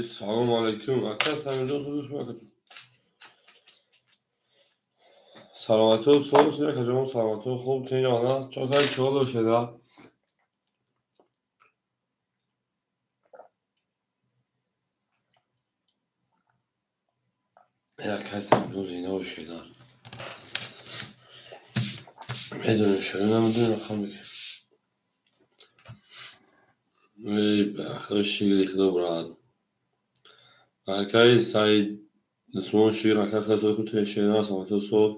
سلام علیکم. اکثر اینجا خودش میکنم. سلامتی و صحبت که جمع سلامتی و خوب تین آنها چاکای چهل شده. یک کسی جز اینا و شده میدونم شده نمیدونم نخوام بگم بخیر شیری خدا براد اکای سعید نسمان شیر اکای خطای خود توی شده سلامتی و صحب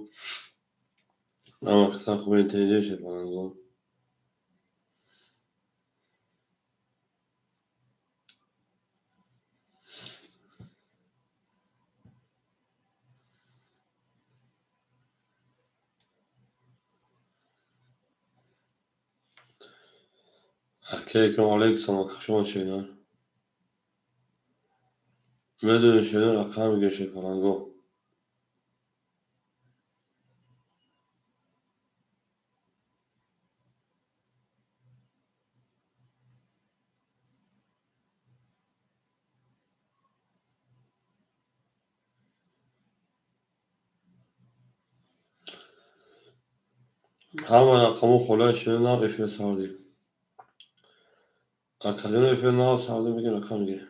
اما کسا خوب اینترنیه شد پرنگو اکای اکرام علیک سلامت شما شده میدونم شده رقم میگه شد پرنگو همه رقمو خلای شده نه افیه ساردی اکادین افیه نه ساردی میگه رقم میگه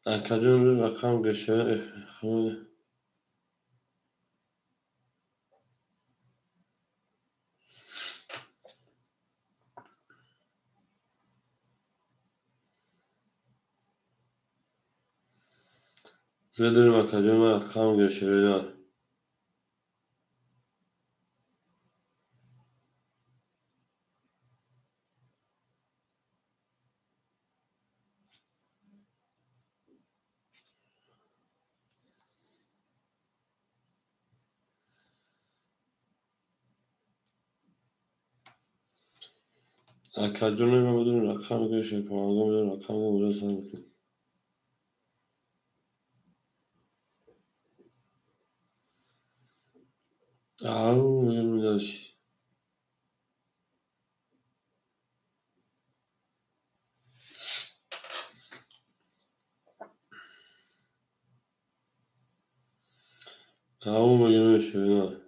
اکادین رقم گشه افیه میدونم اکادین رقم گشه نه اکادین میدونم رقم گشه پرنگو میدونم رقم گشه سر میکنم او میگم داشت او میگم شده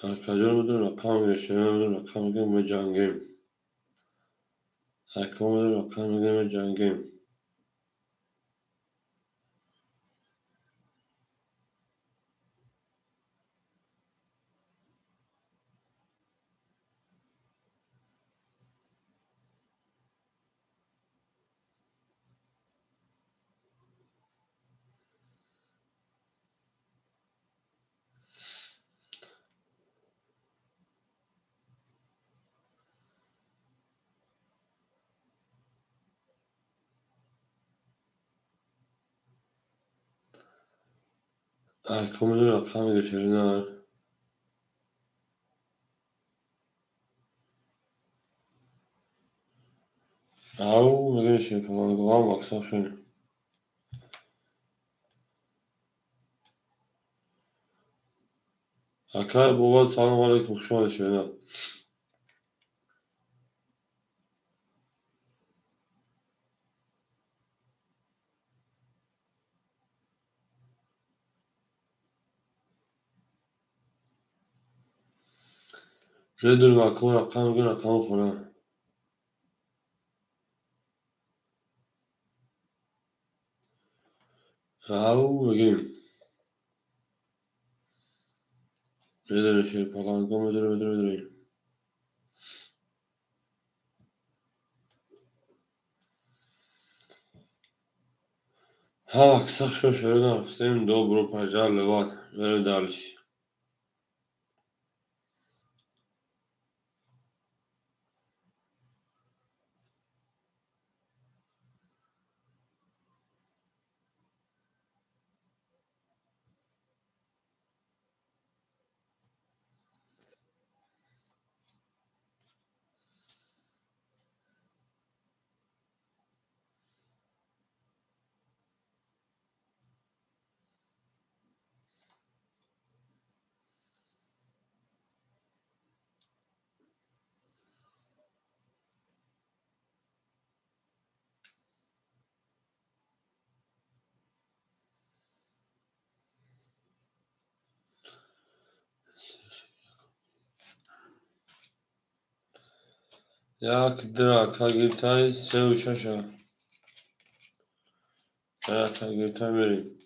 اکادین میدونم رقم گشه میدونم رقم میگم جنگیم اکا میدونم رقم میگم جنگیم اکا میدونم رقم گشه نه او میگم شده پرنگو هم اکسا شده اکای بابا سلام علیکم شما شده میدونم اکا رقم میگم رقم خونه او میگم میدونم شده پرنگو میدونم ها اکسا شده نفتیم دو برو پجر لبات میره دارش یک درک گیرتای 3 و 6 درک گیرتای میریم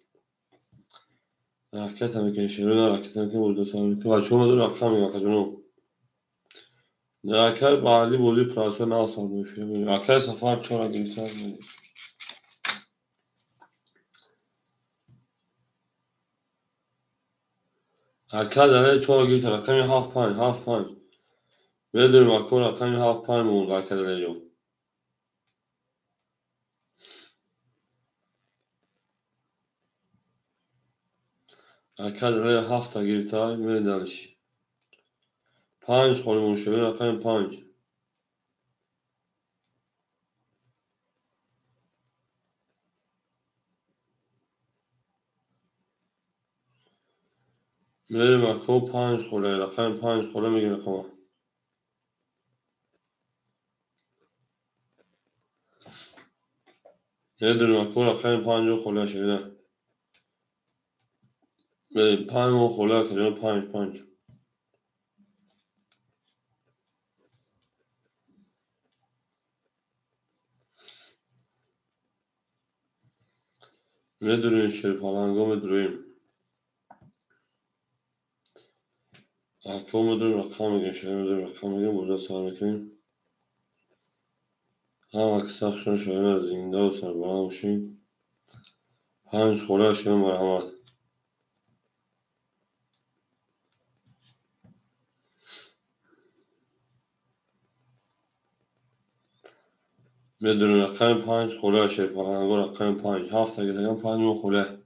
حرکت هم میکنی شروع نه حرکت هم میکنی بوده سامی تو بچه اومده رقم میگه که جنو درکای بعدی بودی پراسه نه سال میشه درکای سفر 4 گیرتای میریم درکای داره 4 گیرتای رقمی هاف پنج بدون مکو رقمی هاف پنج مون درکای داره جو درکای داره 7 گیرتای میریم دانش 5 خورمون شده رقم 5 میریم مکو 5 خوره رقم 5 خوره میگه رقم میدونی مکو رقم 5 خوره شده میریم 5 مون خوره که 5 میدونی شیرپالنگو میدونیم اکو میدونیم رقم میگه شده میدونیم رقم میگه موزه سر میکنیم هم اکساق شده شده از زینده و سربران باشیم 5 خوره شده مرحمت میدونیم رقم 5 خوره شیرپالنگو رقم 5 7 اگه تگم 5 مون خوره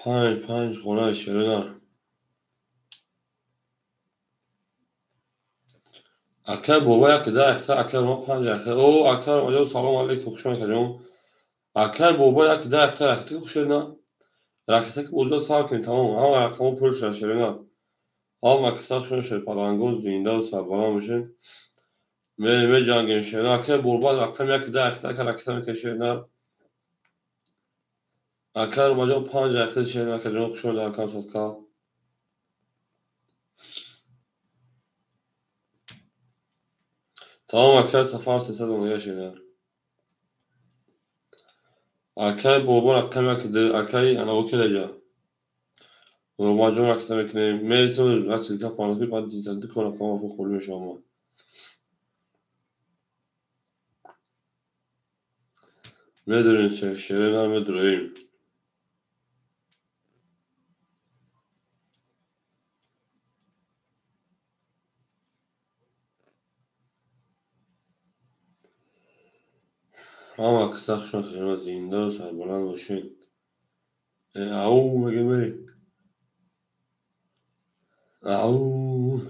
5 خوره شده دار اکر بابا یک ده اخته اکر ما 5 اخته او اکر مجا سلام علیکم خوشم کردیم اکر بابا یک ده اخته اخته خوش نه رکته که بوزا سر کنیم تمام اما رقم پول شده نه هم اکساق شده شیرپالنگو زینده و سربران باشیم میریم جنگین شده اکر بابا رقم یک ده اخته اکر رکته میکشه نه اکر مجا 5 اخته شده اکر جان خوش در کم صدقه تمام اکر سفر 300 دنیا شده اکر بابا رقم یک ده اکر انا وکل جا بابا جان رکته میکنیم میرسیم رسیل که پانوی بعد دیدنده کنه رقم افو خولی شما میدونین چه شیرین هم میدونیم هم اکساق شده خیلی زینده و سربلند باشین او مگه می او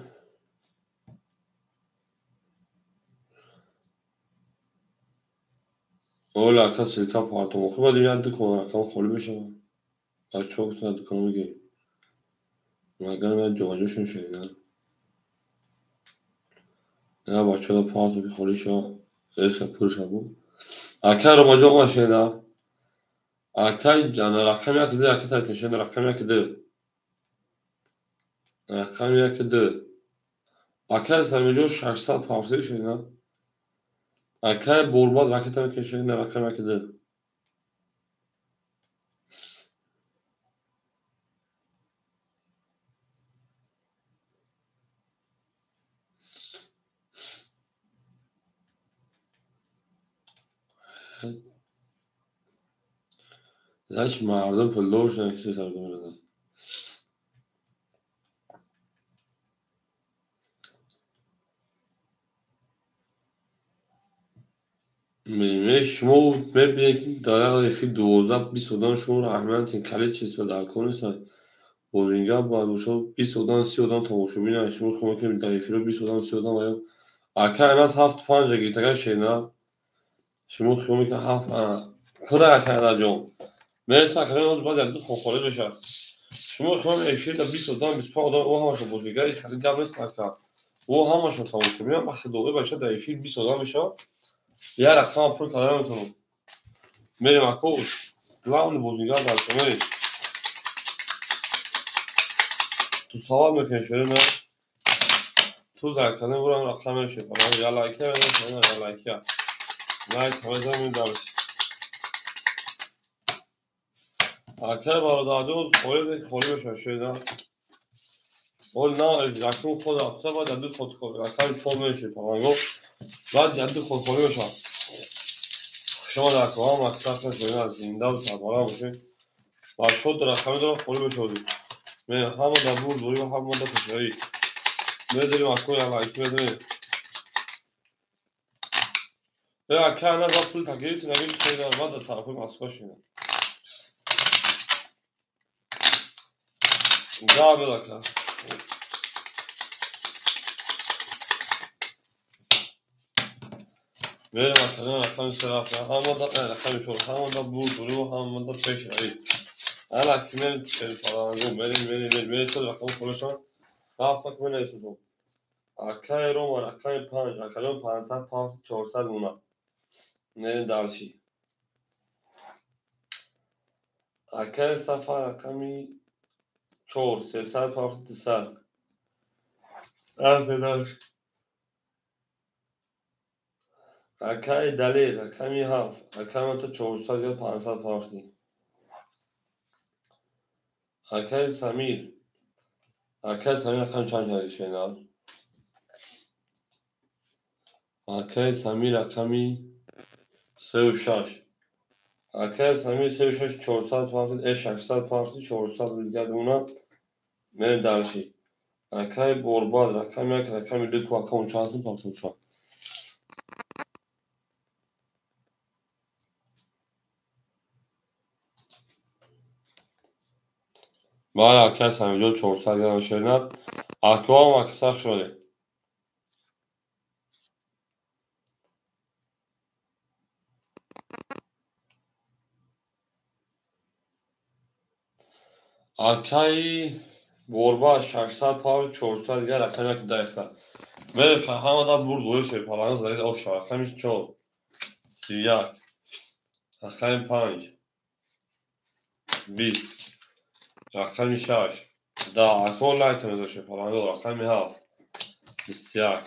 اولا اکا سیلکا پارتو مخی باید یاد کنه رقم خولی بشه بچه ها کتون یاد کنه میگه مگر باید جواجهشون شده نه بچه ها پارتو که خولی شا ایسکا پولش بود اکا رو مجا ما شده اکا جانا رقم یک ده اکا ترکشن رقم یک ده رقم یک ده اکا سمیجو 600 پارسی شده اکا بولباد رکتا میکشن رقم یک ده هیچ مردم پلوش نکسی سردم میدن میشه شما ببینید که داره فی 12-20 دان شما رحمت این کلی چیز رو در کنستن بوزینگا باید باشه 20 دان 30 دان تماشا بینه شما خواهد که در فی رو 20 دان 30 دان باید اکر این از 7-5 گیتگه شینا شما خواهد که 7 خدا اکر در جان میرسه اکر این از باید یک دو خواه بشه شما خواهد ایفی در 20 دان 25 دان او همشون بوزینگا ایش خیلی گم نیست اکر او همشون تماشا بینه بخش دوقی بچه در ایفی 20 دان بشه یه رقم پر کاره میتونم میریم اکو главный بوزینگا در کنه تو سوال میکنی شده نه تو زرکانه برم رقم شد یا لایکه بدم یا لایکه لایک بدم دارش اکر باردادون خوری بشه شده اول نه رقم خود افته بعد جدید خود خوری رقم چون میشه پرانگو بعد جدید خود خوری بشه شما در کام مصرف شده از زنده و سربالا باشید و چون در رقم دارم خوری بشه من همه در بور دوری و همه در تشایی میداریم اکو یا لایک بدیم یا اکر نه با پول تگیری نگیری شده بعد در طرف مسکا شده جا بلاکه میریم مثلا رقم سراف همه در رقم چون همه در بور دوری و همه در تشایی حالا کی میریم چهل پرانگو میریم شد رقم خورشان هفته که من ایستم اکای روم و اکای پنج اکای 500 400 اونا نه دارشی اکای سفر اکامی 4 300 200 دارش اکای دلیل اکامی هفت اکای تو 400 یا 500 پارسی اکای سمیر اکای چند جایش نه اکای سمیر اکامی 36 اکای سمیر 36 400 پارسی 600 پارسی 400 دیگه اونا نه دارشی اکای برباد رقم یک رقم دو کو اکاون چانسی پارسی شد بعد اکای سمیر 400 یا شدن اکوا هم اکساخ شده اکای برباد 600 پار 400 دیگه رقم یک دقیقه میره همه دا برد دویشه پالانه زاید آش رقمش 4 31 رقم 5 20 رقم 6 10 اکوا لایت میذاشه پالانه رقم 7 21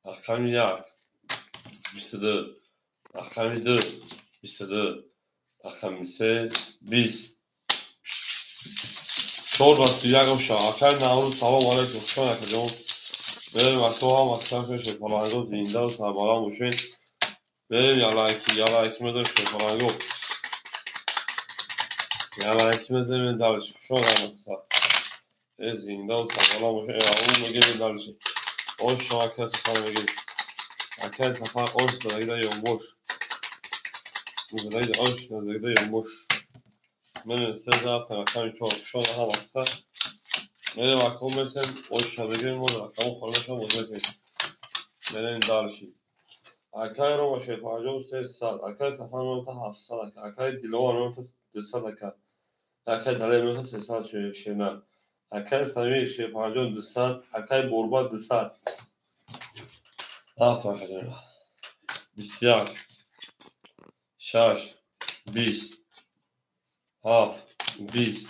رقم 1 22 رقم 2 22 رقم 3 20 4 و 31 آش اکای نورو سلام علیکم شما نکجون بریم اکوا هم اکسان میشه پالانه زنده و سربالا موشین بریم یا لایکی میذاشه پالانه یا لایکی میذاریم دارش شما نکسا زنده و سربالا موشین اون میگه دارش آش شما اکای سفر میگه اکای سفر آش دارید یومبوش دارید آش دارید یومبوش من سه رقم 4 شما هم اکسا میریم اکوا میسیم آش میگیم ما رقم خورنش هم بزرگیم میریم دارشی اکای رو باشه 5300 اکای سفر نوتا 700 اکای دیلو نوتا 200 اکای دلیل نوتا 300 شنن اکای سمیر شه 5200 اکای برباد 200 هفت اکای 21 6 20 7 20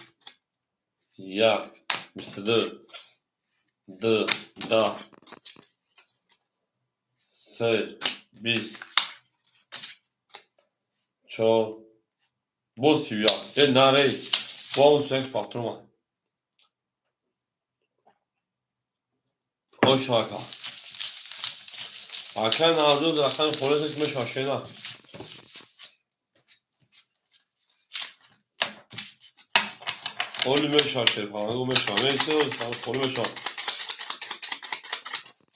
1 22 2 10 3 20 4 boss ya nare bon sex patron o şaka اکای نازو رقم خورش میشه آشنا خیلی میشه پرانگو میشه میشه خیلی میشه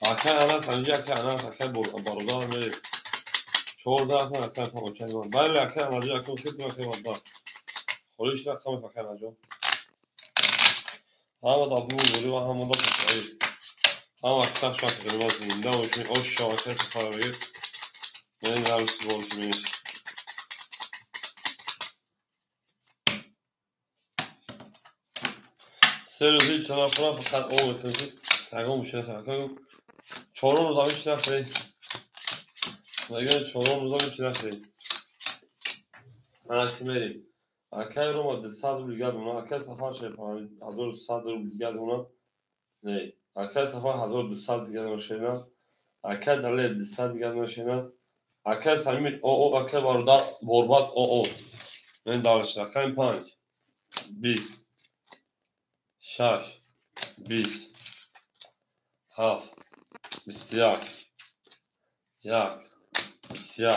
اکای انا سنجی اکای بارودار میره 14 تا اکای پاچه من بله اکای نازو اکای خیلی اکای بارودار خیلیش رقم اکای نازو همه دا بور بوری و همه دا پسایی همه اکسر شاک دلواز زنده وشمی آش شاکه سفر بگیر من نرسی بولش میشه سه روزی چنان کنم فقط او بتنزی تقام میشه نخواه چهارم روز همیشه نخواه نگه چهارم روز همیشه نخواه هنرکی میریم اکای رو ما 200 روبل دیگر اونا اکای سفر شه 1100 روبل دیگر اونا نه اکل سفر 1200 دیگه نوشینا اکل دلیل 200 دیگه نوشینا اکل سمید او اکل واردات برباد او من دارش رقم 5 20 6 20 7 21 1 21 2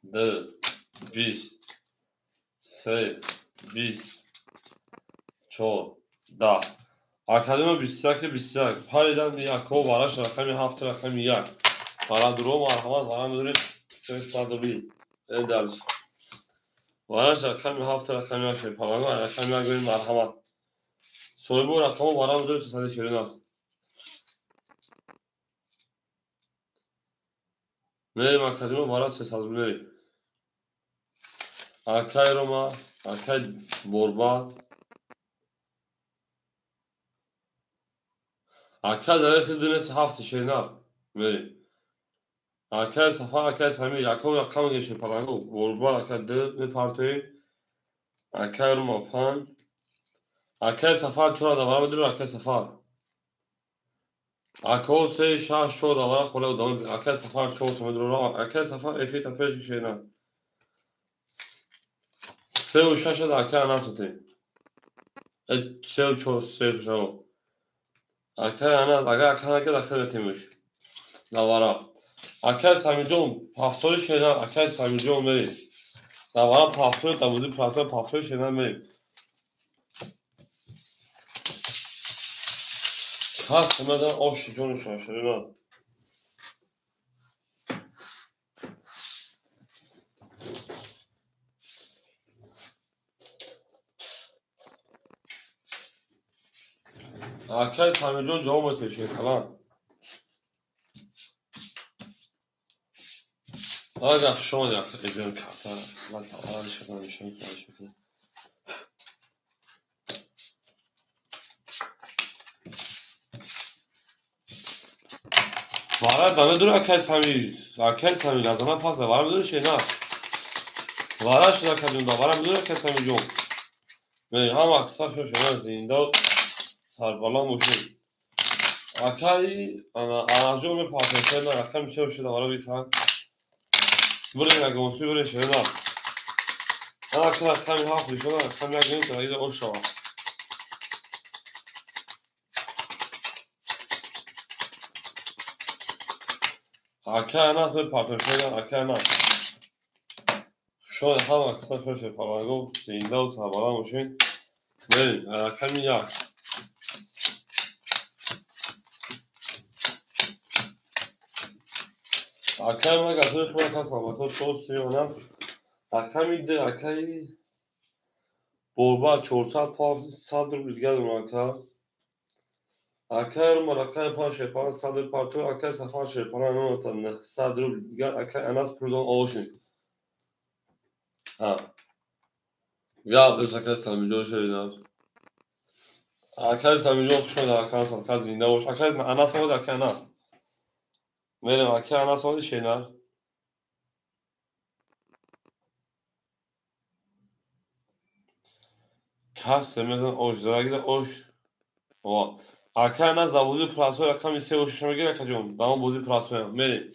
20 3 20 4 10 اکادمی 21 21 پایدن یکو براش رقمی 7 رقمی 1 برای درو مرحمت برای میدونیم 320 درش براش رقمی 7 رقمی 1 پایدن رقمی 1 بریم مرحمت soybu rakamı bana mı diyorsun sen de şirin al. Nereye akademi bana ses az nereye? Akay Roma, Akay Borba. Akay da yakındığınız hafta şirin al. Nereye? Akay Safa, Akay Sami, Yakov rakamı geçiyor falan. Borba, Akay Dı, ne partiyi? Akay Roma, Pan. Akay Safa çora da var mıdır Akay Safa? Akay se şah çora da var kola da Akay Safa çora mıdır Akay Safa efi tapeş şirin al. Seu şaşa da Akay anasıtı. Seu çor seu şao. Akay ana aga akana ke daxil etmiş. Davara. Akay Samijon paftoli şeyler Akay Samijon beri. Davara paftoli tabuzi paftoli şeyler beri. Kas demeden o şijonu şaşırıyor. Akay Samijon cevap atıyor şey falan. Aga şuna da ediyorum kartlar. Lan tamam dışarıdan bir şey konuşuyor. Vara bana dur Akay Sami lazım fazla var mı dur şey ne? Vara şuna kadın da var mı dur Akay Samijon. Ve ham aksa şuna zinde sarbalan boşu. Akay anacığım patatesler akşam bir şey şurada var bir kan. Buraya gönsü buraya şey ne? Akşam hafta şuna akşam ya gün sonra da o şava. Akay anas ve patatesler akay anas. Şu ham aksa şey falan go zinde o sarbalan boşu. Ve akşam ya. Akay ma gatır şuna kasama to sos ona. Akay de akay borba çorsal parti sadır bilgel akay. Akay Roma akay paşa falan sadır parti akay safa şey falan anlatan sadır bilgel akay anas prodon oluşun. Ha. Ya bu akay samimi şeyler. Akay samimi şuna akay sakaz zinde olmuş. Akay anas oldu akay anas. Benim akay anas oldu şeyler. Kas mesela ojlara da oj. O. Akay anas da buzu praso rakam ise o şuna göre kaçıyorum. Daha buzu praso. Benim.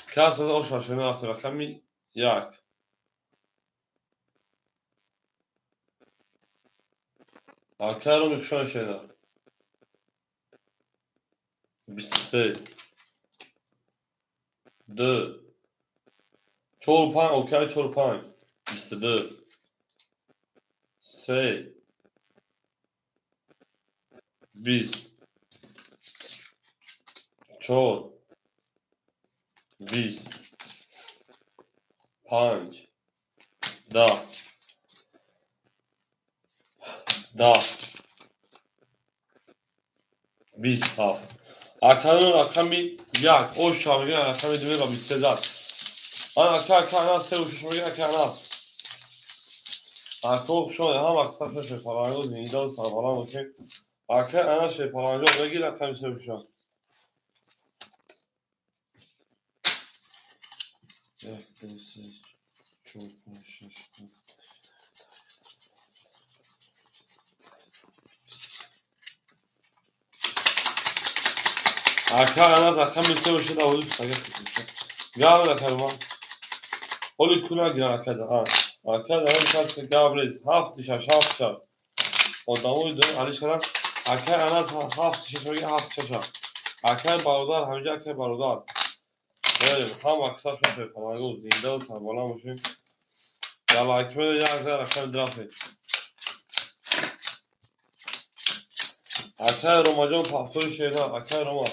Kas mesela o şaşırma artı rakam yak. Akay Roma şuna şeyler. Bitse. De. Çorpan, okey çorpan. İstedi. Se. Biz. Çor. Biz. Panç. Da. Da. Biz haf. Akanın rakami yak. O şamigin rakami demek var. Biz sedat. Ana akana se uçuşmaya akana. Akok şu an hem aksa şey falan yok. Nida falan okey. Akana şey falan yok. Ve gir rakami se uçuşa. Yaklaşık. Çok şaşırdım. Akar ana zakam ise o şey de oldu sakat. Gel de karma. Oli kuna giren akar da. Akar da kası gabriz. Haft şaş. Odamıydı. Ali şaran akar ana haft şaş haft şaş. Akar barodar hamice akar barodar. Böyle tam aksa şu şey falan o zinde o sabolamışım. Ya lakime de yazar akar drafe. Akar Romacon paftörü şeyler akar Roma.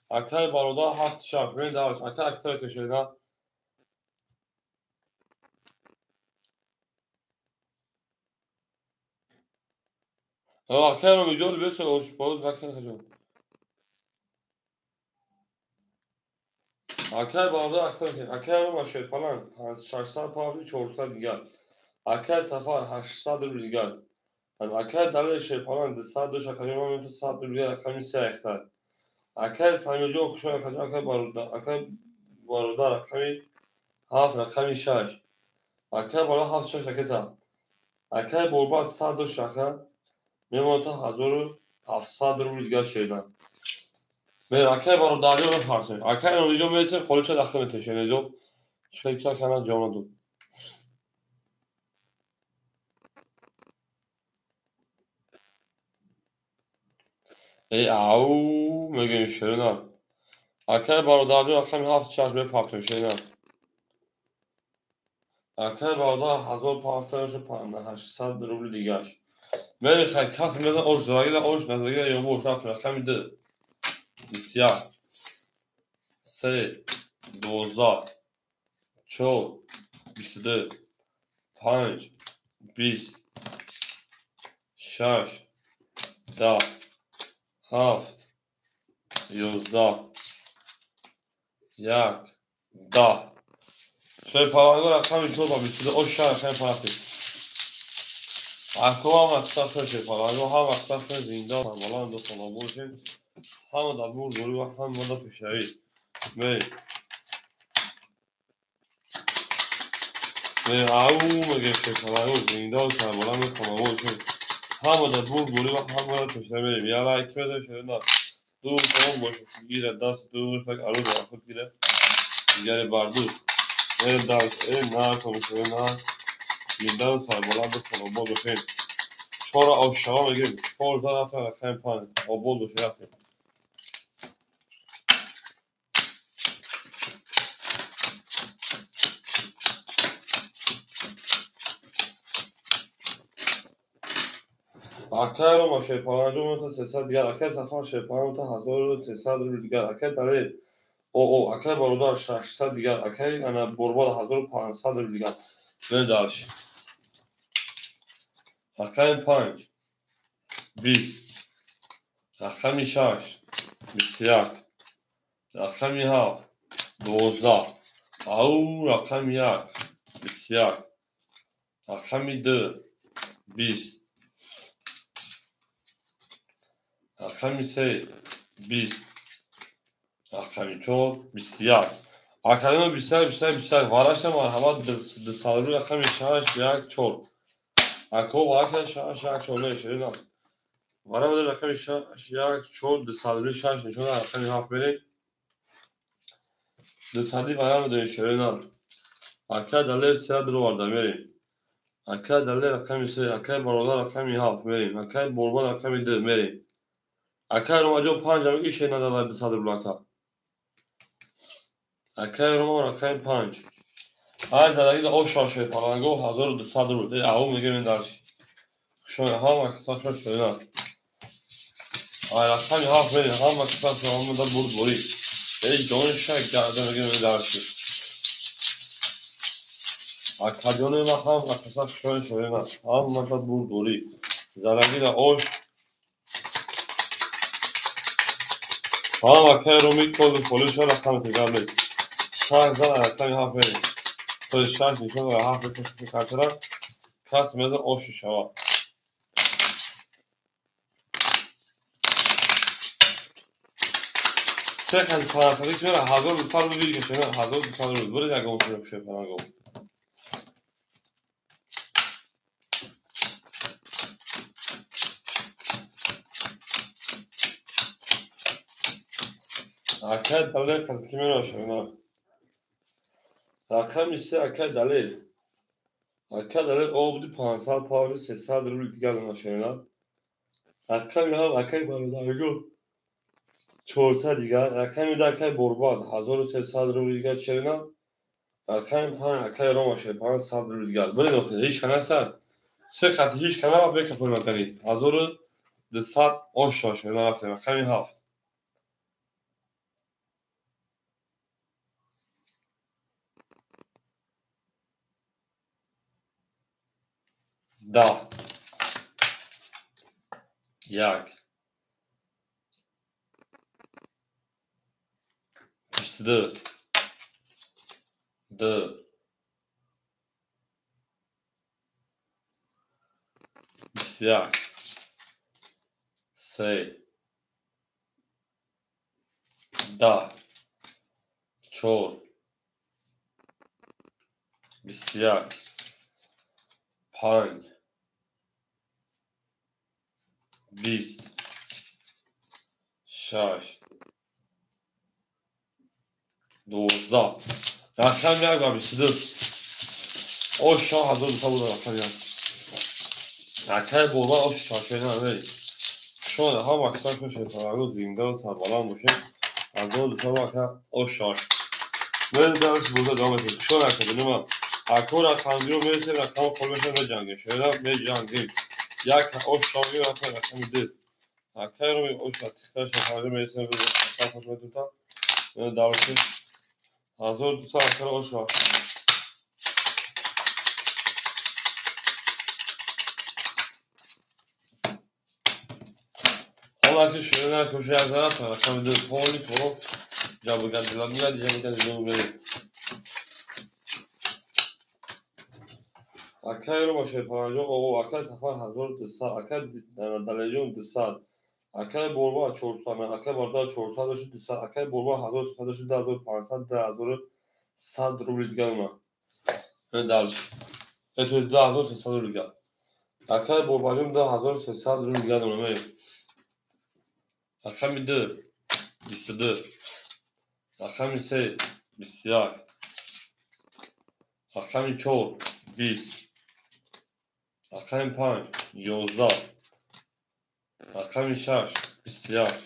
Akar barodar haft şaş. Ben daha akar köşeler. Akar Romacon bir şey hoş boz bakın hocam. Akar barodar akar Roma şey falan. Şaşlar paftörü çorsa diğer. Akar safar haşsadır diğer. Yani akar dalı şey falan dışarıda şakacağım ama dışarıda diğer akar misafir. Akar samici okuşan akar barodar akar هفت رقمی شش اکه بالا هفت شش رکتا اکه برباد صد و شکه میمون تا 1700 روبل دیگر شیدن به اکه بارو داری رو فرسون اکه اینو ویدیو میرسه خودش داخل میتشنه دو چه که کنن جامعه دو ای او میگیم شیرینم اکه بارو داری رو رقمی هفت شش به پاپتون شیرینم اکه بارو داری 1800 روبل دیگرش میری خیلی کسی میزن اوش زاگیده اوش نزاگیده یا بوش رفت رقمی ده بسیار سه 12 4 22 5 20 6 10 7 11 1 10 شوی پارانگو رقمی شد با 22 او شهر خیلی پارتی اکو هم اکساف شوی پارانگو هم اکساف زیندان هم بالا هم دو سالا بوشیم هم دا بور دوری و هم دا پیشایی می او میگه شوی پارانگو زیندان که هم بالا می کنم بوشیم هم دا بور دوری و هم دا پیشایی میریم یا لایک بده شوی نا دو tamam boş gire das dur fak aro da fak gire gire bardu en das en na konuşuyor na yıldan sarmalan da sonra bol şey sonra aşağı mı gir spor zaten efendim pan o bol şey yapıyor akar ama şey falan da sesler diğer akar safar şey falan da hazır sesler diğer akar tane o akar baroda şaşsa diğer akar ana borba hazır pansa diğer ben daş akar pan 20 رقمی شش 21 رقمی هفت 12 او رقمی یک 21 رقمی دو 20 رقمی سه 20 رقمی چهار 21 رقمی 21 وارش مرحبا دسالو رقمی شش یک چهار اکو واکه شش یک چهار نشیدم وارم رقمی شش یک چهار دسالو شش نشون رقمی هفت بریم دسالی وارم نشیدم اکا دلیل سیاد رو وارد میریم اکا دلیل رقمی سه اکا برادر رقمی هفت میریم اکا برباد رقمی ده میریم اکا رو اجا پنج هم ایشه نداره به صدر بلاکا اکا رو رقمی پنج های زدگی ده او شاشه پالانگو 1200 رو ده او میگه من درشی شوی هم اکسا شوی نه های رقمی هفت میریم هم اکسا شوی هم ده برد بوری ای جون شک گرده میگه من درشی اکا جونه ما هم اکسا شوی نه هم ده برد بوری زدگی ده اوش ها که رو میکنم پولش را رفتم تکرار نیست شاید زن رفتم هفت بریم تو شاید نشون و هفت کسی کارترا کس میاد آش شوا سه خیلی فرانسوی که میره 1200 رو بگیری که نه 1200 رو بره یک اون رو شوی پناهگاه Akay dalir kimin aşağına. Rakam ise akay dalir. Akay dalir o budi 500 پوند 300 روبل دیگر aşağına. Rakam ya akay bardago 400 دیگر. Rakam da akay borbad 1300 روبل دیگر aşağına. Rakam pan akay rom aşağı 500 روبل دیگر. Böyle bakın hiç kanarsa. سه خط هیچ کنار به کفر مکنی 1200 aşağı aşağına rafte. Rakam 7. Da. Yak. İşte D. İstiyak. Se. Da. Çor. İstiyak. Pan. Bist. Şaş. Dozda. Rakam yak abi işte. O şah hazır tabuda rakam yak. Rakam bola o şaşına ne? Şu an ha maksan şu şey falan zinde o sarbalan bu şey. Azol tabaka o şaş. Ben ders burada devam ediyorum. Şu an arkadaşım ama akora kandiro mesela rakam koymuşlar ne canlı. Şöyle ne canlı. Yak o şaşı rakam değil. Akayro o şatıkta şaharı mesela bir rakam koyduğunda ben davetim hazır tutsa akara o şaş. Allah ki şöyle köşe yazana sonra rakam değil. Poli polo. Cevabı geldiler. Ne diyeceğim Akayro başı falan yok. O akay safar hazır tutsa akay dalejyon tutsa. Akay borba çorsan. Akay barda çorsan da şu tutsa. Akay borba hazır tutsa da şu da hazır 500 da hazır 100 روبل دیگر اومد. من دلش. تو 10300 روبل دیگر. Akay borbalim da 1300 روبل دیگر اومد. Akam bir de istedi. Akam ise bisiyak. Akam çor 20. Akam pan 11. Akam şaş bisiyak.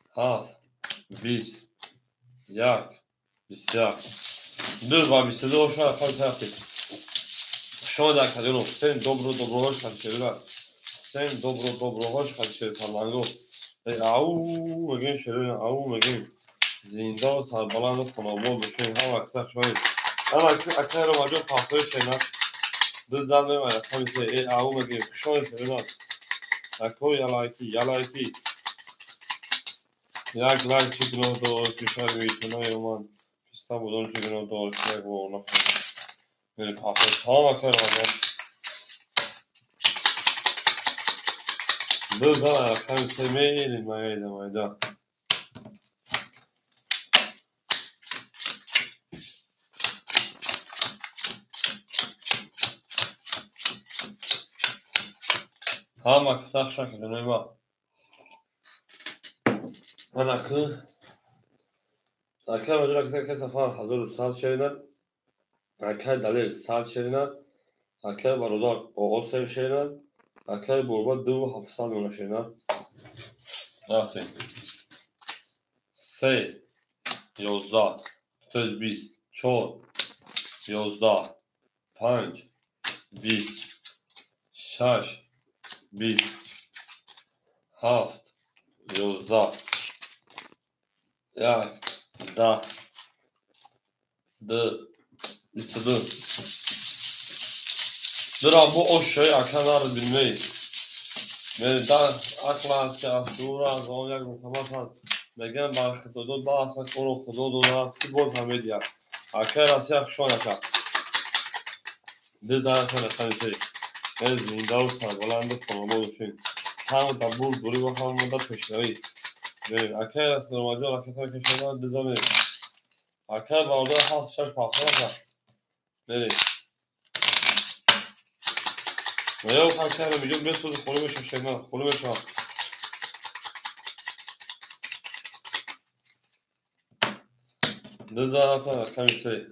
Haf 20. Yak bisiyak. Dur var istedi o şu akam tarafı. Şu anda akadyon sen dobro hoş kardeşler. Sen dobro hoş kardeşler falan. Au megan şöyle au megan. Zinda و سربلند و خانوار بشین هم اکثر شاید هم اکثر رو مجا پاکای شنات دو زن بمید خمیسه ای او مگه شاید شنات اکو یلایکی یک لایک چیکنو داشت کشار میتونه یومان پیستا بودن چیکنو داشت یک و اونا خیلی پاکای هم اکثر رو مجا دو زن خمیسه میلی مایده هم اکثر شکل نمیاد من اکر مجال اکثر که سفر حضور سال شدن اکر دلیل سال شدن اکر برادر آقا سر شدن اکر برباد 2700 دونه شدن راستی 3 11 20 4 11 5 20 6 20 7 11 یک 10 2 22 Dram bu o şey akanlar bilmeyiz. Ben daha akla ki aşura zoyak muhtemelen megan barxı do da asma konu xudo do nas ki bol hamediya. Akar asya şon aka. De zaten kanse. Ben zinda و سربلند خانواده شین. هم دبور دوری و هم مدت پشتری. Ben akar asma major akar kişiler dizame. Akar bağda has şaş pafara. Beri. و یا فکر میگم بسوز خونه بشه شما خونه بشه نظارت رقم 3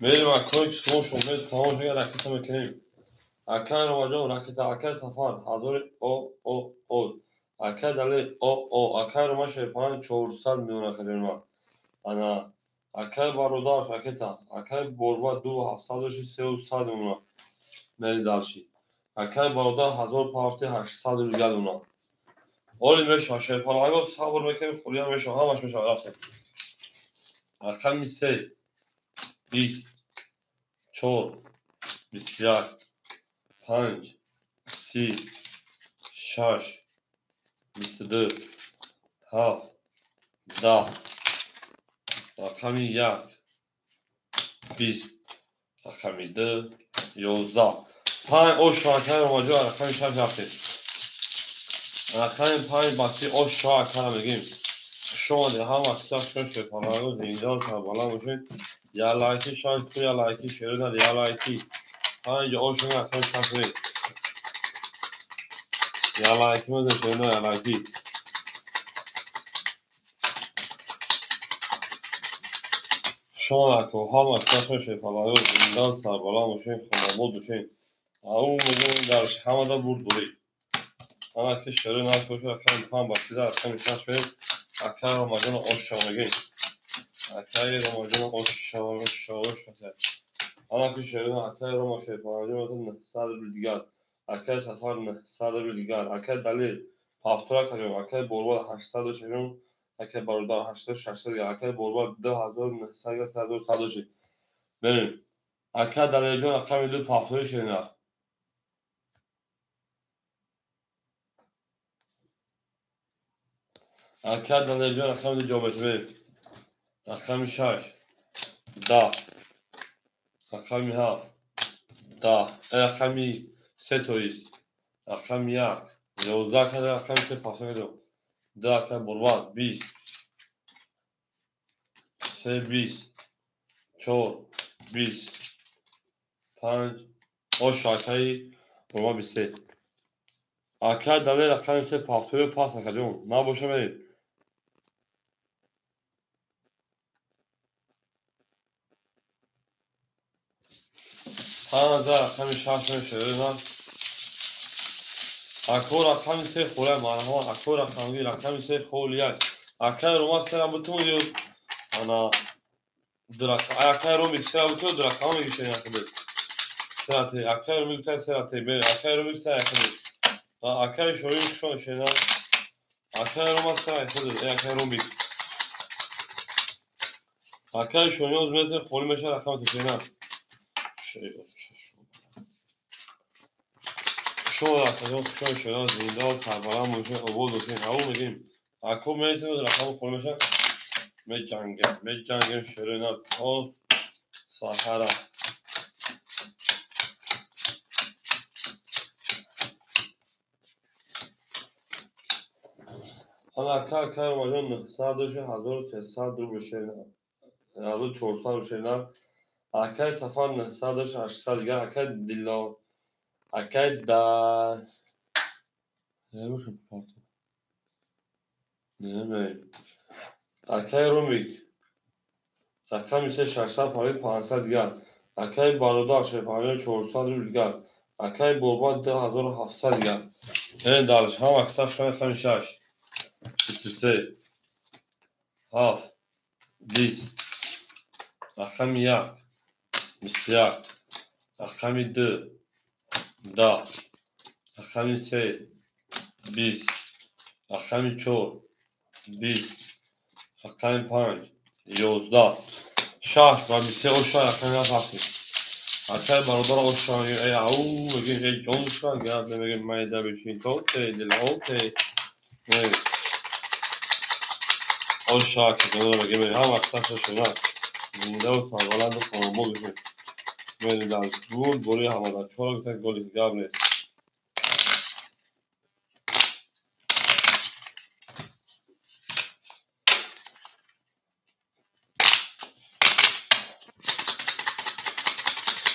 میریم اکای شما شما تمام شده رکت میکنیم اکای رمجان رکت اکای سفر حضور او اکای دلی او اکای رمج شیپان 400 میون اکای انا اکای باروداش اکتا اکای بوربا 2700 300 میون میری دالشی اکای بارودا 1000 پارتی 800 ریال اونا اولی میشه شیپان اگه صبر میکنیم خوریا میشه همش میشه رفتیم اکای میسه 20 4 21 5 30 6 22 7 10 رقم 1 20 رقم 2 11 5 او شاکر ماجو رقم 6 رفتیم رقم 5 باسی او شاکر میگیم شما ده هم اکثر شد شفاهانگو زینجان سربالا باشین یا لایکی شانس تو یا لایکی شروع یا لایکی 5 او شما رقم 6 یا لایکی مزه شروع یا لایکی شما اکو هم اکثر شفاهانگو زینجان سربالا باشین خانمود باشین او میگیم درش همه دا برد بوری انا که شروع نکوش رقم 5 باسی در رقم 6 بریم اکثر رمجان آشا میگیم اکای رمجان آشا انا که شروع اکای رمج شفاهانگو 900 دیگر اکای سفر 900 دیگر اکای دلیل پافتورا کنیم اکای بوربا 840 اکای بارودار 860 دیگر اکای بوربا 2900 بریم اکای دلیل جان رقم 2 پافتوری شدیم اکای دلیل جان رقم 2 جامعه رقم 6 10 رقم 7 10 رقم 3 تویست رقم 1 11 کرده رقم 3 پاسه کرده 10 اکای بوربا 20 3 20 4 20 5 8 اکای بوربا 23 اکای دلیل رقم 3 پافتوری پاس نکردیم ما باشه بریم 5000 رقم 6 میشه نه اکو رقم 3 خوره مرحبا اکو رقم 3 خولیک اکای روما سرم بتون دیو انا اکای رومی سرم بتون درقم میگیشه نکنه سراتی اکای رومی بتون سراتی بری اکای رومی سر کنه اکای شوری شون شنا اکای روما سر کنه اکای رومی اکای شونی از میشه خولی میشه رقم تو شنا شو رقم شو شنا زنده و کربلا موشه عبود و سین او میگیم اکو میشه رقم خولی میشه می جنگه شروع تا ساحره حالا اکای ماجان 900 1300 رو بشه 1400 رو شدن اکای سفر 900 800 دیگر اکای دیلا اکای دا نمیشه پارت نمی اکای رومیک رقم میشه 600 پارید 500 دیگر اکای بارودار شفاهانگو 400 رو دیگر اکای بوربا 2700 دیگر این دارش هم اکثر شده رقم 6 23 7 20 رقم 1 21 رقم 2 10 رقم 3 20 رقم 4 20 رقم 5 11 6 و 23 اوشا رقم هستی اکای برادر اوشا ای او بگیم ای جونشا گرد نمیگیم مایده بشین توته دل اوته اوشا که دونه بگیم هم اکساس شده زنده و سربلند و خانمو بشین میلی در گول گولی همه در چورا بیتن گولی گاب نیست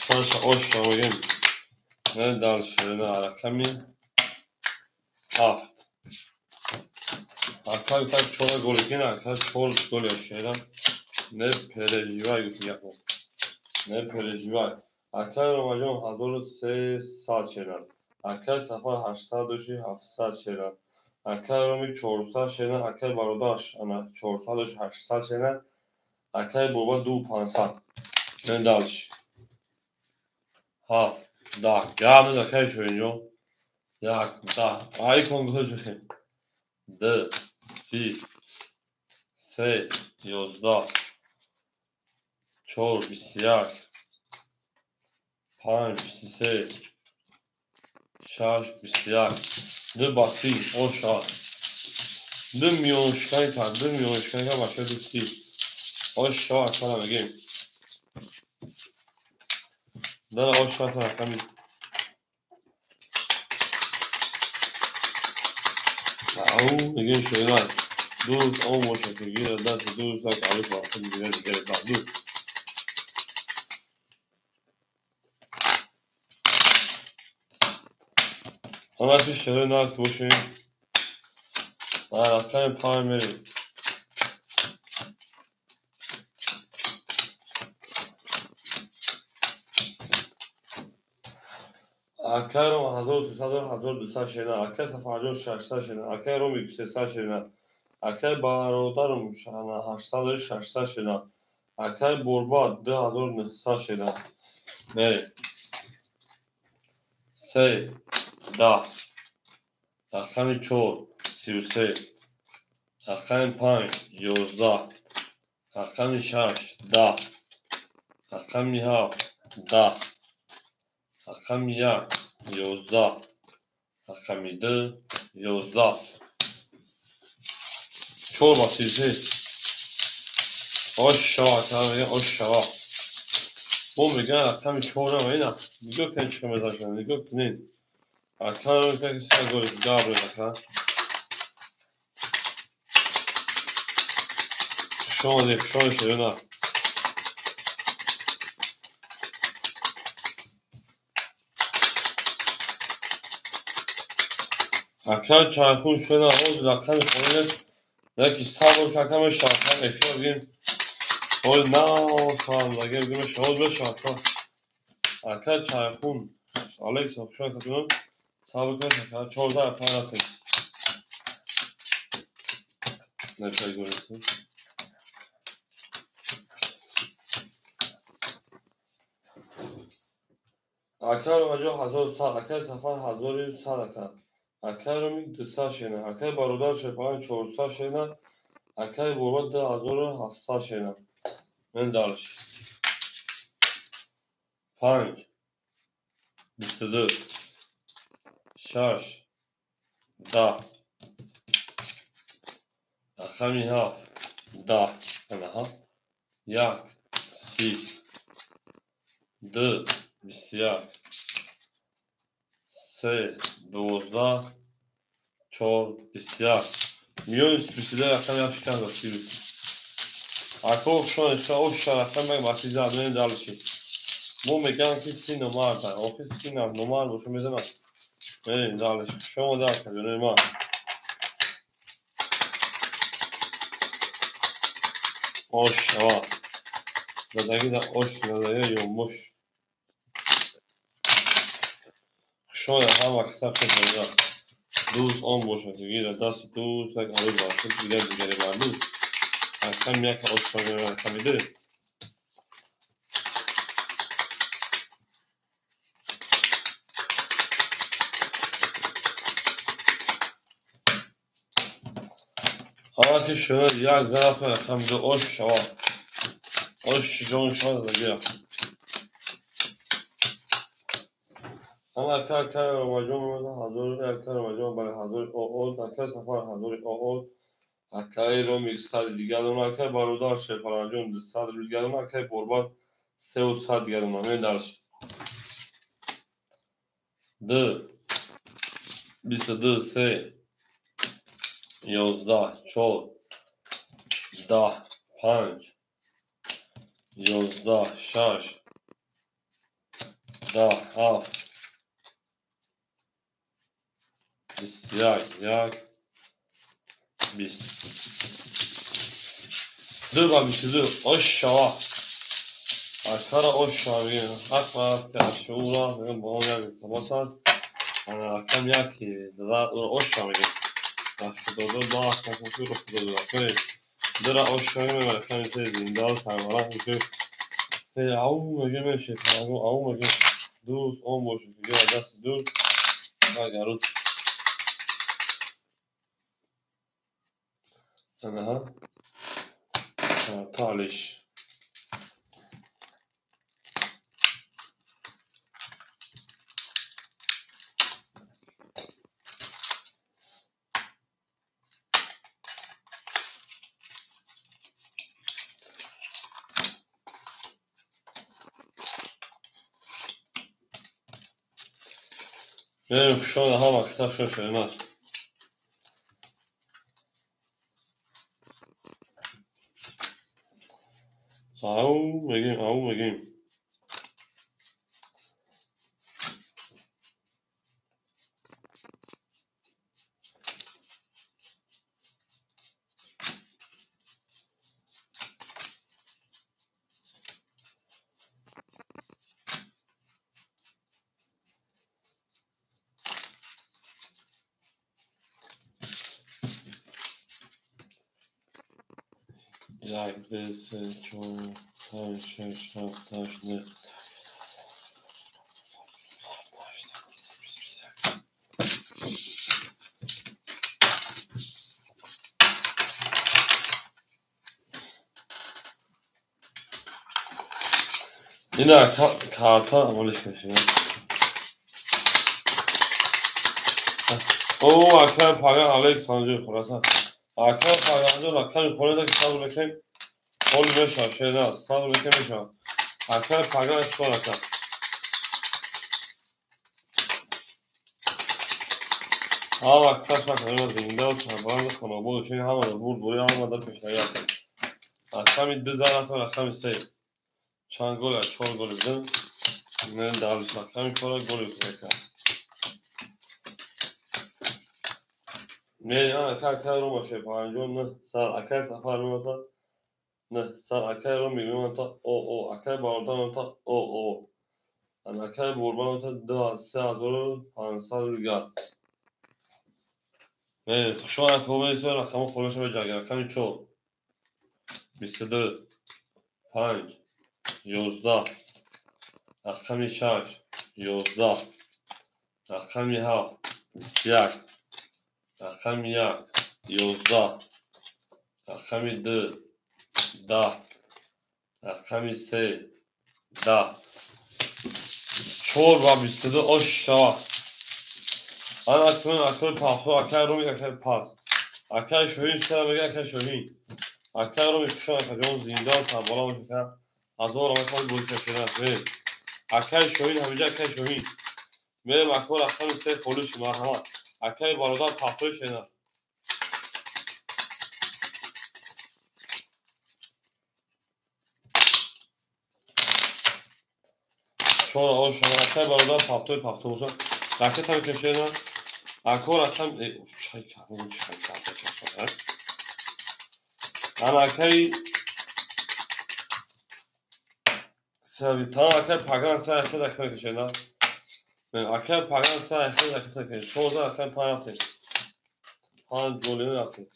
سرش اوشا بگیم نه دال شیرینه رقمی 7 arkadaşlar bir tane çoğla gol yine arkadaşlar çoğul gol yaşayalım. Ne perecivar yapalım. Ne perecivar. Arkadaşlar amacım hazır 3 saat şeyler. Arkadaşlar safar 8 saat döşü 7 saat şeyler. Arkadaşlar bir 4 saat şeyler. Arkadaşlar barodaş ana 4 saat döşü 8 saat şeyler. Arkadaşlar baba 2 saat. Ne dalış. Ha da ya ne da kaç oyuncu. Ya da ay kongol şöyle. D si se yozda çor bisiyar 5 23 6 21 2 باسي او شاه 2 میلیون تا 2 میلیون باشه دوستی او شاه کنم میگیم داره او شاه تا همین او میگیم شینا دوز او باشه که گیر دست دوز تا کاری باشه دیگه دو اما تو شهر نارت باشیم رفتن پای میریم اکر و 1300 و 1200 شینا اکر سفر 600 شینا اکر رو 300 شینا اکر برادرم شانا 800 600 شینا اکر برباد 2900 شینا میریم 3 10 رقم 4 33 رقم 5 11 رقم 6 10 رقم 7 10 رقم 1 11 رقم 2 11 4 با 33 آشا تمام آشا bu میگن رقم 4 هم اینا دیگه 5 کم داشتن دیگه کنین اکر رو که سه گل گابر دکا شون شیرنا اکر چارخون شده از رقم خونه یکی صبر رقم شاخه افیاگیم اول نه سال دیگه بگیم شاول به شاخه اکر چارخون الکس افشار کدوم صبر کن 14 پارات نشای گوشت اکر وجه 1000 اکر سفر 1100 اکر اکر رو می 200 شینه اکر برادر شپان 400 شینه اکر بابا 2700 شینه من دارش 5 22 6 10 رقمی 7 10 انا 1 30 2 21 3 12 4 21 میون اسپیسیده رقم یافش کنده سیروی اکو شون او رقم من باسی زدن دالشی bu mekan ki si numar da o ki si numar bu şu mesela ne dalış şu mu da kalıyor ne oş hava da oş da yumuş şu ya hava kısa kısa دوز آن باشد گیر دست دوز tak alıp başlık gider geri vardı akşam yak oşmaya kamide ama ki şöyle yak zarafı kamide oş şava oş jon şava da gir ama kar amacım hazır kar amacım bana hazır o dakika sefer hazır o اکای رو میکساد دیگه اون اکای بارودار شپارانجون دستاد دیگه اون اکای قربان 3 saat دیگه اون من درش د 22 3 11 4 10 5 11 6 10 7 21 20 dur abi dur aşağı aşağı aşağı بگیم حق که شعورا بگیم با هم یکی تماس هست کم یکی در aşağı بگیم داشته دو اصلا خصوصی رو خدا داشته در aşağı میگم کمی سه زندان سرمالا میشه او میگه میشه او میگه دوست اون باشه دیگه دست دوست و گرود انها تالش benim şu an hava kısa şaşırma. Au megim. Jak wysyczą, tańsze, szaftaśne. Yine karta alışmış ya. O akar pagan Alexander خلاصه akar pagan rakam خونه da kitabı bakayım. Ol meşa şeyler sağ bakayım meşa. Akar pagan şu rakam. Ha bak saç bak öyle zinde olsa bana da konu bu şey havada vur buraya almadan peşine yaptım. Akşam iddi zaten akşam şey. Çangol çorgol izin. Ne dağılış akşam sonra gol yüksekler. Ne ya akar Roma şey pagan ne sağ akar safar Roma ne sağ akar Roma bilmem o akar bardan o akar borban da 3500 ریال. نه şu an komayı rakamı konuşamayacak rakam çok. 24 5 11 rakam 6 11 rakam 7 21 rakam 1 11 rakam 2 10 rakam 3 10 çorba 24 aşağı Ana akıl pahsu akar Rumi akar pas. Akar şohin selam ege akar şohin. Akar Rumi kuşan akar yon zindan tabola başı akar. Azor ama kal boy kaşına ve. Akar şohin hamice akar şohin. Benim akar ise koluş marhamat. Akar barodan pahsu şeyler. Sonra o şu an akar barodan pahsu olacak. Raket tabii köşeler. Akar akar çay kahve çay. Ana akar tamam akar pagan sen akar akar köşeler. akar pagan sen akar akar köşeler. Çoğu zaman akar pagan yaptın. Pagan rolünü yaptın.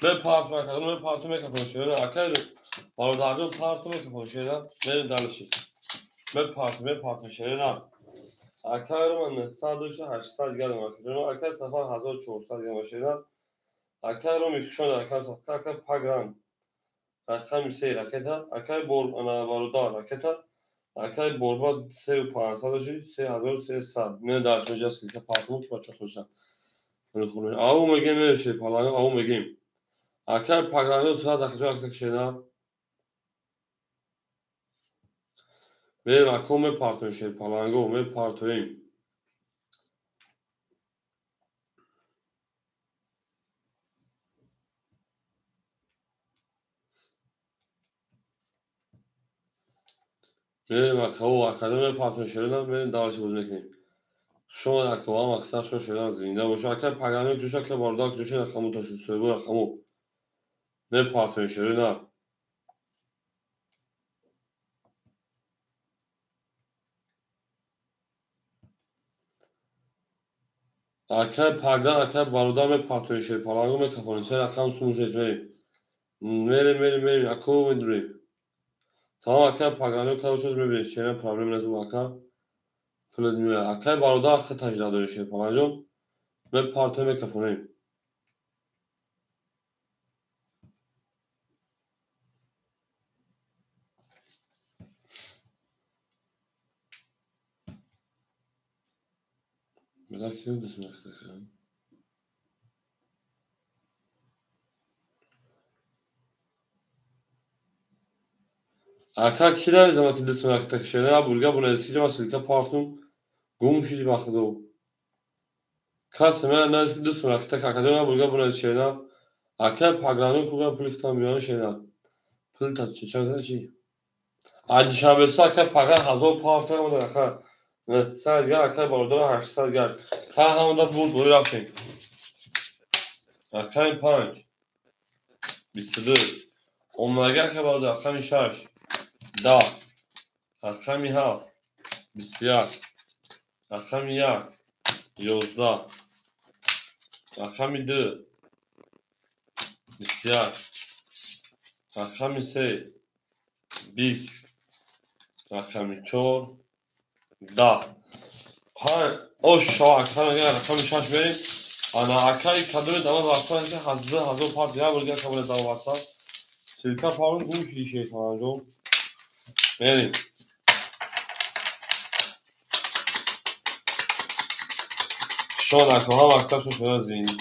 Ne parti bakalım ne parti meka konuşuyor. Akar barodarcı parti meka konuşuyor. Ne dalışır. Ne parti şeyler. akar manı sadece 800 geldim akar. Akar safar 1400 geldim şeyler. akar o mikşon akar pagan. Rakam ise raketa. Akar ana barodar raketa. akar borba 3500 ne درس که پارتموت بچه خوشم خونه او میگه میشه پالانه او میگیم اکر پاگانو ساعت اخجا اکتک شدم به رکوم پارتون شد پالانگو می پارتویم می رکوم اکادمی پارتون شدم می دارش بوز میکنیم شما در کام اکثر شما شدن زنده باشه اکر پگرانه جوشا که بارداک جوشا رقمو تاشو سویبو رقمو نه پارتون شده نه اکر پگران اکر بارودا می پارتون شده پالانگو می کفانیسه رقم سوموشت میریم اکو میدوریم tamam اکر پگرانه که چیز میبینید چیه پرابلم نزد اکر فلز میره اکر بارودا اخه تجربه داره شده پالانجو می پارتون می کفانیم میگه کی دوست میکنه اکر کی در زمان که دوست میکنه شده بولگا بونه اسکی ما سلیکا پارتون گم شدی بخدو کسی من نه اسکی دوست میکنه اکادمی بولگا بونه شده اکر پگرانه کوگا پلیکتان بیان شده پول تا چی اگه که پگران هزار پارتون بوده اکر نه سر دیگر اکر باردار 800 گرد که همون دا بود دوری رفتیم اکر 5 22 اومگر که باردار اکر 6 10 اکر 7 21 اکر 1 11 اکر 2 21 اکر 3 20 اکر 4 10 5 اوش اکر اکر 6 بریم انا اکر کدوم داماد واسه که هزار پارت یا بولگا kabul داماد واسه سیلکا پاون گوش دیشه پاونجو بریم شما در کام اکر شو شده زینی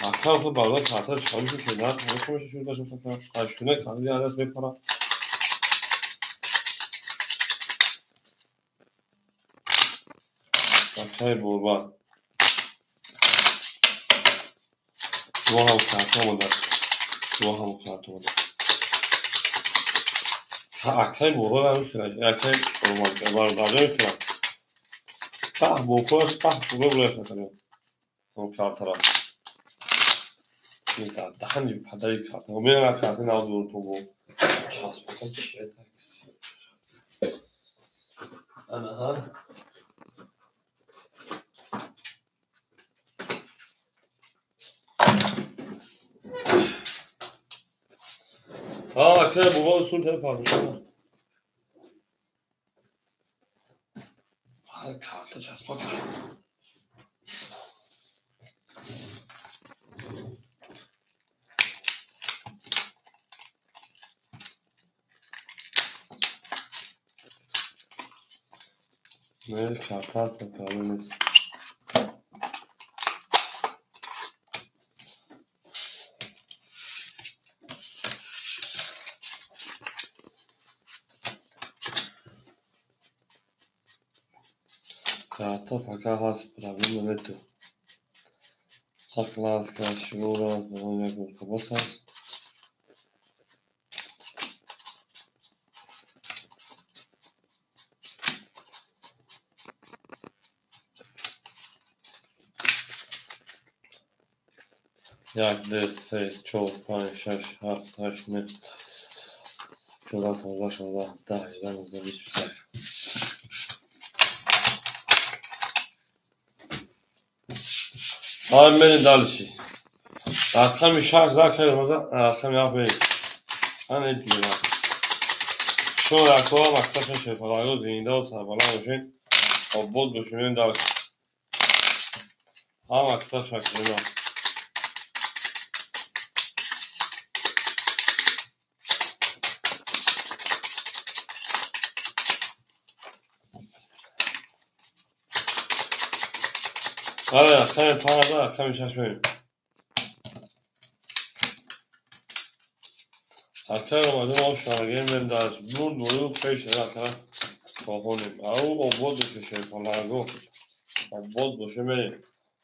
اکر خود بالا کارتا شامل شده نه همه شده داشتم فکر کاشونه کاری از بپرا اکر بوربا تو هم کارتا مونده تو هم کارتا مونده اکر بوربا هم شده اکر بوربا بارداره شده بوکوش بوکو بلش نکنیم اون کارتا را میداد دهنی پدری کارتا و میرم کارتا نازور تو بو چسب بکن چیه تاکسی انا ها اکر بوربا سون تر پارتون کارتا چسب بکن نه کارتا هست پرابلم نیست کارتا فقط هست پرابلم نه تو خلاص که شروع را از برای یک اتوبوس است یک دو سه چهار پنج شش هفت هشت نه 14 15 16 17 18 19 20 21 آن بریم دالشی اخمی شش را که اخمی هفت بریم این دیگه نه شما در کار مقصدشون شفاقی زینده و سربالا باشین آباد باشین بریم دالشی هم مقصدشون کنیم آره اخمی 5 اخمی 6 بریم اکر اومده ما شارگیم بریم دالش بود پیش اکر کافونیم او آباد باشه شفاقی آباد باشه بریم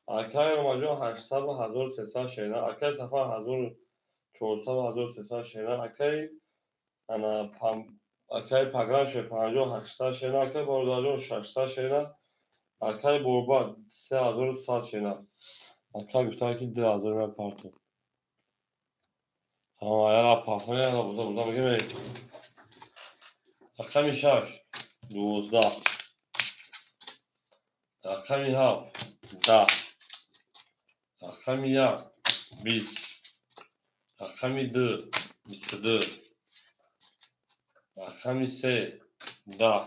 اکر اومده 800 و 1300 شینا اکر سفر 1400 و 1300 شینا اکر انا پم اکر پگران شه 5800 شینا اکر باردارجو 600 شینا Arkay borba 3100 شناس. Arkay گفتن که 10000 من پارتو. تمام ayağa پارتو یا burada میگم. رقمی 6 12. رقمی 7 10. رقمی 1 20. رقمی 2 22. رقمی 3 10.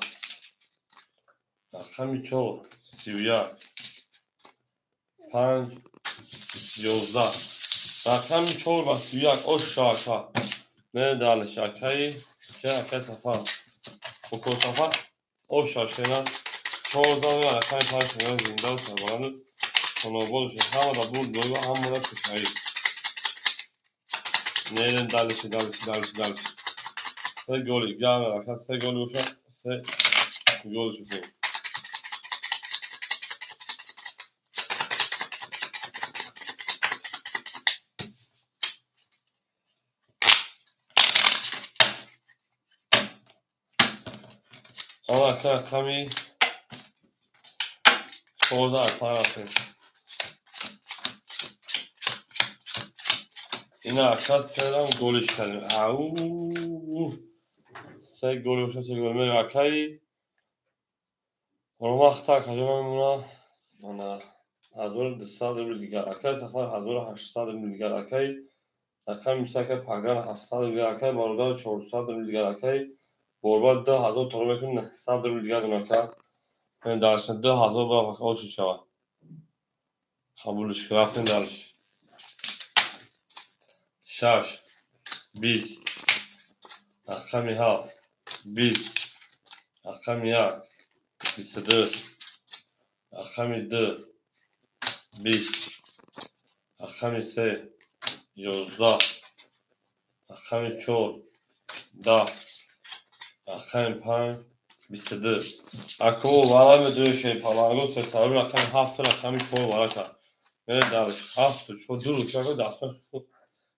رقمی 4 31. 5 11. رقمی 4 و 31 o şaka. Ne dali şakayı? Şaka safa. Bu safa o şaşına. Çoğudan ve rakam parçalarının zindan sabalanı. Onu bol şey. Hava da bu doygu hamura kuşayı. Neyle dalışı. Se golü. Gâme rakam se golü uşak. Se golü şüphe. Ama rakami çoğudan atarasın. Yine arkadaş selam golü çıkardım. Se golü uşak se golü. Ben rakayı Ormaqta kazanımına ana 1200 rubl دیگر اکای سفر 1800 rubl دیگر اکای رقم میشه که پگان 700 rubl دیگر اکای بارودار 400 rubl دیگر اکای برباد 10000 تورو میکنه 900 rubl دیگر دونکا من درشن 2000 با فکاش شوا قبولش کردن درش 6 20 رقمی 7 20 رقمی 1 22 رقمی 2 20 رقمی 3 11 رقمی 4 10 رقمی 5 22 اکو والا بدون şey palango sesleri رقمی 7 رقمی 4 والا کرد من درش 7 شو دو روز داستان شو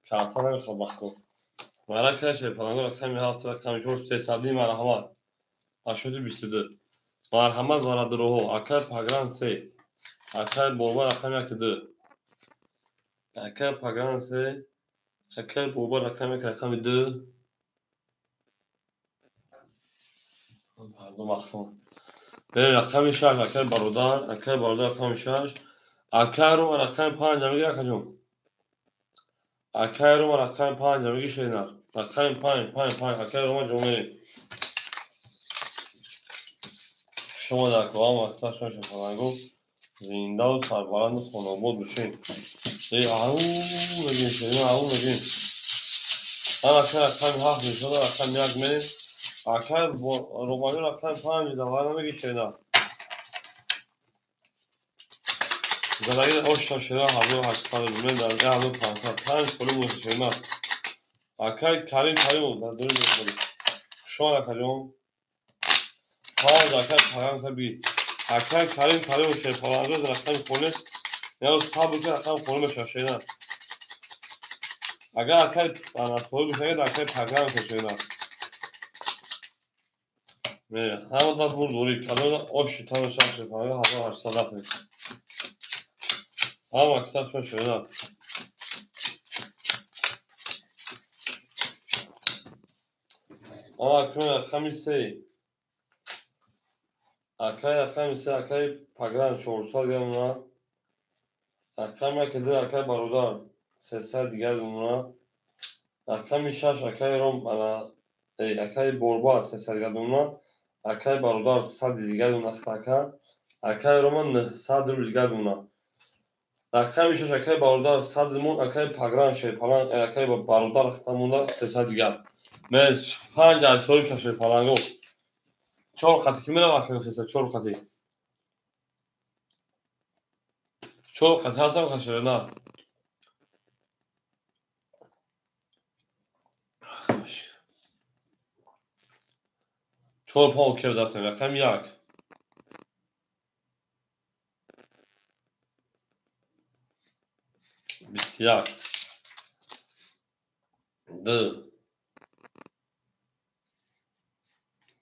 کارتا نمیخوام بخوام مرا که şey palango رقمی 7 رقمی 4 حسابی مرحمت 22 مرحمت وارد روح اکر پاگران 3 اکر بولما رقمی 2 اکر پاگران 3 اکر بولما رقمی 2 پردون مخصوم بریم رقمی 6 اکر برادر رقمی 6 اکر رو رقمی 5 میگی اکر جون اکر رو رقمی 5 میگی شینار رقمی 5 اکر رو جمعه شما در کلام اکثر شما شفرنگو زنده و سربلند خانواد بشین بگین شدیم بگین من اکر رقمی 7 میشد رقمی 1 میریم اکر رومانی رقمی 5 دوباره نمیگی شینار زندگی آشنا شده 1800 میلیون درجه 1500 5 کلوم بود شما اکای کریم بود در دور بود شما اکجون پاز اکای پایان کبی اکای کریم شه پالاگو در رقم خونه یا صاحب که رقم خونه شاشینا اگر اکای اناسول بشه در اکای پاگان کشینا نه همه تا بود دوری کلون آش تا شاشه پالاگو 1800 هم اکثر شاشینا ama رقمی 3 رقمی 3 اکای پاگان 400 گرم رقمی که در اکای برادر 300 دیگر دونا رقمی 6 اکای روم بنا اکای بربا 300 دیگر دونا اکای برادر 100 دیگر دونا اکای روم 900 دیگر دونا رقمی 6 اکای برادر 100 مون اکای پاگران شه پلان اکای برادر ختموندا 300 دیگر من 5 از صاحب ششه پلانگو 4 قطعه که میرم اکای 300 4 قطعه 4 قطعه هستم کشه نه چهار پا اوکی دستم رقم 1 21 2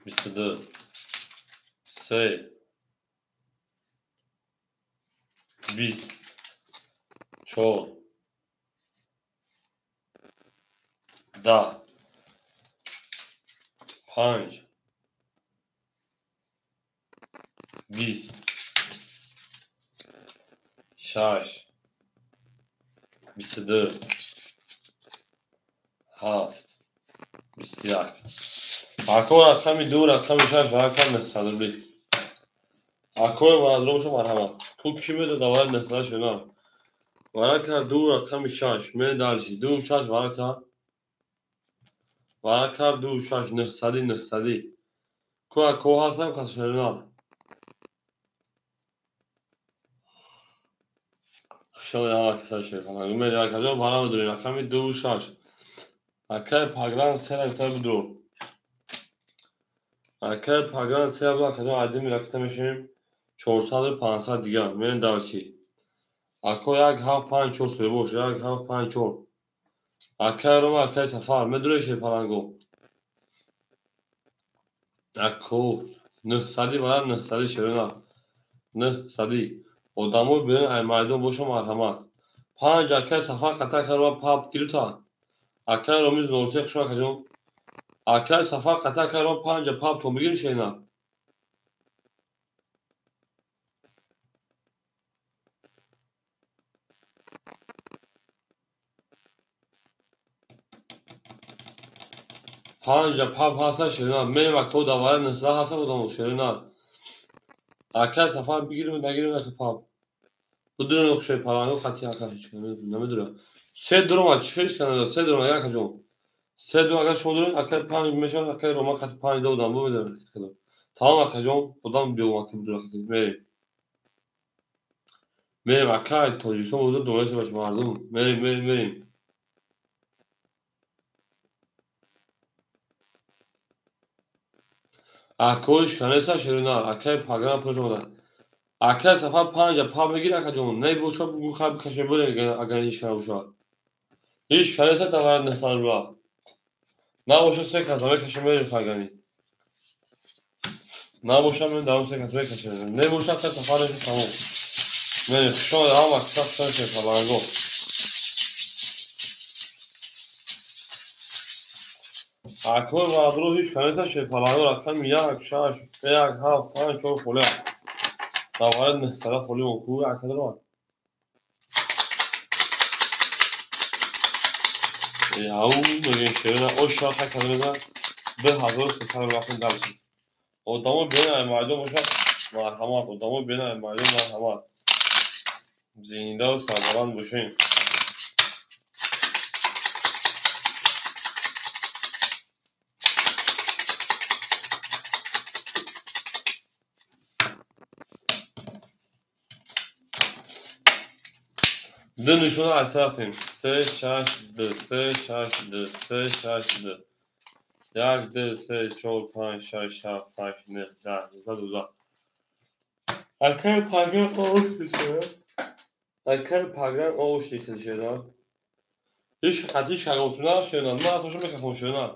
22 3 20 4 10 5 20 6 22 7 21 اکو رقمی دو رقمی شش و رقم نهصد اکو مردم مرحمت تو کی بده دوار نهصد شنا ورکر دو رقم شش می دالشی دو شش ورکر دو شش نهصدی کو اکو هستم کس شنا شما هم کسا شنا می رکجا برام دوری رقمی دو شش اکه پاگران سر اکتر بدو اکه پاگران سر بدو کدوم عدی می رکته میشیم 400 و 500 دیگه می دالشی اکو یک هفت 5 4 سوی باش یک هفت 5 4 اکه روم اکه سفر می دوریشه پرنگو اکو نهصدی برای نهصدی شروع نهصدی odamı bilen aymayda boşa marhamat. Panca akay safar kata karma pap kiluta. Akay romiz dolse kuşma kacım. Akay safar kata karma panca pap tomugin şeyna. Panca pap hasa şeyna. Meyve akau davara nehsa hasa odamı şeyna. Akay safar bir girme de girme pap. Bu durum yok şey paran yok hati akay hiç nemidir. Se durum aç hiç kanada se durum ya kacım. Se durum akay şodurun akay panca meşan akay roma kat panca odam bu bilir. Tamam akacım odam bir olmak bir durum. بریم اکای تاجیکستان موضوع دولتی باشه مردم بریم اکوش کنیسا شیرینار اکای پاگران پروش اومدن اکای سفر پنجا پا بگیر اکا جون نه بوشا بخواب کشه بره اگر هیچ کنه بوشا هیچ کنیسا تورد نستان رو نه بوشا سه کسامه کشه بریم پاگرانی نه بوشا من دارم سه کسامه کشه بریم نه بوشا که سفرش تموم بریم شما هم اکساق سنشه پاگرانگو اکوی مادرو هیچ کنیسا شیپالانو رقم یک شش یک هفت 5 4 خله دوارد نهصد خلی اونکو اکد رو او میگه شیرنا او شاخ کلمه به 1300 رقم داشت odamı bina mardum boşa merhamet odamı bina mardum merhamet zinde و سربلند باشین دو نشونه اصراتیم 3 6 2 3 6 2 3 6 2 یک 2 3 4 5 6 7 8 9 10 12 اکر پاگران آوش بشه اکر پاگران آوش دیکل شده هیچ خطیش کلوسونه شده نه اتوشون بکفون شده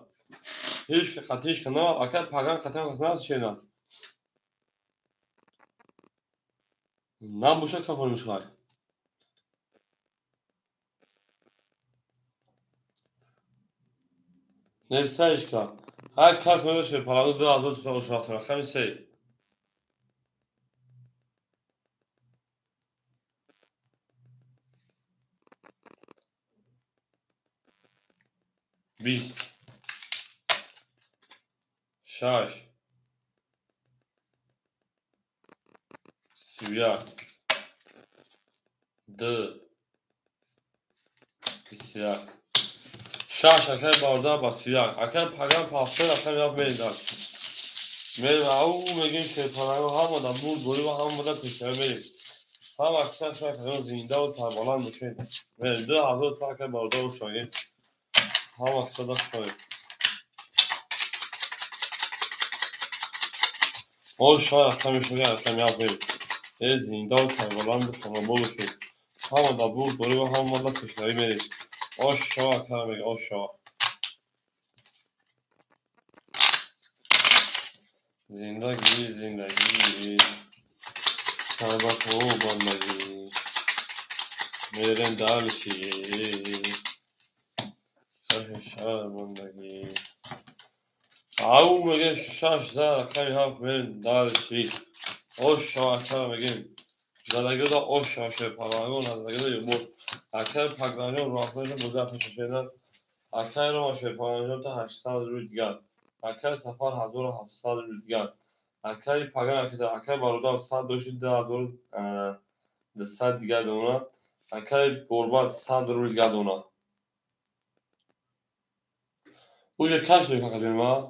هیچ خطیش کنه اکر پاگران خطیان کسونه شده نه بوشه کفون میشه Nefsayişka. Her kas meyve şey paranı da az olsa o şartlar. Hem şey. Biz. Şaş. Sivya. Dı. İsyak. Şaş akar bardağı basıyak. Akar pagan paftır akar yap meydan. Merim au megin şey paranı hamada bul boyu ve hamada peşer merim. Ham aksan şaş akar zinde o tarbalan düşün. Merim dı hazır akar bardağı uşağın. Ham aksada şöyle. O şaş akar mişoğun akar yapayım. زنده و سربلند شما باشید همه دبور دوری و هم مدت کشوری میرید آشا کرمه آشا زندگی سربت و بندگی میرن دارشی شهر بندگی او میگه شش در رقم 7 میرن دارشی osh akar megin zalagida osh ashe palagon zalagida yumur akar pagani rohberi muzaffer şehirden akar رو ashe palagon ta 800 rüzgar akar safar 1700 rüzgar akar pagan akar barodar 100 doshid 100 دیگر دونا akar borbat 100 rüzgar دونا uje kaç lira kadar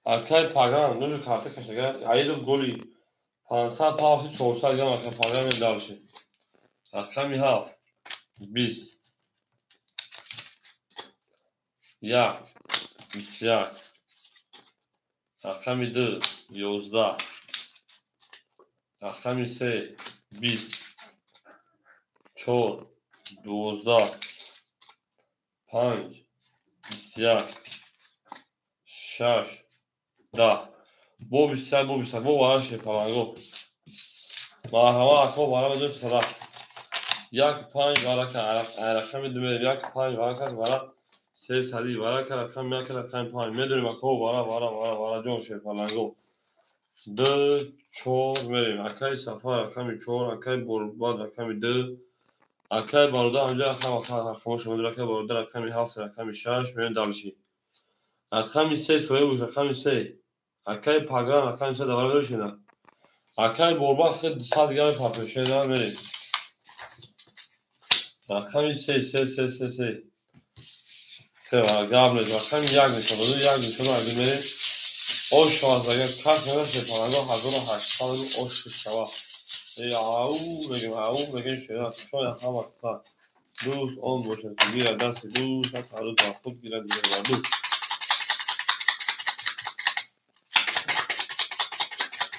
akar pagan nuje kartı kaçaga aydo goli 500 پاوی 400 گرم akar pagan medalşi رقمی 7 20 یک 21 رقمی 2 11 رقمی 3 20 4 12 5 21 6 10 bu 21 bu 21 bu var şey palango marhaba akko bana da sıra یک 5 varaka رقمی 2 یک 5 varaka vara سه سری وارا که رقم یک رقم 5 میدونیم اکو وارا جون شه پلنگو دو چور میریم اکای سفر رقم 4 اکای برباد رقم 2 اکای بارودا همجا رقم خاموش بود اکای بارودا رقم 7 رقم 6 میریم دالشی رقم 3 سوی بود رقم 3 اکای پاگران رقم 3 دوباره برشینا اکای برباد خیلی 200 دیگه پاپشه میریم رقم 3 سه گابل رقم 1 نشون اگه میریم osh vazdaga kart nemaشه پلنگو 1800 osh شوا او بگیم شاید همه تا دوست آن باشه که گیره دست دوست هر روز با خود گیره دیگه با دوست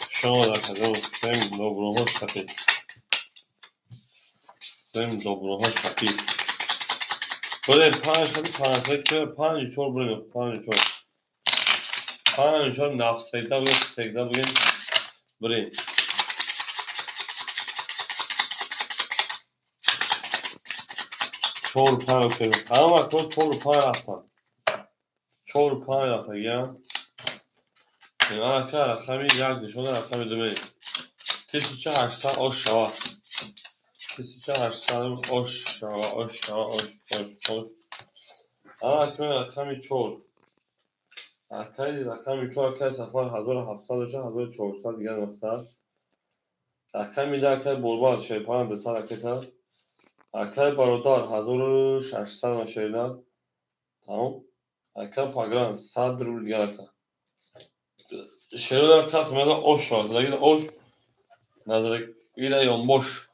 شما در کجا سیم دوبروها شکید بریم 5 چور بریم 5 چور نفت سکده بگیم بریم چور 5 کنیم همه مکتون چور 5 رفتن گیم این اکر رقمی 1 نشونه رقمی 2 بریم 1800 osh شوا 1800 osh شوا اکر رقمی 4 اکای رقمی 4 اکای سفر 1700 1400 دیگر نقطه رقمی 10 اکای برباد شیپان 200 اکتا اکای بارودار 1600 مشایدن تمام اکای پاگران 100 رو دیگر اکتا شیرو در کس میده osh شد دیگه osh نظر ایده یا موش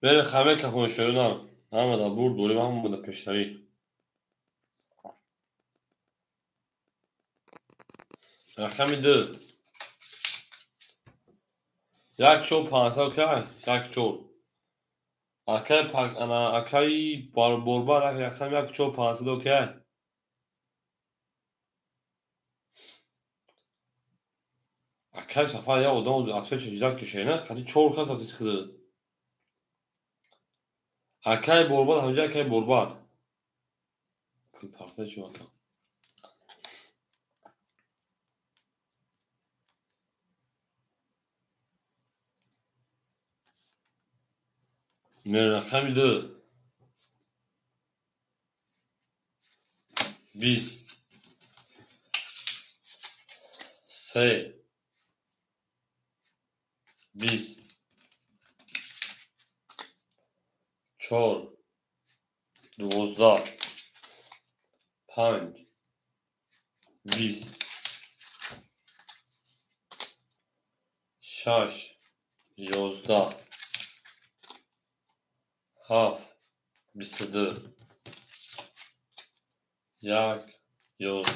بره خمه که خونه شیرو همه دا برد دوریم همه دا پیشتری رقمی 2 یک چور 500 یک چور اکای برباد رقم 1 چور 500 اوکی اکای سفر یا odam atfet çeşitler köşeğine hadi çoğu kat atı çıkdı. Akay borbat hamca akay borbat. Kıl partner şu ata. Ne rakam 2 20 3 20 4 12 5 20 6 11 7 22 1 11 7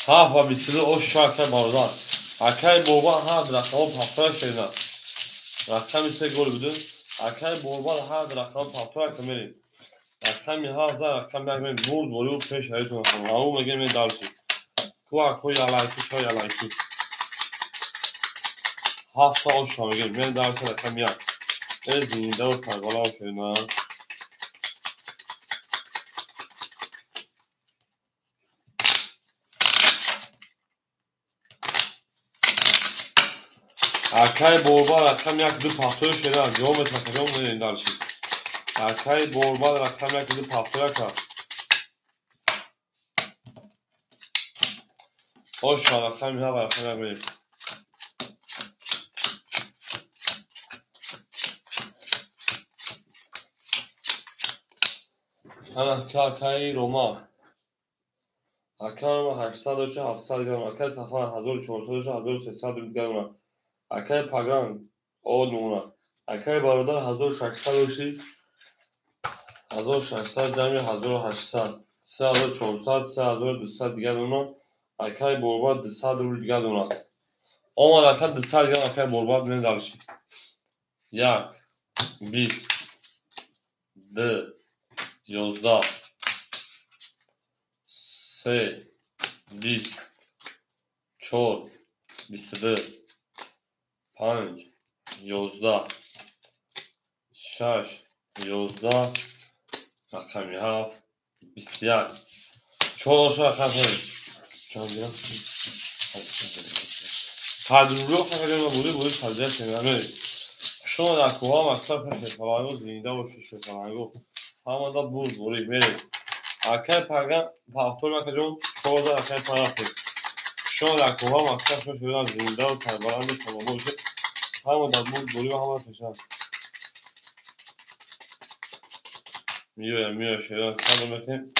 و 22 o şarkı bardan akay boba had rakam patlar şeyden rakam ise gol budun akay boba had rakam patlar kamerin rakam ha za rakam ben vurdu oluyor peş hayat olsun ama megen darsi تو یالایکی شو یالایکی هفت آش شامگیر من درس رقم یک زنده و سربالا شدنا Akay Borbal رقم یک دو پافتور شدن جواب تکرم نمیدار شد Akay Borbal رقم یک دو پافتور کرد آش رقم یک و رقم یک بریم Akay Roma Akay Roma 800 700 گرم Akay Safar 1400 1300 گرم Akay Pagan o numara Akay Barodar 1600 1600 جمعی 1800 3400 3200 دیگر اونا Akay Borbal 200 روبل دیگر اونا آمد Akay 200 گرم Akay Borbal من دارشید 1 20 2 11 3 20 4 22 5 11 6 11 رقمی 7 21 4 رقم کنید چند دیگه صدر رو خیلی بوده صدر کنید شما در کوها مکتب فشل فلانگو زینده و فشل فلانگو همه دا بود بوری میرید Akay Pagan پافتور مکجون 4000 Akay Pagan شما در کوها مکتب فشل زینده و سربلند تمام بوده همه دا بود بوری و همه فشل میوه شیران صبر بکنیم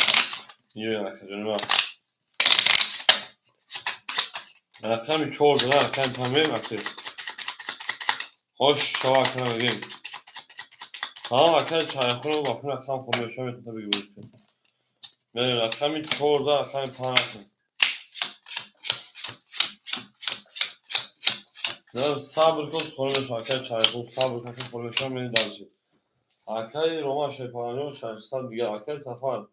میوه نکجون ما رقمی 4000 Akay Pagan مکتب خوش شما کنم بگیم ها Akay چای خون و بافون رقم خونه شما میتونم بگی بوش کنیم بریم رقمی 4000 Akay Pagan نه صبر کن خورمش Akay چای خون صبر کن خورمش هم میدید دارشید Akay Roma 600 دیگر Akay Safar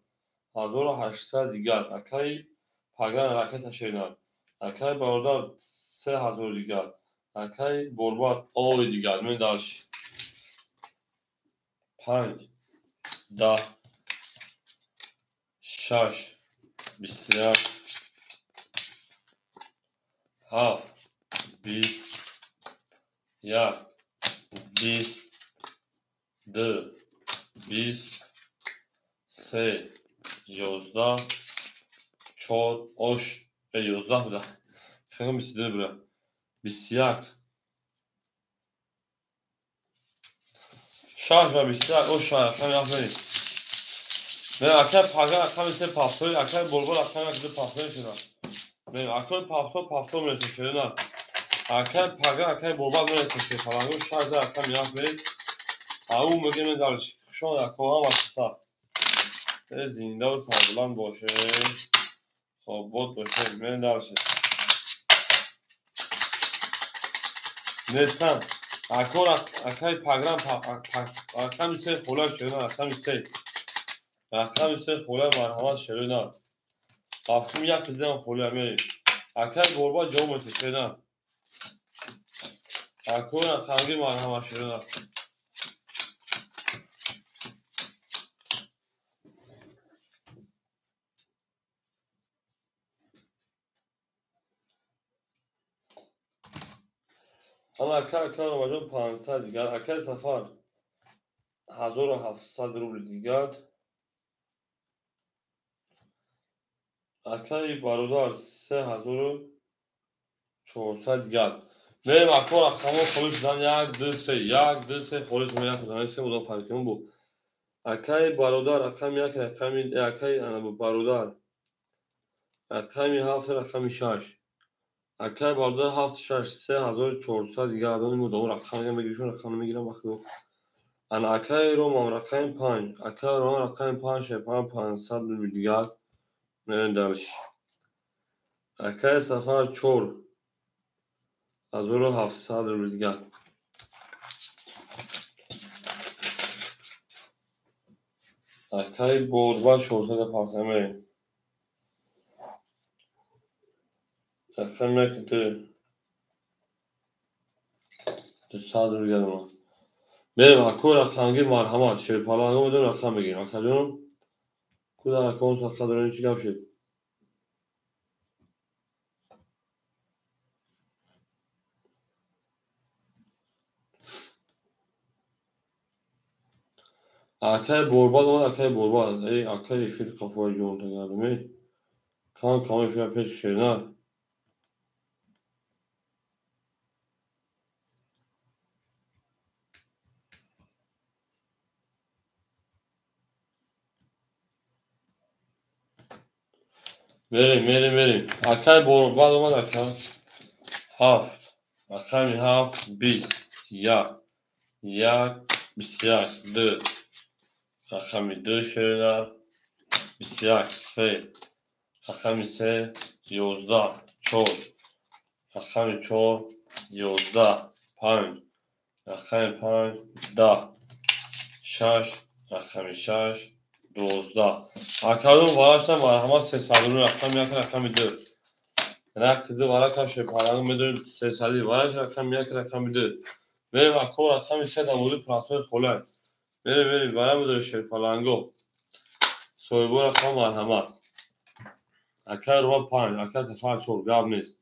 1800 دیگر Akay Pagan راکت شیران Akay Barodar 3000 دیگر Akay Borbal آوی دیگر میدید دارشید 5 10 6 21 7 20 1 20 2 20 3 11 4 oş 11 بوده خیلی 22 بوده 21 شاش و 21 oş رقم یک بریم من Akay Pagan رقم 3 پافتور Akay Borbal رقم 1 پافتور شدن من Akay پافتور میرسه شدن Akay Pagan Akay Borbal میرسه شدن فلانگو 6000 رقم یک بریم اون میگه من دارش شما در کوها مستر زنده و سربلند باشه خب بود باشه من دارش نیستم Akay Pagan رقم 3 خوله شدن رقم 3 خوله مرحمت شدن هفتم یک دیدم خوله میریم Akay Borbal جا میتونه شدن Akay رقمگی مرحمت شدن اما Akay Roma 500 دیگر Akay Safar 1700 روبل دیگر Akay Barodar 3400 دیگر بریم Akay رقم خودش دادن 1 2 3 خودش میاد خودش بوده فرقمون بود Akay Barodar رقم 1 رقم Akay Barodar رقم 7 رقم 6 Akay Barodar 7 6 3400 دیگر الان مدام رقم میگیرشون رقم میگیرم وقتی انا Akay Roma رقم 5 Akay Roma رقم 5 500 دیگر من دارش Akay Safar 4 1700 روبل دیگر Akay Borbal 400 پارتمه رقم یک دو ساعت رو گرم بریم اکو رقمگی مرحمت شیرپالانگو بدون رقم بگیم اکا جون کدوم اکاون سخت دارین چی گم شد اکای برباد اومد اکای برباد ای اکای فیل کافای جون تا گردمی کام کامی فیل پیش شیرنا بریم اکای برباد اومد اکا هفت رقمی هفت 20 یک 21 دو رقمی دو شیرنا 21 سه رقمی سه 11 4 رقمی 4 11 5 رقمی 5 10 6 رقمی 6 12 اکادون وارشتن مرحمت 300 رقم یک رقمی دو رقم دو وارکن شپارانگو میدونیم 300 وارش رقم یک رقمی دو بریم اکو رقمی 3 در مورد پلاسای خوله بریم وارم میدونیم شپارانگو سویبو رقم مرحمت اکای رو 5 اکای سفر 4 گاب نیست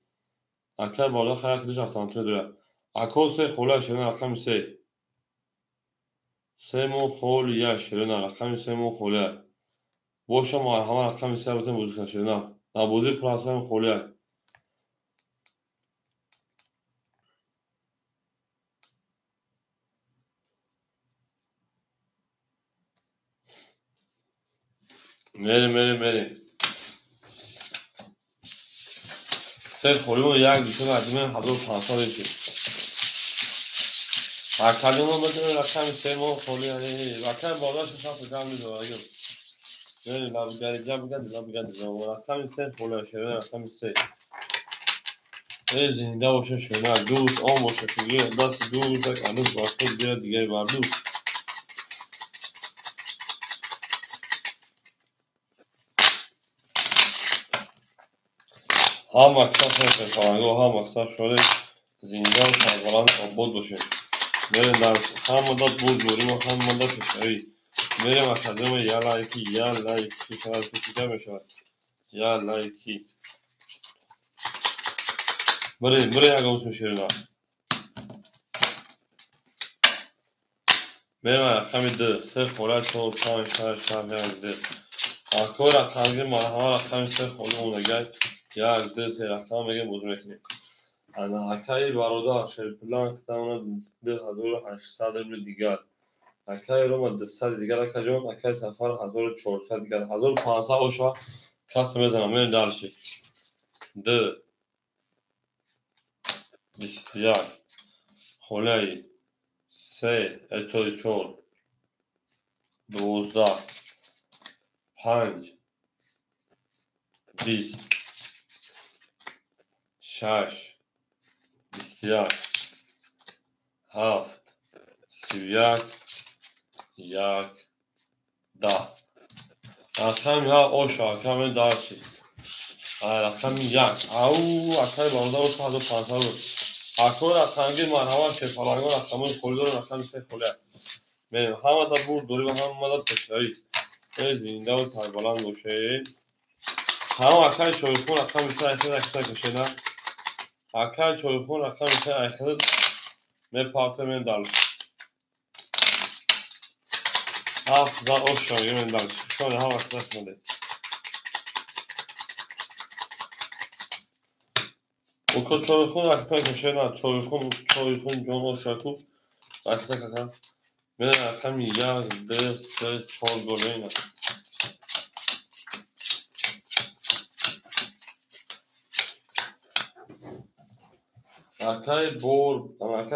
اکای بالا خیلی کدیش افتانتون دوره اکو 3 خوله شدن رقم 3 3 مو خول یک شدن رقم 3 مو خوله boşa marhama raqam isabatan buzkan şirna nabuzi plasman kholiya meri se kholimu yak dishon adime hazor plasman eşi akademo bedene raqam se mo kholiya raqam bolash saf gam midoagim meri labgadi raqam se kholiya şirna raqam se زنده باشه شما دوست آن باشه که دست دوست هنوز واسه بیاد دیگه بر دوست هم مقصد هست فرانگو هم مقصد شده زنده و سربلند آباد باشه بریم در هم مدت بود دوریم و هم مدت شوی بریم اکادم یا لایکی شرط کجا میشود یا لایکی بریم اگه اوز میشیرین بریم رقم دو سه خوله چور پانش هشت هفت ده اکو رقمگی مرحمه رقم سه خوله اونگه یک دو سه رقم میگه بوز میکنیم انا اکای برادر شیرپلان که تاونه 2800 رو دیگر اکای روم 200 دیگر اکای جون اکای سفر 1400 دیگر 1500 اوشا کس میزنم من درشی دو 21 خوله سه اتوی چور 12 5 20 6 21 7 31 یک 10 رقم یا اوشا کمی درشی رقم یک او اکای برادر اوشا 1500 بود اکو رقمگی مرحمت شفالانگو رقمون خولیدار رقم سه خوله بریم همه تا بور دوری و همه مدد تشتایی زنده و سربلند باشه همه اکای چویخون رقم سه ایخید اکتا کشیده اکای چویخون رقم سه ایخید می پاکه من دلش 7000 اوش شمیگه من دلش شونه هم اکتا کنده اوکو چویخون اکتا کشیده چویخون جون اوش شکو اکتا ککن من رقم یک دو سه چهار گله اینه اکای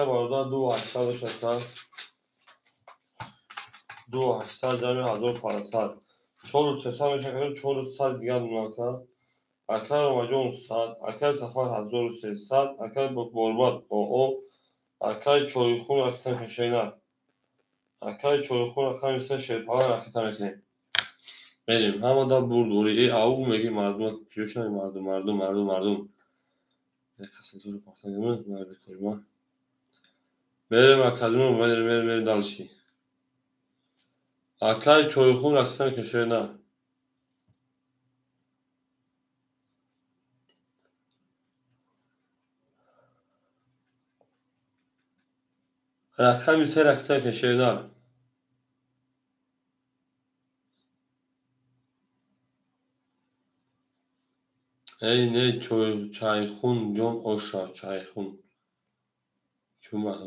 برادر 2800 شکر 2800 جمعی 1500 4300 میشه که 400 دیگر ناکر اکای رومجون 100 اکای سفر 1300 اکای برباد با او اکای چویخون اکتا کشینه اکای چویخون اکتا میسه شیرپاهن اکتا میکنیم بریم همه دا بردوری ای او میگی مردم کیوشن مردم Kasıntı patladı nerede koyma. Benim akademi benim dalışi. Akay çoyukun rakısına köşeğine. Rakam ise rakısına köşeğine. Ey ne çayxun John Oşa çayxun. Cuma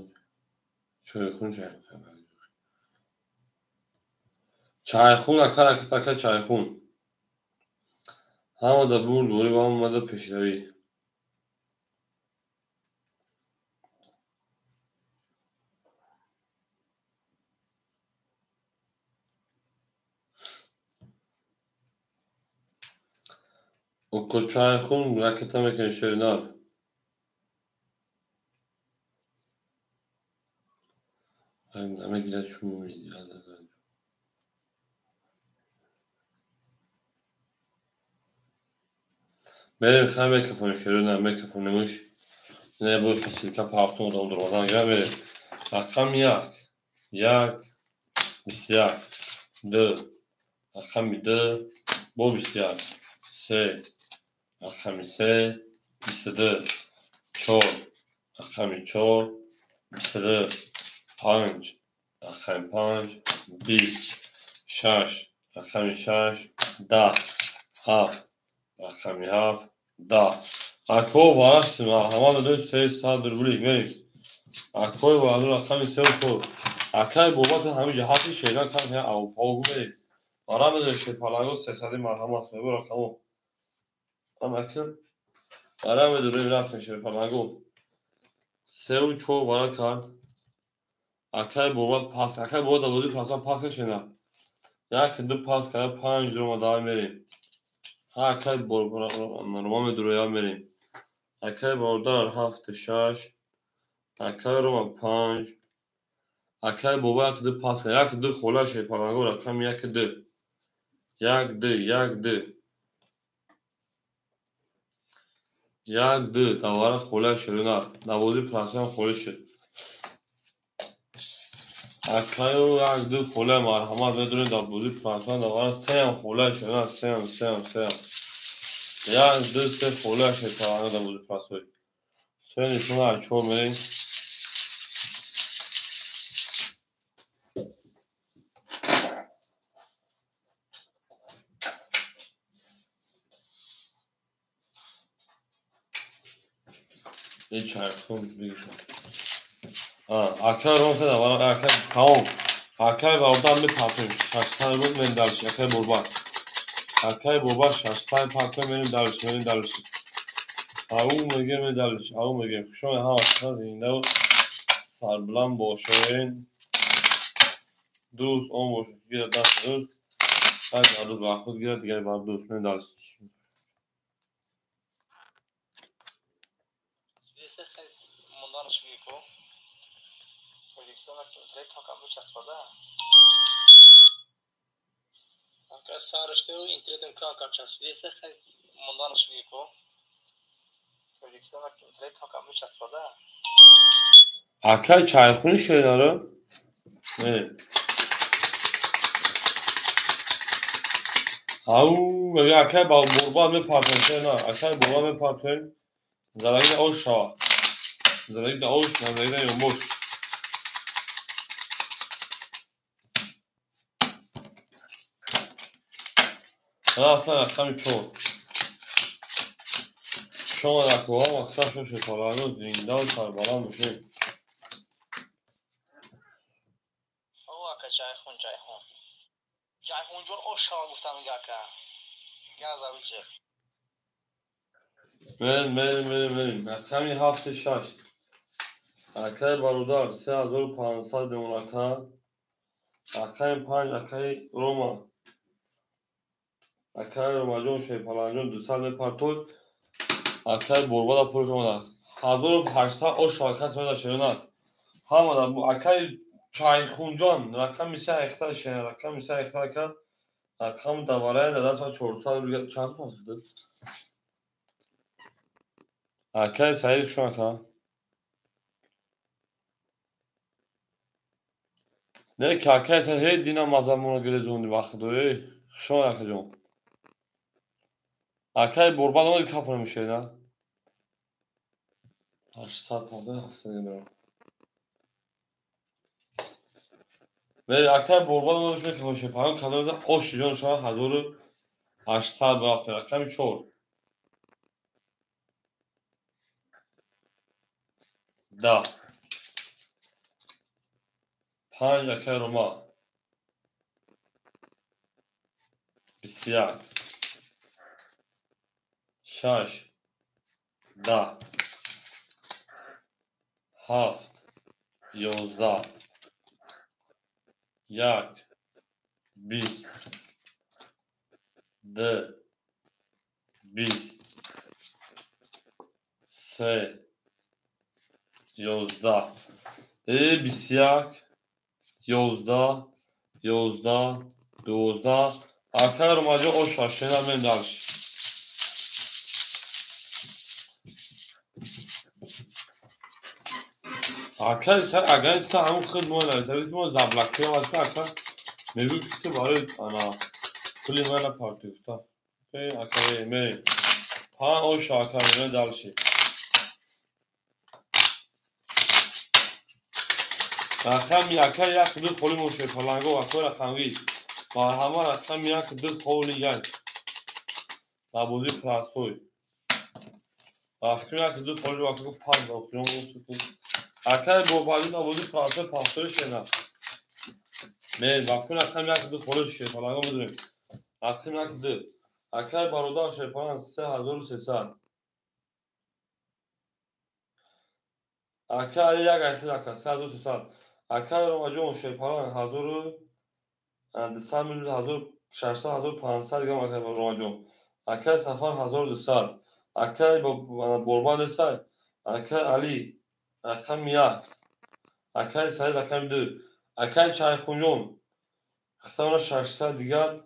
çayxun çayxun. Çayxun akar çayxun. Hamada burdu ve hamada peşrevi. O çayxun raketame köşeğine. Ama girer şunu yazdı. Benim hem mikrofonu şöyle mikrofonumuş. Ne bu kesilka hafta doldurmadan gel verin. Rakam yak. Yak. Bisyak. D. Rakam D. Bu bisyak. S. Rakam S. Bisd. Çor. Rakam çor. Bisd. Panc. Rakam panc. Bis. Şaş. Rakam şaş. Da. Haf. Rakam haf. Da. Akov varastım ha. Hamada 4 saat durbulik verin. Akov vardı rakam ise çor. Akay baba da همین جهات şeyden kan ya av avgı aramızda şey palago sesadi marhamat ve bu rakamı ama akın aramızda bir rafta şey palago sev çoğu var kan akay baba da böyle pas şeyna ya kendi pas kaya panj duruma devam vereyim ha akay baba normal duraya vereyim akay orada hafta şaş akay roma panj akay baba kendi pas kaya kendi khola şey palago rakam ya kendi یک دو دوباره خوله شد نه نوازی پرسان خوله شد اکایو یک دو خوله مرحمت بدونید نوازی پرسان دوباره سه هم خوله شد نه سه هم یک دو سه خوله شد توانه نوازی پرسان سه نیتون اچو میرین این چرخون بگیشون اکای رو مثل دوباره اکای تمام اکای باردن به پرسان ششتای بود من دلش اکای برباد اکای برباد ششتای پرسان میرین دلش او میگه شما هم اصلا زنده و سربلند باشین دوست اون باشه گیره دست دوست بعد عدود با خود گیره دیگه بر دوست من دلش اکای چایخونی شده داره او میگه اکای با برباد میپرتن نه اکای برباد میپرتن زدگی اوش شوا زدگی اوش نه زدگی یوموش رفتن چور شما در کوها مقصد شو شکلانو زنده و سربلند باشین جایخون جون او شما گفتم میگه که گازا بچه بریم رقمی هفت شش اکای برودار 3500 بمون اکای 5 اکای روما جون شوی پلانجون 200 میپرتون اکای بربادا پروش اومده 1800 او شاکت میده شدن همه اکای چایخون جان رقم میشه اختار شه رقم میشه اختار کرد رقم دوباره دادت و 400 چند پاس داد Akay Said şu aka. Ne ki Akay Said hey dina mazamuna göre zondi vakti ey. Şu akacağım. Akay borbalama kafanı şey la. 8 saat oldu aslında. Ve Akay borbalama şey kafanı şey. Paran kadar o şijon şu an hazır 8 saat vakti. Akşam 4. Da. Pan Akay Roma. Bisiyar. Şaş. Da. Haft. Yozda. Yak. Bist. D. Bist. Se. Yozda. Bisyak. Yozda. Yozda. Dozda. Akay Romacı o şaşına ben dalış. Akay sen agan ta همون خود مال tabii ki o zablakte var akay mevcut ki var ana kuli mana parti usta akay me pa o şakarına dalşı akam akay ya kudu koli moşe falango akora kangi marhama akam ya kudu koli yan tabuzi prasoy afkına kudu koli vakti pas okuyorum akay bu bazı tabuzi prasoy pastörü şena من وقتی رفتم یک دو خورش شیپالانگا بدونیم وقتی یک دو اکای برادر شیپالان 3300 اکای یک ایسی اکای 3300 اکای رو مجموع شیپالان 1200 میلیون 1600 1500 دیگه اکای رو مجموع اکای سفر 1200 اکای برباد سای اکای علی رقم یک اکای سعید رقم دو اکای چای خونجون اختار 600 دیگر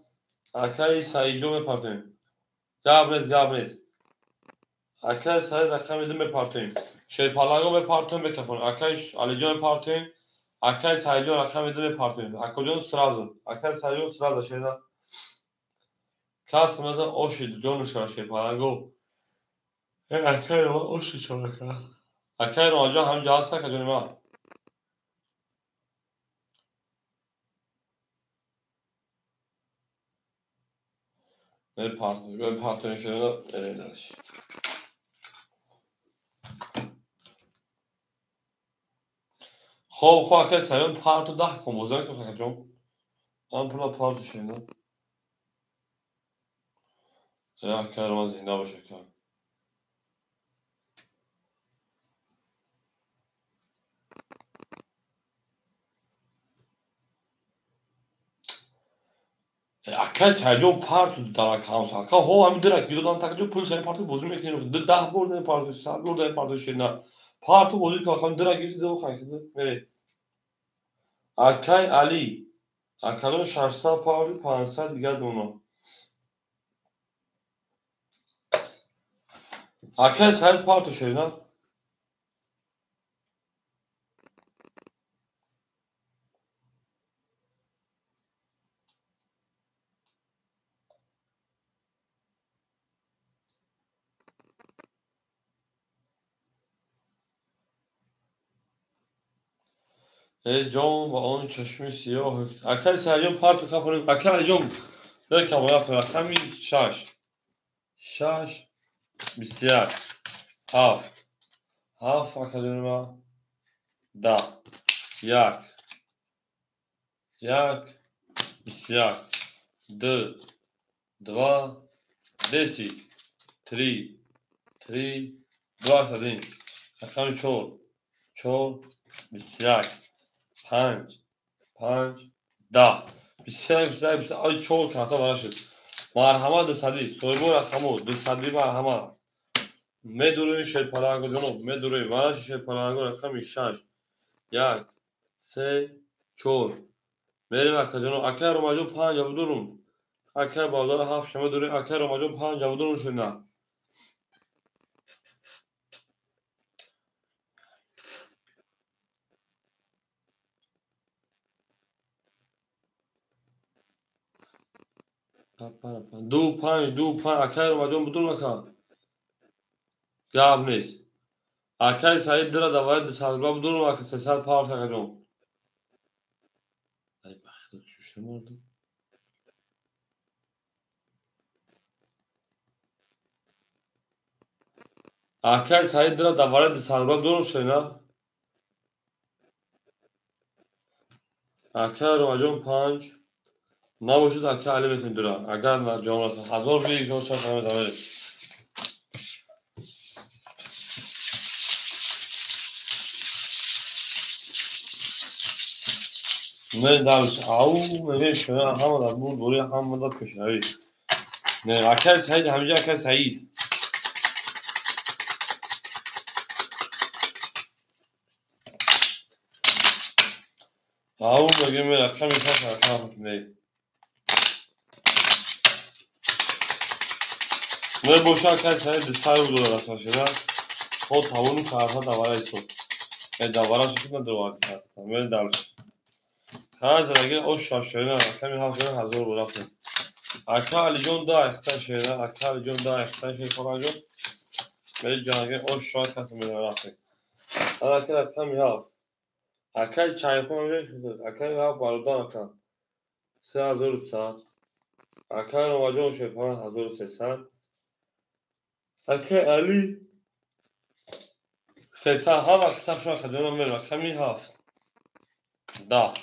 اکای سعیدو میپردیم گابرز اکای سعید رقم دو میپردیم شیپالاگو میپردیم بکفون اکای علیجو میپردیم اکای سعیدو رقم دو میپردیم اکوجون سرازو اکای سعیدو سرازو شیدا کاس مثلا اوشید جونشو شیپالاگو اکای رو اوشی چونکا اکای رو آجا هم جاستا که جونی ما میپردیم شیدا نمیدارش خب اکای سعیدو پارتو ده کن بزرگ که جون من پولا پارتو شیدا اکای رو زنده باشه که اکای سعیدو پارتو دارا کامس اکا هو هم direkt videodan takıcı pul sen parti bozum ekliyor. Daha burada parti sağ burada parti şeyler. Parti bozuyor kalkan direkt girdi de o kaçtı. Evet. Akay Ali. Akalın şarjta parti 500 دیگه دونو. Akay Said parti şeyler. جام با آن چشم سیاه. Akay Said'in parti kafanı. Akay Ali Can. Ne ki ama yaptı. Akay mi şaş. Şaş. Bisiyar. Haf. Haf akadönüma. Da. Yak. Yak. Bisiyar. D. 2. 10. 3. 3. 21. رقم 4. 4. 21. 5. 5. 10. 21. آی 4 که حتی برای شد مرحمت صدی سویبو رقمو 200 مرحمت میدوروی شد پرانگو جنوب میدوروی مرش شد پرانگو رقم 6. 1. 3. 4 میریم اکا جنوب اکا رو مجموع 5 بدورم اکا بازار 7 شما دوری اکا رو مجموع 5 بدورم شد نه دو پنج اکای رو مجموع بدون مکان گاب نیست اکای سعید در دوایت سالگاه بدون مکان 300 پاور فقط جون ای بخیر شوشته مردم اکای سعید در دوایت سالگاه بدون شینا اکای رو مجموع 5 نباشید اکای علی میتونید درا اگر نه جامعه 1000 بیگ جون شد همه داره نه دارش او میگه شما هم در بود دوری هم داد کشایی نه اکای سعید همینجا اکای سعید او میگه میره کمی پس نه نه boşa seni dışarı vurdular arkadaşlar. O tavuğun karşısına davara istiyor. Davara şekilde duvar kağıtta. Ben dalış. Hazır o şaşırıyor. Kami hafiften hazır bırakın. Arka alijon da ayakta şeyler. Arka alijon da ayakta şey falan yok. Ben canı o şaşırıyor kasım bırakın. Arkadaşlar kami haf. Arka çay falan yok. Arka haf barudan akan. Se hazır saat. Arka rovajon şey falan hazır sesan. Arka Ali sesan hava kısa şu an kadınlar merhaba. Kami haf. Da.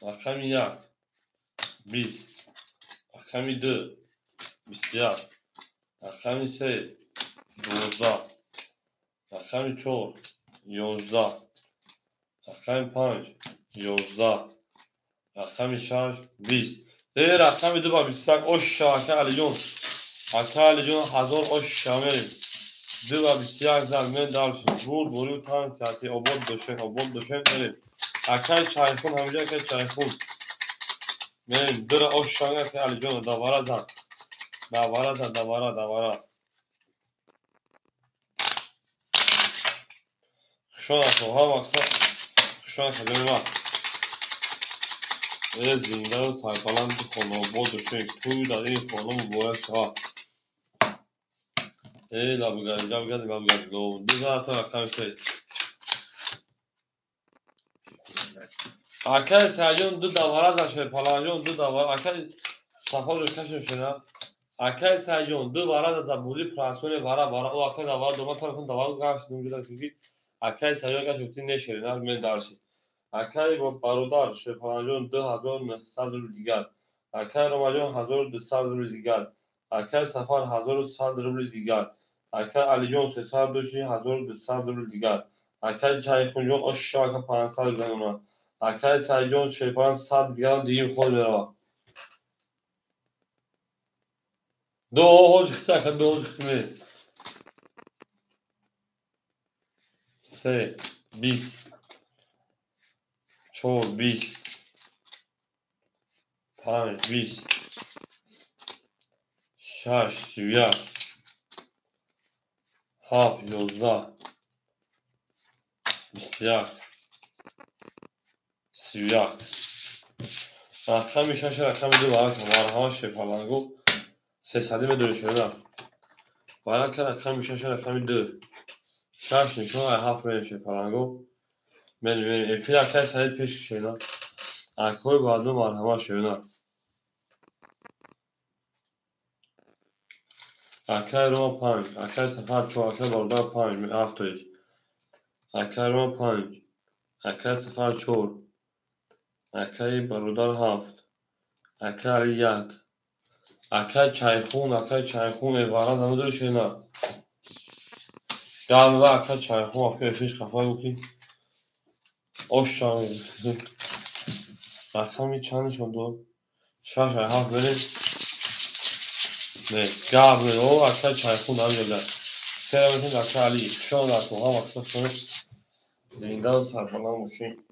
Akşam yak. 20. Akşam 2. 20. Akşam 3. 12. Akşam 4. 11. Akşam 5. 11. Akşam 6. 20. Eğer akşam 2 با 20 oş şaka aliyon. Akşam aliyon hazır oş şamel. 2 با 20 زمین دارشیم. بود تان ساعتی آباد دوشن بریم. akşam çayfun همینجا که چایفون. من در oş şanga که aliyon davara zan. davara. Şu an soğuğa baksa şu an kademe bak. Zindan sayfalan bir konu bu düşün. Tuğ da iyi konu mu bu ha. La bu geldi. Doğru. Zaten akşam şey. Akşam sayyon du davara da şey falan du davara akşam safar kaçın şuna. Akşam sayyon du vara da buli prasone vara o akşam davara doma tarafın davara karşısında güzel çünkü akşam sayyon kaçın ne şeyler ben darşı. Akşam bu barudar şey falan 2900 ruble digar. Akşam Ramazan 1200 ruble digar. Akşam safar 1100 ruble digar. Akşam alijon 3200 ruble digar. Akşam çayxunjon aşağı 500 ruble. Akşam sayyon şey falan 100 digar diyeyim خود برا. دو çıktı akşam 2 çıktı. 3 20 4 20 5 20 6 سویا 7 11 21 سویا akşam şaşır akşam bir var ha şey falan go ses hadi mi dönüşüyor var akşam şaşır akşam bir şaşın şu an hafif bir şey falan go ben filakter sayet peş şeyler alkol bazı var ha şeyler akşam Roma pan akşam sefer çoğu akşam orada pan hafta akşam Roma pan akşam sefer çoğu akşam barudar haft akşam yak akşam çayxun evara da şeyler galiba akşam çayxun afiyet fiş kafa yok ki oşşan akşam hiç çanı çondu şaş hafif böyle ne galiba o akşam çayxun abi yerler selametin akşam Ali şu an akşam hava kısa sonra zindan sarfalamışım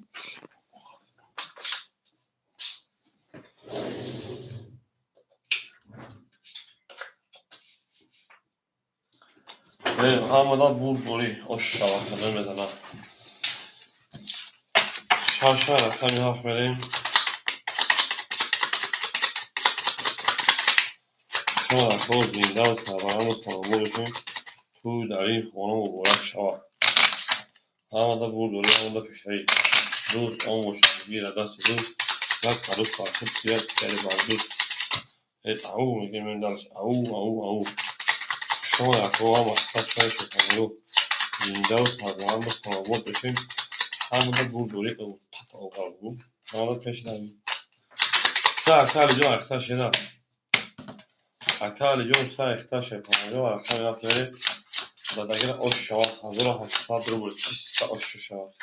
Hamada bulburi oşşa bakalım mesela şaşarak hani hafif vereyim شما در کار زنده و سربلند و تمام باشین توی در این خانه مبارک شود. همه برداری همه پیشایی دوست آن باشید گیر دست دوست یک کلوس فرسید بیاد گری بر دوست او میگه من دلش او شما در کار هم احساس شای شکنی و زنده و سربلند و تمام باشین همه برداری او تحت آقا بود همه پیش نبید سه اکل جا اختر شدن اکل جا سه اختر شکنی و اکل نفره دادگر آش شود 1800 روبل چیست آش شود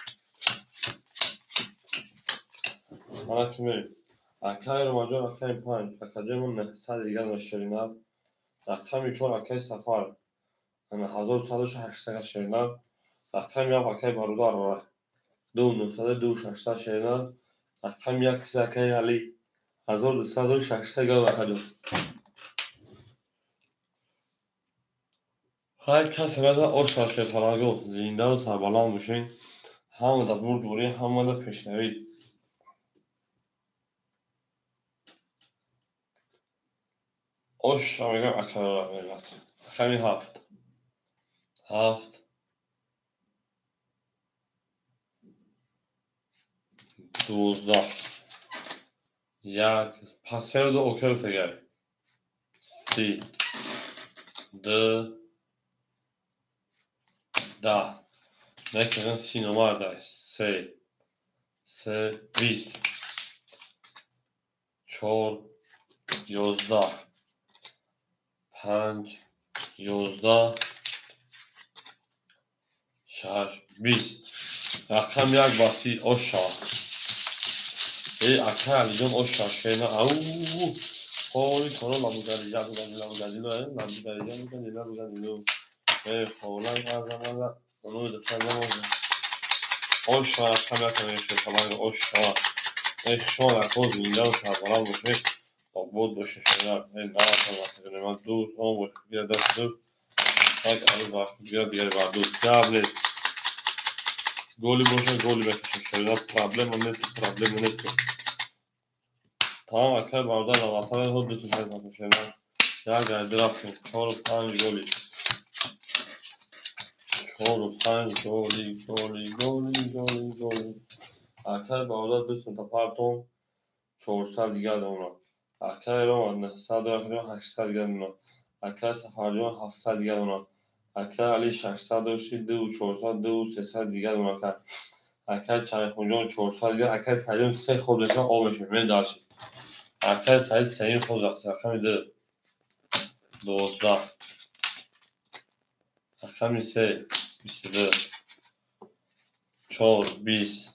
حالا که میریم اکای رو مجال اکای 5 اکای من 900 دیگر نشرینم اکای 4 اکای سفر انا 1108 شرینم اکای یک اکای برادر را 2906 شرینم اکای یک کسی اکای علی 1206 گل اکای های کسی بده آش شد تلاگو زنده و سربلند باشین همه در برد دوری همه در پیشنوید آش را میگم اکای را میگم اکای 7 12 یک پسر دو اوکی تگه 3 2 10 نکنن 30 نمار ده 3 20 4 11 5 11 6 20 رقم یک باسی آشا ای اکل جون آشا شینا او خوری کنو لابوگری جا لابوگری لو ای خولای مازم اونو دفتر نمازم آشا رقم یک نمیشه طبعا آشا ای شما در خوز اینجا و سربلند باشید با بود باشه شما ای نوستان وقتی کنیم دوست آن باشه بیا دست دوست یک عروض وقتی بیا دیگری بر دوست گب گولی باشه گولی بکشم شما پرابلم هم نیست تمام اکل باردار در واسه خود دوست شاید باشه یک گرده رفتیم 4 و 5 گولی 4 و 5 گولی اکل باردار دوست تا پرتون 400 دیگر اونا اکل رو 900 و 800 دیگر اونا اکل سفرجان 700 دیگر اونا اکل علی 600 و 2 و 400 و 300 دیگر اونا اکل چای خونجان 400 دیگر اکل سریون 3 خود بشن آبشه من داشت اکل سریون سریون خود دست رقم 12 رقم 3 22 4 20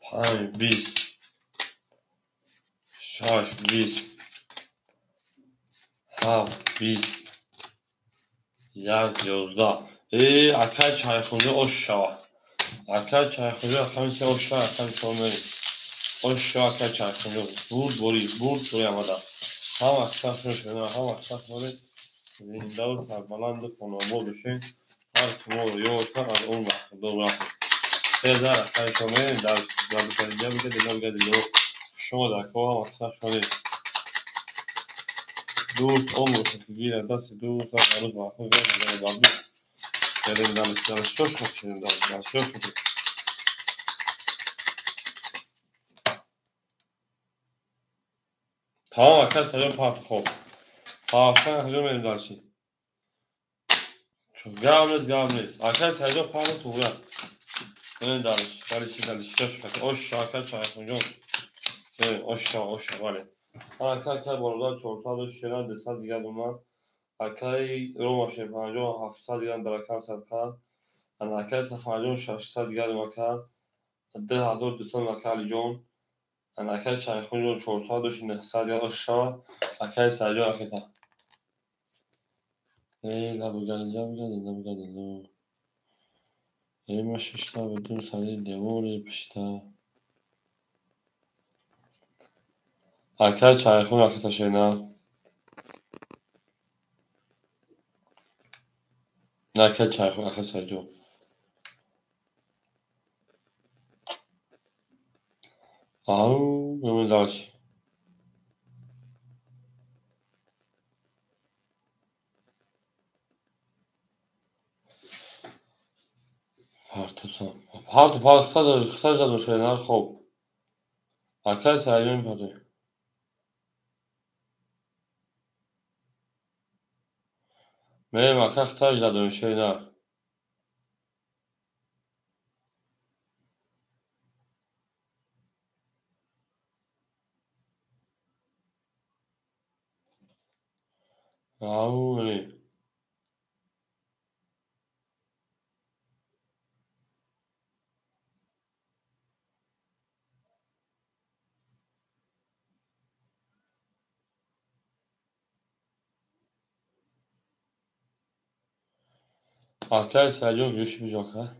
5 20 6 20 7 20 یک 11 ای اکل چای خونجان آشا اکل چای خونجان رقم 3 آشا رقم 4 میریم آشا اکل چای خونجان برد آمده هم اکساس شده هم اکساس مورد زنده و سربلند و کنامو بشین هر کمو یوتر از اون وقت دو رفت 3000 اکل شما در بکردیا بگه دیگه بگه دیگه شما در که هم اکساس شده دوست اون باشد که گیر دست دوست از هنوز وقت بگه دیگه بگه گریم دلش شش خود شدیم دلش شش خود تمام اکل سجام پرت خوب پرفتن سجام میریم دلشی چون گام نیست اکل سجام پرت تو بودن این دلش شش خود آشا اکل چای خونجان آشا ولی اکل باردار 400 و 200 دیگر اومد اکل رو ماشه 50 و 700 دیگر در اکل صدقه اکل سفرجان 600 دیگر اومد 10200 اکل جون اکل چای خونجان 400 و 900 دیگر آشا اکل سجام اکل ای لبو ای ما ششتا بدون سالی دیوری پشتا اکل چای خون اکل تشینا اکل چای خون اکل سجام آو بمون داشت پارتوسان پارتا داره اختار زد و شنر خوب اکای سریع میپاده مریم اکای اختار زد و شنر او مریم اکای سریع گوش بیجاکه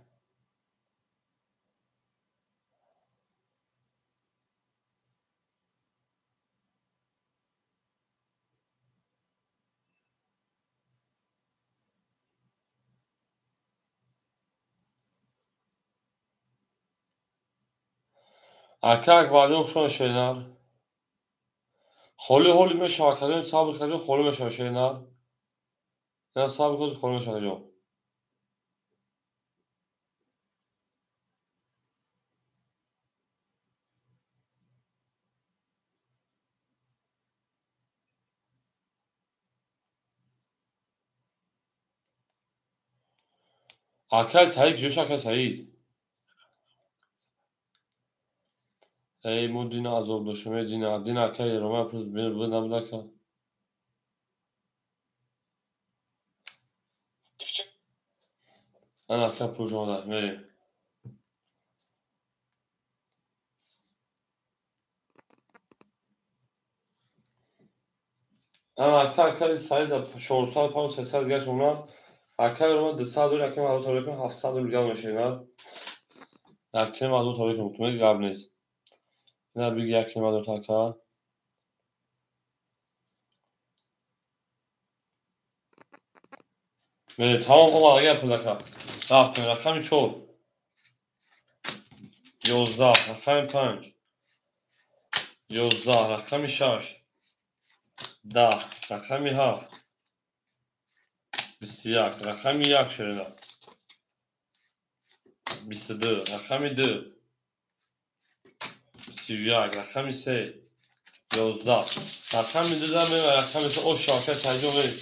اکای اکبالیون شون شنر خالی میشه اکادیم صبر کردیم خالی میشه شنر نه صبر کنید خالی میشه جو اکای سعید جوش اکای سعید ای مو دینا عذاب داشتم دینا اکای رومه پرز نبوده که من اکای پروژه آمده مریم اما اکای سعید شورسال پانو سیصد گشت اومد اکای رومه 200 دوری اکای مدو تاریخ 700 دوری گل میشه اکای مدو تاریخ مطمئن گب نیست نه بگی اکای مدو تاکا مریم تمام خوب اگه پلکا رفتیم رقمی 4 11 رقمی 5 11 رقمی 6 10 رقمی 7 21 رقمی 1 شنیدم 22 رقمی 2 31 رقمی 3 11 رقمی 2 دارم و رقمی 3 او شاکر تجربه بریم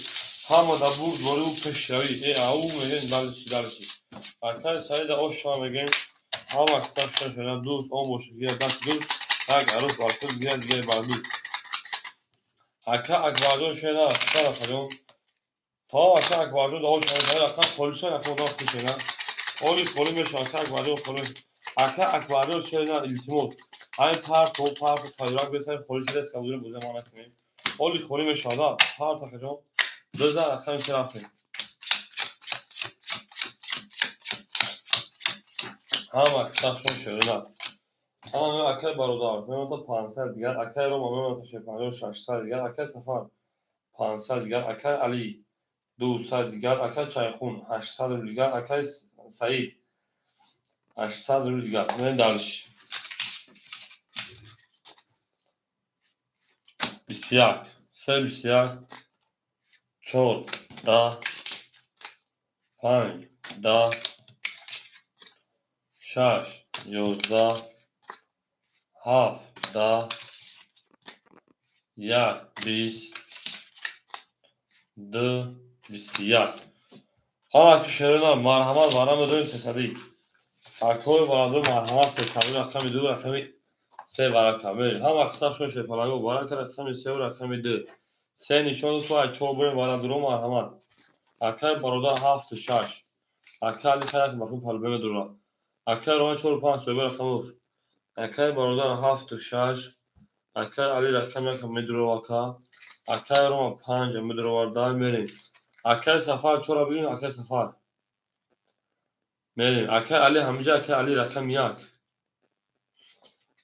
همه دا بود باره او پشتوی ای او میگن دلشی رقمی سعید او شا میگن همه اکتر شنیدم دوست اون باشه گیر دست دوست اگ عروف بارکل گیر دیگه بردود اکا اکبردون شنیدم اکتر اکدون تا اکا اکبردون دا او شنیدم رقم خلوشن اکا دا خلوشن اولی خلو میشه اکا اکبردون خلو اکا اکبردون شنیدم التموس این پرت تایراک بسر خلوش دست کبودون بوزه ما نکنیم اولی خلو میشه دا پرت اکا جون دوزر اکا میشه رفتیم هم اکتر شنیدم اما اکای برادر میمونتا 500 دیگر اکای روما میمونتا 5600 دیگر اکای سفر 500 دیگر اکای علی 200 دیگر اکای چایخون 800 دیگر اکای سعید 800 دیگر من دلش 21 3 21 4 10 5 10 6 11 7 10 1 20 2 21 حالا که شروع مرحمت وارم بدون سسدی اکوی وارم مرحمت سسدی رقمی 2 رقمی 3 ورقمی هم اقصاب شون شپلانگو وارم که رقمی 3 و رقمی 2 3 نشان تو ای چوب بریم وارم درو مرحمت اکای برادر 7 و 6 اکای علی خیلی که مفهوم پلبه درو اکای روان 4 و 5 سوی رقم اکای برادر 7 و 6 اکای علی رقم یک میدرو واکا اکای روان 5 میدرو واردار میریم اکای سفر 4 بگیم اکای سفر میریم اکای علی همینجا اکای علی رقم 1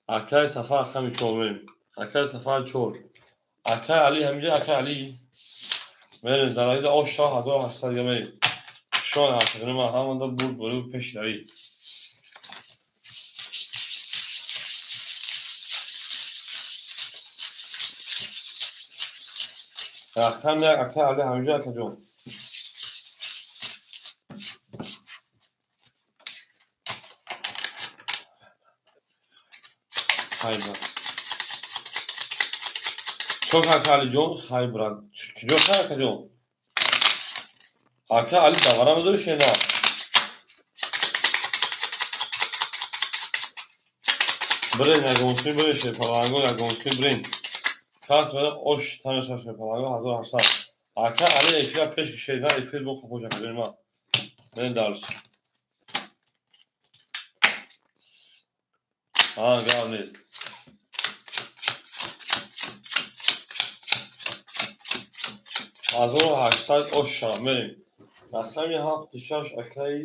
اکای سفر رقم 4 میریم اکای سفر 4 اکای علی همینجا اکای علی میریم در حید آشتا 1800 میریم شون اکای ما هموندا بود برو پیش روی رقم 1 اکای علی همینجا اکای جون خیبر çok akali John Khaybar John Khaybar John Aka Ali davara mı şey ne? Brin agonsmi brin şey falango agonsmi brin. Kas böyle oş tane şey falango hazır hasan. Aka Ali efya peş şeyden efil bu kopacak benim ha. Ben darış. Ha gavniz. Hazır haştay oş şam benim. Rakami haft şaş akay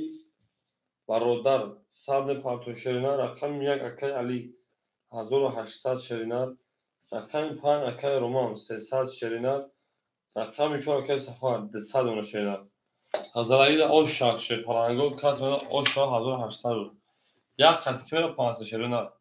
برادر صد پرتو شرینا رقم یک اکای علی 1800 شرینا رقم 5 اکای رومان 300 شرینا رقم 4 اکای سفر 200 شرینا هزارایی او شخص پرانگو کاتر او شاه 1800 یک خطی که 500 شرینا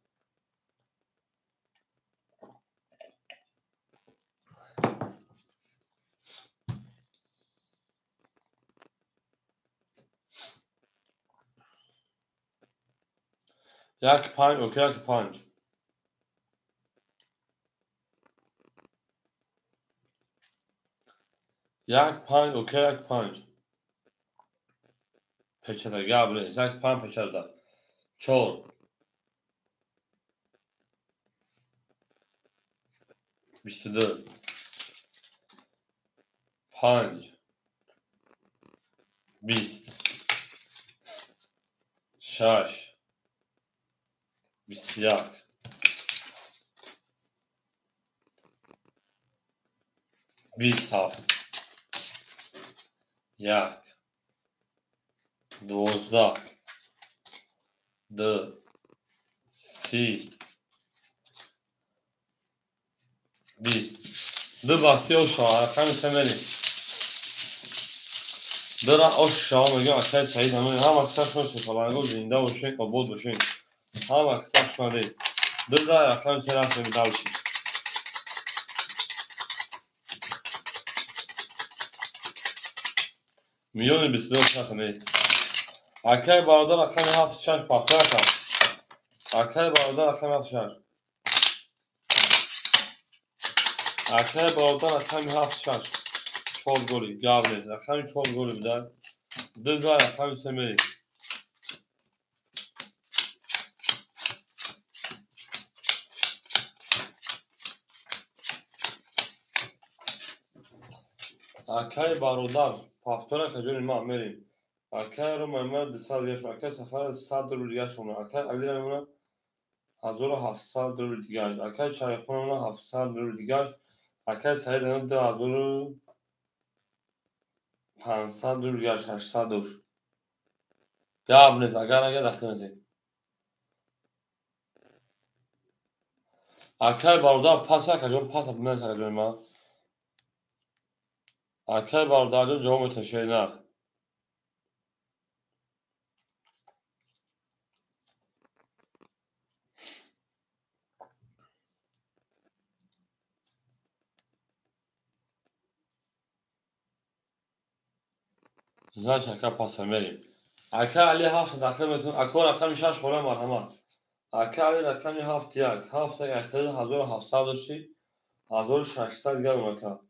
یک 5 اوکی یک 5 یک 5 اوکی یک 5 peçete gel یک 5 peçete çor 24 5 20 6 21 27 یک 12 2 30 20 دو باسی او شاه رقم سمری دو را او شاه میگم اکای سعید همه هم اکثر شما شفالانگو زنده باشین و بود باشین هم اکثر شما دید دو را رقم سه رقم دال شید میلیون 22 شخص دید اکای برادر رقم 7 شش پافتر کن اکای برادر رقم 7 شش اکای برادر رقم 7 شش چهار گلی گابله رقم 4 گلی بدن دو را رقم سمری اکای برادر پافتر کجوری ما میریم اکای رو محمد 200 یش اکای سفر 100 رو دیگه شونه اکای علی رو 1700 رو دیگه اکای شایخون رو 700 رو دیگه اکای سعید رو 2500 رو دیگه 800 رو گاب نیست اگر دخیل نیست اکای برادر پاس کجور پاس بمن کجوری ما اکای برادر جو جوم تشینر زنش اکای پاس میریم اکای علی 7 داخل میتون اکای رقم 6 خوله مرحمت اکای علی رقم 7 یک 7 یک اخیر 1700 داشتی 1600 گرم اکای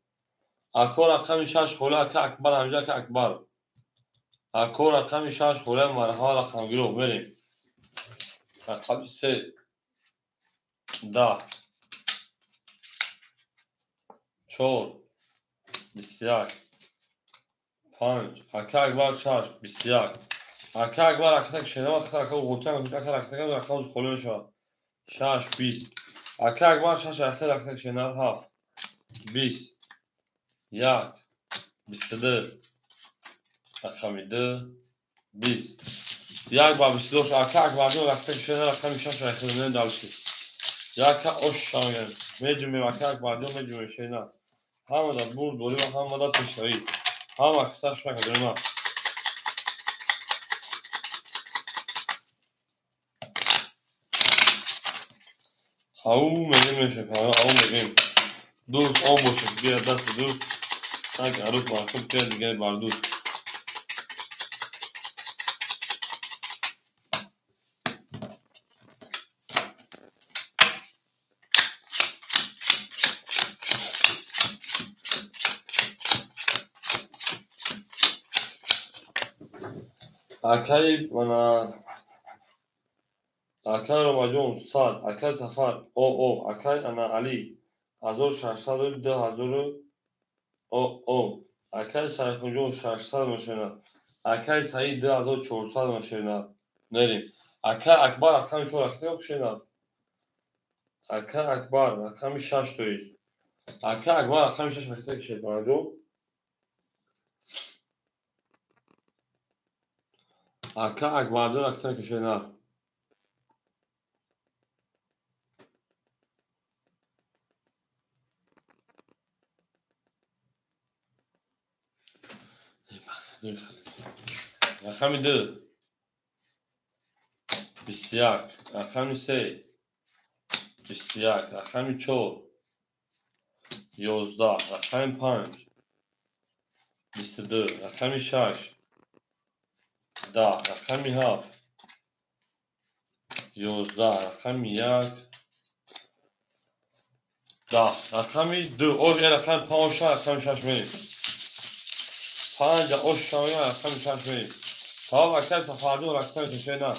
اکای رقم 6 خوله اکای اکبر همجا اکای اکبر اکای رقم 6 خوله مرحمت رقم گروه میریم رقم 3 10 4 21 5 اکای اکبر 6 21 اکای اکبر اکای شنه وقت اکای غوطه اکای اکای رقم خوله میشه 6 20 اکای اکبر 6 اکای اکای شنه 7 20 1 22 رقم 2 20 یک بار 22 اکای اکبر جو اکای شنه رقم 6 اکای من دالشی یک اوش شانگن میجومی اکای اکبر جو میجومی شنه همه دا بور دولی و همه دا پیشتایی همه اکثر شما کدوم ما او میگیم میشه او میگیم دوست آن باشه بیا دست دوست تک عروس معصوم بیا دیگه بر دوست Akay bana Akay Ramadan Sad Akay Safar o Akay ana Ali 1600 o Akay Sayfuncu 600 maşına Akay Said 1400 maşına nereye Akay Akbar Akam çok aktif yok şeyler Akay Akbar Akam 6 toyuz Akay Akbar Akam 6 maktek şey pardon Akay Akbar'dan aktar şeyler Akam 2 Bisyak Akam 3 Bisyak Akam 4 11 Akam 5 22 Akam 6 10 Akam 7 11 Akam 1 10 Akam 2 o Akam 5 Akam 6 می 5 aşağıya Akam 6 می tamam Akam Safar'da Akam köşene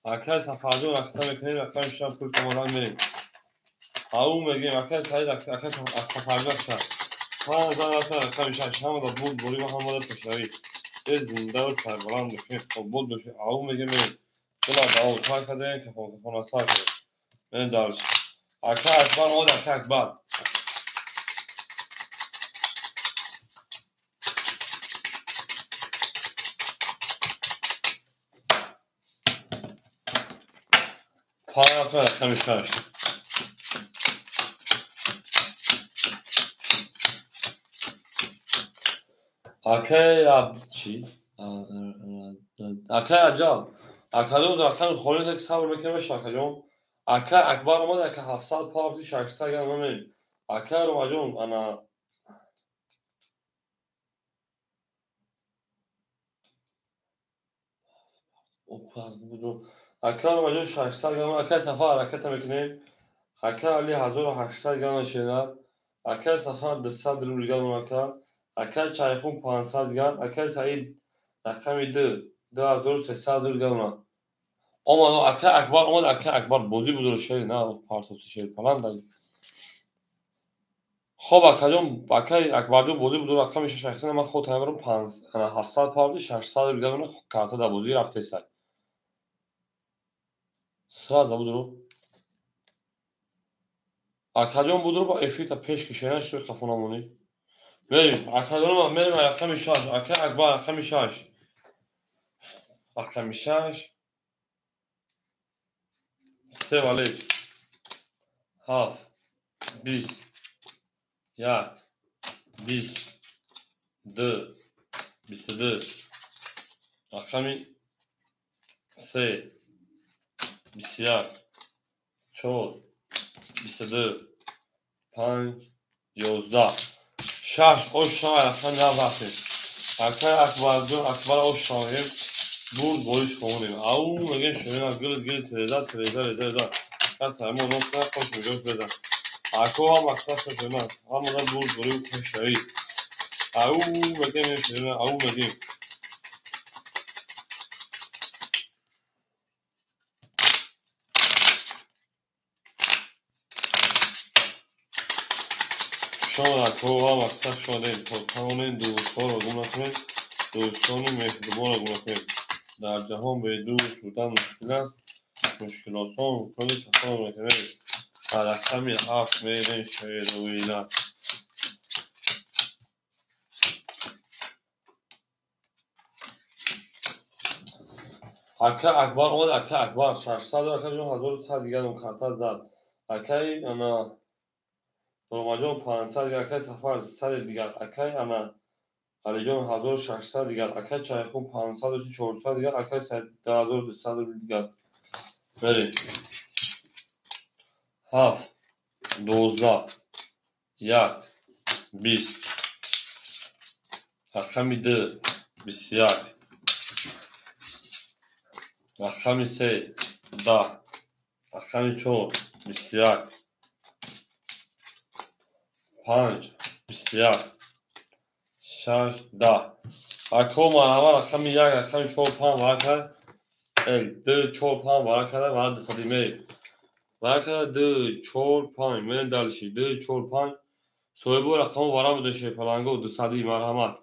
Akam Safar'da Akam köşene Akam şan pul komadan benim Aum megim Akam Said Akam Safar'da Akam Akam şan da bu boyu Muhammed Peşavi زنده و سربلند بشه فوتبال بشه او میگه من چرا داو تا کده که فوتبال ساکه من دارش اکا اکبر او اکا اکبر پای اکا خمیشاش اکا چی اکا عجب اکا دو اکا خوری دک صبر میکنه شاکجون اکا اکبر اومد اکا 700 پارتی 600 گرم من اکا رو مجون انا اکا رو مجون 600 گرم اکا سفر حرکت میکنیم اکا علی 1800 گرم شینا اکا سفر 200 روبل گرم اکا اکا چایخون 500 گرم اکا سعید رقمی 2300 روبل گرم Ama aka akbar ama aka akbar بازی بود شهر نه پارسال شهر فلان داری خب اکاجون اکای اکبر دو بازی بود رقم میشه شخصی من خود تمرین 5 انا 700 پاوردی 600 بیگم کارت دا بازی رفته سر سراز بود رو اکاجون بود رو با افیت پیش کشیدن شو خفونمونی بریم اکاجون ما بریم رقم 6 اکا اکبر رقم 6 رقم 6 سه ولی هاف 20 1 20 2 22 رقمی 3 21 4 22 5 11 6 aşağı raqam ne vaqti اکا اکبر دو اکبر او شاهیم بود بایش خونیم او میگه شما گل تریزا پس همه اون که خوش میگوش بدن اکو هم مقصد شما هم اون بود بایی کشایی او میگه شما او میگه شما اکو هم مقصد شدیم تا تمام دوستان رو گونه کنیم دوستانی مهربان رو گونه کنیم در جهان به دوست بودن مشکل است مشکل آسان و کلی کسان رو کنیم در رقمی 7 میرین شهر و اینا اکا اکبر اومد اکا اکبر 600 اکا جون 1100 دیگر اون کارتا زد اکای انا روماجون 500 دیگر اکای سفر 100 دیگر اکای انا علی جون 1600 دیگر اکای چایخون 500 و 400 دیگر اکای 1200 دیگر بریم 7 12 1 20 رقمی 2 21 رقمی 3 10 رقمی 4 21 5 21 6 10 اکو مرحبا رقم یک رقم 4 5 ورکر ال 2 4 5 ورکر و دستی می ورکر 2 4 5 من دالشی 2 4 5 soybu rakamı varam döşe palango du sadi merhamet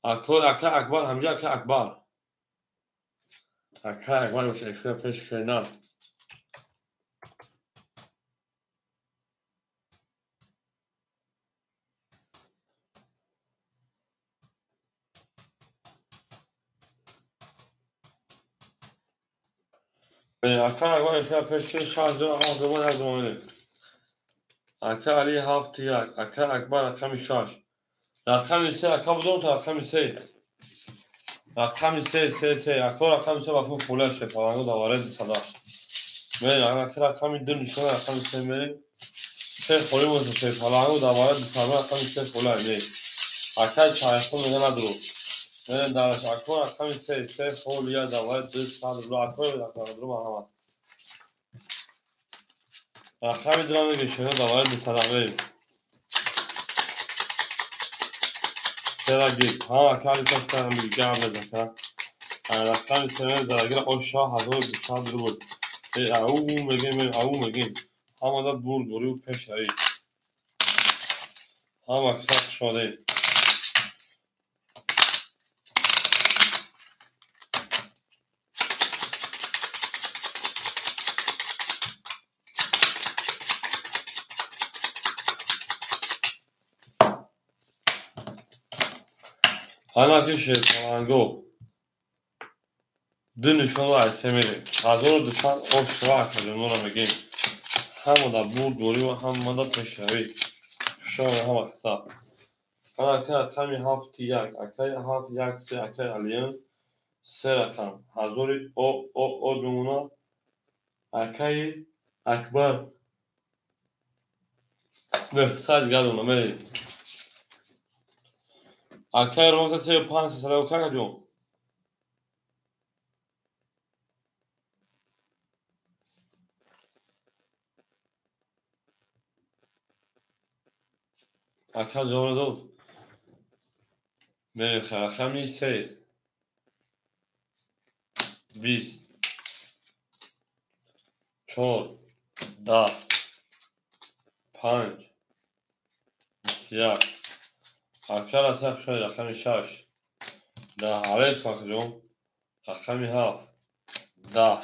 اکو اکا اکبر همجا اکا اکبر اکا اکبر مش اکفر فش کنار اکا اکبر اکفر فش کن شارژ دو آزمان از زمانه اکا علی هفت یک اکا اکبر رقم 6 رقم 3 اکا بودم تا رقم 3 رقم 3 اکا رقم 3 مفهوم فولش پلنگو دواره صدا من اکا رقم 2 نشون رقم 3 من سه خوری مزه پلنگو دواره صدا رقم 3 فولش نه اکا چایخون میگه ندرو من دارش اکا رقم 3 فولیا دواره دو صد رو اکا رقم مرحمت رقم درام گشنه دواره دو صدا بریم سرا گیر ها اکا لیتا سرا میگه گرم نزکر رقم 3 درگیر آشا 1200 رو بود او میگیم همه دا بوری و پیش داری همه کسا شده همه که شیطانگو دو نشون رو از میریم 1200 آشا کجانو رو میگیم همه دا بوری و همه دا پیش داری شده همه کسا همه که رقم 7 1 اکای 7 1 3 اکای علیان سه رقم هزاری او دومونا اکای اکبر نه ساعت گردونه میریم اکای رومتا 35 ساله و که جون اکا جوره دو میریم رقم 3 20 4 10 5 21 اکا رسخ شده رقم 6 ده علیک ساخت جون رقم 7 10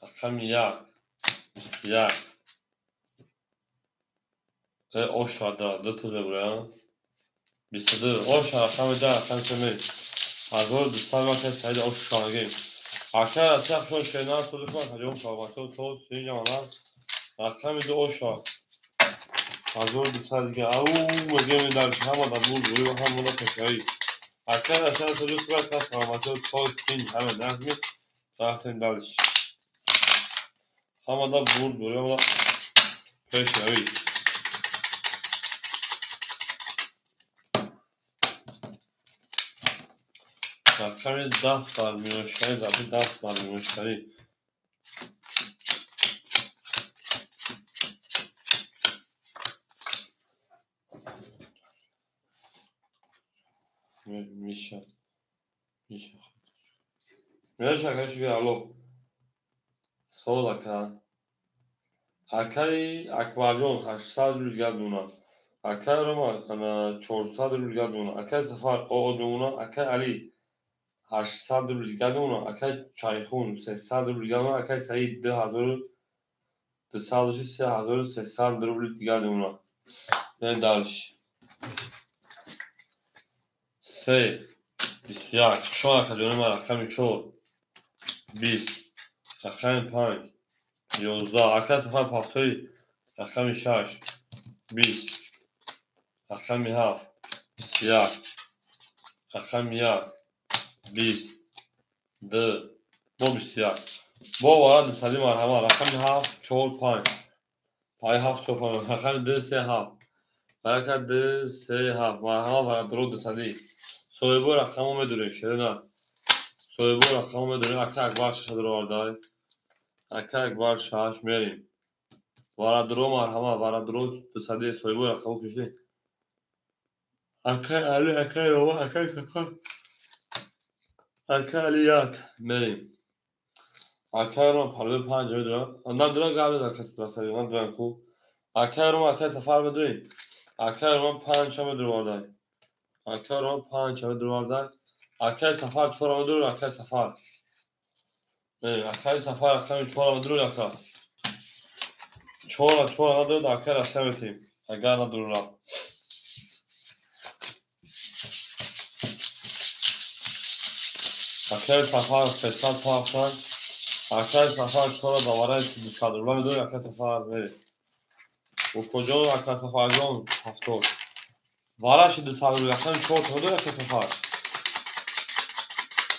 رقم 1 21 اوش ده دو تا ببرم 22 اوش رقم 10 رقم 3 میریم 1200 وقت سعید اوش شانگیم اکا رسخ شده شیطان تو دکان جون ساقاتو توست اینجا من رقم 2 اوش 1200 دیگه او میگیم در همه دا بوری و همه دا پیشایی اکا رسخ شده صورت سلامتی و توست این همه نظمی رفتیم دلش همه دا بوری و پیشایی رقم 10 بر مینوشتری دفعه 10 بر مینوشتری میشه میشه اکا الو سوال اکا اکای اکبر جون 800 رویگرد دونا اکای روما 400 رویگرد دونا اکای سفر او دونا اکای علی 800 رویگرد دونا اکای چایخون 300 رویگرد دونا اکای سعید 2200 3300 رویگرد دونا نه دالش 3 21 شو اکا جون من رقم 4 20 رقم 5 11 اکای سفر پافتوی رقم 6 20 رقم 7 21 رقم 1 20 2 با 21 با وارد سلی مرحمه رقم 7 4 5 پای 7 4 5 رقم 2 3 7 برکت 2 3 7 مرحمه وارد درود سلی صویبو رقمو میدونی شده نه صویبو رقمو میدونی اکا اکبر شد رو آردای اکا اکبر شاش میریم وارد درو مرحمه وارد درود سلی صویبو رقمو کشتی اکای علی اکای روما اکای سفر اکای علی یک بریم اکای روما پلوی 5 میدونم نه دوران قبل در کسی بسری من دوران خوب اکای روما اکای سفر بدویم اکای روما 5 شما دروارده اکای روما 5 شما دروارده اکای سفر 4 مدور اکای سفر بریم اکای سفر اکای 4 مدور اکای 4 ندارد اکای رسته میتیم اگر ندور را اکای سفر فستان پافتن اکای سفر 4 دواره صدرالله میدونی اکای سفر بریم و کجا اکای سفر جان هفتاد وارش دو سال روی اکای 4 مدور اکای سفر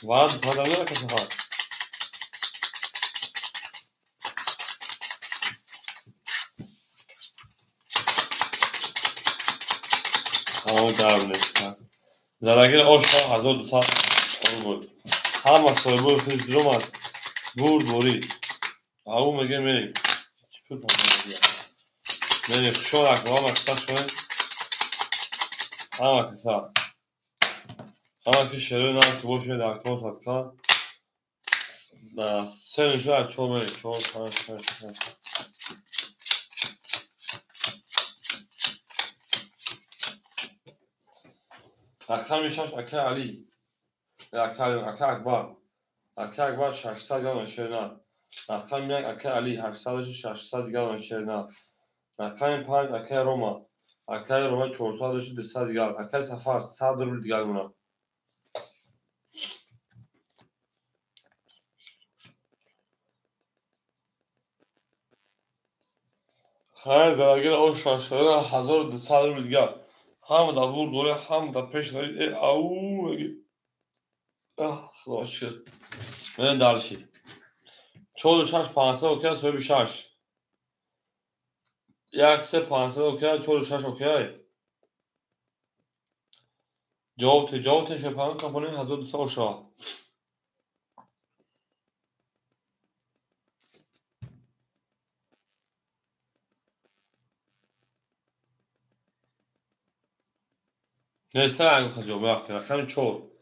وارش دو سال روی اکای سفر همه گرم نیست زرگیر آشتا 1200 بود همه سایبور خیلی درم از بور بورید او میگه میریم چطور پاکن میریم خوشان اکوام اکتا شویم همه کسا همه که شروع نام که باشید اکوام سبکا سه نشو از چون میریم چون اکتا میشمش اکا علی اکا اکبر 600 گرم شیرینه اکا میگ اکا علی 800 گرم شیرینه اکا 5 اکا روما 400 گرم اکا سفر 100 روبل دیگر مونه خیلی زرگیر آشتا شده 1200 روبل دیگر هم در بور دوره هم در پیش دارید او میگی خدا شد من دلشی 46 500 اوکی سوی 6 یک سه 500 اوکی 46 اوکی جواب شپان کمپانی 1200 اوشا نیسته انگو خجاب بخصی رقم 4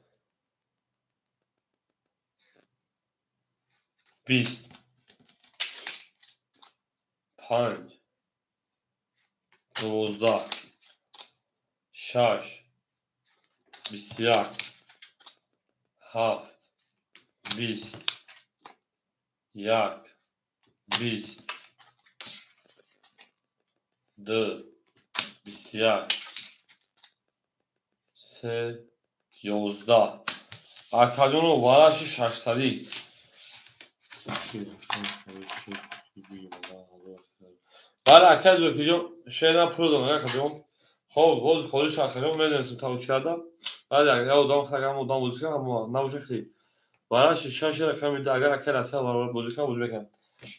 20 5 12 6 21 7 20 1 20 2 21 3 11 اکادون و وارش 600 بله اکاد رو کجا شیدن پرو دارم اکادون خب باز خودش اکادون میدونستم تا چیادا بعد اگر اودام خرگم اودام بوزیکم اما نبوشه خیلی وارش 6 رقم میده اگر اکاد اصلا وارش بوزیکم بوز بکن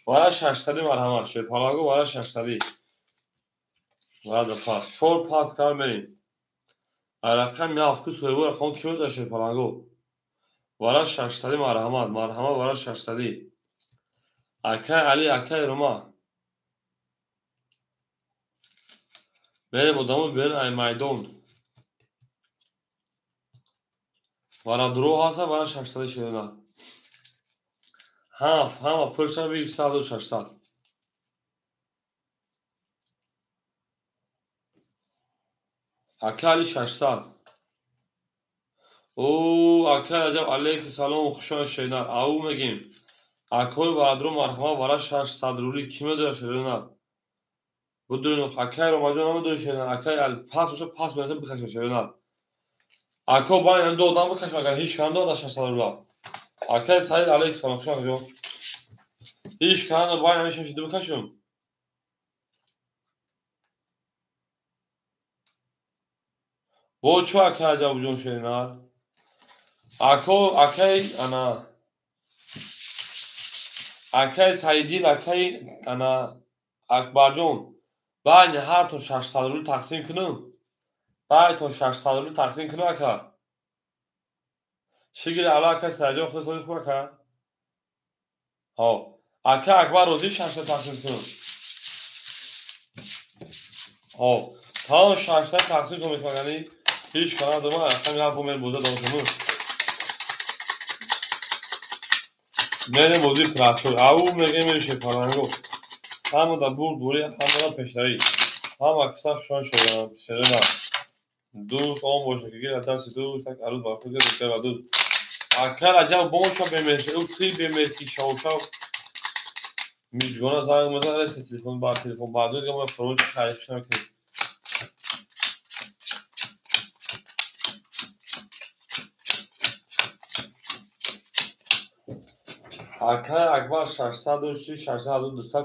وارش 600 مرحمت شد پالاگو وارش 600 وارد پاس 4 پاس کار میریم رقم میافت که سویبو رقم کیلو داشته پالاگو وارش 600 مرحمت وارش 600 اکای علی اکای روما بریم ادامه بریم ای میدون وارا درو هاستا وارا 600 شیرینه همه پرشن بگی 100 و 600 اکای علی 600 او اکای عجب علیک سلام و خوشان شیرینه او میگیم اکای وارا درو مرحمه وارا 600 رولی کی میدونه شیرینه بدون اکای رو ماجون نمیدونه شیرینه اکای علی پاس بشه پاس میرسه بکشه شیرینه اکای باید دو دام بکشه اگر هیچ کانده داشت 600 رولا اکای سعید علیک سلام خوشان جو هیچ کانده باید همیشه شده بکشم بو چو اکای عجب جون شیرینه اکای انا اکای سعیدی اکای انا اکبر جون باید هر تو 600 رولی تقسیم کنم باید تو 600 رولی تقسیم کنم اکای شگیر علا اکای سعیدی خود خوب اکای ها اکای اکبر روزی 600 تقسیم کنم ها تا 600 تقسیم کنم یعنی هیچ کار دارم رقم هفت من بوده دارم من بودی پراسور او میگه میشه پارانگو هم دا بود دوری هم دا پشتری هم اکثر شان شدم شده دوست آن باشه که گیر دست دوست تک عروض با خود گرفت و دوست اکر عجب باشا بمیشه او تی بمیشی شاو شاو میجگونه زنگ مزه رسه تلفن بعد دوست گمه فروش خریف شنم کنید اکر اکبر 600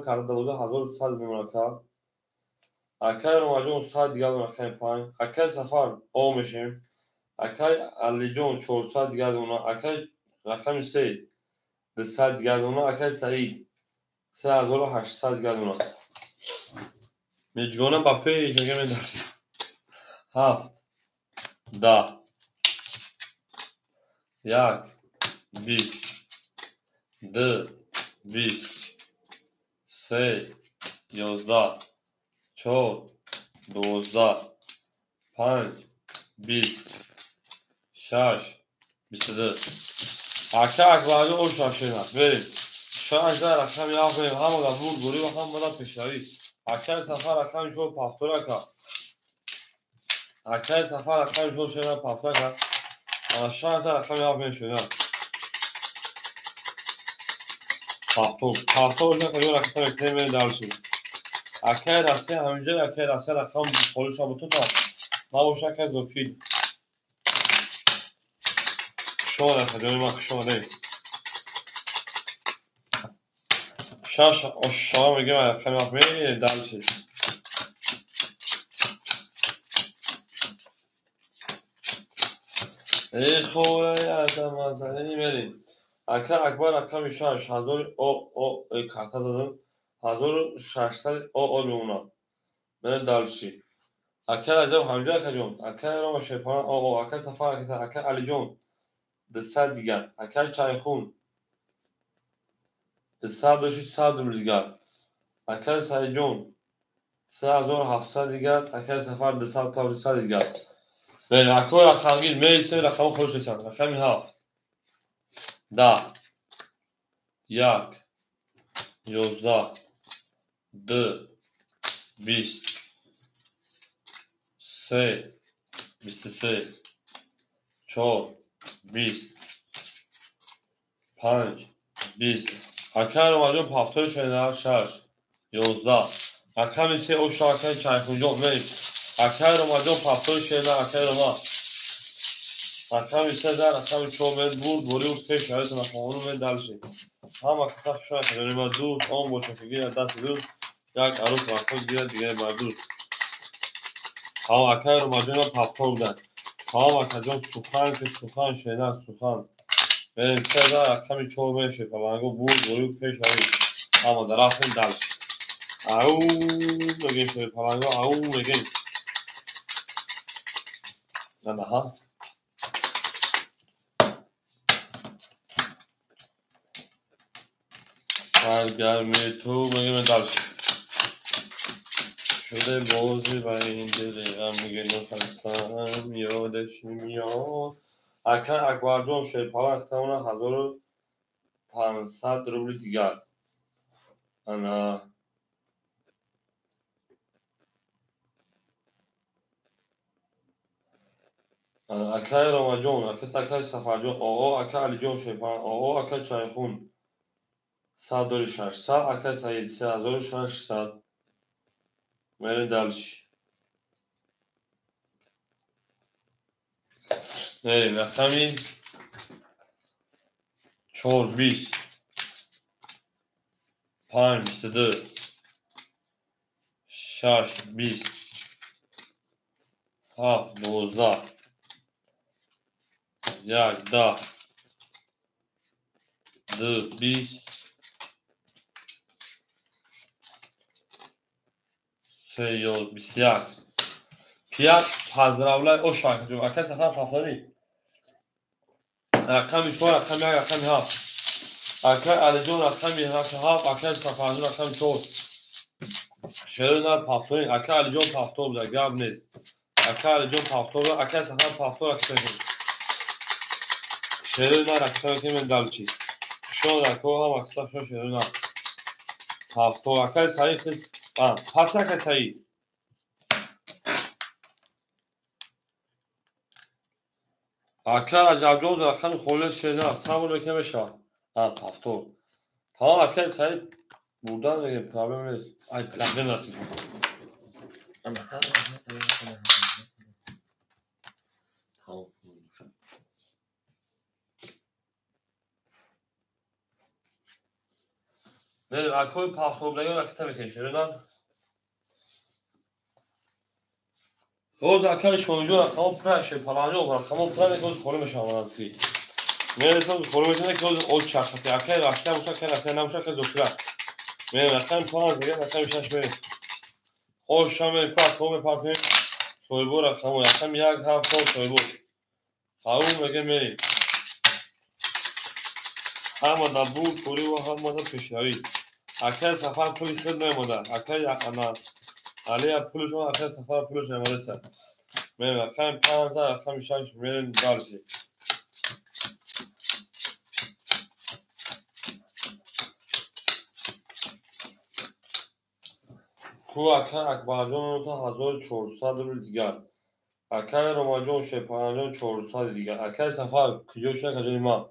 کرده بوده 1100 میمونه اکر اومده اون ساعت دیگه اون رفتن پایین اکر سفر او میشیم اکر علی جون 400 دیگه اونا اکر رقم 3 200 دیگه اونا اکر سعید 3800 دیگه اونا میجگونه با پی دیگه میدار 7 10 1 20 2 20 3 11 4 12 5 20 6 22 اکر اکبر او شاشینا بریم شاید رقم یا کنیم همه دا بود گوری و هم دا پشتری اکر سفر رقم شو پافتوره که اکر سفر رقم شو شده پافتوره که شاید رقم یا کنیم شده پافتور شده که یه رقم اکتیم بین دارشیم اکر راسته همینجا اکر راسته رقم خولش هم بتون تا ما باشه که دوکیل شما ده خجانی ما که شما ده شاش شما میگه من رقم یا کنیم دارشیم ای خوره یادم از این بریم اکر اکبر رقم 6 1000 او کارتا زدم 1600 او میمونه من دالشی اکر عجب همجا که جون اکر رو شیپان او اکر سفر اکر علی جون 200 دیگر اکر چایخون 200 دیگر اکر سعید جون 3700 دیگر اکر سفر 200 دیگر بریم اکر رقم گیر میسه رقم خوش رسند رقم 7 10 1 11 2 20 3 23 4 20 5 20 اکر اومدون پافتور شده 6 11 اکر میشه او شاکر چایخونجا بریم اکر اومدون پافتور شده اکر اومد اکر میشه در اکر چومن بود بوری و پیش شاید نخواهونو من دلشه هم اکر شاید کنیم ما دوست آن باشه که گیر دست دوست یک عروس وقت گیر دیگه با دوست هم اکر اومدون پافتور بودن هم اکر جان سخن که سخن شده سخن بریم سه در رقم چوب میشه پلنگو بود بروی پیش هایی اما در رفتیم دلش او بگیم شده پلنگو او بگیم نه ها سرگرمی تو بگیم دلش شده بازی و این دل غم میگه نفستم یادش نمیاد اکر اکبر جان شده پلنگ اختمونه 1500 روبل دیگر انا اکر روما جان اکر سفر جان اکر علی جان شیپان اکر چایخون 1600 اکر سعید 3600 میرین دلش میریم رقمی 4 20 5 22 6 20 7 12 1 10 2 20 3 21 پیات پازدراولای او شاکر جون اکر سفر پافلانی رقمی شما رقمی رقمی 7 اکر علی جون رقمی 7 اکر سفر جون رقم 4 شروع نار پافتورین اکر علی جون پافتور بوده گرم نیست Aka Alijon paftora, aka safar paftora kısakin. Şerina rakısakin ben dalçı. Şu rakı ham aksa şu şerina. Paftora aka sayı kız. Pas aka sayı. Aka acabjoz rakam kholes şerina. Sabır bekeme şa. Paftor. Tamam aka sayı. Buradan verin problem yok. Ay problem yok. Tamam. Ve alkol paftorlayı rakıta bekleyin şerina. روز اکرش اونجا رقم پرشه پلانجا و رقم پرانه که روز خورم شامانسکی میره روز خورم میشه که روز اول چرختی اکر راستی موشه که راستی نموشه که زوکرا میره رقم پلان دیگه رقم میشش میره خوش شام میره که اکرم پارتیم سویبو رقم و رقم یک هفته سویبو هاون میگه میری همه نبود پولی و همه دا پیشنهایی اکر سفر پولی خود نمیده اکر یک انا علی پولشون اکر سفر پولش نمیده سر میره رقم 5000 رقم 6 میره دارشی کو اکر اکبرجان تا 1400 روبل دیگر اکر روماجان شپانجان 400 دیگر اکر سفر کجا کجا ما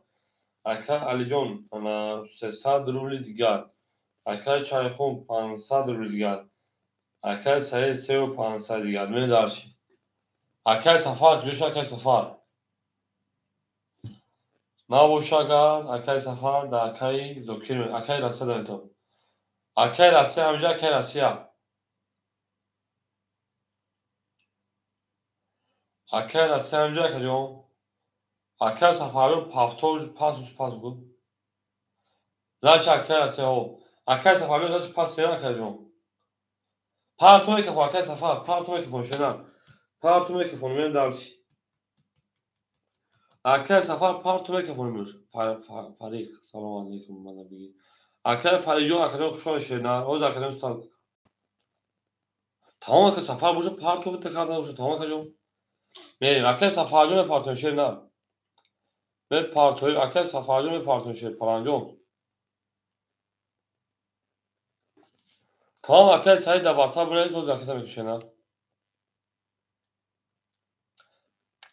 اکر علیجان انا 300 روبل دیگر اکر چایخون 500 روبل دیگر اکر سعید 3500 دیگر میره دارشی اکر سفر کجا اکر سفر نباشگان اکر سفر در اکر زوکیر اکر راسته داریم تو اکر راسته همجا اکر راسته اکر راسته همجا کجا اکر سفر رو پافتوش پاس بود زاش اکر راسته ها اکر سفر رو زاش پاس سیان اکر جون پارتو میکفون اکر سفر پارتو میکفون شنم پارتو میکفون میرم دارشی اکر سفر پارتو میکفون میرم فریق سلام علیکم من بگی اکر فریجون اکر خوشحال شدن روز اکر سال تمام اکر سفر باشه پارتو تکرار باشه تمام اکر جون میریم اکر سفر جون پارتو شدن به پارتوی اکر سفر جون پارتو شد پلنجون تمام اکر سعید در واسه برای روز اکر میکشنه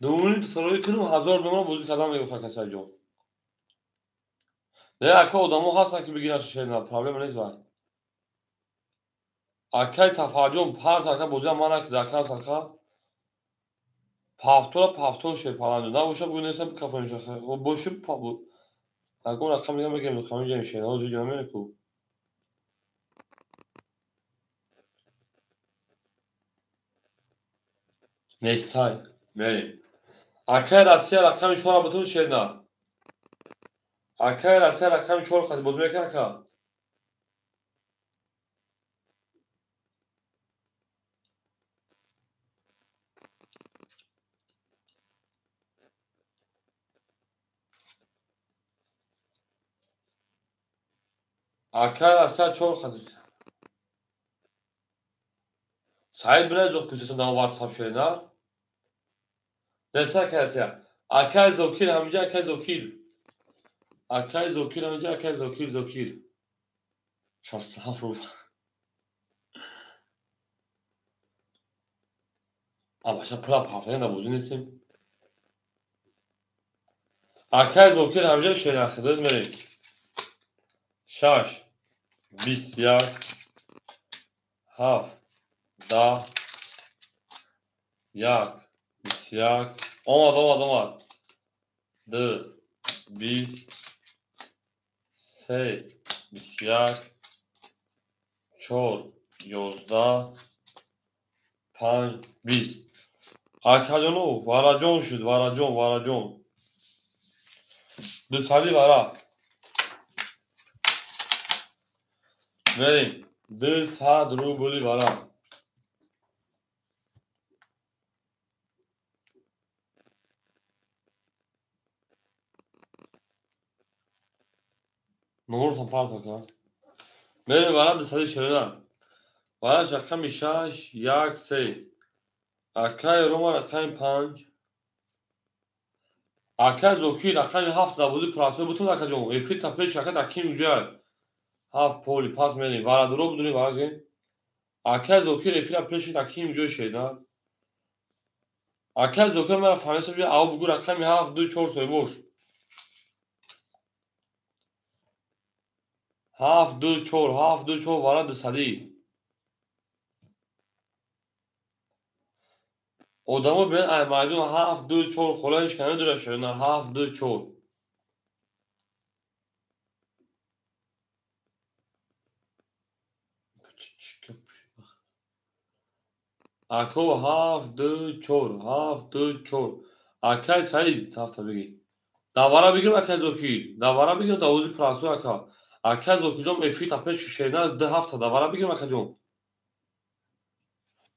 دومین تصوری کنم 1000 بمونه بوزی کدام میگه اکر سعید جون نه اکر آدمو هستن که بگیرن شدن پرابلم نیست وای اکر سفر جون پارت اکر بوزی من که در کار اکر پافتور شد پلنجون نه باشه بگو نیستم کافه میشه و باشه پا اگه رقم میگم بگم رقم اینجا میشه نه اوزی جامعه کو نیستای بریم اکر راستی رقم 4 بتون شدن اکر راستی رقم 4 خواهد بازم میکنه اکر اکر راستی 4 خواهد سعید برای زخ کسی تن واتساپ شدن دسته کسی اکر زوکیر همینجا اکر زوکیر اکر زوکیر همینجا اکر زوکیر 67 رو اما شب پلا پافه نبوزی نیستیم اکر زوکیر همینجا شدن خدمت میریم 6 21 7 10 1 21 اومد 2 20 3 21 4 11 5 20 اکرجانو وراجون شد وراجون دو سالی ورا بریم 200 روبلی ورا نمورتم پارت کنم بریم ورا 200 شدن ورا رقم 6 1 3 Akay Roma رقم 5 Akay Zoki رقم 7 داوودی پراسو بتون اکا جون افی تپش اکا تاکیم اونجا 7 پولی پاس منی وارا درو بدونی واگه Akay Zoki افی تپش تاکیم اونجا şeyda Akay Zoki مرا فهمیدم بیا او بگو رقم 7 2 4 سوی boş 7 2 4 7 2 4 vara dısadi Odamı ben aymadun 7 2 4 خلاص کنه داره şeyda 7 2 4 Ako 7 2 4 7 2 4 Akay Said hafta bigi Davara bigir Akay Zoki davara bigir Davudi prasu aka Akay Zoki jom efi tapeş şeyda 2 hafta davara bigir Akay jom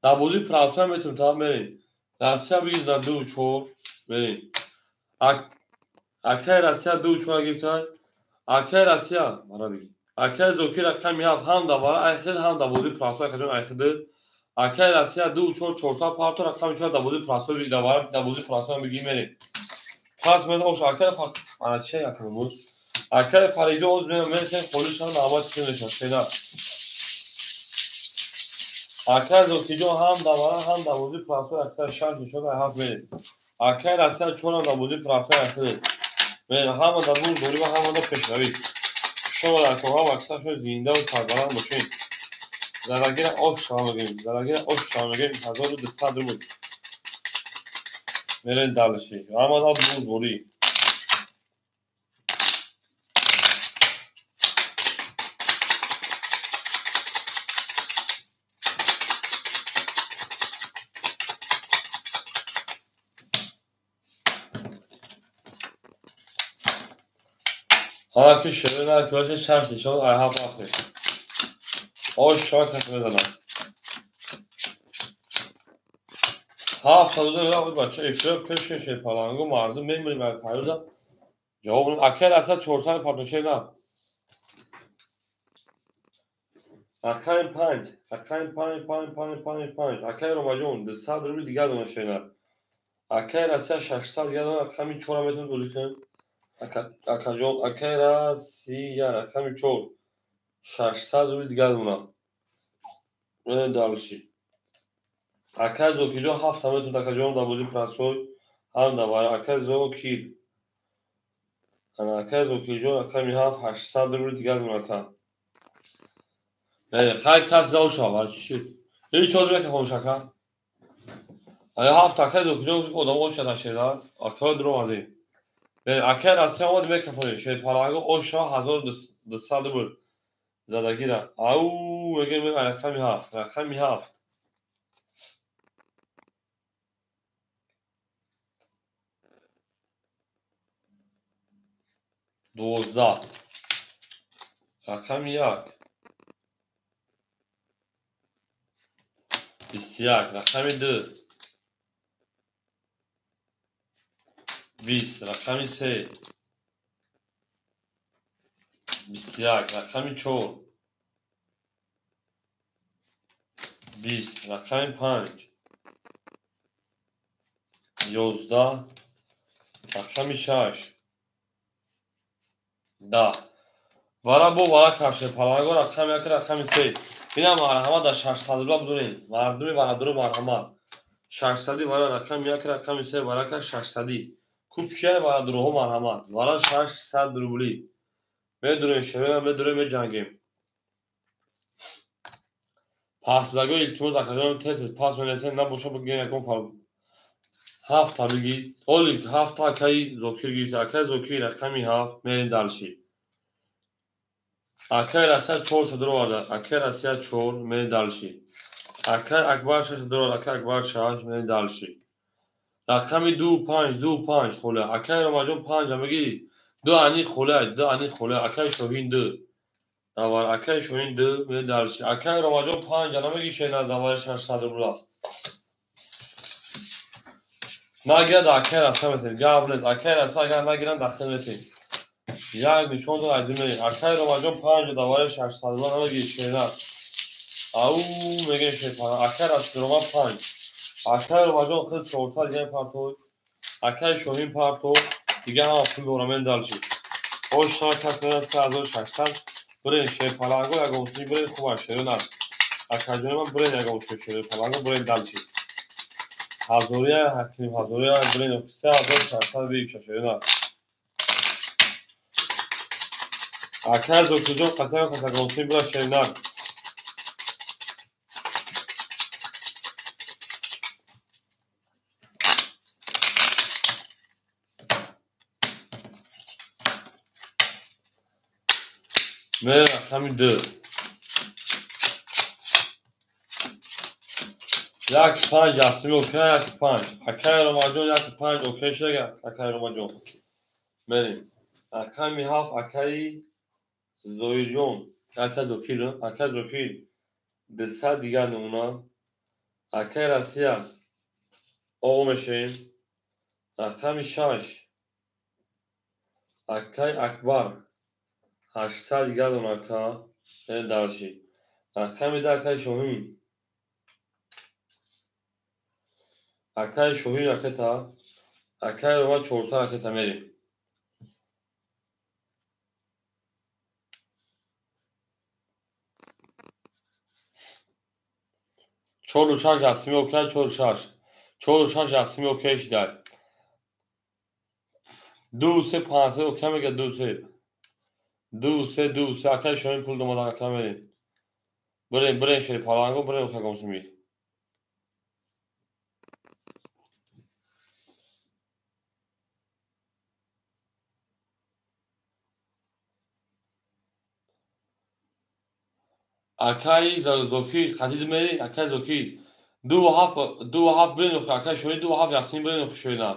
Davudi prasu هم بتون تا بریم راسیا بگید در 2 4 بریم Akay Rasya 2 4 گرفتن Akay Rasya مرا بگید Akay Zoki رقم 7 هم davara ayxid هم Davudi prasu aka jom ayxid Akay Rasya 2 4 4 parto رقم 4 Davudi prasu bigid davara Davudi prasu هم بگیم بریم Kas mesela o Akay fark ana şey yapıyoruz Akay farici oz benim mesela konuşan damat için şeyda Akay Zoki ham davara ham Davudi prasu aka şarj şoda hak verin Akay Rasya çona Davudi prasu aka ve هم da bu doğru ve هم da peşravi şoda koha baksa şu zinde و sarbaran boşun zaragire oş şamagin zaragire oş şamagin hazaru distadr بود Meren dalışi ama da bu doğru Hala ki şöyle arkadaşlar şarj için I have after. O şok etmeden. Haftada da bir bacı ifra peş şey palango mardı memri ver payda. Cevabın akel asla çorsan partnership na. Akayın panj. Akayın panj. Akay romajon de sadr bir diğer ona şeyler. Akay asla şaşsal ya da akayın çorametini dolukan. Akajon akay rasi ya akayın çor. Şaşsal bir diğer ona. Ne dalışi. Akay Zoki jo 7 metre takajon Davudi prasoy هم davara Akay Zoki ana Akay Zoki jo akam 800 رو دیگه اون نه خیلی کس داشت آور چی یه چیزی که خون شکر آیا 7 Akay Zoki jo کدام اوش داشتن Akay درو مادی به Akay راست اومد میکنه شی پاراگو اوشا 1200 بود زدگیره او میگه من رقم 7 12 رقم 1 21 رقم 2 20 رقم 3 21 رقم 4 20 رقم 5 11 رقم 6 10 وارا بو وارا karşı palago رقم 1 رقم 3 اینا مرحمت در 600 رو بدونین مردمی وارا درو مرحمت 600 وارا رقم 1 رقم 3 وارا 600 کوپکیه وارا درو مرحمت وارا 600 روبلی بدون شبه بدون جنگیم پس بگو التماس اکادمی تست پاس منسن نباشه بگین یکم فال 7 بگی اولی 7 Akay Zoki گیرید Akay Zoki رقمی 7 میرین دالشی Akay Rasya 4 درو وارد Akay Rasya 4 میرین دالشی Akay Akbar 6 درو وارد Akay Akbar 6 میرین دالشی رقمی 2 5 2 5 خوله Akay روماجون 5 میگی دو انی خوله Akay شوهین 2 داور Akay شوهین 2 میرین دالشی Akay روماجون 5 نمیگی شی نه داور 600 رو نگیرد Akay Rasya میتین گابلت Akay Rasya اگر نگیرن داخل میتین یک نشون داد ادمی Akay روماجون 5 داور 600 رو نمیگی شی نه او میگه شی Akay Rasya روما 5 акай ромаҷон худ 400 дигаи партои акай шоҳин парто дига ҳама пул дорамен далши ошна касмена 3600 брен шепаланго ягонсуи брен хуба шерона акайҷонема брен ягонсуи шерпаланго брен далши ҳазория ҳаким ҳазория брен 3600 бикша шерона акай зокиҷон қатян касагонсуи бра шерна мера рақами 2 як 5 асми окей як 5 акай ромаҷон як 5 окей шега акай ромаҷон мерем рақами 7 акаи зоиҷон акай зокир акай зокир 200 дига номуна акай расия оғо мешавем рақами 6 акай акбар 800 дига донака дарши рақами 2 акай шоҳин акай шоҳин ракета акай рома 400 ракета мерем 46 асми окей 46 асми окей шидай 2 500 окей мега 2 акай шоҳин пул домада ака мерем брен шерпаланго брен хагонсуми акай зокир қадид мери акай зокир 2 брен акай шоҳин 2 ясми брен шоҳина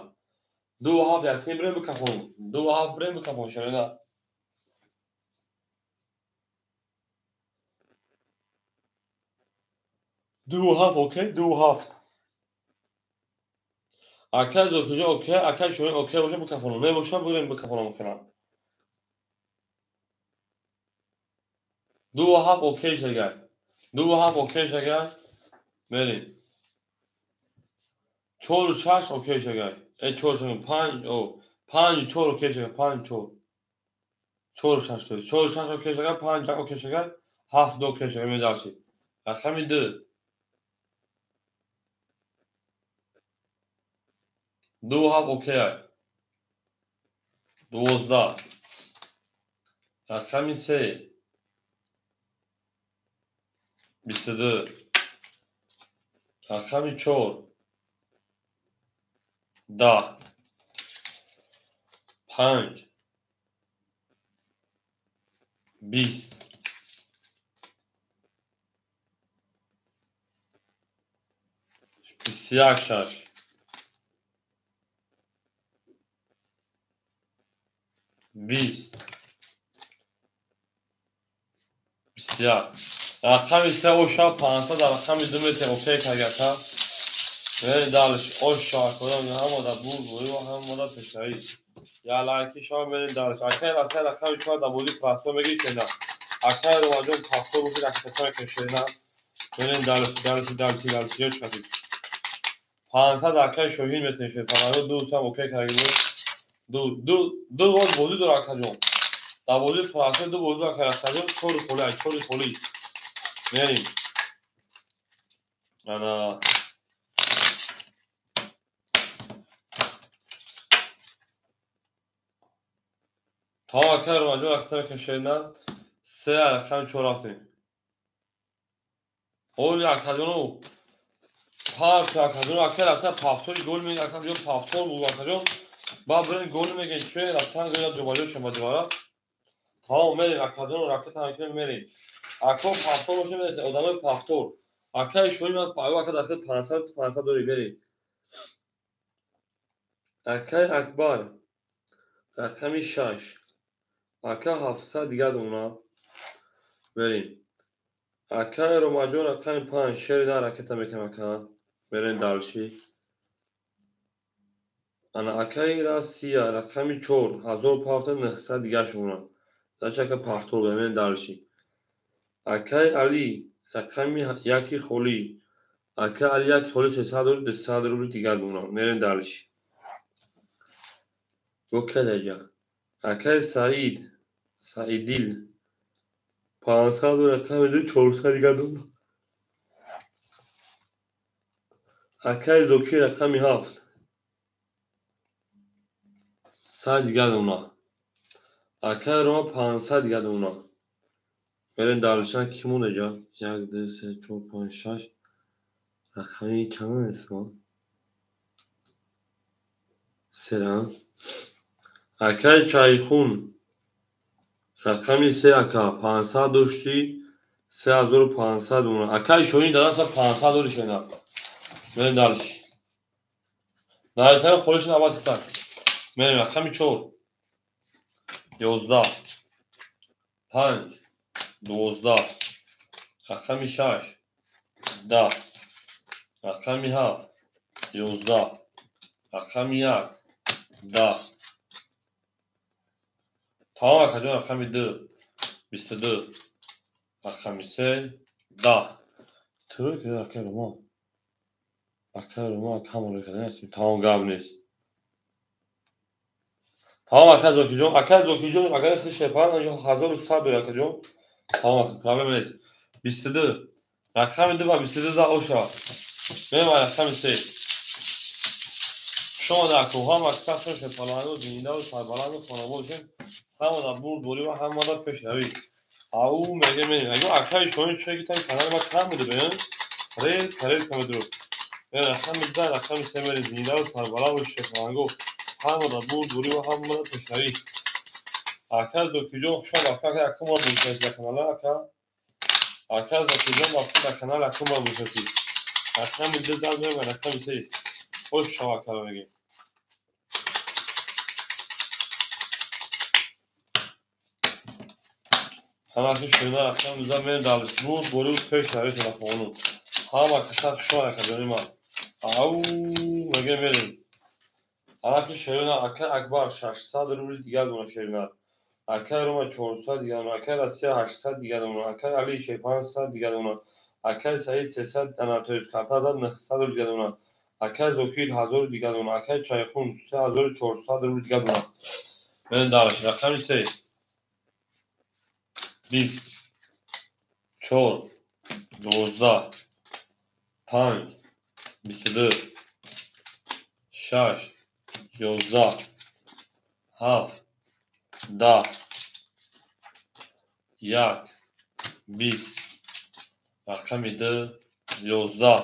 2 ясми брен бикафон 2 брен бикафон шоҳина 2 окей 2 акай зокиҷон окей акай шоҳин окей боша бикафонам мебоша бурем бикафонам мекунам 2 окей шагай 2 окей шагай мерем 46 окей шагай 5 4 окей шагай 5 4 46 окей шагай 5 окей шагай 7 окей шагай медалши рақами 2 окей 12 рақами 3 22 рақами 4 10 5 20 21 6 20 21 рақами 3 оша 500 рақами 2 метр окей кагата мерем далш оша кодам ҳамода бурбури ва ҳамода пешравӣ ялайки шома мерем далш акай расай рақами 4 dabози прасо меги шена акай ромаҷон пафто боши рахтака кешена мерем далши ёшкафи 500 акай шоҳин метешед панаро 200 окей кагиро 2 роз бозӣ дора акаҷон dabози прасо 2 бозӣ акай расаҷон 4 холи мерем ана тамом акай ромаҷон рахта мекашена 3 рақами 4 рафтем оли акаҷону паф акаҷон акай раса пафтори гол меги акаҷон пафтор буд акаҷон ба брен гол меген чӯе рафтан гӯя ҷобаҷо шамаҷора тамом мерем акаҷон ракета мекунем мерем ако пафтор боше медонед одамои пафтор акай шоҳин ака дахил 500 дорӣ мерем акай акбар рақами 6 акай 700 дига домона мерем акай ромаҷон рақами 5 шерина ракета мекунем ака мерем далши ана акай расия рақами 4 1500 дига шумона дача ака пафтор мерем далши акай алӣ рақами 1 холӣ Aka Ali یک خالی 300 روبل 200 روبل دیگر دونم میرن دلش وکل جا اکای سعیدیل 500 و رقم میده 400 دیگر دونم اکای زوکی رقمی 7 100 دیگر دونم اکای روما 500 دیگر دونم میرن دلشن کی مونه جا 1 2 3 4 5 6 رقمی کم اسم سلام اکای چایخون رقمی 3 اکا 500 داشتی 3500 اون اکای شوین دادن 500 داری شنا میرن دلش نهایتا خودش نباید تک میرن رقمی 4 11 5 12 رقمی 6 10 رقمی 7 11 رقمی 1 10 تمام اکا جان رقمی 2 22 رقمی 3 10 تروی که اکای روما کم رو کردن هستیم تمام گم نیست تمام اکا زوکی جون اگر خیلی شپان یا 1100 داره اکا جون تمام اکا پرابلم نیست 22 رقم 2 و 22 دا اوشا بریم رقم 3 شما در کوه هم اکثر شد شپالانه و دینیده و سربالانه و خانواشن همه در بور دوری و همه در پیشنوی او میگه میگه اگه اکای شوین چه که تایی کنال ما کم بوده بین ریل کم درو رقم 10 رقم 3 میره دینیده و سربالانه و شپالانه همه در بور دوری و همه در پیشنوی اکا زوکی جون خوشحال اکا که اکا ما بوشنسی در کنال اکا زوکی جون اکا در کنال اکا ما بوشنسی رقم 2 زد میره و رقم 3 خوش شما اکا رو میگه همه که شده رقم 2 زد میره دلش بود بوری و پیش نوی تلفونو همه که شد شما اکا جانی ما او میگه میریم همه که شده اکا اکبر 600 روبل دیگر دونه شده اکای روما 400 دیگر دونه اکای رسیا 800 دیگر دونه اکای علی 500 دیگر دونه اکای سعید 300 اناتویس کارتا داد 900 دیگر دونه اکای زوکیل 1000 دیگر دونه اکای چایخون 3400 روبل دیگر دونه من دارش رقمی 3 20 4 12 5 22 6 11 7 10 1 20 رقمی 2 11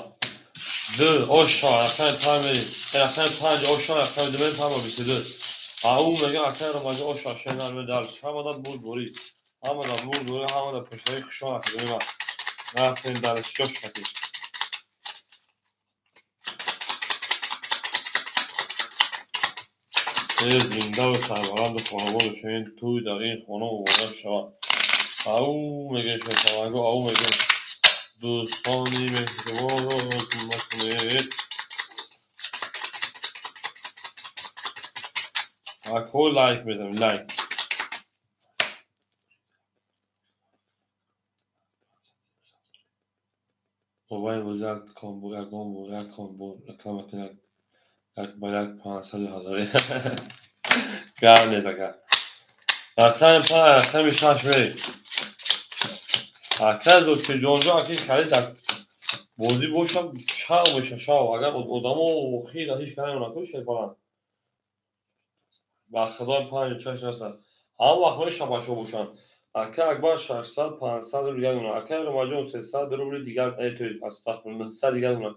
2 oshon raqami 5 میری رقمی 5 oshon رقمی 2 میری 5 22 او میگه اکای رو ماجه oshon شنال می دارش همه داد بود بوری همه داد بود بوری همه داد پشتای خشون اکا داریم رفتیم دارش جوش کتی یه زنده و سربرند و خانوار و شوین توی در این خانه و بانه شود او میگه شفاهنگو او میگه دوستانی مهربان رو نکنید اکو لایک بدم لایک بابای بزرگ کن بود رقم کنک یک باید 500 هزاری گرم نیست اکر رقم 5 رقم 6 میری اکر دوستی جونجو اکی خرید در بازی باشم شاو بشه شاو اگر ادامو خیلی هیچ کنیم نکنی شیطان با خدای 5 6 هستن هم وقت میشه باشو باشن اکر اکبر 600 500 دیگر دونه اکر روماجون 300 روبل دیگر ایتوی استغفرالله 900 دیگر دونه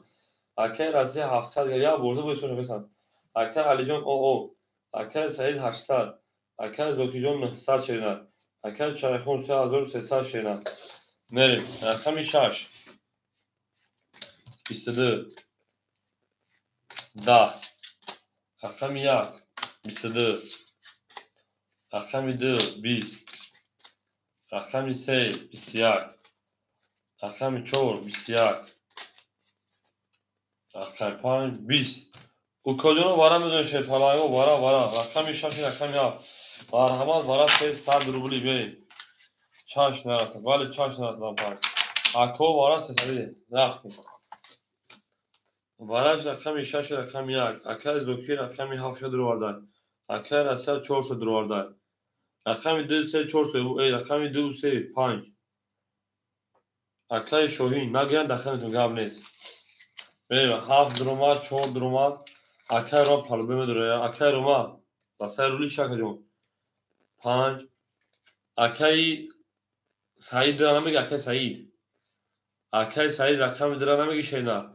اکر رسی 700 دیگر یا برده بود چون بسن اکر علی جون او اکر سعید 800 اکر زوکی جون 900 شیدن اکر چایخون 3300 شیدن میریم رقمی 6 22 10 رقمی 1 22 رقمی 2 20 رقمی 3 21 رقمی 4 21 رقمی 5 20 او کدومو بارا میدونی شیطانایو بارا رقمی 6 رقمی 7 مرحمت بارا 300 روبلی بریم چاش نرسد ولی چاش نرسد پای اکو بارا 300 رفتیم ورش رقمی 6 رقمی 1 اکای زوکی رقمی 7 شد روارده اکای رسد 4 شد روارده رقمی 2 3 4 رقمی 2 3 5 اکای شوهین نگیرن دخمتون گاب نیست بریم 7 دروما 4 دروما اکای رو پالبه مداره اکای روما بسای رولی شکل جون 5 اکای سعید در نمیگه اکای سعید رقمی در نمیگه شینا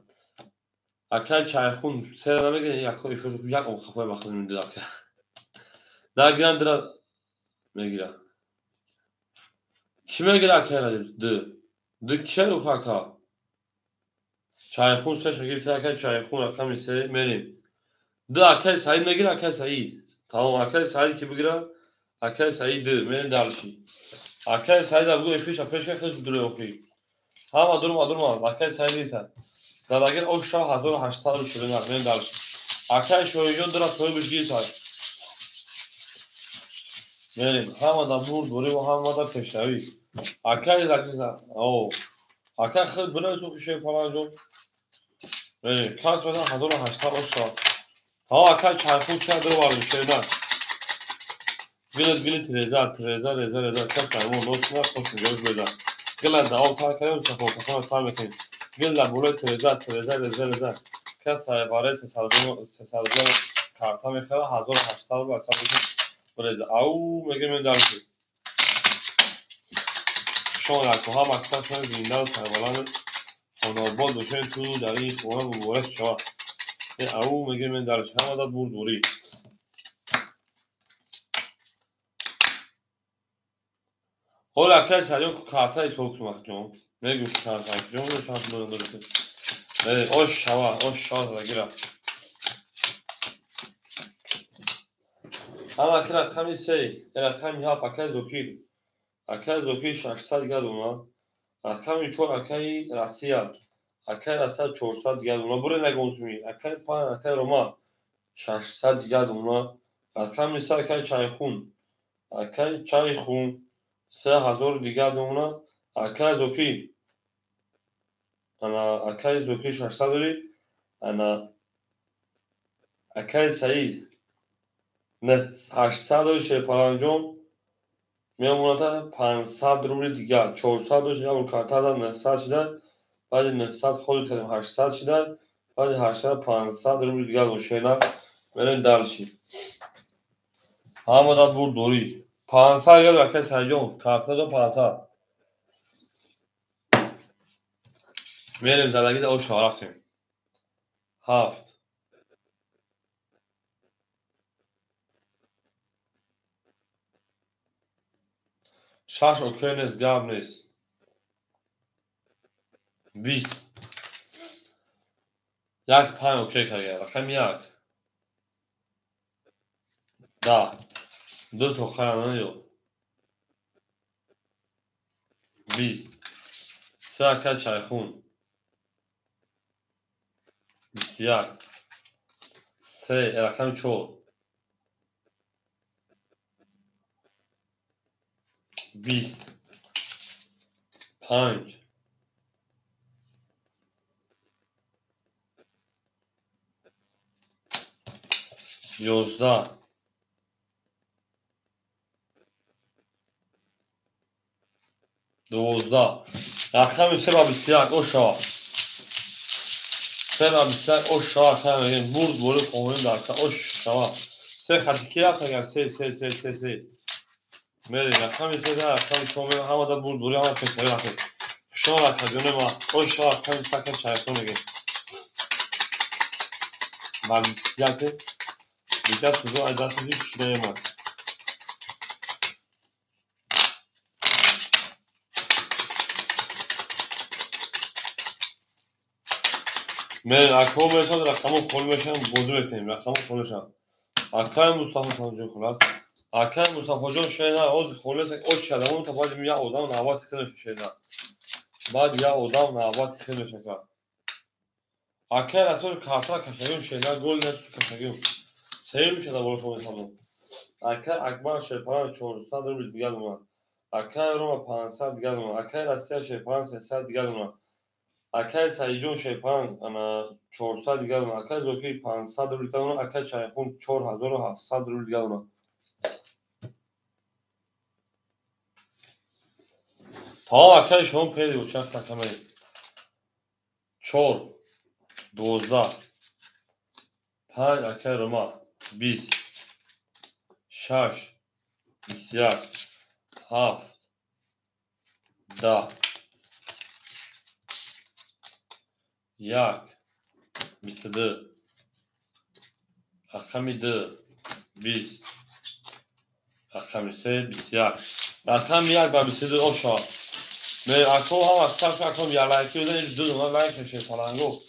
اکای چایخون سر نمیگه یک فشو یک اون خفای بخواد میده اکای نگیرن در میگیره کی میگیره اکای را دو چه رو خاکا چایخون سه شگیری اکای چایخون رقمی 3 میریم دو اکای سعید میگیره اکای سعید تمام اکای سعید کی بگیره اکای سعید میریم دالشی اکای سعید ابگو افیش اپیش خیش دوره اخی همه دورم اکای سعید نیست داداگر او شاه 1800 رو شده نه میریم دالشی اکای شویجون درا توی بشگی سای میریم همه دا بور دوری و همه دا پشتوی اکای لگزی او اکای خیلی بنای تو خیشه پران جون میریم کاس بدن 1800 او شاه ها اکای چایخون چه درو بارم شده گلت رزا کس همون دوست نه خوش میگوش بده گلت دعوا کار کنیم چه خوب کسان سال میکنیم گل بولت رزا کس باره 300 کارتا میخوره 1800 با حساب میکنه رزا او میگه من دارم شما نکوها مکتب شما زنده و سربالان خاناباد دوشن تو در این خونه مبارک شما او میگه من دارش همه داد بور دوری حالا اکای سریع کارتای سوک مخجون میگم کارتای جون رو شانس بدن درسته osh hava osh shozla gira ama kira raqami 3 raqami ha pakaj zokir akaj zokir 600 gaduna raqami 4 akaj Rossiya akaj Rossiya 400 gaduna bure nagonsumi akaj pan akaj Roma 600 gaduna raqami 3 akaj Chayxun 3000 gaduna akaj zokir انا اكاي زوكي 600 داری انا اكاي سعید نه 800 شه پرانجام میمونه 500 روبل دیگه 400 شه اون کارتا دادن 900 شده بعد 900 خود کردیم 800 شده بعد 800 500 روبل دیگه گوشینا بریم دالشی همه بور دوری 500 یا رفت سجون کارتا دو 500 میریم زدگی او شارفتیم 7 شش اوکی نیست گاب نیست 20 یک پنج اوکی کرده رقم یک 10 دو تا خیانه یو 20 سه اکل چایخون 21 سه رقم 4 20 5 11 12 رقم 3 و 21 اوشا 3 و 21 اوشا خیلی برد خونیم در اوشا 3 خطیکی رفت اگر 3 میری رقم 3 رقم 4 میره همه در برد همه کسایی رفت شما رقم ما اوشا رقم 3 چایخون میگه و 21 دیگه سوزو از دست میشه کشیده ما من اکو میشن رقمو خول میشن بوزو بکنیم رقمو خول میشن اکای مصطفی سانجو خلاص اکای مصطفی جان شینا اوز خولت اوش شده اون تا بعد میاد اودام نوات خیلی شینا بعد یا اودام نوات خیلی شکا اکای رسول کارتا کشگون شینا گل نت کشگون سه میشه دا بالا شما حسابو اکای اکبر شپان 400 رو دیگه اومد اکای روما 500 دیگه اومد اکای رسیا شپان 300 دیگه اومد Akay Saidjon Shepan ana 400 دیگر اون akay zoki 500 روبل دیگر اون akay Chaykhun 4700 روبل دیگر اون تا akay شما پیدا چند تا کمی 4 12 5 akay Roma 20 6 21 7 10 1 22 رقم 2 20 رقم 3 21 رقم 1 و 22 آشا من اکو هم اکثر اکو یالایکی بزنید دو دونه لایک شه فلانگو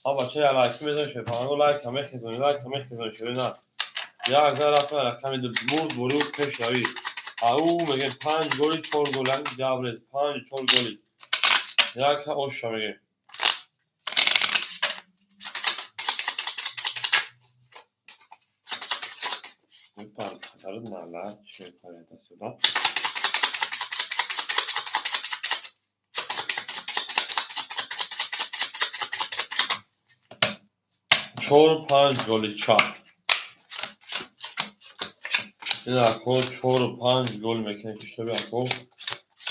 ها بچه یالایکی بزنید شه فلانگو لایک همه خیزونی لایک همه خیزونی شه نه یا اگر رقم دو برو پیش روی او میگه 5 گلی 4 گل جابر 5 4 گلی یا که آشا میگه میپرد خطر نالا شه پایه دستودا 4 5 گلی 4 این اکو 4 و 5 گل میکنه که شده اکو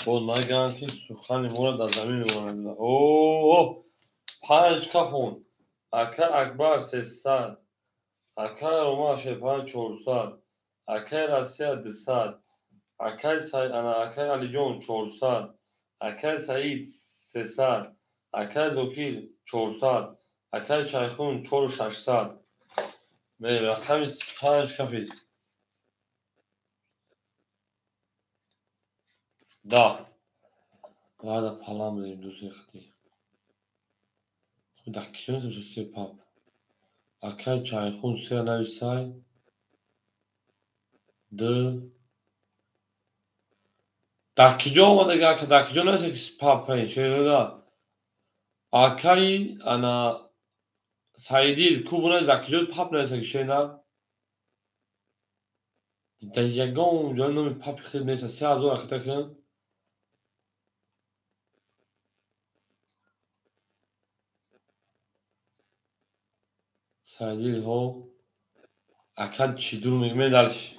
با نگم که سخن مورد از زمین میمونه اوه 5 کفون اکا اکبر 300 اکا روما شیپان 400 اکا راسیا 200 اکا سعید انا اکا علی جون 400 اکا سعید 300 اکا زوکی 400 اکا چایخون 4600 می رقم 5 کفی دا بعد پالام داریم دوست اختی دکیون تو سی پاپ اکای چایخون سه نویسای دو دکیجو آمده گه که دکیجو نویسه که پاپ پایین چه دا اکای انا سایدی کوبونه دکیجو پاپ نویسه که شه نه دیگون جان نومی پاپ خیلی نیسه 3000 اختا کن سایدی ها اکاد چی دور میگمه دلش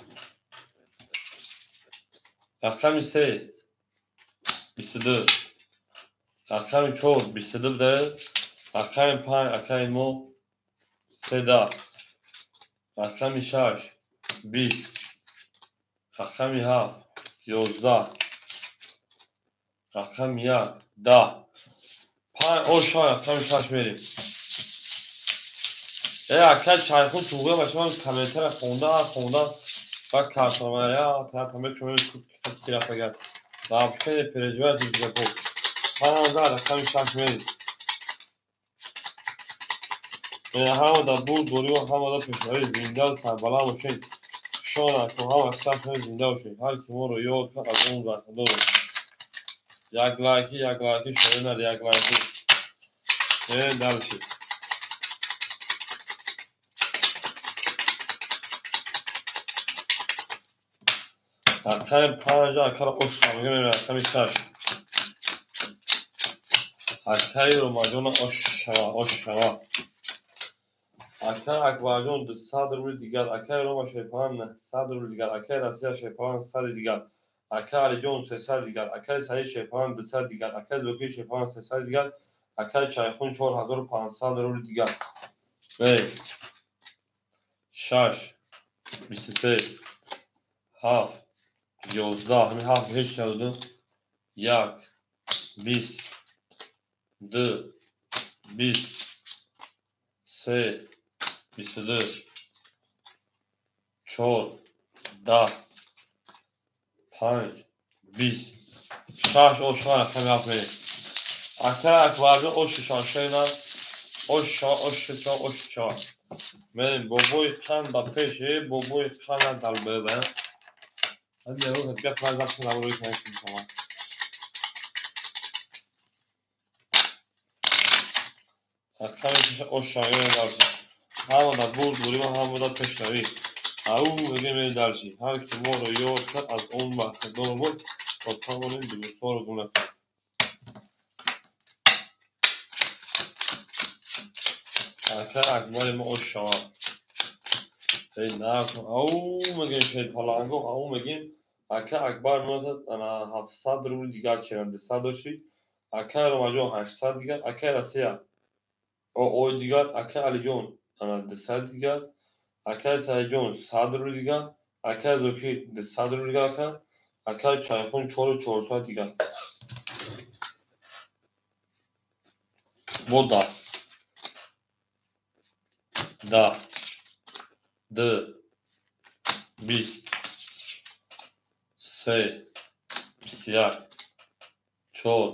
رقم 3 22 رقم 4 22 ده رقم 5 اکای مو 3 رقم 6 20 رقم 7 11 رقم 1 10 5 اوشا رقم 6 میریم اکاد چایخون توگه باشه من کمیتر خونده و کارترمایا تا همه چون کی رفت گرد و اپشن پرجوار دیگه بود 5000 رقم 6 میریم همه دا بود دوری و همه دا پیشوری زنده و سربالا باشین شانه که همه اکثر زنده باشین هر کی ما رو یاد کرد از اون زرده دارم یک لایکی شده نده یک لایکی دلشید رقم 5 اکر اوش شامگه میره رقم 6 اکری رو مجان اوش شوا اکر اکبرجان 200 روبل دیگر اکر روما شیپان 100 روبل دیگر اکر راسیا شیپان 100 دیگر اکر علی جون 300 دیگر اکر سعید شیپان 200 دیگر اکر زوکی شیپان 300 دیگر اکر چایخون 4500 روبل دیگر به 6 23 7 11 همین 7 هیچ نبودن 1 20 2 20 3 22 4 10 5 20 6 اوشان رقم 7 میریم اکر اکبرجان اوش شاشینا اوش 4 میریم بابوی خان با پیشه بابوی خان دل ببن هم یه روز گپ نزد که نبروی کنید شما رقم پیش اوش شایان دلشی همه دا بود دوری و همه دا پیشنوی او میگه میره دلشی هر کی ما رو یاد کرد از اون وقت دور بود با تمام این دوستار رو گونه کرد اکر اکبر ما اشما این نکن او میگیم شید پلنگو او میگیم اکر اکبر ما انا 700 روبل دیگر چند 200 داشتی اکر ماجو 800 دیگر اکر اسیا او دیگر اکر علی جون انا 200 دیگر اکر سعید جون 100 روبل دیگر اکر زوکی 200 روبل دیگر اکر چایخون 400 دیگر Voda. Da. D. Bist. Se. Bisiyak. Çor.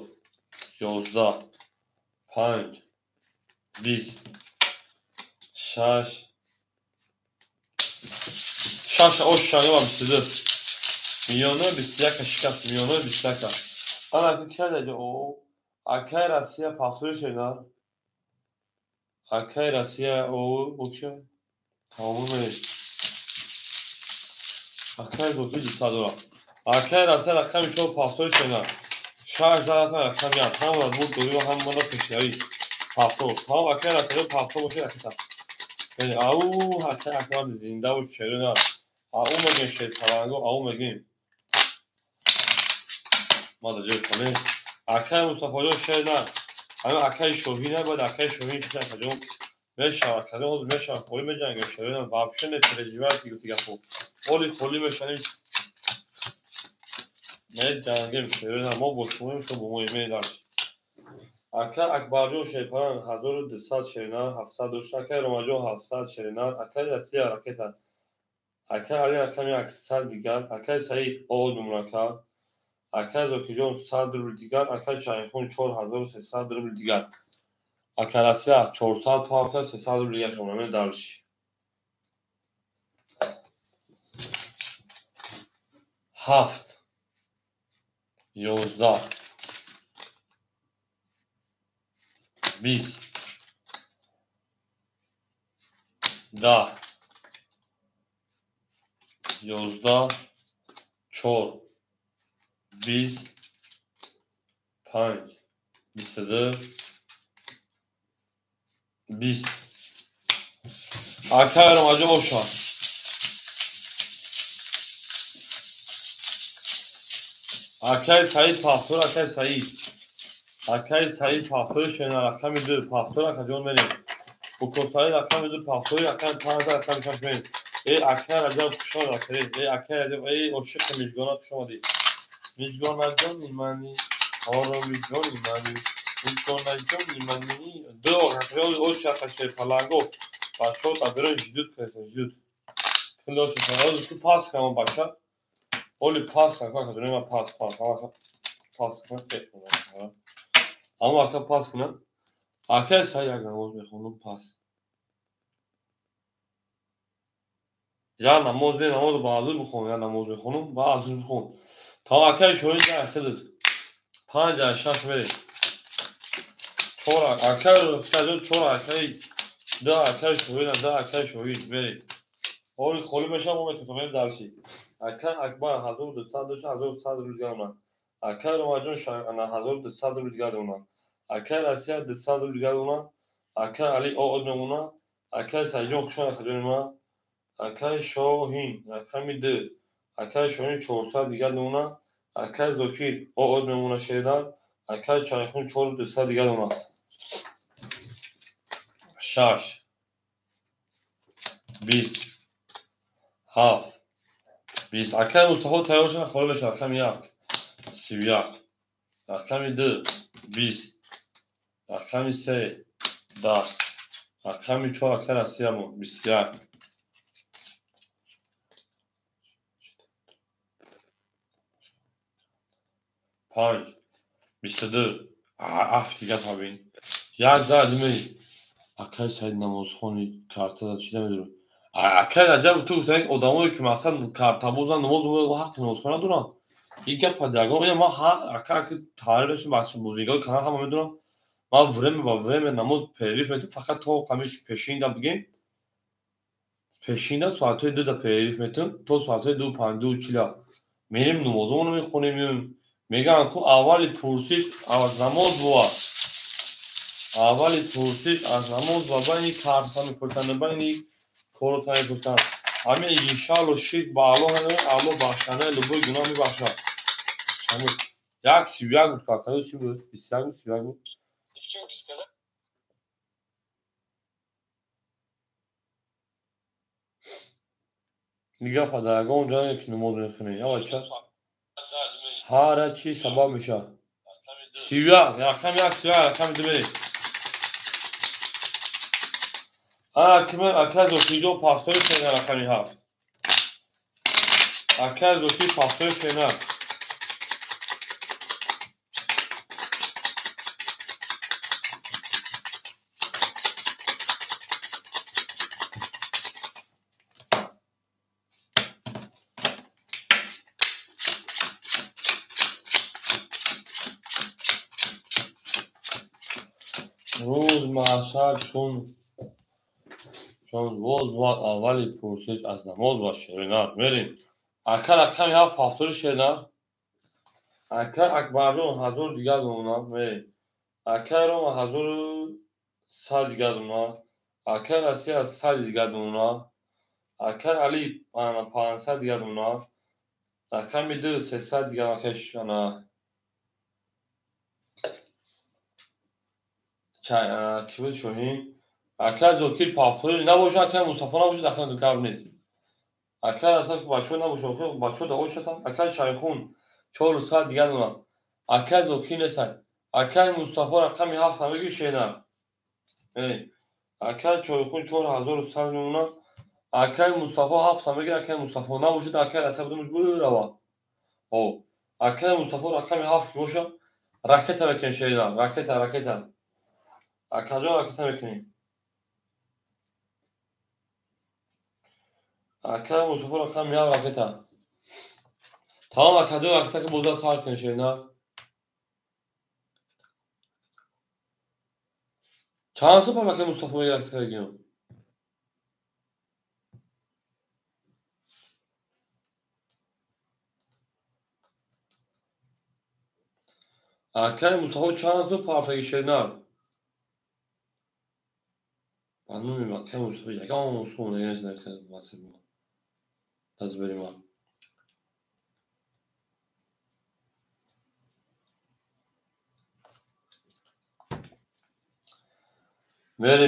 Yozda. Panc. Bist. Şaş. Şaş oşşanı var bisidir. Milyonu bistiyaka şikas. Milyonu bistiyaka. Ana kâdece o. Akay Rasya patrol şeyler. Akay Rasya o bakıyor. Tamam mı? Akay bakıyor disadora. Akay Rasya rakam çok patrol şeyler. Şarj zaten rakam ya. Tamam bu duruyor hem bana peşleri. Patrol. Tamam Akay Rasya patrol bakıyor rakam. Yani au Akay aklar zinde o şeyler. Au megin şey talango au megin. Mada diyor tabii. Akay Mustafa şeyler. Ama Akay şovine böyle Akay şovine güzel kadın. Meşa kadın o meşa koyu mecan gösteriyor. Вообще ne переживайте гутигafo. Oli خلی meşanı ne canım gösteriyor ama boşluğum şu bu muhimmeler. Aka akbarjo şey falan 1200 şerinar 700 doşaka romajo 700 şerinar Aka yasiya raketa. Aka ali rakami aksal digar Aka sayı o numraka. Aka zokijon 100 rubl digar Aka çayxun 4300 rubl digar. Akarasya 400 پاوتا 300 روبل دیگه شما دارش 7 11 20 10 11 4 20 5 22 20 Akarım acı boşa. Akay Said Paftor Akay Said. Akay Said Paftor şena rakam idir Paftor akajon benim. Bu kosayı rakam idir Paftor akay tanrı rakam kaç benim. Akay acaba kuşa rakam. Akay acaba o şık mecgona kuşa değil. Mecgona can imani. Oro mecgon imani. Mecgona can imani. Do rakam o şaka şey palango. Başo tadırın jidut kaysa jidut. Kıloş falan. Tu pas kama başa. Oli pas kanka döneme pas ama pas kanka etmiyor. Ama arka pas kanka. Arka sayı namoz bekhonum pas. Ya namoz bazı bekhon ya namoz bekhonum bazı bekhon. Ta arka şöyle dersidir. Panca şaş verir. Çora arka sadece çora arka da arka şöyle verir. Oli kholi meşam o metot dersi. Arka akbar hazır da sadece hazır rüzgarına. Akar romajon şana hazır da sadece rüzgarına. Akar Asya da sadece rüzgarına. Akar Ali o odmuna. Akar Sayyon kuşana kadınma. Akar Şohin rakamide. Akar Şohin 400 دیگر دونا. Akar Zoki o odmuna şeyler. Akar Çayxun 400 دیگر دونا. Şaş. Biz. Haf. Biz Akar Mustafa Tayoş'a خورش rakam yak. Sivyak. Rakami 2 20 rakami 3 10 rakami 4 akar asiyamo 21 5 22 af دیگه tabii یک زدمی akar sayed namazxoni karta da çilemedir. Akar acaba tu sen odamı ki mesela karta bozan namaz bu hak namazxona duran. İlk padago ya ma ha akar ki tarihleşin bahsi müziği kana hamam duran. Ma vreme namaz periliş meti fakat to kamış peşinde bugün peşinde saate 2 da periliş metin to saate 2 çila. Benim namazımı میخونیم میگن کو اول پرسش از نماز بود اولی پرسش از نماز و بین کارتان میپرسن بین کارتان میپرسن همه انشالله شید با الله الله بخشنده لبوی گناه میبخشد یک 31 بود کاکا سی بود 21 بود 31 بود دیگه پدرگاه اونجا که نماز میخونه یا بچه هر چی سبب میشه 31 رقم 31 رقم دیگه اکمل اکل دوکیجو پافتوی شنه رقمی 7 اکل دوکی پافتوی شنه روز محشر چون روز باید اولی پرسش از نماز و شیرینات میریم اکل رقمی 7 پافتوی شنه اکل اکبر جون حضور دیگر دونا میریم اکل رو حضور سال دیگر دونا اکل اسی از سال دیگر دونا اکل علی 500 دیگر دونا رقم 2 300 دیگر مکشانا کی بود شوهین اکل زوکیل پافتوری نباشه اکل مصطفی نباشه داخل دکار نیست اکل اصلا که بچه نباشه بچه داخل شد اکل شایخون 400 دیگر دونا اکل زوکیل نیست اکل مصطفی رقم 7 همگی شینه اکل شایخون 4100 دونا اکل مصطفی 7 همگی اکل مصطفی نباشه اکل اصلا بدونش برو او اکل مصطفی رقم 7 باشه راکت بکن شیده راکت اکل جا راکت بکنی اکل مصطفی رقم 7 راکت تمام اکل جا راکت که بوزا سال کن شیده چند سو پر اکل مصطفی میگه راکت بگیم اکل مصطفی چند سو پر اکل شیده قانون اکل مصطفی یکم مصطفی نگه نکرد واسه ما از بریم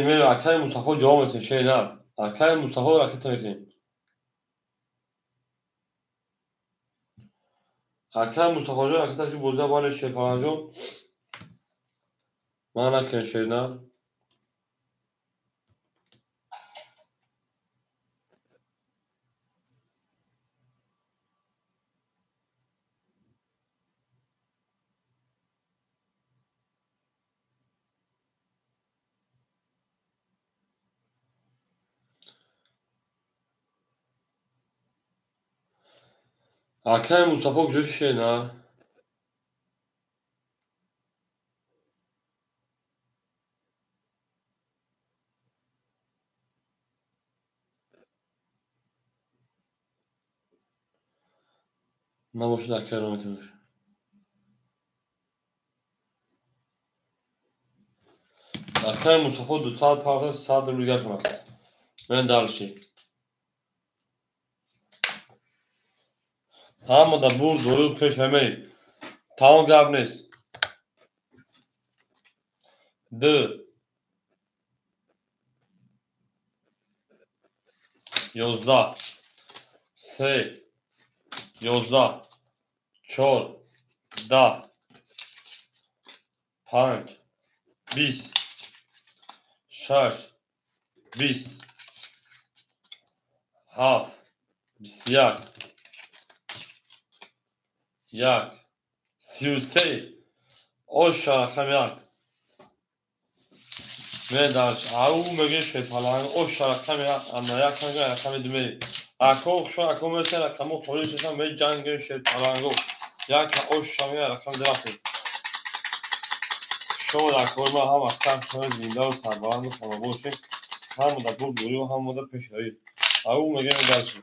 میریم اکل مصطفی جواب میتونی شیده اکل مصطفی راکت بکنیم اکل مصطفی جا راکت که بوزا بال شیده پرانجو ما نکن شیده اکل مصطفی کجاش شیده نباشه اکل رو میتونی اکل مصطفی 200 پرده 100 رو دیگر کنم من دلشی همه در بور دورو پیش همه تمام گب نیست 2 11 3 11 4 10 5 20 6 20 7 21 1 33 اوش رقم 1 میدانش او میگه شیطان اوش رقم 1 اما 1 میگه رقم 2 اکو شو اکو میشه رقم خودش هم به جنگ شیطان گو 1 اوش میگه رقم 2 شما در کار ما هم اکثر شما زنده و سربلند و خانواده هم در بور دوری و هم در پیشایی او میگه میدانش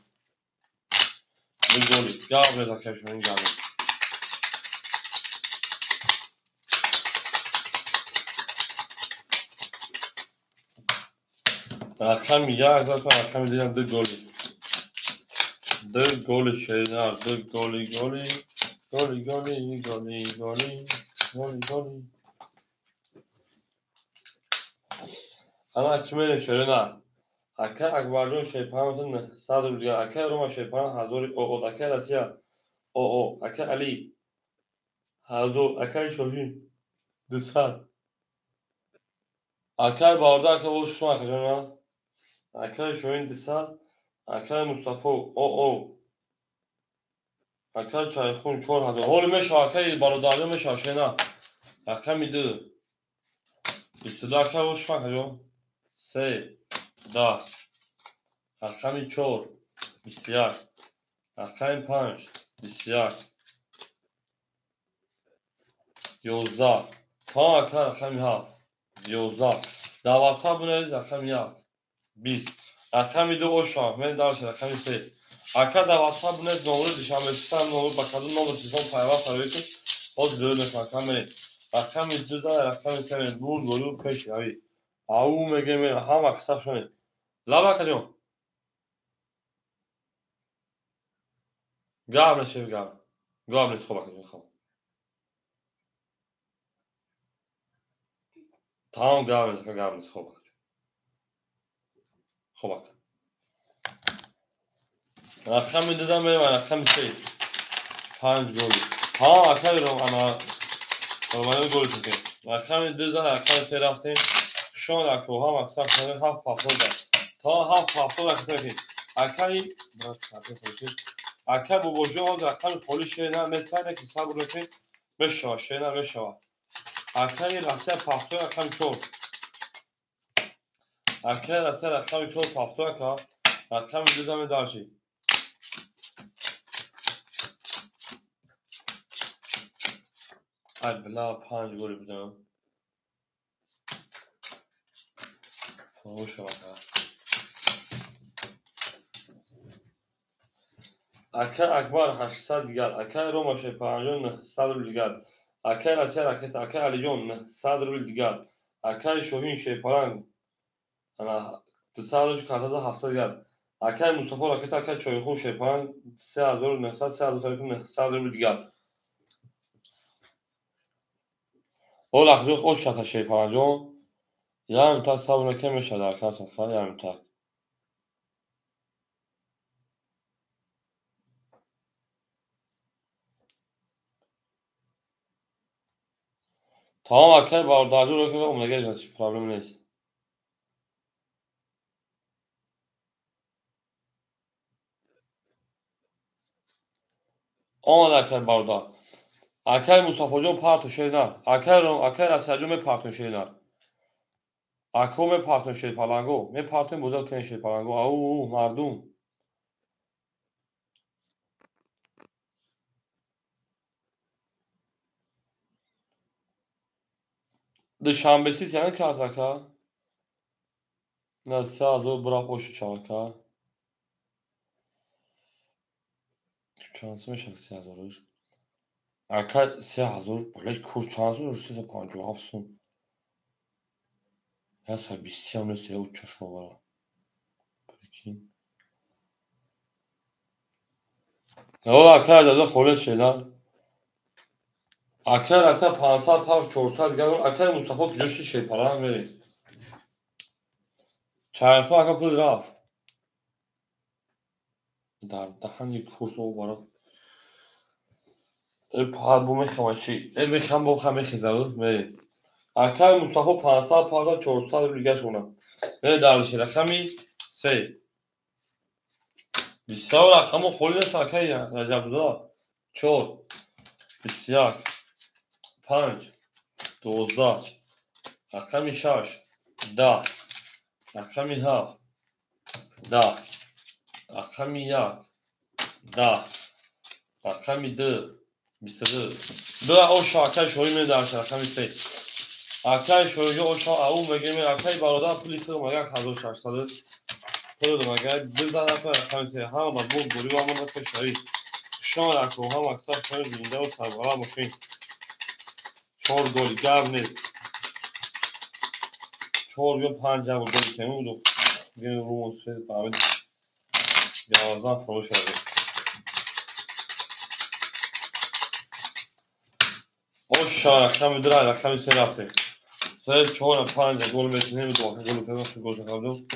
بگولی گاب لیتا کشونی گابه رقم یک زد رقم دیدم دو گلی. دو گل شیرینر دو گلی گلی گلی گلی گلی گلی گلی گلی. انا کمی شیرینر اکه اکبردون شیپانتون صد رو دیگر اکه روما شیپان هزاری او اکه رسیا او اکه علی هزار اکه شاهین دسد اکه بارده اکه او شما اکه اکه شاهین دسد اکه مصطفی او اکه چایخون 4000 هول میشه اکه بالاداری میشه شینا اکه میدو 22 اکه او شما اکه 3 10 اکه می 4 21 اکه 5 21 11 تا اکه اکه می 7 11 دوازده بونیز اکه می 1 20 اکه می 2 او شما من دارش اکه می 3 اکه دوازده بونیز نمره دیشنبه سیستم نمره بکردن نمره تیزان پایوه فرویتون باز دور نکنه اکه می اکه می 2 داره اکه می 3 بول گلو پیش روی او میگه می هم اکسف شونه لبا کلیون گام نشه گام نشه خوبه کلیون خوب تمام گام نشه خوبه خوبه اکه می دیدم می من اکه می 3 5 گل ها اکه رو انا نورمال گل شده اکه می 2 داره اکه 3 رفتیم شون اکو هم اکسف شونه 7 پاپول تا 7 پاپول اکه اکه برات ساعت خوشی اکه بو بوجو ها اکه خالی شینا مثلا که صبر بکنید بشه شینا بشه اکه راسته پاپول اکه 4 اکه راسته اکه 4 پاپول اکه می دیدم داشی ای بلا 5 گل بدم فروش وقت اکه اکبر 800 دیگر اکه روما شیپانجون 100 رو دیگر اکه راسته راکت اکه علی جون 100 رو دیگر اکه شوهین شیپاران انا 200 کارتا 700 دیگر اکه مصطفی راکت اکه چایخون شیپاران 3900 3900 رو دیگر اول اخدو خوش شده شیپانجون یا امتا صبر که میشه در کاس خواهی یا امتا tamam اکه بارداجو رو که اومدگه جا چی پرابلم نیست آمد اکه باردار اکه مصطفی جون پارتو شیدن اکه رسیجو می پارتو شیدن اکو می پارتو شید پالانگو می پارتو بزرگ کنی شید پالانگو او مردم دوشنبه سیت یعنی کارت اکه نه 3000 برا پوش چاکه چانس میشه 3000 روش اکه 3000 بله کور چانس روش 357 سون یا سا 20 هم نسیه او چشم برا بکین یا اکه داده خورد شیدن اکه رسه 500 پاف 400 دیگر اکه مصطفی جوشی شید پالان میری چایخو اکه پول رفت در دهن یک کورس او برا پاید بو میخوام چی میخوام بو خم میخیزه میری اکه مصطفی 500 پاف 400 دیگر شونه میری دارشی رقمی 3 بسیار رقمو خوردی است اکه یا رجب دار 4 21 5 12 رقمی 6 10 رقمی 7 10 رقمی 1 10 رقمی 2 22 دو او شاکه شوی می دارش رقمی 3 اکه شوی او شا او میگه می اکه برادر پولی که مگه 1600 پول مگه بزنه پر رقمی 3 هم مضمون گوری و من که شوی شان اکو هم اکثر شوی زنده و سربرا ماشین 4 گل گاب نیست 4 یا 5 گل گل که بود بگیم رو مصفید فهمید 11 فروش کرده. ماشاءالله رقم دو رقم سه رفتیم. 3 4 5 گل میتونیم دو گل کردیم.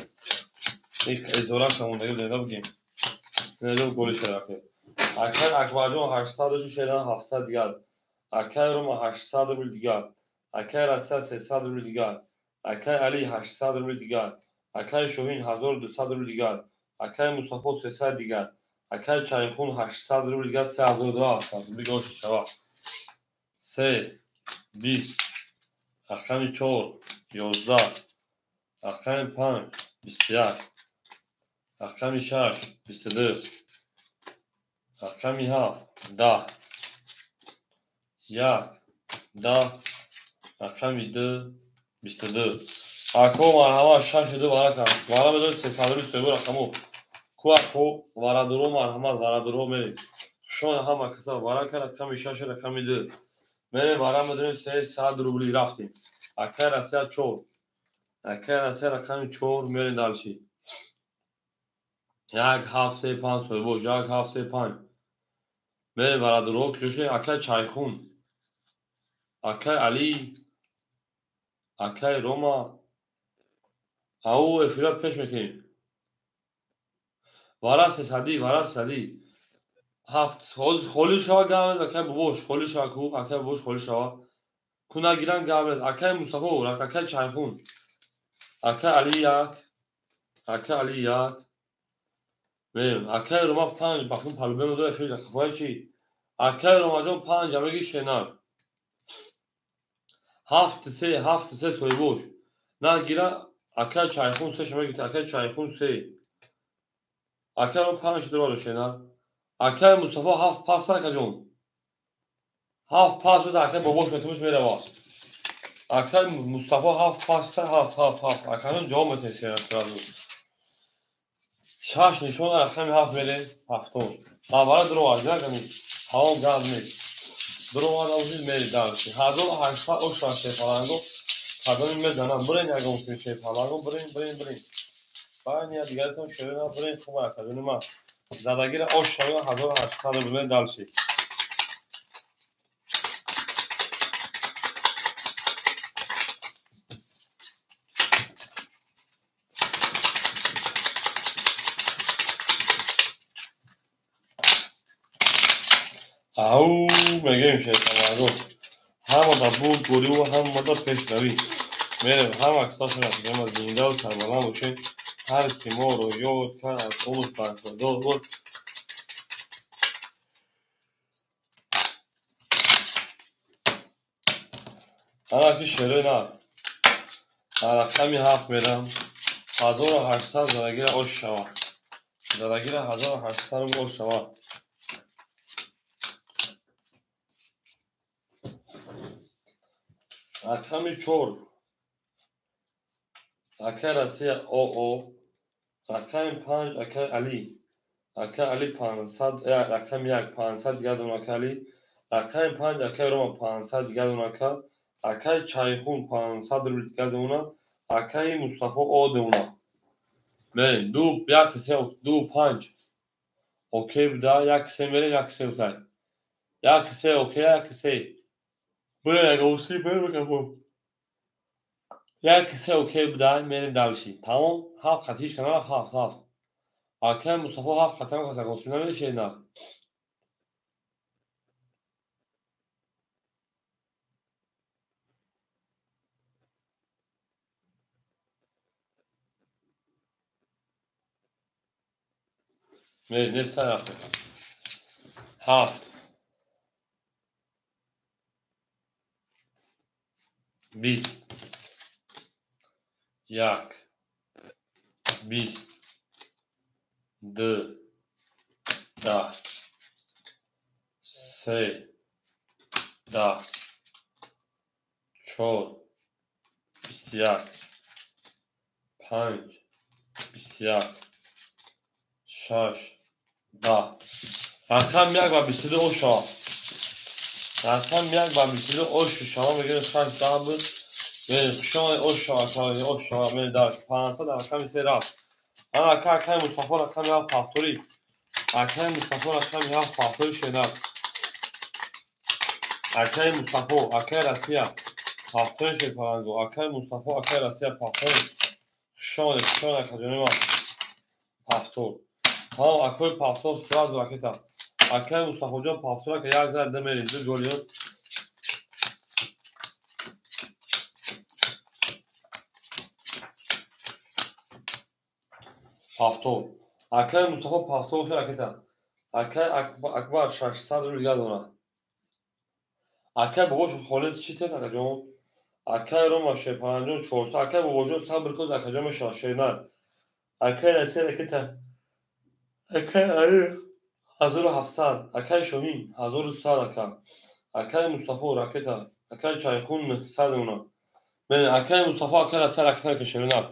یک ازوره شمونده بگیم. نه گلش رفتیم. اکر اکواریوم 800 شدن 700 دیگر. اکر روم 800 روبل دیگر. اکر اساس 300 روبل دیگر. اکر علی 800 روبل دیگر. اکر شوهین 1200 روبل دیگر. اکر مصطفی 300 دیگر. اکر چایخون 800 روبل دیگر 3200 دیگه شوا 3 20 اکر 4 11 اکر 5 21 اکر 6 22 اکر 7 10 یک 10 اکر 2 22 اکو مرحبا 62 برکم وارا بدون 322 رقمو کو اکو وارا درو مرحمت وارا درو میریم شون هم کسا وارا کرد اکر 6 رقم 2 میریم وارا بدون 300 روبلی رفتیم اکر 4 اکر 3 رقم 4 میریم دالشی 1 7 3 5 سویبوش 1 7 3 5 میریم وارا درو کشوشه اکر چایخون اکر علی اکر روما او افراد پیش میکنیم وارا سدی هفت خولی شوا گامد اکر ببوش خولی شوا کو اکر ببوش خولی شوا کنا گیرن گامد اکر مصطفی رفت اکر چایخون اکر علی یک میم اکر روما 5 بخون پلوبه دو افراد خفای چی اکر روما جون 5 همگی شنار 7 3 سویبوش نه گیرن اکر چایخون 3 شما اکر چایخون 3 اکر رو 5 درو شنار اکر مصطفی 7 پاس نکجون 7 پاس بده اکر باباش میتونش میره وا اکر مصطفی 7 پاس 7 اکر جا میتونست اکر شاش نشون رقم 7 میره هفتم اول درو از نکنی همون گاز می درو از میری دارشی 1800 او شاشه فلانگو قدم میدانم برین اگه اون شه فلانگو برین باید دیگرتون شروع برین خوب اکر ما زدگیر او شاشه 1800 بله دالشی او میگیم شه فلانگو هم دا بود گوری و هم دا پیشنوی میریم هم اکساس میریم از زنده و سربالان باشین هر کی ما رو یاد کرد از اون برخوردار بود اما که شروع نه رقمی 7 میرم 1800 زدگیر آش شوا زدگیر 1800 آش شوا رقمی 4 اکر 3 او رقم 5 اکر علی 500 رقم 1 500 گردون اکر علی رقم 5 اکر روما 500 گردون اکر اکر چایخون 500 رو گردون اکر مصطفی او دونا بریم دو 1 3 2 5 اوکی بوده 1 3 میریم 1 3 اوکی 1 3 اوکی 1 3 بریم اگه اوسی بریم بگم 1 3 اوکی بوده میریم دالشی تمام 7 خطیش کنار 7 اکر مصطفی 7 ختم کنه اوسی نمیشه نه میریم نیست رفته 7 20 1 20 2 10 3 10 4 21 5 21 6 10 رقم 1 و 22 اوشا رقم 1 و 22 اوش شما میگه 6 10 بود میریم شما اوشا اکرانی اوشا میریم داشت 500 رقم 3 رفت Ana akay Mustafa rakam ya faktori. Akay Mustafa rakam ya faktori şeyler. Akay Mustafa, akay Rusya. Faktori şey falan go. Akay Mustafa, akay Rusya faktori. Şöyle akademi var. Faktor. Tamam akay faktor sıraz vakit al. Akay Mustafa hocam faktora ki yak zar demeyin. Bir görüyor. Faktor. Akay Mustafa faktor şey vakit al. Akay akbar şarkısal rüzgar ona. Akay babаш خالص چی تد akajom? Akay Roma şey paranjon çorsa akay babajon sabır koz akajom şaşırlar. Akay eser akita. Akay ayı. Hazır hafsan. Akay şomin. Hazır sadaka. Akay Mustafa raketa. Akay çaykhun saduna. Ben akay Mustafa akay eser akita keşirler.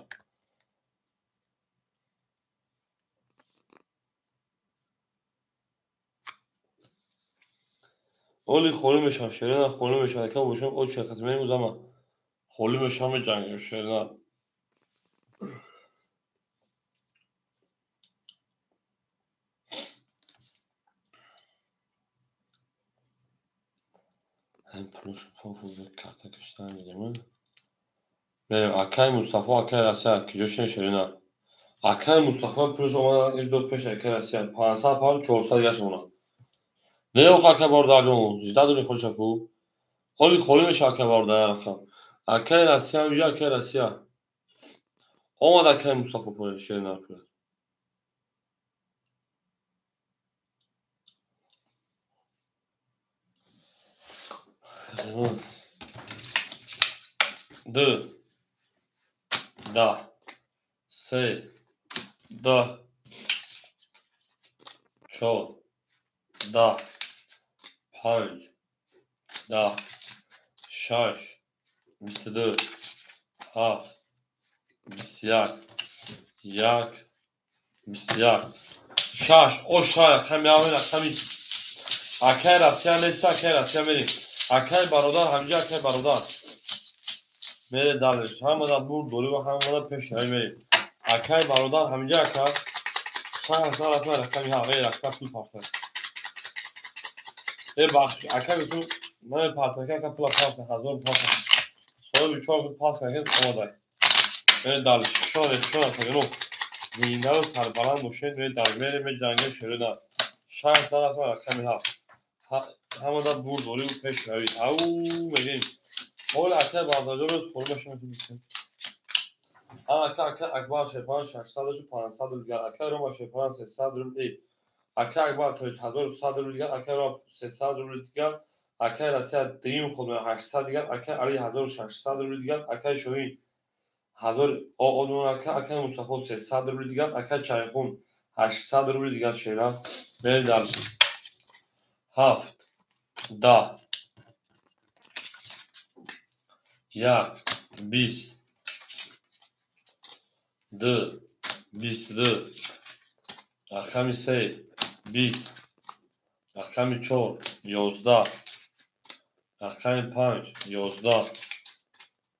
Oli خولم şaşırlar. خولم şaşırlar. Babajon o çekatmeyi o zaman. خولم şamı can şaşırlar. Hem proje fazla karta kaçtan gidelim. Benim Akay Mustafa Akay Rasya ki coşun şerine. Akay Mustafa proje ona 4-5 Akay Rasya. Pansa par çorsa yaşamına. Ne yok Akay barda canım. Zida dönü hoş aku. Oli خولمش Akay barda ya rakam. Akay Rasya uca Akay Rasya. Olmadı Akay Mustafa proje şerine proje. D da se da ço da panc da şaş 24 haf 21 yak 21 şaş o şaş hem yavrum akşamı Akay Rasya neyse Akay Rasya benim. Akay barodar hamca Akay barodar. Mere dalış. Hamada bur dolu ve hamada peşine benim. Akay barodar hamca Akay. Şah salatlar rakam ya ve rakam pul parta. Bak Akay bütün ne parta Akay pul parta hazır parta. Sonra bir çoğu pas kanken omaday. Mere dalış. Şöyle kanken o. Zindalı sarbalan muşen ve dalmere ve cange şöyle şah salatlar rakam ya. Hamada bur dolu ve peşine benim. Au benim. Oğul Akay bardacı خورمشون میشه. Akay akbar şepan şaştalıcı pansa dülgar. Akay Roma şepan sesad rübli. Akay akbar toy 1100 rübli. Akay Roma sesad rübli. Akay Rasya deyim خودم 800 دیگر. Akay Ali 1600 rübli دیگر. Akay Şohin 1000 o onun Akay Mustafa 300 rübli دیگر. Akay Çaykhun 800 rübli دیگر şeyler. Benim dersim. Haft da yak biz D 22 رقم 3 20 رقم 4 11 رقم 5 11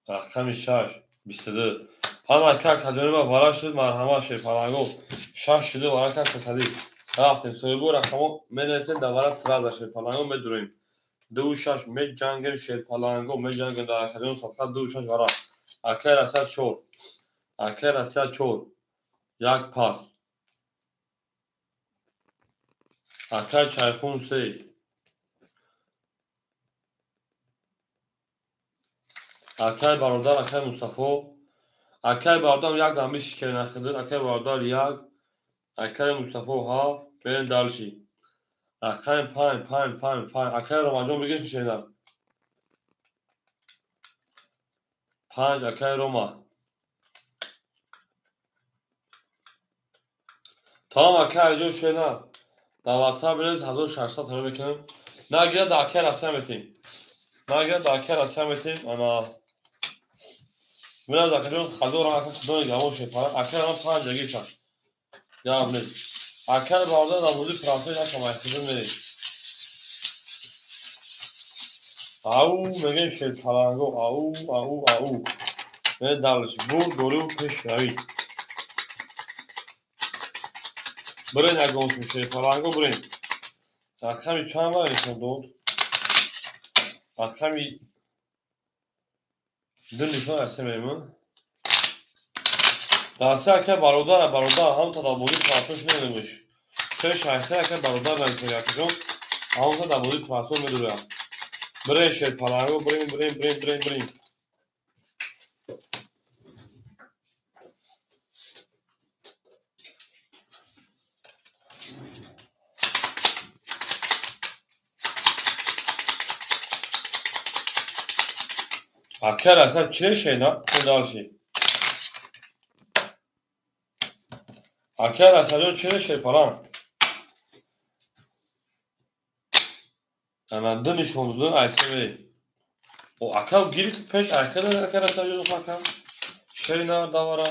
رقم 6 22 همه که کدوم وارد شد مرحمه شفاعگو 6 شده وارد کرد تصدیق رفتیم سویبو رقمو منرسیم دوباره سراز شفاعگو میدونیم 26 می جنگل شفاعگو می جنگل در کدوم صفحه 26 وارد اکر اصد 4 اکر اصد 4 یک پاس Akay Çaykhun Sey. Akay barodar Akay Mustafa. Akay barodar yak damış kenaxıdır. Akay barodar yak. Akay Mustafa haf. Ben dalşi. Akay payın. Akay Romacan bugün şeyler. Panc Akay Roma. Tamam Akay diyor şeyler. Davatsa biliriz hazır şarjda tarım ekelim. Nagire da Akay Rasya metin. Nagire da Akay Rasya metin. Ana. Biraz Akay'ın hazır olan Akay çıdığını gavur şey falan. Akay ona panca geçer. Ya ne? Akay barda da buzu Fransız yaşamaya kızım ne? Au megen şey falango au. Ne dalış bu doğru peş ravi. برین اگه میشه پلنگو برین رقمی چند بار نشون داد رقمی دو نشون هسته میمون دسته که برادر هم تدابوری پراتوش نمیدونش چه شایسته که برادر نمیتونه جون همون تدابوری پراتوش میدونه برین شیر پلنگو برین اکر اصلا چه شینا کندالشی اکر اصلا چه شیر پلنگ انا دو نشون دادن ایسته می او اکر گیری پیش اکر اصلا جزو اکر شینا داورا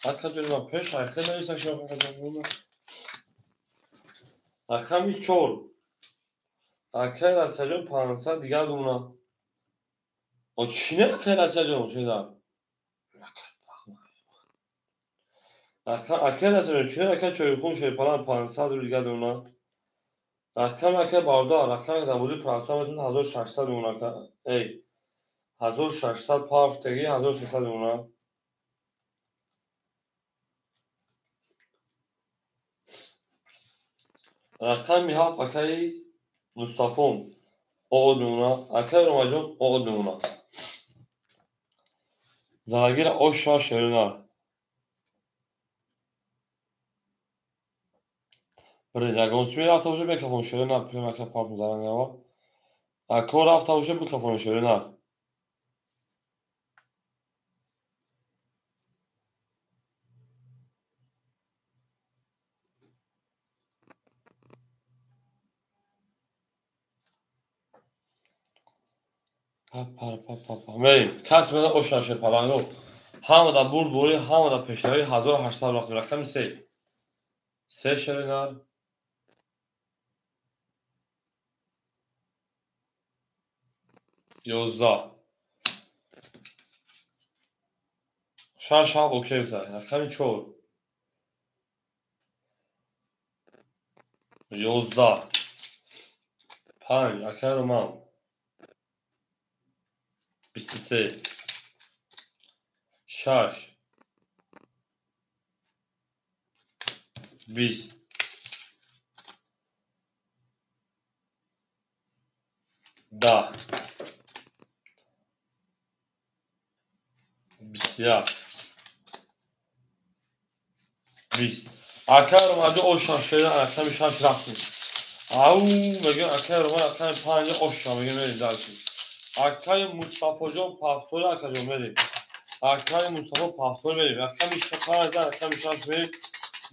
اکر جزو پیش اکر نیست شو اکر می چور اکر اصلا 500 دیگه دونا o Çin'e arkadaşlar şeyler. Arkadaşlar Çin'e arkadaşlar çocukun şey falan pansal دیگه دونا. رقم که باردار رقم دبولی پراتومتون 1600 دونا که ای 1600 پافتگی 1300 دونا. رقم میها فکری مصطفیم او دونا اکر رومجون او دونا. زنگیر اوشا شرینار. برید اگه اونسمی رفته باشه بکفون شرینار پریم اکر پارت میزنن یا اکر رفته باشه بکفون شرینار. بریم کس بده اوشا شر پلنگو همه دا برد بوری همه دا پشتوی 1800 وقت رقم سه شرینار 11 شش هم اوکی بزنی رقم 4 11 5 اکر رومم 23 6 20 10 21 20 اکر رومم اوشا شرینار رقم 6 رفتیم او میگه اکر رومم رقم 5 اوشا میگه میریم دلشیم اکر مصطفی جان پافتور اکر جان میریم اکر مصطفی پافتور میریم رقم 5 رقم 6 میریم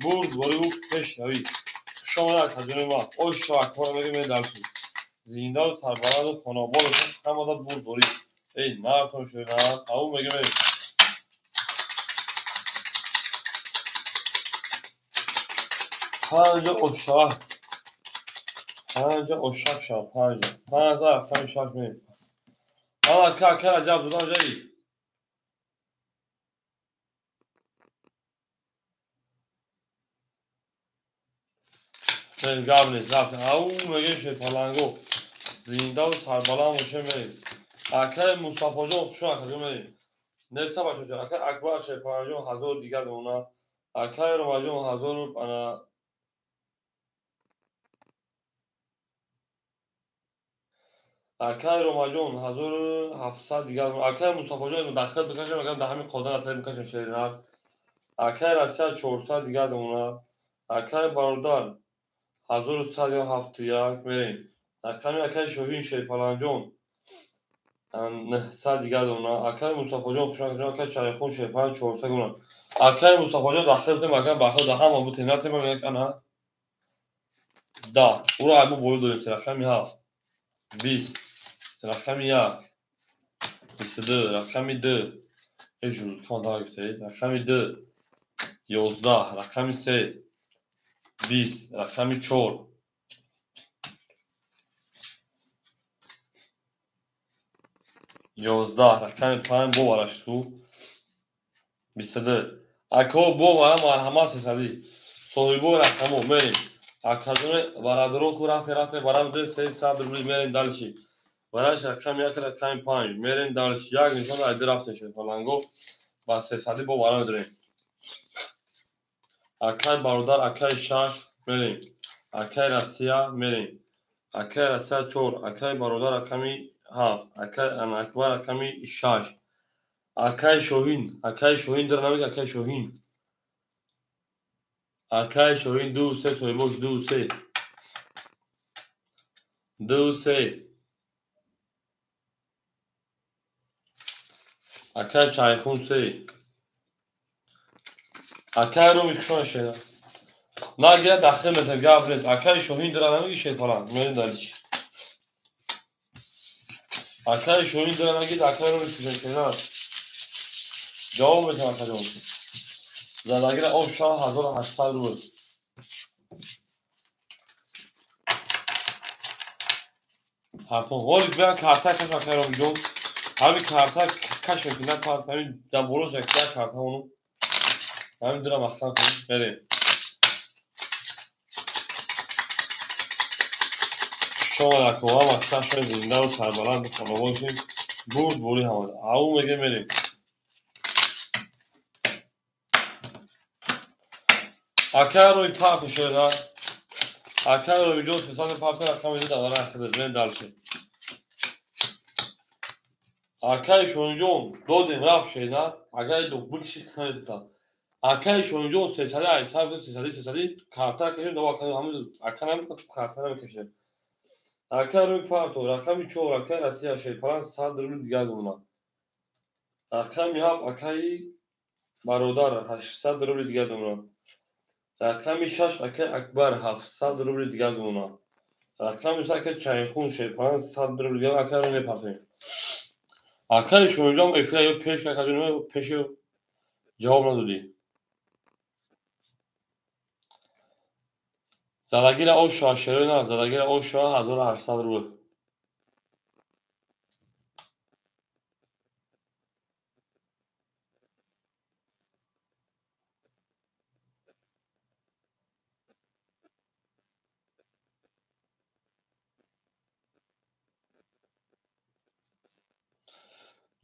برد برو پشتوی شما اکر جان ما اوشا اکر میگه میریم دلشیم زنده و سربلند و خاناباد همه دا برد بری ای نرتون شرینار او میگه میریم 5 اوشا 5 اوشاک شما 5 رقم 6 میریم اما اکر عجب دودم جایی میریم گب نیست رفتیم او میگه شیر پلنگو زنده و سربلند باشه میریم اکر مصطفی جان خوشو اکر جان میریم نرسه بچه جان اکر اکبر شیر پلنگ جان 1000 دیگه دونا اکر رومه جان 1000 انا اکر رومه جان 1700 دیگه دونا اکر مصطفی جان داخل بکشم اگر ده همین خدا نتایی بکشم شیرینار اکر رسیه 400 دیگه دونا اکر برادر 1171 میریم اکر شوهین شیر پلنگ جان 900 دیگه دونا اکر مصطفی جان خوشحال جان اکر چایخون شیپان 400 دونا اکر مصطفی جان داخل بتیم اگر بخیر ده هم بود تینات من یک انا ده او را ابو بولو داریم رقمی هست 20 رقمی 1 22 رقمی 2 اجول کان داره گفتید رقمی 2 11 رقمی 3 20 رقمی 4 11 رقمی 5 بو برش تو 22 اکو بو و هم مرحمت سدی صاحبو رقمو میریم اکادون برادرو کو رفته برادر 300 روبل میریم دالشی براش رقم یک رقم 5 میریم دالش یک نشون ایده رفته شد فلانگو با 300 با برادریم اکای برادر اکای شش میریم اکای رسیا میریم اکای رسیا 4 اکای برادر رقمی 7 اکای ان اکبر رقمی 6 اکای شوهین در نمیگه اکای شوهین اکای شوهین 2 3 صاحبوش 2 3 2 3 اکای چایخون 3 اکای رو میکشون شده نه گره داخل میتونم گابریز اکای شوهین در نمیگه شید فلان میرین دالیش اکای شوهین در نمیگه اکای رو میکشون شده جواب میتونم اکای رو زدگیر او شاه 1800 روز هفتم ولی بیان کارتا کش اکای رو میگم همین کارتا کش میکنه کارتا همین دنبالوش اکتر کارتا اونو همین دارم اختار کنیم بریم شما اکوها و اکتر شاید زنده و سربلند خانه باشیم برد بوری همه او میگه میریم اکای روی پارت شده اکای روی جوز حساب پارت رقم میده دواره اخیده بریم دالشیم اکای شونجون دودیم رفت شده اکای دو بکشی خیلی تا اکای شونجون 300 ایساب 300 کارتا کشیم دو اکای همون اکای نمیکنه کارتا نمیکشه اکای روی پارتو رقمی 4 اکای رسیه شد پران 100 روبل دیگه دونا رقمی هفت اکای برادر 800 روبل دیگه دونا رقمی 6 اکای اکبر 700 روبل دیگه دونا رقمی 7 اکای چایخون شد پران 100 روبل دیگه اکای رو میپرسیم اکای شونجون افیلا یا پیش که کدومه پیش جواب ندادی زدگیر او شاه شروع نه زدگیر او شاه 1800 روبل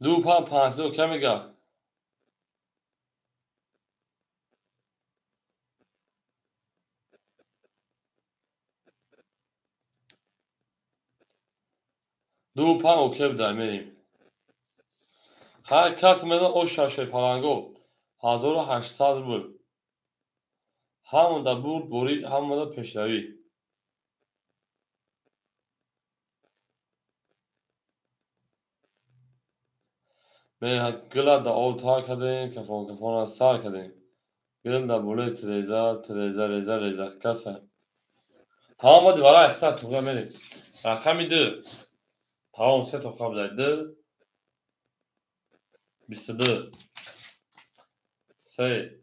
دو پان 52 که میگه دو پان اوکی بده میریم هر کس میدن او شاشه پلنگو 1800 روبل همون دا برد برید همون دا پیشروی می گلا دا اوتا کردیم کفان سر کردیم گل دا بوله تریزا کسه تمام با دیوارا اختار توقع میریم رقمی 2 تمام 3 توقع بده 2 22 3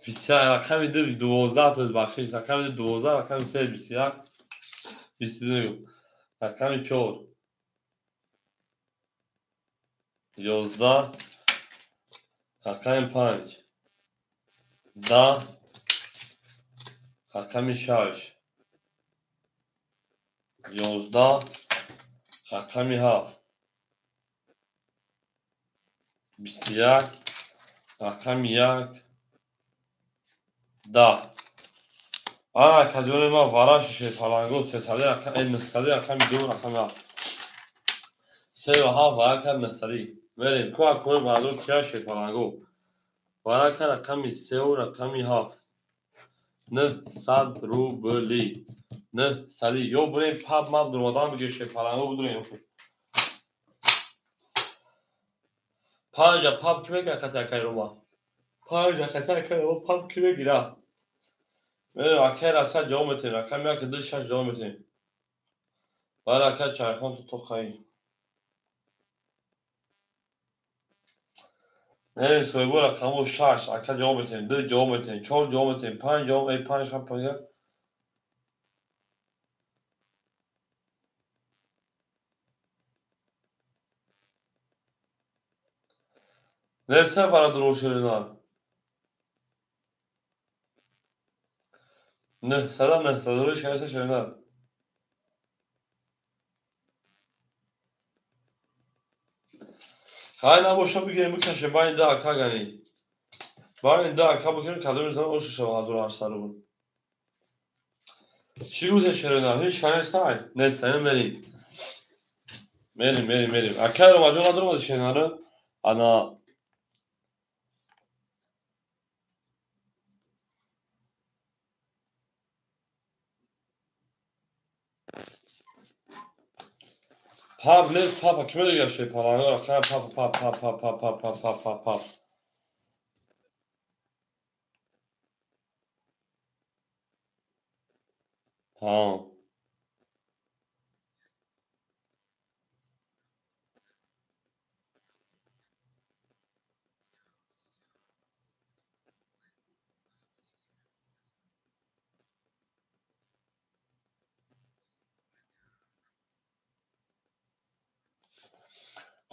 21 رقمی 2 12 تا بخشش رقمی 12 رقمی 3 21 22 رقمی 4 11 رقمی 5 10 رقمی 6 11 رقمی 7 21 رقمی 1 10 کجوری ما وراش شد فلانگو 300 رقم 900 رقمی 2 رقمی 7 3 و 7 ورا کرد 900 بریم کوی برادر کیا شد فلانگو ورا کرد رقمی 3 و رقمی 7 900 روبلی 900 یو بریم پاپ ماب درمادان بگیر شد فلانگو بدونیم 5 پاپ کی میگه خطر کاری رو ما 5 خطر کاری رو پاپ کی میگیره بریم اکر اصلا جا میتونیم رقمی ها که 2 6 جا میتونیم ورا کرد چایخون تو خواهی نه سویبو رقمو 6 اکر جا میتونیم 2 جا میتونیم 4 جا میتونیم 5 جا ای 5 هم پنگه نه سه برادر روشنان سلام مهدادوری شهرش شنیدم. خواهی نباشه بگیریم بکشه با این داکا گنی. با این داکا بگیریم کدوم میزنم او ششه و حضور هشتاد رو بود. چی روزه شنیدم؟ هیچ کنی استای. نستیم بریم. بریم. اکه رو مجموعه قدر اومده شنیدم. انا پاپ لیز پاپا کمی دیگه شده پارانه را خیلی پاپ. Tamam.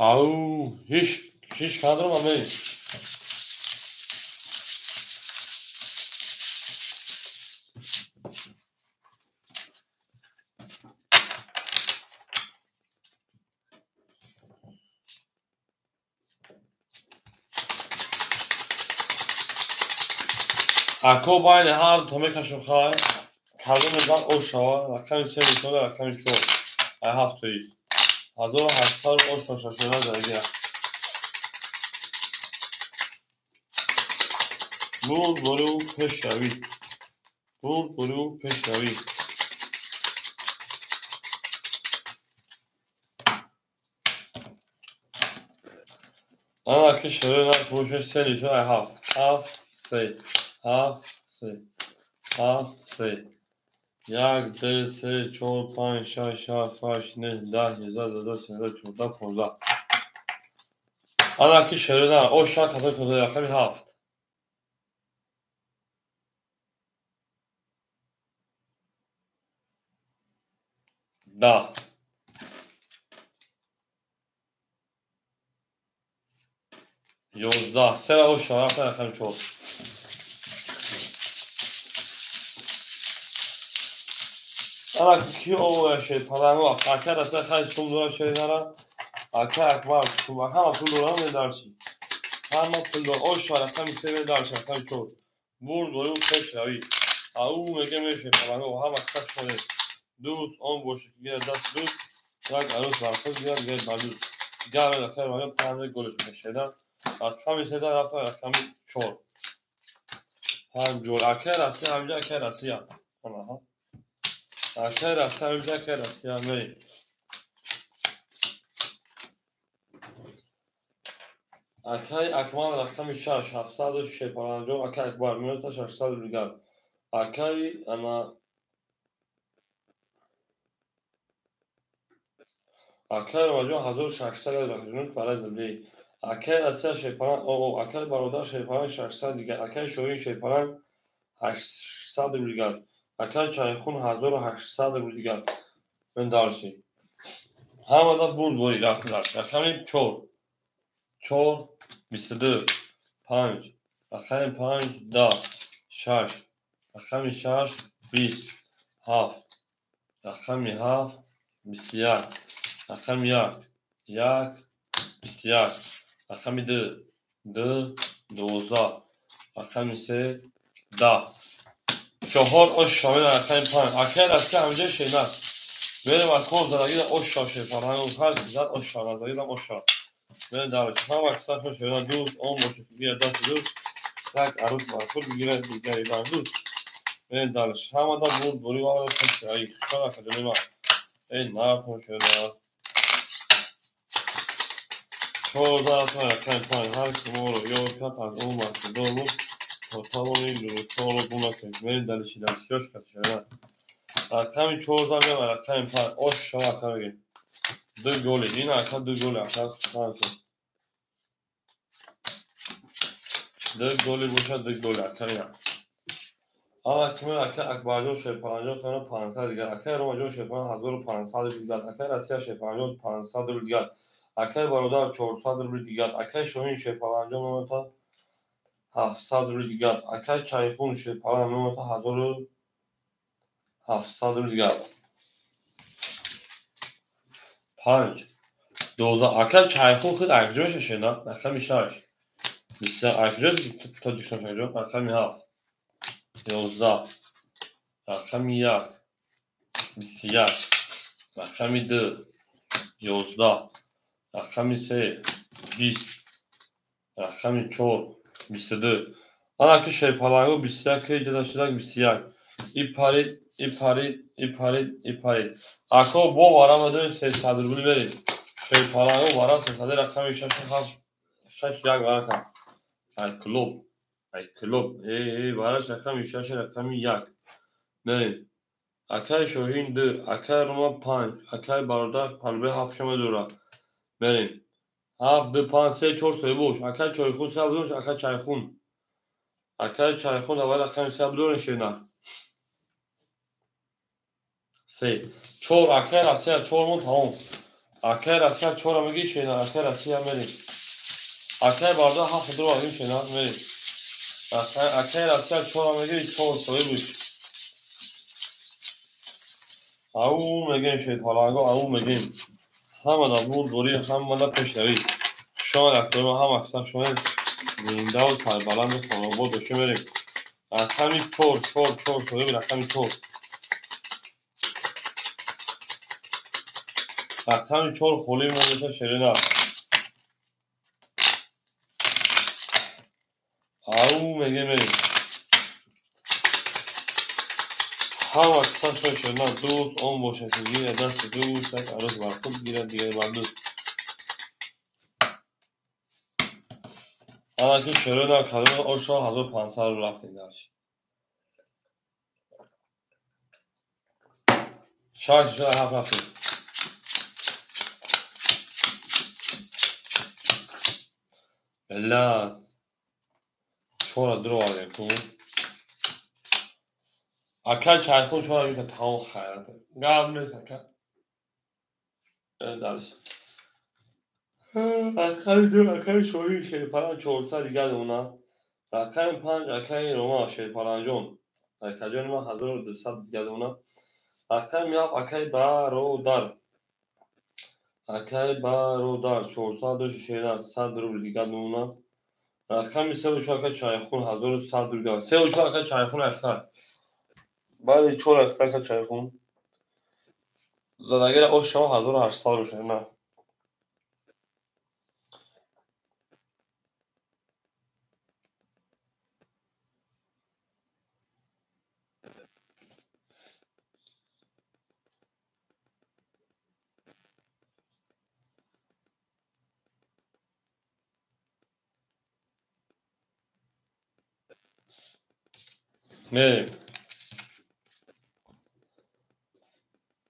Au, hiç kaldırma beni. Ako bayne har tome kashukhai. Kaldırma ben o şava. Rakam sen sonra rakam çok. I have to use. Hazır hasar o şaşırına derece. Boru peşavi. Boru peşavi. Ana ki şerine proje seni şu I have say. یک دو سه چهار پنج شش هفت هشت نه ده 11 12 13 14 15 انا کی شنیدم او شک هزار تا رقم هفت 10 11 سه او شک رقم 4 انا کی او şey paranı var akar asa kaç pul şeylere akar var şu bak ama pul dolar ne dersin ama pul dolar o şek raqam seve dersin raqam 4 boru peşavi او میگه میشه paranı o هم akar şöyle دوست آن باشه که یه دست دوست یک عروس برخوز بیاد بیاد بردوست گرم دکتر باید پنجه گلش میشیدن از کمی سیده رفت از کمی چور هم جور اکر رسی همجا اکر رسی هم اکر رسی همجا اکر رسی هم بریم اکر اکمال رقم 6 750 اکر اکبر میاد تا 600 دیگر اکر انا اکر واجه 1600 رقم برای زندگی اکر اصلا شیپاران او اکر برادر شیپاران 600 دیگر اکر شوین شیپاران 800 دیگر اکر چایخون 1800 دیگر من دارشی همه دا برد بوری رقم رقمی 4 22 5 رقم 5 10 6 رقم 6 20 7 رقم 7 21 رقم 1 21 رقم 2 12 رقم 3 10 4 oş şamil raqam 5 اکر اصلا همجا شیدن بریم اکر زدگی دا oş شاشه پرهنگ و هر کی زد oş شا زدگی دا oş شا بریم دارش هم اکثر خوش شیدن دوست آن باشه که بیاد دست دوست یک عروس برخور بگیره دیگری بر دوست بریم دارش همه دا بود بوری و آمده خوش شایی خشان اکادمی من این نرد خوش شیدن 14 تا رقم 5 هر کی ما رو یا کپ از اون مرسی دارمون تا توانیم درستا رو بونه کنیم بریم دلشی دلشیاش کت شیدن رقم 14 میام رقم 5 oş şava akar بگیم دو گلی این اکر دو گل اکر دو گلی باشه دو گل اکر این اما کمی اکر اکبرجان شیپانجان کنه 500 دیگر اکر رومجان شیپان 1500 دیگر اکر اسیا شیپانجان 500 دیگر اکر برادر 400 دیگر اکر شوین شیپانجان ممتا 700 دیگر اکر چایخون شیپان ممتا 1000 700 دیگه 5 12 اکل چایخون خود اکجوش شنا رقم 6 20 اکجوش تا جوشن شجو رقم 7 11 رقم 1 21 رقم 2 11 رقم 3 20 رقم 4 22 آن که شیپالاگو 21 که جدا شده 21 ای پارید اکو با وارا مدن 300 روبل برید شیپالاگو وارا 300 رقم 6 یک وارا کن ای کلوب ای وارا رقم 6 رقم 1 برید اکای شوهین 2 اکای روما 5 اکای باروداش پلبه 7 شما دورا برید 7 2 5 3 4 سوی بوش اکای چایخون سه بدونش اکای چایخون اول رقم 3 بدونش نه 3 4 اکای راسیا 4 مون تمام اکای راسیا 4 میگی شینا اکای راسیا میری اکای باردا 7 دور آدم شینا میری اکای راسیا 4 میگی 4 سوی بوش او میگن شید حالا او میگن همه دا بود دوری همه دا پیشنوی شما دکتر ما هم اکثر شما زنده و سربلند خانواد داشته میریم رقمی 4 سوی بی رقمی 4 رقمی 4 خولی مونده شیرین او میگه میریم هم اکثر شما شیرین دوست اون باشه سیگیر دست دوست یک عروض برخود گیرد دیگه بردوست اما که شیرین کلون آشا 1500 رو رفتیم درش شاید شده هفت رفتیم بله چورا درو آره کن اکل چایخون چورا بیتا تمام خیرته گرم نیست اکل درش اکل دو اکل شوهی شیپران 400 دیگه دونا رقم 5 اکل روما شیپران جون اکل جون ما 1200 دیگه دونا رقم 7 اکل برودر 400 شیرین 100 روبل دیگه دونا رقم 3 اکل چایخون 1100 دیگه 3 اکل چایخون اختر بله 4 اختر چایخون زدگیر او شما 1800 روشه نه میریم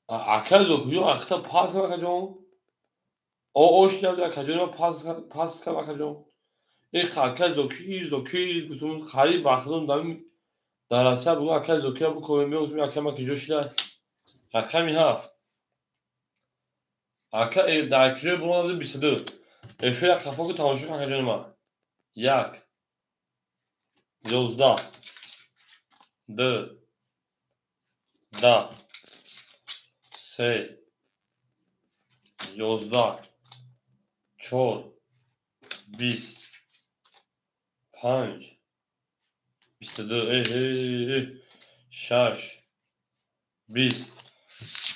اکل زوکیو اختا پاس کنه جون او اوش نبود اکل جون پاس کنه اکل جون این اکل زوکی گفتم خرید بخدون دارم درسته بگو اکل زوکی هم بکنم میگم اکل ما که جوش نه اکل می هفت اکل در کجای بگم بوده 22 افیر خفا که تماشا کنه اکل جون ما 1 11 2 10 3 11 4 20 5 22 6 20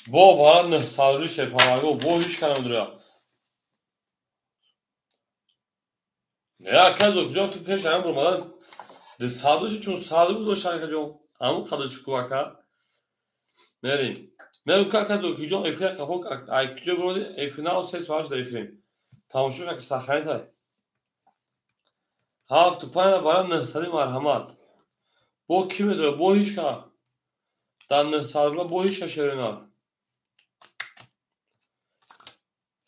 با باران سالوی شیپانگو با هیچ کنم دارم نه اکل زوکی جان تو پیش هم برمادن ده سالوشی چون سالو بود باشه اکل جان همون خداش کو اکل میریم میریم که اکل زوکی جان افیر خفاک اکل جا برمادی افینا و 3 سواش در افریم تماشوش اکل سخنی تای هفت و پایین باران نهسالی مرحمت با کی میداره با هیچ کنم در نهسالی با هیچ کشیرین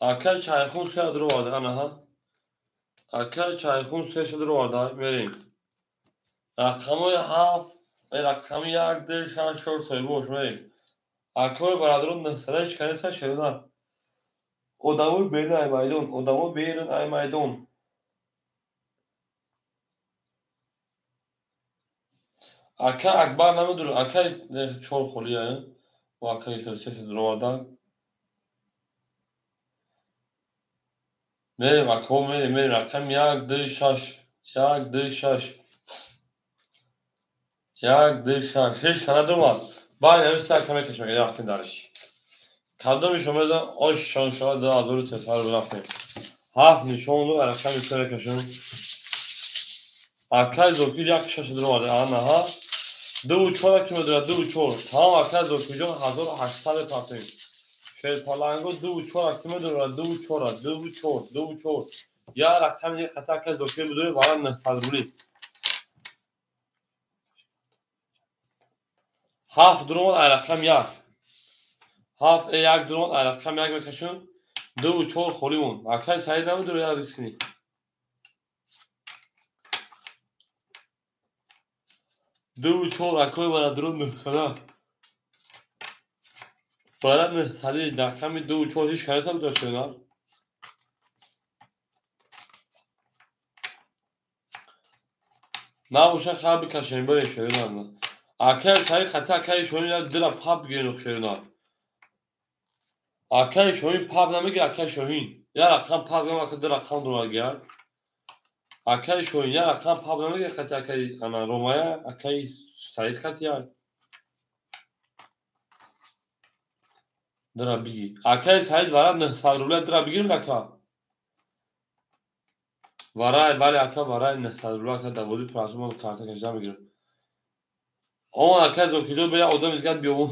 اکل چایخون 3 درو وارده ها اکل چایخون 3 درو وارده میریم رقمای 7 رقم 1 دل 6 4 سوی boş میریم اکل برادرون نهسالی هیچ کنیسه شیرین odamı beni aymaydın odamı beyin aymaydın Aka akbar namidur. Aka çor xoliya. Bu aka yüksek durmadan. Merim aka merim rakam yak dı şaş. Yak dı şaş. Yak dı şaş. Hiç kana durma. Bay nemi sen kame keşmek yaktın darış. Kadın şöyle o şanşa da doğru sefer bırakmayın. Haf nişonlu ve rakam yüksek keşin. Aka zokil yak şaşı durmadı. Ana ha. Dou çora kimi dura dou çor. Tamam aka zokijo 1800 patayım. Şey palango dou çora kimi dura dou çora dou çor. Ya rakam ye khata ka zokil budur varan nefadruli. Haf durma rakam yak. Haf yak durma rakam yak mekaşun. Dou çor xolimun. Aka sayda mı dura ya riskini. Dou çor akoy bana durun sana. Bana ne? Sadi rakam dou çor hiç kanısa mı döşüyorlar? نباشه خبر بکشیم برای شیران اکل سعی خطا اکل شوین دل پاپ گیرن شیران اکل شوین پاپ نمیگه اکل شوین یا رقم پاپ گم اکل دل رقم دور گیار اکل شوین یا رقم پاپ نمیگه خطا اکل انا رومایا اکل سعی خطیا درا بگی اکل سعی ورد نه صدرولت درا بگیر لکا ورای بله اکل ورای نه صدرولت که دوازی پراسوم کارت کشیده میگیره اون اکل زوکیجو بیا آدم دیگه بیامو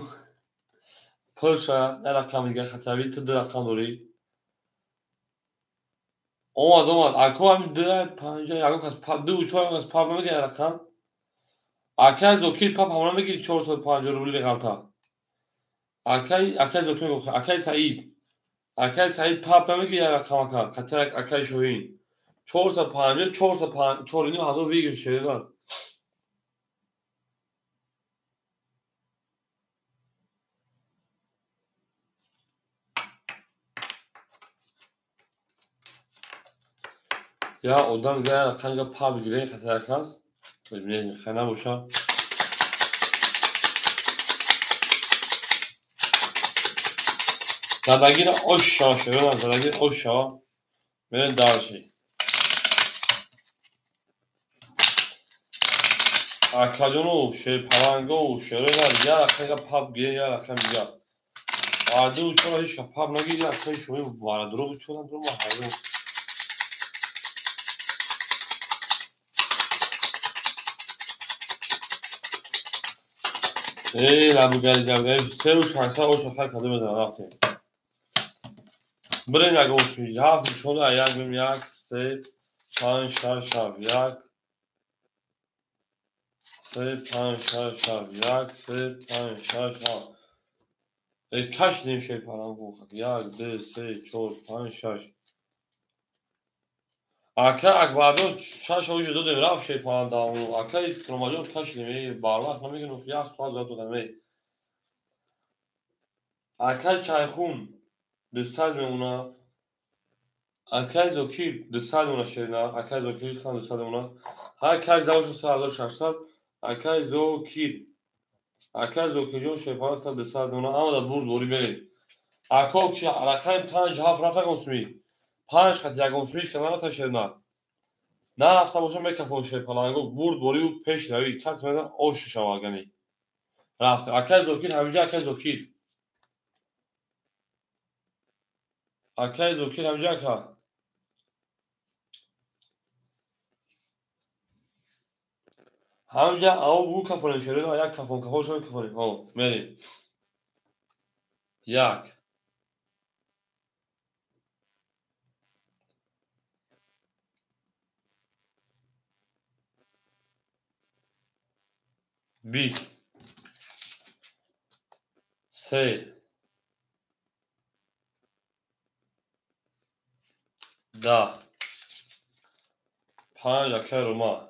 پرشا نه رقم دیگه خطاوی تو در رقم دوری اومد اکو هم ده پنجه یکو کس پا دو چهار کس پا نمیگه رقم اکای زوکیل پا همون میگی 450 روبلی بغلتا اکای زوکیل گفت اکای سعید پا نمیگه رقم اکا خاطر اکای شوین 450 450 چورینی هزار ویگش شده یا odam گه رقم پا بگیره خاطر کس ببینید خنا باشه زدگیر آشا شده زدگیر آشا ببین دارشی اکادونو شه پلنگو شده یا رقم پا بگیره یا رقم بگیره آدو چرا هیچ پاپ نگیری اصلا شوی وارد رو چون درو ما هایو ای لابو گل گل سه و شانس ها و شفاف کدوم بدن وقتی برین اگه اوسمی هفت شده ایاک بیم یک سه پنج شش هفت یک سه پنج شش هفت یک سه پنج شش هفت ای کاش نمیشه پرام گفت یک دو سه چهار پنج شش اکا اکبادو شش اوج دو دم رفت شی پان داون اکا کروماجون کاش نمی باروا نمیگن و یا سوال داد دادم اکا چایخون 200 میمونه اکای زوکیل 200 میمونه شیرنا اکای زوکیل خان 200 میمونه ها کای زاوش 3600 اکای زوکیل جو شپان تا 200 میمونه اما دا برد دوری برید اکا کی رقم 5 هفت رفت اسمی 5 خط یک اسمیش کنار تا شیرنا نه رفته باشه میکفون شپالانگو برد دوری و پیش روی کس میدن اوش شواگنی رفت اکای زوکیل همینجا اکای زوکیل همینجا که همینجا او بو کفون شیرنا یک کفون شون کفونی ها میریم یک 20 3 10 5 اکای روما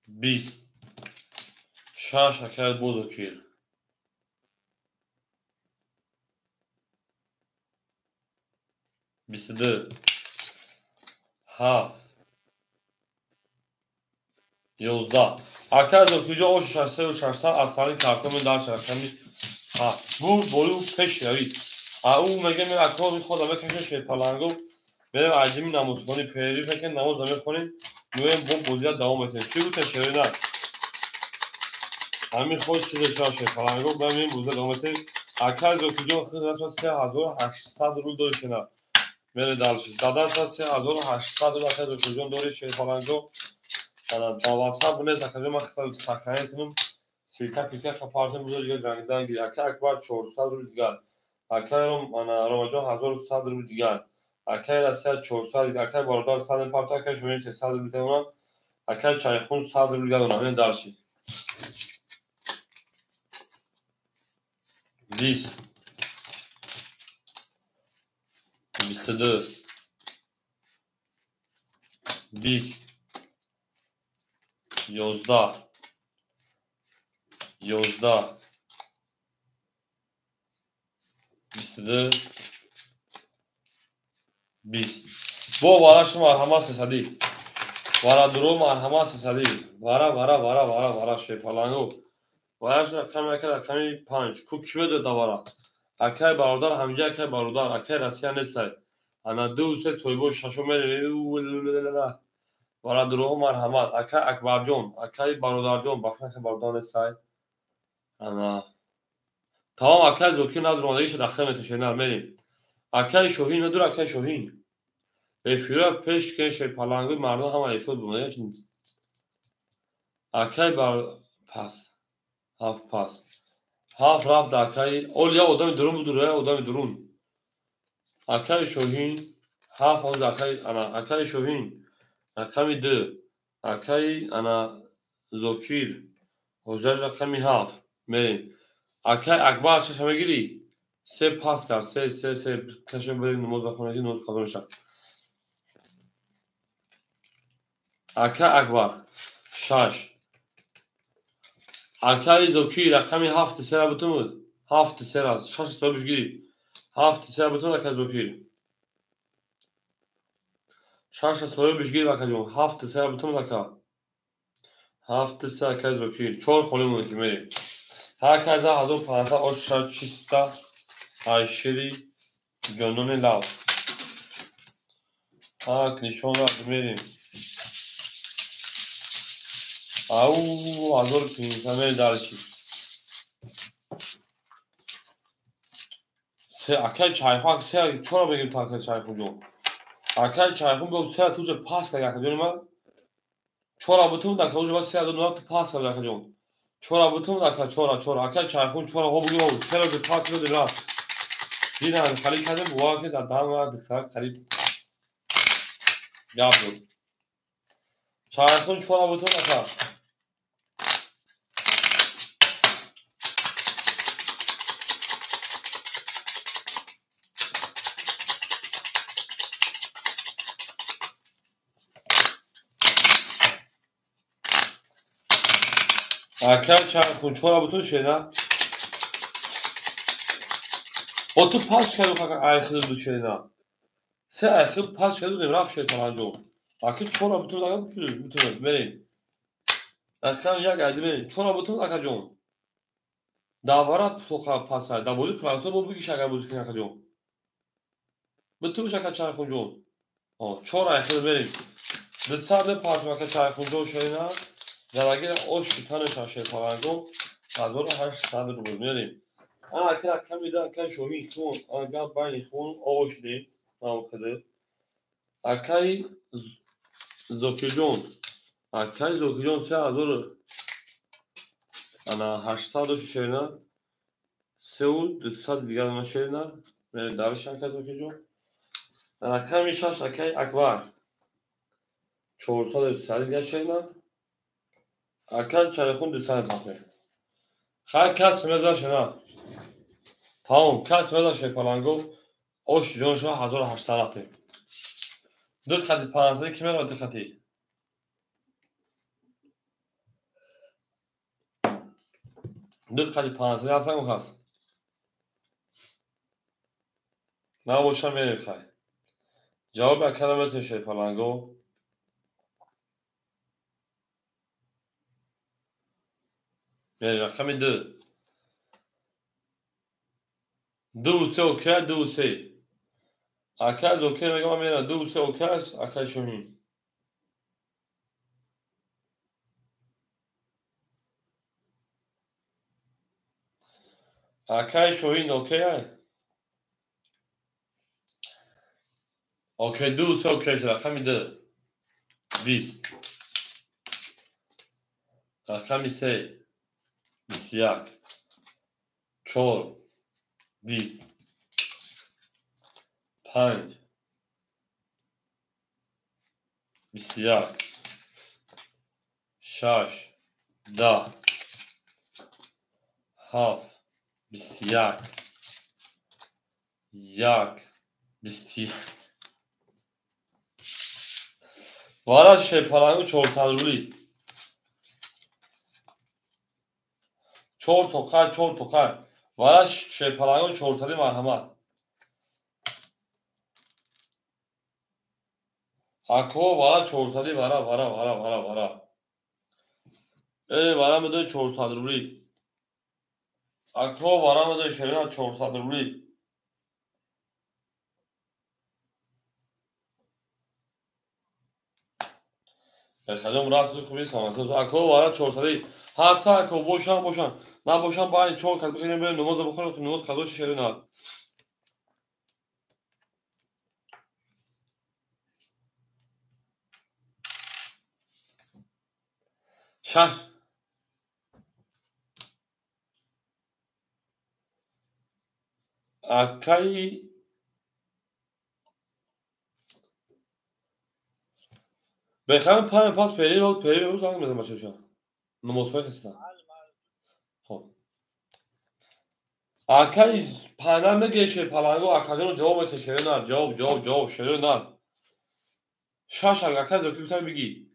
20 6 اکای بزرگیر 22 7 11 اکر زوکیجا او 600 اصلی کارتون دار شرکمی bu boyu peş yavid. او میگه من اکرام خدا بکشه شیر پلنگو بریم عجیمی نماز کنی پیری فکر نماز زمین کنیم میگیم با بوزیت دوام بتیم چی بود تشریه نه همین خود چیز شاشه پلنگو بریم بوزیت دوام بتیم اکر زوکیجا خود رفت 3800 رول دارش نه میره دالشید دادن 3800 رول اکر زوکیجا داری شیر پلنگو با واتساپ بونه تکریم اختار سخنه کنم سیکا پیکا خپارتم بزرگ دیگه جنگیدن گیری اکر اکبر 400 رول دیگر اکر رمجان 1100 رول دیگر اکر رسیت 400 دیگر اکر باردار 100 پارت اکر شوین 600 رول دیگر اونم اکر چایخون 100 رول دیگر اونم این دارشید 20 22 20 11 11 22 20 bu varaş marhamat sesadi vara duru marhamat sesadi vara şey falan varaş rakam eker rakami 5 ku kime de davara akay barodar hamca akay barodar akay rasiya nesay ana du se soybo şaşomere vara duru marhamat akay akbarjon akay barodarjon bakma barodar nesay ana tamam akay zokin adro işte rakam teşekkür ederim akay şohin nedir akay şohin Efira peş که şey پلنگوی مردم هم ایفاد بونه چون اکای بر پس هاف پس هاف رفت اکای اول یا آدم درون بودره آدم درون اکای شوهین هاف از اکای انا اکای شوهین اکامی دو اکای انا زوکیر حجر اکامی هاف مریم اکای اکبر چشمه گیری سه پاس کرد سه کشم بریم نماز بخونه که نماز قدر شد اکا اکبر 6 اکای زوکی رقمی 7 سر بتون 7 سر 6 صبح گیری 7 سر بتون اکای زوکی 6 صبح گیری اکای 7 سر بتون اکا 7 سر اکای زوکی 4 خولمون که میریم هر کاردا حاضر پانتا او شش چیستا ayşeri gönlünü lav ha klişonlar میریم او حاضر پینزمه دارشی اکای چایخواه سه چرا بگیم تا اکای چایخون جون اکای چایخون به سه توش پاس لگه که جون من چرا بتون دکه اوج با سه دو نقط پاس لگه جون چرا بتون دکه چرا اکای چایخون چرا هو بگیم او سه رو پاس بده راست دیدن خالی کردم بوا که در دام دکتر قریب جاب بود چایخون چرا بتون دکه اکای چایخون چرا بتون شده o tu pas کرد فقط ayaklı düşene. Se ayaklı pas کرد و رفت شد تمام. Akı çora bütün dakika bütün verin. Aslan ya geldi verin. Çora bütün dakika jon. Davara toka pas da boyu praso bu bir şaka bozuk dakika jon. Bütün şaka çay jon. O çora ayaklı verin. Dışarıda parça çay jon şeyine. Zalage o şitane şaşı falan jon. Hazır her sadır bu verin. اکر کمی ده اکر شوهی خون اگر بین خون آوش دیم نامخده اکای زوکیجون اکای زوکیجون 3000 انا 800 شیرنا سئول 200 دیگر انا شیرنا من دارش اکای زوکیجون انا کمی شاش اکای اکبر 400 دیگر شیرنا اکای چایخون 200 پاپه هر کس میذاره شنا تمام کس میذاره پلنگو oş جونشو 1800 دقتی پانزده کیمر و دقتی دقتی پانزده هستن و هست نه باشم میخوای جواب کلمه شیپالانگو. یعنی رقم دو. دو سه اوکی دو سه. اکل اوکی میگم میرم دو سه اوکی است اکل شوهین. اکل شوهین اوکی است. اوکی دو سه اوکی است رقم دو. 20. رقم سه. 21. 4. 20. 5. 21. 6. 10. 7. 21. 1. 21. وارا شیپالانگو 400 رولی. 4 توخه 4 توخه. وارا شیپالانگو 400 مرحمت. اکو وارا 400 وارا. وارا میدون 400 رولی. اکو وارا میدون شیرین 400 رولی. بخدم راست خوبی سامت. اکو وارا 400 هستا اکو بوشان. نه بوشان باید 4 کد بکنیم بریم نماز بخوریم نماز قضاش شیرین ها. شش. اکای بخدم پاس پیری رو زنگ بزن بچه شا. نماز خستم. خب. اکای پنر میگه شیپالانگو اکادون جواب بده شیرین ها. جواب شیرین ها. شش اکای زوکی بتای بگی.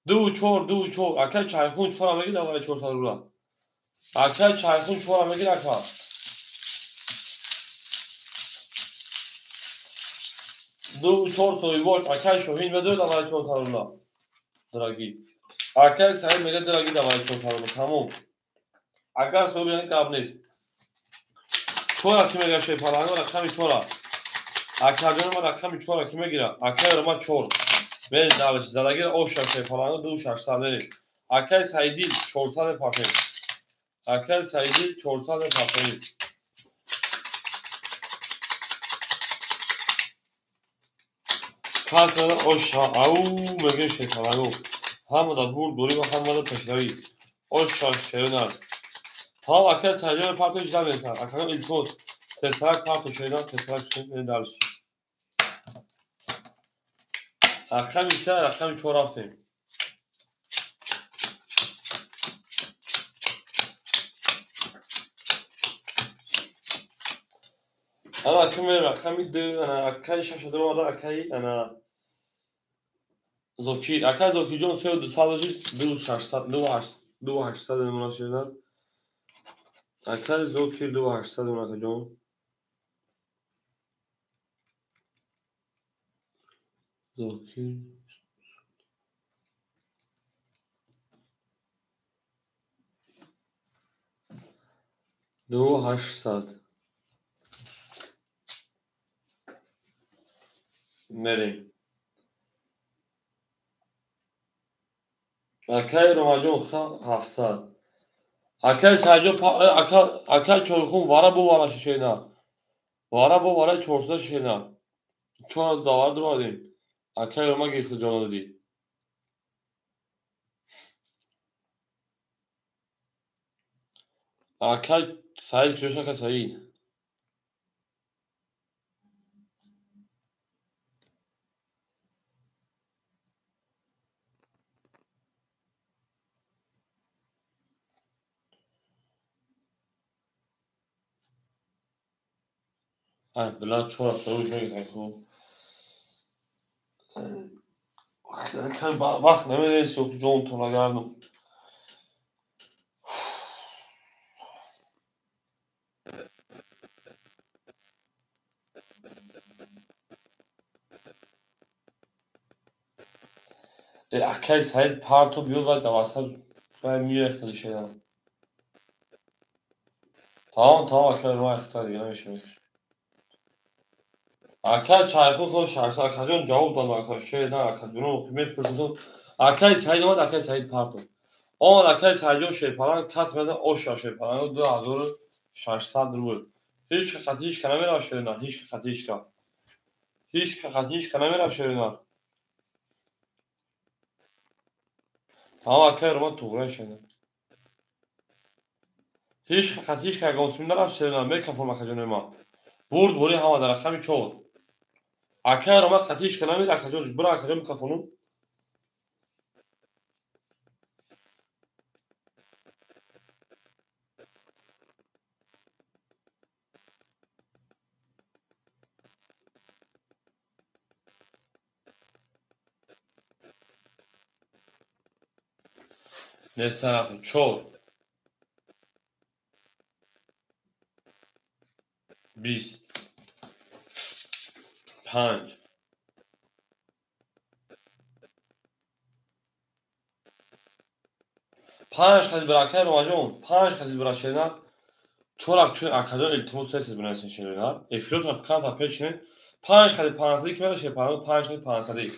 دو چور اکای چایخون چور هم میگی دوباره 400 رولا. اکای چایخون چور هم میگی اکا. دو چور سویوارد اکای شوهین بده دوباره 400 رولا. دراگی. اکای سعید میگه دراگی دوباره 400 رولا. تموم. اگر سو بیان کاب نیست. چورا کی میگه شیپالانگو رقمی چورا. اکادون ما رقمی چورا کی میگیره. اکای رو ما چور. بریم دعوش زدگیر اوشا شیپالانگو 2600 بریم. اکای سعیدی 400 پاپین. اکای سعیدی 400 پاپین. کاسه اوشا او میگه شیپالانگو. هم دا بور دوری و هم دا پشتوی. اوشا شیرینار. تا اکای سعیدی پارتوش زمین کرد. اکای ایلتوس. تسرک پارتوش شیرینار تسرک شیرین دارش. رقمی سه رقمی چور رفتیم. انا اكمل رقمي دو انا اكاي شاشه دو ولا اكاي انا زوكي اكاي زوكي جون سو دو سالجي دو شاشتا دو هشتا مناشينا اكاي زوكي دو هشتا مناشينا جون زوكي دو هشتا مریم اكاي روماجون خا هفصد اكاي ساجو اكاي چولخون وارا بو وارا شينا وارا بو وارا چورسدا شينا چون داور درادیم اكاي روما گیخت جانو دی اكاي سایل چوشا کا سایی بلا چورا سروش میگه خو وقت نمیرسه که جون تو نگردم Akay Said parto بیاد و دواسط باید میره خیلی شدن. tamam akay رو اختار دیگه نمیشه. akay çayxı xoş şarsa akayın cavab da akay şeyden akayın o hükümet kurdu. akay Said ama akay Said parto. Ama akay Said şey falan katmeden o şey falan o da azor şarsa durur. Hiç xati hiç kanamı aşırınar. Hiç xati hiç ka. Hiç xati hiç kanamı aşırınar. Ama akay Roma tuğra şeyden. Hiç xati hiç ka gonsumlar aşırınar. Mikrofon akayın ma. Burd buri hava da rakami çoğu. Akay Roma xati hiç kanamı akayın bırak akayın mikrofonu. Neyse afın çoğu. 20 5 5 خیلی براکه رو ماجون 5 خیلی براشینا چورا چون اکادون التماس تست بنویسین شینا افروز رو کانت اپریشن 5 خیلی 500 که میشه 5 خیلی 500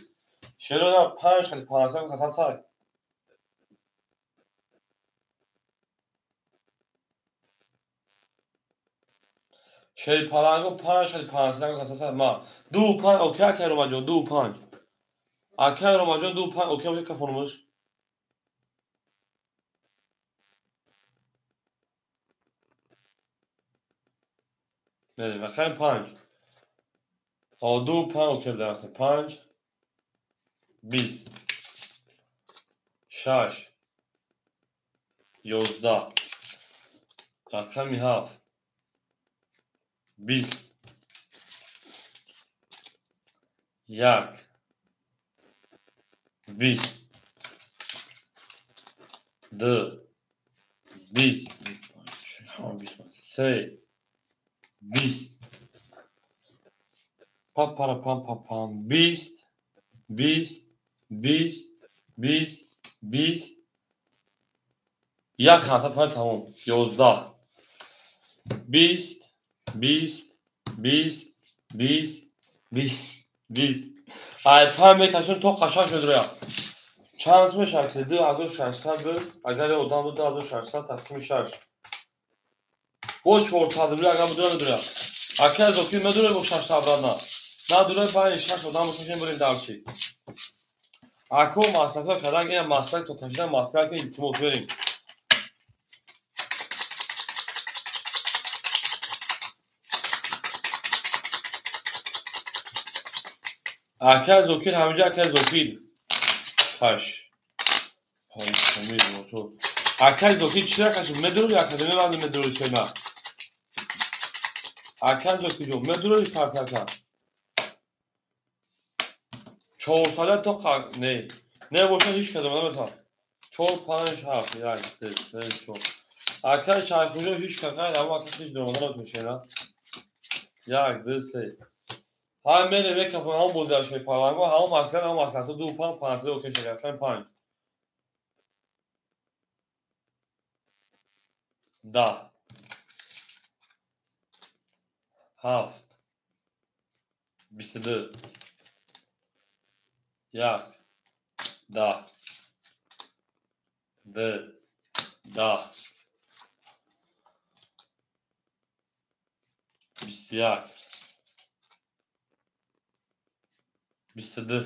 شینا 5 خیلی 500 کسا سای شیل پالانگو 5 خیلی 500 کسا سای ما 2 5 اوکی اکای رو ماجون 2 5 اکای رو ماجون 2 5 اوکی کافونموش نه مثلا 5 تا 2 5 اوکی درسته 5 20 6 11 رقمی 7 20 1 20 2 20 3 20 pam para pam pam pam 20 20 20 20 20 یک هفته پر تمام 11 20 20 20 20 20 20 ای پام میکشون تو قشنگ شد رویا چانس میشه که 2600 بود اگر آدم بود 2600 تقسیم 6 با 400 روی اگر بود نداره اگه از اوکی نداره با 600 برادر نداره با 6 آدم میکشیم بریم درچی اکو مسئله کردن این مسئله تو کشیدن مسئله که التماس بریم اگه از اوکی همینجا اگه از اوکی کش های شمید موچو اگه از اوکی چی کشیم مدرو یا اکادمی بندی مدرو شینا اگه از اوکی جو مدرو کار 400 تا نه باشه هیچ کدوم نمیتونم 4 5 7 1 2 3 4 اگه چای خونجا هیچ کدوم اما کسی هیچ درمان نمیشه نه 1 2 3 ها میره میکافون هم بوده شی پالانگو هم مسئله تو 2 5 5 اوکی شده اصلا 5 10 7 22 1 10 2 10 21 22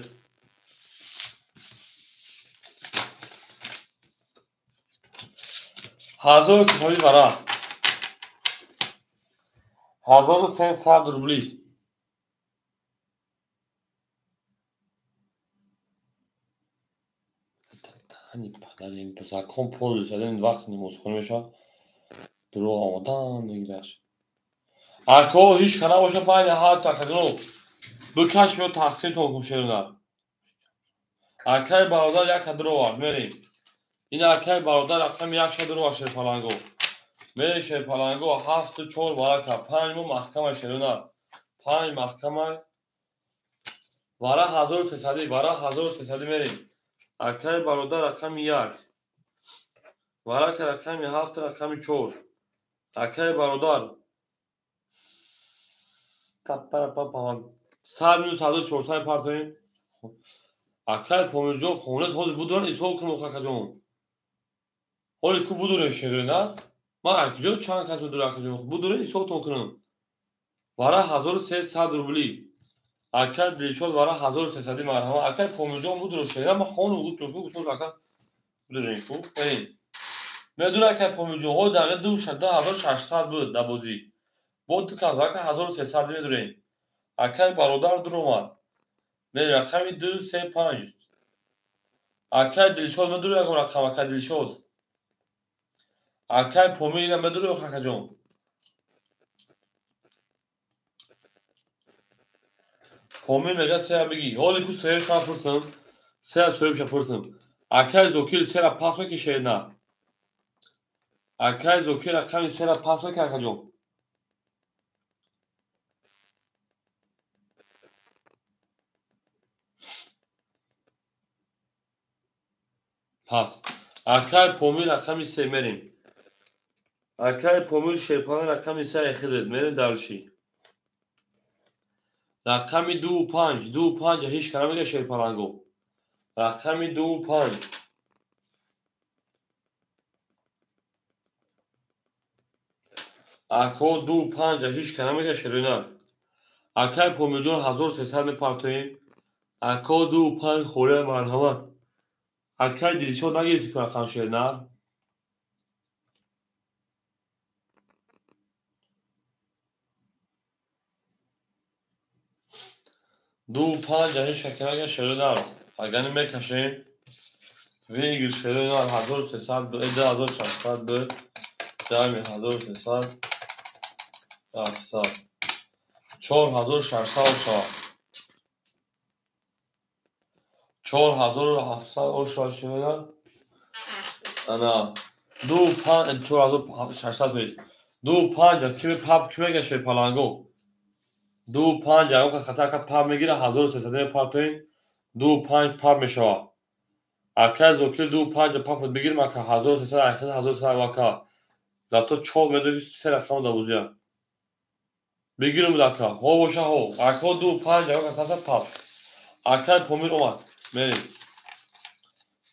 هزار سفاری برا 1300 روبلی hani پدر این پسر کم پول زده این وقت نمازخونه میشه دروغ آمدن نگیرش اکو هیچ کنه باشه باید هر تکدنو بکش میو تقسیم تو حکم شیرونه اکای برادر یک درو var میریم این اکای برادر رقم یک درو var شیرپالانگو میری شیرپالانگو 7 4 بارکه 5 مو محکمه شیرونه 5 محکمه واره 1300 واره 1300 میریم акаи бародар рақами 1 варака рақами 7 рақами 4 акаи бародар 100,400 партоин акаи помирҷон хонас ҳозир будуран ҳисоб кунем акаҷон ҳоли ку будурен шедои на ман акиҷо чанд кас будура акаҷон будурен ҳисобтон кунам вара 1300 рубли акаи дилшод вара 1300 марҳама акаи помирҷон будура шеда ман хонам гуфтам ака будурен ку медуна акаи помирҷон ҳоли дар 2600 буд дар бозӣ бо ду кас ака 1300 медурен акаи бародар дур омад мери рақами 235 акаи дилшод медура ягон рақам акаи дилшод акаи помир ина медура акаҷон помир мега сея бигӣ ҳоли ку сеяшо пурсам сея соҳибша пурсам акаи зокир сера пас мекишед на акаи зокир рақами сера пас мекишед акаҷон пас акаи помир рақами 3 мерем акаи помир шерпалан рақами 3 яхидед мерем далши рақами 25 25 ҳеҷ кара мега шерпаланго рақами 25 ако 25 ҳеҷ кара мега шерина акаи помирҷон 1300 мепартоем ако 25 хӯрия марҳамат акаи дилшод нагирифти ку рақам шерна 25 ҳеҷ кара мега шерина агани мекашем вигир шерина 1300 2600 б ҷамъи 1300 700 4600 шавад 4700 шавад шерина ана 4600 25 кими пап кимега шерпаланго 25 ягон катака пап мегира 1300 мепартоем 25 пап мешавад акаи зокир 25 папот бигирим ака 1300 1300 ака зато 4 медои се рақам дар бозия бигирам ака ҳо боша ҳо ака 25 ягон катака пап акаи помир омад мерем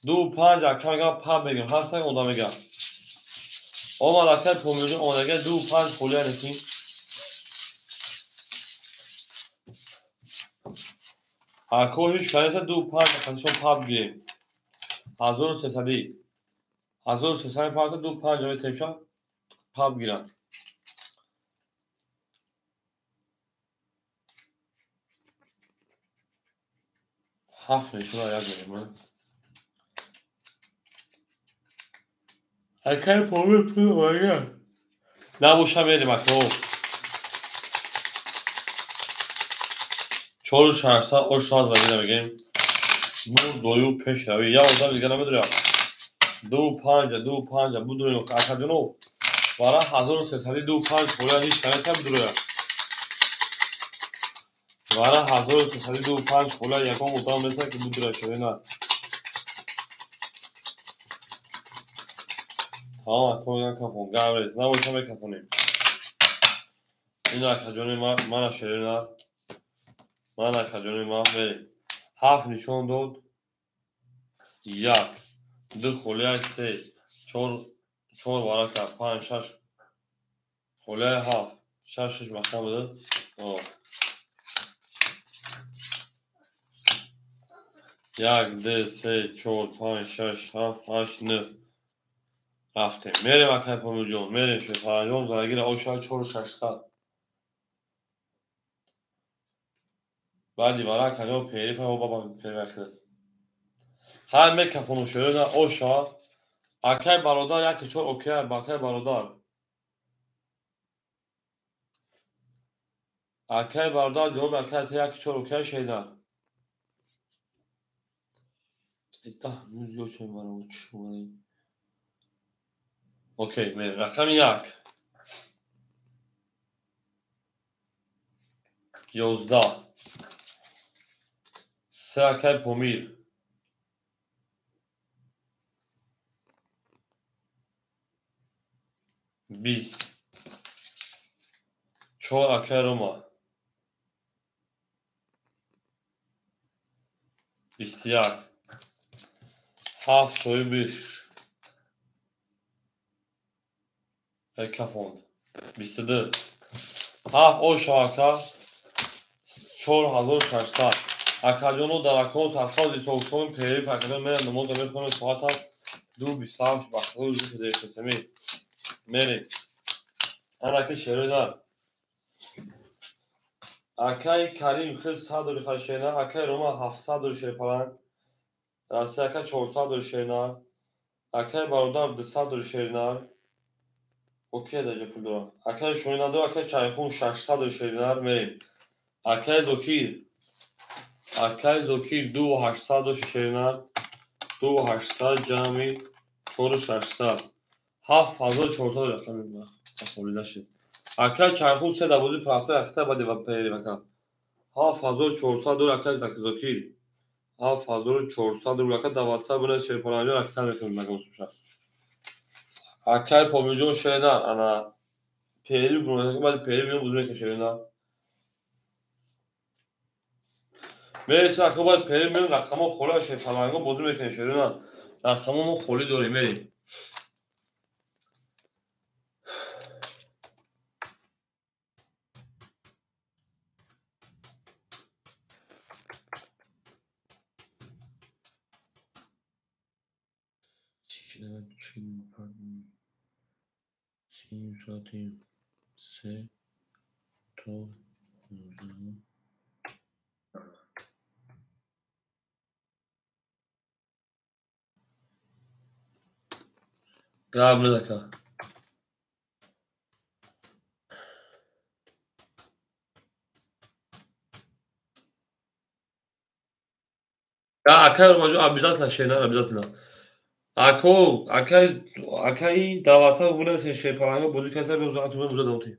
25 ака мегам пап мегирам ҳастак онда мегам омад акаи помирҷон омадаги 25 холия некин ако ҳеҷ канеса 25 акашон пап гирем 1300 1300 пап 25 метеша пап гирам ҳафт нешона як мерем акаи помир пул омадаги набоша мерем ако 4600 800 вагира мегем ну дою пеш рави як одам дига намедуря 25 будурем акаҷоно бара 1300 25 холия ҳеҷ канеса будуря бара 1300 25 холия ягон одам неста ки будуря шавена тамом ако накафон гаврез набоша мекафонем ин акаҷони ман шерина ман акаҷони ман мерем 7 нишон дод 1 2 холияи 3 4 варака 5 6 холияи 7 6 махкам буда 1 2 3 4 5 6 7 8 9 рафтем мерем акаи помирҷон мерем шерпаланҷон занагира оша 4600 баъди вара акаҷон перифа баба перахид ҳам мекафонум шерина оша акаи бародар 1-4 океа акаи бародар акаи бародар ҷавоби акаи те 1-4 океа шеда окей мерем рақами 1 11 3 акаи помир 20 4 Akay Roma 21 7 Soyubiş Ekafond 24 7 Oşaka 4800 Акадиону дар аккаунт сарфази соғсони пеҳлӣ факадон мерам намоза мехонем соата 2:27 бахтиҳои рӯзи дехисемӣ мерем. Анаки шерӯдар Акаи Карим хел 100 хашена Акаи Рома 700 шерпаланг Расия Акаи 400 шернар Акаи бародар 200 шернар окей даҷа пул дорам Акаи шоинадор Акаи Чайхун 600 шернар мерем. Акаи Зокир 2800 шернар 2800 ҷамъи 4600 7400 рақами ахолида шуд. Акаи Чайхун 3 давози парафтаи ахта баъди ва пери вака 7400 дор Акаи Зокир 7400 дор Акаи даватса бина шерпаланҷо акта мекунем нагосуша. Акаи Помиҷон шернар ана пери гуноҳ баъди пери биём бузу мекунем шернар мериса ака бояд пери биём рақамо холи шерпаланго бозӣ мекунем шернар рақамо мо холи дорем мерем. Гап надака Акаи Ромаҷон обязательно шернар обязательно Акаи даватса бина шерпаланго бозӣ карда биём зоати биём буза давотӣ.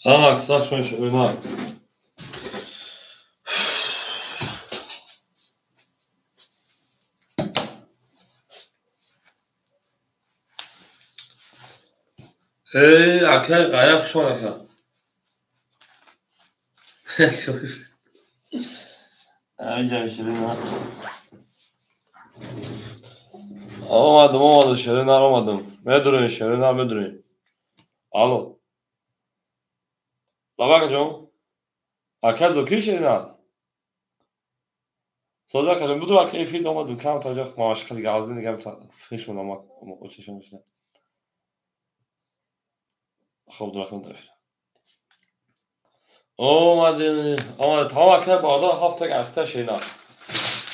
kısa şöyle. Akay gayret şu aka. Önce Şirin. Olmadı Şirin aramadım. Ne duruyorsun Şirin ne duruyorsun? Alo. La bakacağım. Akay zoki Şirin. Sonra kadın budur akay fil olmadı. Kan atacak maaş kalı gazını gel fiş mi lamak o çeşmişler. Xo'p durakam dafir. Olmadı. Ama tamam akay bağda hafta gafta Şirin.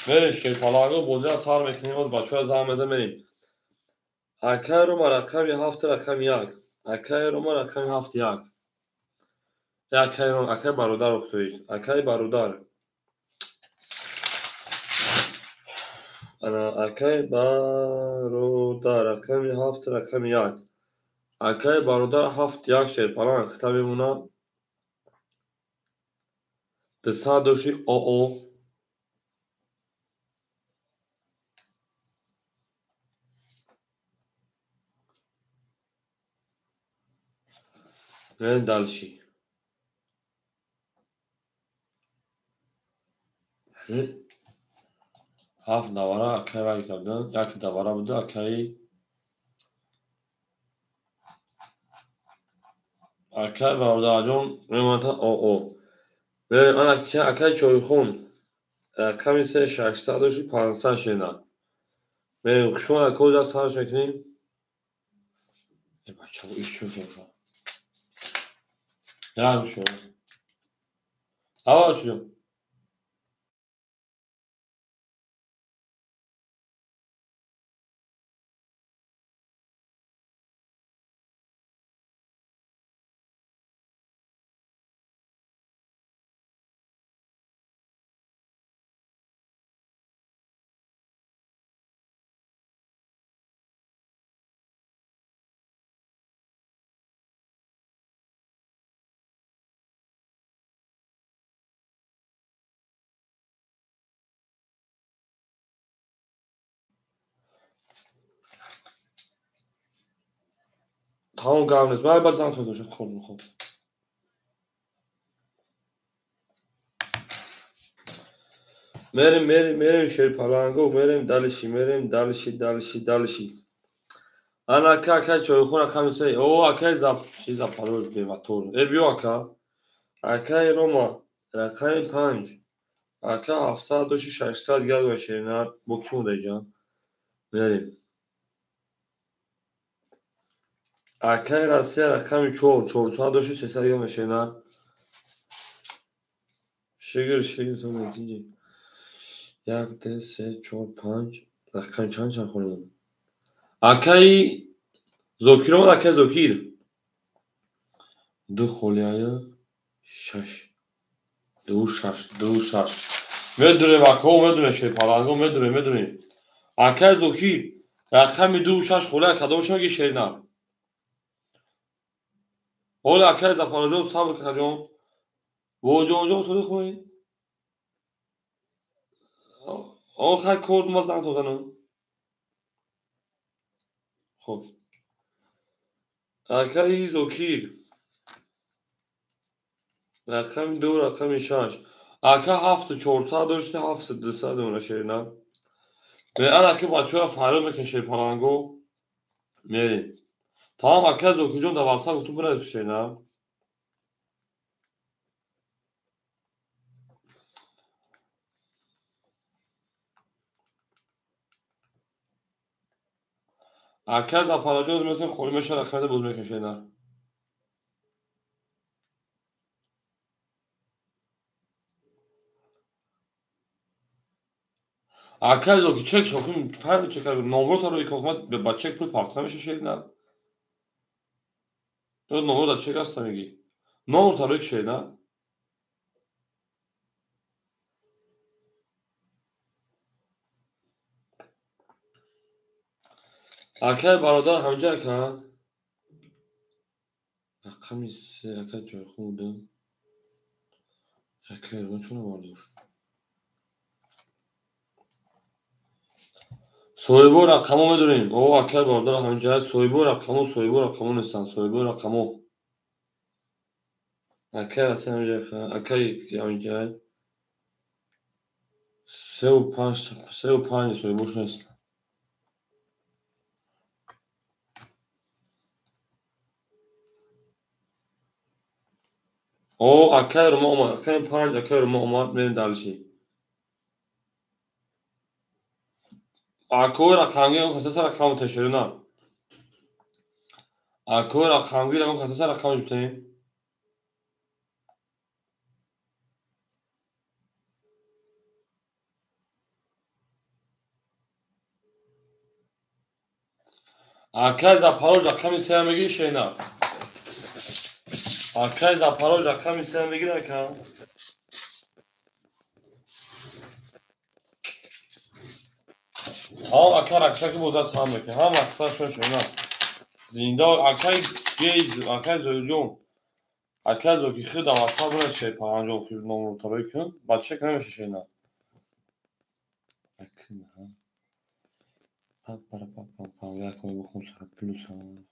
Veriş ki palago boza sar mekanizma بچه‌ها زحمت بریم. Akay رو رقم هفت رقم یک. Akay رو رقم هفت یک. Akay رو akay برادر اختویش. Akay برادر. انا akay برادر رقم هفت رقم یک. Akay برادر هفت یک شد. پلان خطاب مونا تصادشی او نه دالشی. هفت دواره akay و یک زبدن. یک دواره بوده akay akay برادر جون نمانتا او. بریم akay چویخون. رقم 600 500 بریم شما کجا سرچ میکنیم؟ ای بچه با ایش چون کنم یاد شما هوا چون tamam قبل من بعد زنگ تو خود میخوام مریم شیر پلنگو مریم دالشی انا که چوی خون رقم سه او اکای زب چیزا پروش به موتور ای بیو اکای روما رقم 5 اکا 700 دوشی 600 گل باشه نه بکیمون دیجان مریم اکای راسیه رقم 4 دوشی 300 گل باشه نه شگر تو میدی یک ده سه چهار پنج رقم چند خونیم اکای زوکیر اومد اکای زوکیر دو خولیای شش دو شش میدونه وکو میدونه شی پالانگو میدونه اکای زوکیر رقم دو شش خولیای کدومش میگی شیر نه حالا اکای زپانجو صبر کجون وجونجو سوده خوی آخر کورد مازن تو زنم خب اکای زوکیر رقم دو رقم شش اکا هفت 400 داشته 700 اونه شیرینه به ان اکا بچه ها فرار میکن شیر پالانگو میریم tamam اکا زوکی جون دوازده گفتم برای شیرینه اکا زپاراجوز مثل خوری میشه رقمت بوز میکن شیرینه اکا زوکی چک شوکیم فهم چک نمرو تا روی کاغمت به بچک پول پارت نمیشه شیرینه تو نمرو دا چک هست میگی نمرو تا روی شیرینه اکا برادر همجا که رقم 3 اگر جای خوبه کرمان چون واردور soybu rakamı میدونیم او اکر باردار همینجا soybu rakamı نیستن soybu rakamı اکر اصلا همینجا اکر همینجا 3 و 5 soybuş نیست او اکر ما اومد اکر 5 اکر ما اومد میریم دلشی اکر رقمی اون کسا رقم تشریح نه اکر رقمی اون کسا رقم جبتیم اکر زپاروژ رقمی 3 میگی شینا اکر زپاروژ رقمی 3 میگی اکر ها اکر که بوده سام میکنه هم اکثر شون شینا زنده اکر گیز اکر زوجون اکر زوکی خود واسه برای شی پنجاه خود نمره تابع کن بچه که نمیشه شینا اکر پا یکم بخون سر پلوس هم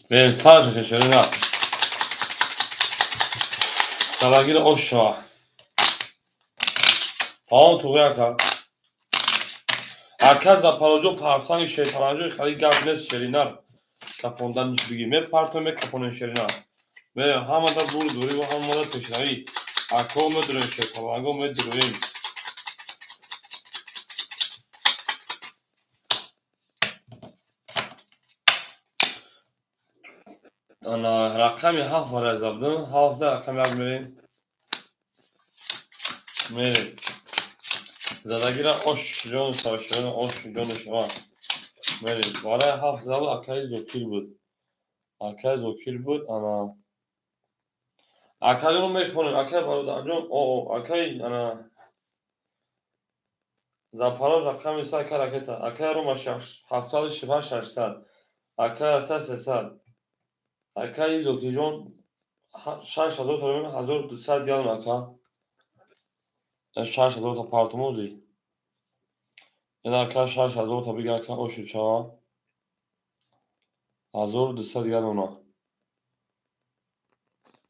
بریم سرش که شینا سرگیر اوشا پاون توی اکر اکر زپاروژو پرفتن شی پنجاه خیلی گرد نیست شیرینر کپوندن نیش بگی میر پرتو می کپونن شیرینر میره همه در دور دوری و همه در تشنوی اکو میدونیم شی پنجاه میدونیم انا رقمی 7 برای زبدن 7 رقم یک میریم زدگیر اوش جون ساشون اوش جون شما میریم برای 7 زبد اکای زوکیر بود انا اکای رو میخونیم اکای برادر جون او اکای انا زپاروژ رقمی 3 اکای رکتا اکای رو ما 700 اکای اساس 300 اکای زوکی جون 6000 تا 1200 دیال اکا 6000 تا پارتموزی این اکا 6000 تا بگه اکا اوشو چا 1200 دیال اونا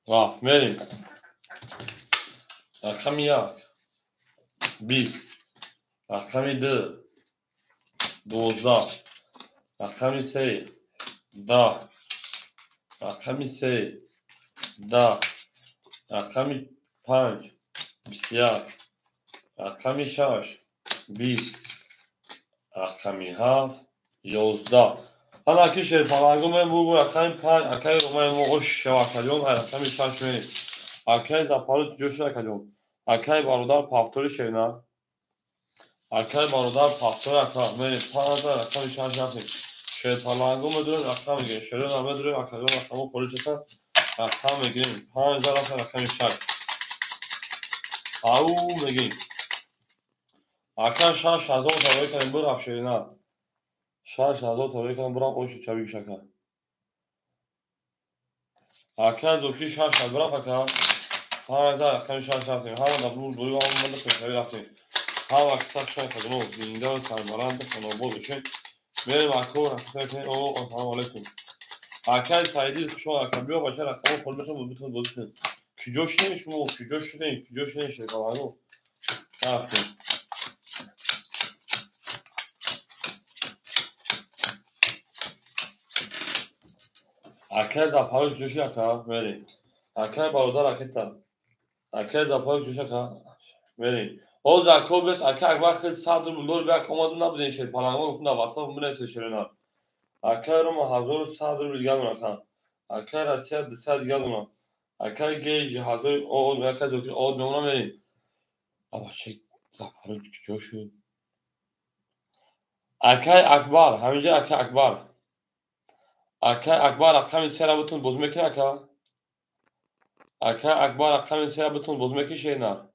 رفت میریم رقم 1 20 رقم 2 12 رقم 3 10 رقم 3 10 رقم 5 21 رقم 6 20 رقم 7 11 حالا اکی شیر پالانگو من بگو رقم 5 اکی رو من بگو شوا کلیون رقم 6 میریم اکی زپارو جوش نکلیون اکی بارودار پافتوری شیرنا اکی بارودار پافتور اکا میریم 5 رقم 6 رفتیم شیر پالانگو مدرون رقم میگیریم شیرون هم مدرون اکلیون رقم خوریش هستن رقم میگیریم 5 رقم 6 او میگیم اکا 6000 تا کنیم برو افشیرنا 6000 تا کنیم برو اوشو چوی شکر اکا زوکی 6000 برو اکا 5000 رقم 6 رفتیم همه در دور دوری و همه من پشتری رفتیم همه اکسر شای خدمه زنده و سربرند خانواباد بشین میریم اکا رقم کنیم او السلام علیکم اکا سعیدی خوشحال اکا بیا باشه رقم خود بشن بود بتون بودشن کی جوش نمیشمو کی جوش نمیشه کامانو رفتیم اکا زپاروژ جوشی اکا میریم اکا بارودار اکتا اکا زپاروژ جوش اکا میریم او زکو بس اکا اکبر خیلی صدر مولور بیا کامادو نبودین شیر پالانگو گفتن در واتساپ بنویسه شیرنا اکا رو ما 1100 روبل گل اکا اکا رسیه 200 گل اونا اکا گیج 1000 او اکا زوکی او میمونا میریم آبا چه زپاروژ جوشو اکا اکبر همینجا اکا اکبر اکبر رقم 3 را بتون باز میکنه اکبر رقم 3 را بتون باز میکشه نه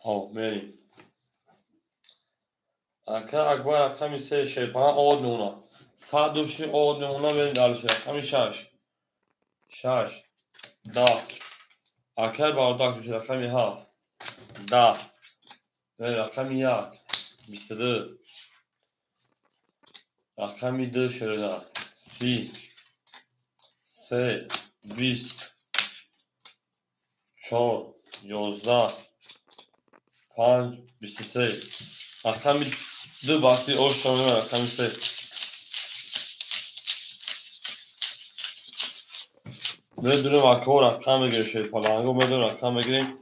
ها میریم اکبر رقم 3 شیپان آد نونا 100 آد نونا بریم دلش رقم 6 10 بارداک میشه رقم 7 10 رقم 1 22 رقم 2 شده 30 3 20 4 11 5 23 رقم 2 باسی اوش شده رقم 3 بدون مکو رقم بگیره شیپالانگو بدون رقم بگیریم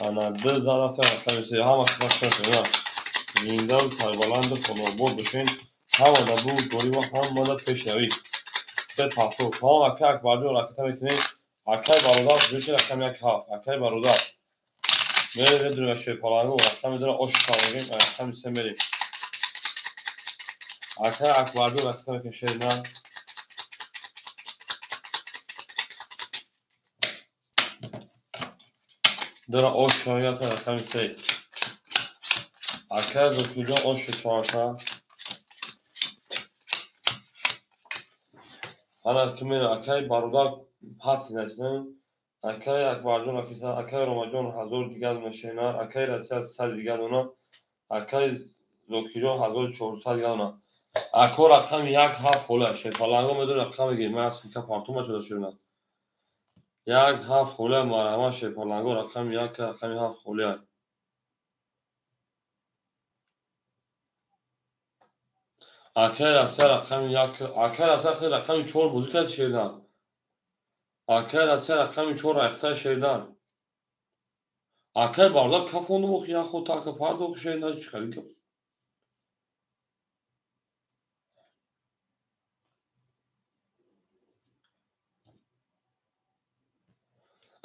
انا 2 زده رقم 3 هم اصلا شده زنده و سربلند فلوبور بشین هم آده بود دوری و هم آده پیشنوی سه پافتو هم اکه اکبردون رکتا میکنیم اکه برودار جوشی رقم 1 7 اکه برودار میره بدون شیپالانگو رقم میدونه اوش شده رقم 3 میریم اکه اکبردون رکتا میکنیم شیرنا داره اوش شده رقم 3 اکه زکیلون اوش 4 حالا که میره اکای برودار پس نشدن اکای اکبرجون اکیتا اکای روماجون هزار دیگر نشینار اکای رسی از 100 دیگر اونا اکای زوکیجون 1400 دیگر اونا اکو رقم 1 7 خوله شیپالانگو میدون رقم بگیر من از که پارتون شده شدن 1 7 خوله مرحمه شیپالانگو رقم 1 رقم 7 خوله اکای رسی رقم 1 اکای رسی رقم 4 بزرگ کرد شدن اکای رسی رقم 4 اختار شدن اکای باردار کفونو مخ یا خود تا که پاردو خشه نه چیکاری کنم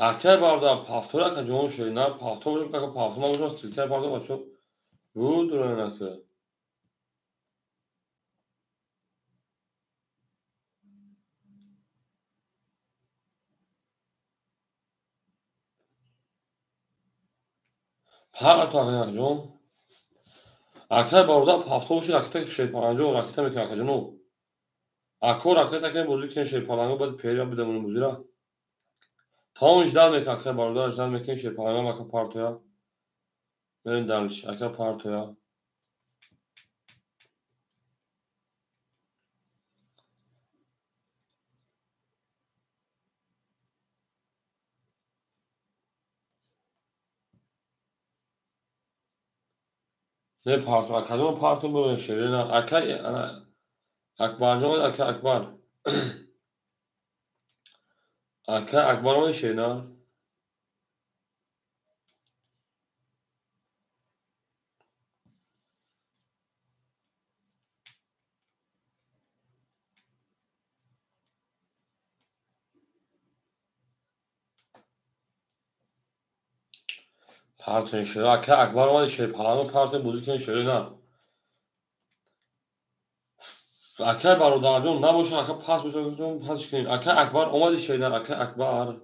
اکای باردار پافتورا که جون شده نه پافتور که پافتور نباشه استیکر باردار بچو بود داره نه که پر تا که جون اکای باردار پافتور باشه راکت که شیپ پارنجو راکت میکنه که جونو اکو راکت که بزرگ که شیپ پارنجو بعد پیریا بدمون بزرگ تا اونج دال میکنه اکای باردار جال میکنه شیپ پارنجو ما که پارتویا بریم دالش اکای پارتویا نه پارتو اکادون پارتو ببین شده نه اکای اکبر جون اکای اکبر اکای اکبر اون شده نه پارتون شده اکای اکبر اومد شیپ پارنجو پارتون بزرگ شده نه اکای برادر جون نباشه اکای پاس بشه جون پاسش کنیم اکای اکبر اومد شده اکای اکبر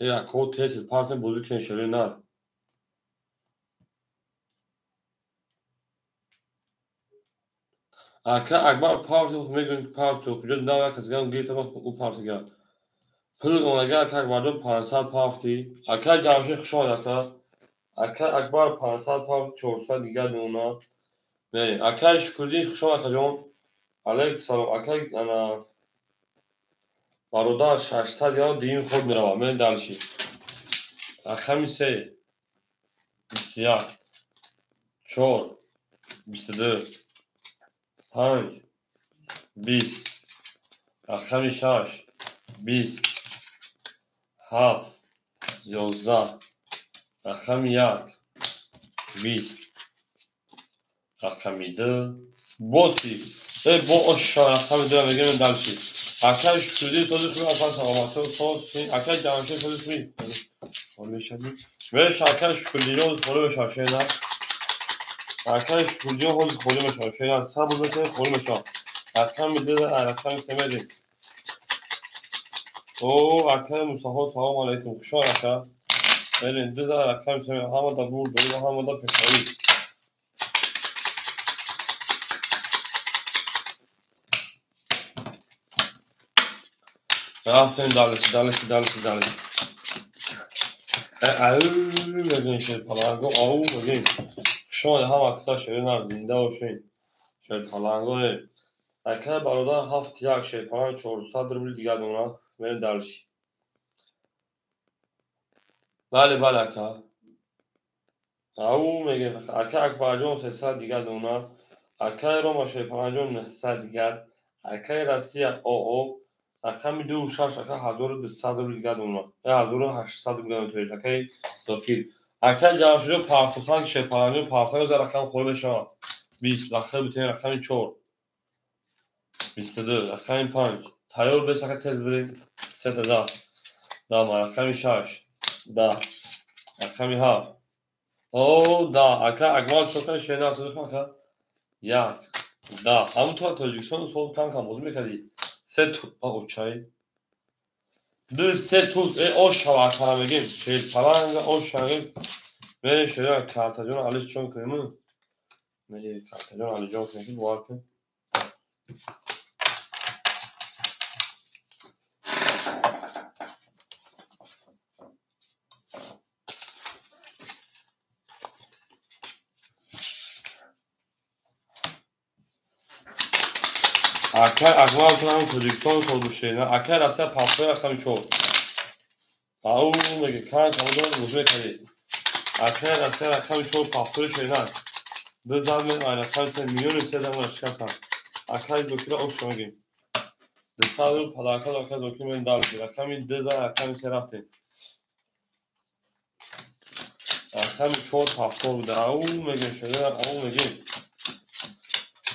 یا کو تست پارتون بزرگ شده نه اکای اکبر پارتون میگن پارتون کجا نه کسی گم گیت ما او پارتون گرد پول اونجا اکای اکبر جون 500 پافتی اکای جامشه خوشحال اکای اکبر 500 پافت 400 دیگر دونا بریم اکای شکردی خوشحال اکای جون علیک سلام اکای انا برادر 600 یا دین خود میروم من دلشی رقم 3 21 4 22 5 20 رقم 6 20 7 11 رقم 1 20 رقم 2 باسی با اشاره رقم 2 میگم دلشی اکای شکردی تو دو اصلا سلامت تو اکای جانشه تو دو می ولی شدی ولی اکای شکردی رو خورده به شاشه نه Arkadaş Hülya Hoca koymuş. Şöyle sabır bekle koymuş. Akşam bir de akşam istemedim. Oo arkadaş Mustafa selamun aleyküm. Kuşa arkadaş. Elinde de akşam istemedim. Hamada burada. Hamada peşayı. Aferin darlısı. Bugün şey palango. Bugün. Şu an hava kısa şeyin arzinde o şey. Şey palango. Arkadaş baroda haftaya şey palan çoğursadır bir diğer ona. Benim darlışı. Bale aka. میگه اکه اکبرجان 300 دیگر دونا اکه روما شیپانجان 900 دیگر اکه رسی او اکه میدو شش اکه 1200 دیگر دونا یا 1800 دیگر دونا اکه دوکیل اکه جوشجو پارتوتان شیپانجان پارتوتان در رقم خوره بشن 20 اکه بتین رقم 4 22 اکه 5 تایور بس اکه تز بری 3000 دام رقم 6 10 اکه 7 او da akval sokan şeyini hatırlıyorsun kanka. Ya da همونطور تاجیکستان sol kanka موضوع میکردی سه تو اوچای دو سه تو o şavakara megim şey falan o şavak ve şöyle kartajon alış çok kıyımı ne kartajon alacağım çünkü bu arka akval falan Tacikistan sol bu şeyine akar asya patlaya kan çok au mege kanka موضوع میکردی akar asya rakam çok patlıyor şeyler ده زمین آینه سه میلیون سه زمین شکستن اکای دوکیلا اوش میگیم ده سال پداکال اکای دوکی من دارم اکامی ده زن اکامی سه رفتیم اکامی چهار پافتور بوده او میگیم شده او میگیم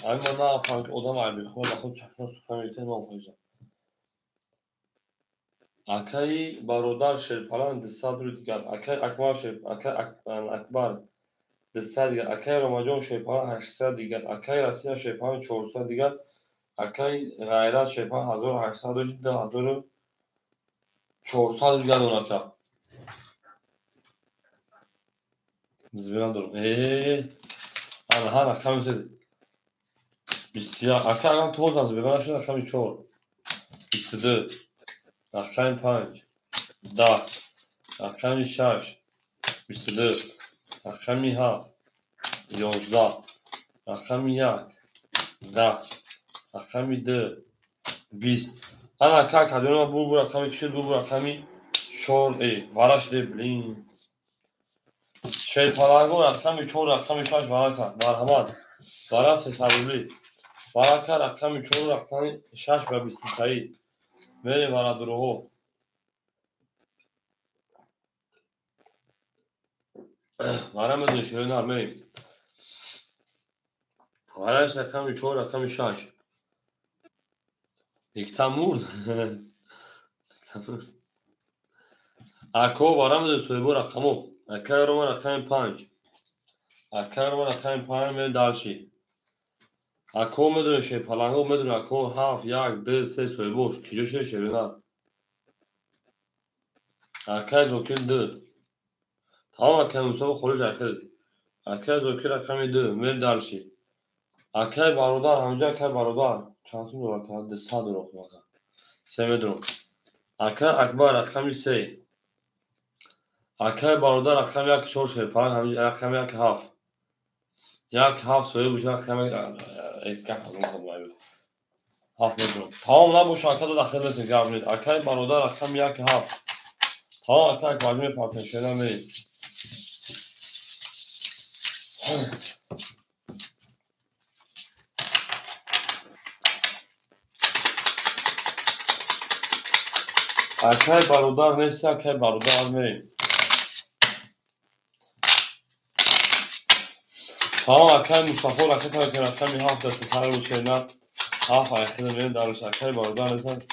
اما نه افراد odam var bir خود خود çakma süpermarkete mi okuyacağım اکای برادر شیرپالان ده صدر دیگر اکای اکبر شیر اکای اکبر ده صد دیگر اکای رمجان شیرپالان 800 دیگر اکای رسیا شیرپالان 400 دیگر اکای غیرت شیرپالان 1800 ده 400 دیگر اوناکا زبیران دارم انا ها رقم زد بسیار اکا اگم توز از بگم شد رقم 4 22 رقم 5 10 رقم 6 22 رقم 7 11 رقم 1 10 رقم 2 20 انا اکا کدوم بو رقم کشید بو رقم 4 وارش بلین şey palango رقم 4 رقم 6 varaka marhamat varas hesabli varaka رقم 4 رقم 6 ve bistitayı veri vara duruhu vara mı düşüyor ne varas رقم 4 رقم 6 iktamur ako vara mı düşüyor bu rakamı akar var رقم 5 akar var رقم 5 ve dalşi ako میدونه şey palango میدونه ako haf yak 2 3 soyboş kijoşe şerina akar dokil 2 tamam akar musafa خروج اخر اکه دوکی رقم 2 مل دالشی اکه برادر همجا اکه برادر چانسون دور اکه ده 100 دور اکه سه درم اکه اکبر رقم 3 اکه برادر رقم 1 4 شرپان همجا رقم 1 7 1 7 soyu bu رقم etkak alın kabul 7 درم tamam lan bu şarkıda da daxil edin اکه برادر رقم 1 7 tamam اکه اکبر پارتن شدن برید اکه برادر نیست اکه برادر برید tamam اکه مصطفی رقم که رقم 7 دست سر رو شدن هفت اکه برید دارش اکه برادر نیست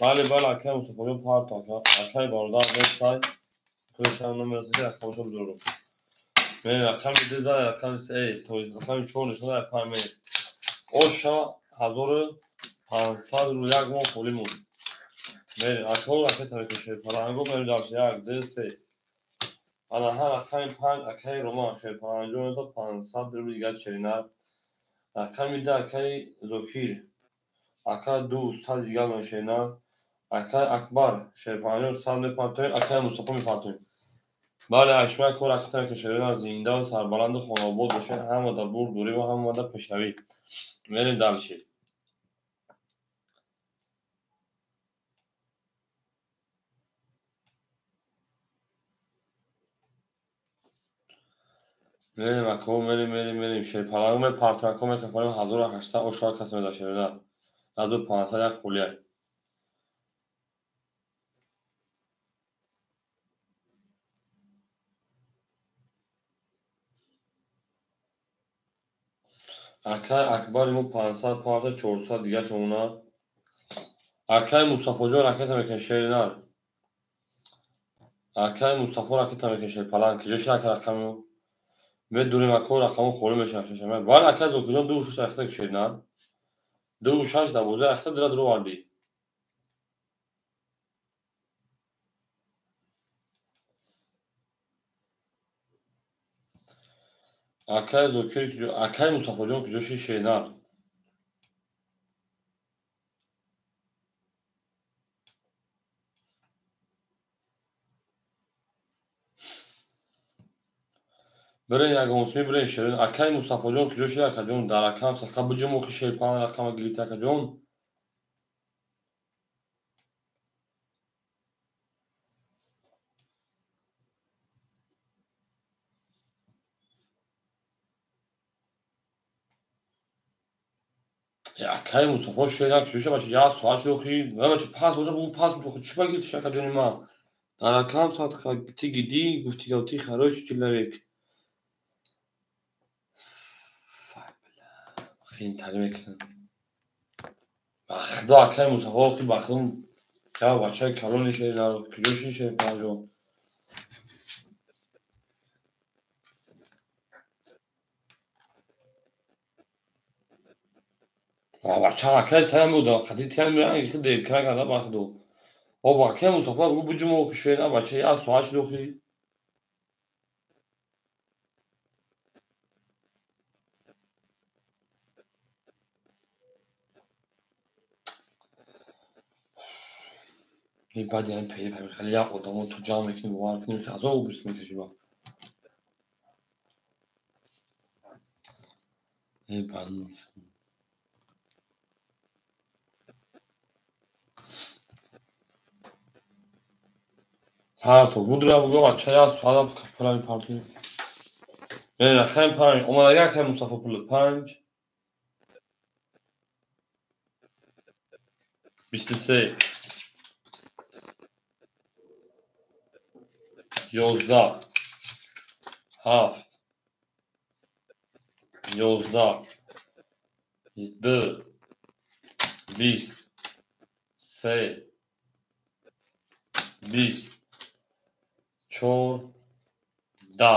بله اکه مصطفی پارت اکه برادر نیست کلشان نمیرسه که اکه باشو بدارم من رقم ده زد رقم سه رقم 4 نشون در پایین اوشا 1500 رو یک ماه پولی مون میره اکو رقم تاریخ شیرپرنگو بریم داشت یک ده سه انا هر رقم 5 اکی روما شیرپرنگو تا 500 رو دیگر چرینر رقم ده اکی زوکیر اکا 200 دیگر نشینر اکا اکبر شیرپرنگو 100 میپرتوین اکا مصطفی میپرتوین بله اشمه که رقم که شیرین زنده و سربلند خانواد باشه هم و در بور دوری و هم و در پشنوی میریم دلشید میریم اکو میریم شیرپرنگو میپرتوین اکو میکفاریم 1800 اشار کسی میده شیرین 1500 یک خولیه اکای اکبر ایمو 500 پارت 400 دیگه شمونا اکای مصطفی جان رکت میکن شیرینر اکای مصطفی رکت میکن شیرپرنگ که جوش یک رقمو میدونیم اکو رقمو خوری میشه ششمه ولی اکای زوکیدان 2 اخته که شیرینر 2 6 12 اخته درو واردی اکای زوکیر که اکای مصطفی جان که جوش شیرینر برین یک موسمی برین شیرین اکای مصطفی جان که جوش یک جون در رقم سخت بجمو که شیرپرنگ رقم گلیت یک جون اکای مصطفی شیرینر که جوش باشه یا ساعت شوخی و بچه پاس باشه بگو پاس بخو چی بگیر شک جون ما در رقم ساعت تی گیدی گفتی گوتی خراش چیلریک خیلی تعلیم کنم بخدا اکای مصطفی که بخدم که بچه کلون شیرینر که جوش شیرپرنگ جون بچه اکای سعیم بود خدی تیم میرن که دیر کنه کنه بخدو o اکای مصطفی بگو بجمو که شیرینر بچه یا ساعت شوخی این بعد یعنی پیری فهمی خیلی یک آدمو تو جمع میکنی باور کنیم که از او بس میکشی با این بعد ها تو بود را بگو بچه یا ساعت پلانی پارتی نه خیلی پنج اومده یک که مصطفی پول 5 23 11 7 11 2 20 3 20 4 10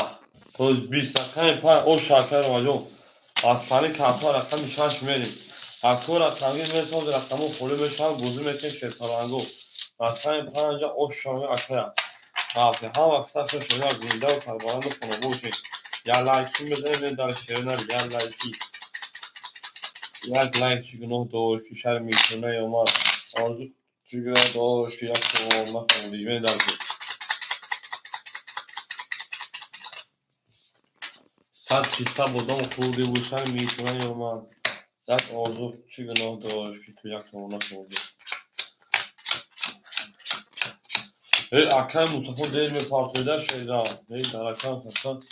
توز 20 رقم 5 او شاکر مجموع از تانی کفا رقم 6 میریم اکو رقمی میتونز رقمو خوری میشن گوزی میکنی شیرپرنگو رقم 5 او شامی اکر رفته هم اکثر شیرینر زنده و سربلند خونه بوشید یا لایکی بزنید در شیرینر یا لایکی یک لایک چیگنه دوش که شر میتونه یا ما آرزو چیگنه دوش که یک شما مخواه دیجمه در شد 100 بودم خوردی بوشن میتونه یا ما یک آرزو چیگنه دوش که تو یک شما نخوردی اکای مصطفی دیر می پارتویده شیران در اکای خستان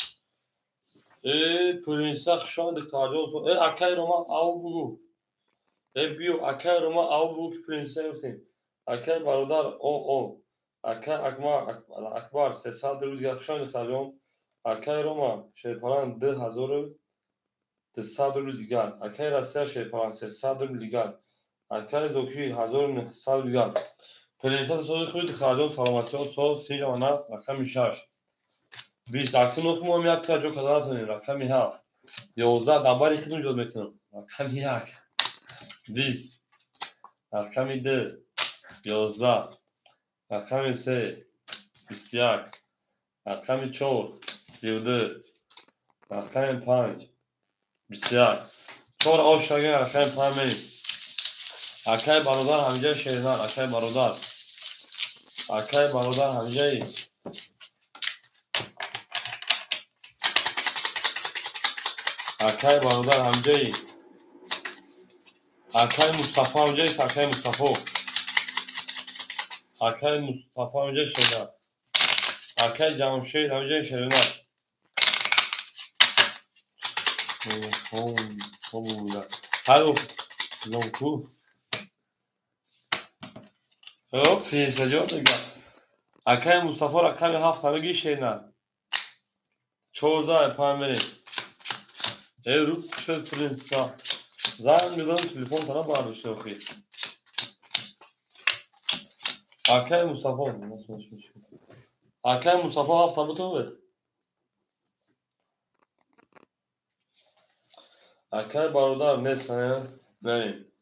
پرینسه خشان دکتاریو اکای روما او بگو بیو اکای روما او بگو که پرینسه گفتیم اکای برادر او اکای اکبر 300 رو دیگه خشان دکتاریو اکای روما شیرپرنگ 2200 رو دیگر اکای رسیه شیرپرنگ 300 رو دیگر اکای زوکی 1900 دیگر پرینسه سوزی خود دکتاریو سلامتی و سوز سیجا و نست رقم 6 20 اکنون نخمم یک تا جو کداتونیم رقم 7 11 دبر خودم جور میکنم رقم 1 20 رقم 2 11 رقم 3 21 رقم 4 32 رقم 5 21 4 آشتاگه رقم 5 میریم اکای برادر همجای شیرنر اکای برادر همجای اکای برادر همجای اکای مصطفی همجای اکای مصطفی همجای شیرنر اکای جمشید همجای شیرنر هلو لونکو پرینس جان دیگه اکای مصطفی رقم 7 همگی شیرنر 14 پایین میریم رو شد پرینس زنگ میزنم تلفن تنها برداشته بخیر اکای مصطفی هفت تابوتون بید اکای برادر نیستن بریم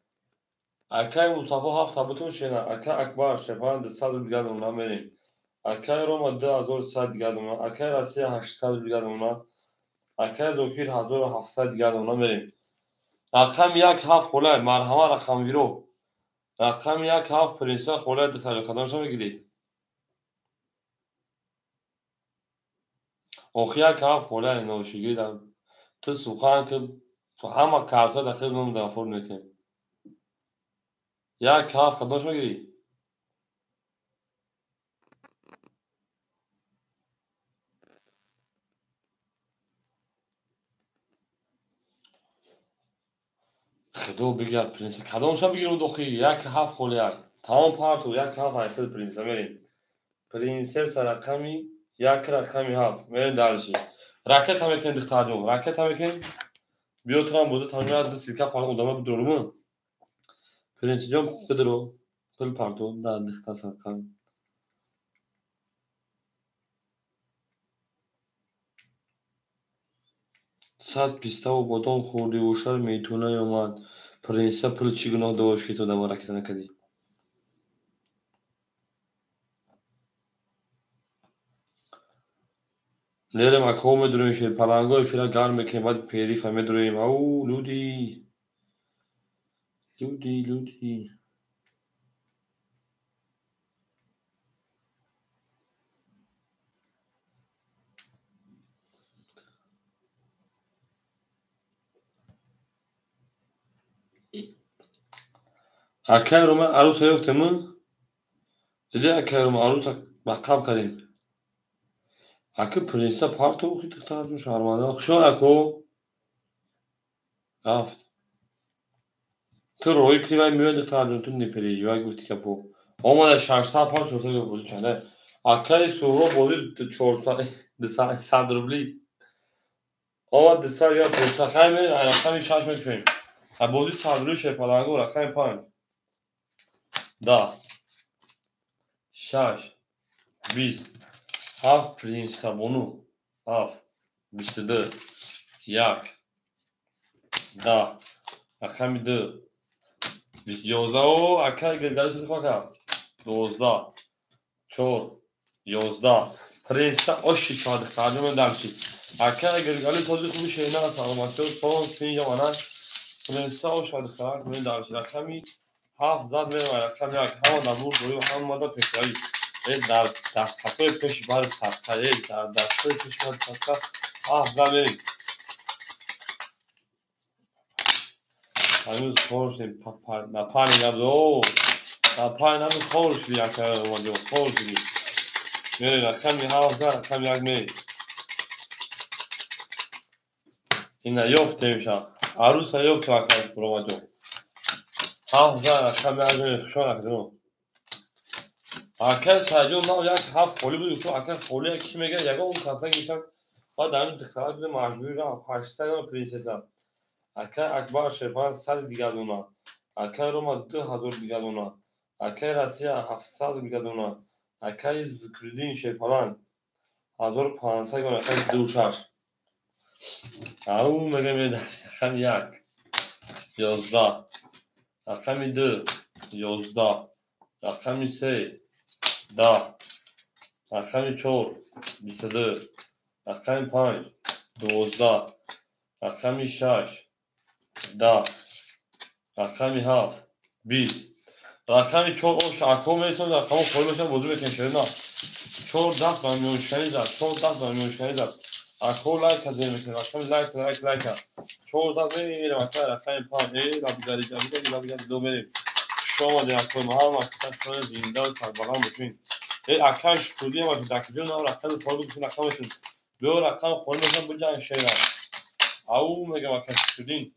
اکای مصطفی هفت تابوتون شینه اکای اکبر شپان 200 دیگه دونا میریم اکای روما 2100 دیگه دونا اکای راسیه 800 دیگه دونا اکای زوکیر 1700 دیگه دونا میریم رقم 1 هفت خوله مرحمه رقم گیرو رقم 1 هفت پرینسا خوله دختر کدامشو میگیری آخی 1 هفت خوله نوشیگی دم تو سوخان که تو همه کارتا داخل نم دافور میکنیم 1 هفت کدامشو میگیری خدا بگرد پرینس کدامشو بگیرم دخی 1 هفت خوله تمام پارتو 1 هفت ایخد پرینس میریم پرینسس رقمی 1 رقمی هفت میریم درشی راکت هم میکنیم دختر جون راکت هم میکنیم بیا تو هم بوده تنها دو سیلکا پارتو قدامه بدرولمون پرینس جون بدرو پل پارتو در دختر سرکم 100 پیستا و بادام خوردی و شر میتونه اومد پرینسا پل چی گناه داشت که تو دم راکت نکردی لیرم اکو میدرویم شیر پلنگای فیلا گرم میکنیم بعد پیری فهمیدرویم او لودی اکای روما عروس یافتم دیدی اکای روما عروس بقاب کردیم اکو پرینسا پارتو خیلی دختر جون شرمنده خشون اکو رفت تو روی کلیوای میاد دختر جون تو نیپریجی وای گفتی که پو آمده 600 پارت شده که بودی چنده اکای سورو بودی 400 100 روبلی آمد دستر یا پرینسا خیلی رقمی 6 میکنیم بودی 100 روبلی شپلنگو رقمی 5 10 6 20 7 پرینسا بونو 7 22 1 10 رقم 2 11 و اکای گرگرش دفاع کرد 12 4 11 پرینسا آشی چهار دختر من درشی اکای گرگرش تازه خوبی شیرینه سلامتی و سون سین جوانه پرینسا آشی دختر من درشی رقمی 7 زد میرم رقم 1 همه نبود روی هم ماده پیشایی در دستکای پیش بر سرکه در دستکای پیش بر سرکه 7 زد میریم هنوز خورش نیم پانی نبود پایین همین خورش بیا که اومده خورش بیا میری رقم 7 رقم 1 میری اینا یافته میشه عروس یافته وقت برو جو 7 رقم 1 میری خشان اکنون اکه سجون ما یک 7 خولی بود تو اکه خولی کی میگه یگه اون کاسه میشن بعد همین دخترات بود مجبوری را 800 پرنسسا اکه اکبر شپان 100 دیگه دونا اکه روما 2000 دیگه دونا اکه راسیه 700 دیگه دونا اکه زکردین شپان 1500 رقم 26 او میگه رقم 1 11 رقم 2 11 رقم 3 10 رقم 4 22 رقم 5 12 رقم 6 10 رقم 7 20 رقم 4 اون شاکو میسون رقم خود میسون بزرگ میکنه نه 4 10 با میونشنی زد 4 10 با میونشنی زد اکو لایک از میکنه رقم لایک 4 10 میره مثلا رقم 5 لا بیگاری دو بریم شما در اکو ما هم مثلا زنده سربلند باشین اکاش کلی ما دکتر نه رقم خود میسون رقمتون دو رقم خود میسون بجان شیرا او میگه اکاش کلی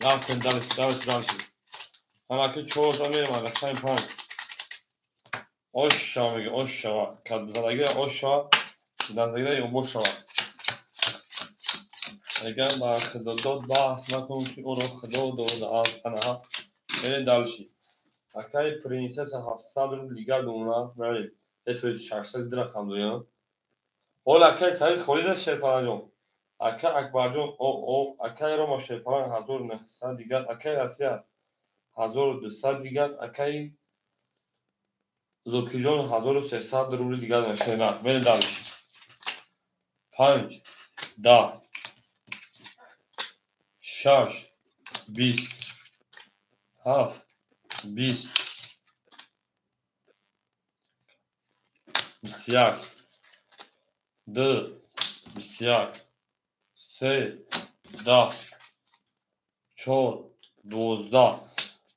رقم دالش اما که 4 تا میرم رقم 5 Oşa میگه oşa زندگی oşa زندگی اون boşa اگر با خدا داد بحث نکنم که اون رو خدا داد از تنها این دالشی اکای پرنسس 700 رو لیگر دونا بریم توی 600 درخم دویا اول اکای سعید خولید شیپان جون اکای اکبر جون او اکای رو ما شیپان 1900 دیگر اکای آسیا 1200 دیگر اکای زوکی جون 1300 رو دیگر نشینا بریم دالشی 5 10 6 20 7 20 21 2 21 3 10 4 12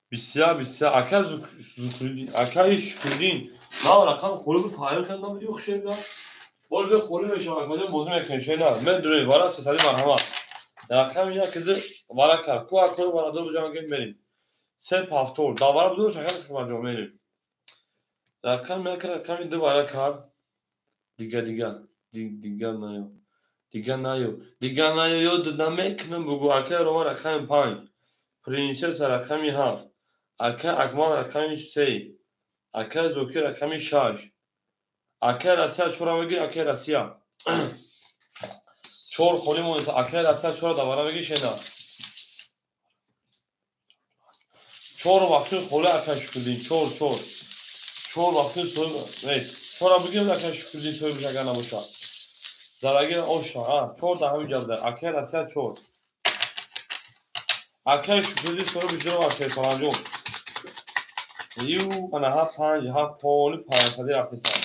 21 اکا زوکردین اکای شکردین نه رقم خوری فایر کردم دیو خشیدا بول به خوری میشه اکا موضوع میکنه نه من دوری وارا سالی مرحمت رقم یا کده وارا کار کو اکو وارا دو جانگیم بریم سه پافتور داوار بدو شکل شما جو میریم رقم میکره رقم دو وارا کار دیگه نایو یاد نمیکنم بگو اکه رو رقم 5 پرنسس رقم 7 اکه اکمال رقم 3 اکه زوکی رقم 6 اکه رسیا چورا بگی اکه رسیا چور خولی مونت اکه رسیا چورا دوباره بگی شنا چور وقتی خوله اکه شکردین چور وقتی سوی چورا بگیم اکه شکردین سوی بشه اگر نباشه زرگی اوشا چور تا همین جلده اکه رسیا چور اکه شکردین سوی بشه باشه فلانجون یو انا ها 5 ها پول 500 رفته سر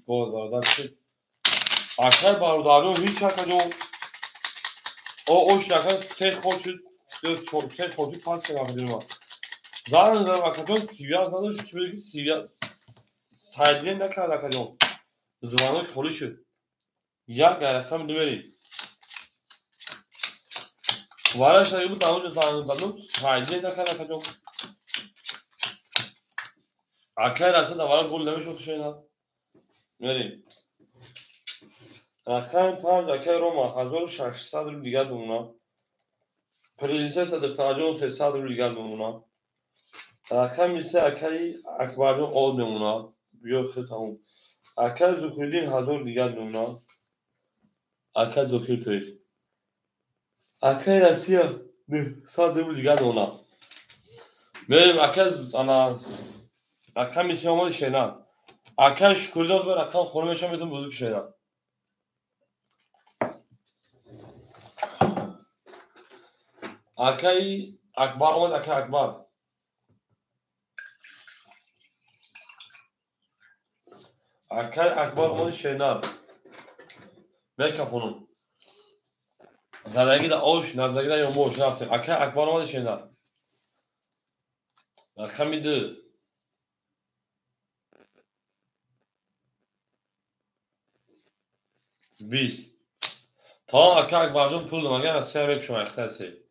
بود شد اکه بارودارو هیچ اکه او شکل سه خود شد سه خود شد پاس کنم دیدم زارن زارن اکه سیاه نداشت چه بگی سیاه سایدین نکرد اکه زمانه خالی شد یک رقم دوباره وارا شده بود اونجا زدم سایدین نکرد اکه رسد وارا گل نمیشد شینا بریم رقم 5 اکه روما 1600 رو دیگه دونا پرنسس دخترجون 300 رو دیگر بمونا رقم 3 اکای اکبرجون آل بمونا بیا خطمون اکای زوکردین 1000 دیگر بمونا اکای زوکر تویف اکای رسیا 100 رو دیگر بمونا بریم اکای انا رقم 3 آمد شینا اکای شکرداز به رقم خورمشم میتون بزرگ شینا اکای اکبر آمد اکای اکبر اکای اکبر آمد شینا بکپونم زدگی دا اوش نزدگی دا یوموش رفتیم اکای اکبر آمد شینا رقم 2 20 تا اکا اکبرجون پول دماغه از سه شما اخترسی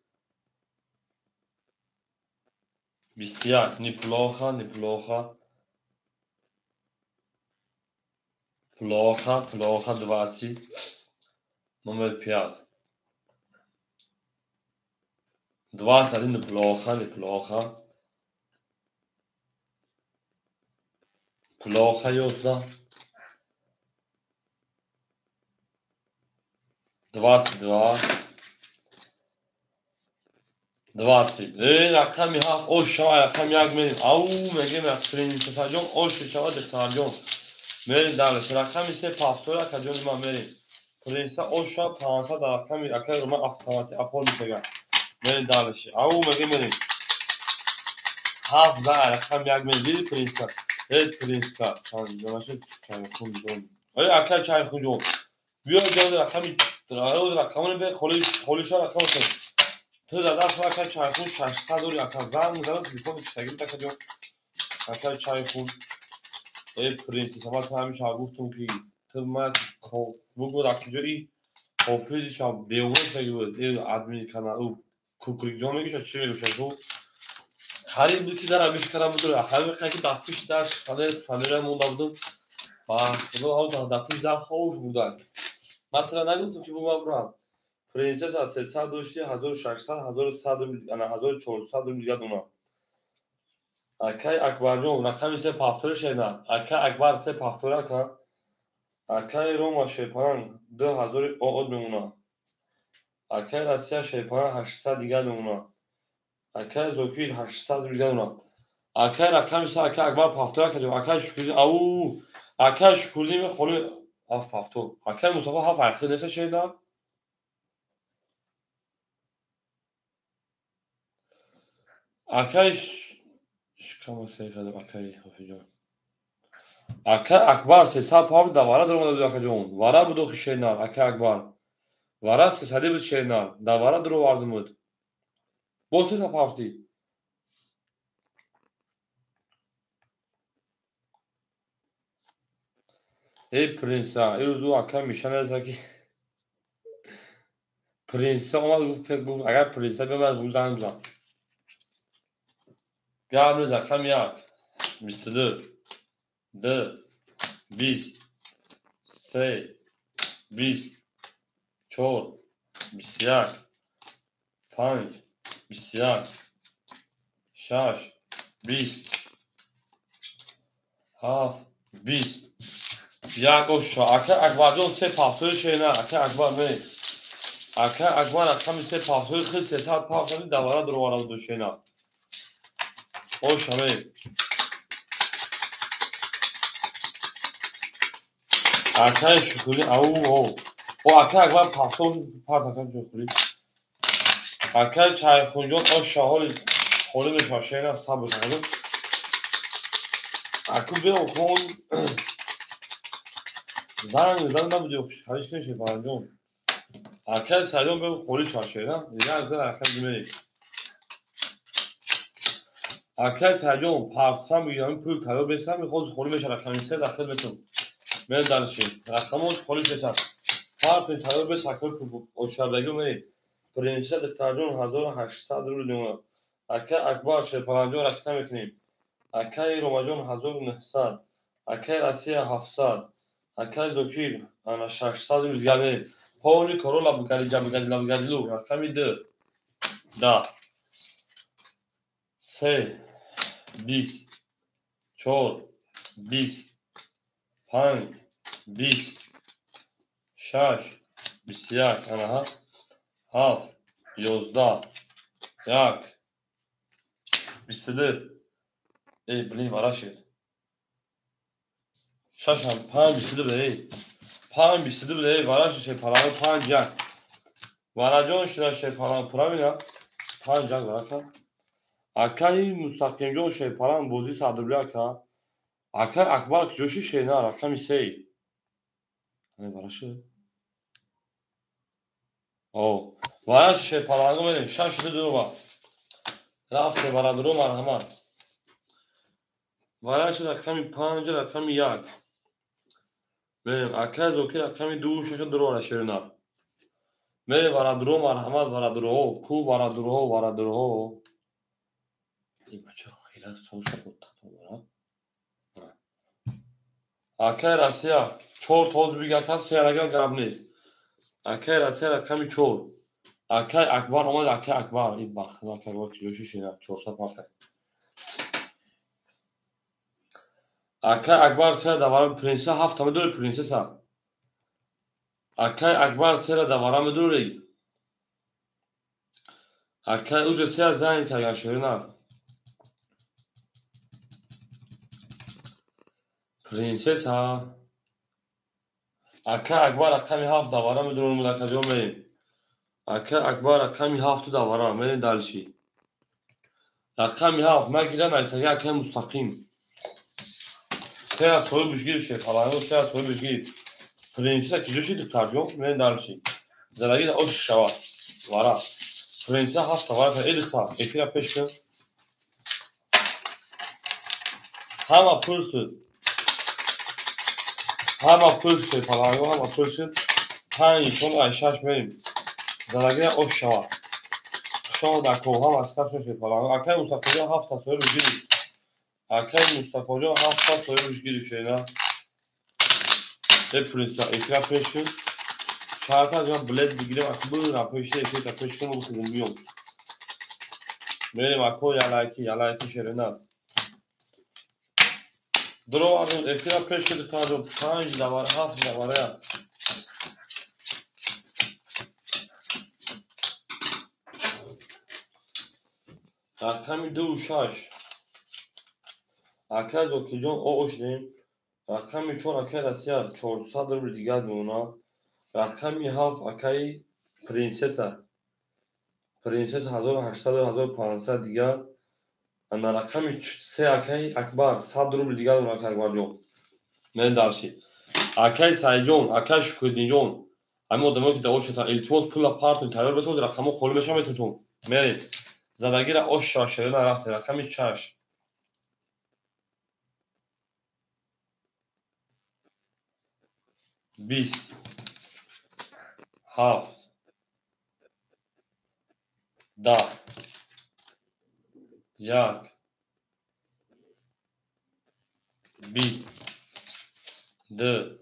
21 نیپلوخا پلوخا 20 номер 5 21 نیپلوخا پلوخا 11 22. 20. رقمی 7 اوش شما رقم یک میریم. او میگیم پرنسس جان اوش شما دختر جان میریم دارش. رقمی 3 پافتورا که جان ما میریم. پرنسس اوش شما 500 رقمی اکر رو ما اتوماتیک اپول میشه. میریم دارش. او میگیم 7 رقم یک میریم پرنسس. پرنسس جانش چای خون جان. اکر چای خون جان. بیا جان رقمی رقمونه به خالیش رقم کنید. تو داداش ما که چای خون 600 دوری اکر زنگ میزنم تلفن کشتگی تا که اکر چای خون پرنسس ما تو همیشه گفتم که تو ما بگو در کجایی کافی شام دیوونه سگی بود ادمین کانال او کوکریک جان میگه چی میگه تو خرید بود که در همیشه کارم بود آخر وقتی که دفترش داشت خاله مونده بودم با خدا هم دفترش در خوش بودن مثلا نگفتم که بابا برام پرنسس از 300 داشتی 1600 1100 انا 1400 میلیارد اونا اکی اکبر جون رقم 3 پافتور شدن اکی اکبر 3 پافتور که اکی روما شپان 2000 اوت میمونا اکی راسیا شپان 800 دیگه میمونا اکی زوکیر 800 دیگه میمونا اکی رقم 3 اکی اکبر پافتور که اکی شکلی او اکی شکلی می خونه اف پافتور اکی مصطفی ها فرق نشه شدن اکی کم سیکل اکی حافظ جان اکا اکبر 300 پاور دواره در اومده بود اکا جون واره بود و شینار اکا اکبر واره 300 بود شینار دواره در آوردم بود با 300 پاورتی ای پرنسا این روزو اکا میشن از که پرنسا اومد گفت اگر پرنسا ببرد روز زنگ بزن گرم روز اکا یک 22 2 20 3 20 4 21 5 21 6 20 7 20 یک اوش اکا اکبر جان 3 پافتور شینه اکا اکبر می اکا اکبر رقم 3 پافتور خیلی 300 پافتور دواره در آورده بود شینه اوش می اکا شکلی او اکا اکبر پافتور پارت اکا شکلی اکا چای خونجان اوش حال خولی میشه شینه صبر کنم اکا بیرون خون زن نبودی خوش خریش کنیشه پرنجان اکا سریان بیرون خولی شاشینه دیگه از در اکا دیمه اکا سریان پافتم بیان پول تایو بسم میخواد خولی میشه رقم 3 در خدمتتون من دانشیم رقمش خولی شد پارت تایو بس اکبر اوشابگی می پرنسس دختر جون 1800 رو دیوونه اکا اکبر شپانجو رقم میکنیم اکا روما جون 1900 اکا راسیا 700 اکا زوکیر انا 600 رو دیگه می پولی کرولا بگادلو رقم 2 10 3 20 4 20 5 20 6 21 انا 7 11 1 22 ای بلی وراشید شش 5 22 ای 5 22 ای وراش پرام 5 یک وراجون شده پرام پرامینا 5 یک وراکا اکای مستقیم جو پرام بوزی صدر بیا کا اکا اکبر جوشی شینا رقم 3 ای وراشه او وراش پرام میدیم 6 دو با رفت برادرو مرحمت وراش رقم 5 رقم 1 میریم اکا زوکی رقم 2 شش درو شینا می برادرو مرحمت برادرو کو برادرو این بچه خیلی سوشا بود اکا راسیا 4 توز بیگه کس سیارگا گرب نیست اکا راسیا رقم 4 اکا اکبر اومد اکا اکبر این بخت اکا اکبر که جوشی شینا 400 پافته اکا اکبر سه دوارم پرنسس 7 تا دور پرنسس Akay Akbar sera davara medureg. Akay uca sera zayn tagan şerina. Prinsesa. Akay Akbar akami haf davara medurun mulakajom merim. Akay Akbar akami haf tu davara merin dalşi. Akami haf ma giran aysagi akay mustaqim. Sera soyu büşgir şey falan. O sera soyu büşgir. Prinsesa kijoşi tu tarjom merin dalşi. Zaragi da oş şava. Vara. Prinsesa haf davara edikta. Ekira peşkin. Hama pulsu. Hama pulsu falan. Hama pulsu. Hani şonu ayşaş merim. Zaragi da oş şava. Şonu da koha maksa şoşe falan. Akay Mustafa hafta soyu büşgir. Akay Mustafa hafta soyu büşgir şeyna. Prinsesa ekira peşkin. Şarkı acaba bled bilgilim akbı rapoşte ekira peşkin bu kızım biyom. Merim ako yalayki şerina. Dro adam ekira peşkin tıkardım. 5 davara hafta davara ya. Rakami 2 Akaz okuyacağım o oşlayayım. Rakami çor akay rasya 400 bir diğer buna. Rakami haf akay prinsesa. Prinsesa 1800 diğer. Ana rakami 3 akay akbar 100 bir diğer buna akay var yok. Ne dersi? Akay sayacağım, akay şükredeceğim. Ama o demek ki de o şata iltimos pula partın tayyor beton rakamı kolu meşam etun. Merit. Zadagira o şaşırına raftı rakami çaş. 20 7 10 yak 20 2 21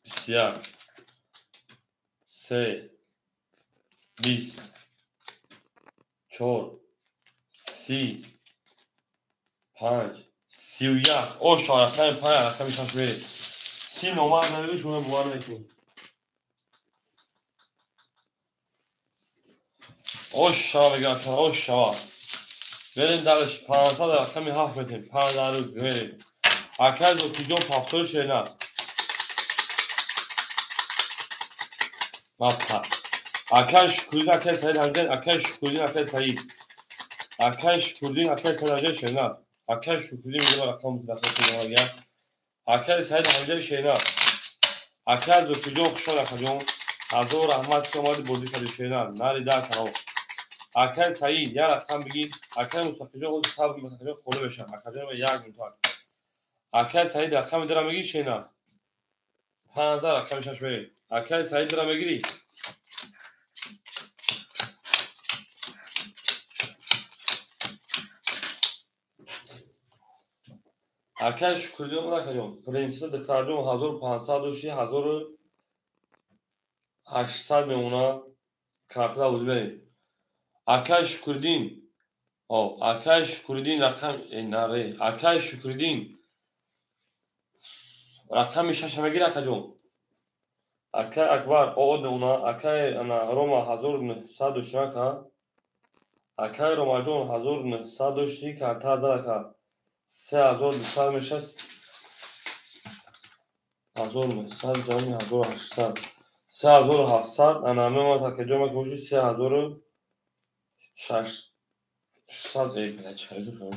3 20 4 30 5 30 o şarkı paya rakami çaş verir. Si normal bir şuna bu arada ki. O şarkı o şarkı. Verin dalış 500 rakami haf metin. Paraları verin. Akaz okuyacağım haftalı şeyler. Mapta. Akay şükürdün akay sayın harcan. Akay şükürdün akay sayın. Akay şükürdün akay sayın harcan şeyler. Akay şükürdün bir de rakam mutlaka gel. Akay sayın harcan şeyler. Akay okuyacağım kuşa rakacağım. Hazır rahmat kamadı bozu kadı şeyler. Nari daha kanal. Akay sayın ya rakam bilgin. Akay mustaqilcan o sabır mustaqilcan kolu beşen. Akaycan ve yağ güntar. Akay sayın rakam diramegi şeyler. 500 rakam şaş verin. Akay sayın diramegi. Akay şükürlüğüm rakacağım. Prinsesa dıktarcığım hazır 800 ben ona kartı da uzu verin. Akay şükürdün. Akay şükürdün rakam nare. Akay şükürdün. Rakam şaşamagi rakacağım. Akay akbar o da ona akay ana Roma hazır saduşaka. Akay Romacığım hazır saduşi kartı hazıraka. 3200 meşas hazır sadcami hazır 800. 3700 انامه ما تاکجا ما کموشی 3600 ای بله چه خیلی تو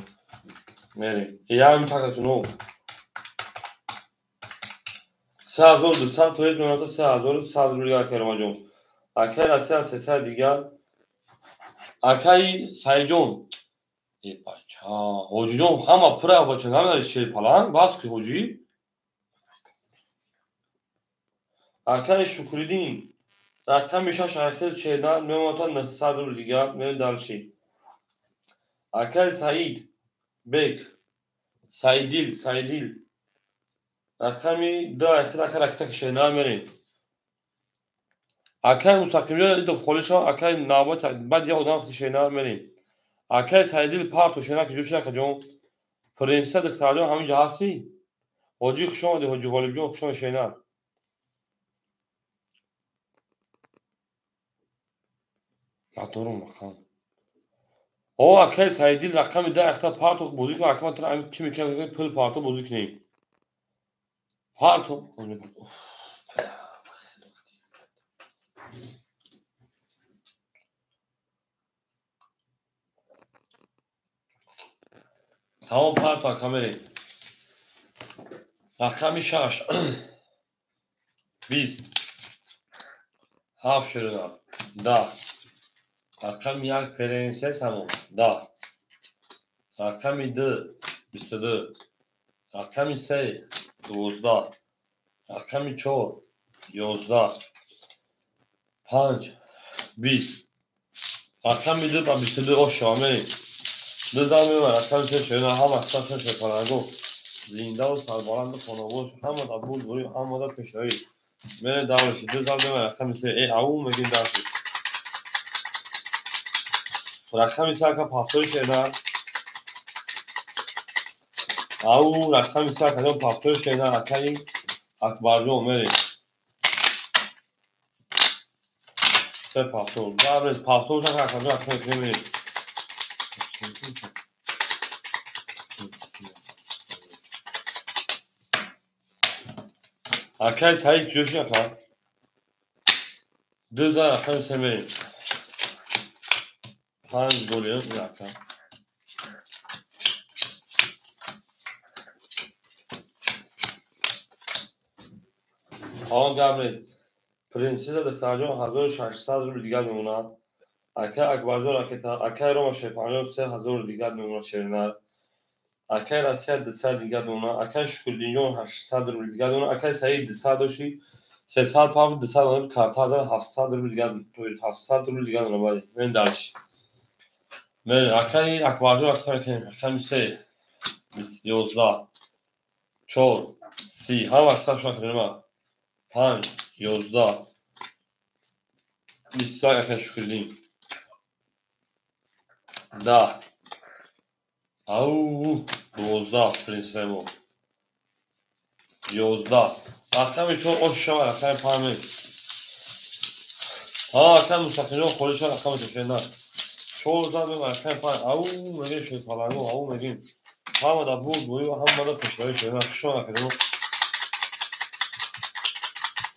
مریم یا این تاکتونو 3200 تویز مناتا 3100 رویگار کرما جون اکای رسی از 300 دیگر اکای سایجون ای بچه حوجی جون همه پره بچه همه داری شیل پلان باز که حوجی اکای شکریدین رقم میشه شاید şeyden mematan 900 دیگر من dalşi. Akay Said Bek Saidil Rakami da akrak şeyden merin. Akay mustaqimce de xolişa akay nabat bad ya odan şeyden merin. Akay Saidil parto şeyden ki joşa kajon prensa de xalo hamı cahasi. Hoji xşon de hoji golibjo xşon şeyden. دارم رقم او اکای سعیدی رقم ده اختا پارتو بازی که اکما تر ام کی میکنه پل پارتو بازی کنیم پارتو تمام پارتو کامری رقم 6 20 هاف شروع ده رقم یک پرنسس همون ده رقم 2 22 رقم 3 12 رقم 4 11 5 20 رقم 2 و 22 او شامل دو زمین و رقم 3 شروع هم اصلا 3 شپرنگو زنده و سربالند خانواش همه در بود بوری همه در پشتایی من دارشی دو زمین و رقم 3 ای او مگین داشتی رقم 3 که پافتور شده او رقم 3 که پافتور شده اکایی اکبرجو مری سه پافتور دارد پافتور شده اکبرجو اکبرجو مری اکای سعید جوشی اکا دو زن رقم 3 مری 5 گلیم اکا آن گبریز پرنسس دخترجان 1600 رو دیگر میمونه اکای اکبرجان اکای روما شپانجان 3000 دیگر میمونه شیرینر اکای راسیه 200 دیگر میمونه اکای شکلینجان 800 رو دیگر میمونه اکای سعید 200 داشتی 300 پاپ 200 میمونه کارتا 700 رو دیگر 700 رو دیگر میمونه من دارش من اکای اکبرجان اکای 3 11 4 30 هم اکثر شما کنیم 5 11 20 اکای شکلین 10 او 12 پرنسسمو 11 رقم 4 او شما رقم 5 رقم مستقیم خودش رقم تشنه 14 به رقم 5 او میگه شکلانگو او میگیم همه در بود بوی و همه در پشتای شده شما رقم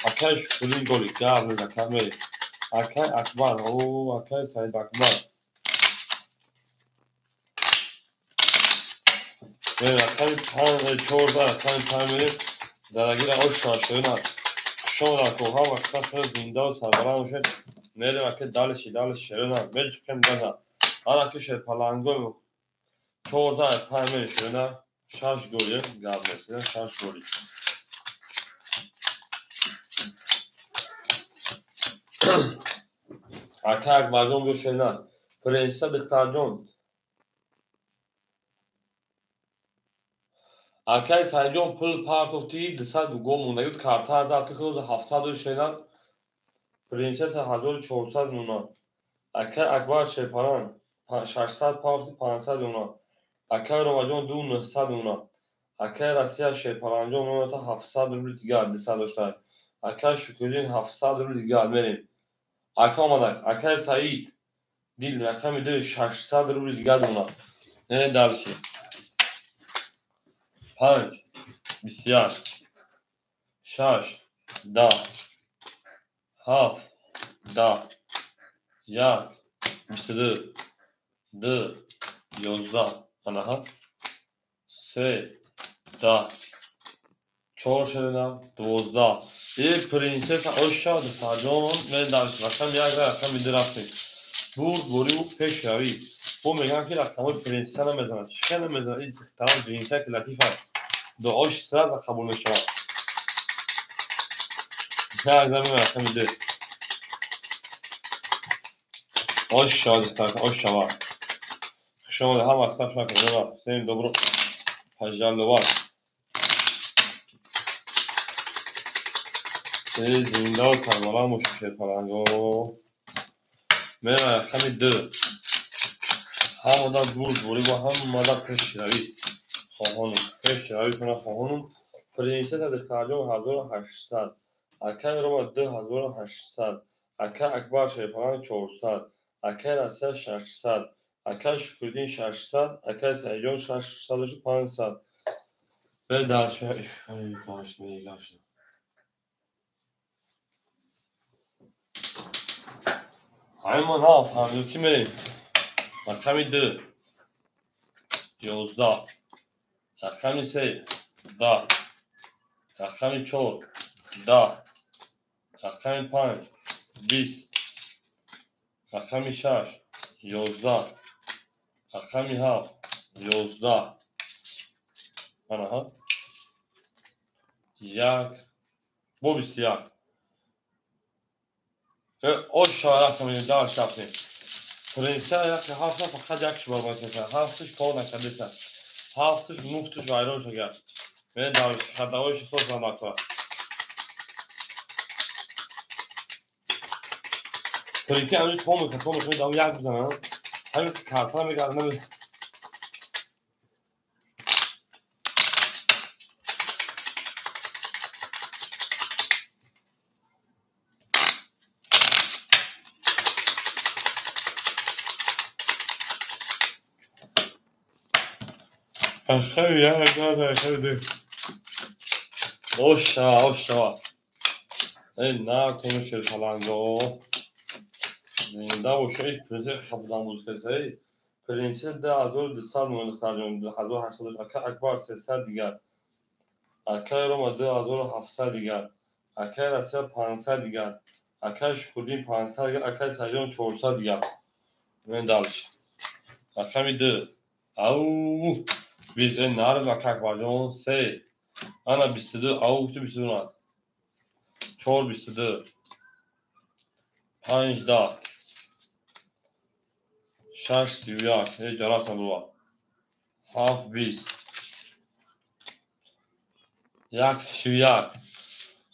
اکای شکلین گلی گرم رقم اکای اکبر او اکای سعید اکبر رقم 5 14 رقم 5 زرگیر او شده شما در کوه ها اکثر شده زنده و سربلند شد میره وقتی دالش شده میره چکم گذار آنها که شد پلنگوی 14 5 شده 6 گولی گاب نسیده 6 گولی اکک مردم جو شده پرنسس دخترجان اکای سعیجان پل پارتوفتی 200 گو مونده بود کارتا از آتی خود 700 شده پرنسس 1400 مونه اکای اکبر شپران 600 پافتی 500 مونه اکای روماجان 2900 مونه اکای راسیه شپرانجان مونه تا 700 رو دیگر 200 داشته اکای شکرین 700 رو دیگر میریم اکا آمدک اکای سعید دیل رقم 2 600 رو دیگر مونه نه درشی 5 21 6 10 7 10 1 22 2 11 آنها 3 10 4 شدم 12 یک پرنسس آشاد فرجان من در رقم یک رقم میده رفتیم بود بوری و پیش روی او میگن که رقم های پرنسس نمیزنن چکه نمیزنن این طرف جنسه که لطیفه دعاش سرز قبول نشوه نه زمین رقم میده آشاد فرجان آشاد شما ده هم اکثر شما کنه سیم دوبرو پجدل دوبار زنده و سربالان مشکل پرنگو من رقم 2 هم مدت بود بوری با هم مدت پیش روی خواهانم پیش روی کنه خواهانم پرنسس دخترجان 1800 اکای روما 2800 اکای اکبر شیپران 400 Akay Rasya 600. Akay Şükrüddin 600. Akay Seyyon 600 500. Ve dalşı. Karışma ilaçla. Ayman ha fahmiyo ki بریم رقمی 2 11 رقمی 3 10 رقمی 4 10 رقمی 5 20 رقمی 6 11 رقمی 7 11 آنها یک bu 21 o şarkımı dar şaptım. Prensa ya ki hafta fakat jak şu baba kesa. Haftış toğna kadesa. Haftış muhtuş ayro şeker. Ve dar şadavoy şu sos anlatma. Prensa amca tomu şunu dav yak bir zaman. Hani kartına mı geldi mi? Aşağı ya aşağı. Oşa. Ne konuşuyor falan o. Zinde o şey prensa kapıdan buzkese. Prensa de azor de sal monuklaryon de hazor haşlaş akbar sesler diğer. Akay Roma de azor hafsa diğer. Akay Rasya 500 diğer. Akay Şükrüddin 500 diğer. Akay Seyyon 400 diğer. Ben dalış. Akşam de. Au. Biz nar ve kak varjon se. Ana bistede au tu bistede. 4 bistede. 5 da. 6 سیویاک هی جراس نبروا 7 20 یک سیویاک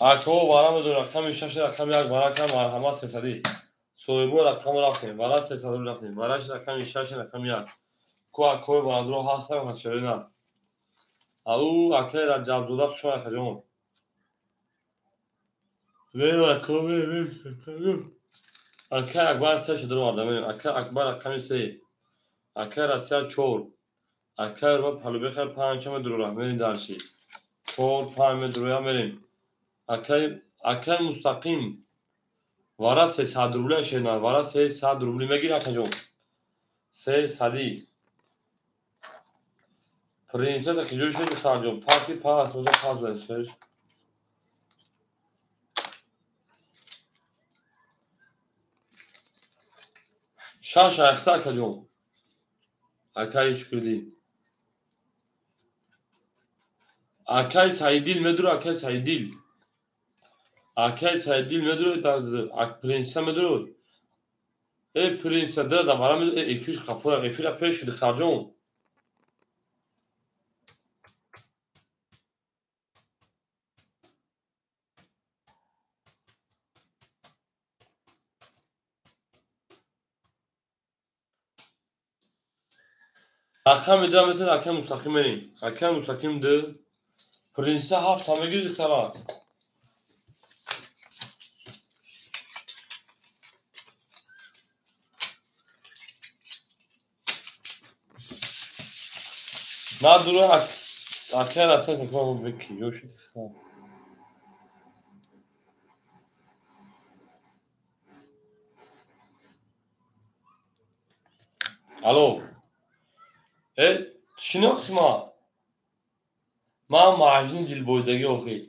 اکو بارم دو رقم 6 رقم یک برکم مرحمت 300 سویبو رقم رفتیم برای 300 رفتیم برایش رقم 6 رقم یک کو اکو بارم دو هستم هشرینا او اکی را جاب دودک شو اکجون ویل اکو اکی اکبر 3 شده رو آردم اکی اکبر رقم 3 اکی رسیا 4 اکر و پلو بخیر 5 درو میریم درشی 4 5 درویا میریم اکر مستقیم وارا 300 روبل شینا وارا 300 روبل میگیر اکجون 300 پرنسس اکجون شد خرجون پاسی پاس وجا پاس بنشش شاش اختا اکجون اکای شکردی اکای سایدیل مدرو اکای سایدیل مدرو اک پرنسس مدرو پرنسس da vara med efir khafura efir pesh de kharjon akam ecamete akam mustaqim benim akam mustaqim de prensa haft hamه giz tara na duru akar asas ko beki josh alo شناخت ما معجون جلبودگی اوخی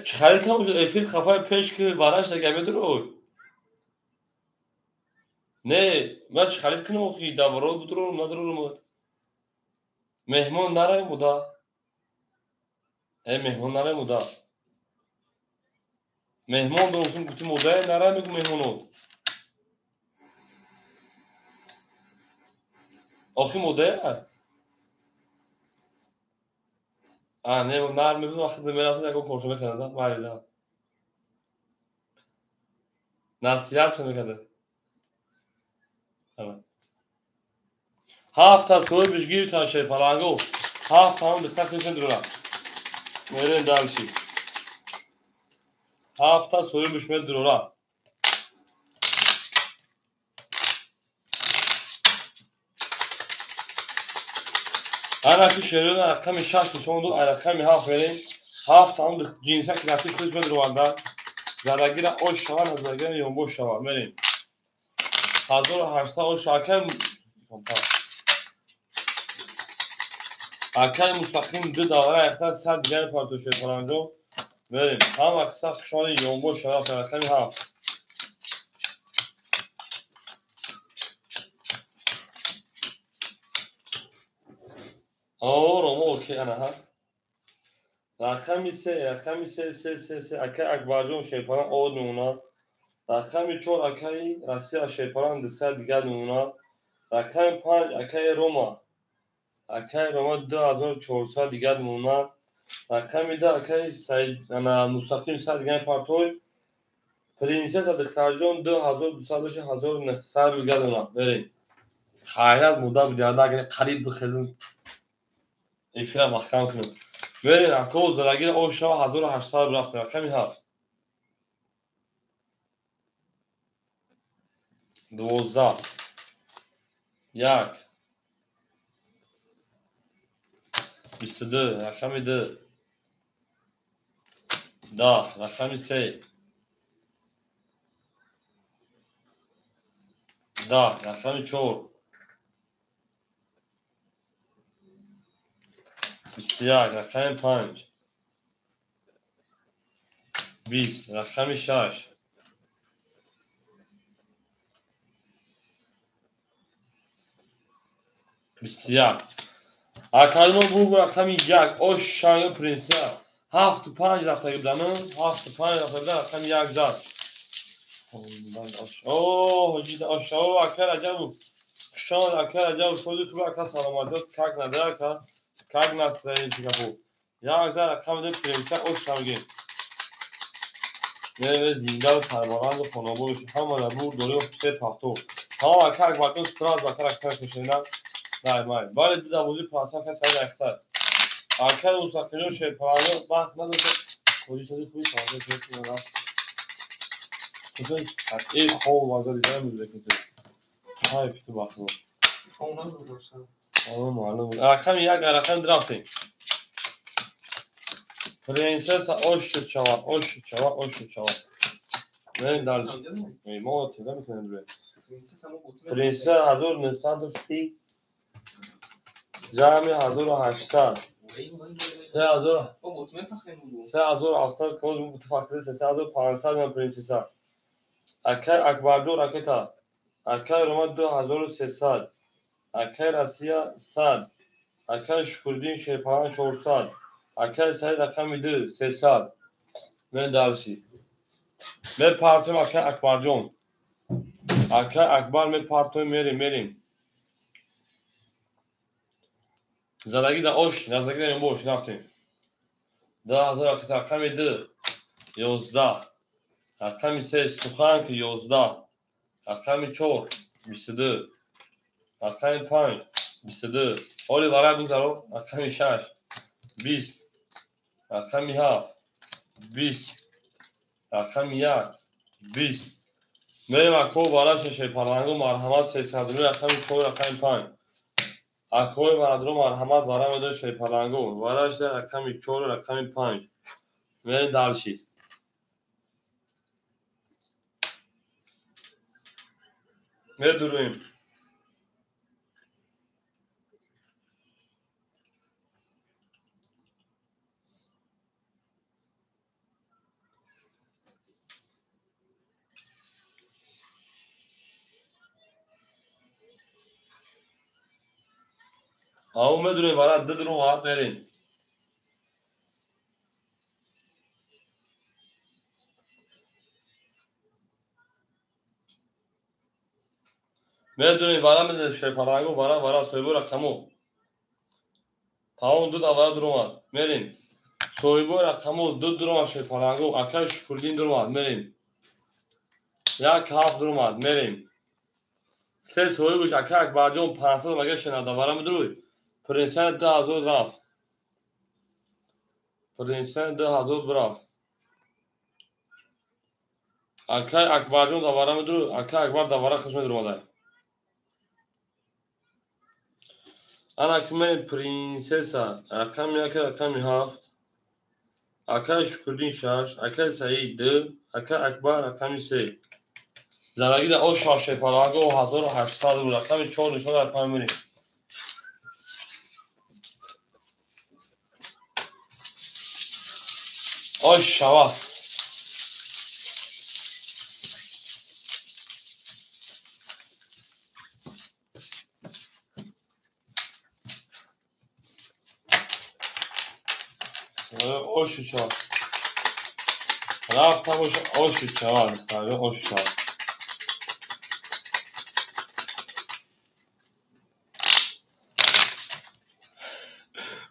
خرید هم شد افیل خفای پیش که براش دگمه درو نه من خرید کنم اوخی دورو بدرو مدرو مد مهمون نرای مودا مهمون نرای مودا مهمون دروتون گوتی مودا نرای میگو مهمونو آخی مودا نه نر میبود وقتی میرفتم نگو کنترل کردم ولی نصیحت شده کرده هفت تا کوی بشگیر تا شیر پرانگو هفت تا هم دکتر کنشن درورم میرین دالشی هفته سوی بشمه دروره عرقی شیرون رقم 6 بشون دو رقم 7 بریم 7 هم جنسه که رفتی خودش بدروانده زدگیر آش شوان از زدگیر یونبوش شوان بریم 1800 آش اکای اکای مستقیم دو داوره اختر 100 دیگر پارتوشه پرانجو بریم هم اکسا خشان یونبوش شوان رقم 7 رومو اوکی انا ها رقم 3 اکای اکبرجون شیپاران آود نمونا رقم 4 اکای راستی شیپاران دسته دیگر نمونا رقم 5 اکای روما 2400 دیگر نمونا رقم 10 اکای سعید مستقیم 100 دیگر پارتوی پرنسس دخترجون 2200 دیگر نمونا بریم خیرت مدام بیارده اگر قریب بخیزن افیره محکم کنیم بریم اکو زدگیر اوشا 1800 رفت رقمی 7 12 1 22 رقم 2 10 رقم 3 10 رقم 4 21 رقم 5 20 رقم 6 21 اکادمی بو رقم 1 اوش شاین پرنسس 7 و 5 رفته بودم 7 و 5 رفته بودم رقم 1 زد اوه جید آشاو اکر عجب شان اکر عجب سوزی خوب اکر سلامت کک نداره که کک نسته این تیکه 1 زد رقم 2 پرنسس اوش شاین نه زنده و سربارند و خانابوش همه در بور دوری و سه تافتو ها اکر اکبرتون ستراز اکر اکر کشیدن نه مای باید دیده بودی پراتان که سعید اختر اکر مستقیمون شیپرانه بحث نداره خوری شدی خوبی سازه کنید نداره کتای این خواب وازا دیده میده کتای های فتو بخنو اونا رو داشتم معلوم بود رقم 1 رقم درفتیم پرنسس اوش چوا بریم در ما تیده میکنیم روی پرنسس 1900 جمعی 1800 3700 کود متفقده 3500 من پرنسس اکای اکبردو راکتا اکای روما 2300 اکای راسیا 100 اکای شکردین شیپاران 400 اکای سعید رقم 2 300 من درسی من پارتوم اکای اکبرجون اکای اکبر من پارتوم میریم زدگی در اوش نزدگی در این بوش رفتیم 10000 اکای رقم 2 11 رقم 3 سخن که 11 رقم 4 22 رقم 5 22 اولی برای بگذارو رقم 6 20 رقم 7 20 رقم 1 20 بریم اکو بالا ششه پرانگو مرحمت 300 رقم 4 رقم 5 اکوی بردرو مرحمت برای مدر ششه پرانگو بالا شده رقم 4 رقم 5 بریم دلشید درویم آو مدرویم برای درو وارد بریم مدرویم برای مدر ششه پرانگو برای سویبو رقمو تاون دو دوار درو بریم سویبو رقمو دو درو ششه پرانگو اکای شکردین درو بریم یک هفت درو بریم سه سویبوش اکای اکبرجون 500 مگه شناده برای مدروی پرنسس 2000 رفت پرنسس 2000 برفت Akay Akbarjon davara midur? Akay Akbar davara khishme durmada. Ana kimen prinsesa. Rakam 1 rakam 7. Akay Shukurdin 6. Akay Said 2. Akay Akbar rakam 3. زندگی در او شاشه پالاگه و 1800 بود. رقم 4 نشان در پایین می‌بینید. آش شوا آش شوا رفتم آش شوا آش شوا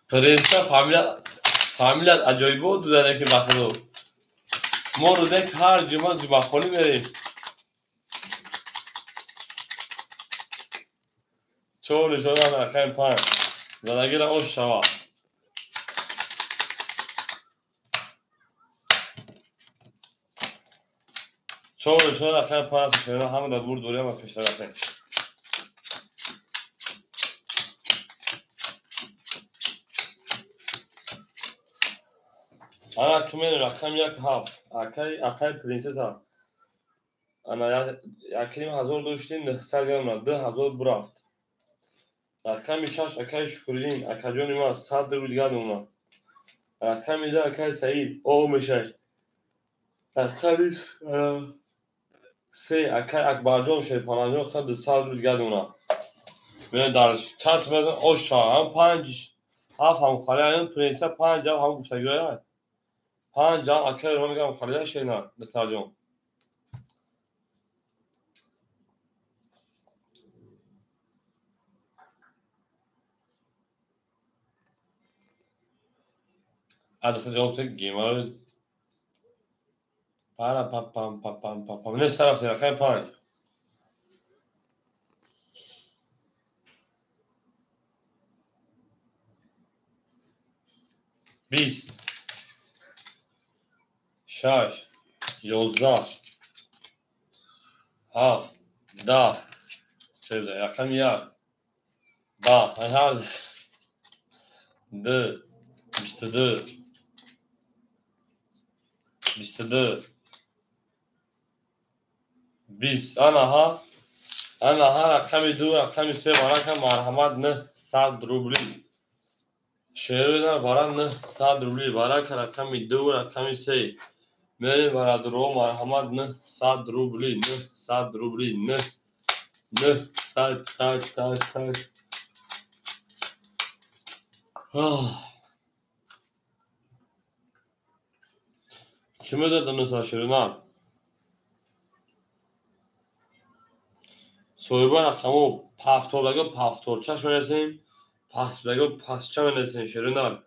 پرنسا فامیلت عجایبه بود زنه که بخدو ما رو دک هر جمعه خالی میریم چون نشان در رقم 5 زندگی را آش شوا چون نشان رقم 5 شما همه در بور دوری هم پیشتر رفتیم. انا کمین رقم 1 اکای پرنسسا انا یکیم 1000 داشتیم 900 گرم 2000 برافت رقم 6 اکای شکردین اکاجون ما 100 رو دیگه دونا رقم 2 اکای سعید او میشه رقم 3 اکای اکبرجان شیپانجان خود 200 رو دیگه دونا میره درش کس بدن اوشا هم 5 هفت هم خالی هم پرنسا 5 هم گفتگی های 5 هم اکای رو میگم خالی های شینا دکتر جان دکتر جان تک گیمار para pam ne taraf رقم 5 20 6 11 7 10 شده رقم 1 با هر 2 22 22 20 انا رقم 2 رقم 3 برای مرحمت نه 100 روبلی شعر برای نه 100 روبلی برای رقم 2 رقم 3 میری برای درو مرحمت نه 100 روبلی نه 100 روبلی نه 100 kime dedin şaşırına soyba rakamı paftorça şölesin pasça şölesin şırına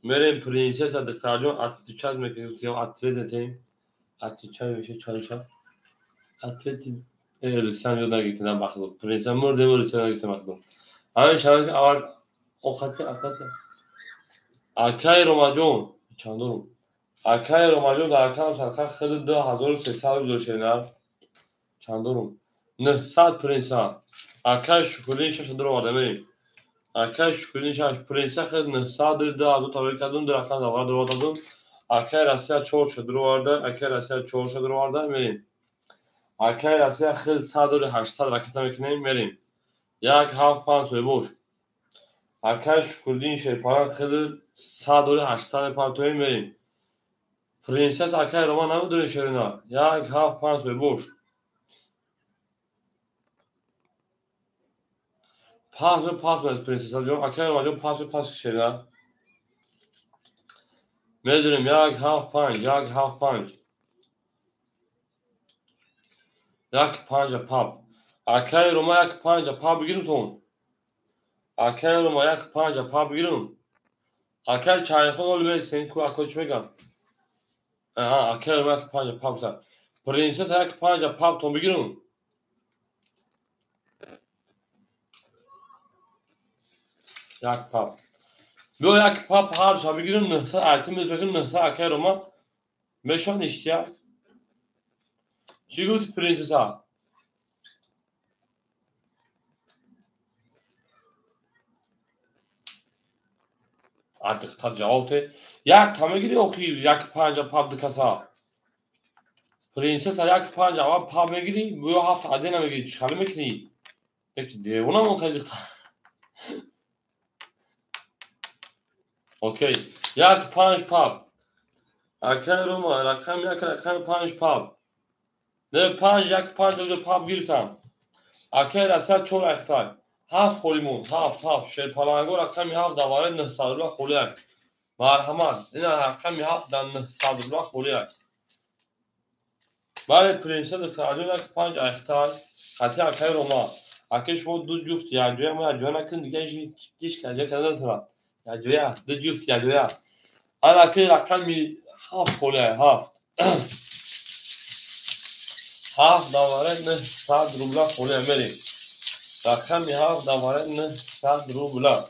merin prinsesa diktarcon attıçaz mekanizm atvedetin attıçaz bir şey çalışan atvetin Hristiyan yoluna gittiğinden bakalım prinsa mor demir Hristiyan'a gittiğine bakalım ama şarkı var o katı akay romajon çandurum akay romajon در کام سرخ خیلی 2300 دلار چندونم 900 پرنسا اکای شکلین شش درو آورده میریم اکای شکلین شش پرنسا خیلی 900 دو از تاریخ کدوم درختان دوباره درو دادم اکای راسیا 4 درو آورده اکای راسیا 4 درو آورده میریم اکای راسیا خیلی 100 و 800 راکت میکنیم میریم یک هفت 500 boş اکای شکلین شیپاران خیلی 100 و 800 پارتوی میریم پرنسس اکای روما نمیدونه شرینا یک هفت 500 boş pas bez prinsesa diyorum. Akar var pas şeyler. Ne diyorum yak half punch. Yak punch pop. Akar Roma yak punch pop girin ton. Akar Roma yak punch pop girin. Akar çayxon ol sen ku akoç megam. Aha akar Roma yak punch pop sa. Prinsesa yak punch pop ton girin. Yak pop. Bu yak pop har şabi girin nıhsa altimiz bakın nıhsa akar Roma meşan iştiyak. چی گفتی پرنسسا؟ تا جواب ته یک تا میگیری آخی یک پنج پاب دکسا پرنسسا یک پنج جواب پاب میگیری بیا هفت عده نمیگیری چیکار میکنی؟ یک دیوونه ممکن اوکی یک پنج پاب اکر روما رقم یک رقم پنج پاب نه پنج یک پنج روز پاب گرفتم اکر اصلا چور اختای هفت خولیمون هفت شیر پالانگو رقمی هفت دواره 900 روبه خولیک مرحمت این رقمی هفت در 900 روبه خولیک بله پرنسس دخترجون یک پنج اختای حتی اکر روما اکر شما دو جفت یک جویه ما یک جویه نکن دیگه هیچ کجا کردن تو یک جویه دو جفت یک جویه حالا اکر رقمی هفت خولیک هفت هفت دواره 900 روبله خولیک میریم رقمی هفت دواره 900 روبله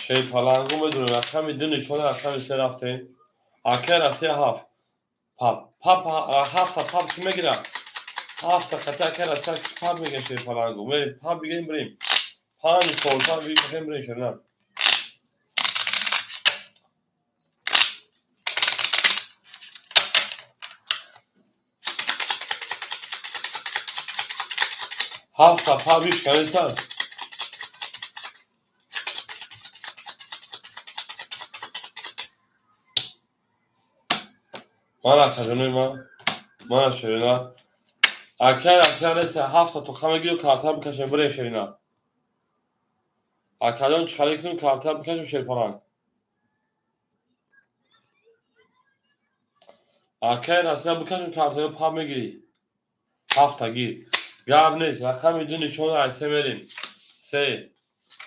شی پالانگو میدونه رقمی دو نشونه رقمی سه رفتیم اکر سه هفت پاپ هفت پاپ چی میگیره هفت قطعه اکر سه پاپ میگه شی پالانگو میریم پاپ بگیریم بریم پنج سولتان بگیریم بریم شدن هفت پاپ بیش کنیستن من اکرونی من شرینا اکر سه هفت تا خمه گیرو کارتر بکشیم بریم شرینا اکرون چخالی کنیم کارتر بکشیم شی پالانگ اکر اصلا بکشیم کارتر پاپ میگیری هفت تا گیر گاب نیست رقمی دو نشونه ایسه میریم سه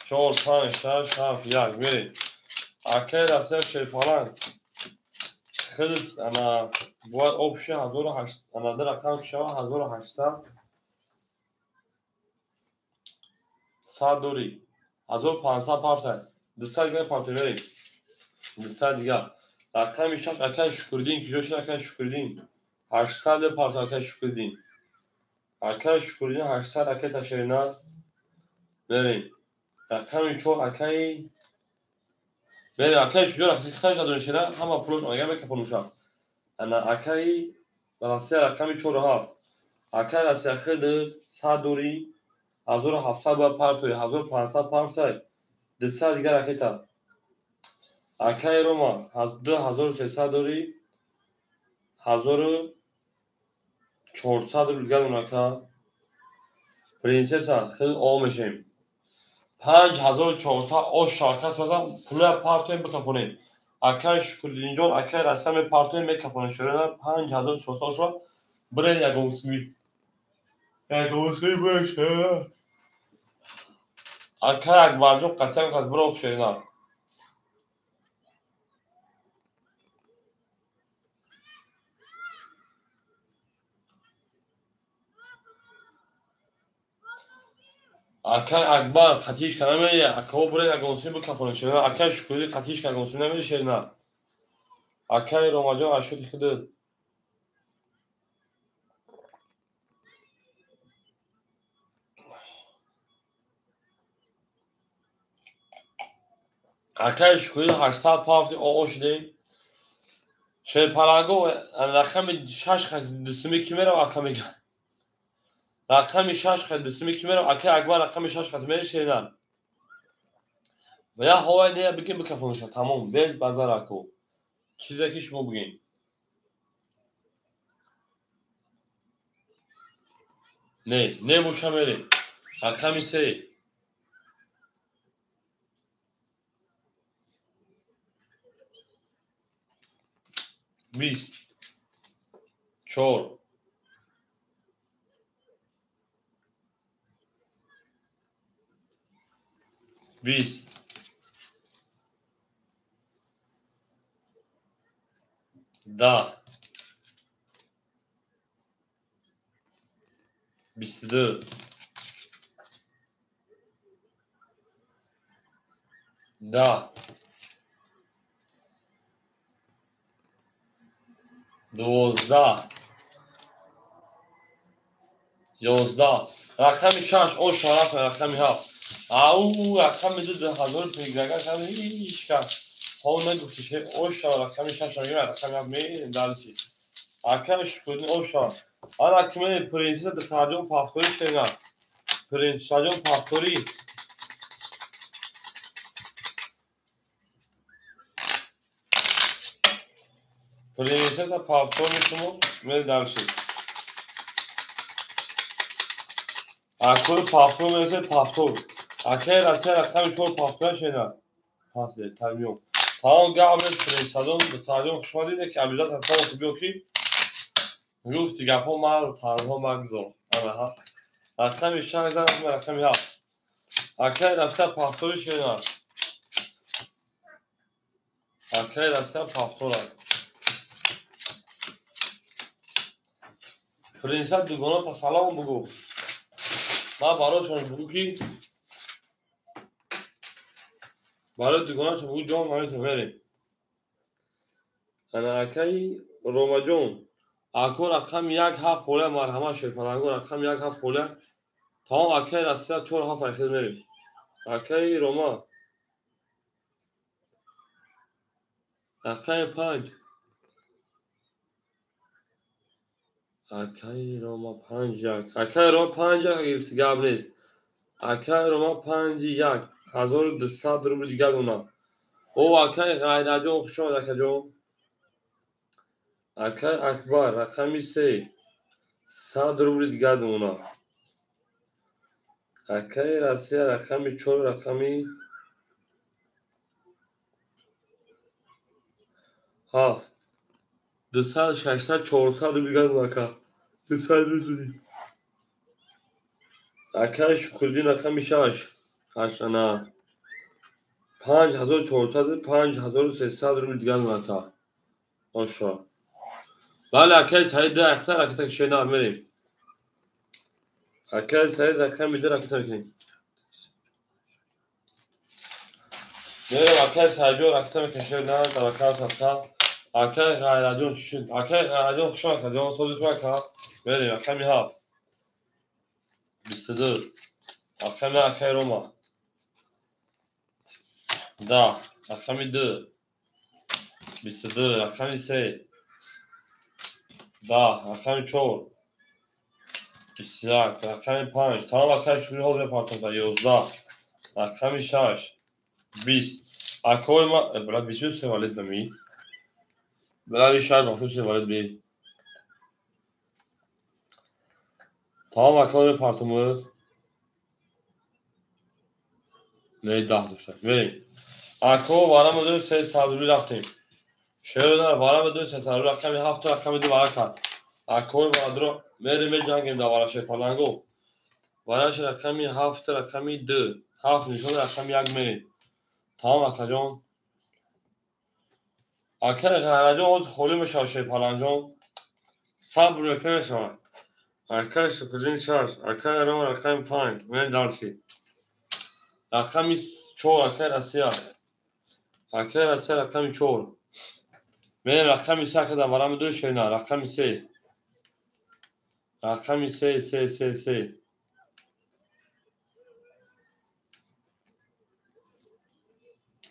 چهار پنج شش هفت یک میریم اکر اصلا شی پالانگ خلص انا باید آب شه 1800 انا در رقم شما 1800 ساعت دوری 1500 پارت 200 دیگه پارت میریم 200 دیگه رقم شش اکر شکردین که جوش اکر شکردین 800 پارت اکر شکردین اکر شکردین 800 اکر تشرینا بریم رقم چو اکر بریم اکر شجور اکر دادون شده همه پلوش آگه بکه پلوشا انا اکر براسه رقم چو رو هفت اکر از خود 100 دوری 1700 باید پارتوی 1500 پارتوی 200 دیگر اکیتا اکای روما 2300 دوری 1400 رو دیگر اون اکا پرنسسا خیلی آمشیم 5400 آش شاکت سازم پلوی پارتوی بکفونیم اکای شکردین جان اکای رسم پارتوی میکفونیم شده 5400 شد برای یک اوسمی بشه اکای اکبر جان قسم کس برای شده اکای اکبر خطیش کنه میره اکاو برای یک اوسمی بکفونیم شده اکای شکردی خطیش کنه اوسمی نمیره شده اکای روما جان اشوتی خود اکای شکردی 800 پافتی آقا شده شیر پرنگو رقم 6 خط دوسمی که میره اکا میگه رقم 6 خط دوسمی که میره اکای اکبر رقم 6 خط میره شیدن و یا هوای نه بگیم بکفونش تمام بیز بازار اکو چیزی که شما بگین نه موشا میره رقم 3 20 4 20 10 22 10 12 11 رقم 6 او شرف رقم 7 او رقم 2000 پیگرگه کم هیچ کس ها نگفتیشه او رقم 6 رقم 7 می دالچی Arkadaş gördün o şu an. Ana kime prensese de sadece pastori şeyler. Prens sadece pastori. Prensese de pastori mu? Ne dersin? Akıllı pastor neyse pastor. Akıl asya rakam çok pastor şeyler. Pas değil, tabii yok. Tamam gel prens sadece hoşuma değil ki abi zaten tamam biliyor ki. گفتی گپا ما تنها مگذار آنها رقم 6 رقم 7 اکای دسته پافتوری شدن اکای دسته پافتور پرنسات دوگانه تا سلام بگو ما براشون بگو کی برای دوگانه شون بگو جان مایتون بریم انا اکای روما جون اکو رقم 1 خوله مرحمه شیپلنگو رقم 1 خوله تمام اکای دسته 4 فرخیز بریم اکای روما اکای 5 اکای روما 5 اکای روما 5 گرفتی گاب نیست اکای روما 5 1200 روبل دیگه دونا او اکای غیر جون خوش آمد اکای جون اکای اکبر رقمی 3 100 روبل دیگه دونا اکای راسیه رقمی 4 رقمی 7 200 600 400 روبل دیگه دونا اکا 200 روبل اکای شکردین رقمی 6 8 نه 5400 5300 روبل دیگه دونا اکا ماشا بله اکای سعید ده اختر اکتا که شینا بریم اکای سعید رقم میده اکتا کنیم بریم اکای سعید جو اکتا میکشه نه در اکای سبتا اکای غیرجون چی شد اکای غیرجون خوش اکتا جان سوزش بکا بریم اکای می هفت 22 اکای روما 10 اکای 2 22 اکای 3 10 اکای 4 21 اکای 5 تمام اکای شوری حوض پارتون 11 اکای 6 20 اکای ما بلد 20 سوالت بمی بلد شاید مفهوم سوالت بی تمام اکای پارتون نه 10 داشتن بریم اکو وارم دو 300 روبل رفتیم شهر دار وارم دو 300 روبل رقم 7 رقم 2 وارا کرد اکو وادرو میریم جنگیم دا وارا شپلنگو واراش رقم 7 رقم 2 7 نشون رقم 1 میریم تمام اکا جان اکا غیرجان خولی میشه شپلنجان صبر رقم شما اکا شکرین شارژ اکا رقم 5 من دارسی رقم 4 اکا رسیا اکا رسیا رقم 4 من رقم 3 که دارم دو شینا رقم 3 رقم 3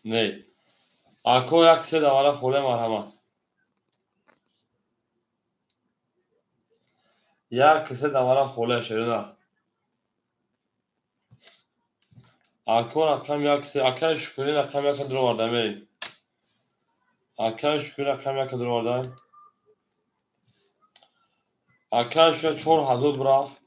نه اکو یک سه دواره خوله مرحمه یک سه دواره خوله شیرونه اکو رقم یک سه اکا شکری رقم یک درو وارده میریم اکا شکری رقم یک درو وارده اکا شکری 4000 براف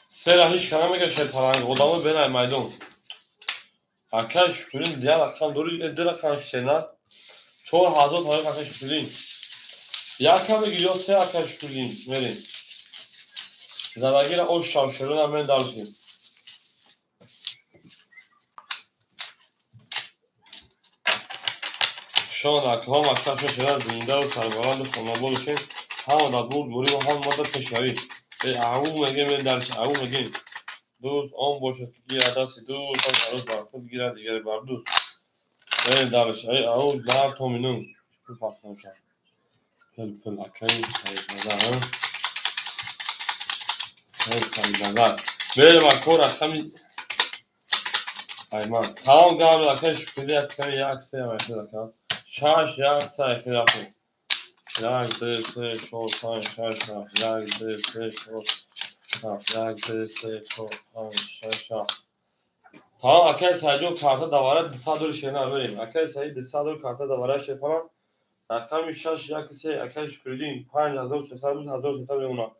سه را هیچ کنه میگه شیر پرنگ قدامو بینای میدون اکا شکری دیگه رقم دوری ادی رقم شیرونه 4000 تاریخ اکا شکری یک کم بگیر یا سه اکا شکری میریم زندگی را او شام شیرونه من دارشیم شان اکا ها مکسب شد شدن زنده و سربلند و خانابا بشیم همه در بود بوری و هم مدت پشوی اعو مگه من درش اعو مگه دوست آن باشد که گیر دست دوست هم سروز بر خود گیرد دیگر بر دوست Ey dalış. Ey ağuz daha tominun. Bu patlamışa. Pıl akay sayıda. Hey sayıda. Böyle bak kora kami. Ayman. Tamam galiba akay şükürlü yakayı yaksa yavaşlar. Şaş yaksa yakayı. Flag this short time shasha. Flag this short. Flag this short time shasha. Tamam arkadaşlar sadece o karta da var. Disador şeyini vereyim. Arkadaşlar disador karta da var şey falan. Rakam şaş ya ki şey arkadaş şükredeyim. Payla hazır sesabı ona.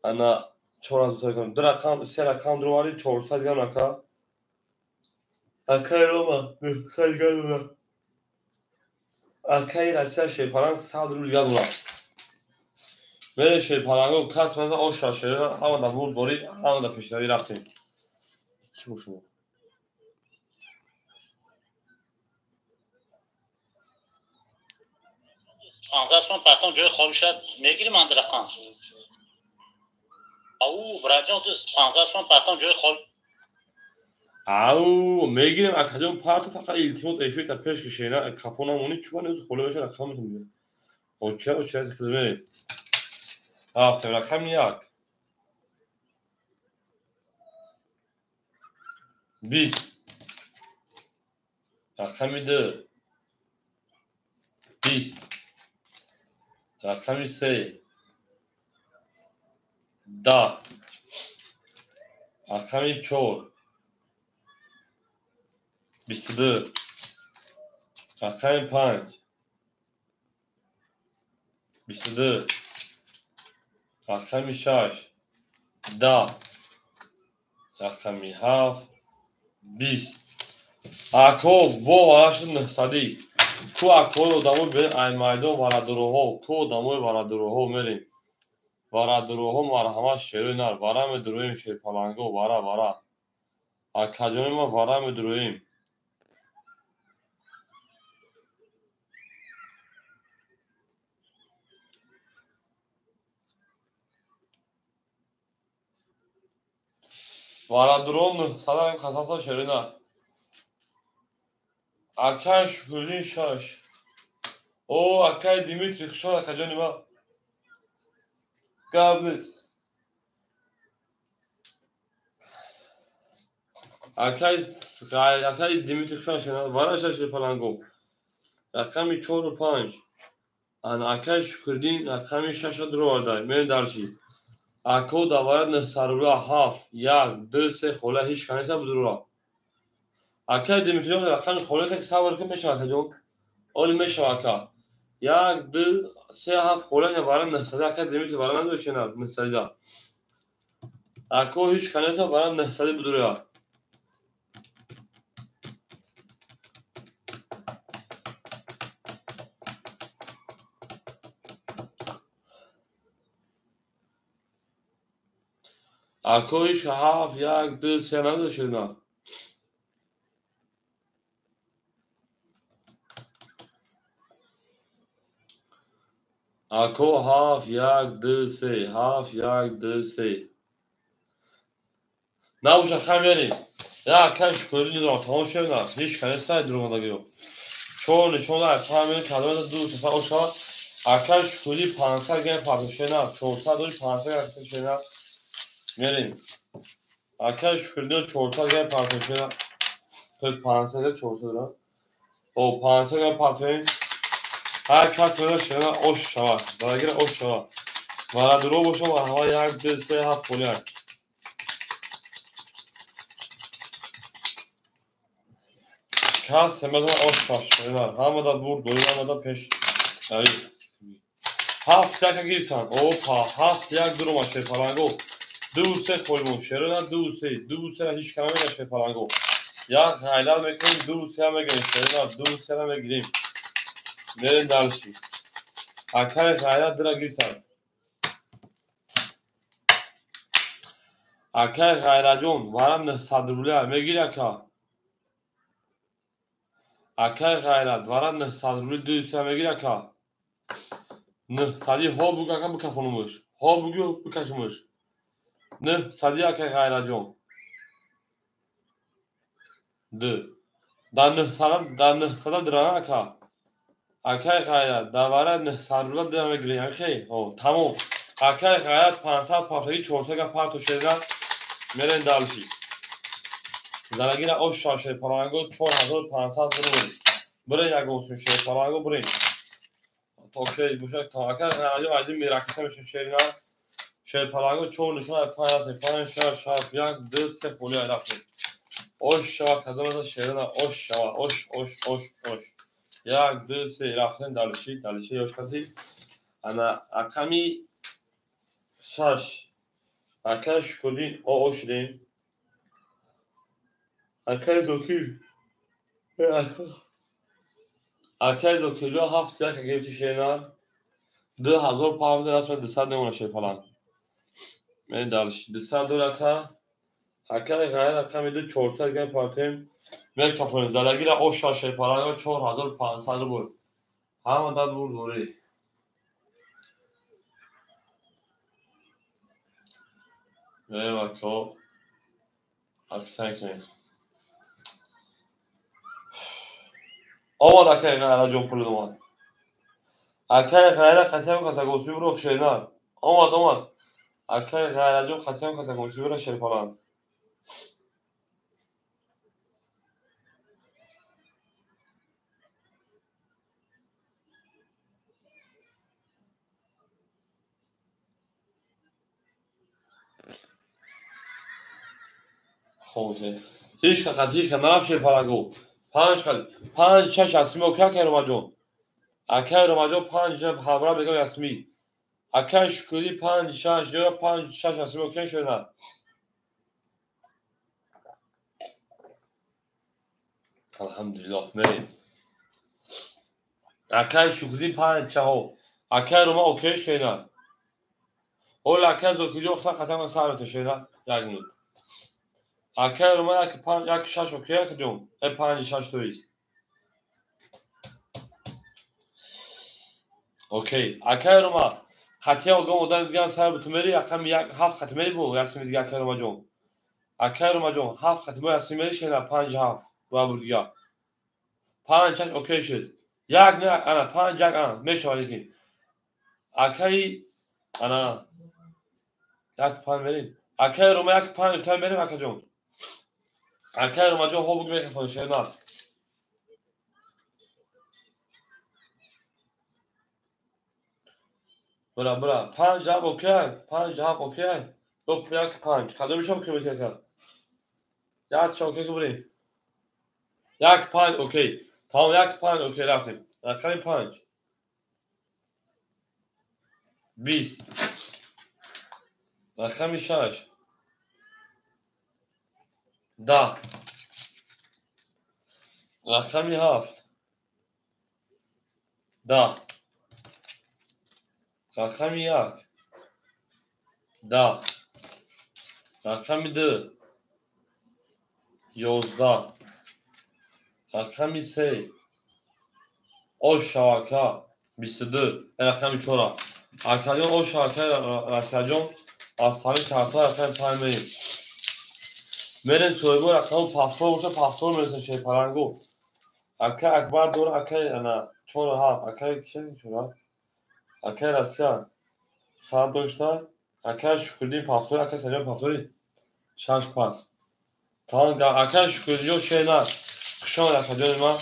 Ana çorası söylüyorum. Rakam şey rakam duvarı çorsa diyen rakam. Akay Roma. Say gel ona. Akay rasya şey falan sadrul yadula. Böyle şey falan kasmada o şaşırıyor. Havada vur bori, havada peşleri rafting. İki boşuma. ترانزکسیون پرتم جای خالی شد میگیری من درخوان او برای ترانزکسیون پرتم جای خالی Au, میگیریم اکادم پارت فقط التیموت ایفیت پیش کشینا کافونامونی چوبان از خاله بشه رقم میتونیم. او چه خدمه. هفته رقم یک. 20. رقم 2. 20. رقم 3. 10. رقم 4. 22. رقم 5. 22. رقم 6. 10. رقم 7. 20. Ако во вашин сади. Ку ако одамой бе ай майдон варадуроҳо, ку одамой варадуроҳо мерем. Варадуроҳо марҳамат шерӯй нар, вара медуроем шерпаланго, вара. Акаҷони ма вара медуроем. Варадурон садаем хасаса шерӯй нар. Акай Шукурдин шаш. О, акай Димитрий хушод акаҷони ма. Гап нест. Акай Димитрий хушод шерӯй вара шерпаланго. Рақами 4 و 5. Акай Шукурдин рақами 6 дуровардай. Мен дарши. Ако даварад нахсарура 7 1 2 3 хола ҳеҷ канеса будура. Акай Димитриёв рақами холата ки сабр ки мешава акаҷон. Оли мешава ака. 1 2 3 7 хола не вара нахсада акай Димитри вара надошена нахсада. Ако ҳеҷ канеса вара нахсада будура. Ако ҳеҷ 7 1 2 3 надошена. Ако 7 1 2 3 7 1 2 3 набоша хамерем. Я акай Шукурдин дорам тамошо на ҳеҷ канеса дуромадагиё. Чор нишона фаҳмед кадода ду сафа оша. Акай Шукурдин 500 ген фартошена 400 дош 500 фартошена. Мерем. Акай Шукурдин 400 ген фартошена. То 500 400 о 500 ген фартоем. ҳар кас меда шена ош шава. Барагира ош шава. Варадуро боша ва ҳава 1 2 3 7 фолия. Кас семеда ош шава. Ҳамада бур доимада пеш. Ави. 7 яка гирифтан. Опа 7 1 дурома шерпаланго. 2 3 фолимо шерона 2 3 2 3 ҳеҷ кама меда шерпаланго. Як ғайла мекунем 2 3 мегирем шерона 2 3 мегирем. Мерем далши. Акай ғайла дира гирифтан. Акай ғайраҷон вара 900 рубля мегири ака. Акай ғайрат вара 900 рубли 200 мегири ака. 900 ҳо бугу ака бикафонумуш. Ҳо бугу бикашумуш. 900 акай ғайраҷон. 2 در 900 درانه اکا اکای غیرت دواره 900 درانه گیری اکی تمام اکای غیرت 500 پافتگی 400 که پارتو شده میرین دالشی زنگیر اوش شاشه پرانگو 4500 برین یک اوسون شه پرانگو برین اوکی بوشه تا اکای غیرت وایدی میراکسه میشه شیرنا شه پرانگو 4 نشون 5 شش 1 2 3 فولی رفت اوش شوا کدوم شیرنا اوش شوا اوش یک دو سه رفتن دالشی یاشکتی انا اکمی شش اکای شکودی او شدیم اکای دوکی اکای دوکی جو هفت یک گرفتی شیرنا 2000 پاوند اسم 200 نمونه شه پلان من دالشی 200 اکا اکای غیر اکمی دو 400 گم پارتیم من کفون زدگیر او شش پلان 4500 بود همه داد بود دوری نه وکو اکسان کنیم آمد اکای غیر جون پول دوان اکای غیر ختم کسا گوسمی برو خشیدار آمد اکای غیر جون ختم کسا گوسمی برو شیر پلان خوزه هیچ که خطیش که نرف شیر پلانگو پنج چش اسمی اوکی اکای روما جون اکای روما جون پنج خبره بگم اسمی اکای شکودی پنج شش یا پنج شش اسمی اوکی شده الحمدلله مریم اکای شکودی پنج چهو اکای روما اوکی شده اول اکای دو کجا خلا ختم سر تو شده یک نود اکای روما یک شش اوکی اکای جون پنج شش تویست اوکی اکای روما خطی ها گم اودن دیگه سر بتمری اکم یک هفت ختمری بو اسمی دیگه اکای روما جون هفت ختمری اسمی شده پنج هفت و بودیا پنج چش اوکی شد یک نه انا پنج یک انا میشه یکی اکای انا یک پنج بریم اکای روما یک پنج تا بریم اکای جون اکای روما جون خوب میگه فروشه نه برا پنج جواب اوکی دو یک پنج کدومشون که میشه کرد یک چوکی که بریم یک پنج اوکی تمام یک پنج اوکی رفتیم رقم پنج 20 رقم 6 10 رقم 7 10 رقم 1 10 رقم 2 11 رقم 3 اوش شواکا 22 رقم 4 اکالیون اوش شواکا رسیجون آستانی کارتا رقم 5 میریم میریم سویبو رقم پاسپور باشه پاسپور میرسه شه پرنگو اکا اکبر دور اکای انا 4 7 اکای کشن 4 اکای رسیا ساعت داشته اکای شکردی پاسپور اکای سریع پاسپوری شش پاس تا اکای شکردی جو شینا کشان اکای جون ما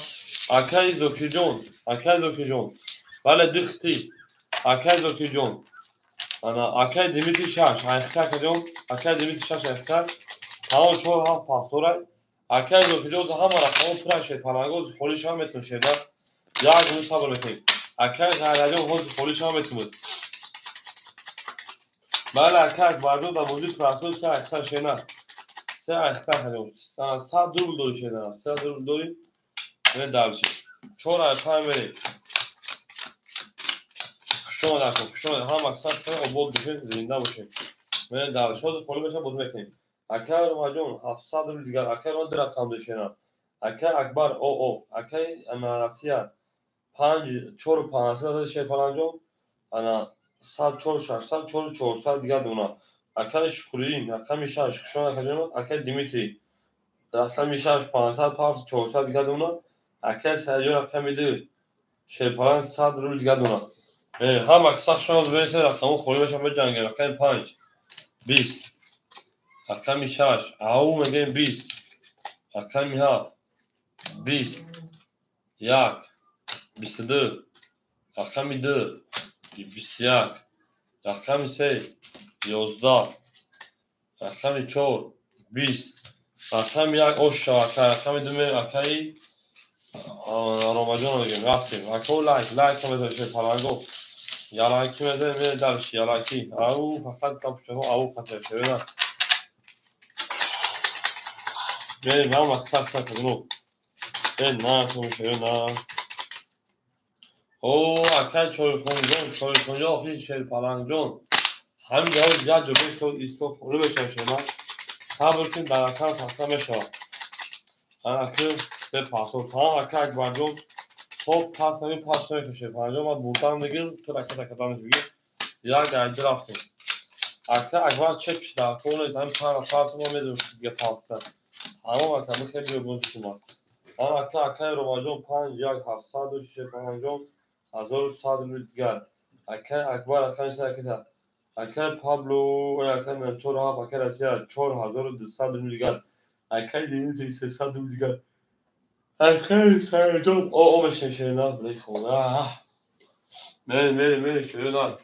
اکای زوکی جون ولی دختی اکای زوکی جون انا اکای دیمیتی شش اکای جون اکای دیمیتی شش اکای تمام 4 7 پاسپور اکای زوکی جون همه رقم پرشه پناگوز خولیش هم میتون شینا یک روز صبر میکنیم اکای غیرجون خوز خولیش هم میتون بله اکای بردو دا موجود پراسوس سه اکای شینا سه اکای هنوز سه دور دوری شینا سه دور دوری نه دالشی 4 اکای میریم شما هم مقصد کنه عبود بشه زنده باشه من دالش خود فولی بشه بود میکنیم اکای رو جون 700 رو دیگر اکای رو در رقم داشتن اکای اکبر او اکای انا راسیا 5 4 500 شه پلنجون انا 100 4 600 4 400 دیگر دونا اکای شکرین رقم 6 شما اکای اکای دیمیتری رقم 6 500 پارس 400 دیگه دونا اکل سریع رقم 2 شیپالان 100 روبل دیگه دونا هم اکساق شانس برسه رقم خوری بشن به جنگ رقم 5 20 رقم 6 او میگه 20 رقم 7 20 1 22 رقم 2 21 رقم 3 11 رقم 4 20 رقم 1 اوشا رقم 2 اکی رمضان دیگه رفتیم اکو لایک هم بزنید پلنگو یا لایکی بزنید درش یا لایکی او فقط کپشه او خطر شده نه بریم هم اکثر کنو نه تو میشه نه او اکی چوی خونجان آخری شیر پلنگجان همین جواب جد جو بیست ایستو خونه بشه شما صبر کن در اکر فقط میشه اکر سه پاسور تمام اکر اکبر جان تو پاس همین پاس نمیکشه پنجم و بورتان بگیر تو رکتانش بگیر یا درجه رفتیم اکر اکبر چکش در کنه همین پارتون ما میدونم دیگه فاکسه اما اکر خیلی بگوز شما اکر رمضان 5 1 706 پنجم 1100 دیگر اکر اکبر اکر سرکتا اکر پابلو اکر 4 اکر اسیا 4200 دیگر اکر 2300 دیگر اکر سرجان او میشه شینا بلی خدا میری شینا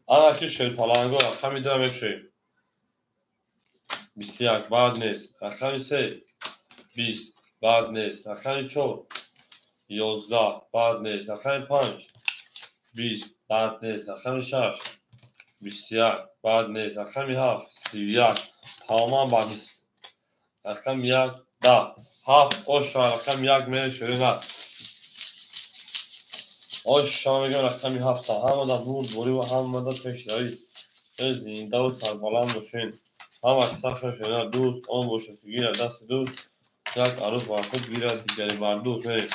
اکی شیر پلنگو رقم میدونم یک شیر 21 بعد نیست رقم 3 20 بعد نیست رقم 4 11 بعد نیست رقم 5 20 بعد نیست رقم 6 21 بعد نیست رقم 7 31 تمام بعد نیست رقم 1 10 7 اوشا رقم 1 میره شینا اوشا میگم رقم 7 همه دا بود بوری و همه دا پیشتری زنده و سربلند باشین هم اکثر شینا دوست آن باشه که گیره دست دوست یک عروس بر خود گیره دیگری بر دوست میریم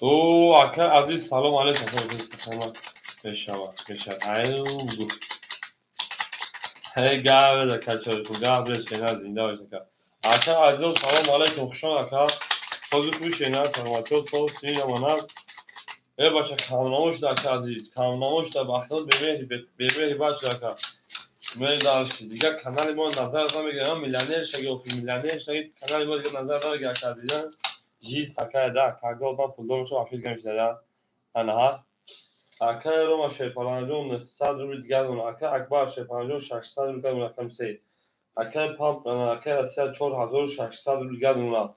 او اکر عزیز سلام علیکم بشود ایو هی گره در کچارتون گره برس شینا زنده باشه که اکر عزیز سلام علیکم خوشان اکر خودی خوی شینا سلامتی و صحب سین امانت ای بچه کم ناموش در که عزیز کم ناموش در بخیل بمیری بچه در که میری دارشی دیگه کانال ما نظر دارم میگه میلیونر شگی و میلیونر شگی کانال ما دیگه نظر داره که عزیزان جیز تکای ده کاغذ با پول دارم شو افیل گمیش داده آنها اکر روما شیپالانجون 100 روبل دیگه اون اکر اکبر شیپالانجون 600 روبل دیگه اون رقم 3 اکر پامپ اکر اسیا 4600 روبل دیگه اون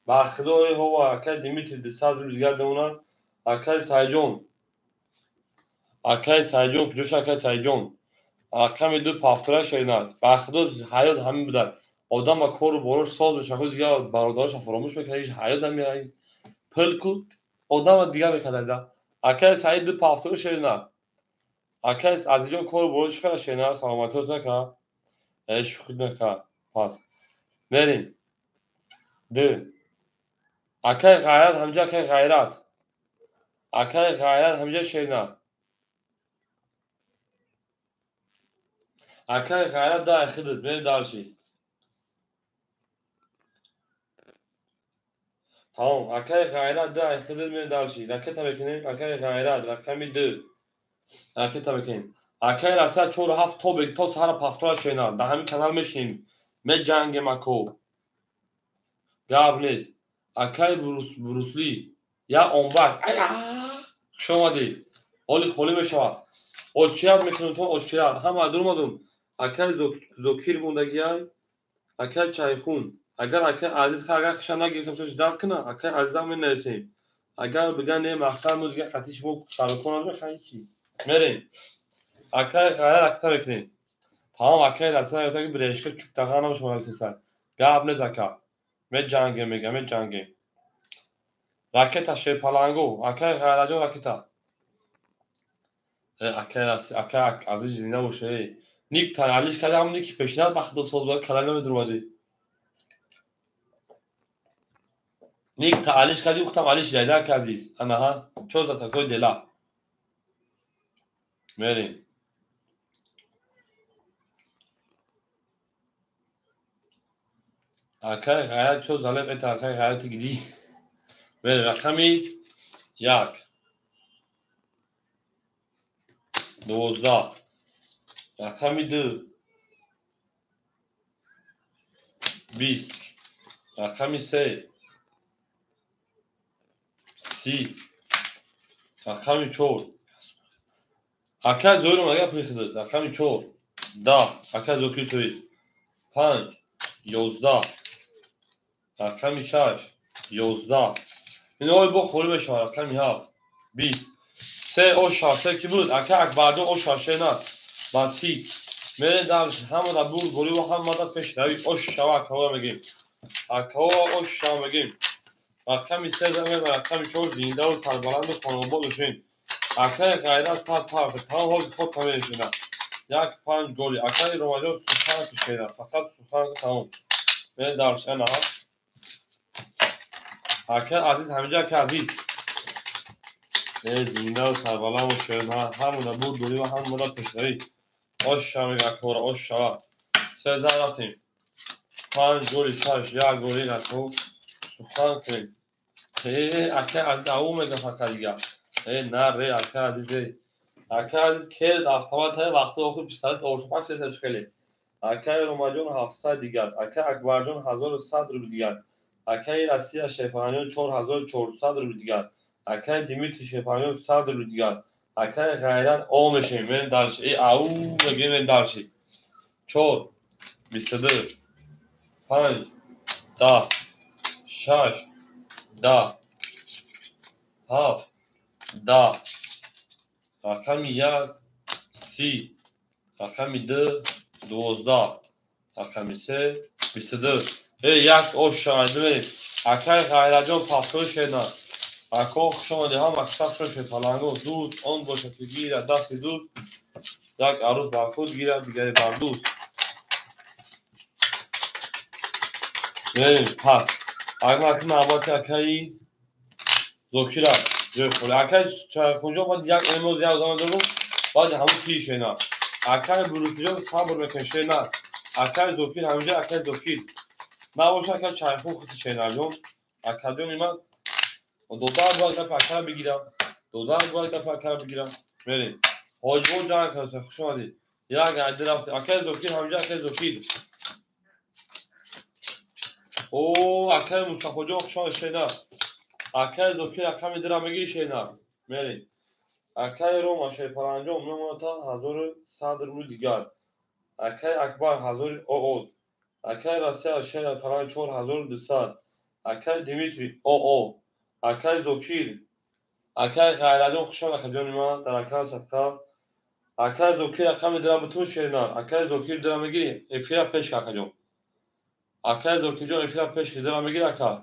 با خدای هوا اکر دیمیتر 200 روبل دیگه اون اکر سایجون کجوش اکر سایجون رقم 2 پافتوره شینا با خدا حیات همین بودن آدم با کار و باروش ساز بشه که دیگه برادرش فراموش میکنه هیچ حیات نمیاد پل کو آدم دیگه میکنه اکر سعید 2 پافتوره شینا اکر از جون کار و باروش کنه شینا سلامتی نکه ایش خود نکه پس بریم ده اکر غیرت همجا اکر غیرت همجا شینا اکر غیرت ده خودت بریم دارشی tamam اکر غیرت ده خودت بریم دارشی رکت بکنیم اکر غیرت رقم 2 رکت بکنیم اکر اصلا 47 تا بگ تا سهر پافتوره شینا در همین کانال میشیم می جنگ مکو گاب نیست اکر بروسلی یا اونبک شما دی اولی خولی میشود اوچیات میکنیم تو اوچیات همه درمادون اکر زوکیر بوندگی های اکر چایخون اگر اکر عزیز خواه اگر خشن نگیرتم شش درد کنه اکر عزیز هم می نرسیم اگر بگن نه مقصد مو دیگه خطیش مو شلو کنم خیلی چی میریم اکر غیر اکتا بکنیم tamam اکر اصلا یه تاکی برشکل چوبتاقه نموش مهلسی سر گاب نیز اکر می جنگه میگه می جنگه راکت شیر پلنگو اکر غیر جو راکتا اکر عزیز زنده باشه نیک تنالیش کرده همونی که پیشنهاد بخدا سوز باید کلمه میدرومادی نیک تعالیش کردی اختم علیش جایده که عزیز اما ها چوز تکوی دلا میریم Akay غایت شد ظالم ات akay غایت گیری به رقمی 1 12 رقمی 2 20 رقمی 3 30 رقمی 4 akay زور مگه پریخته رقمی 4 10 akay زوکی توی 5 11 رقمی 6 11 این آقای با خوری بشه رقمی 7 20 سه او شاشه کی بود اکه اکبردون او شاشه نه باسی میره درش همه دا بود گوری و هم مدد پیش روی او شوا اکاوا میگیم اکاوا او شوا میگیم رقمی 3 زمین و رقمی 4 زینده و سربلند و خانوبا دوشین اکه غیرت سر طرف تمام حال خود تمیشینه یک 5 گولی اکه روماجون سخن کشیده فقط سخن تمام میره درش نه اکه عزیز همینجا که عزیز زینده و سربلند و شیرین همون دا بود گولی و هم مدد پیش روی osh shamig akora osh shava se zaratim 5 گلی 6 یک گلی نکو سخن کنیم اکه عزیز او میگه فقط دیگه نه ره اکه عزیزه اکه عزیز که افتامت های وقت آخر پیستارت آرشوپک سه چکلی اکه روماجون 700 دیگر اکه اکبرجون 1100 روبی دیگر اکه رسیه شیفانیون 4400 روبی دیگر اکه دیمیتری شیفانیون 100 روبی دیگر اکه غیرت او میشیم من درش او میگه من درشی 4 22 5 10 6 10 7 10 رقمی 1 30 رقمی 2 12 رقمی 3 22 یک او شاهده بریم اکه غیرجان پاسور شیدن اکه شماده ها مکتب شد پلنگو دوست اون باشه که گیره دست دوست یک عروض بر خود گیره دیگری بر دوست بریم پس اگه مکتب نباتی اکهی زوکی را جای خوری اکه خونجا باید یک امروز یک دامه دوم باید همون تیه شیدن اکه بروتی جان صبر میکن شیدن اکه زوکی همینجا اکه زوکی نباشه که چای خون خودی شیدن جون اکه جون ایمان دودار باید که اکه بگیرم دودار باید که اکه بگیرم بریم حاجبون جان کنسه خوش آمدی یک عده رفته اکه زوکی همینجا اکه زوکی اوه اکه مصطفی جان خوش آمد شیدن اکه زوکی رقم درامگی شیدن بریم اکه روما شیپرانجام نمونتا 1100 روی دیگر اکه اکبر 1000 او اکه راسیا شیدن پران 4200 اکه دیمیتری او اکه زوکیر اکه غیرجان خوش آمد اکه جان ما در اکه صدقه اکه زوکیر رقم درامتون شیدن اکه زوکیر درامگی افیرا پیش اکه جان اکه زوکیر جان افیرا پیش درامگی اکه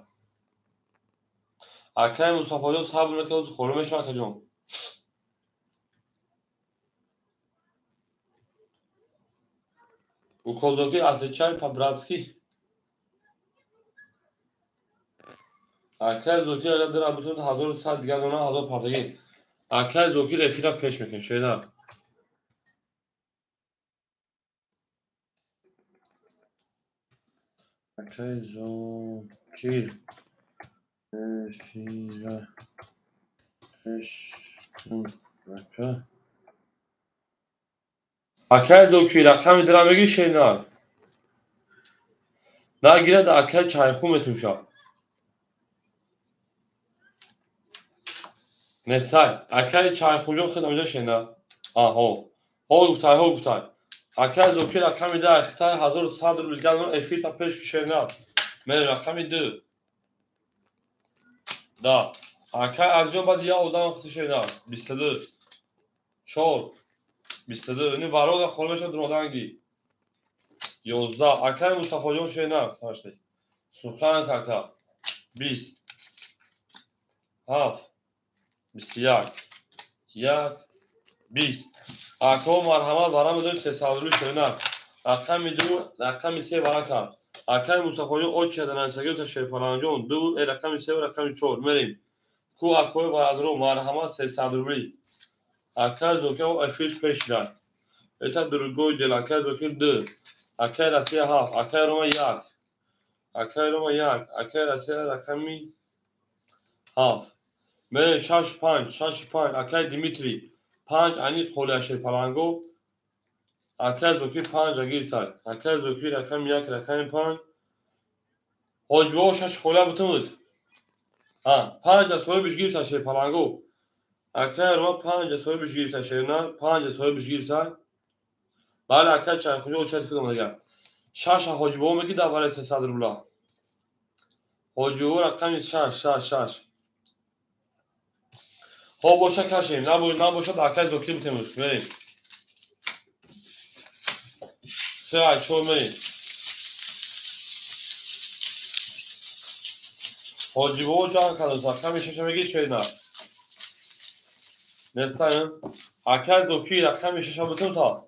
اکه مصطفی جان صبر میکنه خورمش اکه جان у козоки асечай по-братски акай зоки ага дара бутун 1100 دیگر دونه 1000 پردگی акай зоки рефира пеш мекун шеда акай зоки рефира пеш мекун акай зоки рақами дирамагӣ шеда нагирад акай чайху метуша несай акай чайхуҷон хидамҷа шеда аҳо ҳо гуфтай акай зоки рақами да хитай 1100 рубл гано эфита пеш шеда мери рақами 2 да акай азҷон баъд я одам хити шеда 22 4 22 ини барода холмеша дуроданги 11 акай мустафоҷон шеда сашти сухан кака 20 7 21 1 20 ако марҳамат барам дод 300 рубл шеда рақами 2 рақами 3 барака акай мустафоҷон оч шеданансаги та шерпаранҷон 2 рақами 3 ва рақами 4 мерим ку акой барадро марҳамат 300 рубли акай зоки афиш пешда это другой дел акай зоки 2 акай расия 7 акай рома 1 اکای روما یک اکای راسیا رقمی 7 بریم 6 5 6 5 اکای دیمیتری 5 انی خولیشه پلنگو اکای زوکی 5 گیر تای اکای زوکی رقم 1 رقم 5 حاجبه 6 خوله بتمود ها 5 صاحبش گیر تاشه پلنگو اکای روما 5 صاحبش گیر تاشه نه 5 صاحبش گیر تای بله اکای چای خونی او چه فکر دیگه 6 حاجبه میگی دا برای 300 روبلا حاجبه رقم 6 ها باشه کشیم نباشه اکای زوکی بتمود بریم 3 چون بریم حاجبه و جان کنوز رقم 6 میگی چه نه نستایم اکای زوکی رقم 6 بتون تا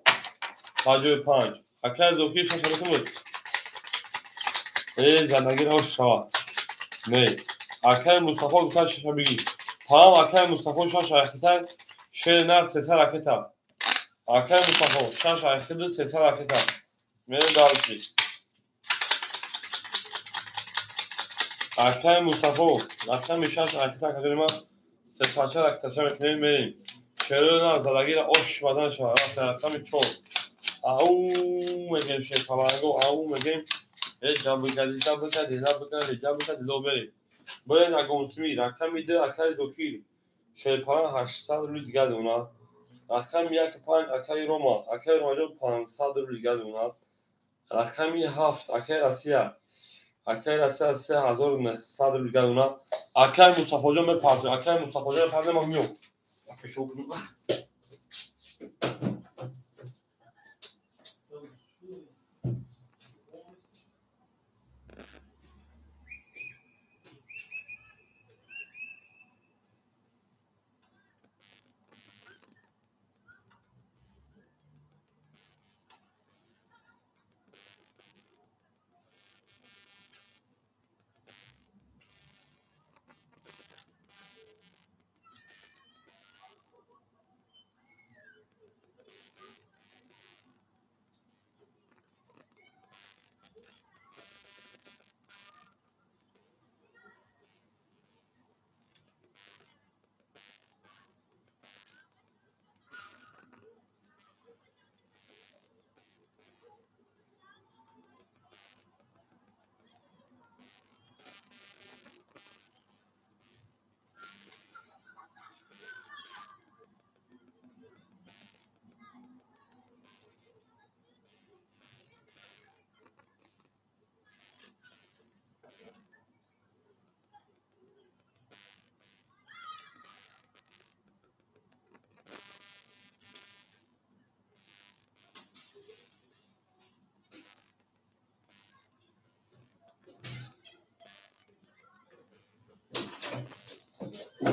حاجبه 5 اکای زوکی 6 بتمود ای زندگی رو شوا نه اکای مصطفی گفتن 6 بگی تمام اکای مصطفی 6 اختر شیر نه 300 اکتا اکای مصطفی 6 اختر 300 اکتا میره دارشی اکای مصطفی رقم 6 اکتا کدوم 300 اکتا چه میتونیم شیر نه زندگی رو بدن شوا رقم 4 او میگم شیر پلنگو او میگم جاب کردی لو بریم باید اگونسمی رقم میده اکای زوکی شیرپان 800 روی دیگه دونا رقم 1 اکای روما جو 500 روی دیگه دونا رقم 7 اکای راسیا 3900 روی دیگه دونا اکای مصطفی جو میپرد اکای مصطفی جو میپرد ما میو شو کنم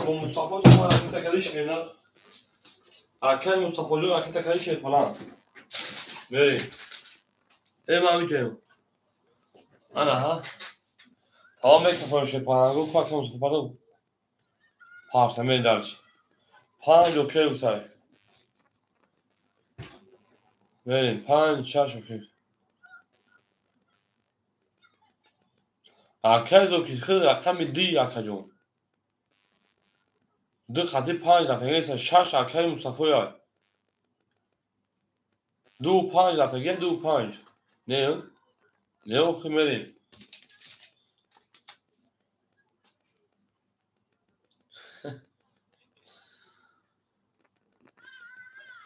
con Mustafa siamo alla quinta cadicina اکای مصطفی جو اکتا کاری شیرپلنگ بریم ای مامی جیم انا ها تمام میکروفون شیرپلنگو که اکای مصطفی جو پارسمه درچ 5 اوکی اوتای بریم 5 6 اوکی اکای دوکی خیلی رقم دی اکا جون دو خطی 5 دفعه نیست 6 اکای مصطفی های 2 5 دفعه 2 5 نه نه اوکی بریم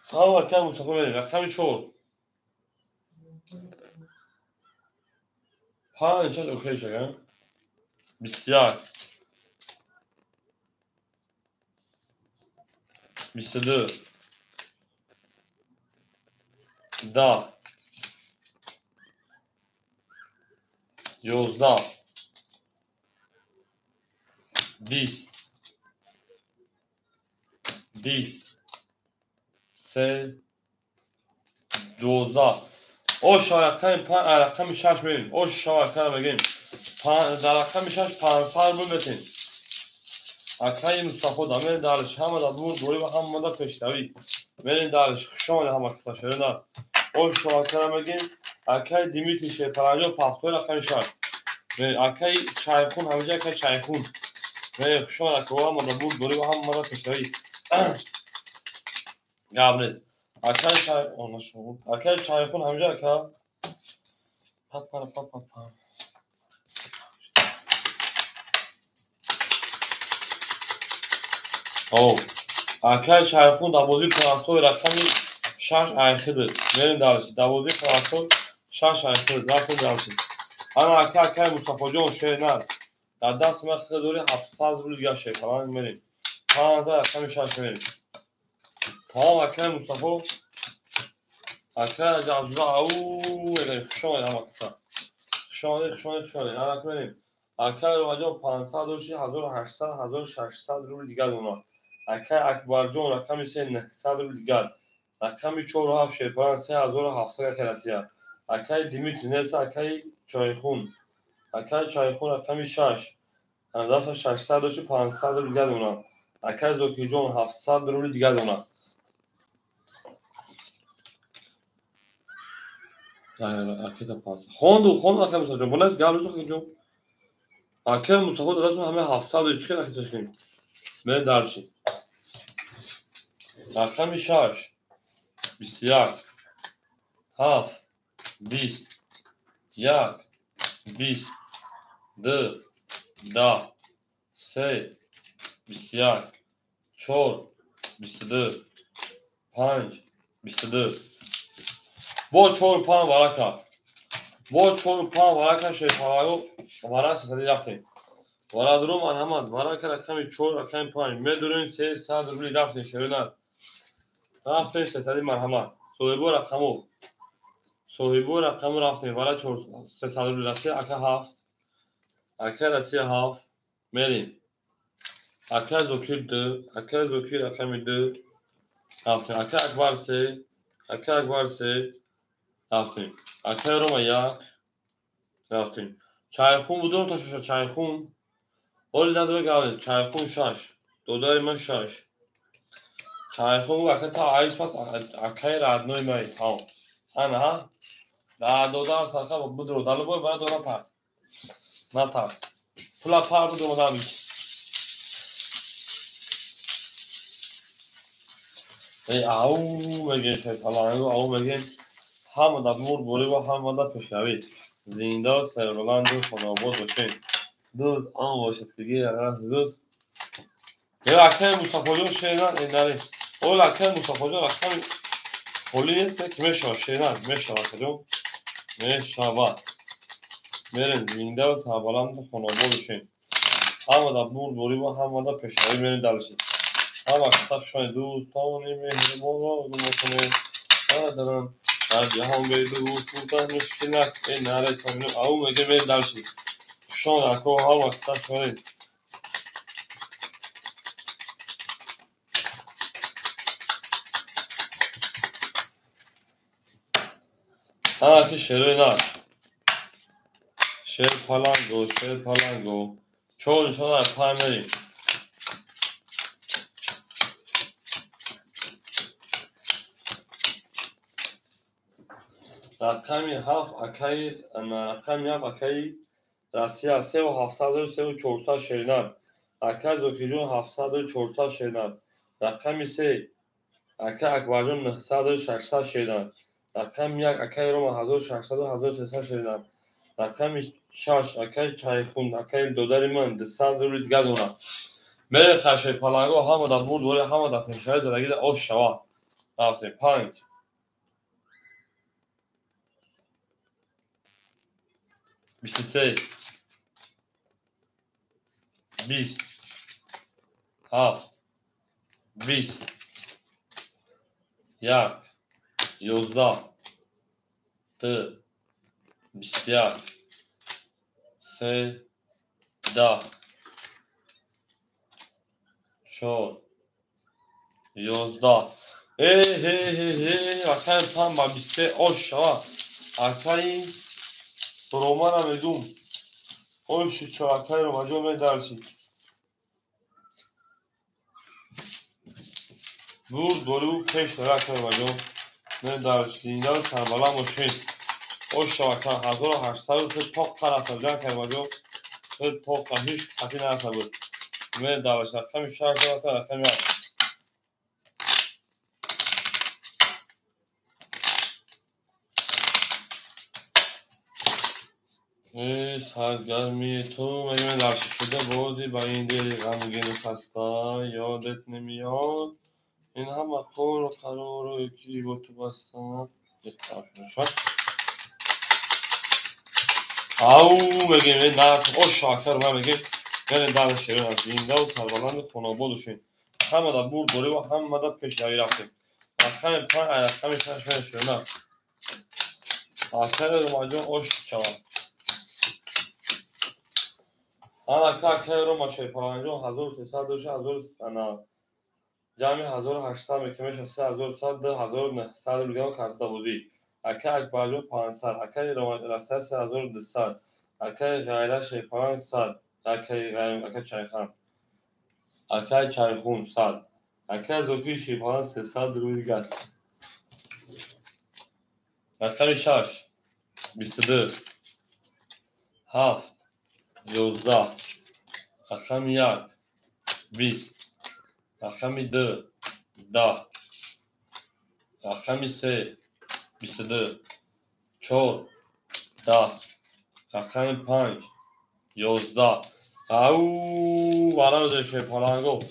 ها اکای مصطفی بریم رقم 4 5 چند اوکی شگم 21 22 10 11 20 20 3 12 اوش رقم 6 بریم اوش رقم بگیم در رقم 6 500 بمتین اکای مصطفی دامه دارش همه دا دور دوری و همه دا پیشتوی برین دارش خشان همه کتا شده نه اوش رقم بگیم اکای دیمیت میشه پرانجو پافتوی رقم 6 Akay çayxun hamıca akay çayxun. Ve şu an akova da bu böyle ham mara peşeyi. Gabriz. Akay çay anlaşıldı. Akay çayxun hamıca akay. Pat pat pat pat pat. Oh. Akay çayxun da bozu plastoy rakami şaş ayxıdır. Benim darışı. Da bozu plastoy şaş ayxıdır. Rakam darışı. Ana akay Mustafa Can şeyler. در دست من خیلی دوری 700 رو دیگه شیطان میریم تا انزا اکم شاش میریم تا اکم مصطفی اکم جمزوزا او میریم خشانه هم اکسا خشانه هم اکم میریم اکم رو مجام 500 روشی 1800 1600 رو دیگه دونا اکم اکبر جون رقمی 900 رو دیگه رقمی 4 و 7 شیطان 3700 کلاسیه اکم دیمیت نیست اکم چایخون اکم چایخون رقمی 6 اندازه 600 روشی 500 رو دیگه دونا اکای زوکی جون 700 رو دیگه دونا اکیتا 500 خوند اکای موسیقی جون بلنس گل روزو جون اکای موسیقی داداشم همه 700 رو چیکار اکیتاش کنیم من درچی اکای شاش 21 7 20 1 20 2 10 3 21 4 22 5 22 با 4 5 ورکا با 4 5 ورکا شیطانو ورا سدی رفتیم ورا درو من هماد ورا که رقمی 4 رقم 5 میدونین 300 روبل رفتیم شیرنا رفتیم سدی مرحمت صاحبو رقمو رفتیم ورا 4 300 روبل رفته اکا 7 اکا رسی 7 میریم اکا زوکی 2 اکا زوکی رقمی 2 رفتیم اکا اکبر 3 رفتیم اکا روما 1 رفتیم çayxun budum taşışa çayxun Oradan doğru geldi. Çayxun şaş. Dodari man şaş. Çayxun vakit ta ayıpat akay radnoy may. Tamam. Ana ha. Da dodar saka bu dodalı boy bana dodan tars. Na tars. Pula par bu dodan bir. Au megen şey salan au megen. Ham da mur bori ve ham da peşavi. Zinda Serolando Xonobod boşe. Doz an boşet ki ya doz. Ya akay Mustafa Can şeyler enleri. O akay Mustafa Can akay Poliyeste kime şaşırlar? Meşavatacağım. Meşavat. Merin zinde tabalan da xonobod için. Ama da bu doğru mu ama da peşavi beni dalışın. Ama kısa şöyle dostane mehriban olmasını. Adaran. Hadi ham bey dostluktan müşkilat. Enleri tanrım. Au mege beni dalışın. Şu an akı ama kısa şöyle. Ha ki şerenar. Şer palango. Çoğun çoğunlar primary. رقمی 7 اکای رقمی 7 اکای راسیا 3 و 700 و 3 و 400 شیرنار اکای زوکیجون 700 و 400 شیرنار رقمی 3 اکای اکبرجون 900 و 600 شیرنار رقمی 1 اکای روما 1600 و 1300 شیرنار رقمی 6 اکای چایخون اکای دوداری من 200 رو دیگه دونا میره خرشه پالانگو همه دا بود دوره همه دا پنشای زدگی دا آش شوا رفتیم 5 23 20 7 20 1 11 2 21 3 10 4 11 اکای tam با 23 oş ha اکای رومانا میدوم oş چه اکای رو مجموع میدارشی Vur dolu peş olarak var hocam. Ne darıştığında sarbalan boşun. oş şavaka 1800 toq tarafından kalmadı. Toq hiç katin arasabı. Ve davasına kamış şarkılar rakam yok. سرگرمی تو مگه درش شده بازی با این دل غمگین خسته یادت نمیاد این همه خور و قرار و یکی با تو بستم یک طرف شد او مگه نه o şakir من میگه برین در شیرین از زنده و سربلند خانوادشون همه دا بور دوری و همه دا پیشروی رفتیم رقم پنج رقم شش شیرین آخر اومدیم oş çava آن رو ماشه پرانجام 1300 انا جمعی 1800 میکمش 3100 1900 میگم کارتا بودی اکه باجو 500 اکه راسته 3200 اکه غیره شه 500 اکه غیر اکه چایخان اکه چایخون 100 اکه زوکی شه 300 روی گات رقم 6 22 7 11 رقم 1 20 رقم 2 10 رقم 3 22 4 10 رقم 5 11 او وارم دشه پالانگو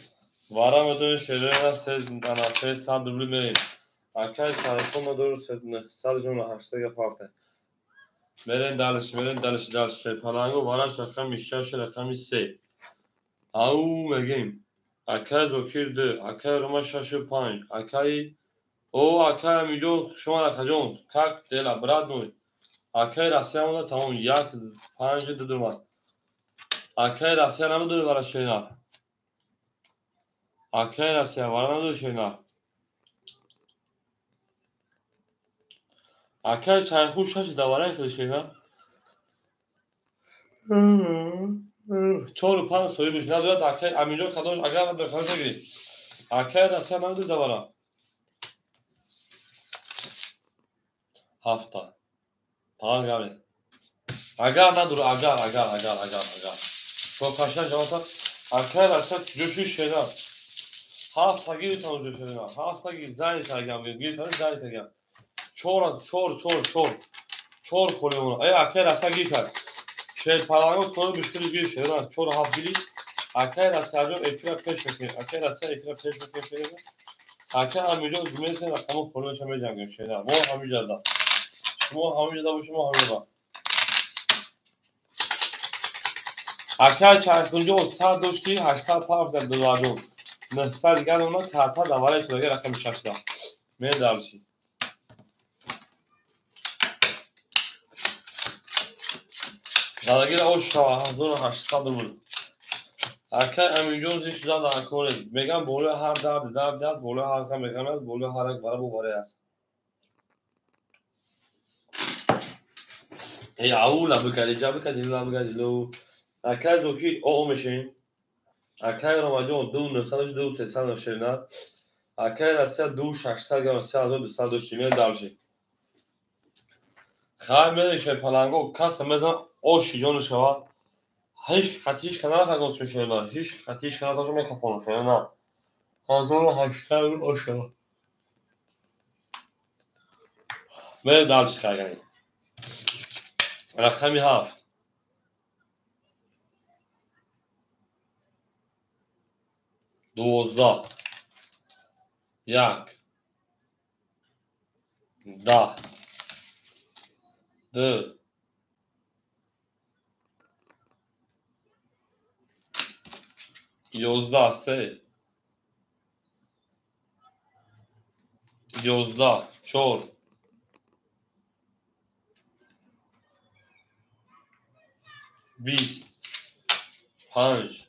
وارم دشه سه صد روبل میریم اکای تلفن دور صد جمله هشته گفته میرین دلش پالانگو وارش رقم 6 رقم 3 او میگیم اکای زوکیر ده اکای روما 65 اکای او اکای میجو شما رخجون کاک دلا براد نوی اکای راسیامون تمام یک 5 دو اکای راسیا نمیدونی برای شینا اکای راسیا برای نمیدونی شینا اکای چای خوش شش دواره کلی شینا چهار و پنج سوی بیش ندارد اکای امینجا کدومش اگر به خانه بگیری اکای راسیا نمیدونی دواره هفته تمام گمید اگر نداره اگر تو کاشتن جوانتا اکای راسیا جوشی شینا هفته گیری تانو جوشی شینا هفته گیری زنی ترگم گیری تانو زنی ترگم چور خوریم ای اکای راسیا گیر کرد شهر پالانگو سوی مشکلی گیر شد چور هفت اکای راسیا جو افرا پیش میکنه اکای راسیا افرا پیش میکنه شده اکای امیجو دمیسه رقم خورمش هم جنگیم شده مو همیجا دا شما همیجا دا اکای چارخونجو 100 داشتی 800 پاف در دلارجو 900 دیگر اونا کارتا دواره شده رقم 6 دا می دارشی دادگیر او شاه 1800 بود اکای امیجو زیش داد اکونه میگم بوله هر درد بوله هر کم میگم بوله هر یک برای بواره است ای اولا بکردی جا بکردی لو اکای زوکی او میشین اکای رمادون 2900 300 شیرنا اکای راسیا 2600 گرم 3200 داشتی می دارشی خواهی میشه پلنگو کس میزن اوشی جانو شوا هیچ خطیش کنار فکر میشه نه هیچ خطیش کنار تا میکروفون شده نه 1800 اوشا می دارش کاری رقمی 7 12 1 10 2 11 3 11 4 20 5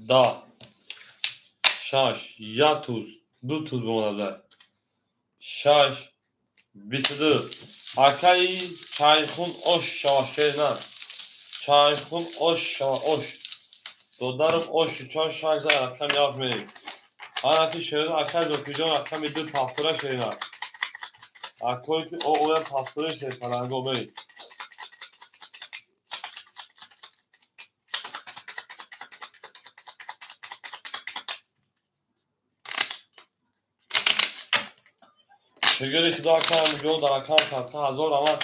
10 6 یا توز دو توز بمانده 6 22 اکای چایخون oş şavaşır ne çayxun oş şava oş dodarım oş çay şarjlar rakam yapmayın Anaki şehirde akar dokuyacağım rakam idir pastora şeyine. Akor ki o oyan pastora şey falan gobeyi. شگری خدا کنم جو در کام ساعت هزار آمد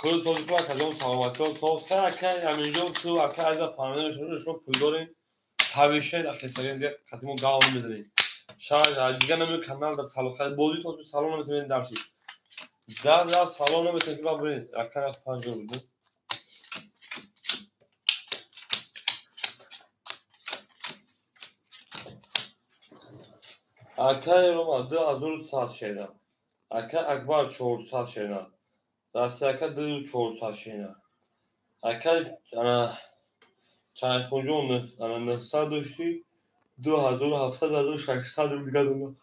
خود سازی کنم که اون سلامتی ها ساز کرد که همینجا تو اکه از فهمیده شما پول داریم همیشه در خیلی دیگه خطیمون گاونی میزنیم شاید دیگه نمیو کانال در سالن خیلی بازی تو سالن نمیتونین درسی در سالن نمیتونین که برین اکه از 5 بود اکه رو ما 2000 ساعت شینا اکه اکبر 400 شینا راستی اکه 2400 شینا اکه انا چای خونجون انا 900 داشتی 2700 رو دیگه دونم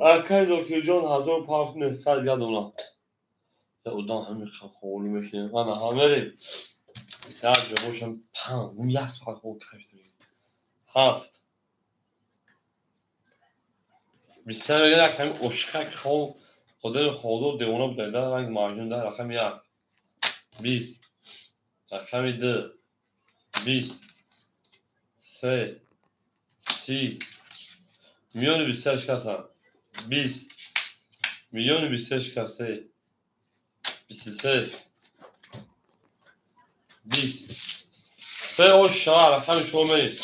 اکه دوکی جون 1500 دیگه دونم یا اودان همین خولی میشینه من همه در جوشم پاند اون یه ساعت خود کشتیم 7 بیشتر بگه در کمی اشکک خود خودم خودو دیونا بده در رنگ مارجون در رقم 1 20 رقم 2 20 3 30 میلیون 28 کسان 20 میلیون 28 کسه 23 20 سه او شهر رقم شما میرید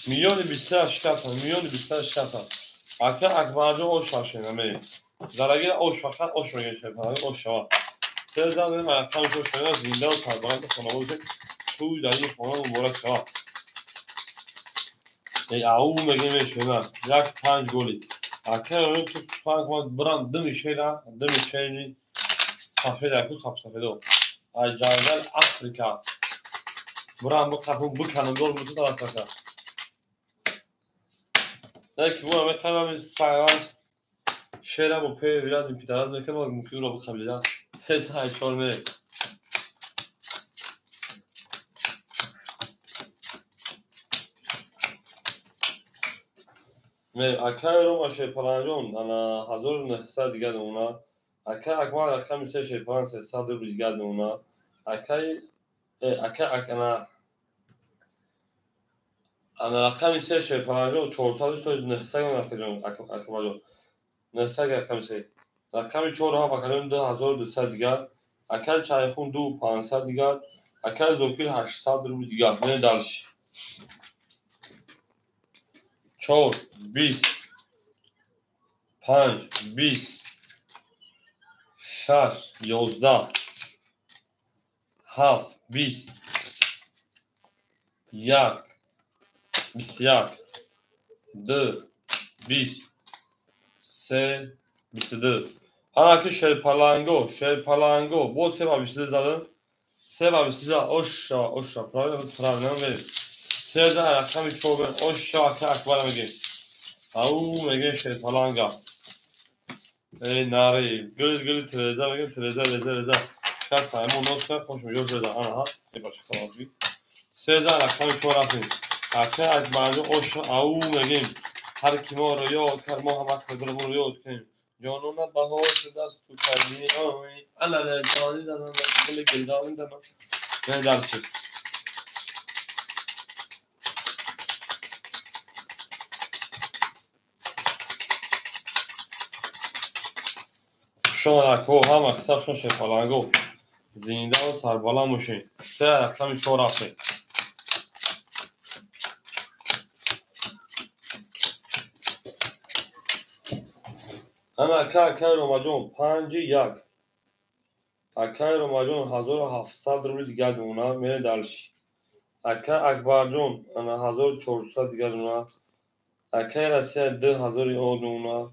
میلیون 28 کسان میلیون 28 کسان اکه اکبر جو او شهر شما میرید زرگیر اوش فقط اوش میگه شد اوش شما سه زن من رقم شما شما زنده و سربلند خانواده توی در این خانه مبارک شما ای او میگه میشونه یک 5 گلی اکه اون تو فانک ما برام دم شیرا صفحه در کو صفحه دو ای جنگل افریقا برام بکنم دور متو در سکا نه کی بو میخوام سپایس شیرم و پی ویراز این پیتراز میکنم ممکن رو بخوام سه تا 4 می اکه رو ماشه پلنجون انا 1900 دیگه اونا اکه اکمال رقم میشه شیپان 300 رو دیگه اونا اکه انا رقم میشه شیپان 400 تو 900 اکمالو 900 رقم میشه رقم 4 ها بکنیم 2200 دیگه اکه چایخون 2500 دیگه اکه زوکیل 800 رو دیگه نه دالش 4 20 5 20 6 11 7 20 1 21 2 20 3 22 Anaki şerpalangô bo seba 22 zadın seba 22 oşa pravnem verin seza rakam çoğben oşa ka akbar mege au mege şerpalanga ey nari gül teleza mege teleza kasa ama nosfa hoş mu yozda ana ha e başka kaldı seza rakam çoğrasın akha akbarjo oşa au mege هر کی ما رو یاد کرد ما هم وقت رو یاد کنیم جانونا بهار شده است تو کردی آمی علل جانی دنم کل گلدانی دنم نه درسی شما رکو هم اکثر شما شفالنگو زینده و سربالا موشین سه رقم شما رفته انا اکه روماجون 5 1 اکه روماجون 1700 رو دیگه دونا میره دلشی اکه اکبر جون انا 1400 دیگه دونا اکه رسیه 2000 او دونا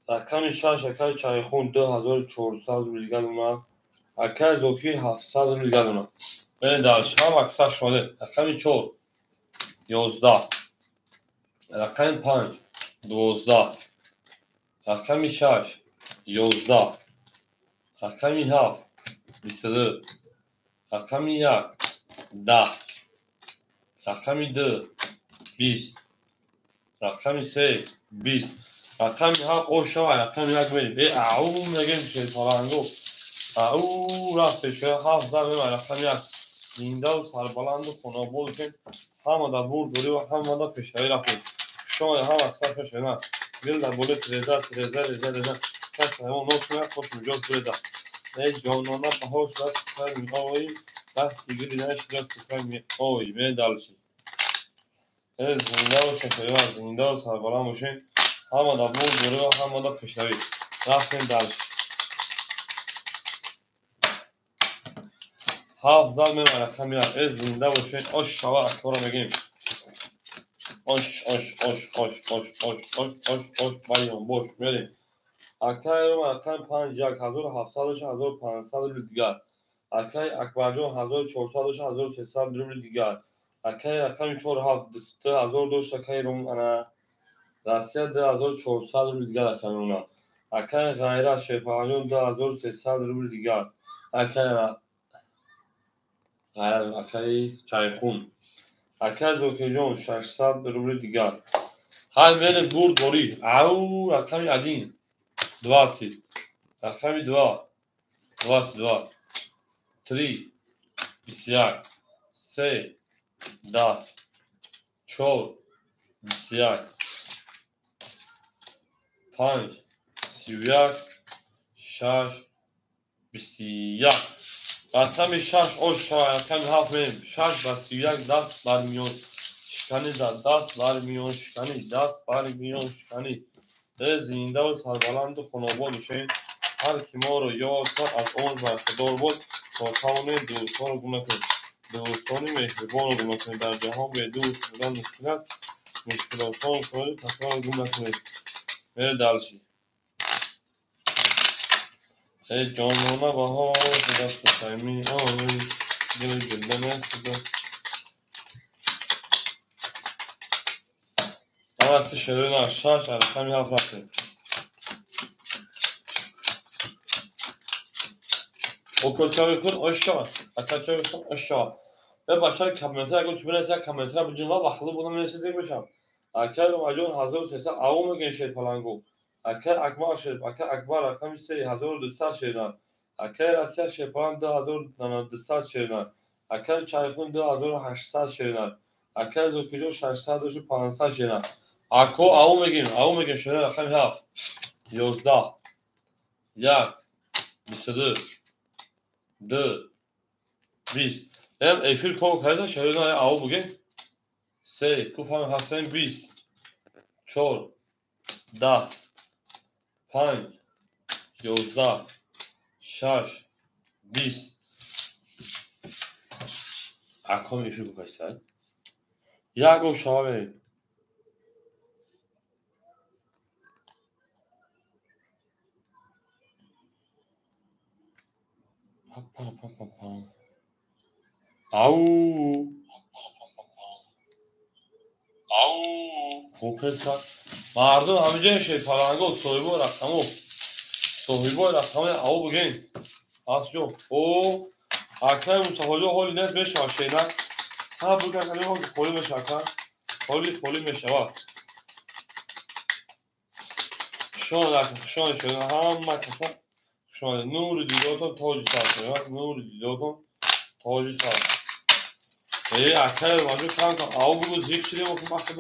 رقم 6 اکه چایخون 2400 رو دیگه دونا اکه زوکی 700 رو دیگه دونا میره دلشی هم اکثر شده رقم 4 11 رقم 5 12 رقم 6 11 رقم 7 22 رقم 1 10 رقم 2 20 رقم 3 20 رقم 7 اوشا رقم 1 بریم او میگیم چه پالانگو او رفتش 7 زمین رقم 1 زنده و سربلند و خونابود کن همه در برد دوری و همه در پیشایی رفتیم شما هم اکثر پیشایی نه گل در بوله تریزه کس همون نوت کنه خوش میجاز بوله ای جانانه بها شد سکر می آوی دست دیگری نشد سکر می آوی می دلشی ای زنده و شکری و زنده و سربلند باشین همه در برد دوری و همه در پیشایی رفتیم دلشی 7 زال می رقم 1 ای زنده باشین آش شوا اکبر میگیم آش بایم باش میریم اکای رو اکای 5700 روبل دیگر اکای اکبرجان 1400 1300 روبل دیگر اکای رقم 4700 اکای روم انا راسیا 2400 روبل دیگر اکای اونا اکای غیره شفاهانیون 2300 روبل دیگر اکای غیره اکای چایخون اکای دوکیجون 600 روبل دیگر های میره برد دوری او رقم عدین 20 رقم 2 22 3 21 3 10 4 21 5 31 6 21 رقم 6 اوشا رقم 7 میم 6 و 31 دست برمیون شکنی دست برمیون شکنی دست برمیون شکنی زنده و سربلند و خوناباد باشین هر کی ما رو یاد کرد از اون برخوردار بود تا توانیم دوستان رو گونه کنیم دوستانی مهربان رو گونه کنیم در جهان به دوست بودن مشکلاتان کنید تصمیم رو گونه کنید میره دلشی ای جانانه بها به دست سیمی آی دل گلدن خدا وقتی شروع نشاش رقمی 7 رفتیم اوکلچاوی خود آشا اکلچاوی خود آشا به بچه کامنتر اگر چون از کامنتر بجن و بخلو بودم نمیشه بشم اکل ماجون 1300 او میگن شیر پلنگو اکل اکبر شیر اکبر رقم 3200 شیران اکل راسیا شیر پلنگ 2200 شیران اکل چایخون 2800 شیران اکل زوکیجو 600 و 500 شیران اکو او میگن شیر رقم 7 11 1 22 2 20 hem efir kol kayda şöyle au bugün se kufam hasen 20 çor da pan yozda şaş 20 akon efir kol kaysa ya go şave au kopesa mardum hamice şey parango soybo rakamı au bugün asjo o akay mutaholo hol net 5 şeyler sana bu kadar hol hol meşaka hol meşava şu an şöyle hamma kasa şu an nur diyordan toji satıyor nur diyordan toji satıyor akay var kanka au bu zikri bakın bakın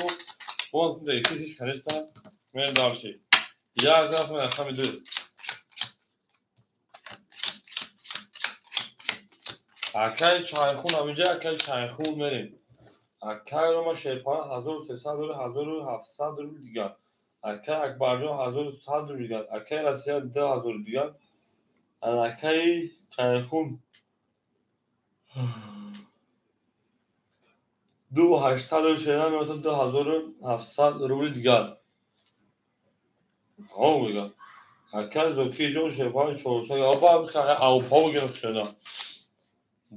bu da hiç karışta ben daha şey ya zaten yakamıyor akay çayxun amince akay çayxun میریم akay رو ما شیپان 1300 و 1700 رو دیگر akay اکبرجان 1100 رو دیگر akay راسیا 2000 رو دیگر akay çayxun 2800 رو شیران میاد 2700 رو دیگر او میگه akay زوکی جون شیپان 400 یا با میخواد او پا بگیره شیران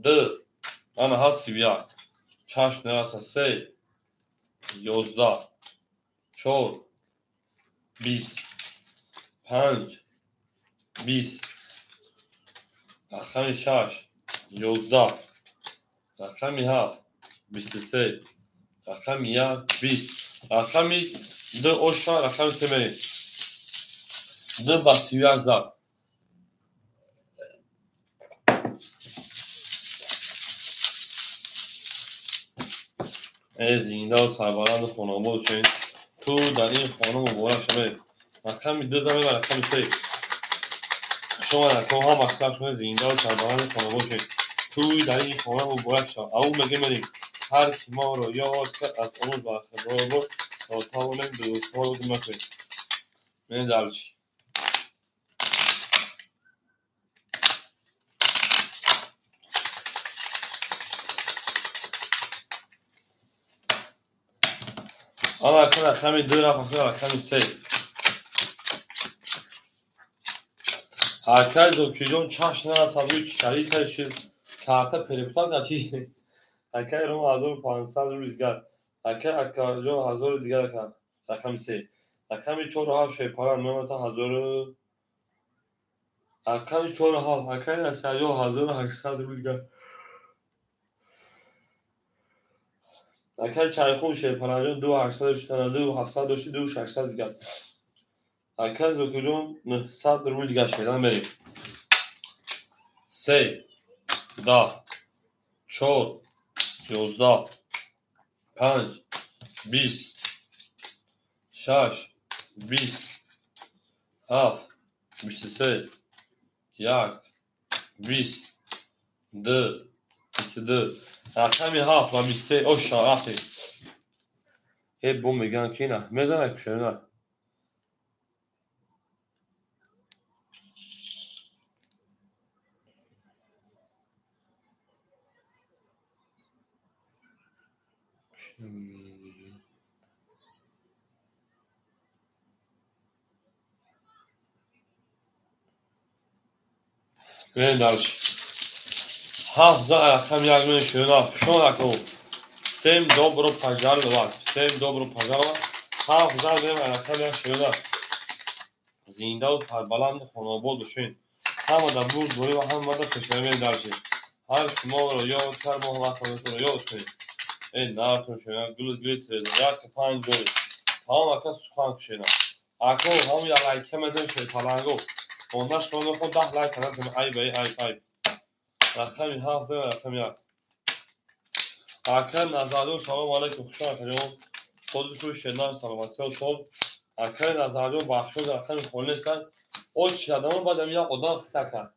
ده انا هستی چشم نرسه 3 11 4 20 5 20 رقم 6 11 رقم 7 23 رقم 1 20 رقمی 2 اوشا رقم 3 بریم 2 با 38 زد زنده و سربلند خانواده شدین تو در این خانه مبارک شده رقمی 2 زمین و رقم 3 شما در تو هم اکثر شده زنده و سربلند خانواده شدین توی در این خانه مبارک شد او بگه بریم هر کی ما رو یاد کرد از اون برخوردار بود تا تاونه دوست ها رو دمکه من دلچی اما اکنون رقم 2 رفت رقم 3 Herkes okuyacağım çarşına sabır çıkarı taşır. Kağıtta periftan kaçı. Herkes Roma hazır pansal rüzgar. Herkes akkarıcı hazır diğer kan. Rakam se. Rakam çok rahat şey para Mehmet'e hazır. Rakam çok rahat. Herkes asacı hazır haksal rüzgar. Herkes çaykhun şey para do haksal işten do hafsal doşi do haksal diğer. Herkes okuyacağım nehsat rüzgar şeyden beri. Se. Da. Çok. 11 5 20 6 20 7 23 1 20 2 22 رقمی 7 و 23 اوشا رفتی هی بوم میگن که نه میزنه کشه نه ببین درش 7 za رقم یک من شده شما نکن سیم dobro pažarovat سیم dobro pažarovat 7 za بریم رقم یک شده زنده و سربلند خانواد بشین همه در بود دوری و همه در کشور درشی هر کی ما رو یاد کرد ما وقت رو یاد کنیم این نارتون شدن گل ترید یک 5 دوری تمام اکا سخن کشیدن اکا هم یا لایکه مدن شد پلنگو ondan sonra خود 10 لایک کردن ای بای ای رقمی 7 و رقم 1 اکا نزادون سلام علیکم خوشحال کنیم خودش روی شدن سلامتی و صلح اکا نزادون بخشون رقم خونه سن او چیدن بعدم یا قدام خطا کرد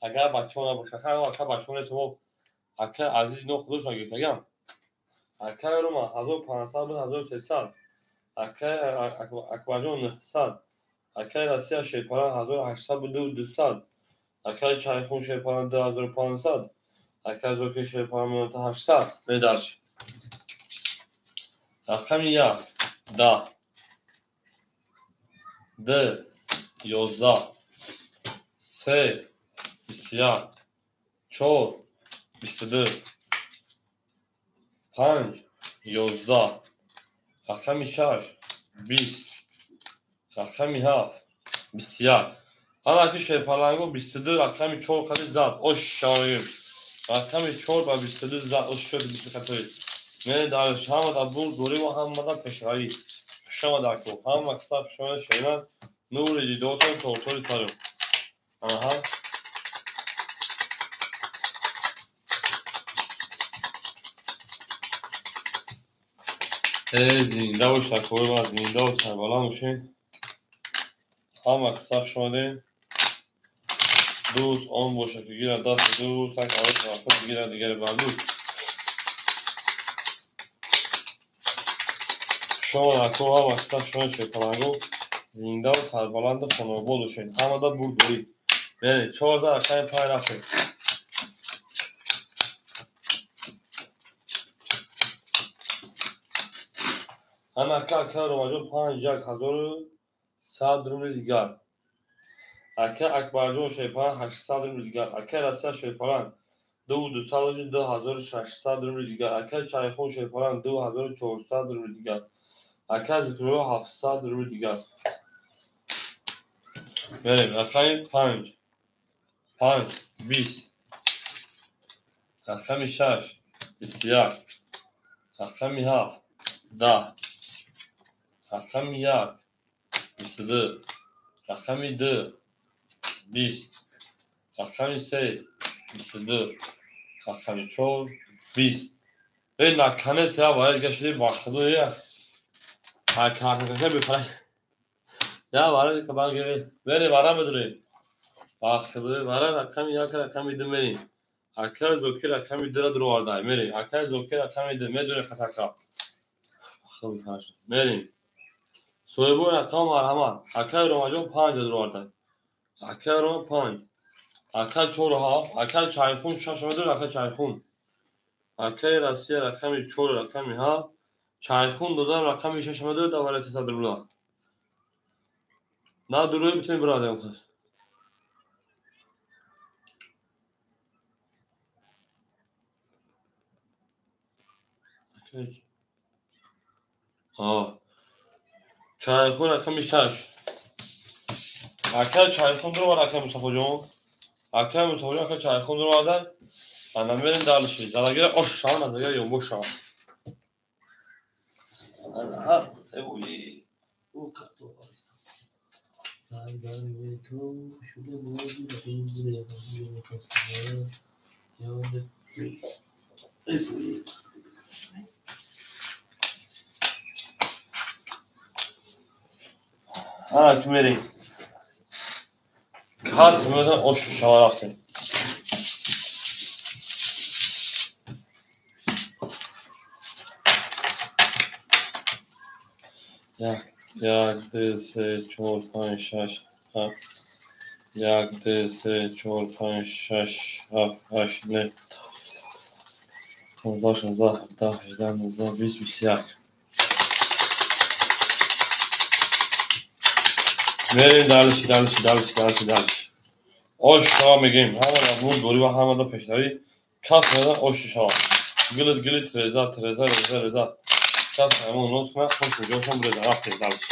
اگر بچه ها نباشه خیلی اکا بچه ها نیست و اکا عزیز نو خودش نگیرد اگم اکا رو ما 1500 بود 1300 اکبر جان 900 اکای راستی شیپاران 1800 بود 200 اکای چایخون شیپاران 2500 اکای زوکی شیپاران 800 میدارش رقم 1 10 2 11 3 21 4 22 5 11 رقم 6 20 رقم 7 21 اما که شیپالنگو 22 رقم 4 خیلی زد اوشایم رقم 4 با 22 زد اوشایم 24 من دارش همه در بود دوری و همه در پشغایی شما در کو همه کتاب شما شیرن نور دیدوتون تورتوری سارو آها زنده و شکر و زنده و سربالا موشین همه کتاب شما دوست آن باشه که گیرد دست دوست تک آن طرفت گیرد دیگر بردو شما نکو هم اکثر شما شیپلنگو زنده و سربلند خانواد شدین همه دا بردوری یعنی 14 رقم 5 رفته همه اکا رو مجموع 5100 روبل دیگر اکا اکبرجان شیپلنگ 800 روبل دیگر اکا رسیه شیپلنگ 2600 روبل دیگر اکا چایخون شیپلنگ 2400 روبل دیگر اکا زکرو 700 روبل دیگر بریم رقم 5 20 رقم 6 21 رقم 7 10 رقم 1 22 رقم 2 20 رقم 3 22 رقم 4 20 این نکنه سیا باید گشتی باخدو یا کارتکه بفرش یا برای که باید گیری بینی برای بدونیم باخدو برای رقم 1 رقم 2 میریم اکر زوکی رقم 2 را درو آردای میریم اکر زوکی رقم 2 میدونه خطرکا باخدو بفرش میریم سویبو رقم مرحمت اکر رومجون 5 درو آردای اکر روم 5 اکر 4 ها اکر چایفون شش میدونه اکر چایفون اکر راسی رقم 4 رقم ها چایخون دادم رقم 6 میدونه دوباره 300 درو نه دروی میتونی برادم خواست چایخون رقم 6 اکر چایخون درو رقم مصطفی جون اکر مصطفی جون اکر چایخون درو آدم انا میریم دالشی زلاگیر آشان از اگر یوم باشان انا اوی او کاتو سرگرم تو شده بودی و این بوده یه خسته یاد انا که میریم کاس میدن آش شما رفتیم یک دو سه چهار پنج شش هفت یک دو سه چهار پنج شش هفت هشت نه 15 16 17 18 19 20 21 میریم دالشی آش شما میگیم همه نبود دوری و همه دا پیشنهایی کس میدن آش شما گلت رزا کس همون نوز کنه خوش جاشون بریزن رفتیم دالشی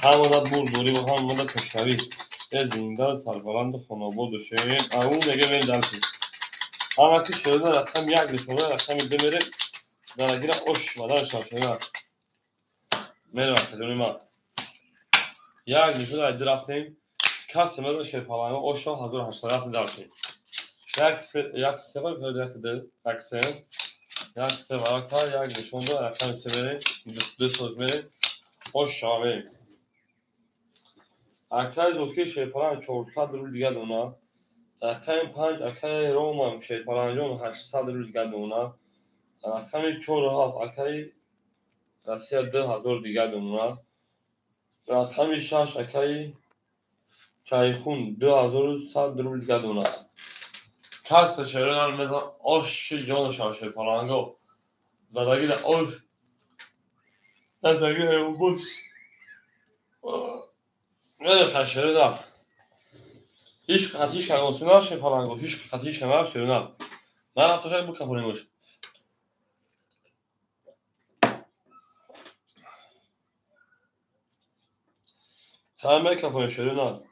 همه دا بود دوری و همه دا پیشنهایی یه زنده سربلند خاناباد و شیرین اون میگه میریم دالشی همه که شده رقم 1 نشونه رقم 2 میریم درگیر آش مدن شده میریم اکادمی ما یک نشونه ایده رفتیم کسی میدن شیرپالانه آش را حضور 87 دالشی یک سفر پیدا کرده یک سه برای یک نشون دو رقم 3 میریم دو سوز میریم آش را میریم اکای زوکی شیرپالان 400 رو دیگه دونا رقم 5 اکای روم هم شیرپالان جون 800 رو دیگه دونا رقم 4 ها اکای رسیه 2000 دیگه دونا رقم 6 اکای چایخون 2100 رو دیگه دونا کس شیران میزن آش جانشان شیرپالان گو زدگی در آش زدگی در بوش میره خشیره نه هیچ خطیش کنه اصلا شیرپالان گو هیچ خطیش کنه شیران نه رفت شاید بو کپونیموش سلام میره کپونی شیران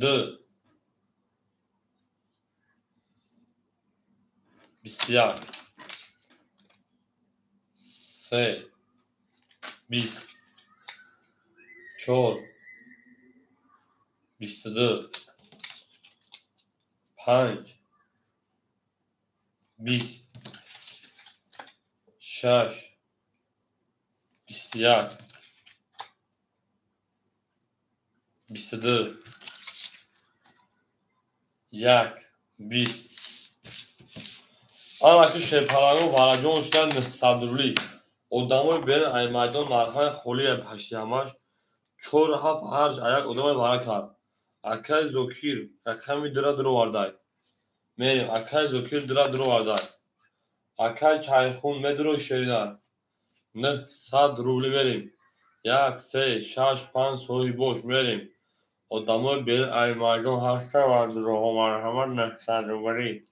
2 21 3 20 4 22 5 20 6 21 22 1 20 آن که شیرپالانگو وارجون شدن صدرولی ادامه بین ای میدان مرهای خولی پشتی همش چور هفت هرج ایک ادامه وارا کرد اکای زوکیر رقمی درو واردای میریم اکای زوکیر درو واردای اکای چایخون مدرو شیریدن نه 100 روبلی میریم 1 3 6 5 سوی boş میریم ادامه بین ای میدان هسته و درو مرحمت نه 100 روبلی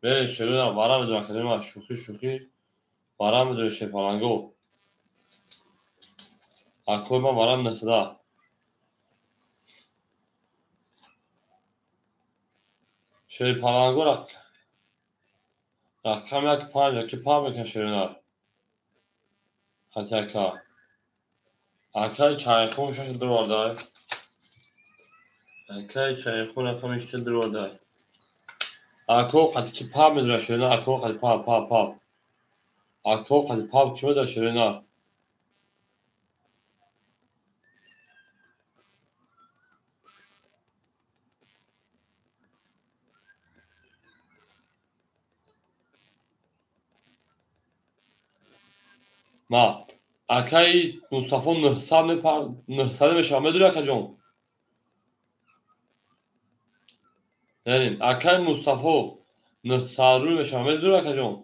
میریم شیریدن وارا میدون اکادمی شوخی وارا میدون شیرپالانگو اکوی ما وارا نسده شیر پلنگو رقم یک پنج که پا بکن شیرینار خط یکا اکای چایخون شش دروردای اکای چایخون رقم işte دروردای اکو خط کی پا میدره شیرینار اکو خط پا اکو خط پا کیمه در شیرینار ما اکای مصطفی 900 میشه میدونه که جون یعنی اکای مصطفی 900 رو میشه میدونه که جون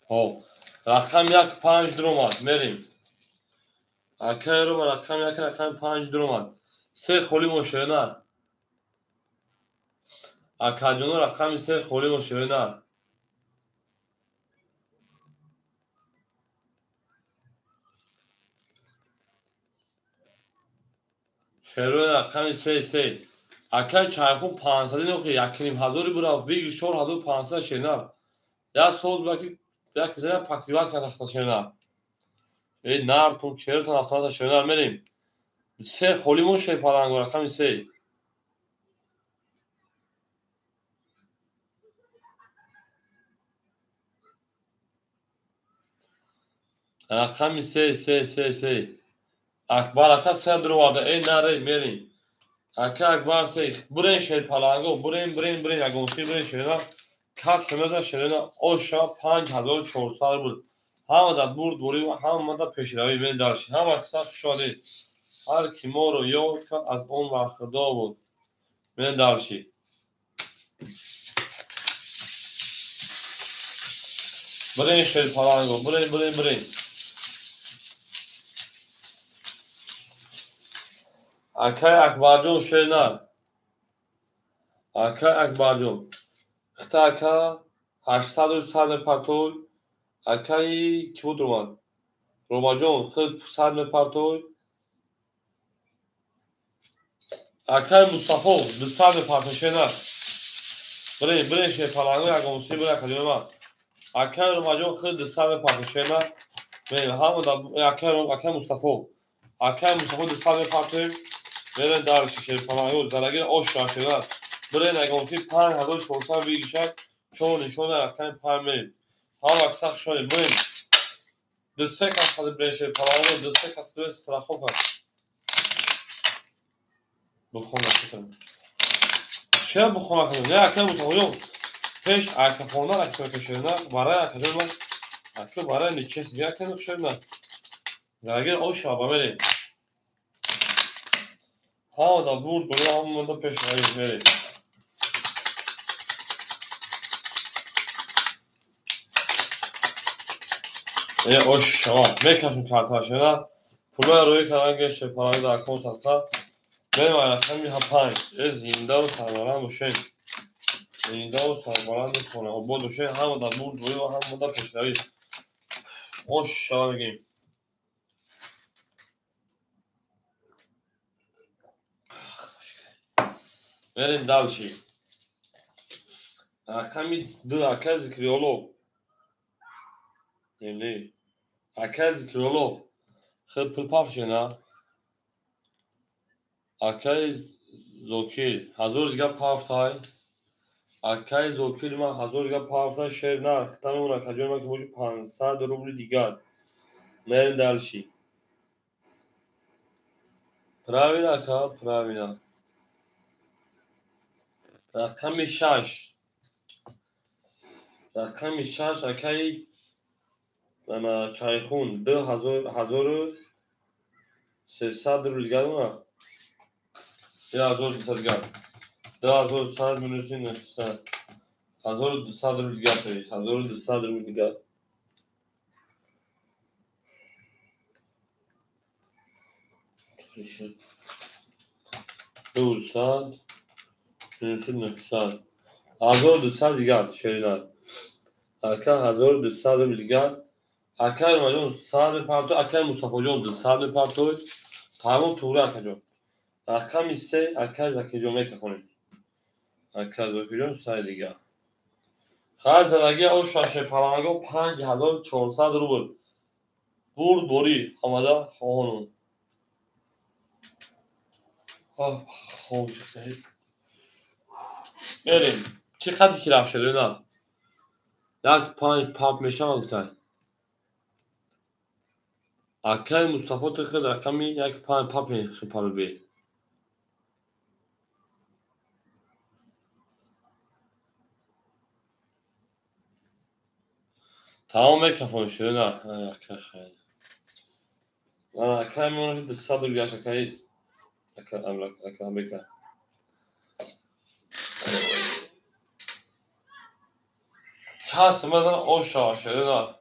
ها رقم یک پنج درومد میریم اکای رو رقم یک رقم پنج درومد سه خولی مشیرینر اکا جون رقم سه خولی مشیرینر شیرو رقم سه اکای چایخون 500 نوخی یکینیم هزاری برا ویگ 4500 شیرینر یا سوز باکی یا کزای پاکیوات که تخت شیرینر ای نارتون کیرتون افتاد شیرینر میریم سه خولی مشه پلنگو رقم سه رقم سه اکبر اکا سه درواده ای نره میریم اکا اکبر سه برین شیر پلنگو برین اگونسی برین شیرینر کس میزن شیرینر اوشا 5400 بود همه دا برد بوری و همه دا پیشروی بین دارشی همه اکسا شده هر کی ما رو یاد کرد از اون وقت دا بود بین دارشی برین شیر پلنگو برین اکای اکبر جون شیرینر اکای اکبر جون خطا اکا 800 صد پرتوی اکای کی بود رومان روما جون خود 100 پرتوی اکای مصطفی 200 پرتوی شیرینر برین شیر پلنگو اگونسی برین کدوم اکای روما جون خود 200 پرتوی شیرینر برین همه دا اکای مصطفی 200 پرتوی برین دارشی شیر پلنگو زرگیر اوشا شیرینر برین اگونسی 5400 بیگشک چون نشون رقم پای میریم هم اکساق شده بریم دسته کس خواهد برشه پلانه دسته کس برشه ترخو کن بخونه کتن چه بخونه کتن نه اکه بطمئنون پیش اکه خونه اکه کشه نه برای اکه جون من اکه برای نیچه بیا اکه نکشه نه زرگیر او شابه میریم ها دا برد برای هم منده پیش رایز میریم اوش شما میکشم کارتا شده پولای روی کنن گشت پلانه در کن سلطه بریم رقم ها 5 زنده و سربلند باشین زنده و سربلند کنه و بود باشین همه در برد روی و هم در پیشروی اوش شما بگیم بریم دلشی رقمی دو اکه ذکریولو یعنی اکه ذکریولو خیلی پل پاف شنا اکه زوکیل هزار دیگه پاف تای اکه زوکیل من هزار دیگه پاف تای شیر نه ختم اون اکه جور من که موجود 500 روبل دیگر بریم دلشی پراوینا اکه پراوینا رقم 6 اکه انا چایخون 2300 روبل دیگر اونه یا 1200 دیگر 2200 منوسی نه 1200 روبل دیگر تاییست 1200 روبل دیگر 200 منوسی 900 1200 دیگر شیرینر اکه 1200 روبل دیگر Akar majon sad parto akar Mustafa Jon'du. Sad parto tamam Tuğra akacak. Rakam ise akar Zaki Jon mekanı. Akar Zaki Jon saydiga. هر زندگی او شاشه پلنگو 5400 روبل برد بری آمده خانم خوب شد بریم چقدر کی رفت شده نه یک پنج پاپ میشه آلتای اکای مصطفی تو خود رقمی یک پنج پاپ میشه پارو بی تمام میکرفون شده نه اکای خیلی نه اکای میونه شد 100 رو گشت اکای اکای میکر کس مدن او شده نه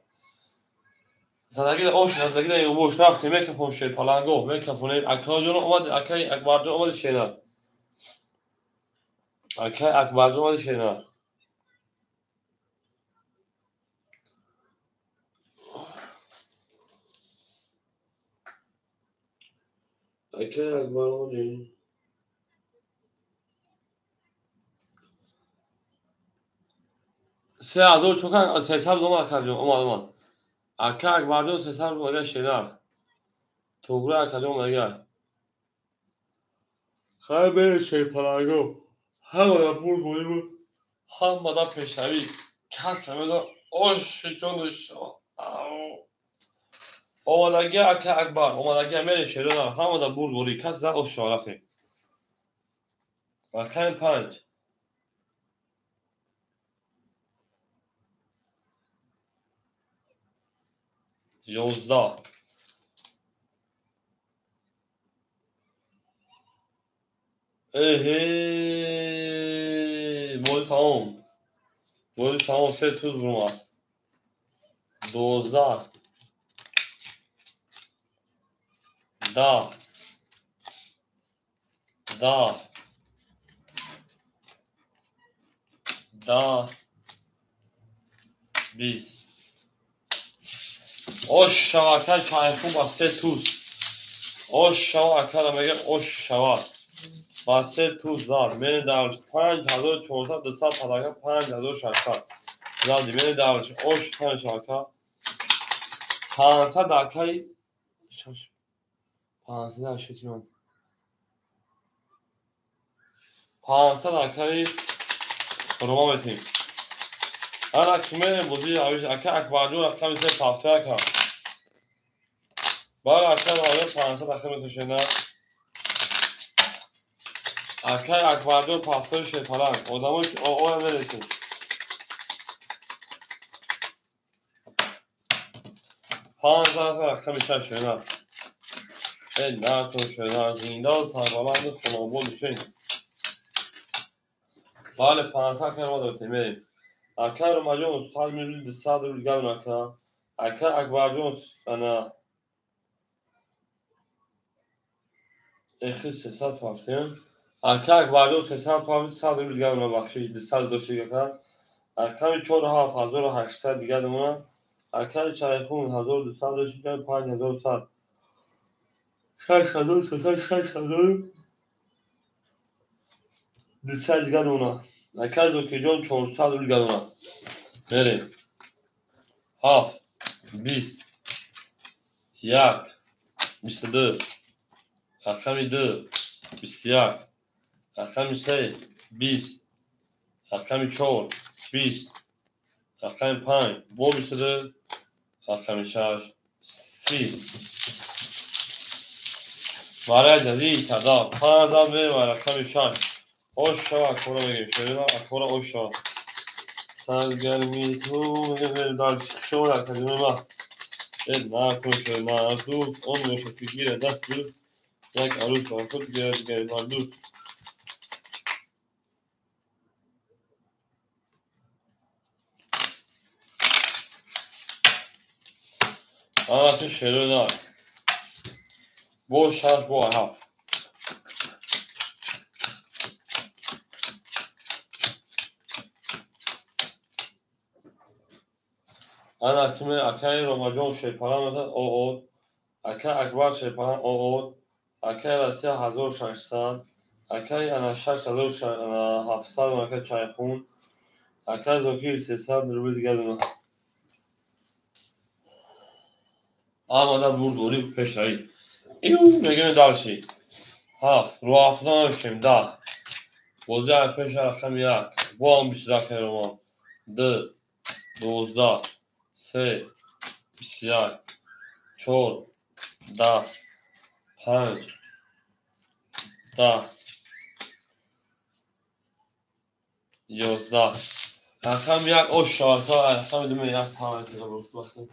زندگی زندگی این بوش رفتیم میکرفون شد پلنگو میکرفون اکای جون اومد اکای اکبر جون اومد شده اکای اکبر جون اومد شده اکای اکبر اومد سه هزار چوکان 300 اومد کردیم اومد اکای اکبر جون 300 اومد شده توغرا اکای اومد خیلی بره شد پلنگو هم آدم بور بودیم هم آدم پیشنوی کس همه اوش جونش اومدگی اکای اکبر اومدگی میره شده هم آدم بور بودی کس زد اوش رفتیم اکای 5 11 بود تمام 3 توز برما 12 10 10 10 20 اوش اکای چای خوب با 3 توز اوش اکای میگه اوش با 3 توز داد من درش 5400 200 پلاگا 5600 زادی من درش اوش تن شاکا 500 اکای 500 شتیم 500 اکای روما بتیم انا کمه بودی اوش اکای اکبر جون رقم سه پافتر کا بالا اکای حالا 500 اکای میتوشه اکای اکبر جون پافتر شه پلاگ آدمش او برسید 500 رقم شده نه تو شده زینده سربلند خلابود شد بله 500 که ما داریم میریم اکای رو مجموع 100 میلیون 200 رو گل نکن اکای اکبر جون انا اخی 300 پافتیم اکای اکبر جون 300 پافت 100 رو گل نکن بخشش 200 دوشی کن اکای 4800 دیگه دمونه اکای چایخون 1200 دوشی کن 5100 6000 6000 200 دیگه دمونه اکای زوکی جون 400 رو گل نکن بریم 7 20 1 22 رقم 2 21 رقم 3 20 رقم 4 20 رقم 5 با 22 رقم 6 30 برای جدید تعداد 5000 بریم و رقم 6 اوش شو اکورا بگیم شده اکورا اوش شو سرگرمی تو در شو رقم ما نه تو شده نه از دوست اون باشه که گیره دست دوست یک عروس و خود گیره دیگری بر دوست اما تو شده دار با 6 با 7 1 انا کمی اکای روماجون شیپاران او اکای اکبر شیپاران او اکای راسیا 1600 اکای انا 6700 اکای چایخون اکای زوکی 300 روبل دیگه دونه آماده بود اولی پیشایی ایو میگه دالشی هفت رو هفتم میشیم 10 بازی پیش رفتم یک با هم 20 دقیقه رومان 2 12 3 21 4 10 5 10 11 رقم یک اوش شارکا رقم دومه یک ساعت دیگه بود وقتی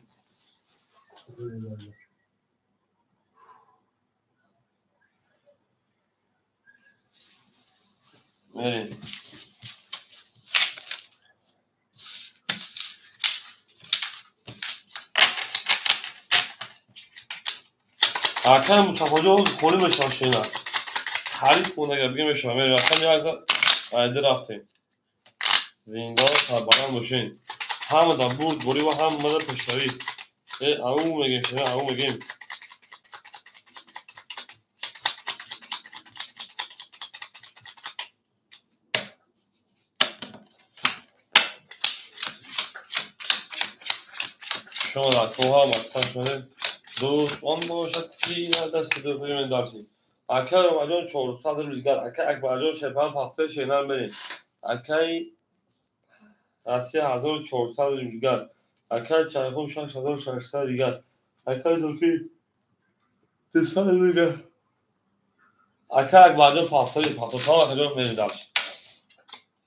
میریم رقم مصفحه خونی بشم شینا حریف بود اگر بگیم بشم میریم رقم یک عیده رفتیم زندان سربران باشین همه در بود بوری و هم مده پشتوی او میگیم شینا او میگیم شما در کوه هم اصلا شده دوست آن باشد که نه دست دو بریم دارچین اکای روماجون 400 روزگر اکای اکبرجان شیپان پاسته شینان بریم اکای راسیا 1400 روزگر اکای چایخون 6600 دیگر اکای دوکی 300 دیگر اکای اکبرجان پاسته تا اکجان بریم دارچین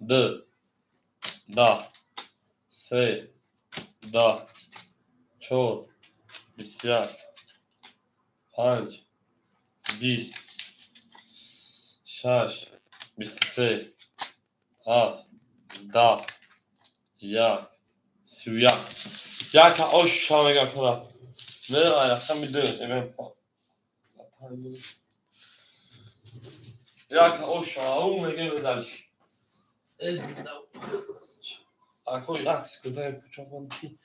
2 10 3 10 4 21 5 20 6 23 7 10 یک 31 یک اوش شامگا کنم نه رقم میدون ایمن یک اوش او میگه بدلش از اکو یک سکوده پوچافان کی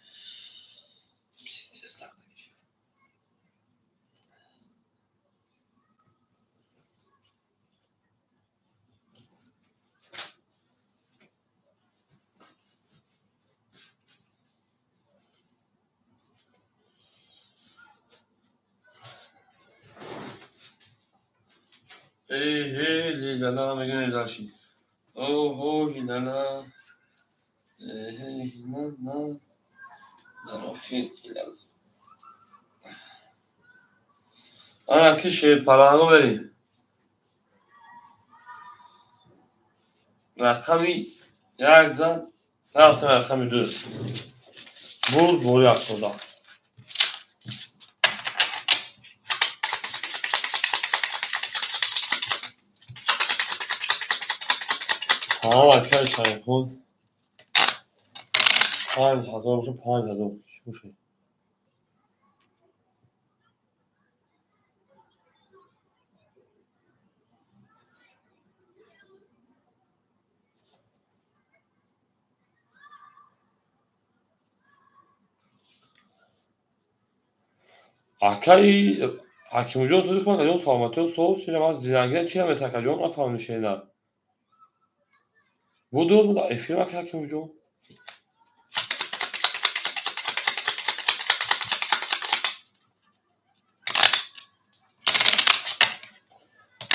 بیستی استرده ای لیلالا میگه بدلشی اوه لیلالا لیلالا درافین لیلالا آنا که شیر پرانو بریم رقمی یک زن رفتم رقمی دو بود بوری افتاده اکای شایخون 5000 باشه 5000 باشه اکای حکیم جون سوزش من کجا سلامتی و صبح سینما از زنگیره چی هم کجا نفهمیدم شنیدم بود بود افیلم که حکیم جون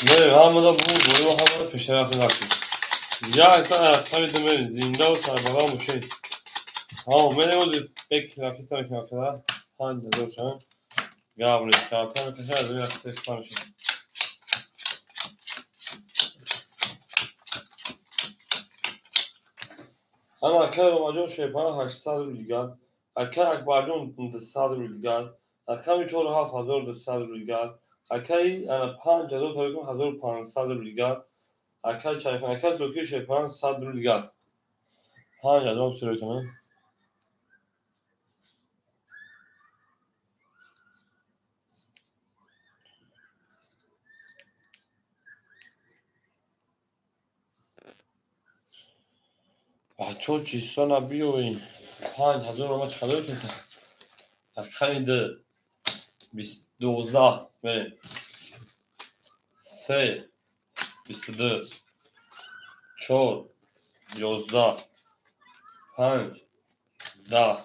نه هم دا بود و هم پیش رفت نکرد یا اصلا رفتم دم زنده و سربالا موشه ها من بود یک رفت تا که کرد هند دوشان گاوری کارتون که از این استفاده شد اما اکای روماجون شیپان 800 روزگر اکای اکبرجون 200 روزگر اکای 4700 روزگر اکای 5000 تا 1500 روزگر اکای چایفان اکای زوکی شیپان 100 روزگر 5000 سر کنم بچه چیستان بیوین 5000 رومه چقدر که رقم ده 12 بریم 3 22 4 11 5 10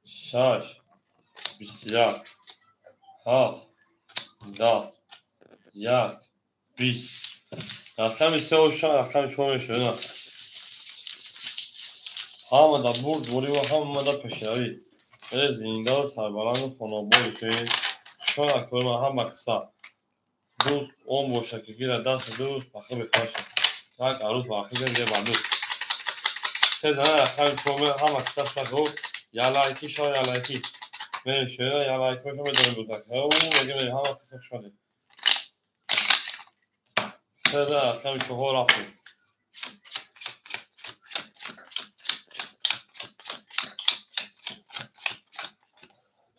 6 21 7 10 1 20 رقم 3 و 4 رقم 4 شده همه دا برد بوری و همه دا پشیاری زنده و سربلند و خانوبا بشوید شان اکبر من هم بکسا دوست اون باشه که گیره دست دوست بخیر بکنشن یک عروض بخیر گنده بردوست سه زنه رقم چومه هم اکسا شد و یا لایکی شا یا لایکی من شده یا لایکی باشم بدون بودک او میگه من هم اکسا شده سه زنه رقم چهار رفتیم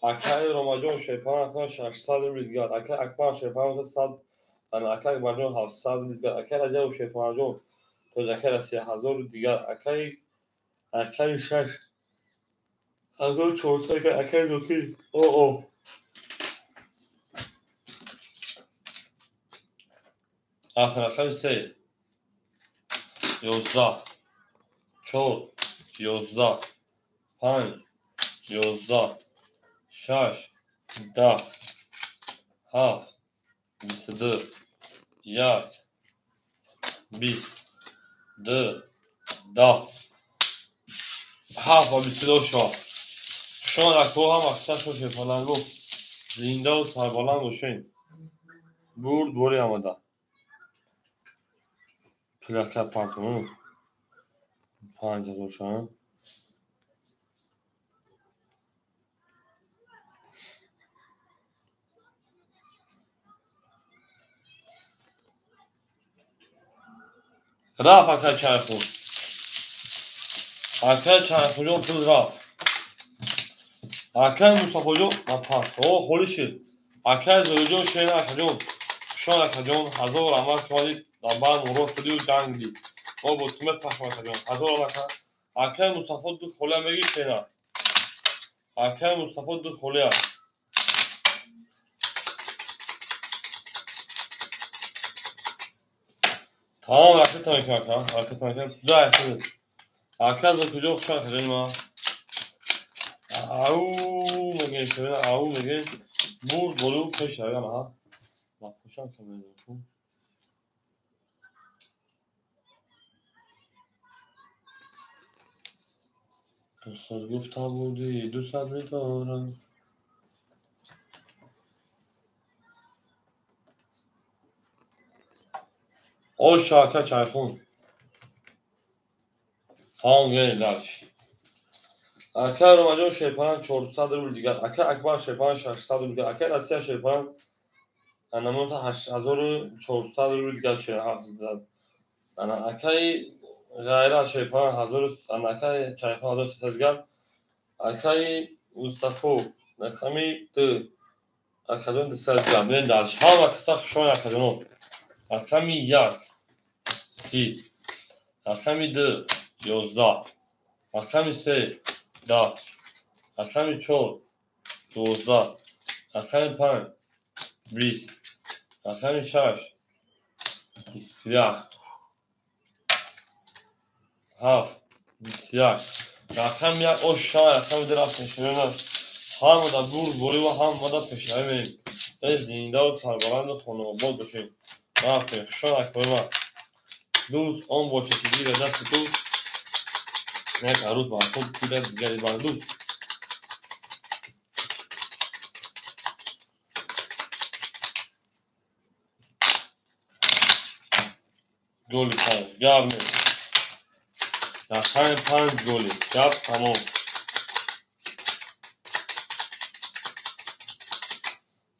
اکای روماجون شیپان اکای 600 بیدگار اکای اکبر شیپان 100 اکای بجون 700 بیدگار اکای رجب شیپان جون تو اکای 3000 دیگر اکای 6 1400 اکای دوکی او اکای 3 11 4 11 5 11 6 10 7 22 1 20 2 10 7 و 22 شان اکو هم اکثر شو شیپانن گفت زنده و سربلند باشین برد بوری آمده پلاکه پانتون 5000 شان رفت اکای چرخون اکای چرخون پول رفت اکای مصطفی جون نپاس او خولی شد اکای زوری جون شین اکای جون شان اکای جون 1000 عمل کردید در بعد مرور شدی و جنگ دید او بود کمت پشم اکای جون 1000 عمل کرد اکای مصطفی دو خولی میگی شینه اکای مصطفی دو خولی هست تمام رکت میکنم رکت میکنم دو احساس اکای دو کجا خوشان اکای جون ما او میگه شده او میگه برد بلو کش شده ها ما خوشان که میگه خود گفته بودی دوست می‌دارم او شاکه چایخون تمام گیری درش اکا روماجون شیپان 400 روبل دیگر اکا اکبر شیپان 600 روبل دیگر اکا رسیا شیپان انمون تا 8400 روبل دیگر چه هفت انا اکای غیره شیپان 1000 انا اکای چایخون 1300 دیگر اکای مصطفی نخمی دو اکادون 200 دیگر بین درش ها و کسا خشون اکادون اکمی یک 30 رقم 2 11 رقم 3 10 رقم 4 12 رقم 5 20 رقم 6 21 7 21 رقم 1 او شان رقم درست نشونه هم دا بوری و هم دا پشنه میریم زنده و سربلند و خانواباد باشیم رفتیم شان اکبر من دوست آن باشه که گیره دست دوست یک عروض با خود گیره دیگری بر دوست گولی پنج گب نیست رقم 5 گولی گب تمام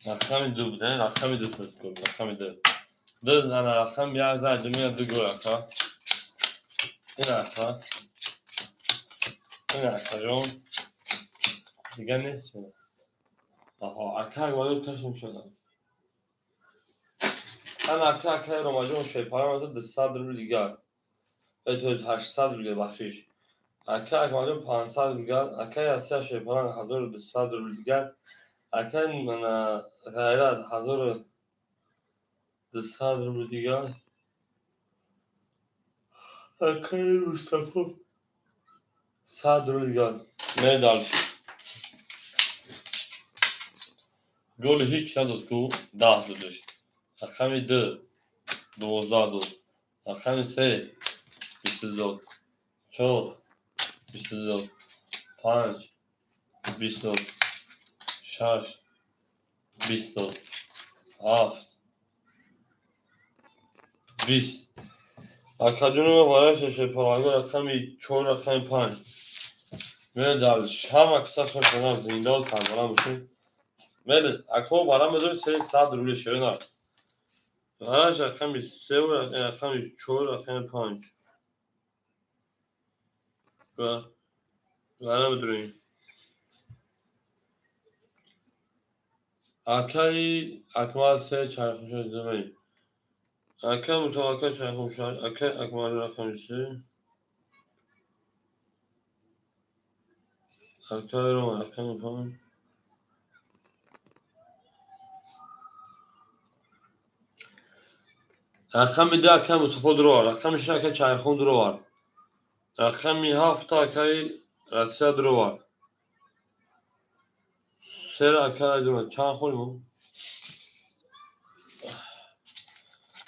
رقم 2 بوده رقم 2 پس گل رقم 2 دو زنه رقم 1 زن جمعه 2 گل اکا این اکا این اکا جون دیگه نیست شده آها اکا اگه کشم شدم هم اکا روماجون شیپاره مزد 200 روبل دیگر به تو 800 روبل بخشیش اکه اکمالون 500 دیگر اکه یاسیا شیپران 1200 روبل دیگر اکه من غیرت 1200 روبل دیگر اکه مصطفی 100 روبل دیگر medal گل هیچ نداد تو 10 دادش رقم 2 12 داد رقم 3 22 4 22 5 22 6 22 7 20 اکادون وارش شیپرانگو رقم 4 رقم 5 medal هم اکثر شدن زندان سربلند باشیم medal اکو وارم بدون 100 روبل شدن وارش رقم 3 و رقم 4 رقم 5 و وارم بدونیم اکای اکمال 3 چرخش زمانی اکای متوکل چرخش اکای اکمال رقم 3 اکای رو رقم 5 رقم 2 اکای مصطفی درو رقم 6 اکای چرخون درو رقم 7 اکای رسیا درو 3 اکای درو چند خوریم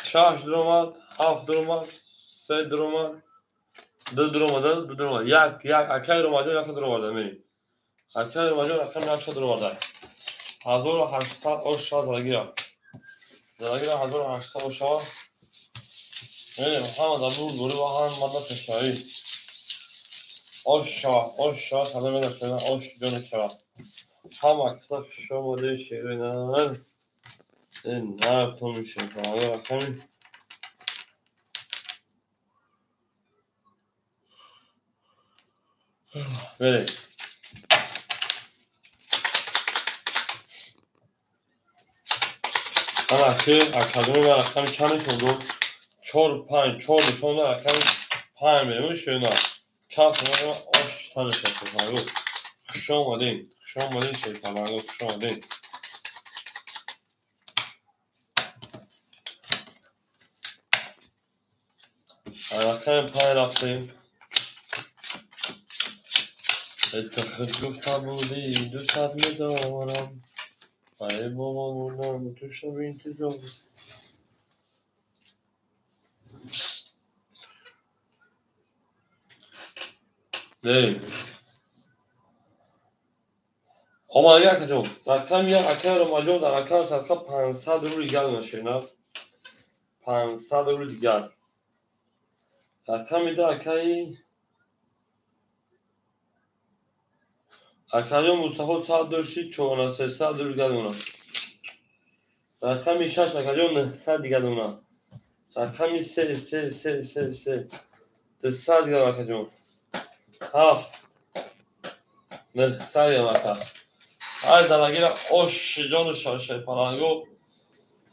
6 درو 7 درو 3 درو 2 درو یک اکای رو ماجو یک درو ورده میریم اکای رو ماجو رقم 1 درو ورده 1800 آشا زرگیرا 1800 آشا میریم محمد ابو دوری با هم مدد فشاری آشا سلام نشدن آش جان شرا هم اکثر شما ده شیرینن این نرفتون میشه فرمایه رقم بریم من اکادمی و رقم چند شدو 4 نشون رقم 5 میریم شیرینن کس رو آش تنش هست فرمایه خوش آمدین شیرینن خوش آمدین رقم 5 رفتیم اتخذ گفته بودی دوست میدارم ای بابا موندم تو شب انتظار بریم آماده اکا جون رقم یک اکا رو ماجون در اکا تلقا 500 رو دیگر نشینه 500 رو دیگر رقم میده اکایی اکا جون مصطفی 100 داشتی 400 رو دیگر دونا رقم 6 اکا جون 100 دیگر دونا رقم 3 100 دیگر اکا جون 7 نه 100 دیگر اکا ای زنگیر آش جان شاشه پرانگو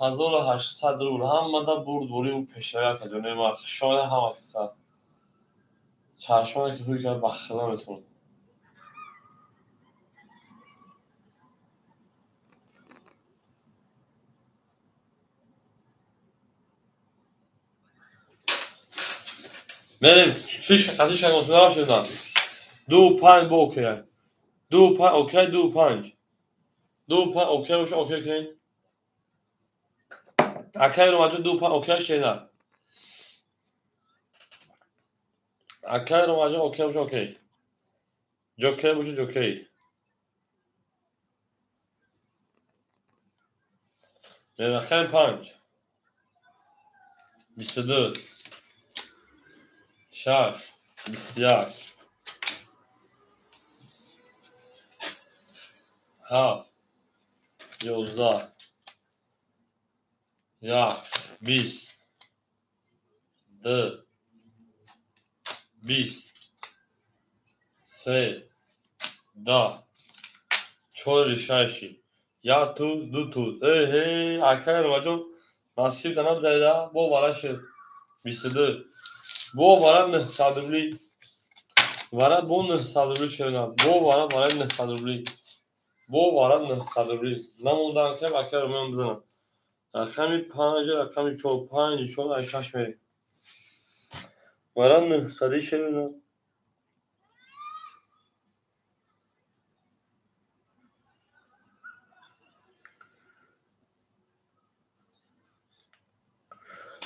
1800 رو هم ده برد بوری و پشتایی که جانه ما شانه هم اکسا چشمانه که روی که بخلا میتون بریم فیش قطعی شنگ مسئوله ها شدن 2-5 با اوکی 2-5 اوکی 2-5 2-5 اوکی باشه اوکی کنین اکی رو مجموع 2-5 اوکی شدن اکی رو مجموع اوکی باشه اوکی جوکی باشه جوکی بریم اکی 5 22 6 21 7 11 1 20 2 20 3 2 4 6 یا توز دو توز هی اکای رو مجموع نصیب دنب دایده با بارش 22 با بارم نه صدولی Вара бо 900 рубли шевна. Бо вара 900 рубли. Бо вара 900 рубли. Намондан ки ака ро мен бизанам. Рақами 5, рақами 4, 5, 4, 8 мери. Вара 900 шевна.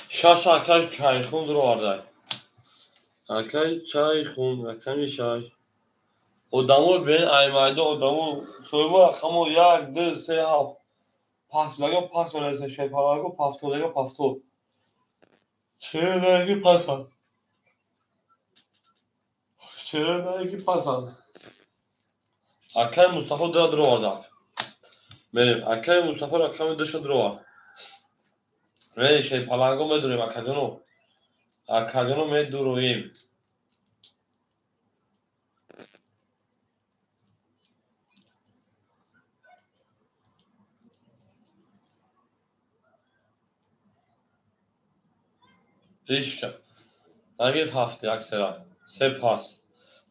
Шаш акаш чайхун дуро вардай. Акай чайхун, рақами 6. Одамо бен аймайда одамо соеба рақамо 1, 2, 3, 7. Пас мага пас менеса шепалаго пафтолего пафто. Шераги пасан. Шераги пасан. Акай Мустафо дуро вардай. Мерим акай Мустафо рақами 2 дуро вард. Мери шепалаго медурим акаҷоно. Акаҷоно медуроим. Ишка. Агиф ҳафти аксера. Се пас.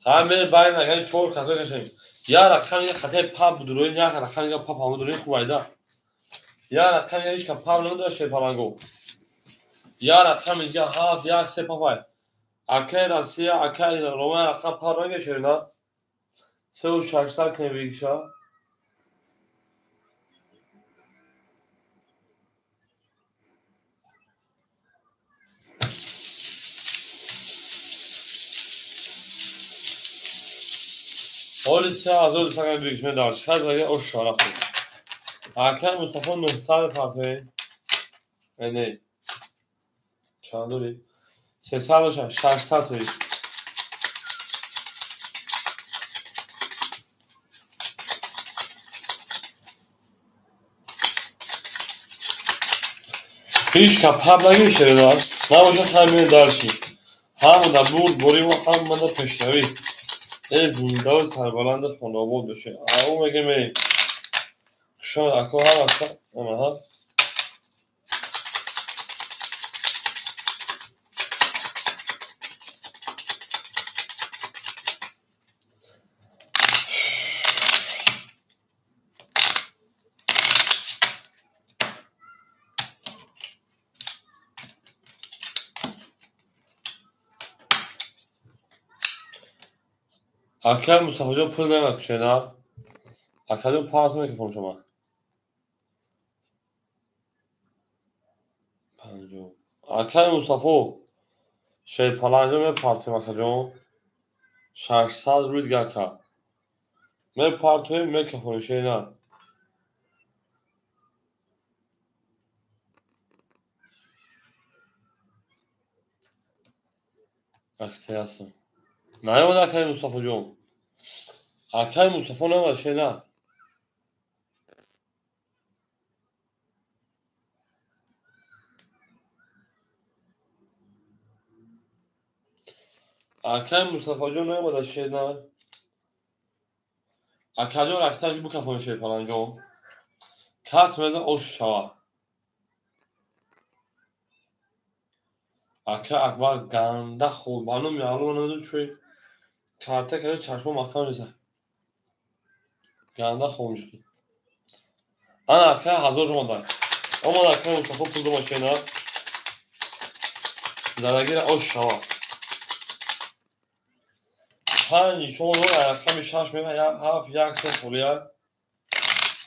Ҳамер байн агай 4 касо кашем. Я рақам я хате пап дуроин я рақам я пап ҳам дуроин хубайда. Я рақам я ишка пап намедора шепалаго. Я рақам я ҳафт як се папай. Акай Россия акай Рома рақам пап нагешена. 3600 кневиша. Оли 3000 саган бигиш медар. Шахар дага ош шараф. Акай Мустафо 900 партои. Не. Чанд дори? 300 600 тои. Ишка пап нагешена. Набоша хамин дарши. Ҳамуда бур бориво ҳамада пешравӣ. Зиндаи сарбаланди Хонобод боше. Ао мега мерим. Хушон ако ҳам аста. Анаҳа. Акай Мустафоҷон пул намекунад кушенар. Акаҷон парту мекафон шума. 50. Акай Мустафо шепаланҷон мепартоем акаҷон. 600 рубли дигар кар. Мепартоем мекафонем шенар. Актиаса. Наёмад акай Мустафоҷон. Акай Мустафо наёмад шенар. Акай Мустафоҷон наёмада шенар. Акаҷон ракташ бикафонем шепаланҷон. Кас меза ош шава. Акай Акбар ганда хуб. Маълум маълум намедонам чӯ карта каҷо чашмо маҳкам неста. Ганда хомӯшки. Ана акай 1000 омадай. Омад акай Мустафо пул дома шенар. Зарагира ош шава. 5 шоно рақами 6 мега 7 1 се фолия.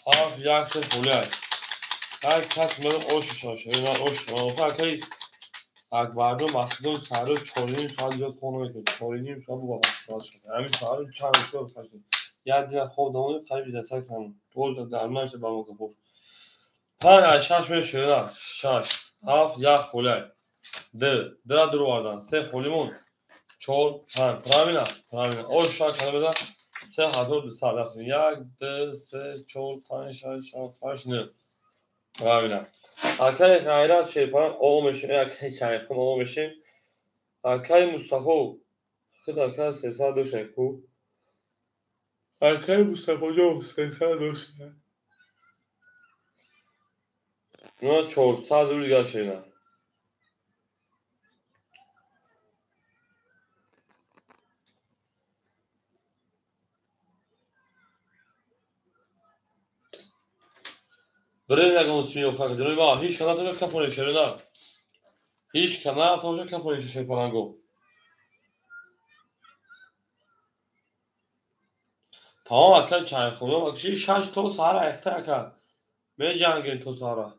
7 1 се фолия. Ай кас мега ош шава шенар ош шава. Акай Акбардо махдум саро 4 соат зиёд хона мекунад. 4 соат бо вақт шуд. Ҳамин саро чанд шуд хашид. Я дина хоб дамони қариб 10 кам. Тоз дарманш ба мо капош. 5 6 мешена. 6 7 1 фолия. Дра дуро вардан. 3 фолимон. 4 5 правильно. Правильно. Ош шак калмеда 3200 аст. 1 2 3 4 5 6 7 8 9. Правильно. Акай Ғайрат шепаран оғо мешим. Акай чайхун оғо мешим. Акай Мустафо. Худ акай 300 дошем хуб. Акай Мустафоҷон 300 дошем. Ну 400 рубли дигар шена. برای نگاه سمیو خاک جنوی ما هیچ کنار تو کفونی شده نه هیچ کنار تو کفونی شده پلنگو تمام اکل چای خونه و کشی شش تو سارا اخته اکل می جنگین تو سارا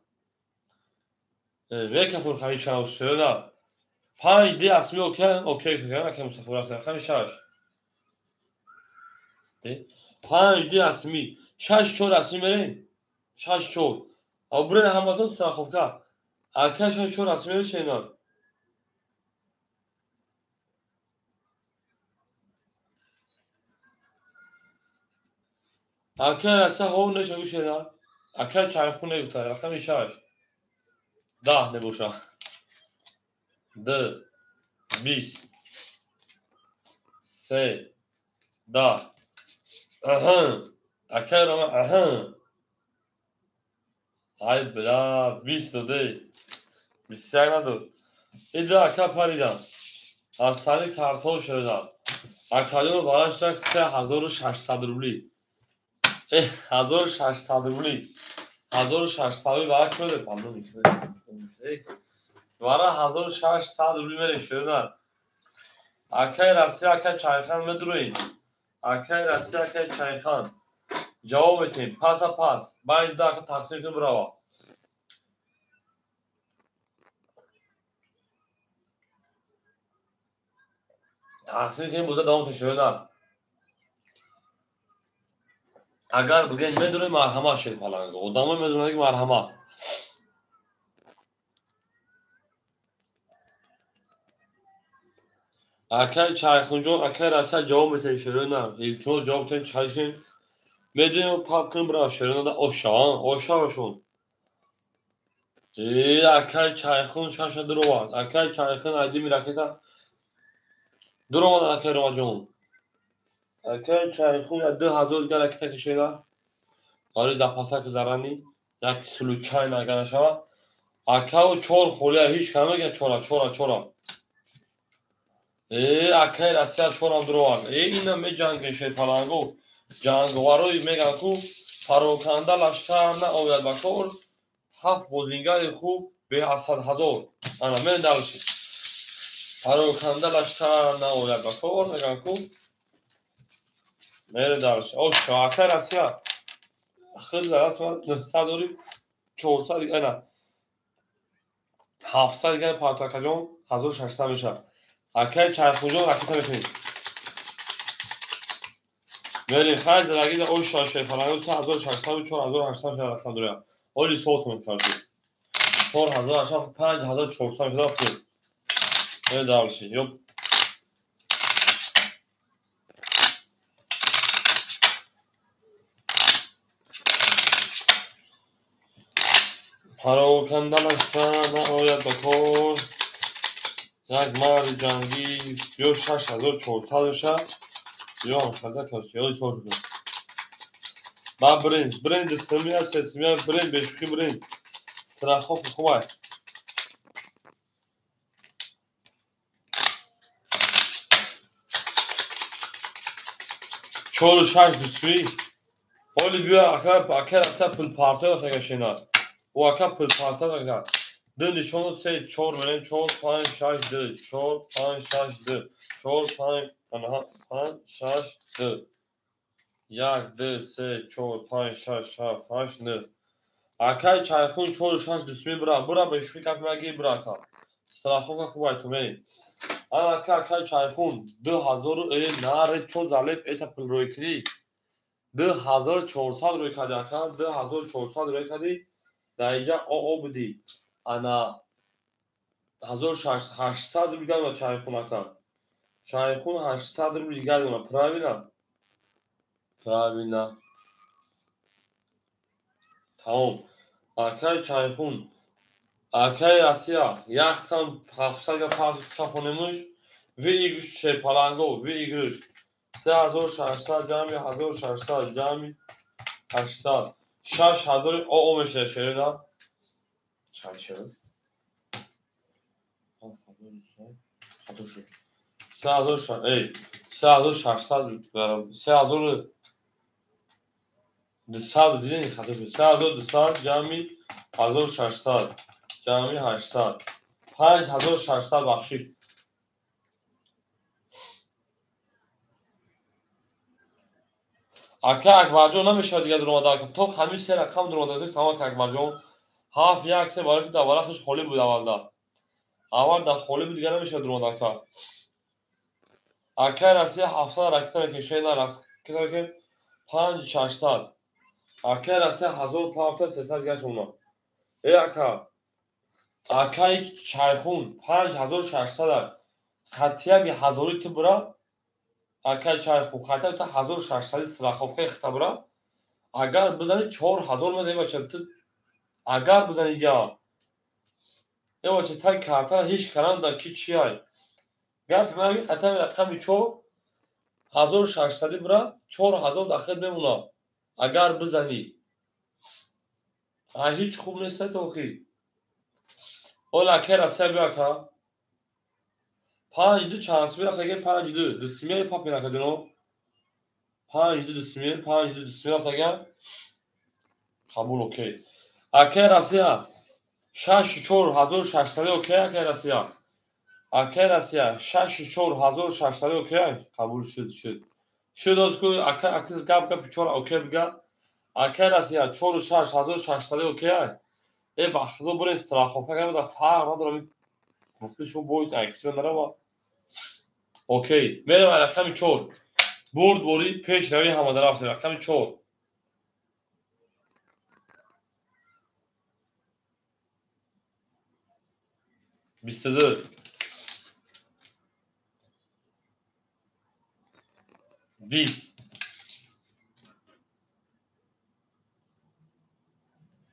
می کفون خواهی چای شده نه پنج دی اسمی اوکی که اکل مصطفی راسته خواهی شش پنج دی اسمی شش چور اسمی برین شش چور او برین همتون سر خوب که اکل شش چور اسمی برین شینا اکل رسه ها نشگو شینا اکل چای خونه گفتار رقم شش 10 نبوشه 2 20 3 10 اها اکل رو اها ای بلا 22 21 ندار ایده اکل پریدم از سری کارتون شدم اکلیون باش رک 3600 روبلی 1600 روبلی 1600 روبلی باید شده پندو میکنه وارا 1600 روبلی میره شده اکل رسی اکل چایخان مدروین اکل رسی اکل چایخان جواب بتیم پس باید دا که تقسیم کنیم براوا تقسیم کنیم بوده دوام تشویده اگر بگین میدونه مرحمه شد پلنگو و دوام میدونه که مرحمه اکل چایخون جون اکل رسی جواب بتیم شده چون جواب بتیم چایش کنیم میدونیم پاپ کنیم برا شده اوشان اکل چایخون شاشه دروان اکل چایخون ایدی میرکیتا دروان اکل رو جون اکل چایخون 2000 گل اکتا کشیده آره запасак зарани як случай нага нашава акау 4 холия ҳеҷ каме ге чора акаи россия 4 дурован ина меҷанген шепалангу ҷангварои меган ку фароканда лашкар наояд ба кор 7 бозингари хуб беҳасад ҳазор ана медалши фароканда лашкар наояд ба кор меган ку медалши ошо акаи россия خیلی زرد 900 داری 400 دیگه نه 700 دیگه پارتاکا جون 1600 میشه اکای چرخون جون رکیتا میکنید میرین خیلی زرگی ده اوی شاشه فرانگو 3600 و 4800 میشه رکم داره اولی صوت میکنید 4800 و 5400 میشه رفتید میره دارشی یوب پراکنده لشکر نهایت بکار یک مرد جنگی یا 6400 میشه یا همشده کسی یادی سال شده با برند سمیه سمیه برند بشوکی برند سترخوف خوبه 46 دوسری اولی بیا اکر اصلا پل پارتای وقت گشینه و اکر پل پارتای وقت دو نشون 3 4 برین 4 5 6 2 4 5 6 2 4 5 6 2 1 2 3 4 5 6 7 8 9 اکر چایخون 46 دوسری برا بشوی کپ مگی برا کن سترخوف خوبه تو می آن اکر چایخون 2000 نار چو زالب ایتا پل روی کری 2400 روی کردی اکر 2400 روی کردی در اینجا او بودی انا 1800 رو بیدن چایخون اکر چایخون 800 رو بیدن پراوینا تمام اکر چایخون اکر راسیا یختم 700 یا 500 خونموش وی ایگوش چه پلنگو وی ایگوش 3600 جمعی 1600 جمعی 800 6000 او میشه شده چند شد 3600 برام 3000 200 دیدین خطا شد 3200 جمعی 1600 جمعی 800 5600 بخشش اکه اکبرجان نمیشه دیگه درآمد که تو خمیس سه رقم درآمد تمام که اکبرجان هفت یک سه برای در ورقش خالی بود اول در خالی بود دیگه نمیشه درآمد که اکه رسی 700 رکتر که شی نرفت که 5600 اکه رسی 1000 300 گشت اونا ای اکه چایخون 5600 خطیه به هزاری تو برا اکه چایخون خطیه تا 1600 страховка خطا برا اگر بزنی 4000 میده بچه تو اگر بزنی یا ای بچه تا کارتا هیچ کلام دا کی چیای گپ ما خطا رقم 4600 برا 4000 داخل میمونه اگر بزنی هیچ خوب نیست تو خی اولا که راسته بیا که 52 چانس بیا که 52 دسمیه پاپ میره کدنو 52 دسمیه 52 دسمیه ساگه قبول اوکی اکه راسته 64600 اوکی اکه راسته اکه راسته 64600 اوکی قبول شد از کو اکه گپ 4 اوکی بگه اکه راسته 46600 اوکی ای بخدا برای استراخافه کنم در فرق ندارم گفتشون بوید اکسی من دارم اوکی میرم رقم 4 برد بوری پیش روی همه در رفتیم رقم 4 22 20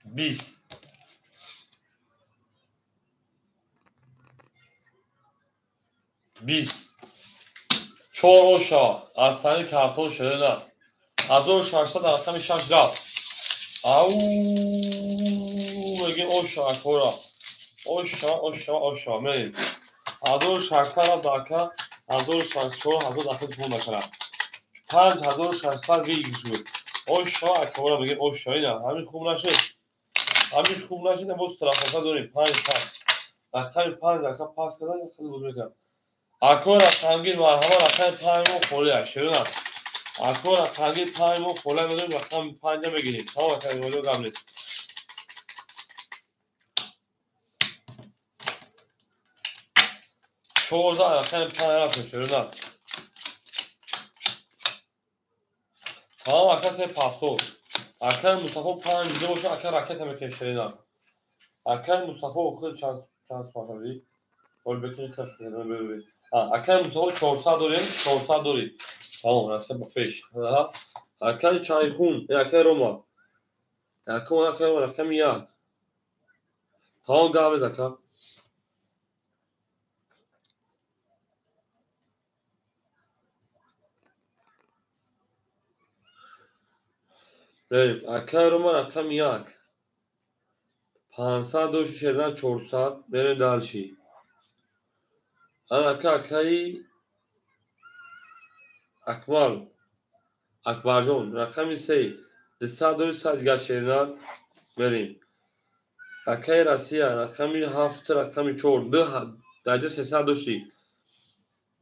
20 20 4 اوشا از تانی کارتون شده نه 1600 در رقم 6 رفت او بگیم اوشا اکورا اوشا میریم 1600 رفت داکا 1600 داخل شما نکنم 5600 گیگ شد اوشا اکورا بگیم اوشا اینا همین خوب نشد همیش خوب نشد باز طرفا داریم 5 رقم 5 رقم پاس کردن خیلی بود میکنم اکورا خنگین مرحبا رقم 5 مو خوله شروع اکورا خنگین 5 مو خوله میدونیم رقم 5 میگیریم تمام کردیم ولی گم نیست 14 رقم 5 رقم شروع تمام اکا سه پاستور اکر مصطفی 5 دیده باشه اکر رکت هم بکن شرینا اکر مصطفی خود چانس پاسوری اول بکنید کش کنید ببینید اکر مصطفی 400 داریم 400 داریم تمام راسته با پیش اکر چایخون اکر روما اکر رقم 1 تمام گاوز اکر بریم اکر روما رقم 1 500 دوش شدن 400 بریم دالشی اکری اکمال اکبرجان رقم 3 200 200 گشت شدن بریم اکه راسیه رقم 7 رقم 4 2 درجه 300 داشتی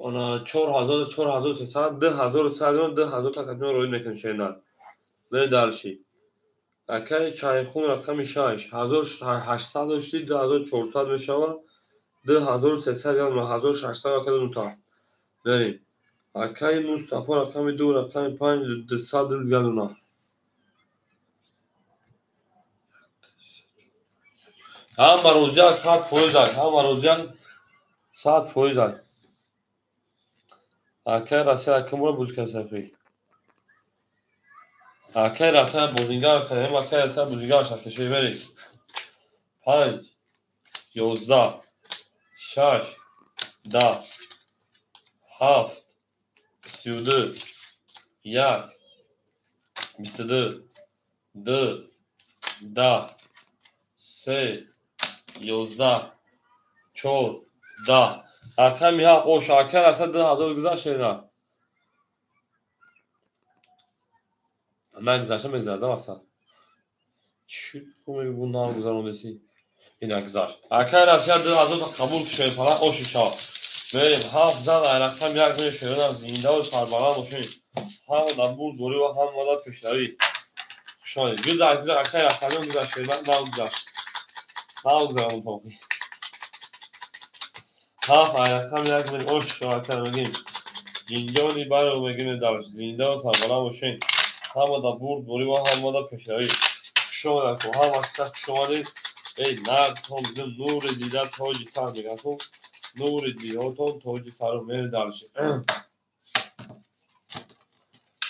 انا 4000 4300 2100 2000 تا کدوم روی میکن شیندن نه دالشی اکه چایخون رقم 6 1800 داشتی 2400 میشوه 2300 یا 1600 کدوم تا بریم اکه مصطفی رقم 2 رقم 5 200 گلونا هم روزیان 100% هم روزیان 100% اکه راسیه رقم رو بوز کسافی اکه راسیه بودینگار کنیم اکه راسیه بودینگار شکشی بریم 5 11 6 10 7 32 1 22 2 10 3 11 4 10 اصلا میها او شاکر اصلا 10,000 گذاشت اینا نگذردم اصلا. چی میگه bu نگذراندسی این نگذشت. اگر از یاد از اون قبول شد فلا اوشیشا. بریم هفت زن رقم یک میشه شدن زنده و سربلند باشین. هم دبور دوری و هم مدت پیشروی. شاید گذشت اگر رقم گذشت شدن نگذرم توقی. هفت رقم یک میشه اوش شاید میگیم. اینجا برای میگیم دارش زنده و سربلند باشین. هم دبور دوری و هم مدت پیشروی. شاید که هم اکثر شما دید ای مرد هم نور دیده تاجی سر میگن تو نور دیده تاجی سر رو میره دارشه.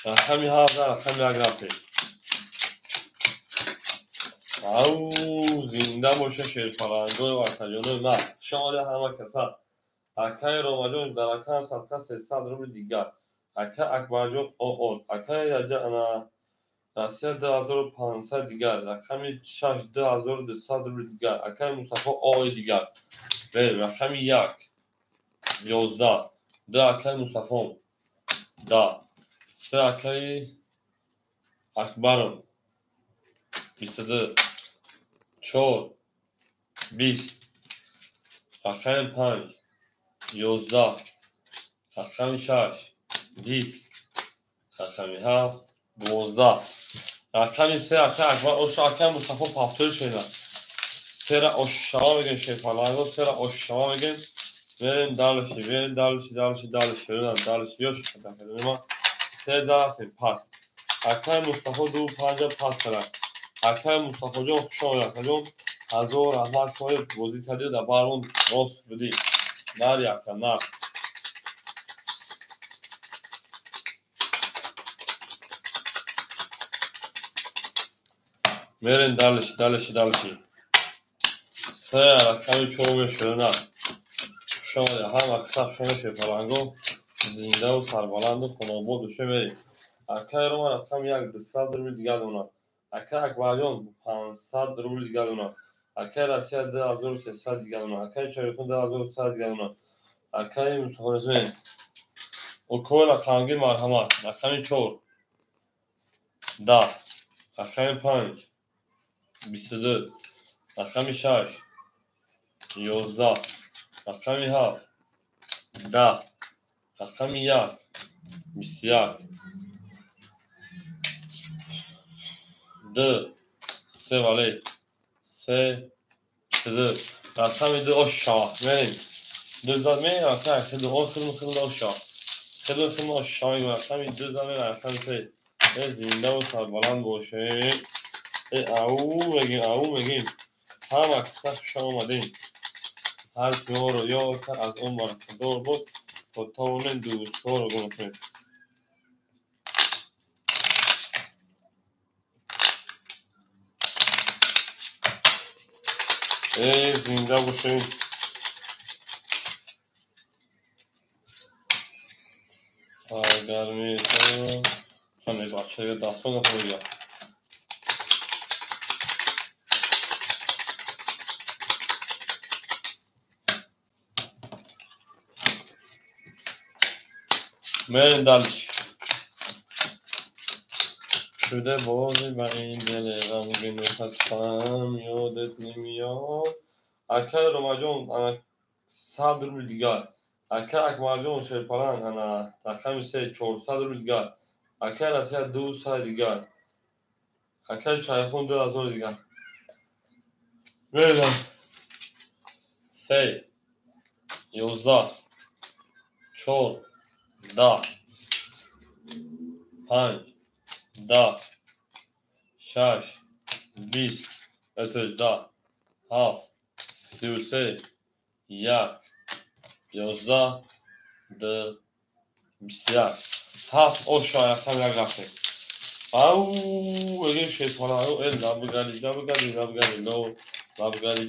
رقمی هفت رقم یک رفته. او زنده باشه شیرپرندوی وطنجانوی مرد. شاد همه کسا. اکه رومجون در اکه صدقه 300 روبل دیگر. اکه اکبرجون او اکه یجه انا راسیه 2500 دیگر. رقمی 6 2200 روبل دیگر. اکه مصطفی آی دیگر. رقمی 1 11 2 اکه مصطفی 10 3 اکه اکبرم 22 4 20 رقم 5 11 رقم 6 20 رقم 7 12 رقم 3 اکبر اوش اکه مصطفی پافتور شده 3 را اوششما میگن شیفالانگو 3 را اوششما میگن بریم دالشی دالشی یوش خدا کنه ما 3 هستیم پس اکه مصطفی دو 5 پس کرد اکه مصطفی جان خوشا کردم هزار رحمت کنید بازی کردید در برمون راست بدید نر یکم نر میرین دالشی 3 رقم 4 شده نه شما هم اکثر شما شیفالانگو زنده و سربلند و خاناباد دوشه میریم اکه رو رقم 1 200 روبل دیگر دونا اکه اکبریان 500 روبل دیگر دونا اکه رسیه 2300 دیگر دونا اکه چایخون 2300 دیگر دونا اکه مصطفی و کل رقمگی مرحمت رقم 4 10 رقم 5 22 رقم 6 11 رقم 7 10 رقم 1 21 2 3 ولی 3 22 رقم 2 آشا میریم 2000 میریم رقم خیلی خیلی آشا خیلی آشا میگم رقم 2000 میریم رقم 3 زنده و سربلند باشه او میگیم هم اکثر شما آمدیم هر کیو رو یا که از اون برخدار بود تا تاون دوستا رو گم کنید زنده باشین سرگرمی تو همه بچه دستان خوبی میرین دلش شده بازی و این دل غمگین و خستم یادت نمیاد اکه رومجون 100 روبل دیگر اکه اکبرجون شیرپرنگ رقم 3 400 روبل دیگر اکه رسیه 200 دیگر اکه چایخون 2000 دیگر میرین 3 11 4 10 5 10 6 20 18 7 33 1 11 2 21 7 آشا رقم یک رفته او اگه شیطانه او لبگری لو لبگری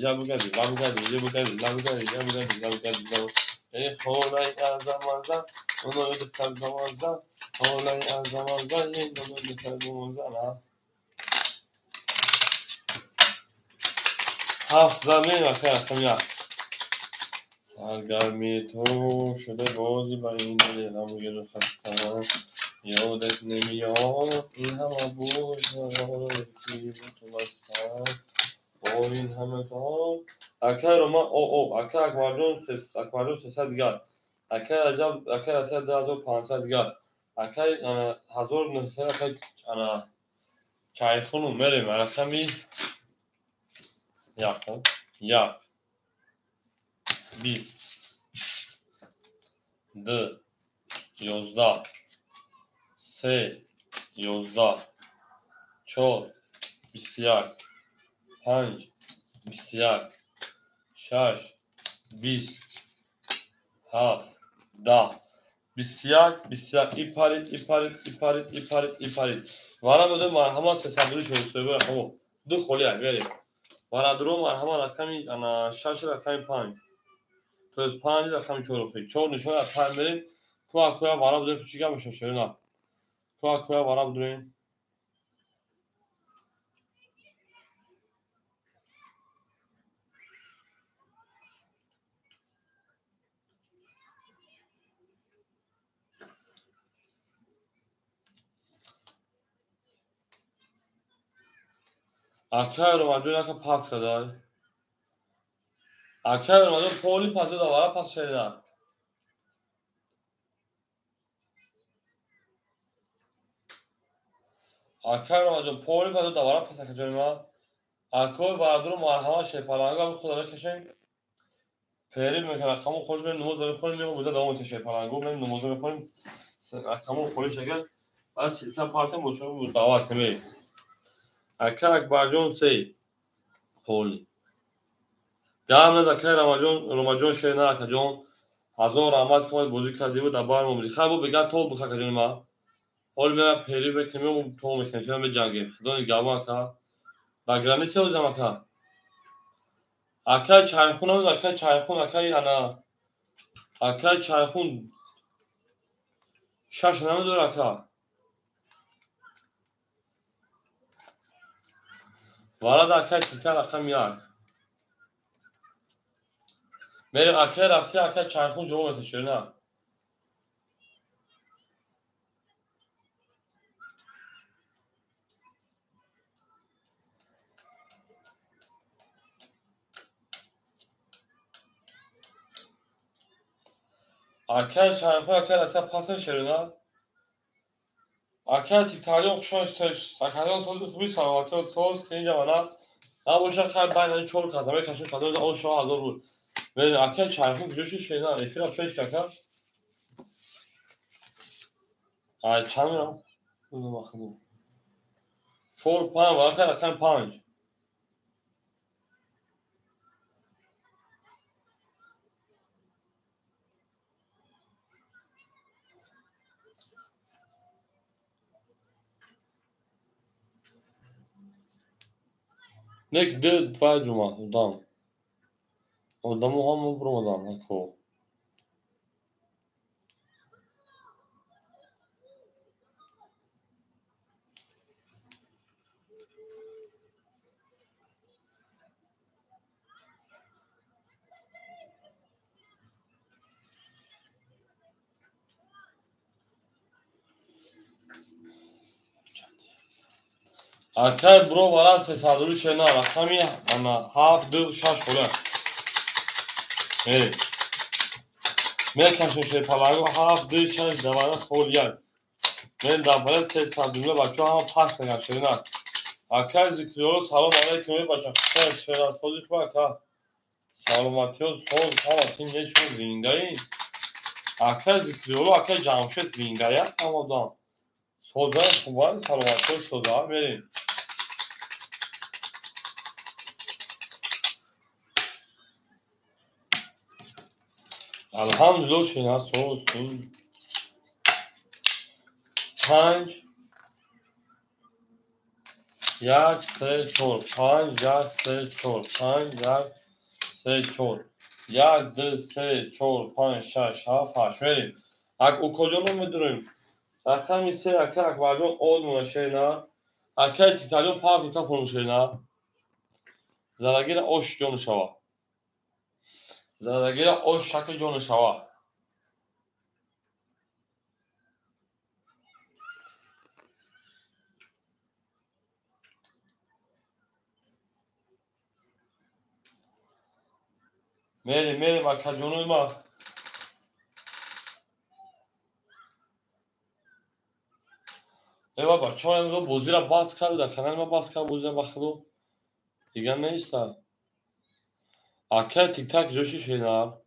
ای خولای از زمازم اونو بکن زمازم خولای از زمازم این دونو بکن زمازم 7 زمین رقم یک سرگرمی تو شده بازی با این دل غمگین و خستم یادت نمیاد این همه بود که تو بستم با این همه سال اکه رو من اکه اکمردون 300 دیگر اکه عجب اکه رسید 2500 دیگر اکه 1900 اکه چایخونو مریم رقمی yakın yak 20 d yozda s yozda çor bisyak panc bisyak şaş 20 haf da bisyak iparit vara böde marhama sesabını şöyle söylüyor ama du kholiya verin vara duru marhama rakami ana şaş rakami panc تو از 5 رقم 4 خیلی 4 نشون از 5 بریم کویا وارا بوده کوچیک هم میشه شروع نه کویا وارا بودیم اکر رو مجبور نکن پاس کدای اکر رو مجبور پولی پاس دا وارا پاس شده اکر رو مجبور پولی پاس دا وارا پاس کجای ما اکر وارا مرحمه شیپالانگا به خدا بکشیم پیری میکنه خمو خوش بریم نماز میخونیم میگم موزه دوام شیپالانگو بریم نماز میخونیم خمو خوش شکل بعد سیتا پارتم بچو دعوت کنیم اکر اکبر جون سی پولی گام نذکر رمجون شینا کجون هزار رحمت کنید بودی کردی بود دبار مملی خب بگم تو بخواه کجون ما حال میام پیری بکنیم تو میکنیم به جنگی خدا نگهبان که بگرانی چه روزم که اکای چایخون هم اکای چایخون اکای انا اکای چایخون شش نمیدور اکا وارد اکای تیکر اکا میاد میریم اکای رفتی اکای چایخون جمعه بسشیر نه اکای چایخون اکای رفتی پاسه شیر نه اکای تیکتاریون خوشان استش اکایون سوز خوبی سلامتی و سوز که اینجا منم نباشه خیلی بین چور کازمه کشون کازمه اون شما هزار بود میریم اکای چایخون کجوشی شیر نه افیر افشش که اکا چند میرم اونو مخدوم چور پنج و اکای رفتن 5 Nek de dva cuma odam. Odamı ham bro odam ako. Akay bro varan sesadulu şena rakami ana haf dı şaş ola. Evet. Mekaşın şey palango haf dı şaş davana sol yer. Ben davana sesadulu bacho ham pas nega şena. Akay zikriyo salam aleyküm bacho. Şena sozuş baka. Salamatiyo sol tamam tin ne şu zindayın. Akay zikriyo akay jamşet zindaya tamam. Soza kuban salamatiyo soza verin. Elhamdülillah şena soz tuz. 5 یک سه چهار 5 یک سه چهار 5 یک سه چهار 1 2 3 4 5 6 7 8 بریم اک او کجا میدونیم رقمی سه اکه اکبردون اول منشه اکه تیتالیون پاک میکن فرموشه زرگیر اش جون شوا زندگی osh shakl jon shava. Meri va kajonuma. بابا چون امروز بازی را باز کرد در کانال ما باز کرد بازی را بخلو دیگر نیست اکر تیک تاک جوشی شینا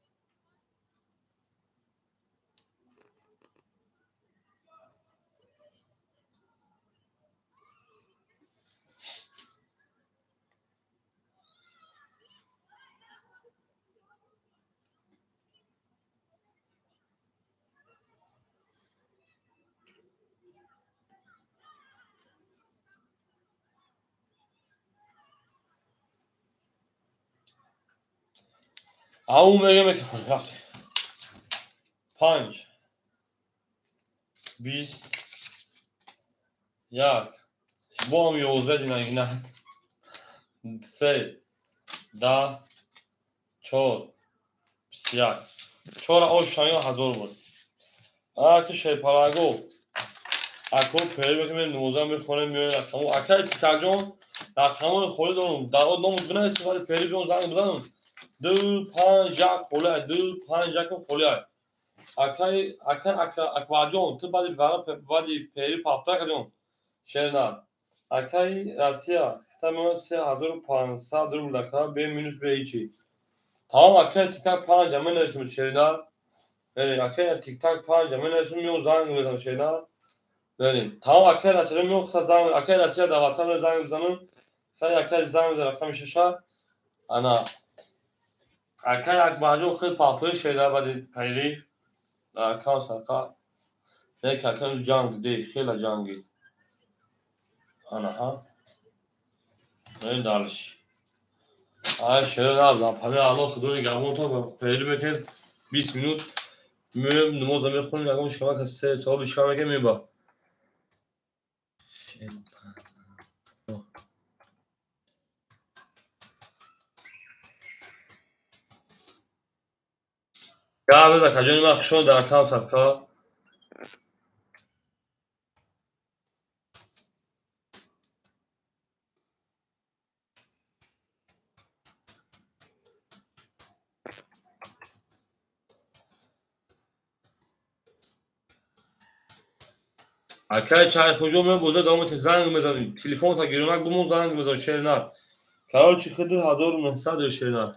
اون میگه که فوق رفت 5 20 یک با هم 11 دینا نه 3 10 4 21 4 آش شایا هزار بود که شی پاراگو اکو پیری که من نموزم میخونه میاد رقم اکای تاجون رقم خورد دارم در اون نموز بنا استفاده پیری بیون زنگ بزنم 2 5 یک خوله 2 5 یک خوله اکای اکواجون تو بعدی پیری پافتا کردم شرنا اکای راسیا تمام 3500 درم لکا به مینوس به هیچی تمام اکای تیک تاک 5 من نرسیم شرنا بله اکای تیک تاک 5 من نرسیم میون زنگ بزنم شرنا بریم تمام اکای راسیا میوخت زنگ اکای راسیا در واتساپ زنگ بزنم خیلی اکای زنگ بزنم رقم شش انا اکای اکواجون خیلی پافتای شرنا بعدی پیری کام سرقا یک اکای جنگ دی خیلی جنگی انا ها این دارش شده نبودم همه الان خدای گمون تا پیدا بکن 20 minut میرم نماز میخونم اگه مشکل که 3 سال بیشتر میگه میبا یا بذار کجایی من خشون در اکاونت سرکا اکای چای خوجو من بوده دامت زنگ میزنم تلفن تا گیرونک دومون زنگ میزنم شیرنا کارو چی خدر 1900 شیرنا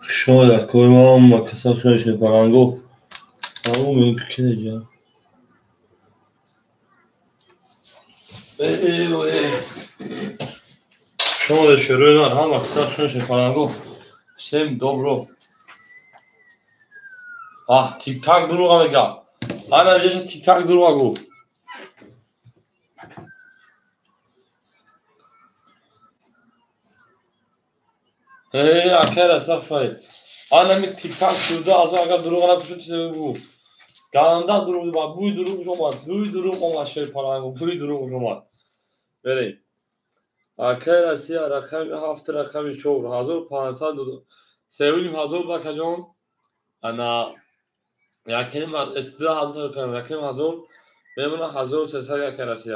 شاید کوی ما هم کسا شدش پرنگو همون ممکنه جا شما شروع نه هم کسا شدش پرنگو всем добро тик так друга мега ана вижу тик так друга гуфт акера сафай ана ми тик так шуда аз агар друга напишу чизе бигу галанда друг ба буй друг шома шер паранго буй друг шома берем акера си рақами 7 рақами 4 1500 севим 1000 бакаҷон ана яким истида 1000 кам яким 1000 мемона 1300 акера си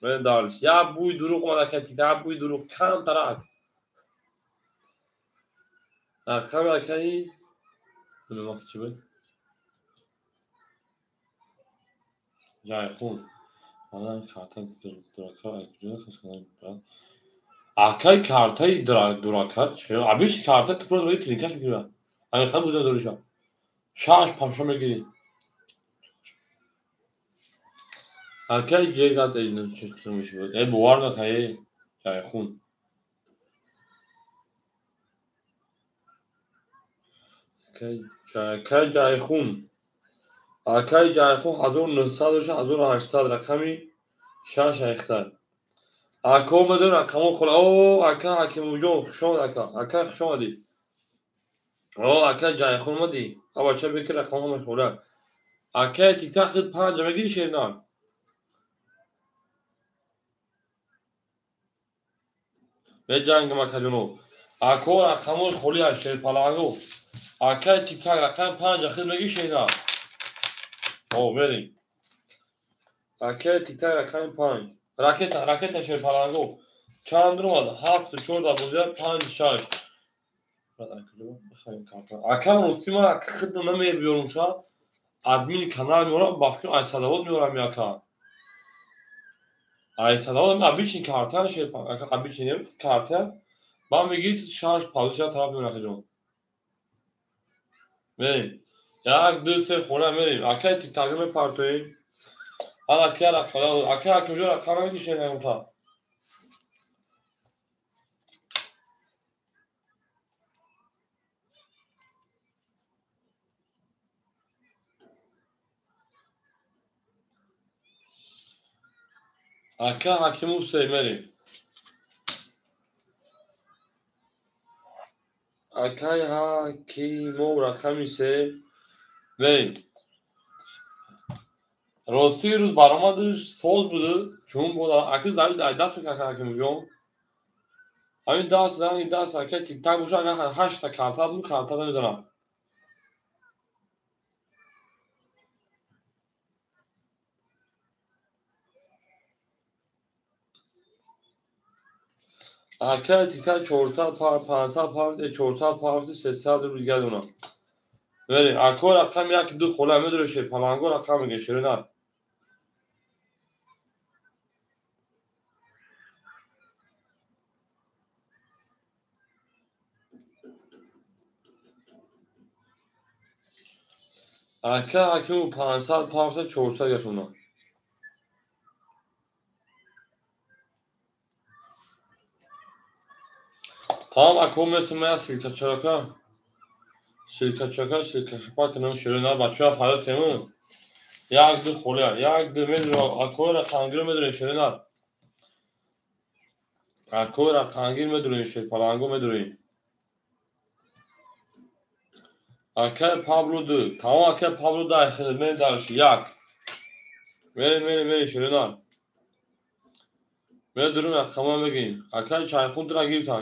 мен дарлиш я буй друг омада ки тик так буй друг кам тарак рақами акаи нема чи буд жайхун ана карта дуракар куҷо хасана акай картаи дуракар чи абиш карта ту просто бои тринкаш мегира ами хам буза дуриша шаш памшо мегири акай ҷегат эйн чи меши бовар мекунӣ жайхун акай ҷайхун 1900 1800 рақами 6 айхтар ако медон рақамо хула о ака ҳакимуҷон хушомад ака хушомадӣ о ака ҷайхун омадӣ абача беки рақамҳо мехӯрад акаи тик-так 5 мегирӣ шеринак меҷангам акаҷонов ако рақамои холиаш шерпаланго акаи тик-так рақами 5 хид мегирӣ шеринак о берем акаи тик-так рақами 5 ракета шерпаланго чанд омад 7 4 12 5 6 акам рости ман хид намебиёрам ша админи канал меорам ба фикр айсадовод меорам яка айсадовод обичный карта шерпаланго обичный карта ман мегири 6 позиция тараф меорам акаҷон берем 1 2 3 хона мерем акаи тик-так мепартоем ана акаи акаҷо рақам мегирӣ шеринакута ака ҳакиму се мерем акаи ҳакимов рақами се мерем ростии рӯз баромадаш соз буду чун буд аки даст мекард ҳакимуҷон ҳамин даст акаи тик-так боша агар 8 та карта буд карта намезанам акаи тик-так 400 500 парти 400 парти 300 рубл дига донам берем ако рақами 1 2 хола медори шерпаланго рақам мегирӣ шеринак ака ҳакиму 500 парти 400 гашонам тамом ако месамая силкачака канон шеринак бачаҳо фарёд кему 1 2 хола 1 2 медори акои рақамгиро медорем шеринак акои рақамгир медорем шерпаланго медорем акаи пабло 2 тамом акаи пабло 2 айхед мерем дарши 1 мерем шеринак медорем рақамҳо мегирем акаи чайхун 2 гирифтам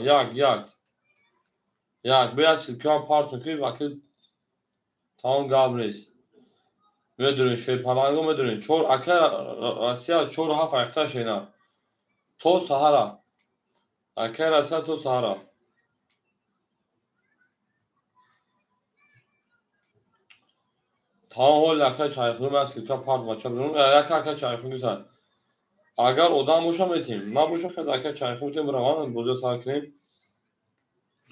1 бея силкиҳоам парт мекунӣ вақти тамом гап нест медорем шерпаланго медорем 4 акаи россия 4 7 айхтар шеринак то саҳара акаи россия то саҳара тамом ҳоли акаи чайхун меа силкиҳо парт бача бидорам яка акаи чайхун гирифтам агар одам боша метем набоша шояд акаи чайхун метем раван бозиро сар кунем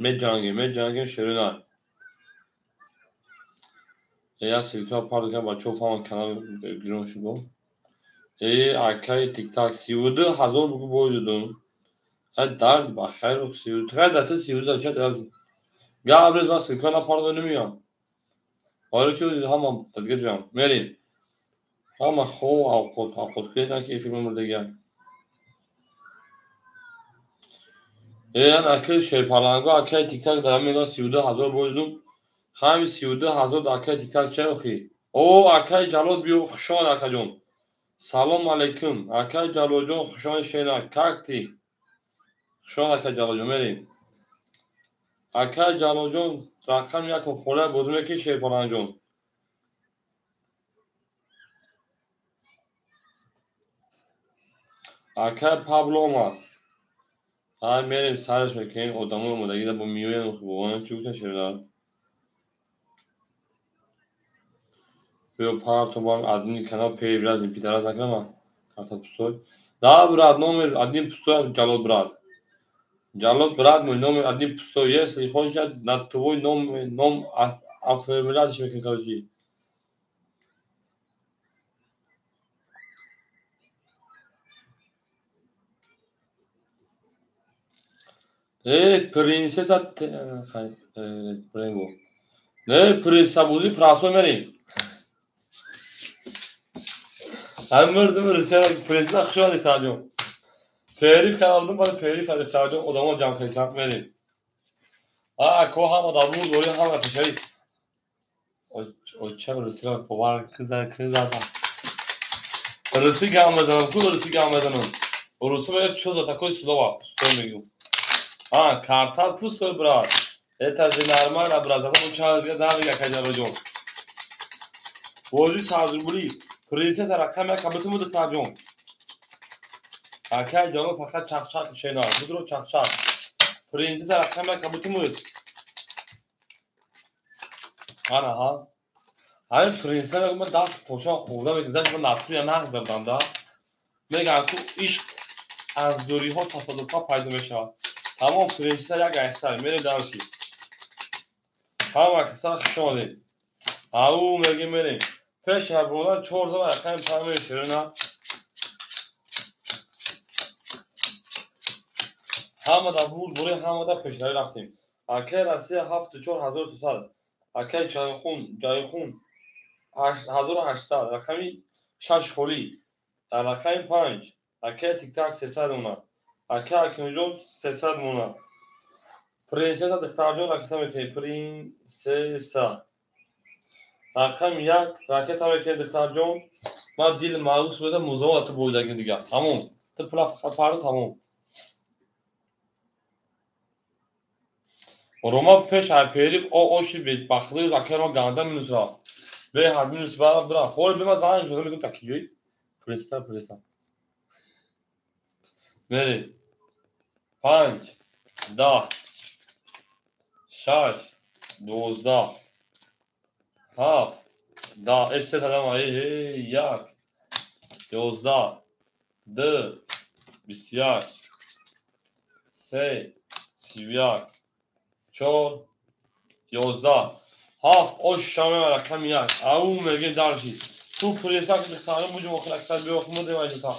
مجانگه شروع یا سیلکا پارو که با چوب هم کانال گیرون شدو arkaya tik tak sivurdu hazır bu boydum. Dar bakar o sivurdu. Kadar sivurdu açat lazım. Gabriel bas kana pardon önümüyor. Harika hamam tadgacım. Merin. Ama xo avqot kıydan ki filmin burada gel. Yani akıl şey parango akay tik tak devam ediyor sivurdu hazır boydum. Hem sivurdu hazır akay tik tak şey oki. O akay jalod biyo xuşan akacım. Salam aleyküm. Akay jalodjon xuşan şeyna kakti. Xuşan akay jalodjon merin. Akay jalodjon raqam yakın xole bozme ki şey paranjon. Akay Pablo Omar. Ay merin sarış mekin odamın olmadı. Gide bu miyoyan bu onun çok teşekkürler. Ve partoban admin kanal pey biraz impidara zakın ama karta pustoy. Daha brad nomer admin pustoy Jalod brad. Jalod brad mı nomer admin pustoy yes. Hoşça na tvoj nom afirmulaci mekin karıcı. Prinsesa Bravo. Ne prinsabuzi praso merin. Hem vurdum Rusya prezident akşam ihtiyacım. Perif kanaldım bana perif ihtiyacım odama cam kaysak verin. Koha da bu oraya hava şey. O çem Rusya kovar kızar da. Rusya gelmeden bu Rusya gelmeden. O Rusya böyle çoğu da koy slova stomiyum. Kartal pusur brat. Etazi normal abrazada bu çağızga daha bir yakacak hocam. Boğazı sağdır buli. Prenses rakam ya kabıtımı da tacım. Akay canım fakat çakçak şeyler. Budur o çakçak. Prenses rakam ya kabıtımı. Ana ha. Hayır prenses rakam das poşa خوردم güzel bir natri نغزردم da. میگم تو عشق از دوری ها تصادفا پیدا میشه. تمام پرنسس یک اختر میره درشی. همه کسا شمالی. او میگه میریم. پیش بودن 4 تا رقم تعمیر شده. همه دا بود بوری همه دا پیشتری رفتیم. اکه رسیه 74,300. اکه جایخون 8,800. رقمی 6 خولی. رقم 5. اکه تیک تاک 300 اونا. اکه اکنجون 300 مونا. پرنسس دخترجون راکت میکنی پرنسس. رقم 1 راکت میکنی دخترجون. ما دیل معروف بده موزه بودگی دیگه. تمام. تو پلا فقط پارو تمام. Roma peş ayperik o şi bir baklığı zakero ganda minusra. Ve har minus bra. Hol bima zaman şöyle bir takiyi. Presta. Veri. 5 10 6 12 7 10 este adam ay yak. 12 2 21 3 سیویاک 4 11 7 8 شامه و رقم 1 او میگه درشی تو پریسا که دخترم بوجه مخلقتر بیاخمده مجلتا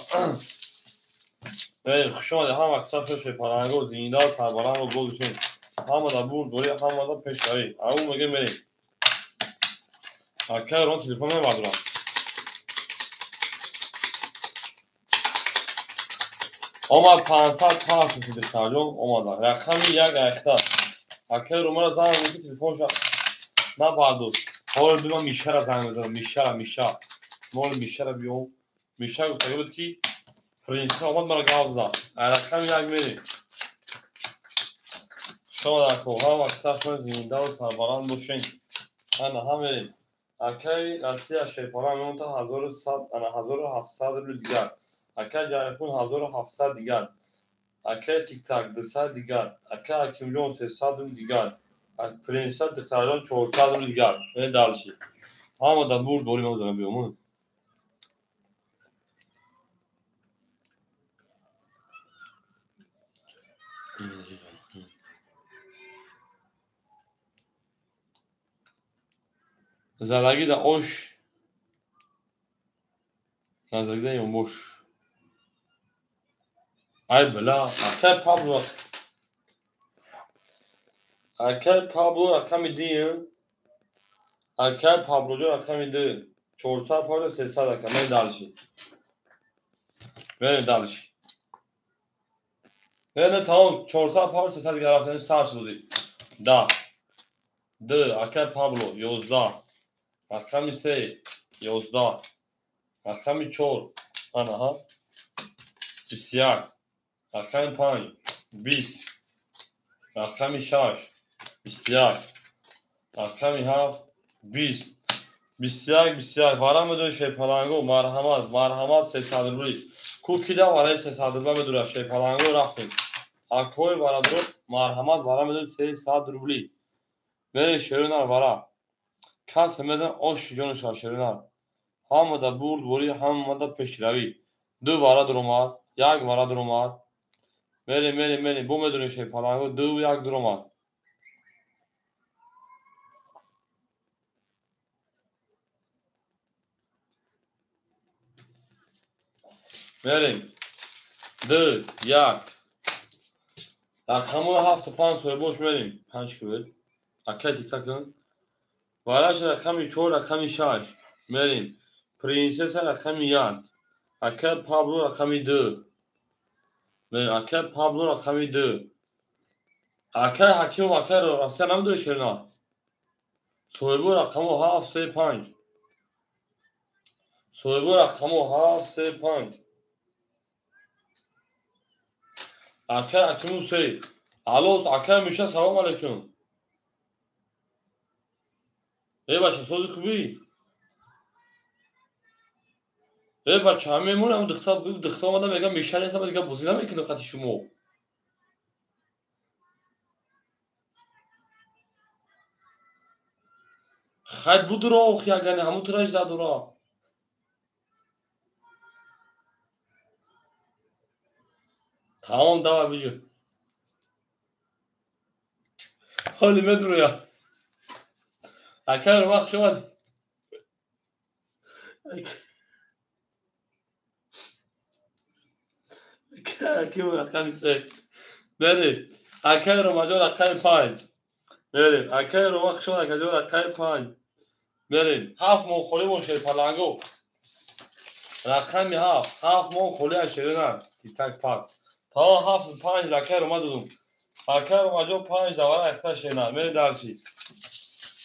خوشماده هم اکثر پیش پرانگو زیندار سرباران و گلشون همه دا بور دوری همه دا پیشتری او میگه میریم اکه رون تلیفون میبردرم آمد 500 پاس میشه دخترجون آمده رقم 1 اختر اکه رو مرا زن میگه تلیفون شد نه بردوز حال بیما میشه را زنگ بزنم میشه مال میشه را بیام میشه گفته بود که پرینسس آمد مرا گاو زد رقم 1 میریم شما در کوه هم اکثر کنید زنده و سرباران باشین انا هم میریم اکه رسی شیپاران میمون تا 1700 رو دیگر اکه جایفون 1700 دیگر اکه تیک تاک 200 دیگر اکه اکیمجون 300 رو دیگر پرنسس دختران 400 رو دیگر این دلشی همه دا بور دوری ما دارم بیامون زدگی در آش نزدگی در یونبوش ای بلا اکه پابلو رقم دیم اکه پابلو جو رقم دی 400 پار 300 رقم من دالشی بریم دالشی بریم تمام 400 پار 300 دیگه رفتن سرش بودی 10 2 اکه پابلو 11 رقم 3 11 رقم 4 آنها 21 رقم 5 20 رقم 6 21 رقم 7 20 21 وارم بدون شیپالانگو مرحمت 300 روبلی کوکیده وارای 300 روبلی بدون شیپالانگو رفتیم اکوی وارادرو مرحمت وارم بدون 300 روبلی بری شیرونار وارا کس همیدن آش جونشا شیرونار همه دا برد بوری همه دا پیش روی 2 وارادر اومد 1 وارادر اومد میریم بو میدونی شیپالانگو 2 و 1 در اومد میریم 2 1 رقمو 7 و 5 سوی boş میریم 5 کبیر اکه دیکتا کن وارش رقمی 4 رقمی 6 میریم پرینسس رقمی 1 اکه پابلو رقمی 2 میریم اکه پابلو رقمی 2 اکه حکیم اکه رو راسته نمیدونی شرنا سویبو رقمو 7 3 5 سویبو رقمو 7 3 5 اکه حکیمو 3 الو اکه میشه سلام علیکم ای بچه سوزی خوبی ای بچه همه میمونم دختر آمدم میگم میشه نیستم دیگه بوزی نمیکنه خطی شما خیلی بود را خیلی همون ترش داد را تمام دوا بیجو حالی مدرو یا اکه رو وقت شد اکه رو رقمی 3 بری اکه رو مجا رقمی 5 بریم اکه رو وقت شد اکه رو رقمی 5 بریم 7 مون باشه پلنگو رقمی 7 مون خولی شیرینه تیتک پاس تا 7 5 اکه رو مدودم اکه رو مجا 5 دواره اخته شیرینه میری درشی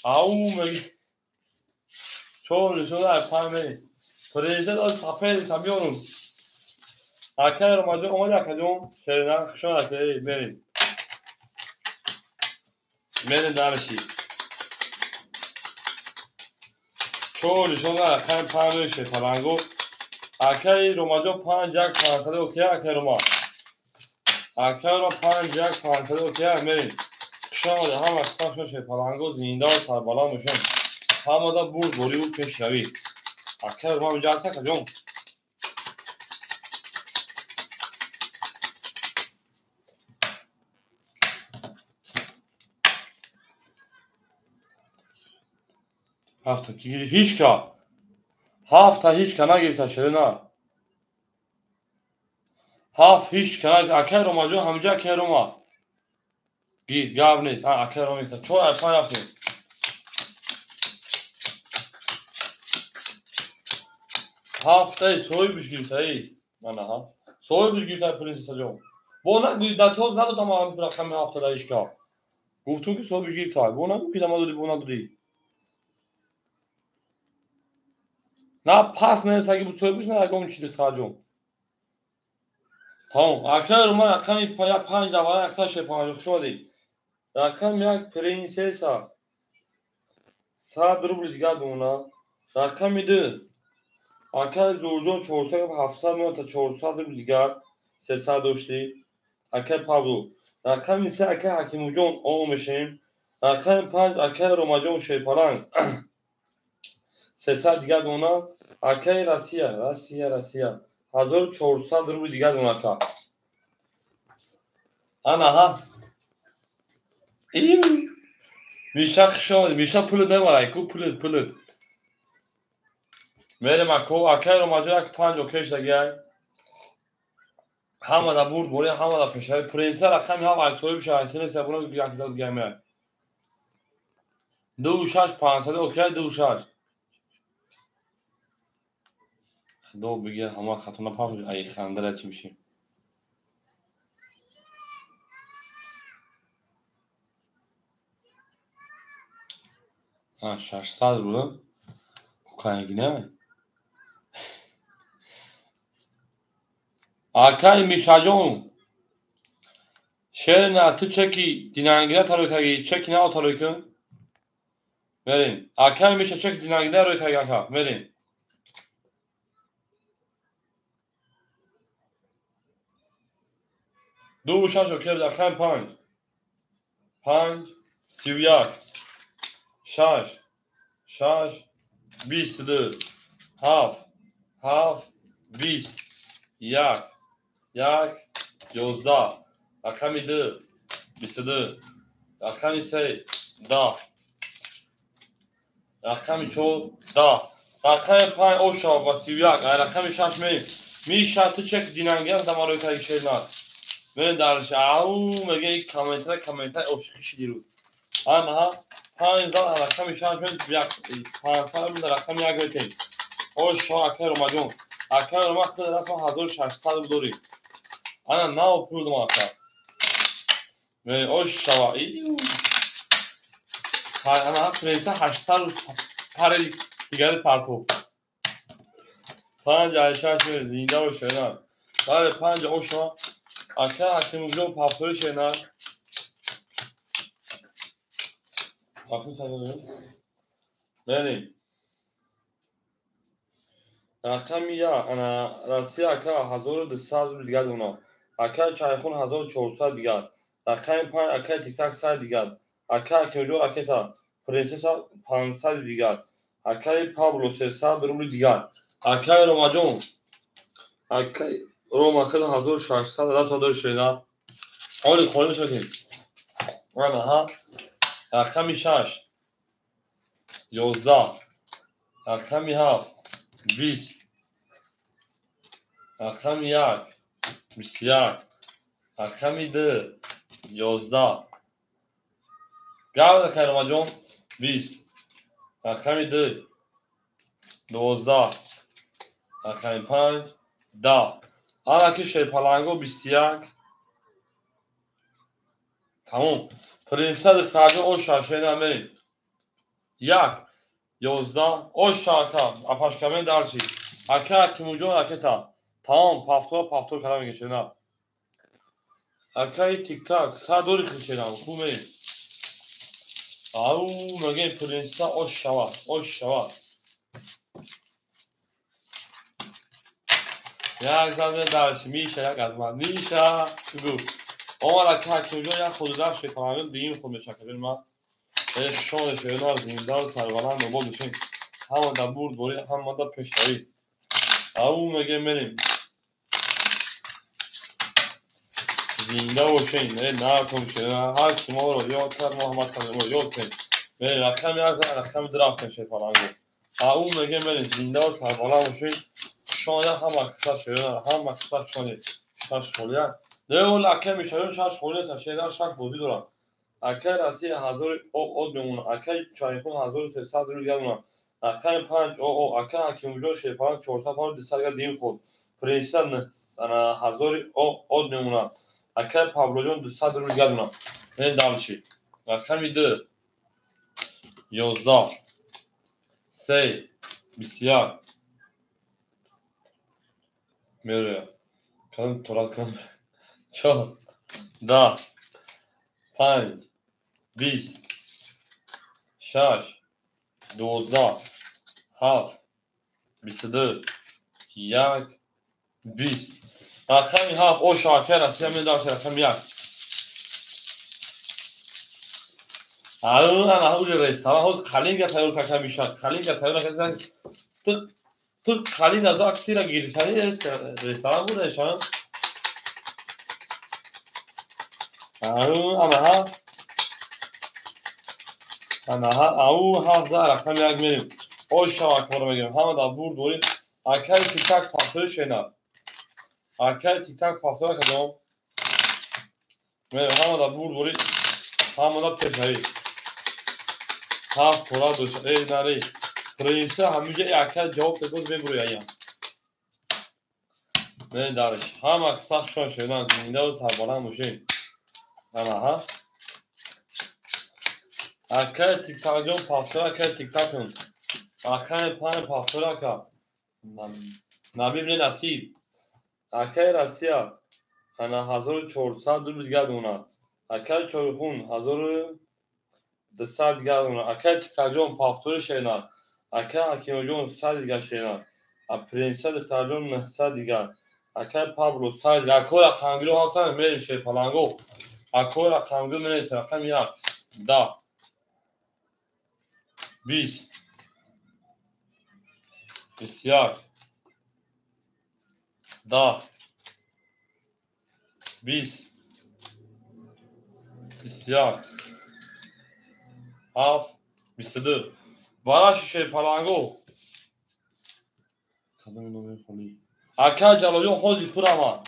او میگی چون شده پای میری پریزه داد سپیدی کمیونم اکه رو مجا اومد اکه جون شیرینه خشون اکه بریم درشی چون شده اکه پای میشه پلنگو اکه رو مجا 5 یک 500 اوکی اکه رو ما اکه رو 5 یک 500 اوکی میریم شما هم اصلا شده پلنگو زینده و سربالا موشن همه دا بود بوری بود پیش روی اکه رو ما بجا هسته که جون هفته کی گیری هیچ که هفته هیچ که نگیرسه شده نه هفت هیچ که نگیرسه اکه رو ما جو همجا اکه رو ما گیر گاب نیست اکه رو میگیرسه چون اصلا رفتیم هفته سوی بش گیرسه ای نه ها سوی بش گیرسه پرینسیسا جون با نگوید در توز ندادم هم رقم هفته در هیچ که گفتون که سوی بش گیرسه با نگوید ما دادی با ندادی نه پس نه اگه بود سوی بش نه اگه اون چیزی خرجون تمام اکه رو ما رقمی 5 دواره اکته شه 5 شدی رقم یک پرینسیسا 100 روبل دیگه دونه رقم 2 اکه زوجون 400 700 میاد تا 400 روبل دیگر 300 داشتی اکه پابلو رقم 3 اکه حکیمو جون او میشیم رقم 5 اکه روماجون شیپالنگ 300 دیگه دونه اکه راسیا 1400 روبل دیگه دونه که انا ها این میشه خشم میشه پول نماره کو پولت میریم اکو اکای رو ماجرا که 5 اوکیش دیگه همه دا برد بوری همه دا پیش پرنسر رقم ها وایسوی بشه اصلا سبونا یک زد گیمه 26500 اوکی 26 دو بگیر همه خطونا پاک ای خنده چی میشه ها 600 بود کوکاینی نه اکای میشاجون شهر نه تو چکی دینانگیره تلوی کگی چکی نه تلوی کن بریم اکای میشه چک دینانگیره روی کگی اکا بریم دو شش اوکی بده اکای 5 31 6 6 22 7 20 1 1 11 رقم 2 22 رقم 3 10 رقم 4 10 رقم 5 اوشا با 31 رقم 6 میشه تو چک دینانگر دماروی که شیرنات من درش او مگه یک کامنتر عشقیش دیروز اما 5 رقم 6 یک 500 رقم یک گرفتیم اوشا اکر اومدون اکر وقت رقم 1600 داری انا ناو پول ماکا من اوشا ایو انا پرنسه 800 پاره دیگر پرتو 5 6 زنده و شنا داره 5 اوشا اکر حکیم جو پاپور شنا پاپور شنا بریم رقم یا انا راسی اکا 1200 دیگر اونا اکا چایخون 1400 دیگر رقم 5 اکا تیک تاک 100 دیگر اکا کیوجو اکتا پرنسسا 500 دیگر اکا پابلو 300 روبل دیگر اکا روماجون اکا روما خیلی 1600 دست دار شینا اولی خوریم شدیم اما ها رقم 6 11 رقم 7 20 رقم 1 21 رقم 2 11 گاو کرما جون 20 رقم 2 12 رقم 5 10 آن که شیپالانگو 21 تموم پرنسد فرجو او شاشین همین 1 11 او شاکا اپاش کمین دارچی اکا کیموجون اکتا تمام پافتور کلا میگه شنا اکای تیک تاک سا دوری خیشنا خوبه او مگه پرنسا او شوا یک زمین درش میشه یک از من میشه بگو اومد که حکیمجا یک خوددار شکرانه دیم خود مشکل ما شان شیرنا زنده و سربلند و بود میشیم همه در برد بوری همه در پیشایی او مگه منیم زنده و شین نه کم شیرنا هر کی ما رو یاد کرد محمد کنیم رو یاد کنیم منیم رقم یک رقم درافت شکرانه او مگه منیم زنده و سربلند و شین شانه همه کسا شیرنا همه کسا شانه شش خولیه نه اون لکه میشاریم شش خولیه تا شیرنا شش بودی دارم اکه راسی 1000 او میمونه اکه چایخون 1300 رو دیگه میمونه اکه 5 او اکه حکیمجو شیپان 400 پار دیسالگا دیم خود پرنسن انا 1000 او میمونه اکه پابلو جون 200 رو دیگه میمونه این دالشی رقم 2 11 3 21 میره کدام تورات کنم 4 10 5 20 6 12 7 22 1 20 رقم 7 او شاکر است همین داشت رقم 1 الان اون رستوران هاوس خالینگ تایور که میشد خالینگ تایور که تو خالینگ دو اکتیرا گیریشانی رستوران بوده شان الان اما او 7000 رقم 1 میریم اوش شبکه رو بگیرم همه در بور دوری اکر تیک تک پافتور شینا اکر تیک تک پافتور کدام میرم همه در بور دوری همه در پیشنهی هفت پورا دوست ای نری پرینسه همیشه اکر جواب تکوز ببروی ایم میرم درش همه سخت شون شدن زمینده و سرباره موشیم همه ها اکر تیک تک جون پافتور اکر تیک تک کن اکر پان پافتور که نبیب نصیب اکر رسیا انا 1400 دو دیگه دونه اکر چایخون 1200 دیگه دونه اکر تکجون پافتور شینا اکر اکیمجون 100 دیگه شینا پرنسه تکجون 900 دیگه اکر پابلو 100 دیگه اکور خانگلو هستن میریم شی پلنگو اکور خانگلو میریم رقم 1 10 20 بسیار 10 20 بسیار 7 22 برای شیشه پلنگو خدمه نومه خونی اکر جلویون خوزی پورما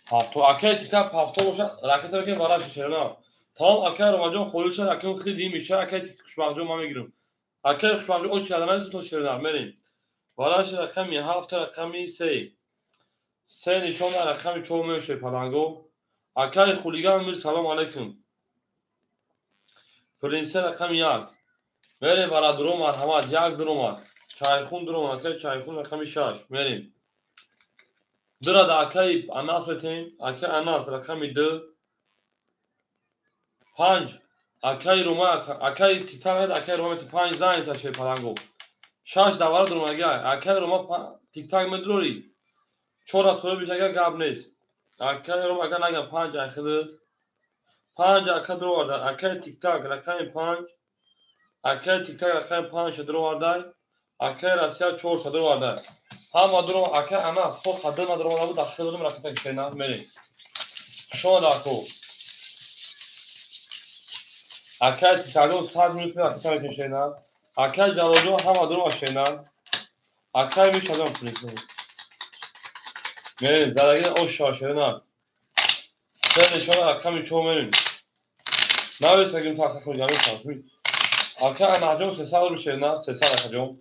هفتو اکر تیکا هفتو باشه راکت رو که برای شیشه نه تمام اکر رومجون خویوشه اکر خیلی میشه اکر تیک خوشبخجون ما میگیرم اکر خوشبخجون او چه آدمه تو شیرنر میریم برایش رقمی 7 رقمی 3 3 نشون رقمی 4 میشه پلنگو اکر خولیگان میر سلام علیکم پرنسه رقم 1 میریم برای درو مرحمت 1 درو چایخون درو اکر چایخون رقم 6 میریم درا دا اکای اناس بتیم اکای اناس رقمی 2 5 اکای روما اکای تیتان اکای روما 5 زاین تاشه پلنگو 6 دوار درو مگه اکای روما تیک تاک مدروری 4 سوی بیش اگر گاب نیست اکای روما اگر نگم 5 اخد 5 اکای درو ورده اکای تیک تاک رقمی 5 اکای تیک تاک رقمی 5 درو ورده اکای راسیا 4 درو ورده هم درو اکای اناس خود خدمت درو ورده داخل درو رقم شینا میریم شو داکو اکر تیکالو 100 میشه اکر کشیدن اکر جلوجو هم ادرو ماشینا اکر میشه دم پلیس میریم زدگی او شاشه نه سه نشون رقمی چومرین نویس بگیم تا خود جامعه شانسی اکر نهجم 300 میشه نه 300 اکجم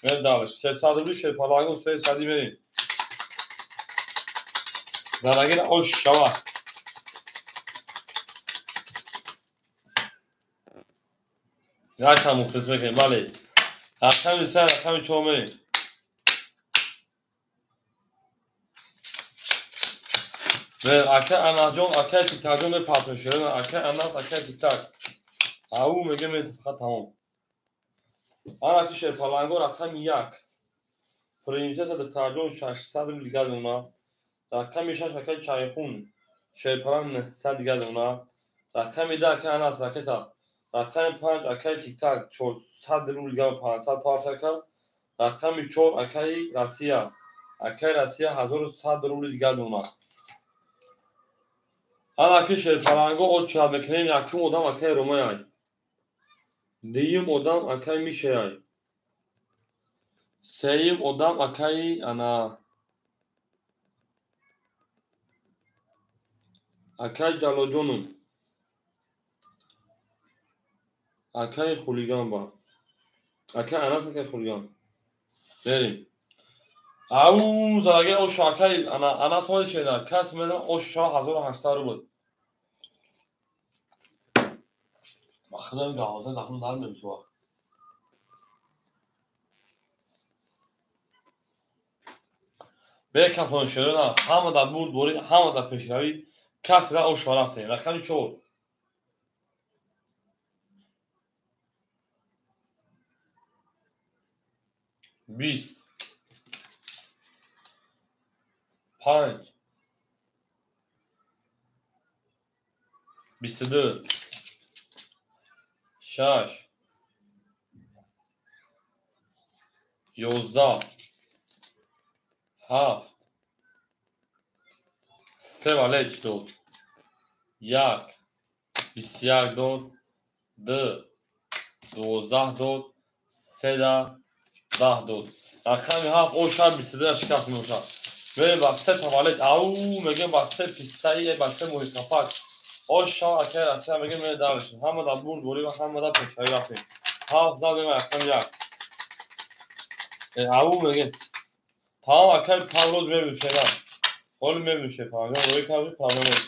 میریم داوش 300 میشه پلاگو 300 میریم زدگی او شوا نه تا مختص بگیم بله اکر سه رقمی چومرین ve ake anajon ake tiktajon ve patronşörün ake anlat ake tiktak. Au mege mentifka tamam. Ana ki şey palango rakam yak. Prioritet de tarjon 600 دیگه اونا. رقم 6 ake çayxun. Şey palan 100 دیگه اونا. رقم 10 ake anas raketa. رقم 5 ake tiktak 400 دیگه 500 partaka. رقم 4 ake Rusya. Ake Rusya 1100 دیگه اونا. Ana ki şey palango o çabekneyin yakım odam akay Roma'ya. Deyim odam akay Mişe'ya. Seyim odam akay ana. Akay Caloconun. Akay Xuligan ba. Akay anas akay Xuligan. Derim. Au zage o şakay ana soy şeyler. Kasmeden o şah 1800 rubl. Bakıdan gavazdan daxil dalmıyorum şu an. به کسان شدن همه در بود دوری همه در پیشروی کس را او شارفته رقم 4 20 5 22 6 11 7 3 valeç dod 1 21 dod 2 12 dod 3 دا 10 داد رقم 7 او شب 23 شکست میشه میریم با 3 تولد او میگیم با 3 پیستایی با 3 محیط کپک او شما اکر اصلا میگیم میره دارشیم همه دا برد بولی و همه دا پشتایی رفتیم 7 دا میگیم رقم 1 او میگیم تمام اکر پاورود میبینوشه حالا میبینوشه پاورود روی کاری پاورود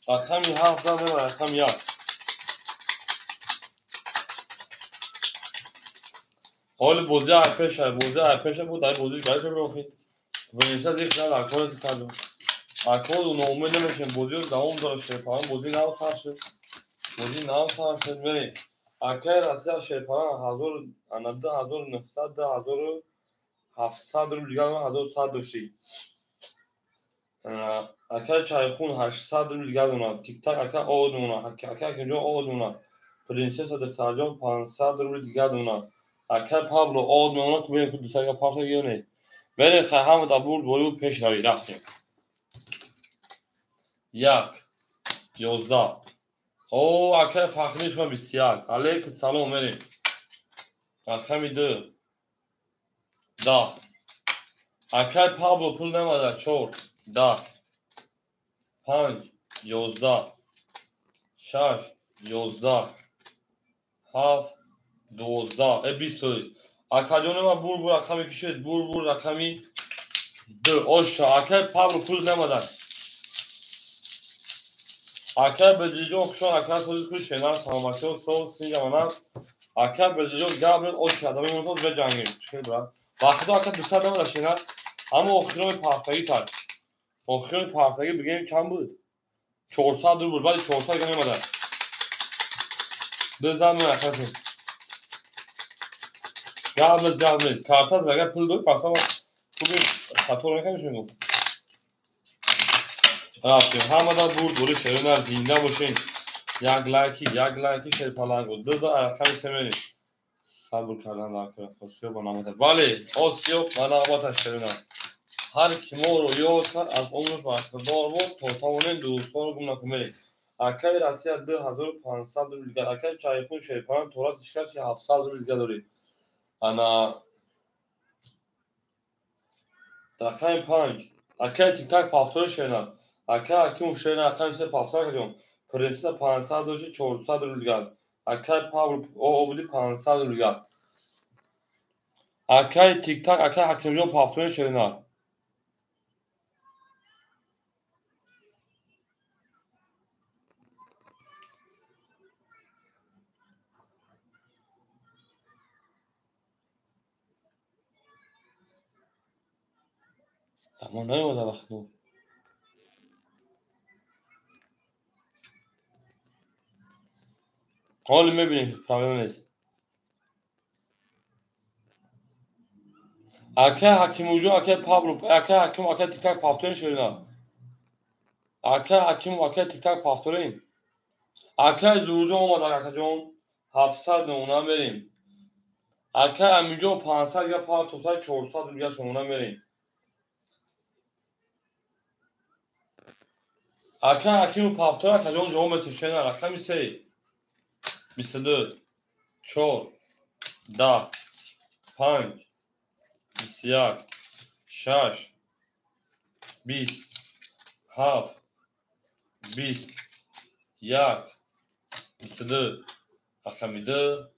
رقم 7 دا میگیم رقم 1 حال بازی پیش بود در بازی گرش بروخید و اینسا دیخ نه در کار کردم اکاد و ناامید نمیشیم بازی رو دوام داره شیپاران بازی نو سر شد میریم اکاد راستی شیپاران 1900 1700 رو دیگر 1100 داشتی اکاد چایخون 800 رو دیگر دونا تیک تاک اکاد آود دونا اکاد اینجا آود دونا پرنسس در ترجم 500 رو دیگر دونا اکاد پابلو آود دونا که بین که دوستا یا پارتا گیونه میریم خواهم دا برد بولی و پیش روی رفتیم 1 11 او اکای فخری شما بسیار علیکم سلام میریم رقم 2 10 اکای پابلو پول نماده 4 10 5 11 6 11 7 12 20 اکای جانه ما بور رقمی کشید بور رقمی 2 اوشا اکای پابلو پول نماده اکای بجیجو خشون اکای توزی خوش شنر سلامتی و سوز سینجا منر اکای بجیجو گابرل اوشا دمی منطقه به جنگیم چکل برد وقتی اکای دوستا نماده شنر اما اخیران پافتگی تر اخیران پافتگی بگیم کم بود 400 رو بود بعد 400 که نماده دو زن من اکای گابرل کارتاز اگر پول دوی پاسا با خوبی خطور نکنیش میگم رفتیم همه دا بود بولی شیرونر زینده باشین یک لایکی شیر پلنگو 2 تا رقم 3 میریم صبر کردن در کنه آسیو با نامت ولی آسیو با نامت شیرونر هر کی ما رو یاد کرد از عمرش با اقتدار بود تا توانه دوستان رو گم نکنه اکای راستی 2500 رو دیگر اکای چایخون شیرپان تورات شکست 700 رو دیگر داری انا رقم 5 اکای تیک تاک پافتور شیرونر اکای حکیم شیرونر رقم 3 پافتور کردیم پرنسس 500 داشتی 400 رو دیگر اکای پاور او بودی 500 رو دیگر اکای تیک تاک اکای حکیم جان پافتور شیرونر اما نیومده وقتی حالا میبینیم پرابلم نیست اکای حکیم جان اکای پاولو اکای حکیم اکای تیک تاک پافتور شیرونر اکای حکیم اکای تیک تاک پافتورین اکای زور جان اومد اکای جان 700 نمونه بریم اکای امین جان 500 یا پار توتال 400 دیگه شما بریم اکای حکیم پافتور اکای جان جواب متشنر رقم 3 22 4 10 5 21 6 20 7 20 1 22 رقم 2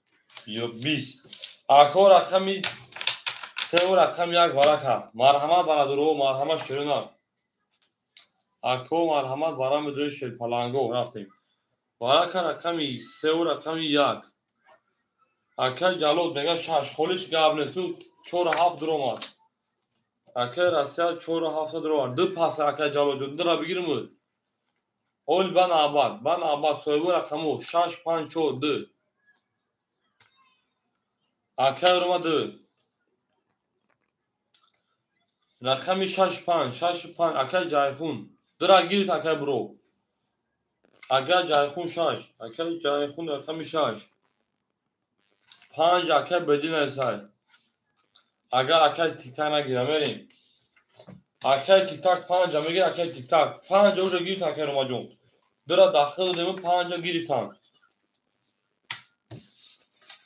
یا 20 اکا رقم 3 و رقم 1 ورکه مرحمت برادرو مرحمت شیرونر اکا مرحمت برام دوی شیر پلنگو رفتیم ورکه رقم 3 و رقم 1 اکا جلود میگه 6 خولش گاب نسو 4 7 درو اکا راسیا 4 7 درو دو پاس اکا جلود جون درا بگیرم اول بن آباد سویبو رقمو 6 5 4 2 اکا روما 2 رقم 6 5 اکا جایخون درا گیرید اکا برو اکا جایخون 6 اکا جایخون رقم 6 5 اکا بدین ایسای اگر اکا تیک تاک نگیرم بریم اکا تیک تاک 5 میگیر اکا تیک تاک 5 اوجا گیرید اکا روما جون درا داخل دیمو 5 گیریفتن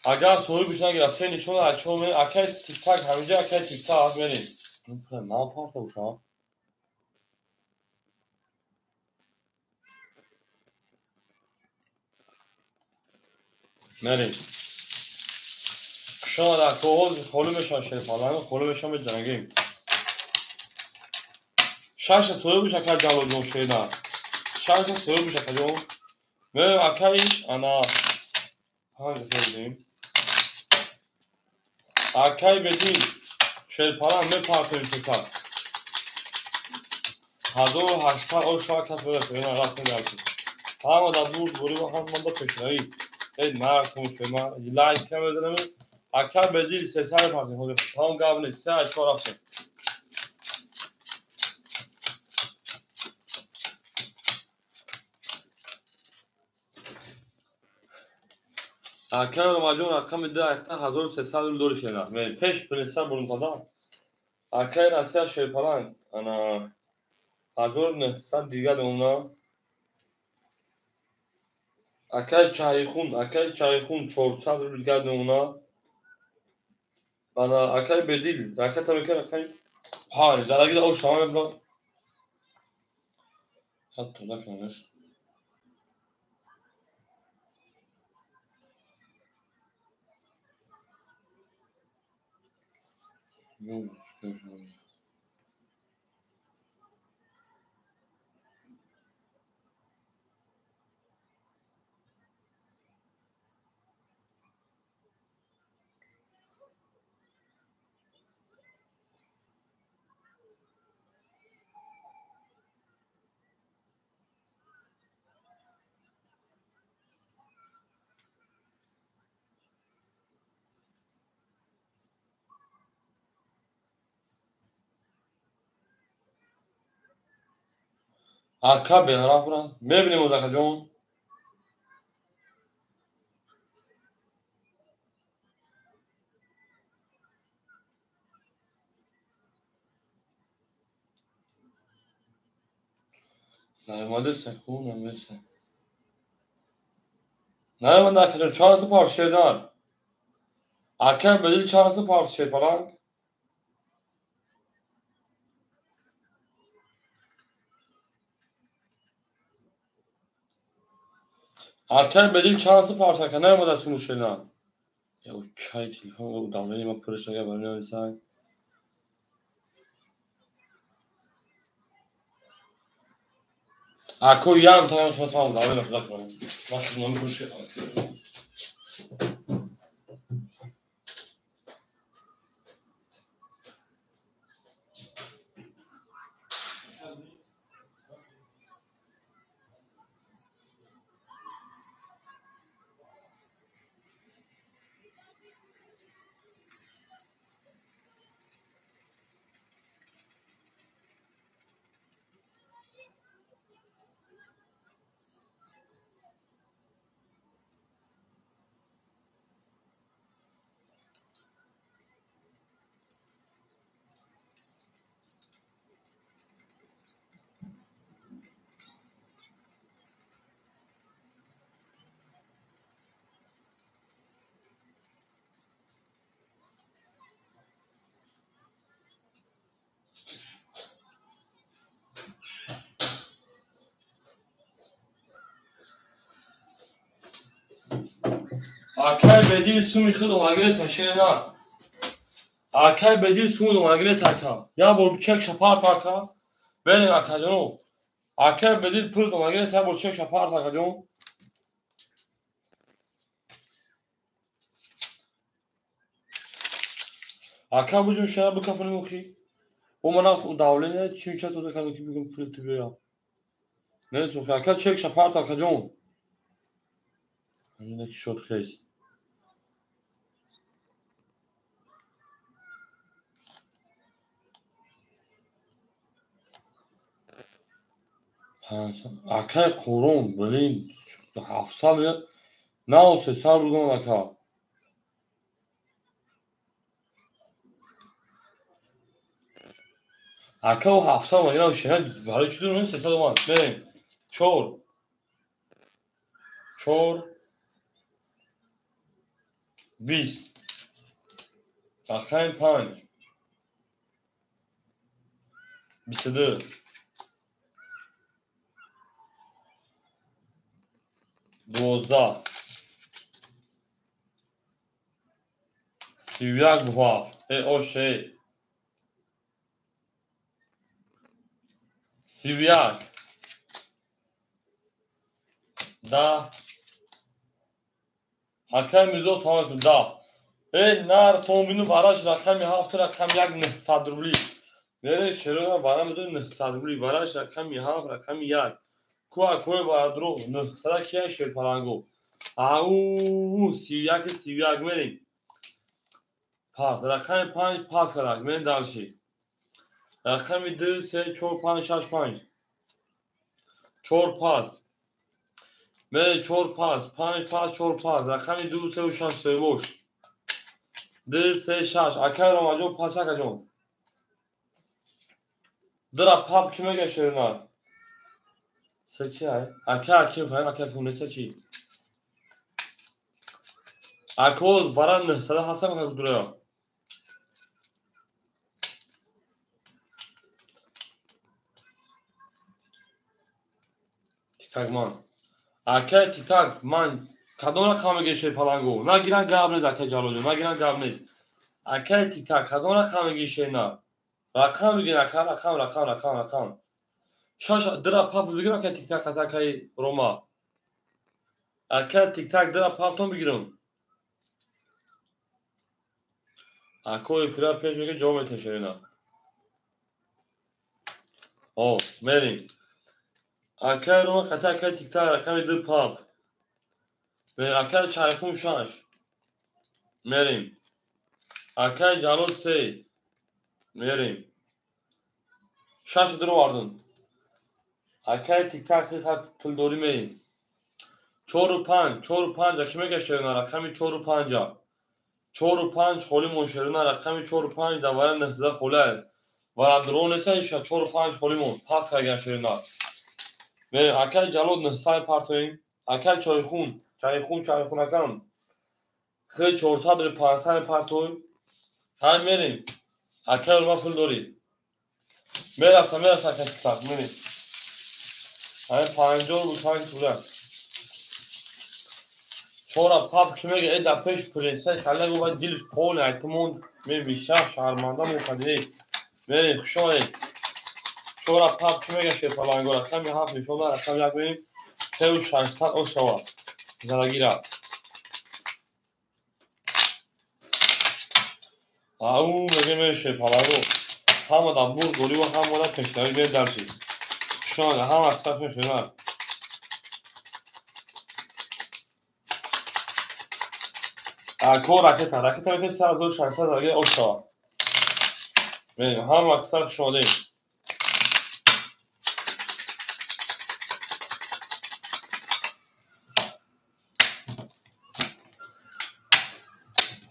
اگر سوی بیش نگیره سه نشون اچو می اکای تیک تاک همینجا اکای تیک تاک بریم نه پارت باشم بریم شما در کوز خلو بشن شیفالان خلو بشن به جنگیم شش سوی بیش اکای جلو جون شیدن شش سوی بیش اکای جون بریم اکایش انا hangi söyleyeyim اکای بدین شیفالان می پارتوی تیکا 1800 او شما کس برسه اینا رفتن گرچه اما در دور دوری با هم من با تشنایی این مرکون شما لایک کم بزنم اکر بدیل سه سر پارتی خود تمام گابنه سه اشوار رفته اکر رو مجموع رقم ده اکتر 1300 دلار شده من پیش پلیسر برون قدام اکر رسیه شیپلان انا 1900 دیگه دونا اکر چایخون 400 دیگه دونا انا اکر بدیل رکت هم که رقم ها زدگی ده او شما مبلا حتی نکنش اکر به طرف برن میبینیم مزاک جون نیامده سکون نمیشه نیامده اکر چهارسی پارچه دار اکر بدیل چهارسی پارچه پلنگ اکر بدیل چهارسی پارچه که نیامده سموشه دار یا او چای تلفن او دامنی ما پرش نگه برای نویسای اکو یارم تایم شما سام دامنی مخلق کنم وقتی نمی پرشه اکر بدیل سومی خود اومگه سنشه دار اکر بدیل سومی اومگه سکا یا برچک شپار پاکا بینیم اکر جنو اکر بدیل پول اومگه سکا برچک شپار پاکا جون اکر بجون شنا بکفنی مخی او مناخت او داوله چی چه تو دکانو کی بگم پول تو بیا نه سو اکر چک شپار پاکا جون اینه چی شد خیس اکر قرون بلین 700 نه 300 بگم اکر اکر و 700 مگه شنا برای چی دونه 300 اومد بریم چور 20 رقم 5 22 12 31 گفت او شی 31 10 حکم میزو سوال کن 10 ای نر تومینو براش رقم 7 رقم 900 روبلی میره شروع برام بدون 900 روبلی براش رقم 7 رقم 1 کوی برادرو 900 کیه شیر پلنگو او 31 میریم پاس رقم 5 پاس کرد میریم دالشی رقم 2 3 4 5 6 5 4 پاس میره 4 پاس 5 پاس 4 پاس رقم 2 3 و 6 3 boş 2 3 6 akar amacım pasak acım Dra pap kime geçiyorlar 8 ay akar kim falan akar kim ne seçi akol varan sana hasan kadar duruyor tikak man akar tikak man kadona kame geçiyor palango na giren gabnez akar jalolcu na giren gabnez akar tikak kadona kame geçiyor na rakam bugün akar rakam şaş dra pap bugün akar tikak atakay Roma akar tikak dra papton bugün akol filan peş bugün jome teşerina o merin akar Roma atakay tikak rakam 2 pap ve akar çayfun şaş merin akar jalol sey merin şaş dro vardın akar tikak khat puldori merin çoru pan kime geçiyorlar rakam çoru panca çoru pan holi monşerina rakam çoru pan da var nesla xolar var drone se işa çoru pan holi mon pas ka geçiyorlar ve akar jalol nesay partoyin akar çayxun akam خیلی 450 پرتون هم میریم اکر ما پول داری میرسم که تک میریم همه 50 بود 5 توله چورا پاپ که میگه ایده پیش پرینسه خلقه باید دیلش پول اعتمون میریم بیشتر شهرمانده مقدری میریم خوشایی چورا پاپ که میگه شیر پلانگو رقمی 7 نشونه رقم 1 میریم 3600 او شوا زرگی را او میگه میشه پلانگو همه دا بور دوری و همه دا پشتایی بیر درشی شانه همه اکسر میشه کو راکت میکنی سر دور 600 درگه اوشا میریم هم اکثر شده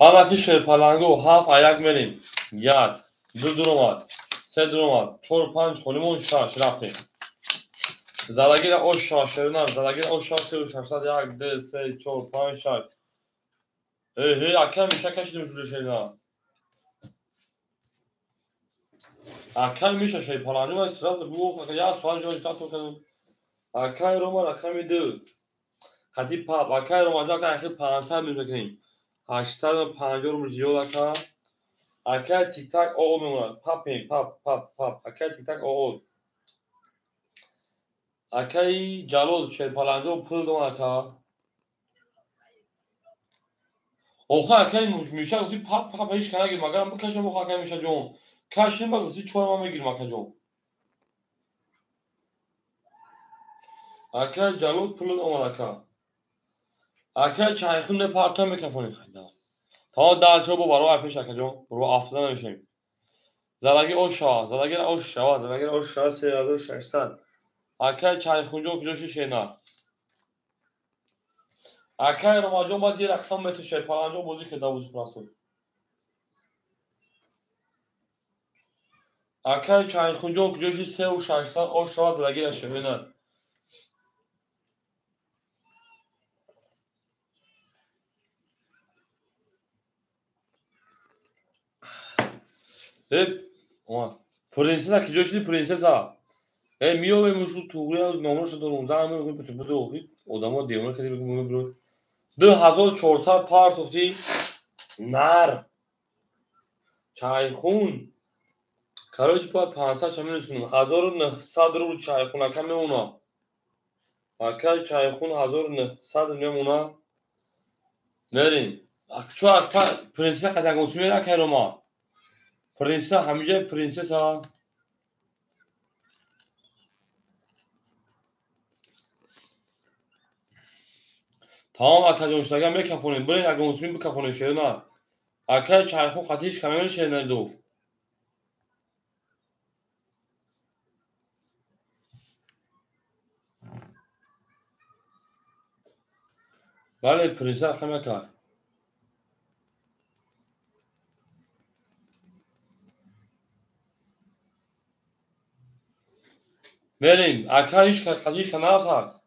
هم اکی شیر پلنگو 7 ایک میریم 1 2 درمات 3 درمات 4 5 خلیمون 6 رفتیم زدگیر اوشا شیرنر زدگیر اوشا 3600 1 2 3 4 5 6 هی اکر میشه کشیدیم جوری شیرنر اکر میشه شیر پلنگو استرافت بو یا سوال جوری تاتو کنم اکر روما رقمی 2 خطی پاپ اکر روما جا که اخیر 500 میکنیم 850 رو زیاد اکر اکر تیک تاک او میمونه پاپ اکر تیک تاک او اکر جلو شیر پلنجو پول دوم اکر اوخه اکر میشه گفتی پاپ هیچ کنه گیر مگرم بکشم اوخه اکر میشه جون کشیم با گفتی چور ما میگیرم اکر جون اکر جلو پول دوم اکر چایخون نپارتا میکفونی خیلی تا دلشو با برای پیش اکر جون برو آفتاده نمیشیم زدگیر اوشا 3600 اکر چایخونجو کجاشی شینا اکر روماجون باید یه رقم متر شیر پلنجو بودی که داوز پراسون اکر چایخونجو کجاشی 3600 اوشا زدگیر شینا اومد پرنسس که جوشی پرنسس ها میو میشو توغریا نمرش دارم زمان میگم چه بده اوخی آدما دیوار کردی بگم برو 2400 پارت افتی نر چایخون کاروچ با 500 چمنشون 1900 رو چایخون کم اونا اکای چایخون 1900 میمونه بریم چو از پرنسس قدم گوسمی را که ما پرنسس همیشه پرنسس ها تمام اکای جونشتگان میکفونیم برین اگه گوسمی بکفونیم شده نه اکای چایخون خطیش کمیون شده ندوف بله پرنسس خمه که بریم اکای هیچ خطیش که نفت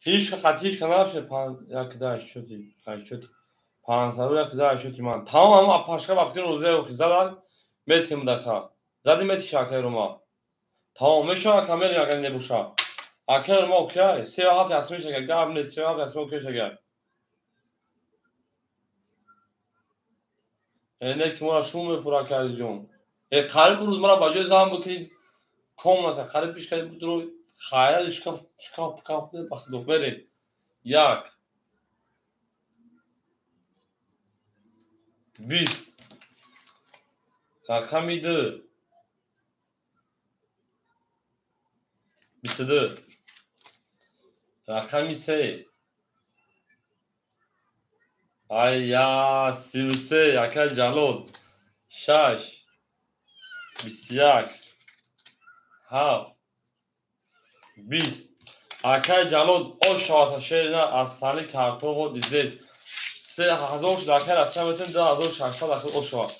هیچ خطیش که نفت یک داشت شدی شدی 500 یک داشت شدی من تمام هم پاشکا وقتی روزه و خیزدن میتیم دکا زدی میتی شاکه رو ما تمام میشه کامل اگر نبوشه اکر ما اوکی 37 اسمیش اگر گاب نیست 37 اسمی اوکی شگر اینه که مرا شوم بفرا کرد جون قلب روز مرا با جای زمان بکنید کم نکن قلب پیش کرد بود رو خیال شکاف بخدوخ بریم یک 20 رقمی 2 22 رقمی 3 آیا 33 اکر جلود 6 21 7 20 اکر جلود آشاط شیر نه از تالی کارتون و دیزیز 3000 شد اکر اصلا بتون 2600 اکر آشاط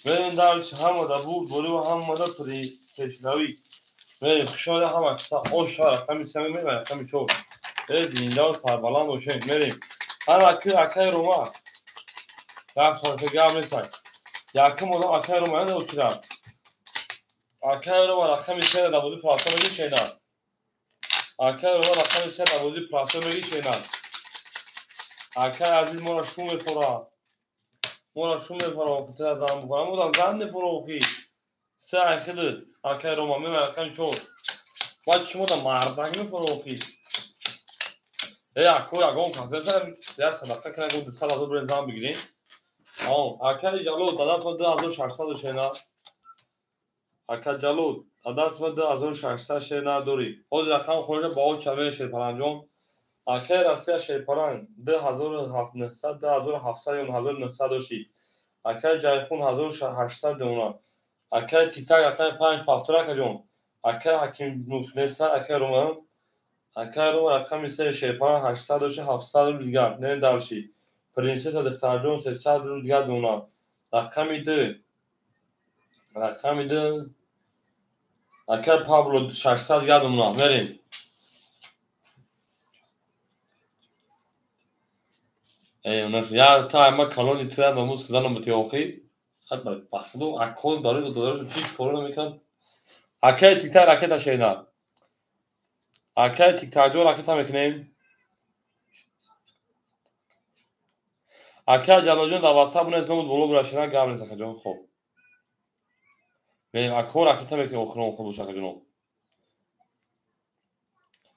بریم در چه هم مده بود بولی و هم مده پیشنوی بریم خشاده هم اکتا آشاط رقمی سمی میبین رقمی چور بریم زینجا و سربالان باشیم بریم هر اکر روما یک خورفه گم نیستن یکی مده اکر روما نده اوچیرم اکر روما رقمی سه نده بودی پراسا بگی شیدن اکر روما رقمی سه نده بودی پراسا بگی شیدن اکر عزیز مرا شوم فرا خطه از زن بکنم بودم زن فرا خی سه اخیده اکر روما میبین رقمی چور باید چی مده مردک میفرا خی اکو اگه کنسل زنم در صدقه کنه گفت 100,000 برین زن بگیرین اکر جلود دادست من 2600 شینا اکر جلود دادست من 2600 شینا دوری خود رقم خورده با او کمه شیرپرنجون اکر رسیه شیرپرنج 2700 2700 یا 1900 داشتی اکر جایخون 1800 دونا اکر تیتک اکر 5 پافتورک جون اکر حکیم نوفنسا اکر رومان اکر رومان رقم سه شیرپرنج 800 داشتی 700 رو دیگر نه دارشی پرنسس دختر جون 300 رو دیگر دونا رقمی 2 اکر پابلو 600 دیگر دونا بریم نفر یا تا اما کلونی ترند و موز کزنم بتی آخی حتی بخدو اکون داره و دارش چیش کرونا میکن اکر تیک تک راکت شینا اکر تیک تک جو راکت میکنیم اکر جلوجون در واتساپ نیست نمود بلو براشینا گام نیست اکر جون خوب بریم اکر راکت میکنیم اخرون خوب باشه اکر جون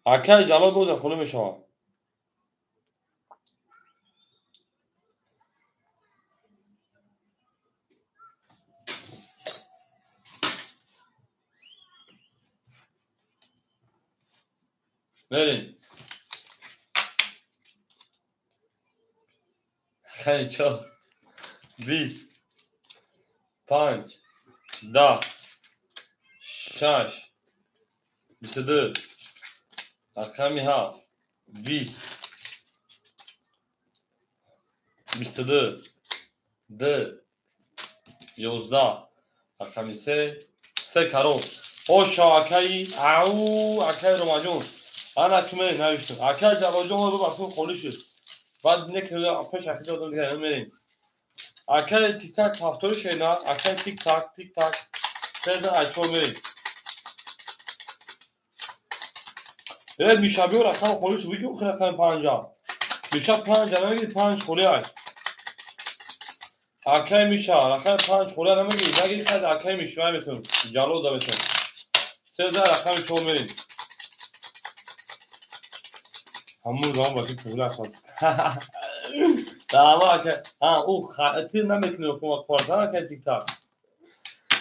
اکر جلو بود خلو میشه بریم خیلی چو 20 5 10 6 22 رقمی 7 20 22 2 11 رقمی 3 کرون اوشا اکایی او اکای رو مجون انا کمه نوشتم اکای جواجون رو بخون خالی شد بعد نکنه پیش اکای دادم دیگه میریم Akay tik tak haftori şeyna. Akay tik tak tik tak. Seza aço meri. Evet müşabiyor rakam konuş bu ki o rakam panca. Müşab panca ne gibi panç koruyor. Akay mişa rakam panç koruyor ne gibi. Ne gibi kadar akay mişa betun. Calo da betun. Seza rakam ço meri. Hamur zaman bakın kıvıla kal. Tamam akay. Ha o khatir ne bekliyor kuma kvarta akay tik tak.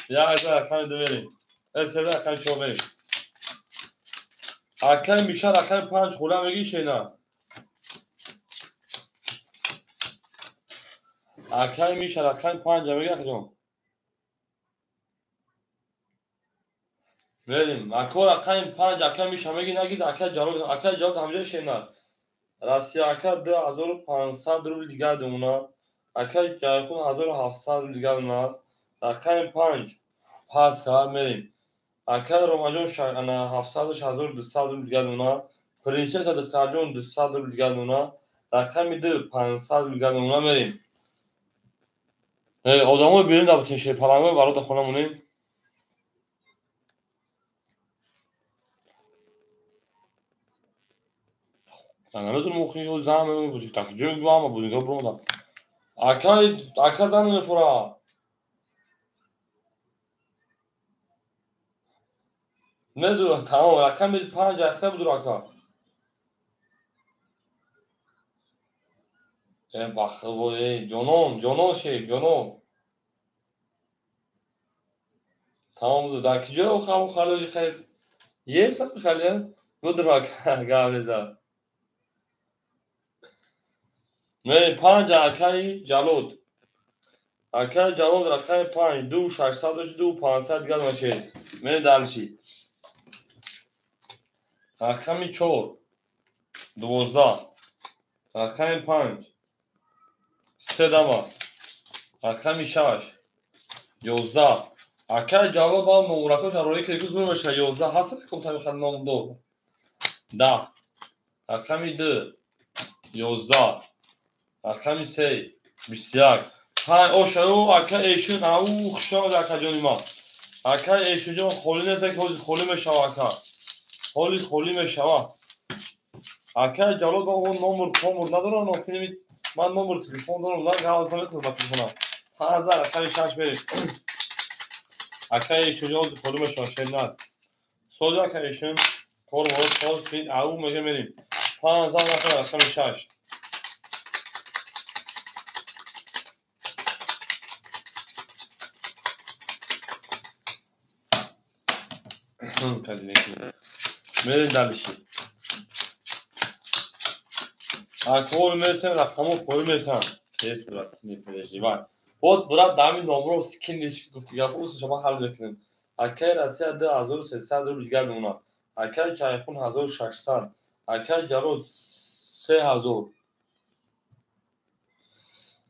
Ya eza rakam da meri. Seza rakam ço meri. Akay mişa rakam panç koruyor ne gibi şeyna. Akay mişa rakam panç ne gibi. بریم اکور اکای پنج اکای میشم میگی نگید اکای جواب همجا شینا راستی اکای 2500 روبل دیگه دونا اکای جایخون 1700 روبل دیگه دونا اکای پنج پاس کار میریم اکای رومانجون انا 700 1200 روبل دیگه دونا پرنسس دکترجون 200 روبل دیگه دونا اکای میده 500 روبل دیگه دونا میریم آدمو بیرون دابتین شی پلنگو برات خونمونیم Ben nemmedum okuyor zaman bu takıcı bu ama bu ne burada. Akazan ne fora? Ne dur tamam rakam bir panca akta budur aka. Bak bu Jonon şey Jonon. Tamam bu takıcı o kamu khaloji khay. Yes khale budur aka gavreza. Ne panca akay jalod. Akay jalod rakam panj 2600 500 gel maşe. Ne dalşi. Rakami 4 12 rakam panj سدما رقم 6 11 اکای جواب با نمرکش روی که زور بشه 11 هست که مطابق نام دو 10 رقم 2 11 رقم 3 21 5 او شو اکای ایشون او خشام در کجانی ما اکای ایشون جو خالی نده که خالی میشه اکا خالی میشه اکای جواب با اون نمر نداره نه فیلم من نمبر تلفن دارم لا جواب نمیتونم با تلفنم 5000 اکای 6 بریم اکای ایشون خالی میشه شنن سوال اکای ایشون خالی خاص بین او میگه بریم 5000 اکای 6 کلیکی میریم دلشی اکول میرسیم رقمو خالی میرسم کیس برات نیپلشی وای بود برات دامی نمبر سکین نیست گفتی یا خودت شما حل میکنین اکای راستی 2300 رو دیگر دونا اکای چایخون 1600 اکای جارو 3000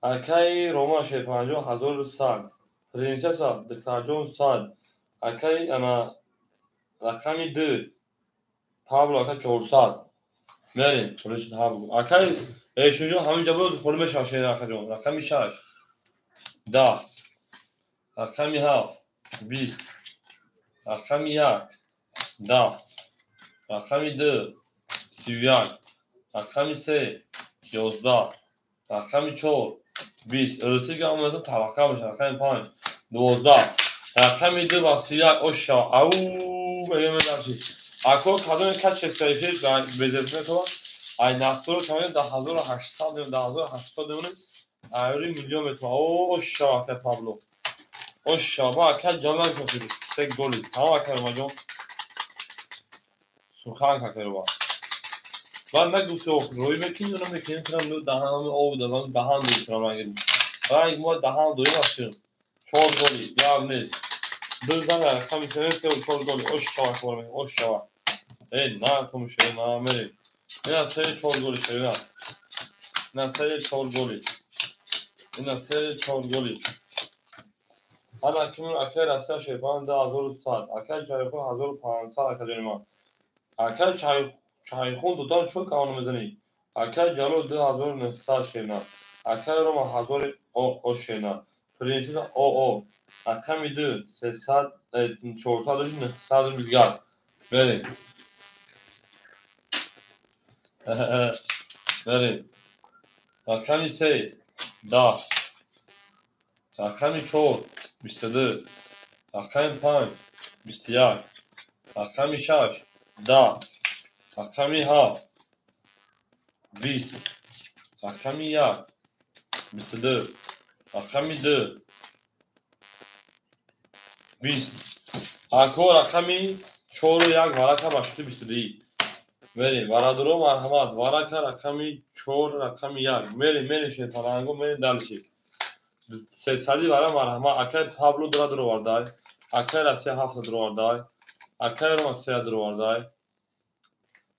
اکای روما شه 50100 پرنسس دکتر 100 اکای انا رقمی 2 پابلو اکای 400 میریم پولش پابلو اکای ایشونجو همین جا بود خورده شاشه اکای رقمی 6 10 رقمی 7 20 رقمی 1 10 رقمی 2 31 رقمی 3 11 رقمی 4 20 ارسی که آمدن توقع باشه رقمی 5 12 رقمی 2 و 31 اشا او میگه میدرشی اکو کدوم کچ استایفیش بزرگه تو ای نفتور کمی 10800 10800 دونیم ایوری میلیون تو او اشا که پابلو اشا با کچ جامعه سفیدی 3 گلی تمام اکر مجموع سوخان که با من نگفته روی میکنی یا نمیکنی کنم نو دهانم آب دادم دهان میکنم اگه رنگ ما دهان دوی ماشین 4 گلی یار نیست دو زن رقم میتونه 3 و 4 گلی اش شوا کنم اش شوا ای نه کمشه نه میری اینا 3 4 گلی شده نه 3 4 گلی اینا 3 4 گلی انا کیمون اکر راست شیفان 10100 اکر جایفون 1500 اکر ما اکر چای خون دادن چون کانو میزنی اکر جلو 2900 شینا اکای روما هزار اوشینا پرینسیس او اکای میدو 300 400 900 میلیارد بریم بریم اکای سه 10 اکای 4 22 اکای 5 21 اکای 6 10 اکای 7 20 اکای 1 22 اکای 2 20 اکو رقمی 4 و 1 ورقه باشده 22 بریم ورادرو مرحمت ورقه رقمی 4 رقمی 1 میریم شیطانانگو میریم دلشی 300 برای مرحمت اکای پابلو درو وردای اکای راسیا 7 درو وردای اکای روما 3 درو وردای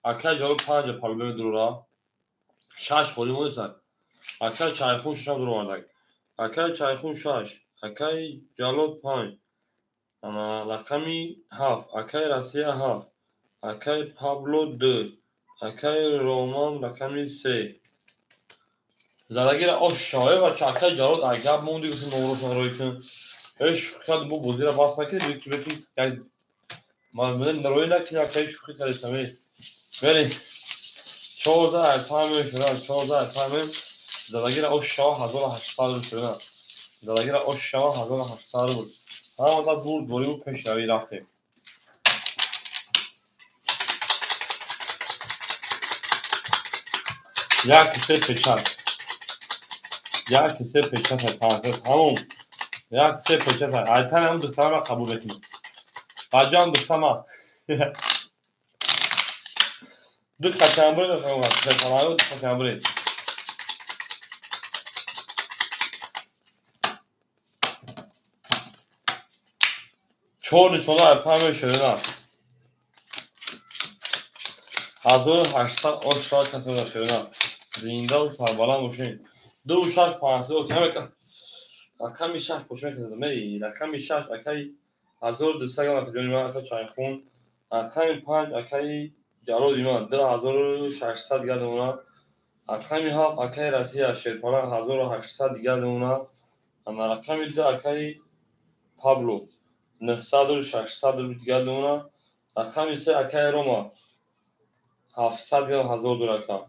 اکای جالو 5 پابلو درو را 6 خوریم oysa اکای چایخون 6 درو وردای اکای چایخون 6 اکای جالو 5 اما رقمی 7 اکای راسیا 7 اکای پابلو 2 اکای رومان رقمی 3 زدگی را آشای و چکای جارود اگر موندی گفتم نوروشان روی کن شوخی بو بوزی را باز نکرد بیتی بیتی من روی نکنی اکای شوخی کردی سمی بری 14 الفهمه شدن 14 الفهمه زدگی را آشای 1800 شدن زدگی را آشای 1800 بود همه دا بود دوری بود پیش روی رفتیم یک کسی پیچت همون یک کسی پیچت ایتن همون دختر را قبول نکنیم بجا هم دختر ما دختر چنبری نخواهم دختر چنبری 4 نشانه الفهمه شدن 1800 آشای کسی شدن زنده و سربلند باشین 2 6 52 رقمی 6 پوشمه کسی می رقمی 6 اکی 1200 گم اکی جانی من اکی چای خون رقمی 5 اکی جارو دیمان 2600 گرد اونا رقمی 7 اکی رسی شیرپانه 1800 گرد اونا اما رقمی 2 اکی پابلو 900 و 600 گرد اونا رقمی 3 اکی روما 700 گرم 1000 دلار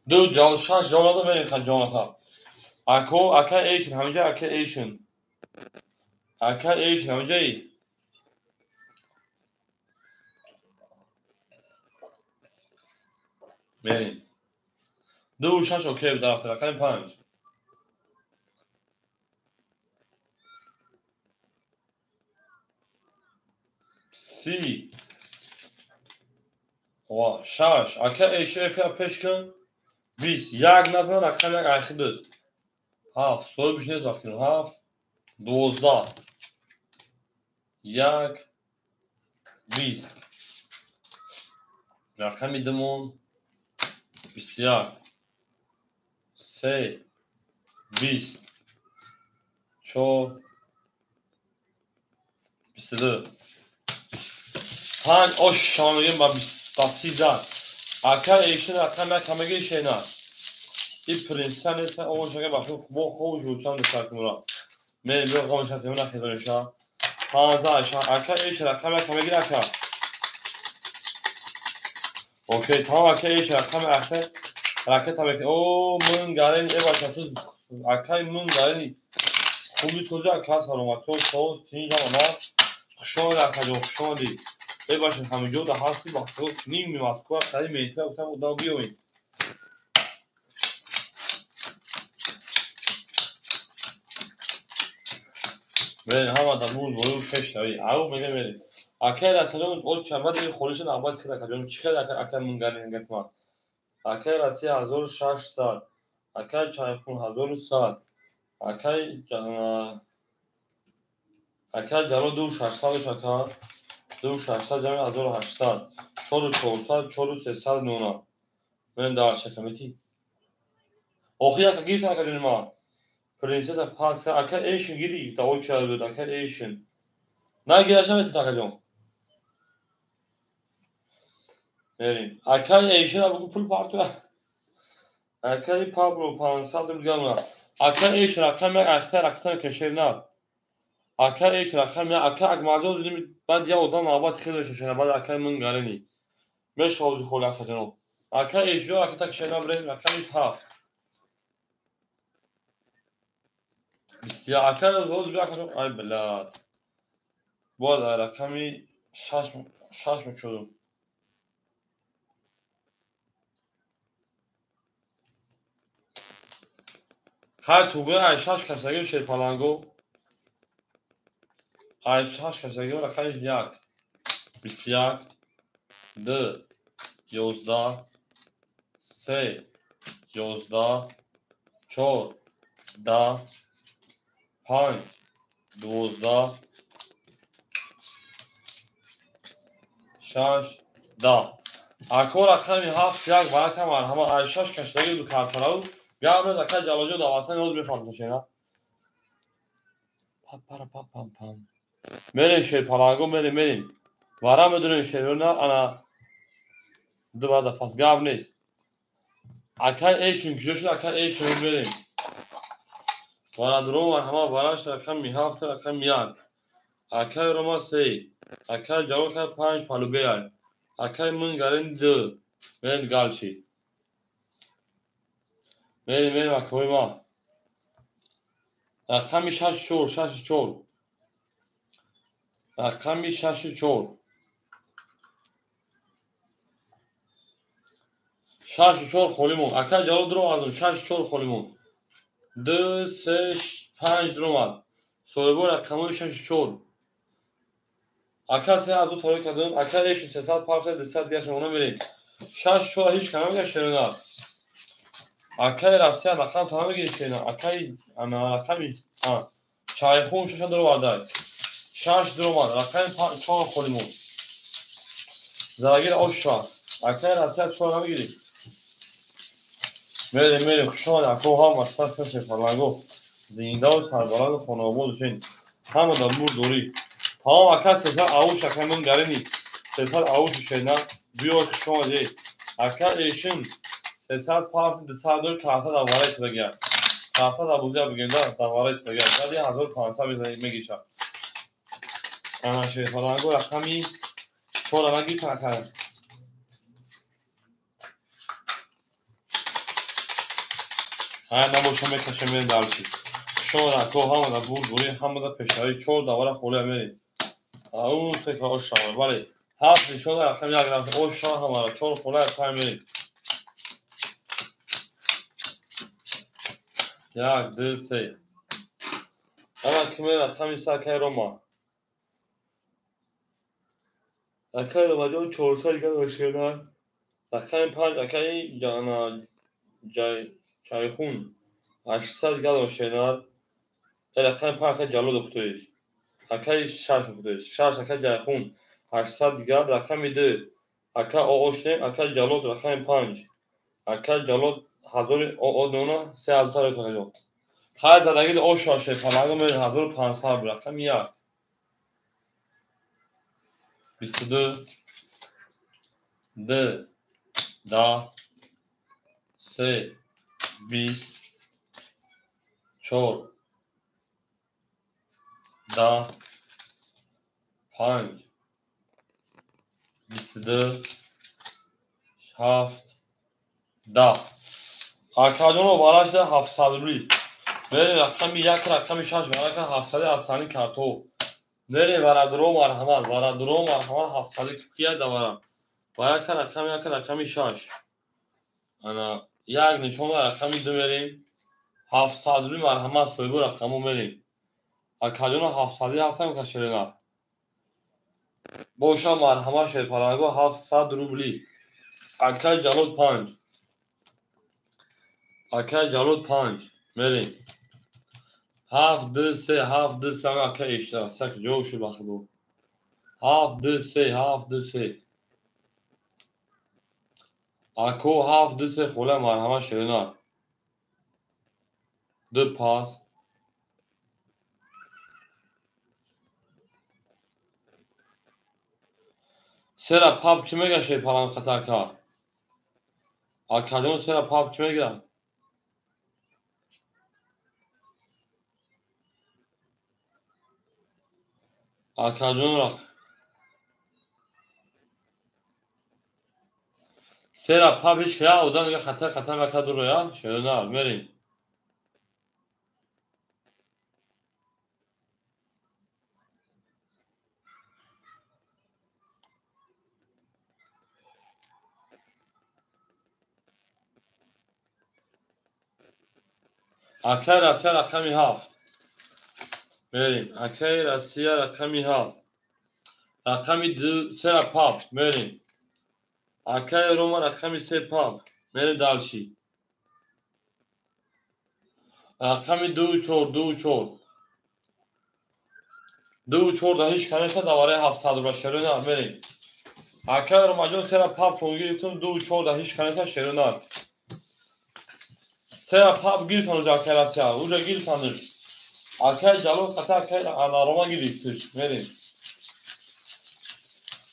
دو جال 6 جاناتا میریخن جاناتا اکو اکی ایشن همینجا اکی ایشن همینجایی میریم 2 و 6 اوکی بود رفته رقم 5 سی و 6 اکی ایشن فیا پیش کن 20 یک نزن رقم یک اخی داد 7 سوی بیش نیست وقتی 7 12 1 20 رقمی دمون 21 3 20 4 22 5 آشان میگیم با 13 اکا ایشن رقم یک همگی شینا این پرینسن نیست اون شکر بخشو خوب جوچان دستار کنورا میریم بیو قوم شد زمین اخیرانشا 15 اکا ایشن رقم یک همگی اکا اوکی تمام اکا ایشن رقم اخیر رکت هم اکا او من گارنی ای باشم تو اکای من گارنی خوبی سوزه اکا سالوما تو سوز تینجا مانا خشون رکا جو خشون دی ای باشم همینجا ده هستی با تو نیم میماسکو خیلی میتونه بودم ادام بیوین بله همه در مون بروی پیش روی او میگه اکر اصلا اون چند وقتی خورش نباید کرد که چی کرد اکر منگاری هنگت ما اکر راسی 1600 اکر چایخون 1100 اکر جلو 2600 شکر 2600 جمع 1800 4400 4300 نونا من دار شکمیتی اوخی اکر گیرت اکر ما پرنسس پاس اکر ایشن گیری تا او چهار بود اکر ایشن نه گیرشم ایتی اکر جون بریم اکای ایشن بگو پول پارتو Akay Pablo 500 میگم. Akay ایش رقم یک اختر رقم کشیر نه. Akay ایش رقم یک Akay اگماجو دیدیم بعد یا odam آباد خیلی شونه بعد Akay من گرینی. مش حوض خوله Akay جنو. Akay ایش جو Akay کشینا بریم رقم 7. بسیار Akay روز بیا Akay ای بلاد. بود رقمی 6 میشود. خیلی توبه ای 6 کسایی شیر پالانگو. ای 6 کسایی رقم 1. 21 2 11 3 11 4 10 5 12 6 10 اکو رقم 7 یک برکم همه ای 6 کسایی دو کارتراو گام رقم جلوجو دواسه نوز میفهمه پم پم میریم شیر پالانگو میریم وارا میدونیم شیرونه انا دو بعد پس گام نیست اکای ایشون کجا شد اکای ایشون بریم وارا درو و همه واراش رقم 7 رقم 1 اکای روما 3 اکای جلو 5 پالو بیای اکای من گرین 2 من گالچی میریم اکوی ما رقم 6 4 رقم 6 4 6 4 خولیمون اکای جلو درو ازم 6 4 خولیمون 2 3 5 درو سویبو رقم 6 4 اکا از او تاریخ کردم اکا ایشون 300 پارسل 200 دیگه شما میریم 6 4 هیچ کنم میگه شیرنا اکا راستی رقم تمام میگه شیرنا اکا انا رقمی چای خون شش درو وارد 6 درو وارد رقم 4 خولیمون زاگیر اوشا اکا راستی 4 میگیری میریم خوشحال اکو هم واسه میشه فرلاگو زنده و سربلند خانواده چین همه در مور دوری تمام اکا 300 اوش اکا من گرینی 300 اوش شیرنا بیو شما دی اکا ایشون 300 پاف 200 کارتا دا وارد بگیر کارتا دا بوزیا بگیرده دا وارد بگیر بعد 1500 میگیشه انا شیر فلانگو رقمی چورا مگی کنه های نباشه میکشه میریم دارچی شما اکو همه دا بود دوری همه دا پشتایی چور دا وارد خوله میریم اون فکر اوش شامل ولی هفت شده رقم یک رفت اوش شاه همه را چور خوله پای میریم 1 2 3 اما که میرم رقمی ساکه روما اکای روما جون 400 دیگه داشتیدن رقم 5 اکای جانا چای خون 800 دیگه داشتیدن رقم 5 اکای جلو دختویش اکای 6 دختویش 6 اکای جای خون 800 دیگه رقم 2 اکای اوشنیم اکای جلو رقم 5 اکای جلو هزار او دونا 3000 کنه خیلی زدگی او شاشه پناهگاه میریم 1500 رقم 1 22 2 10 3 20 4 10 5 22 7 10 اکادون رو بالا شده 700 روی بریم رقم 1 رقم 6 برای 700 اصلانی کارتو نریم وردرو مرحمت 700 کیه دوارم برای رقم 1 رقم 6 انا یک نشون رقم 2 بریم 700 روی مرحمت سویبو رقمو بریم اکادون 700 هستم که شیرنا باشا مرحمت شیر پرانگو 700 روبلی اکای جلود 5 اکای جلود 5 بریم 7 2 3 7 2 3 اکای اشترا سک جوشو بخدو 7 2 3 7 2 3 اکو 7 2 3 خوله مرحمت شیرنا دو پاس سرا پاپ کمه گشه پران خطا که اکادون سرا پاپ کمه گره Akacun rak. Sera pabiş ya odan ya kata meka duru ya. Şöyle al verin. Akay Rasya rakami haft. Verin. Akay Rasya rakami haft. Rakami sera pap. Verin. Akay Roma rakami se pap. Verin dalşi. Rakami du çor. Du çor da hiç kanesa da var ya hafsadır başarı ne verin. Akay Roma John sera pap songi yutun du çor da hiç kanesa şerun al. Sera pap gir tanıcı Akay Rasya. Uca gir tanır. Akay Calo kata Akay Roma gidiyor. Verin.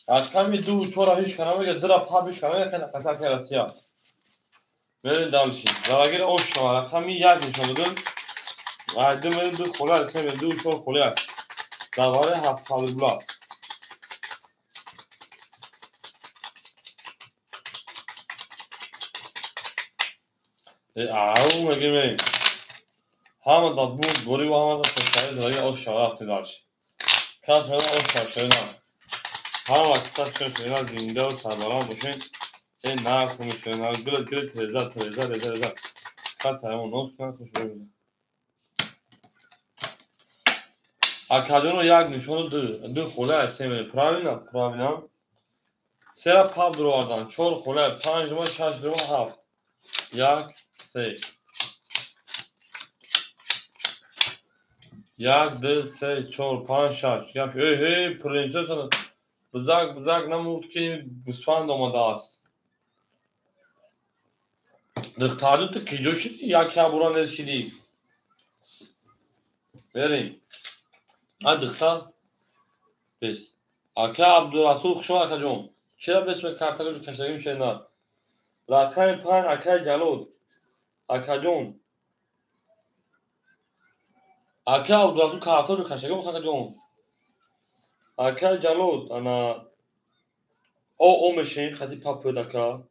Akami du çora hiç kanama ge dra pap hiç kanama ge kata Akay Rasya. Verin dalşi. Zaragir oş var. Akami yak nişanıdın. Aydım verin du kolar isme du çor kolar. Davare hafsalı bula. Ağu megime. Hama da bu bori ve hama da sesleri zaragir oş var aftidarş. Kas meden oş var şöyle. Hama kısa şöyle dinde o sarbalan boşun. Ne yapmış şöyle. Gül tereza. Kas hayvan nos kan kuş böyle. Akadyon yak nişanı du kolar isme pravina. Sera pap duvardan çor kolar panjma şaşdırma haft. Yak se. Yak de se çor pan şaş. Yak hey prenses bızak namut ki busfan domadas. Dıhtarı tı kijoşi yak ya buran elşidi. Verin. Ha dıhtar. Biz. Aka Abdurrasul kuşu akacağım. Şira besme kartakacı kaşagim şeyna. Rakam pan akay jalod. Akacağım. Aka Abdurrasul kartakacı kaşagim akacağım. Akay jalod ana o meşin khati papı daka.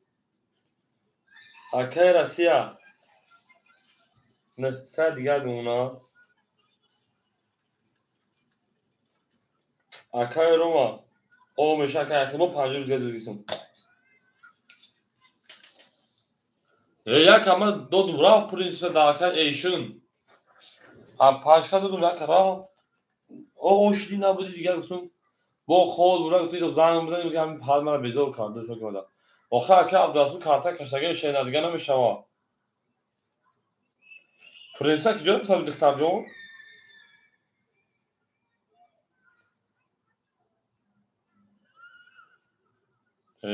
Akay Rasya. Ne sad diğer ona. Akay Roma. O meşin akay akıma pajı düzgün düzgün. Ya kama do raf prinsese da akay eşin. Ha paşka do raf. O hoşli nabudi diğer olsun. Bu خود برای توی زنگ بزنیم که همین حال مرا بیزار کرده شو که مدام آخه که عبدالرسول کارتا کشتگی شینا دیگه نمیشه ما پرنسا کجا میسازم دختر جون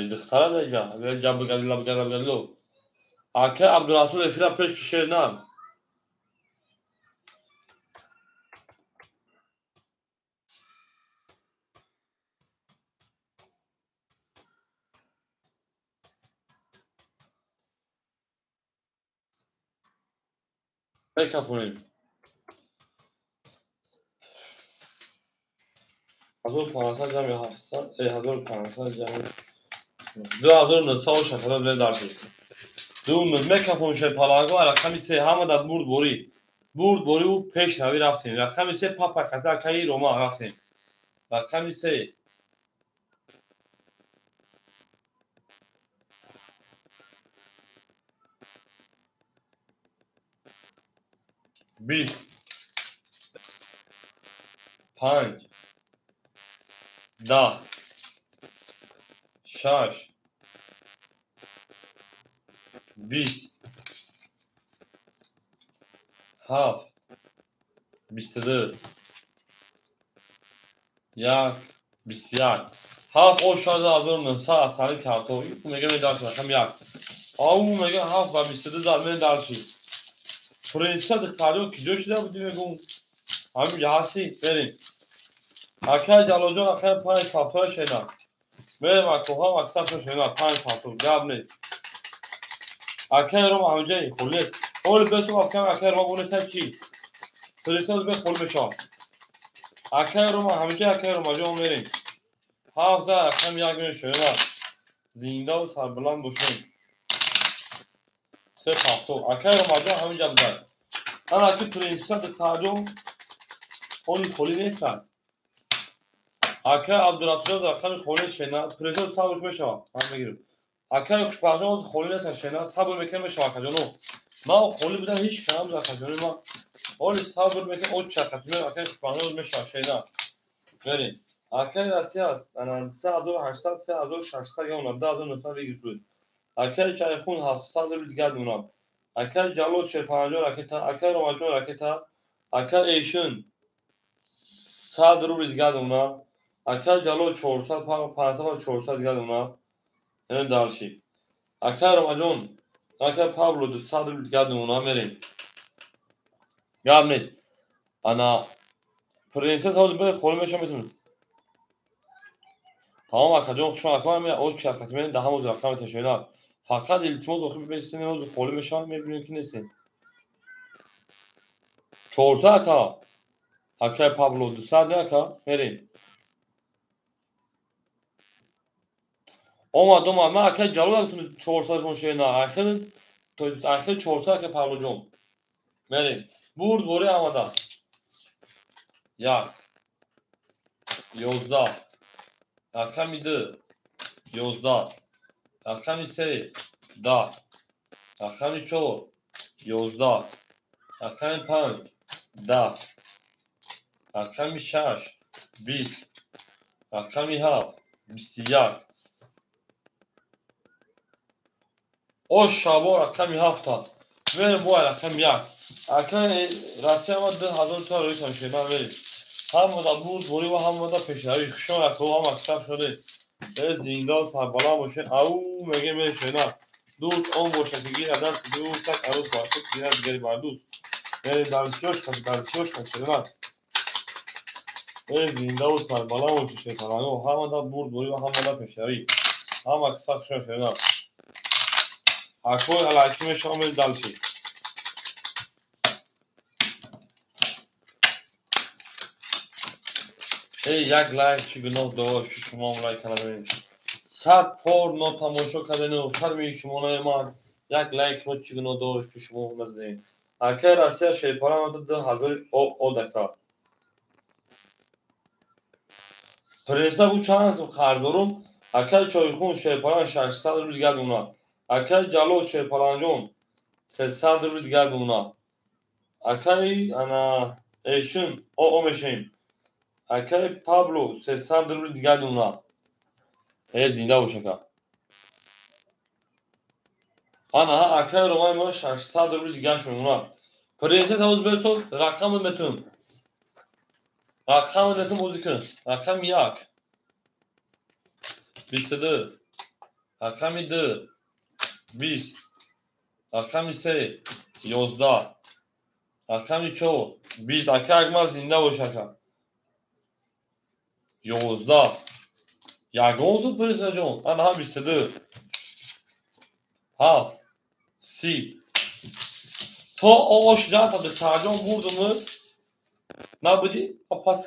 دختر دیگه اگر جنب بگردلو آخه عبدالرسول افیلا پیش کشیدن بکفونیم 1500 جمعی 700 1500 جمعی 2900 شکل بله درشید دوم مکفون شه پالاگو رقمی سه همه در برد بوری و پیش روی رفتیم رقمی سه پاپا کتا کهی روما رفتیم رقمی سه 20 5 10 6 20 7 22 یک 21 7 o şarjı hazırlanın sağ asali kartoyu bu mega medal rakam yak او mega 7 و 22 در medal شی پرنسا دختریو کجا شده بودی میگم همین جهاسی بریم اکای جلوجان اخیر 5 ساعت شینا بریم اکوها مکسب شینا 5 ساعت جاب نیست اکای رو همجایی خلیت اول بسو افکام اکای رو بونه سر چی پرنسا به خل بشار Akay Roma همینجا Akay Roma جان میریم. حافظه اخم یک میره شما زنده و سربلند باشیم. سه هفتو Akay Roma جان همینجا بودن. اما اکی پرینسیت تاجم خونی خولی نیست. Akay عبدالرفیق در خیلی خولی شنا پرینسیت صبر میشه. من میگیرم. Akay خوشبختانه از خولی نیست شنا صبر میکنه میشه Akay جانو. ما خولی بودن هیچ کم از Akay جانو ما. اولی صبر میکنه او چقدر میره Akay خوشبختانه میشه شنا. بریم. Akay راسی است. انا 3800 3600 یا 10900 بگیرید. Akay چایخون 700 رو دیگه دونم. Akay جلو 450 راکتا. Akay روماجون راکتا. Akay ایشون 100 رو دیگه دونم. Akay جلو 400 500 400 دیگه دونم. این دالشی. Akay روماجون Akay پابلو 200 رو دیگه دونم میریم. یاد نیست. انا پرنسس هاوس به خول میشم میتونم. تمام Akay جون شما Akay میاد او چه خدمت ده همون رقم تشوینا. فقط التماس بخوام بستین هاوس خول میشم میبینید که نیستین. 400 Akay. Akay Pablo 200 ne Akay? Vereyim. اومد من Akay جلو دارتون 400 شون şeyine آخر 400 Akay Pablo جون. Vereyim. Buraya havada. Ya. Yozda. Akşamıydı. Yozda. Akşam ise da. Akşam ço. Yozda. Akşam pan. Da. Akşam şaş. Biz. Akşam hav. Bistiyak. O şabo akşam hafta. Verin bu akşam yak. Akşam rastya ama 10,000 تا روی تماشای من برید. هم بود بوری و هم پیشنهادی شما اکو هم اکسپ شده. به زینگال سربالا باشه او میگه میره شنا. دوست اون باشه که گیر دست دوست تک عروس باشه گیر دیگری بر دوست. به دانشیوش کن شنا. به زینگال سربالا باشه شکلانو هم بوری و هم پیشنهادی. هم اکسپ شنا. اکو علاقه شامل دالشی. یک لایک چی گناه داشت که شما هم لایک کنید. 100 بار تماشا کردن و فرمی شما نایمان یک لایک ما چی گناه داشت که شما هم نزدید. Akay راسی شیپارا ما 10,000 او دکا. پرنسا bu چند خردارم. Akay چایخون شیپارا 600 رو دیگر دونا. Akay جلو شیپارانجون 300 رو دیگر دونا. Akay انا ایشون او میشیم. Akay پابلو 300 رو دیگر دونا. زنده باشه که. آنها Akay رومای ما 600 رو دیگهش میمونه. پرنسس هاوس بستون رقم متون. رقم متون موزیک کن. رقم 1 22 رقم 2 20 رقم 3 11 رقم 4 20 Akay اگه زنده باشه که 11 یگانسو پرنسس جون آنها 22 7 30 تا آش جان تا به سرجان بردم نبودی؟ پس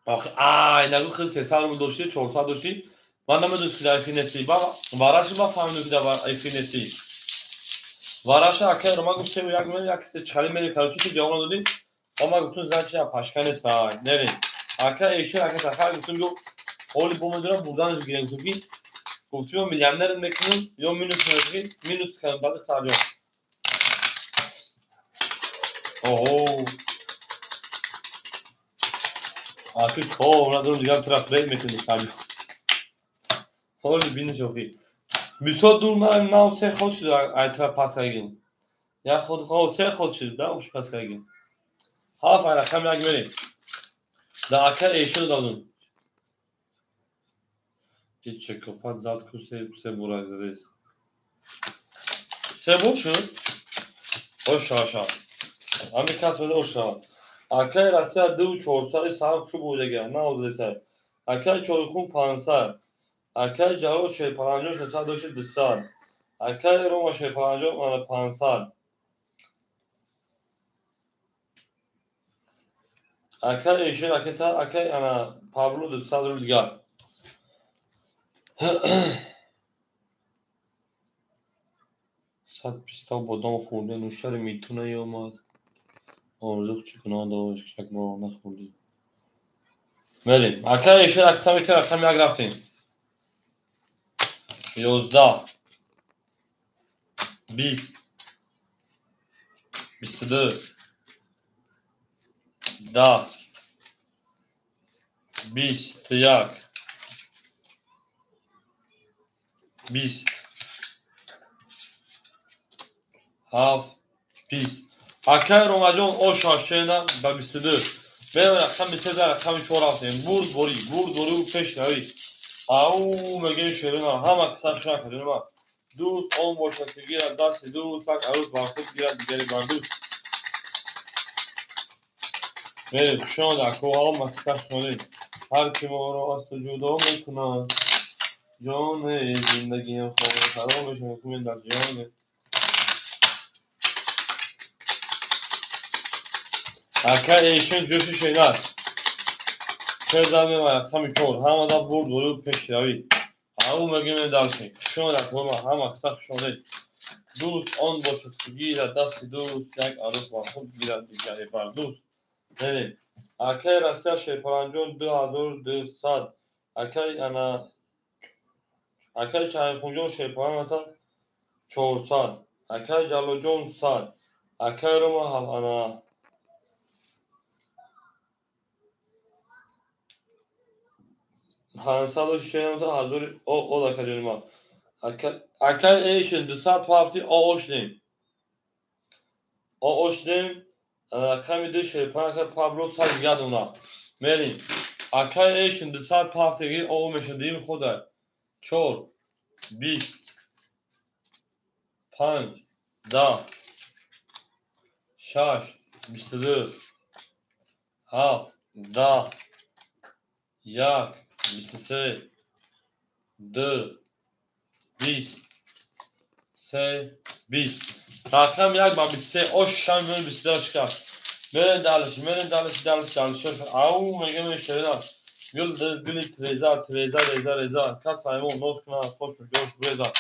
آخه نگو خیلی 300 داشتی 400 داشتی من نمیدونست که در فینسی وارش ما فهمیدم که در فینسی وارش Akay رو ما گفتم یک چخالی میری کارچی که جوان دادی ما گفتم زنش یا پشکن است نرین Akay ایشون Akay تخیل گفتم جو اولی بومدارم بودنش گیرم گفتم میلیونر میکنم یا مینوس کنم بعد ترجمه اوه Akay خواه ندارم دیگه طرف رید میکنی ترجمه اولی بینه شوخی بسیار دور من نام سه خود شده ایتر پس کردیم یا خود خواه سه خود شده دامش پس کردیم ها فعلا کم یک بریم در Akay ایشون دادون که چکوپات زد که سه برای داده سه بور شد اوشا همین کس بده اوشا Akay راسی 2400 سال شو بوده گه نه اوزده سر Akay چایخون 500 Akay جلو شیپارانجون 300 داشت 200 Akay روما شیپارانجون 500 اکر ایشه راکتا اکر انا پابلو دو صد رو دیگر صد پیستا بادام خورده نوشتر میتونه ی اومد آرزو چیکنا داشت که با نخوردی بریم اکر ایشه راکتا میکنه رقم یک رفتیم 11 20 22 10 21 20 7 20 اکر اومدون او شاشینا با 22 بریم رقم 23 رقم 4 رفتیم برد بوری و پیش نوی او مگه شیرنا همه کسا شنا کردیم دوست اون باشد که گیرد دست دوست تک عروض بر خود گیرد دیگری بر دوست بریم شما در کوه ها مکسر شمالیم هر کی ما را از تو جدا میکنند جان زندگی خواب خرابش میکنیم در جان اکر ایشن جوش شیدن سه زمین و رقم 4 همه دا برد و پیش روی او مگه می دلشیم شما در کوه هم اکسر شمالیم دوست آن باشد که گیرد دست دوست یک عروس بر خود گیرد دیگری بر دوست بریم اکر رسیا شیپرانجون 2200 اکر چای خونجون شیپران تا 400 اکر جلو جون 100 اکر رو هم انا 500 تا hazır o da kalıyor اکر ایشن 207 o oşlim o oşlim رقم 2 شیپران که پابلو سال یاد اونا مریم اکر ایشن 207 o میشه دیم خوده 4 20 5 10 6 22 7 10 1 23 2 20 3 20 رقم یک با 23 او شام میون 22 شکر مرن دالش او میگه میشتریدم گل تریزا کس هایمون نوز کنه خوش جوش بریزا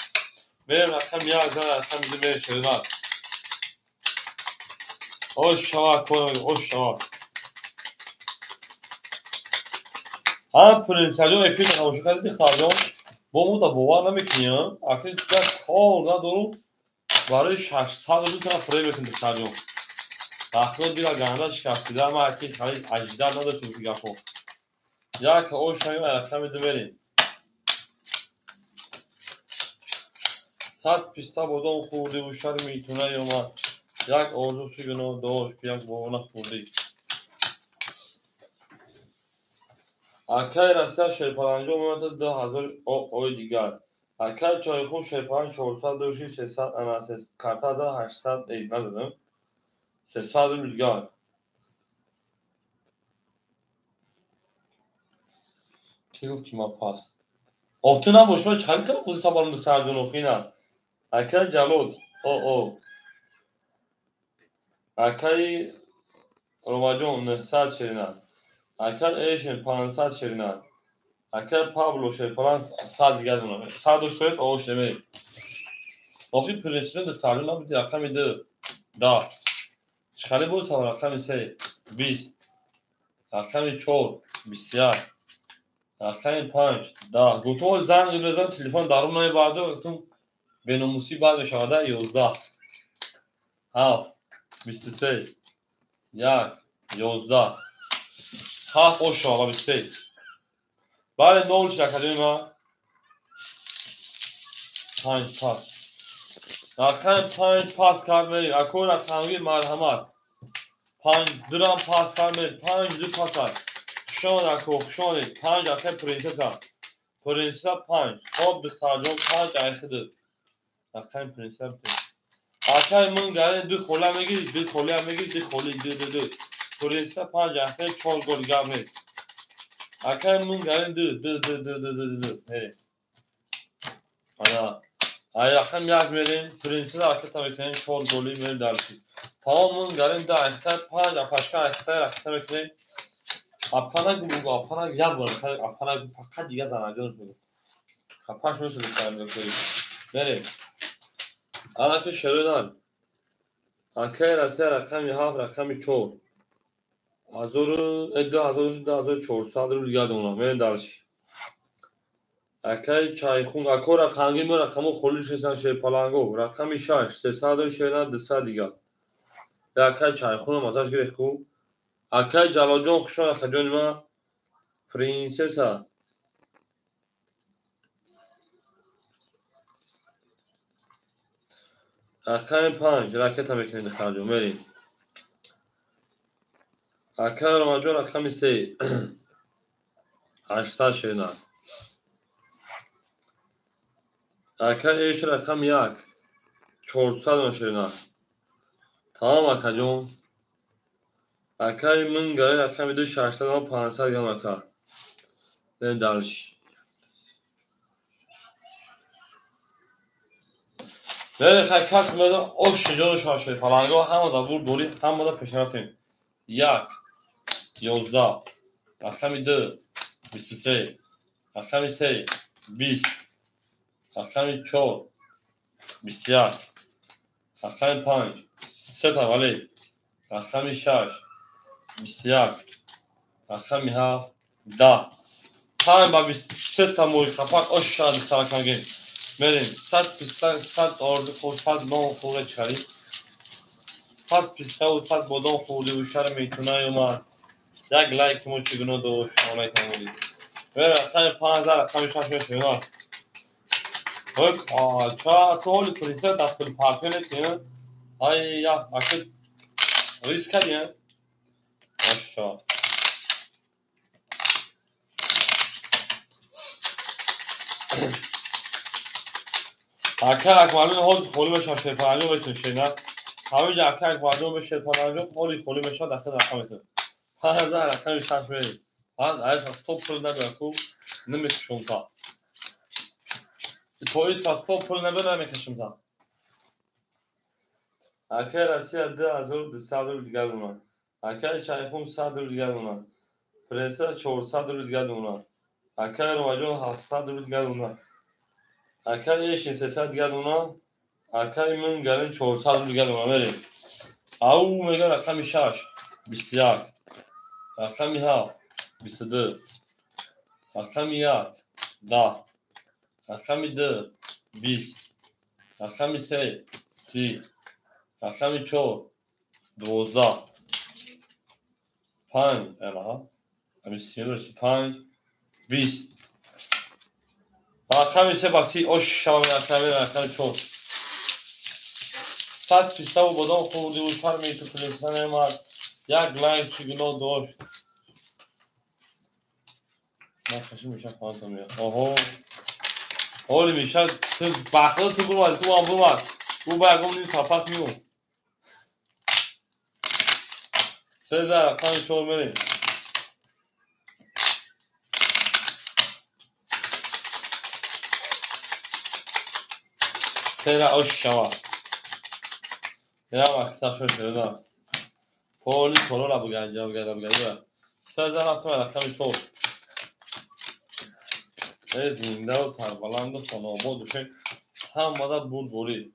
مرن رقم یک رقم میده میشتریدم او شوا کنه او شوا هم پرینسالیون افیل نموشو کردی خواهدون با مو دا باور نمیکنیم اکنون دیگر کار ندارم برای 600 رو کنم فرای بکن دختریون تخصیل دیگر گنده شکستیده اما اکنون خیلی اجدر نداشتیم که گفت یک او شاییم رقم میده بریم 100 پیستا بادام خوردی و شر میتونه اومد یک آزوق چگونه داشت که یک بابا نخوردی اکر رسیا شیپرانجون اومد 2000 اوی دیگر اکر چای خوب شیپران 400 دوشی 300 اناسیس کارتا دا 800 اید ندادم 300 دیگر کی گفت که ما پاس اختو نباش من چخلی کنم بوزی تابانم دختر جون اخینا اکر جلود او اکر روماجون 900 شرینن اکر ایشن 500 شرینن اکر پابلو شیپران 100 دیگر دونم 100 دوشت اوش نمیریم آخی پرنسپلن دختر جون نبودی رقم میده دا چخلی بود تا رقم 3 20 رقم 4 21 رقم 5 10 گفتم زنگ بزن تلفن درون نمیبرده گفتم بناموسی بعد میشوده 11 7 23 1 11 7 او شما 23 بله نول شکلی ما 5 پاس رقم 5 پاس کار میری اکون رقمی مرحمت 5 درام پاس کار میری 5 دو پاس های شون اکو شونی 5 اکه پرنسسا 5 خوب دختر جون 5 ایخه دو رقم پرنسسا بتید اکه من گره دو خوله میگیری دو خوله میگیری دو خوله دو پرنسسا 5 ایخه 4 گل گام نیست اکه من گره دو هری آنا ای رقم یک میرین پرنسسا اکه تا میکنین 4 گلی میرین درشید تمام من گره دو ایخه 5 اپاشکا ایخه رقم میکنین Apana gibi bu apana ya bu arada apana fakat ya zanacan şöyle. Kapaş mı söyledi sen böyle. Nereye? Alakı şöyle Akay rase rakami hav rakami çor. Azoru edde azoru çor. Sadru yad ona. Men dalş. Akay çayxun akor rakangi mi rakamu kholish esan shepalango. Rakami shash. Se sadru shelan dsa diga. Akay çayxun mazaş gerek ku. Akay jalajon khushan akhajon ma prinsesa. Akay panj raket hamekini kharjo meri. Akay ramajon rakami se. 800 shelan. Akay eş rakam yak. 400 shelan. Tamam akacığım. Akay min gare akam do 600 ama 500 gam aka. Ne dalış. Böyle kaç meda o şucu şaşı falan go hamı da vur dori hamı da peşeratın. Yak. 11. Akam do 23. Akam 20. Akam 4. 21. Akam 5. 3 vale. Akam 6. 21. Akam 10. Tamam abi 3 tamoy kapak aşağı diktakan gel. Merin, sat pistan, sat ordu kol, sat non خوره چاری. سات پیستا و سات بادام خوردی و شهر میتونه اومد. یک لایک مو چگونه دوش آنای تمولی. ولی اصلا 5000 کمیشن شده. Bak, çoğu turistler de full partiyonesi ya. Ay ya, akıl risk hadi ya. Aşağı. Akar akvalin hoz خالی بشه شیرپنجاه بتون شینا. همه جا akar akvalin بشه شیرپنجاه خالی بشه داخل رقمتون. 5000 رقم شش میلی. از stop pul نمیکشم نمیکشم تا. تویی stop pul نمیکشم تا. Akar Asya 2200 دیگر اونا. Akar چایخون 100 دیگر اونا. پرنسس 400 دیگر اونا. Akar روماجون 700 دیگر اونا. Akar ایشین 300 دیگر اونا. Akar من گرن 400 دیگر اونا میریم. او میگه رقم 6 21 رقم 7 22 رقم 1 10 رقم 2 20 رقم 3 30 رقم 4 12 5 الا همین 5 20 رقم 3 باسی اوش شما رقم 4 صد پیستا و بادام خوردی و شهر میتو پلیسان اماد یک لایک چگنو دوش نخشی میشه فانتا میاد اوهو اولی میشه تو بخلا تو برماد تو هم برماد او برگم نیست حفت میون 3000 رقم 4 میریم سیره اوش شما یا مکسب شد شده پولی پولو را بگنجه 3000 رقم 4 زنده و سربلند و خاناباد و شد هم مدد بود بوری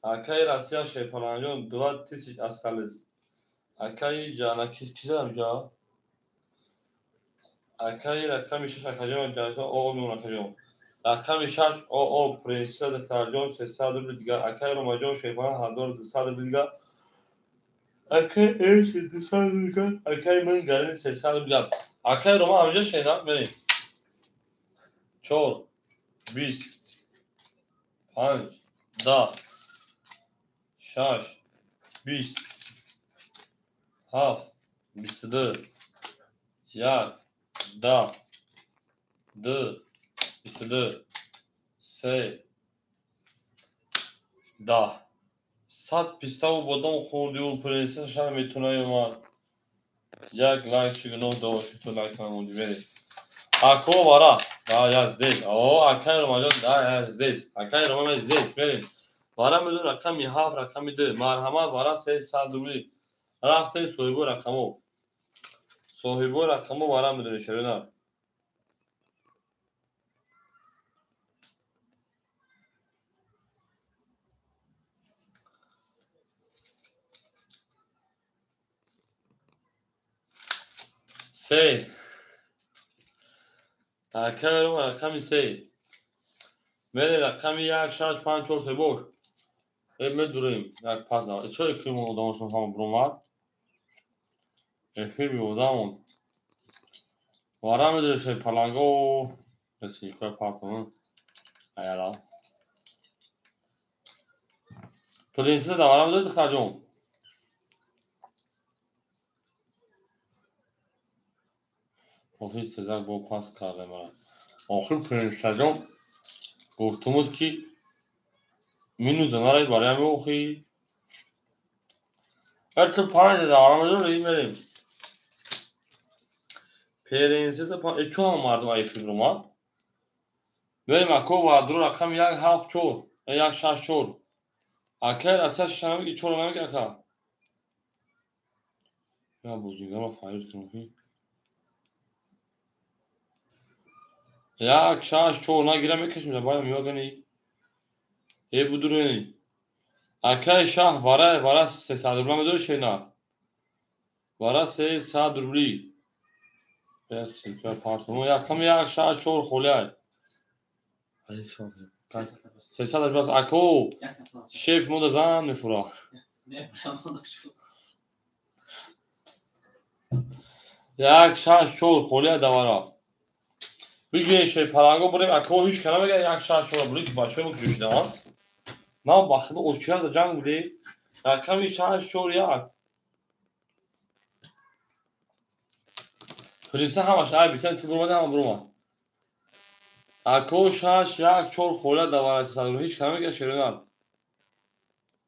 Akay Rasya şeypalanjon 2000 asaliz. Akay canaki çizem ja. Akay rakam 6 akajon jasa o mi akajon. Rakam 6 o prensa de tarjon 300 دیگر Akay romajon şeypalan 1200 دیگر. Akay eş 200 دیگر. Akay men garin 300 دیگر. Akay roma amca şeyden benim. 4 20 5 10 6 20 7 22 1 10 2 22 3 10 7 پیستا و بادام خوردی و پرنسس شهر میتونه اومد یک لایک چگنو دوشی تو لایک نمودی برید Ako vara. Da ya здесь. O akay romajon da ya здесь. Akay romajon здесь. بریم. وارا میدون رقم 7 رقم 2 مرحمت وارا 300 روبلی رفته سویبو رقمو صاحبای رقمو ورق میدونه شروع. سه اکرم رقم سه میره رقم 1 6 5 4 3 boş. Durayım. Jak pazar. Człowiek filmu udało się tam brumar. Film udało. Varame de şey palango. Nesi koy pardon. Ayala. Prinsi de varame de tıkacağım. Ofis tezak bu pas kaldı bana. Ahir prinsi گفتمود که مینو زنارای برای موخی تو پنج دارم رو میریم پرنسس پنج چو هم مردم ای فیلم ما بریم اکو و درو رقم 1 7 4 1 6 4 اکر اساس شنمی 4 نمیگه اکا یا بوزیگا ما فایل کنیم 1 6 4 نگیرم میکشیم باید میادنی ای بودرونی اکر شاه واره 300 روبل دو شینا واره 300 روبلی بس که پارتمو یکم 1 6 4 خولیای سیصد بس اکو شیف مود زن میفورا یک شش چور خولیه دوارا بگیرین شیف پرانگو بریم اکو هیچ کنه بگه یک شش چور بلی که بچه بو کشش دوان نه بخدا اوچیا دا جنگ بودی رقم شش چور یک پلیسه همش ای بیتن تو برمده هم برما اکو شش یک چور خولیه دوارا سیصد هیچ کنه بگه شیرینان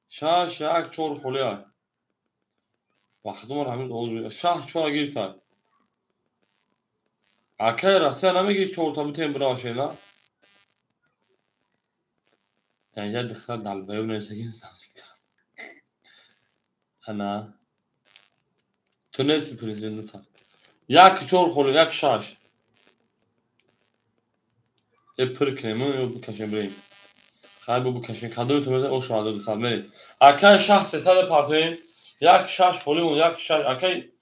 شش یک چور خولیه بخدا من همین اوز شش چور گیرتن اکه راسته نمیگی چور تا بیتیم براشه نه اینجا دختر دلبه و نرسگین سمسیده انا تو نیستی پریزیدنت تا یک چور خلو یک شاش پر کنیمون رو بکشیم بریم خیلی بکشیم کدوی تو بزن او شاده دوستان بریم اکه شخص ستاد پارتین یک شاش خلومون یک شاش اکه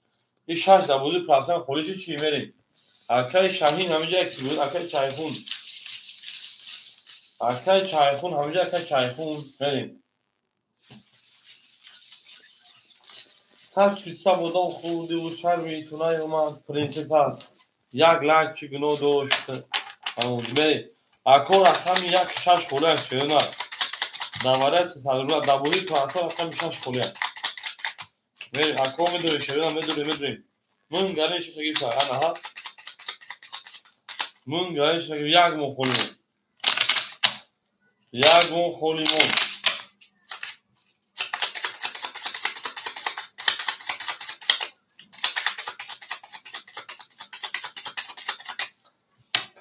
این شاش در بودی پارتین خلیشی چی بریم اکه شاهین همیجا یکی بود اکه چایخون همیجا اکه چایخون بریم سرچیستا بودم خوردی و شرمی تونای اومد پرینسیپا یک لک چگنو داشت همون بری اکو رقم یک شش خوله شده دواره 300 روبل دبوری تو اکو رقم 6 خوله بری اکو میدونی شده میدونی من گریش شگی سر انا ها من گریش شگی یک مون خولیمون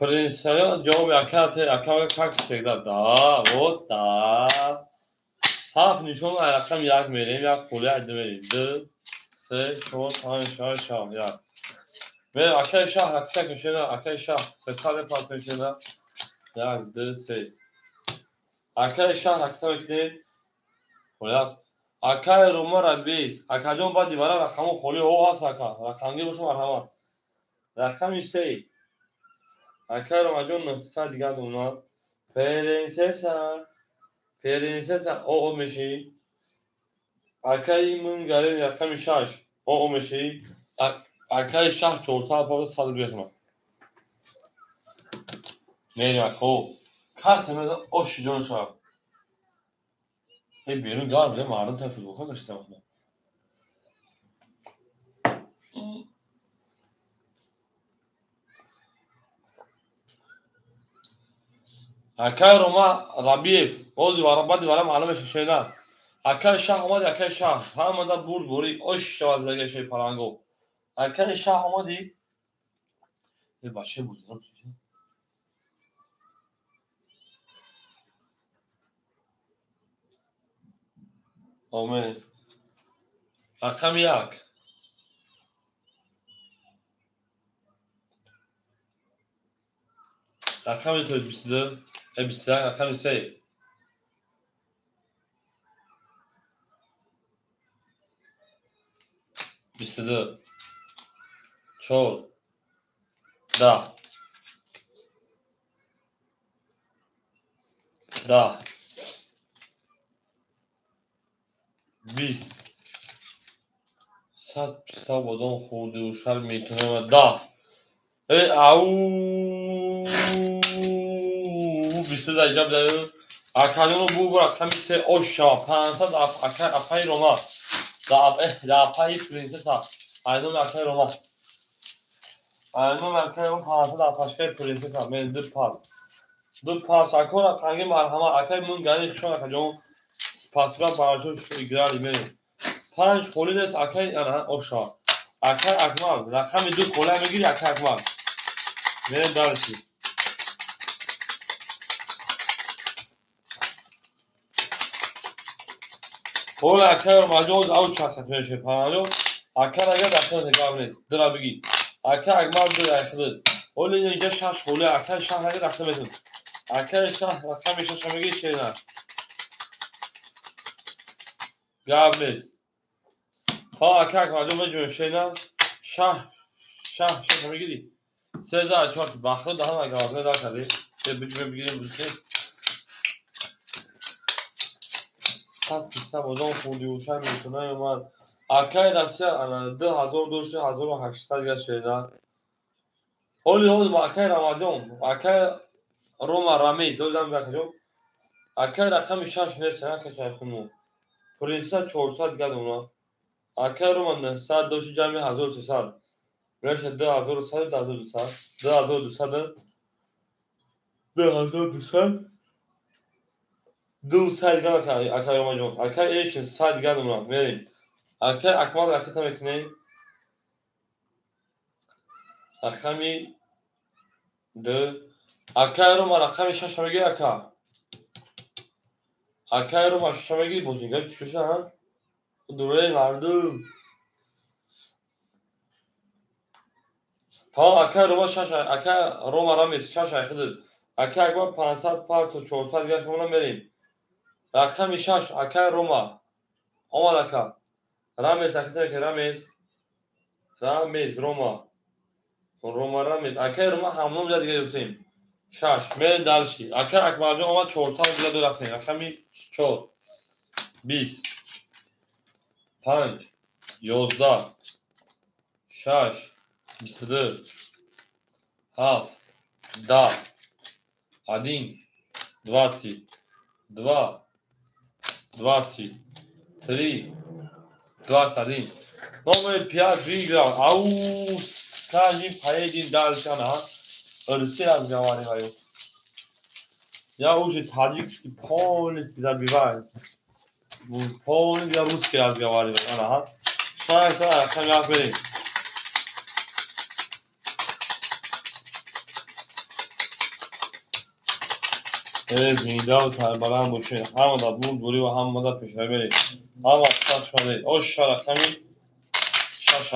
پرینسیا جواب اکا کک سیده دا هفت نشون رقم یک میریم یک خوله عده میریم 2 3 4 5 6 7 یک میریم اکای شهر اکچه کشیده اکای شهر 300 پاس کشیده 1 2 3 اکای شهر اکچه کشیده خوله هست اکای روما را 20 اکا جون با دیواره رقم خوله او هست اکا رقمگی باشم مرحبا رقم 3 اکای روما جون 900 دیگه دونا پرنسسا او میشی اکای من گره رقم 6 او میشی اکای شهر 400 پاس 100 بیشم میریم اکو کسی میده اوش جون شا ای بیرون گار بده مردم تفیل بخون داشتم احنا اکای روما ربیف اوزی واربادی وارم علمش شیدن اکای شاه اومدی اکای شاه همه دا بوری اوش شوازدگه شی پرانگو اکای شاه اومدی ای بچه بوزنم توشه آمین رقم 1 رقم تو 22 23 رقم 3 22 4 10 10 20 100 پیستا بادام خورده و شل میتونه و 10 او 20 درجه بده اکادون بو رقم 3 اوشا 500 اکای روما دا پای پرنسسا aynı اکای روما aynı اکای روما 500 اپاشکای پرنسسا من دو پاس اکورا خانگی مرحمه اکای من گانی خشون اکاجون پاسگاه براشون شو ایگراری میریم 5 خولی نیست اکای اوشا اکای اکمال رقم 2 خوله میگیری اکای اکمال میریم دارشی خول اکای رو مجاز او چخت میشه پانالو اکای اگر دستان نگاه نیست درا بگی اکای اکمال در اخدد خولی اینجا شش خولی اکای شهر اگر دسته میتون اکای شهر رقم شش میگی چه نه گاب نیست ها اکای مجاز میجون چه نه شهر شش میگیری 3004 بخدا daha اگر آدم دار کردی چه بگیریم بزنیم 100 پیستا بادام خوردی و شهر میتونه اومد اکای دسته 2200 گشت نه هولی با اکای رمضان اکای روما رامیز دادم بکنم اکای رقم 6 نیست نه که چای خونو پرنسا 400 گد اونا اکای روما 900 دوش جمعی 1300 میشه 2100 2200 200 گد اکای روما جون اکای ایش 100 گد اونا میریم اکای اکمال رکتا میکنیم رقمی 2 اکای روما رقم 6 میگی اکای روما 6 میگی بوزینگا چوشه ها دوره مردم تا اکای روما 6 اکای روما رامیز 6 خدد اکای اکبر 500 پارت و 400 گشت مونم بریم رقم 6 اکای روما اومد اکا رامیز اکتا که رامیز روما رامیز اکای روما همون جا دیگه گفتیم 6 میل دلشی اکای اکبر جان اومد 400 دیگه دو رفتیم رقمی 4 20 5 11 6 22 7 10 1 20 2 23 21 номер 5 выиграл ау скажи поедем дальше на Россия разговариваю я уже таджикский полностью забиваю полностью русский разговариваю ага шанса хамяк берем زمیندار تربلند باشه همه دا بود بوری و همه دا پیشنه برید همه ساش کنید اوش رقمی 6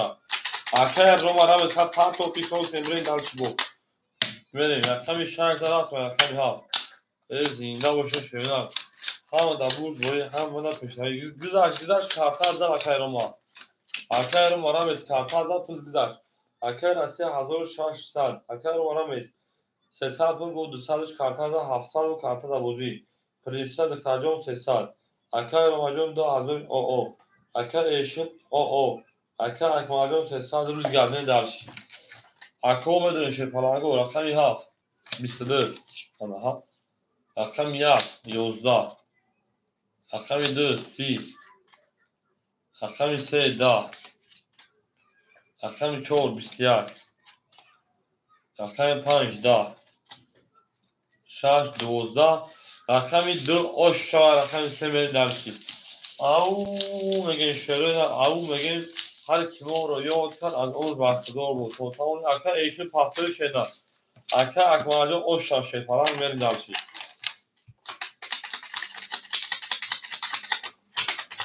اکای روما رمز خط پنج توپی سوز نمرین دلش بود بریم رقمی 6 رقم رقمی 7 زمیندار باشه شویدار همه دا بود بوری همه دا پیشنه گذشت کارتر زد اکای روما رمز کارتر زد پول گذشت اکای رسی 1600 اکای روما رمز 300 پول بود 200 کارتا دا 700 و کارتا دا بوزی پرنسا دخترجان 300 اکای روماجون 2000 او اکای ایشون او اکای اکماجون 300 روز گردن درش اکو بدون شپلانگو رقمی 7 22 آنها رقم 1 11 رقم 2 30 رقم 3 10 رقم 4 21 رقم 5 10 6 12 رقمی 2 آشا رقم 3 میل درشی او میگن شروع او میگن هر کی ما رو یاد کرد از اون بختدار بود تا اون اکا ایشو پافتر شده اکا اکماجو آشا شد فران میل درشی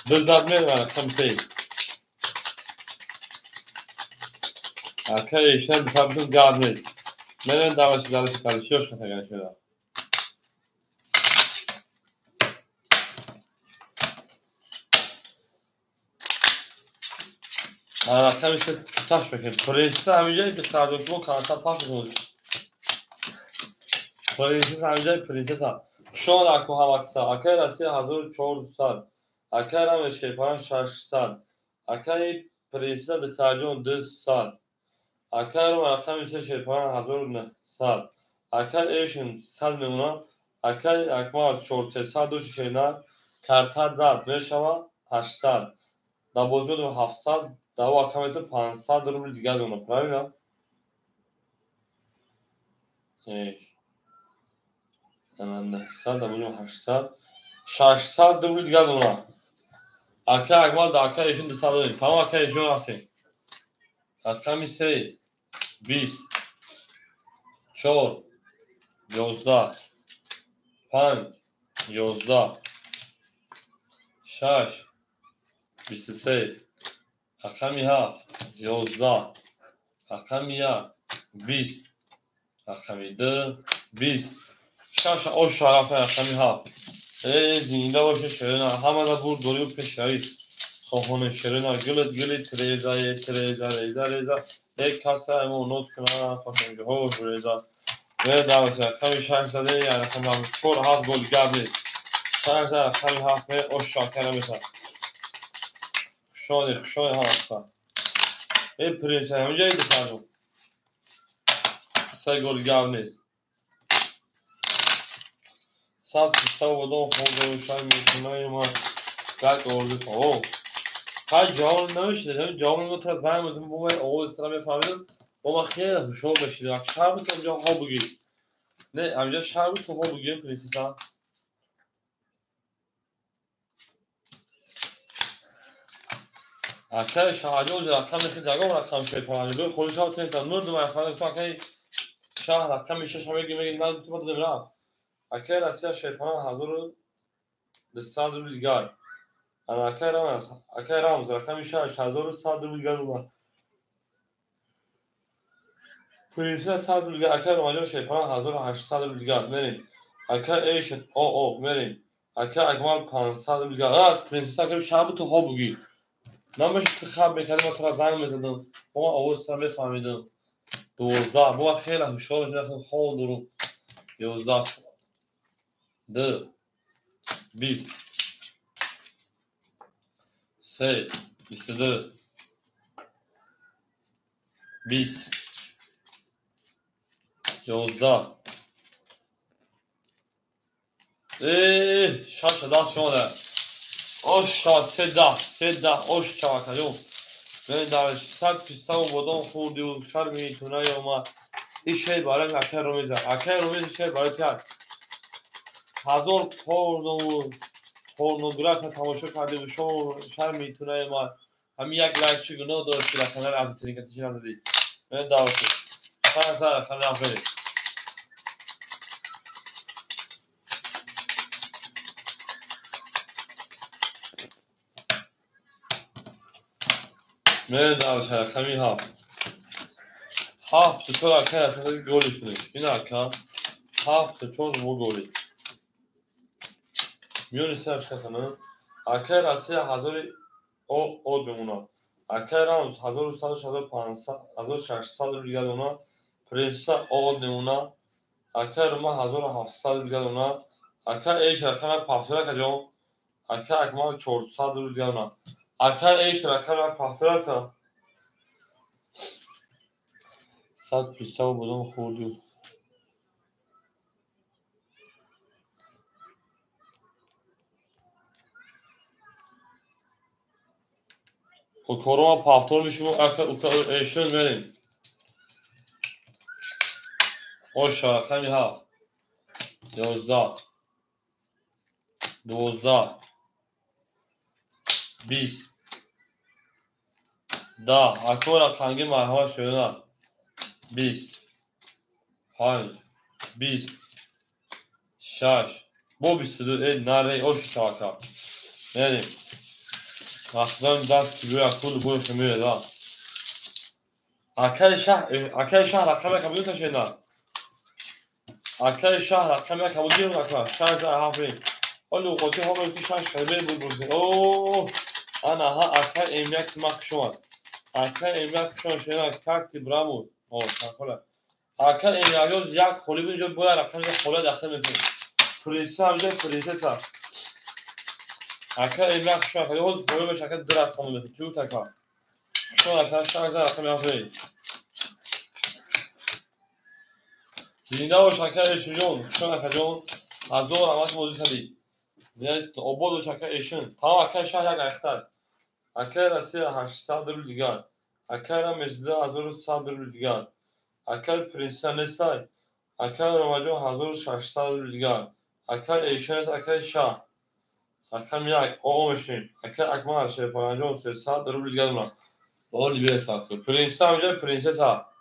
دزد میل رقم 3 اکا ایشو بسابتون گرد نیست Nereye dalış karışıyor şu kadar şöyle. Anahtar işte taş bakayım. Prenses amcayı dışarıda bu kanata pas oldu. Prenses amcayı prenses ha. Şu an akı havaksa. Akay Rusya hazır çoğu sar. Akay Ram ve Şeyparan şarşısan. Akay prenses dışarıda 10 saat. Akay Ram akşam ise Şeyparan hazır ne saat. Akay eşin sal memuna. Akay akmar çoğu sesal doş şeyler. Karta zat ve şava 8 saat. Dabozgöd 7 saat. Davo akamete 500 rubl دیگه دونه правильно? Tamam. 100 dabozgöd 800. 600 rubl دیگه دونه. Aka akmal da aka işin dışarıda. Tamam aka işin rafting. Asami say 20 4 11 5 11 6 23 Akami 7 11 Akami 20 Akami 2 20 شاش او شرف اخمی ها زنده باشه شرنا همه دا بور دوری و پشایی خوهونه شرنا گلت ریزا یک کاسه همه نوز کنه خوشم که هوش ریزا و دارسه خمی شهر زده یعنی خمی هم چور هفت گل گب نیست شهر زده خمی هفت به او شاکره میسا خشانی ها اصلا این پرینسه همه جایی دستانو سه گل گب نیست Salt stava bodon خورده و شای میتونه ما گرد آورده اوه های جوان نمیشه همین جوان ما تا زن بودیم بومای آواز استرا میفهمیدم با ما خیلی هوشیار بشید و شهر بود تا اونجا ها بگیر نه اونجا شهر بود تا ها بگیر پرنسسا اکثر شهرجو اونجا رقم خیلی جگاه رقم شده پرنده دوی خودش ها تنید نور دومای فرده تو اکی شهر رقم میشه شما میگی من تو با دادم رفت اکی رسیه شیطان حضور دستان رو دیگر انا اکی رامز رقم میشه حضور صد رو دیگر رو پرنسس صد رو دیگر اکی رامجا شیطان حضور 800 رو دیگر بریم اکی ایشت او بریم اکی اکمال 500 رو دیگر پرنسس اکی شب تو ها بگی نامش که خب میکردم ما تو را زنگ میزدم با ما آواز تو را میفهمیدم 12 با خیلی هوشیار میخوام خود رو 11 2 20 3 22 20 11 شاشه دست شده آشا 13 آش چاکیون من درش 100 پیستا و بادام خوردی و شرمی میتونه یا ما این شی برای اکه رو میزه اکه رو میزه شی برای کرد هزار پورنوگراف تماشا کرده و شرم میتونه ما همین یک لایک چی گناه داشت که در کانال عزیزترین کتیشی نزدی من دعوتی خیلی سر خیلی نفری من دعوتی خیلی هفت تو اکه اصلا گولی کنید این اکه هفت چون مو گولی میونی سرش کتنه اکه رسی هزار او بمونه اکه رامز 1100 1600 رو دیگه دونه پرنسس او بمونه اکه رما 1700 دیگه دونه اکه ایش رقم پافتره که جون اکه اکمال 400 رو دیگه دونه اکه ایش رقم پافتره که 100 پیستا و بودم خوردی و کرونا پافتور میشیم و اکه ایشون بریم اوشا رقمی هفت 11 12 20 10 اکور خنگی مرحبا شده 20 5 20 6 bu 22 nare o şaka yani aslında das gibi akıl bu şöyle da arkadaşlar rakama kabul taşıyana اکل شهر رقم یک kabul değil mi akla? Şans harfi. O lugati ha böyle bir şans kaybı buldu. Oo. Ana ha akl emlak makşuar. Akl emlak şu şeyler kalktı bravo. O sakala. Akl emlak yak خالی بینجا باید رقم یک خالی داخل میکنه. پرنسس هم جای پرنسس هم. اکل املak şu an خالی خالی به شکل درخت خانم میکنه. چون تکا. şu akl şans رقم یک زنده و شکر اشون چون اکجون از دور همت موضوع کردی زنده آباد و شکر اشون تمام اکر شهر یک اختر اکر رسی 800 روبل دیگر اکر مزده 1100 روبل دیگر اکر پرنسن نستای اکر رمجون 1600 روبل دیگر اکر اشون است اکر شهر اکر یک آقامشین اکر اکمال شهر پرانجون 300 روبل دیگر دونم آلی بیره ساکر پرنسن همجا پرنسس ها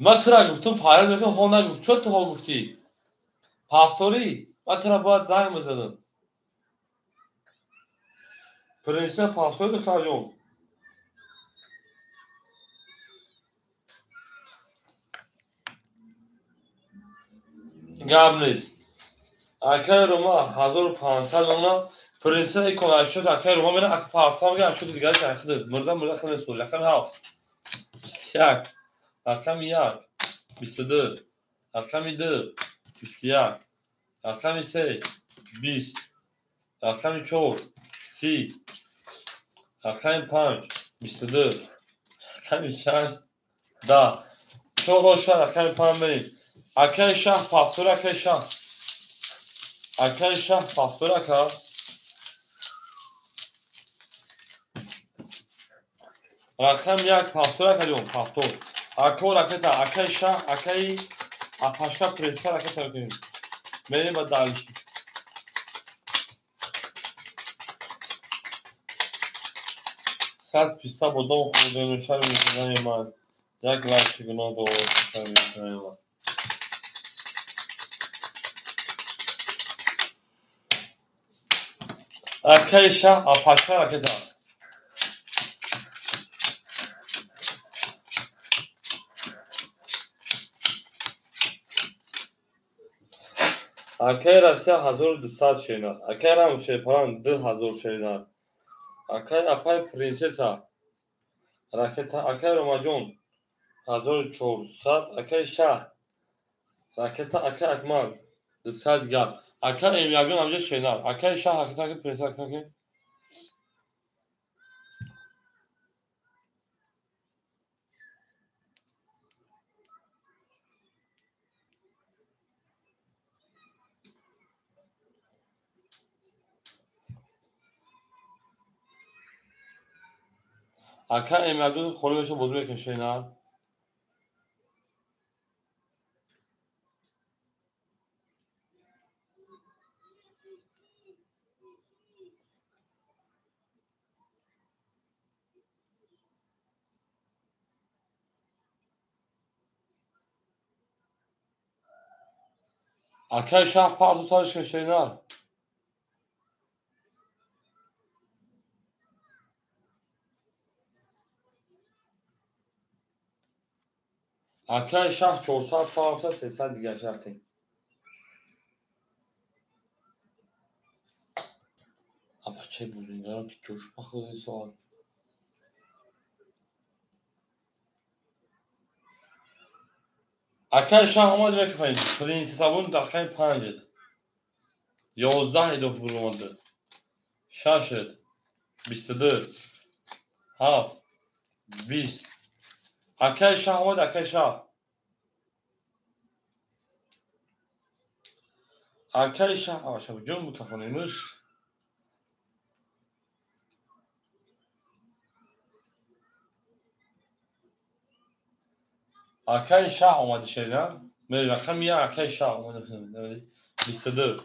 من ترا گفتم فایل بکن ها نگفت چون تو ها گفتی پافتوری من ترا باید زنگ بزنم پرنسس پافتوری دختر جون گاب نیست اکر روما 1500 اونا پرنسس ایکون شد اکر روما میره اک پافتام میگه شد دیگه چرخیده مرده خیلی سوال رقم 7 21 رقم 1 22 رقم 2 21 رقم 3 20 رقم 4 30 رقم 5 22 رقم 6 10 چهار شهر رقم 5 بریم اکر شهر پافتور اکر شهر اکر شهر پافتور اکر رقم 1 پافتور اکر جون پافتور اکر اکر تا اکر شهر اکر اپاشکا پرنسس اکر تا کنیم بریم با دانش صد پیستا بودم خود نوشتر میکنم من یک لایک گناه دو میکنم من اکر شهر اپاشکا اکر تا اکر راسیا 1200 شینار اکر هم شپران 2000 شینار اکر اپای پرنسس راکت اکر روماجون 1400 اکر شهر راکت اکر اکمال 200 گاب اکر امیاگون همجا شینار اکر شهر راکت اکر پرنسس اکر اکر امیاگون خالی بشه بزرگ میکن شینار اکر شهر پارتو سالش کن شینار اکر شهر 400 پارتو 300 دیگر شرطی اما چه بزرگارم که جوش بخوده سوال اکر شهر آمد رکه پایین پرنسس بون دقیقه 5 11 هدف برو اومده 6 22 7 20 اکر شهر آمد اکر شهر اکر شهر آشب جون بکفانیمش اکر شهر آمده شدم می رقم یه اکر شهر آمده 22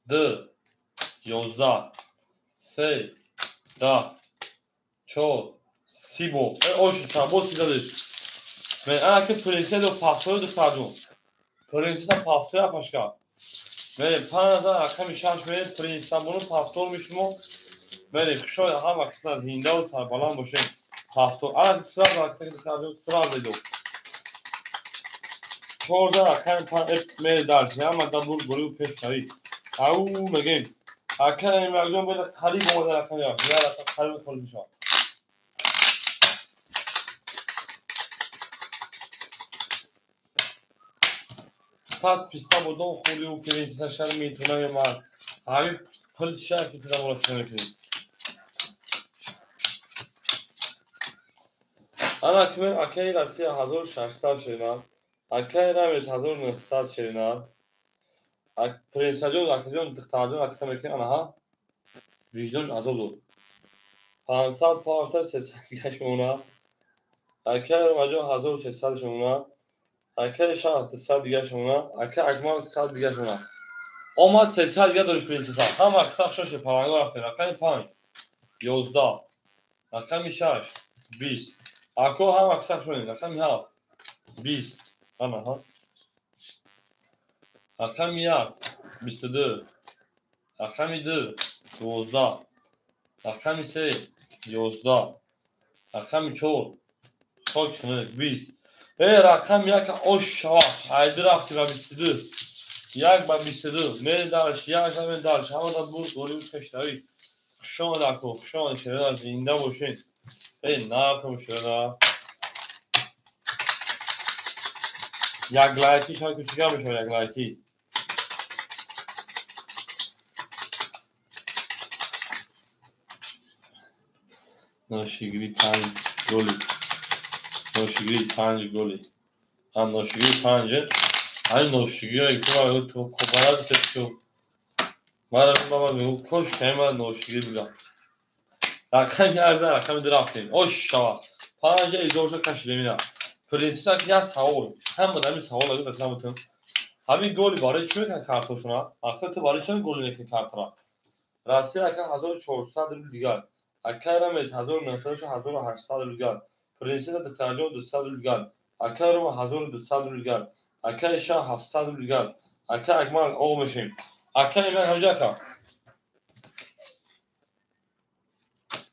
2 11 3 10 4 30 bu oşu tabu sizdedir ve eğer ki prenses o paftörü dışarıdım prenses paftörü başka ve panada rakam işaret ve prenses bunun paftör olmuş mu بریم شاید هم وقتا زنده و سربلند باشیم. هفتو الان سراب وقتی که سراب سراب دیدو 14 اکن پان می درسی هم دبور گلو پیش کاری او میگیم اکن میگم باید خالی بوده اکن یا خالی خالی شد ساعت پیستا بودم خوری و پرینسیس شهر میتونه من همین پل شهر که تدا مولد کنیم انا کمر اکی راسی 1600 شدن اکی رامیز 1900 شدن پرینسیجون اکیون دکترجون اکتم اکی آنها ویژنش azoldu 500 فارسا 300 گشمونا اکی رمجون 1600 شمونا اکی شاه 300 گشمونا اکی اکمال 100 گشمونا اومد 300 دیگه داری پرینسیسا هم اکساق شوشه پرانگاه رفته رقم 5 11 رقم 6 20 اکو هم اکساق شدیم رقم 7 20 اما ها رقم 1 22 رقم 2 12 رقم 3 11 رقم 4 خاک کنه 20 رقم 1 آش شوا ایدی رفتی و 22 یک با 22 میری درش یک زمین درش همه دا بود دوری بود کشتایی خشان دکو خشان شده در زنده باشین نرکم شده یک لایکی شاید کچکه بشه یک لایکی ناشیگری 5 گلی ناشیگری 5 گلی هم ناشیگری 5 همین ناشیگری هایی که باید تو کبارت سکتو من بابا میگو کش که من ناشیگری بگم رقم 11 رقم درفتیم اوش شوا 5 ایزوشو کشیده میدم پرینسیسا که یه سوال هم بود همین سوال اگه بکنم بودم همین گولی باره چی میکن کارتوشونا اصلا تو باره چون گولی نکن کارتونا راستی اکن 1400 روی دیگر اکن رمیز 1900 و 1800 روی دیگر پرینسیسا دکترجون 200 روی دیگر اکن روم 1200 روی دیگر اکن شاه 700 روی دیگر اکن اکمال او میشیم اکن ایمان همجا کن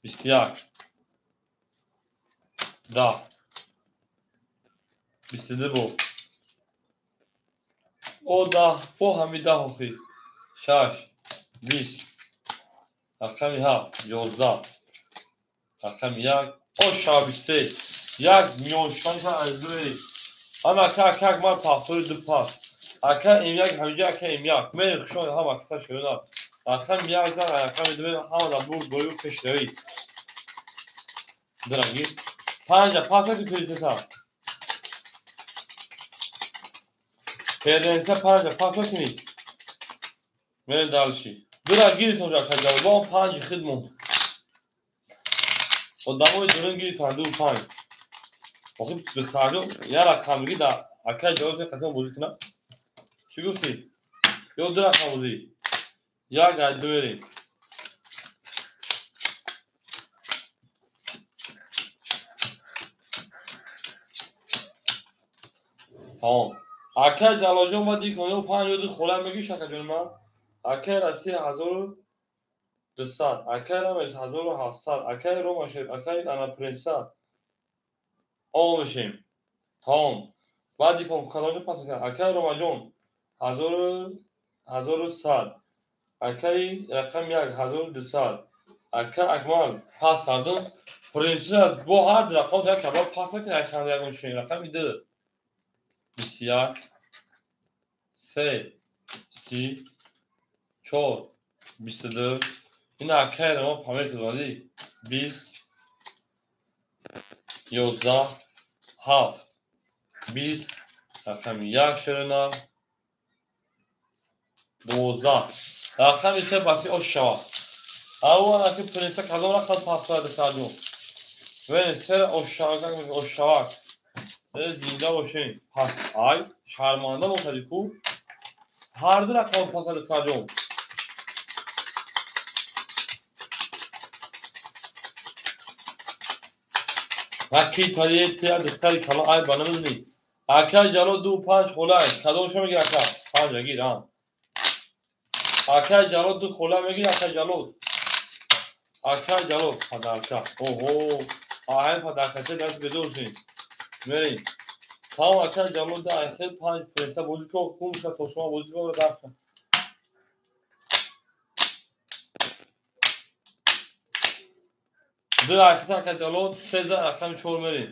21 10 22 بو او 10 بو همی 10 آخی 6 20 رقم 7 11 رقم 1 او شا 23 یک میون شانش از دوری اما اکا اکمال پافتوری دو پاس اکا این یک همینجا اکا این یک میری خشون هم اکتا شده رقم 1 زن رقم 2 همه دا بود گویو کشتوی درنگی 5 پاس که پرینسیسا پرینسیسا 5 پاس کنی میری دالشی درا گیری تونجا کجا با 5 خدمون و دموی درن گیری تاندو 5 وقتی بخاجو یا رقم گی دا اکا جواب قسم بوزی کنه چی گفتی یا درا خاموزی یا گاید بریم تمام اکا جلاجون با دی کنه و 5 یودی خولم بگی شکا جون من اکا رسی 1200 اکا رمیز 1700 اکا روما شد اکا انا پرینسا او میشیم تمام بعدی کن کلاجو پاس کن اکا روما جون 1100 اکای رقم 1 1200 اکا اکمال پاس کردم پرینسیسا با هر رقم تا کباب پاس نکنه اکان یکم شین رقم 2 21 3 30 4 22 این اکای ما پامیر کدومدی 20 11 7 20 رقم 1 شرنا 12 رقم 3 باسی اوشوا اول که پرینسیسا کدوم رقم پاس کرده ساجو و سر اوشوا زنده باشین پس آی شرمانده باشدی کو هر دو رقم پاس کرده ساجو وکی تاریه تیا دختری کلا آی بانمزنی اکای جلو 2 5 خولای کدومشو میگیر اکا 5 بگیر ها اکای جلو 2 خولای میگیر اکای جلو Aká ҷалоб падарка. Оҳо, аҳай падаркача даст бедоршин. Мерем. Тамом ака ҷалоб да ахир 5 пурета бозӣ ко кум шуд то шумо бозӣ ко дафта. Ду ахир ака ҷалоб сеза рақами 4 мерем.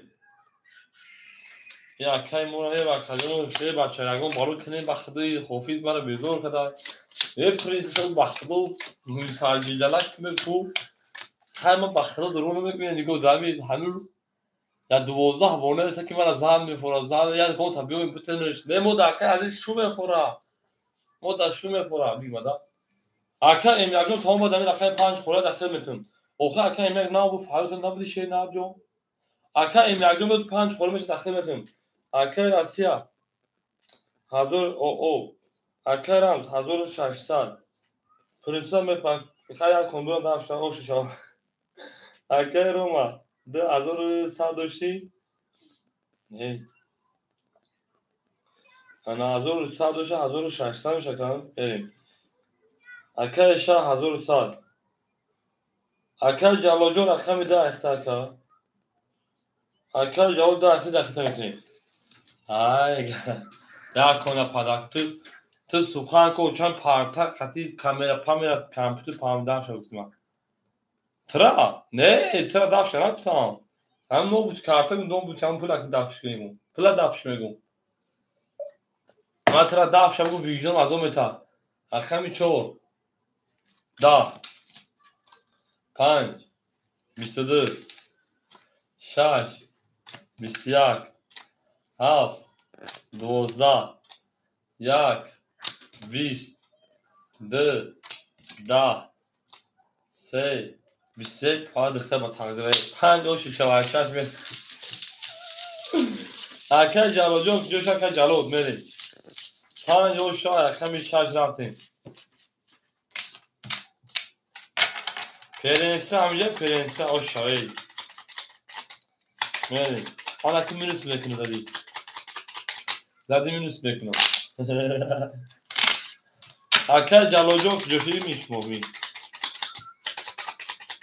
Я акай мора академон фе бача ягон балу кине ба худои хофиз мара безор када. Е принцесса ба худо мусаҷидалак меку. Хайма ба худо дуру намекунед нигоҳ дами ҳамин я 12 бона аст ки мара зан мефора зан я гота биём бутенеш. Не мода ака азиз шу мефора. Мода шу мефора бимада. Ака ем ягон тамом дами рақами 5 хора дахил метун. Охир ака ем як набу фарзан набуди ше набҷо. Ака ем ягон буд 5 хора меш дахил метун. Ака Россия 1000 оо. Ака рам 1600. Принцесса мепак. Хая кондура дафта ошишо. Ака Рома 2100 дошти. Не. Ана 1100 доша 1600 мешакам. Берем. Ака Ша 1100. Ака Ҷалоҷон рақами 10 ахтака. Ака ҷавоб 10 ахта дақита мекунем. Ай. Я кона падак ту сухан ко чан парта хати камера памера компютер памдам шугтма. Тра? Не, тра дафш нафтам. Ҳам нобуд карта гундом буд ҳам пула дафш мегум. Пула дафш мегум. Ма тра дафш мегум виждон азо мета. Рақами 4. 10. 5. 22. 6. 21. 7. 12. 1. 20. 2. 10. 3. 21 فقط دختر با تقدیره 5 و 6 و 8 میره. اکا جلوجون جوش اکا جلود میریم 5 و 6 کمی 6 رفتیم. فرنسا همینجا فرنسا آشایی میریم. حالا که مینوس میکنه زدی مینوس میکنم. اکا جلوجون جوشی میشمومی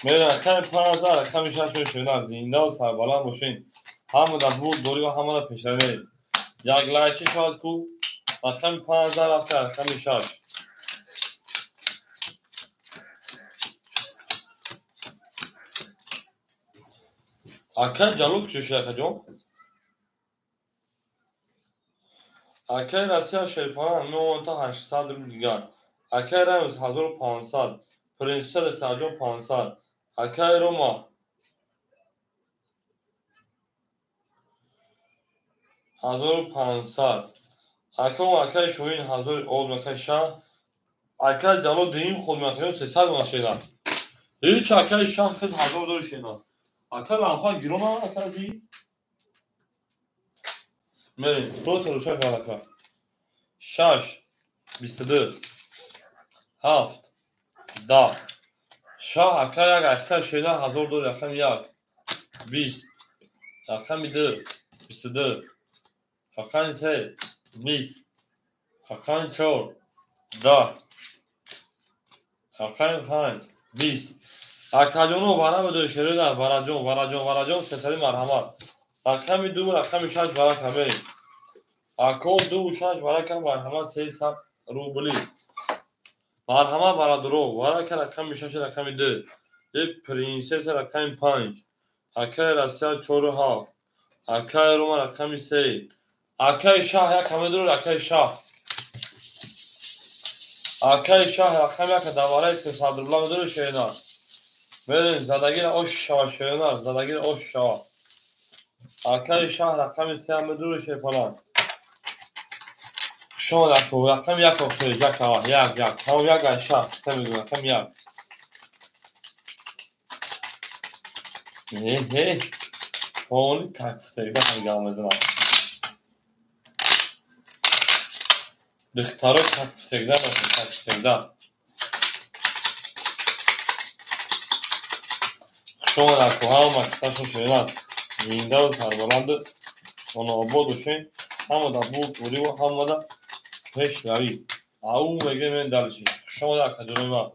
میرن کمی 5000 کمی 6 میشونن زنده و سربلند باشین. همه در بود دوری و همه در پیشره میریم. یک لایکی شاید کو و کمی 5000 افسر کمی 6. اکا جلوب چوشی اکا جون اکا رسیا شیرپانه 9 تا 800 رو دیگر. اکا رمز 1500 پرنسیسا دخترجون 500. اکا روما 1500. اکا و اکا شوین 1000 اول مکا شاه. اکا جلو دیم خود مکا 300 ماشیدن. هیچ اکا شاه خود 1000 دور شیدن. اکا لامپا گیرون هم اکا دی میریم درست روشن کن اکا 6 22 7 10 شاه اکا یک اکا شیدن 1000 دور رقم 1 20 رقم 2 22 رقم 3 20 رقم 4 10 رقم 5 20 اکا جونو برا بده شیدن وراجون 300 مرحمت. رقم 2 رقم 6 برا کمریم. اکا 2 و 6 برا کم مرحمت 300 روبلی. مرحمت برا درو برا که رقم 6 رقم 2 یک پرنسس رقم 5. اکا رسیا 4 و 7. اکا روما رقم 3. اکا شاه یک همه درو اکا شاه. اکا شاه رقم یک دواره 300 روبلا درو شیدن. بریم زدگیر آش شاه شیدن زدگیر آش شاه. اکا شاه رقم 3 همه درو شیپانان. شما نکو رقم 1 اختر یک همون 1 شاه 3 میدون رقم 1 اونی کف سریده همگه آمدن دختارو کف سریده نکن کف سریده شما نکو همون مکستاشون شدیدن زنده و سربلند اون آباد باشین همه در بود دوری و همه در پیش روی او میگه من دلشی شما در کجانه ما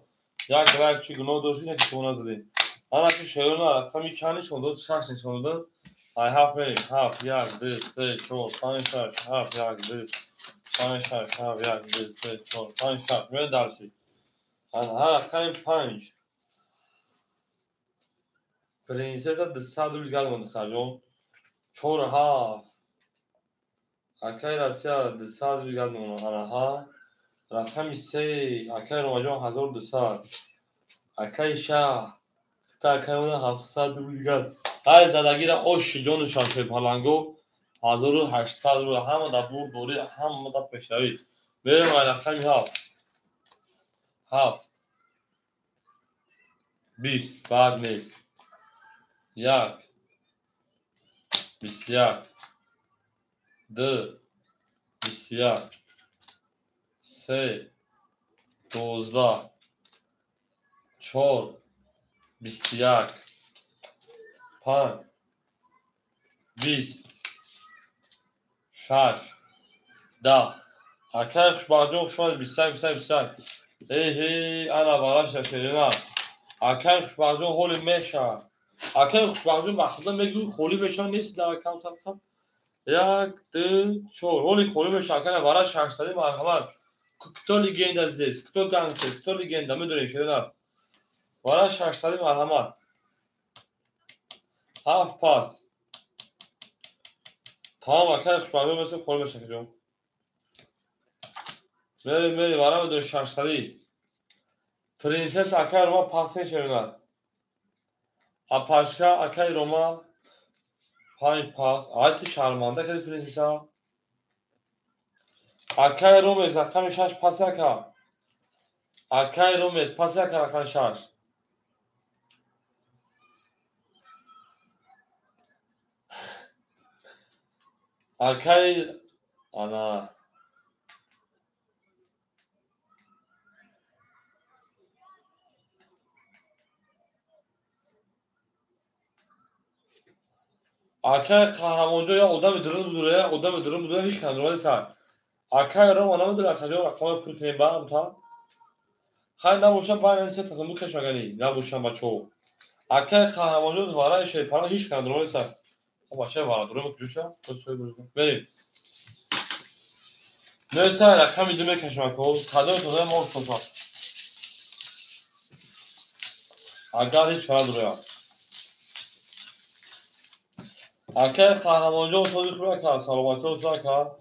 یک لایک چی گناه داشتین که شما نزدین حالا که شروع رقمی چند نشون داد 6 نشون داد I have many half 1 2 3 4 5 6 half 1 2 5 6 half 1 2 3 4 5 6 من درسی هر رقم 5 پرنسسا دستا دول گالمون خرجون 4 half اکای راسیا دستا دول گالمون ها رقم 3 اکای روماجون 1200 اکای شاه تا اکای 700 دول گال های زدگی را اوش جونشان که پالانگو 1800 رو همه در بور دوری همه در پشتوی بریم رقمی هفت 20 بعد نیست 1 21 2 21 3 12 4 21 5 20 6 10 اکای خوشبخجون شما 21 هی انا براش شیرینه اکای خوشبخجون هولی میشه اکای خوشبخجون بخدا میگوی خولی میشه نیست در اکام سرکم 1 2 4 هولی خولی میشه اکای براش 800 مرحمت кто легенда здесь кто гангстер кто легенда میدونی شیرینه براش 800 مرحمت هفت پاس تمام اکای خوشبخجون مثل خولی میشه جون میری برای دو 600 پرنسس اکای روما پاس نشیرینه اپاشکا اکای روما 5 پاس آیت شرمانده که پرنسسا اکای رومز رقم 6 پاس اکا اکای رومز پاس اکا رقم 6 اکای انا اکای قهرمانجو یا آدم درون بوده هیچ کندرومای سر اکای روم آنام داره اکای رقم پروتین برم تا خیلی نبوشن باید این سه تقیمو کشمگنی نبوشن بچه اکای قهرمانجو دواره شیپانه هیچ کندرومای سر باشه وارد رو میکشم بریم نرسه رقم میدونه کشمک ها تدار تونه ما شما اگر هیچ فرد رویا اگر قهرمانجا و تاریخ رویا که سلامتی رو زا که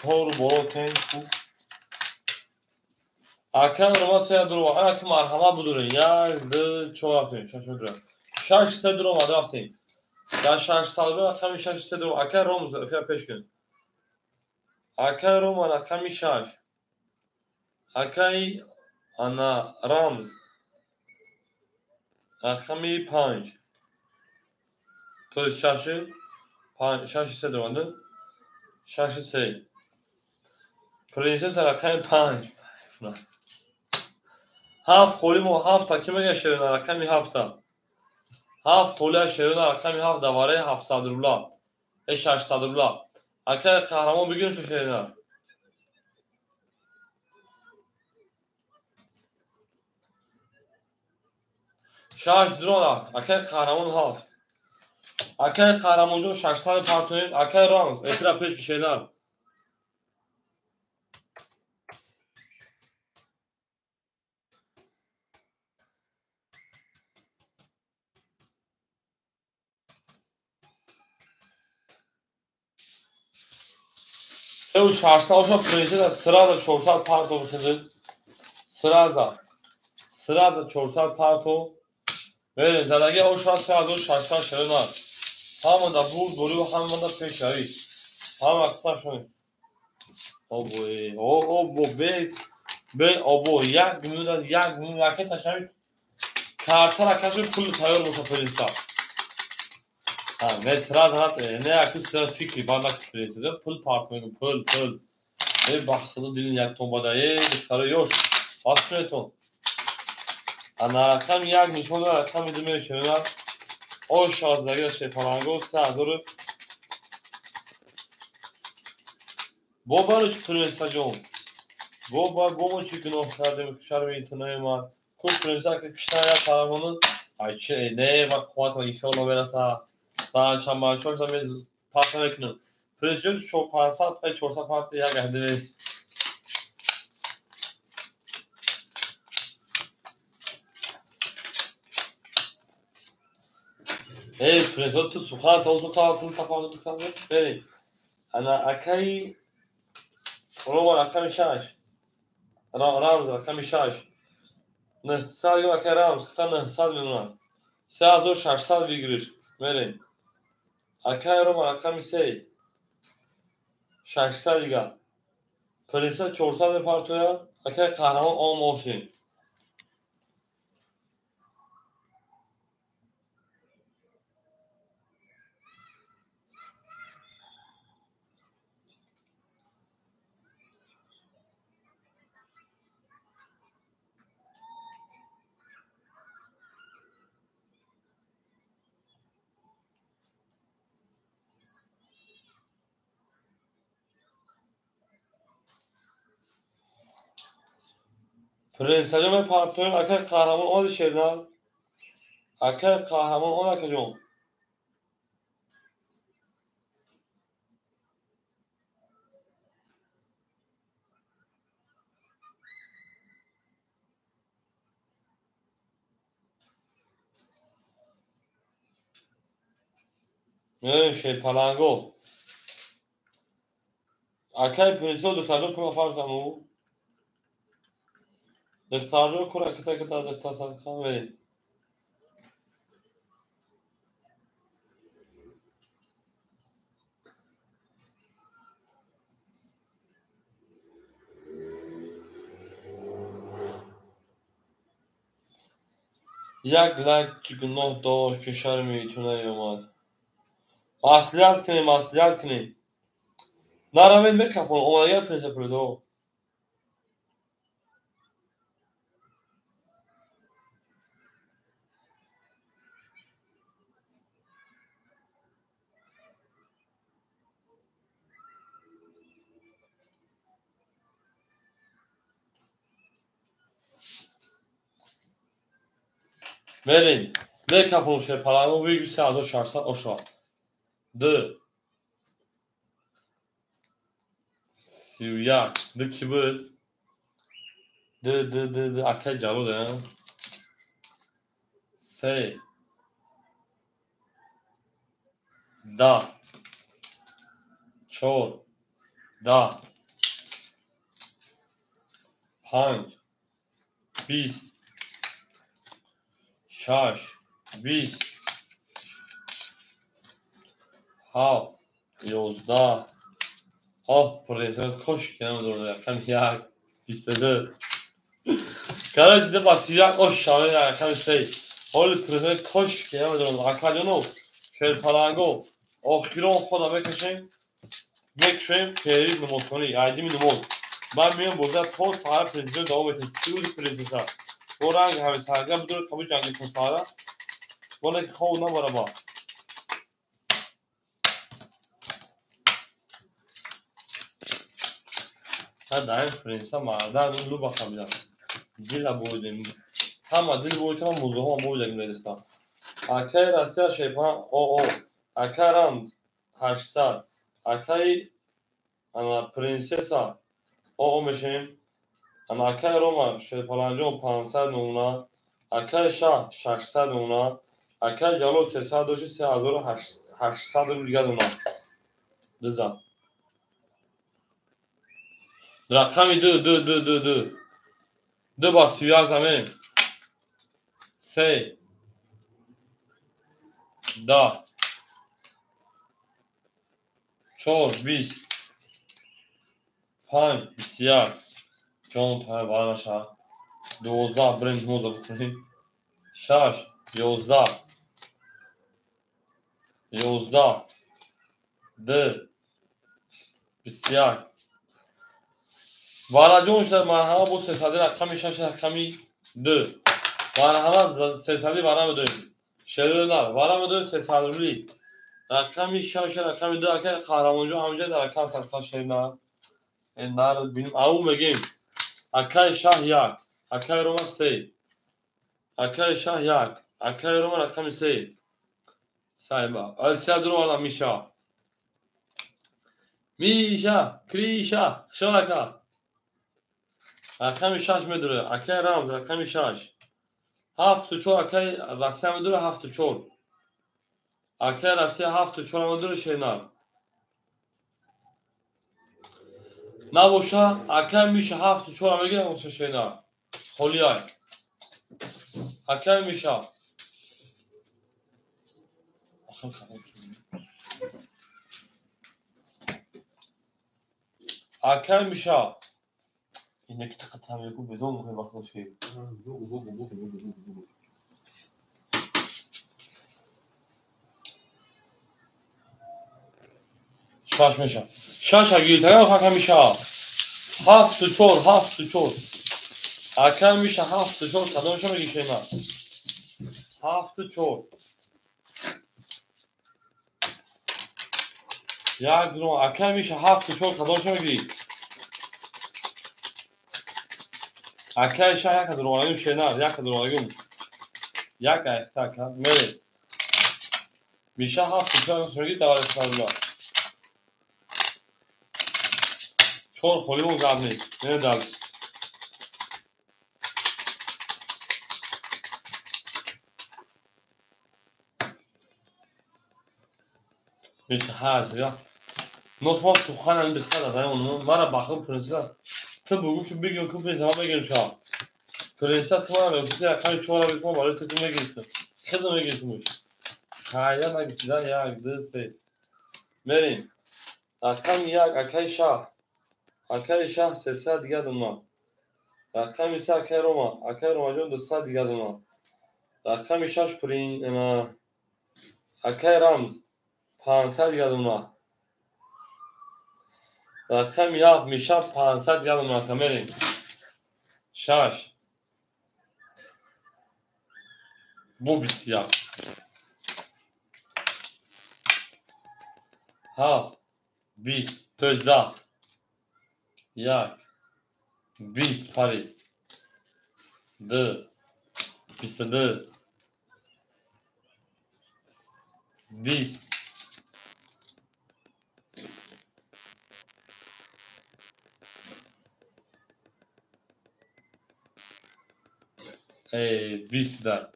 تو رو برو کن اگر رو ما سه درو اگر که مرحمت بدونه 1 2 4 رفتیم 6 سه درو ماده رفتیم در 6 سال رو رقم 6 سه درو اگر رو مزرفیه پیش کن اگر رو ما رقم 6 اگر انا رمز رقم 5 تو 6 6 سه درو 6 3 پرنسس رقم 5 هفت خولی مو هفت تا که میگه شیرین رقمی هفته هفت خولی شیرین رقمی هفت دواره 700 روبلا 600 روبلا اگر قهرمان بگیریم چه شیرین 6 درون اگر قهرمان هفت اگر قهرمان جو 600 پارتونیم اگر رامز اترا پیش که شیرین او 600 اوشا پرنسس سراز 400 پارتو بسید سراز 400 پارتو بریم زدگی اوشا سراز 600 شیرین همون دا بود برو همون دا پیش هایی همون اقصا شونیم اوبوی اوبو به اوبو یک میلیون رکت تشمید کارتا رکتشون پول تایار باشه پرنسا مثلا نه اکی سر فکری با نکت پرنسا پول پارت میگم پول ای بخدا دیلین یک تون بادایی بخاره یوش باز کنیتون انا رقم یک نشون رقم میدومه شنیدن او 16 شیفانانگو 3000 بابا چی پرنسا جون بابا چی گناه کردیم شرم اینتونه ما کوش پرنسا که کشتن یا قهرمانون ayçi ne bak kuat ve inşallah verasa daha çambar çorsa biz patla bekliyorum. Prezident çok pasat ve çorsa patla ya geldi. prezident suhat oldu tahtını tapadık tabii. Evet. Ana akay روما رقم 6 رمز رقم 6 900 که رمز خطا 900 میمونم 3600 بگیرش بریم اکای روما رقم 3 600 دیگه پلیسا 400 پارتویا اکای قهرمان آن ماشین پرنسجام پارتویا اکای قهرمان آن شیرنال اکای قهرمان آن اکجام نه شی پلنگو اکای پرنسو دخترو پر پارتامو دخترو کور اکتا کتا دختر سان بریم یک لک گناه داشت که شرمیتونه اومد مسئولیت کنیم نرمید بکفون اومده پرنس پردو برین بکفون پلنگو ویگی 3600 اشا ده 31 ده کی بود ده اکای جلو ده 3 10 4 10 5 20 6 20 7 11 پرنس خوش کنم دور رقم 1 22 Kardeş de basıyor o şahane rakam şey. Ol prezent koş ki ya da akadeno. Şer parango. O kilo خدا بکشیم میکشیم پیری نماز کنی عیدی نماز من میام بوده تا ساعت پرزیدنت دعوا بتیم چی بودی پرزیدنت تو رنگ همه سرگم بدون کمی جنگی تو ساره ولی که خواه نباره با تا دایم پرنسا مردن لو بخمیدن دیل بودیم همه دیل بودیم هم موضوع هم بودیم ندیستم اکای راستی شیپان او اکای رم 800 اکای انا پرنسسا او میشیم انا اکای روما شیپالانجون 500 نونا اکای شاه 600 نونا اکای جلو 300 دوشی 3800 دیگه نونا دزا رقمی دو با سیاه زمین 3 10 4 20 5 بسیار جان تای بارنشا 12 بریم موزه بکنیم 6 11 ده بسیار وارجون شد مرحبا بو 300 رقمی 6 رقمی 2 مرحبا 300 وارم داریم شروع وارم داریم 300 رولی رقمی 6 رقمی 2 که قهرمانجو همینجا در رقم سرتا شدن این در بینیم او میگیم اکای شاه 1 اکای روما 3 اکای شاه 1 Akay Roma رقم 3 سایبا آسیا درو والا میشا کریشا شاکا رقم 6 میدوره اکای رمز رقم 6 7 و 4 اکای راسیا میدوره 7 و 4 اکای راسیا 7 و 4 میدوره شینار نباشه اکای میشه 7 و 4 میگه اون شینار خولیای اکای میشه اکای میشه اینه که تقطع میگه بدون مهم وقت نشه شاش میشه شاش اگه تا اکای میشه 7 و 4 7 و 4 اکای میشه 7 و 4 قدمشو میگه شینار 7 و 4 یک درو اکای میشه 7 و 4 قدمشو میگی اکای شاه یک درو آگیم شینار یک درو آگیم یک ایختا که میره میشه 7 و 4 قدمشو میگی دوار اسفر 4 خولی اون زب نیست میره درس میشه 8 یا نخما سخن هم دکتر دادن اونو مرا بخون پرنسیسا تو بگو که بگیم که پرنسیسا بگیم شاه پرنسیسا تو مرا بگو که اکای 4 رو بگم برای تو میگیست خیلی میگیست موش خیلی نگیستیدن 1 2 3 میریم رقم 1 اکای شاه اکای شاه 300 دیگه دونا رقم 3 اکای روما جون 200 دیگه دونا رقم 6 پرین اکای رمز 500 دیگه دونا رقم 7 میشه 500 دیگه دونا که میریم 6 بو 21 7 20 18 1 20 پری 2 22 20 20 ده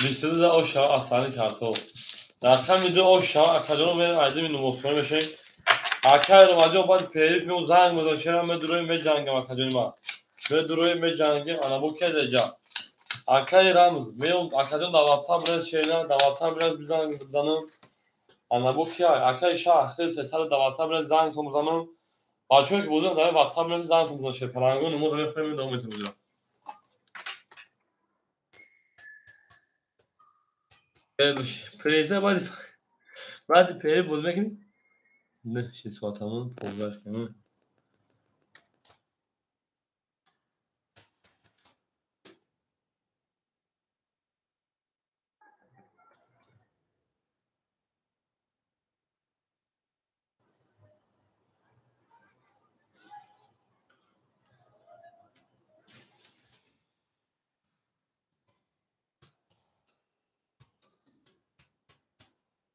22 ده o şağı asani kartı o. رقم 2 o şağı akademi benim aydım اینو مفکر میشه اکای رو ماجو باید پیریک میون زنگ گذاشتم به دروی می جنگم اکادمی ما به دروی می جنگیم انا بو که دجا اکای رمز میون اکادمی دا واتساپ برای شینا دا واتساپ برای بزنگ بزنم انا بو که اکای شاه خیلی 300 دا واتساپ برای زنگ کنم بزنم بچه‌ها که بودن دا واتساپ برای زنگ کنم بزنم پرانگو نمو رو بفهمید دوم میتونم پریزه باید پیری بوز میکنی نه شی ساعتمون پوزش کنم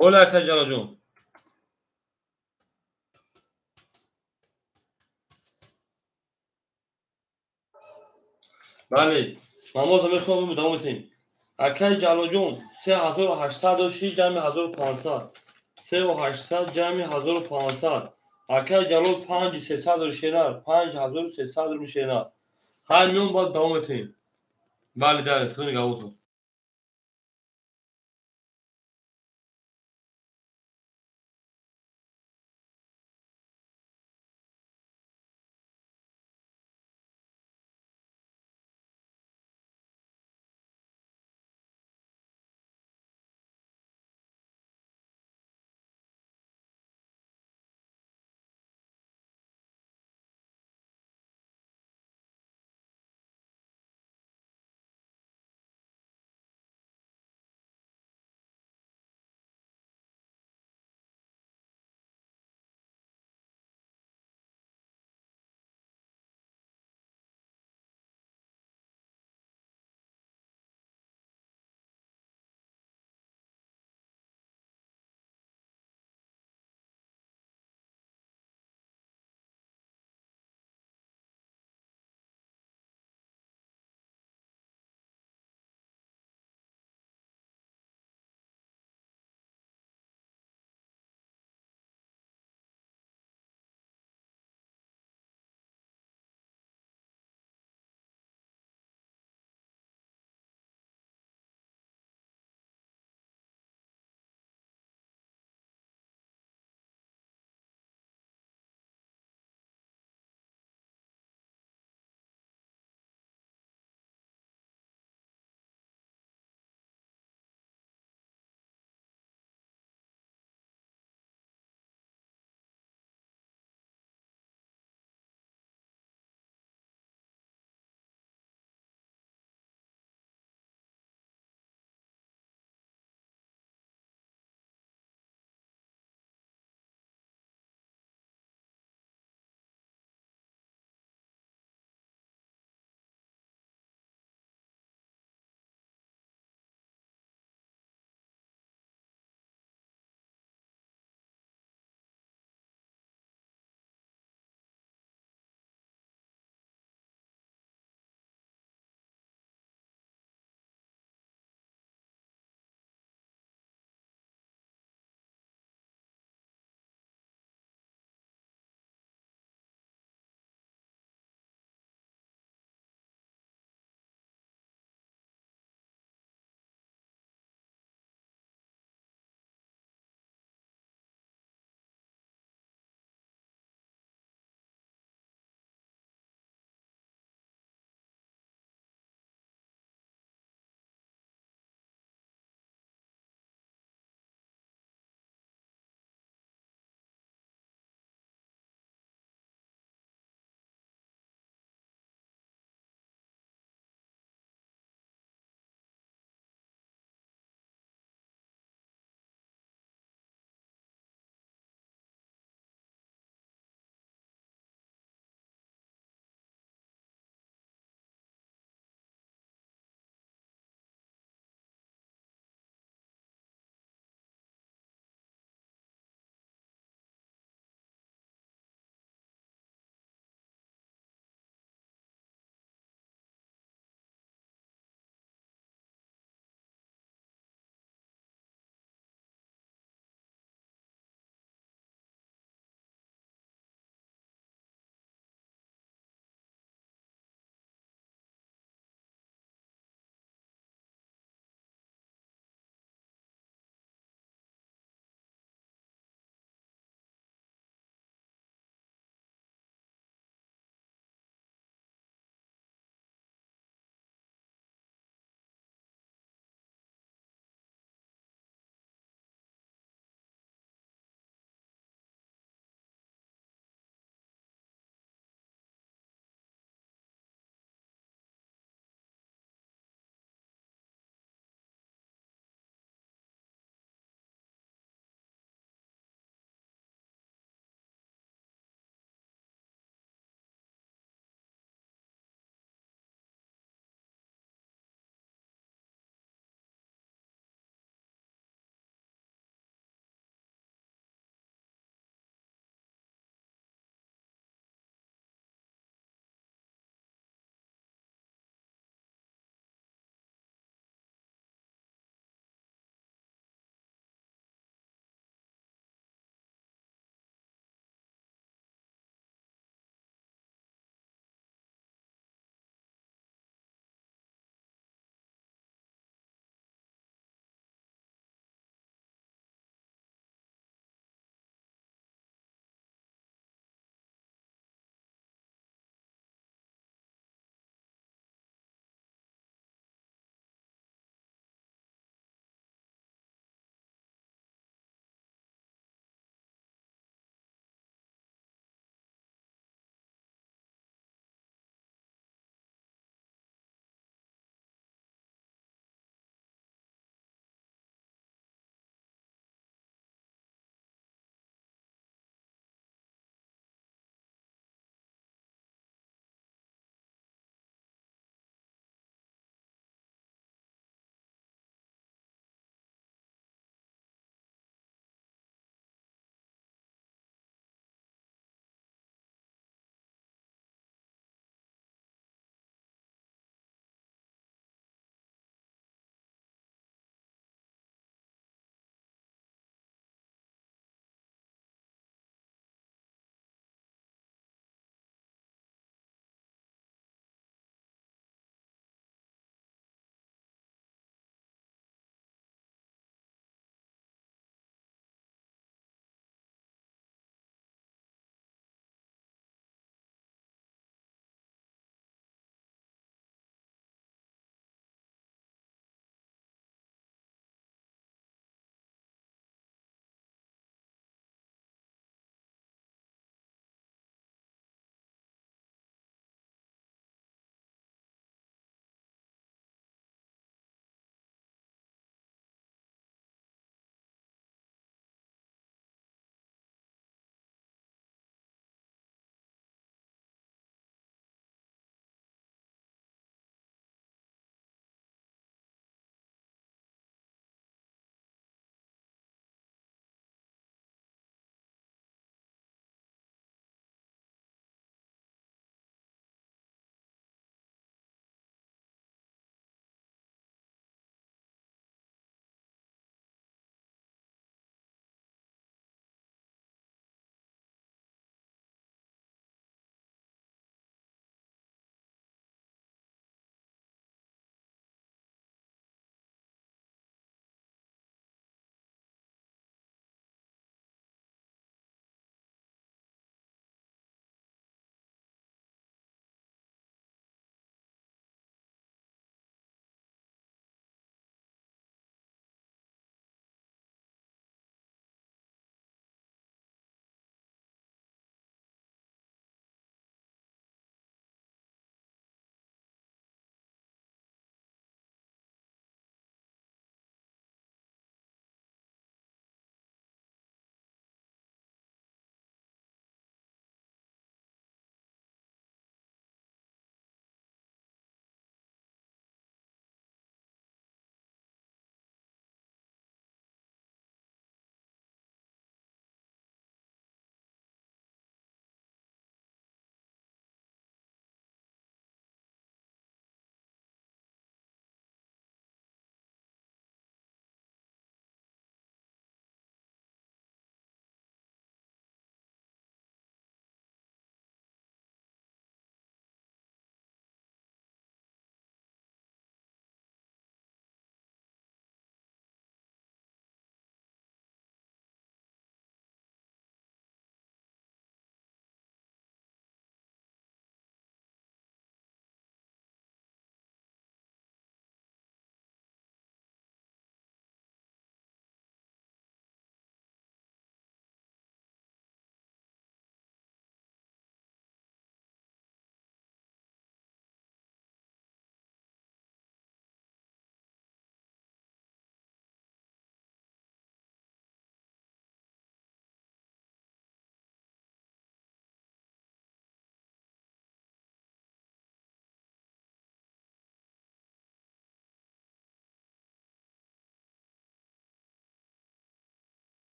اولا اکای جانا جون بله نماز میخوام دوم میتونیم اکای جلو جون 3806 جمع 1500 3800 جمع 1500 اکای جلو 5300 رو شینار 5300 رو شینار هر میون باید دوم میتونیم بله در سونی گاوتون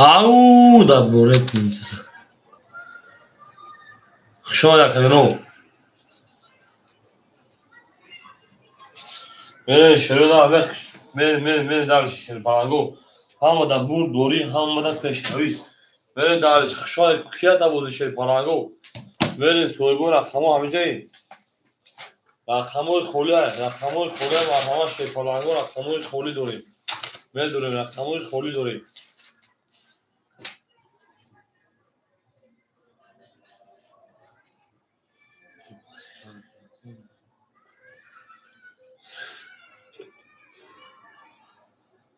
Au da boret نیست. شاید کنو. من شروع دارم. من دارش شروع پاگو. هم دا بور دوری هم دا پیشروی. من دارش شاید کیه دا بودی شروع پاگو. من سویبون رقمو همیشه. رقمو خولیه و همه شروع پاگو رقمو خولی داریم. من دارم رقمو خولی داریم.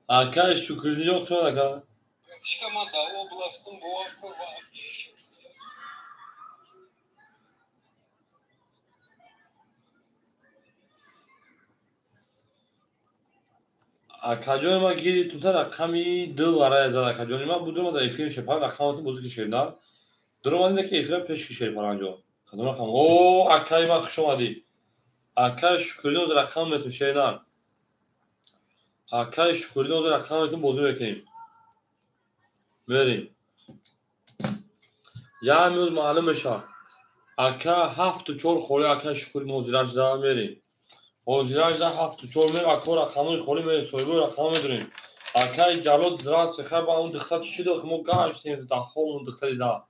Arkadaş şu krizi yok şu ana kadar. Çıkamadı областың boğazı var. Akacı ma geri tutar akami dıl araya zada akacı ma bu durumda efendim şey falan akamatı bozuk işlerden. Durumda ki efendim peş kişiler falan jo. Kadın akam o akay ma khşomadi. Akay şükürden o rakam metu şeyden. Akay şükürden o rakam metu bozuk ekeyim. Verin. Ya mül malum şa. Aka haftu çor kholi akay şükürden o ziraj da verin. O ziraj da haftu çor mer akor rakamı kholi mer soybu rakam medrin. Akay jalod zira sekhar ba un dixtat çi do khmo gaştim da khom dixtali da.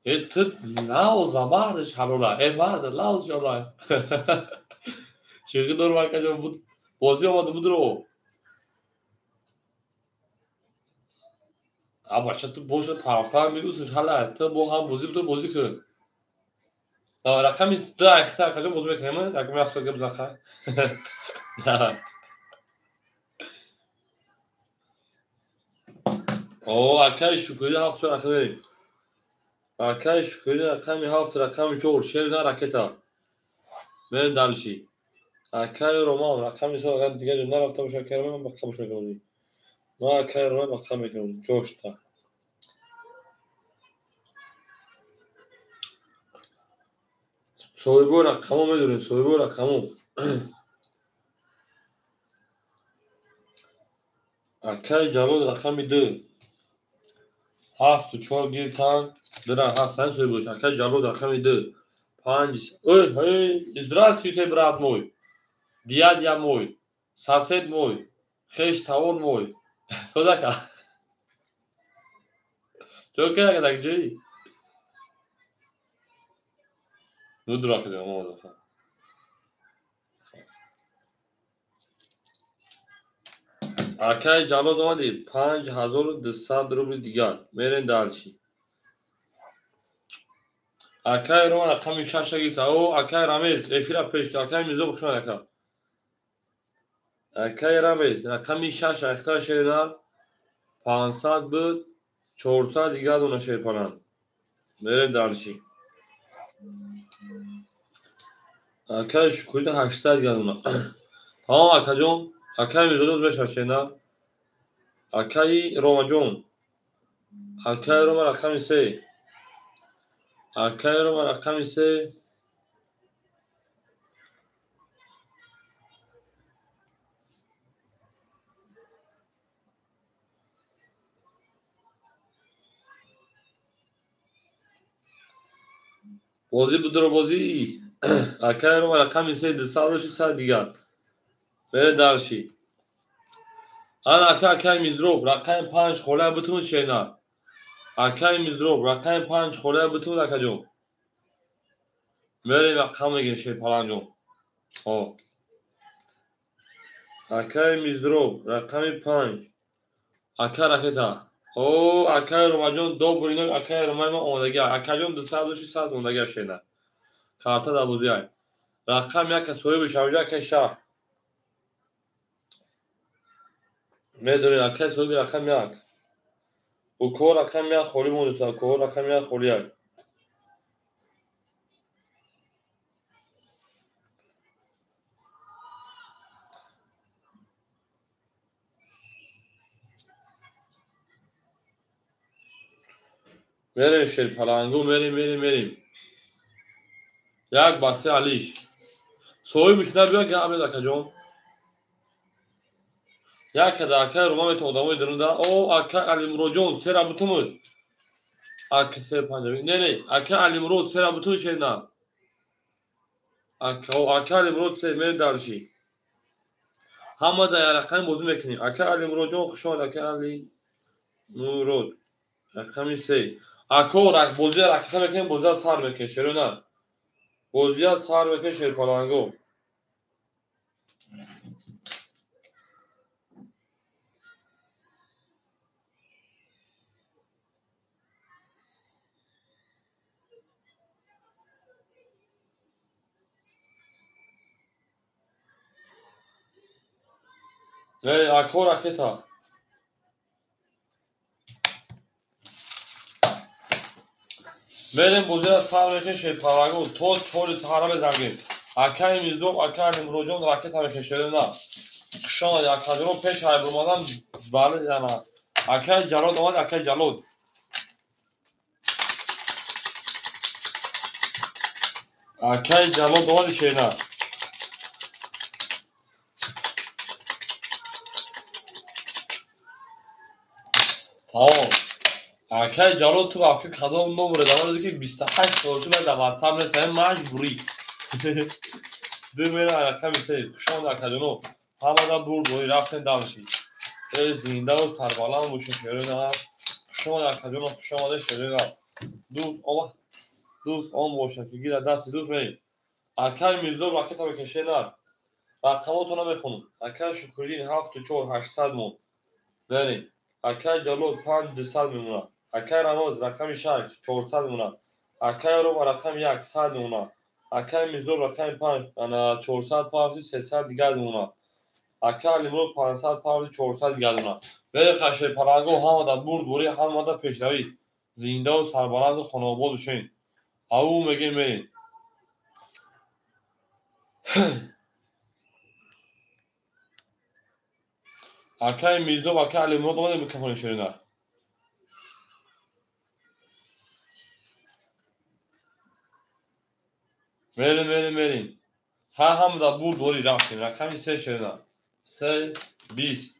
Tıt la o zamanış halola. Vardı la o zaman. Çünkü doğru arkadaşlar bu bozuyor budur o. Ama başta boşa taraftar biliyorsunuz hala ta bu ham bozuyor bu bozuyor ki. Rakam da ihtar arkadaşlar bozuyor ki hemen rakam yazsa gibi zakar. O arkadaş şükürler hafta arkadaşlar. Arkadaş şükürler rakam çok şerden raketa. Ben dalışi. Arkadaş Roma rakam sonra diğer günler hafta boşa kermen bak boşa kalıyor. Ma kermen bak kalıyor. Coşta. Soybu rakamı müdürün soybu rakamı. Akay jalod rakamı dı. Haftu çor girtan dıra hasan soybu. Akay jalod rakamı dı. Panj. Hey, здравствуйте, брат мой. Дядя мой. Сосед мой. Хеш тавон мой. Содaka. Çok kadar güzel. Nu durak ediyorum o da. Akay jalod اومدی 5200 روبل دیگر میرن دالشی. Akay رو رقم 6 گیتا او akay رامز افیرا پیش akay میزو بخشون akay. Akay رامز رقم 6 اختار شدن 500 بود 400 دیگر اون شیر پنان میرن دالشی. Akay şükürde 800 دیگر اون. Tamam akay جون akay میزو بشه شدن. Akay روما جون akay روما رقم 3 akay روما رقم 3 بازی بود رو بازی akay روما رقم 3 200 دیگر بره دالشی. آن akay میزروب رقم 5 خوله بتون شینا. akay میزروب رقم 5 خوله بتون akay میریم رقم میگیم شی پلان جون. او akay میزروب رقم 5 akay raketa. او akay روما جون دو برینو akay روما ما اومدگی akay جون 200 اومدگی شینا. کارتا دا بازی های. رقم یک سوی بشوجا که شاه. میدونی akay سوی رقم یک. او کور رقم یک خولی مونسا کور رقم یک خولی های. میریم شیر پلانگو میریم. یک بسته علیش. سوی بشنه بیا که عبد akay جون. یک دکه روما تو آدمای درونده او اکه علی جان سه رابطه مود اکه سه پنجمی نه اکه علی سه رابطه شه نه اکه او اکه علی سه من دارشی همه در رقم بازی میکنیم اکه علی جان خوشحال اکه علی رقم سه اکه بازی رقم میکنیم بازی سر میکنیم شروع نه بازی سر میکنیم شیر پالانگو نه اکه رکتا بریم بازی سر میکنیم شیر پالانگو تو چوری سهارا بزنگیم اکه میزدوم اکه علی جان رکت میکنیم شروع نه شان یک کدوم پیش های برمادن بله یا نه اکه جلود آمد اکه جلود اکه جلود آمد شیرنه تمام اکه جلود تو اکه کدوم نمره دامده که 28 سالشو باید در واتساپ نیست همه مجبوری دو میره اکه میسه شان یک کدوم همه دا برد بایی رفتن دمشی زنده و سربالان بوشه شیرنه شان یک کدوم خوش آمده شیرنه دوست آن باشه که گیر دست دوست میریم اکه میزدور راکت هم بکشه نه رقماتو نمیخونم اکه شکردین 74800 مون بریم اکه جلود 5200 میمونه اکه رمز رقم 6 400 میمونه اکه روم رقم 100 میمونه اکه میزدور رقم 5 انا 400 پاوزی 300 دیگه میمونه اکه لیمرو 500 پاوزی 400 دیگه میمونه بری خشه پلنگو همه دا برد بوری همه دا پیشروی زنده و سربلند و خانواباد شین او میگیم بریم اکه میزدور اکه لیمرو دومده میکفون شیرینه بریم هم دا برد بوری رفتیم رقم 3 شیرینه 3 20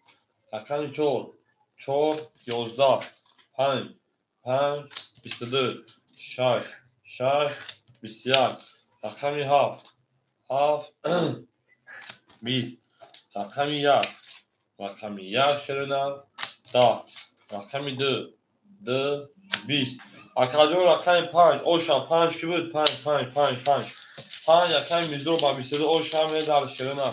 رقم 4 11 5 22 6 21 رقم 7 20 رقم 1 شیرینه 10 رقم 2 20 اکادون رقم 5 اوشا 5 کی بود 5 یکم میزدور با 22 اوشا میدال شیرینه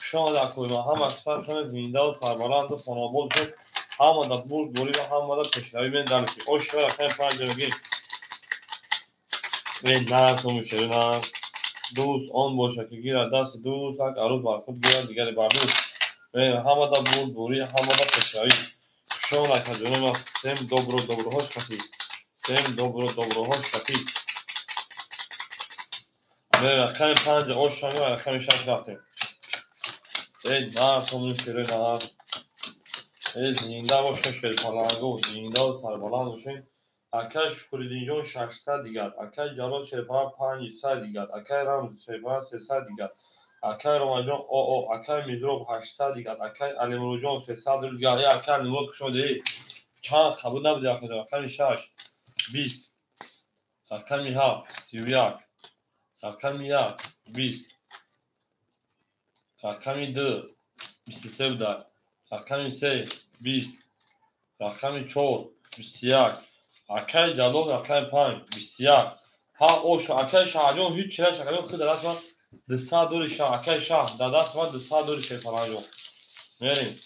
شان در کویما هم اکثرشان زنده و سربلند و خانواباد شد هم در برد بوری و هم در پشنوی من دلشی اوش رقم 5 بگیم این نه تو شیرینه دوست آن باشه که گیرد دست دوست یک عروض بر خود گیرد دیگری بر دوست همه در برد بوری هم در پشنوی شان اکادون سیم dobrohoş کسی سیم dobrohoş کسی رقم 5 اوشانی و رقم 6 رفتیم نه تو شیرینه زنده باشه شیر پالنگو زنده و سربلند باشین اکه شکردین جان 600 دیگر اکه جلال شیرپا 500 دیگر اکه رمز شیرپا 300 دیگر اکه رمجان او اکه میزروب 800 دیگر اکه علیمرو جان 300 دیگر اکه نمود کشونده چند خبود نبوده رقم 6 20 رقم 7 31 رقم 1 20 رقم 2 23 بوده رقم 3 20 رقم 4 21 اکه جلال رقم 5 21 ها اوش اکه شاهجان هیچ چیز شکایت خود دست من 200 دوری شاه اکه شاه در دست من 200 دوری شیطان میریم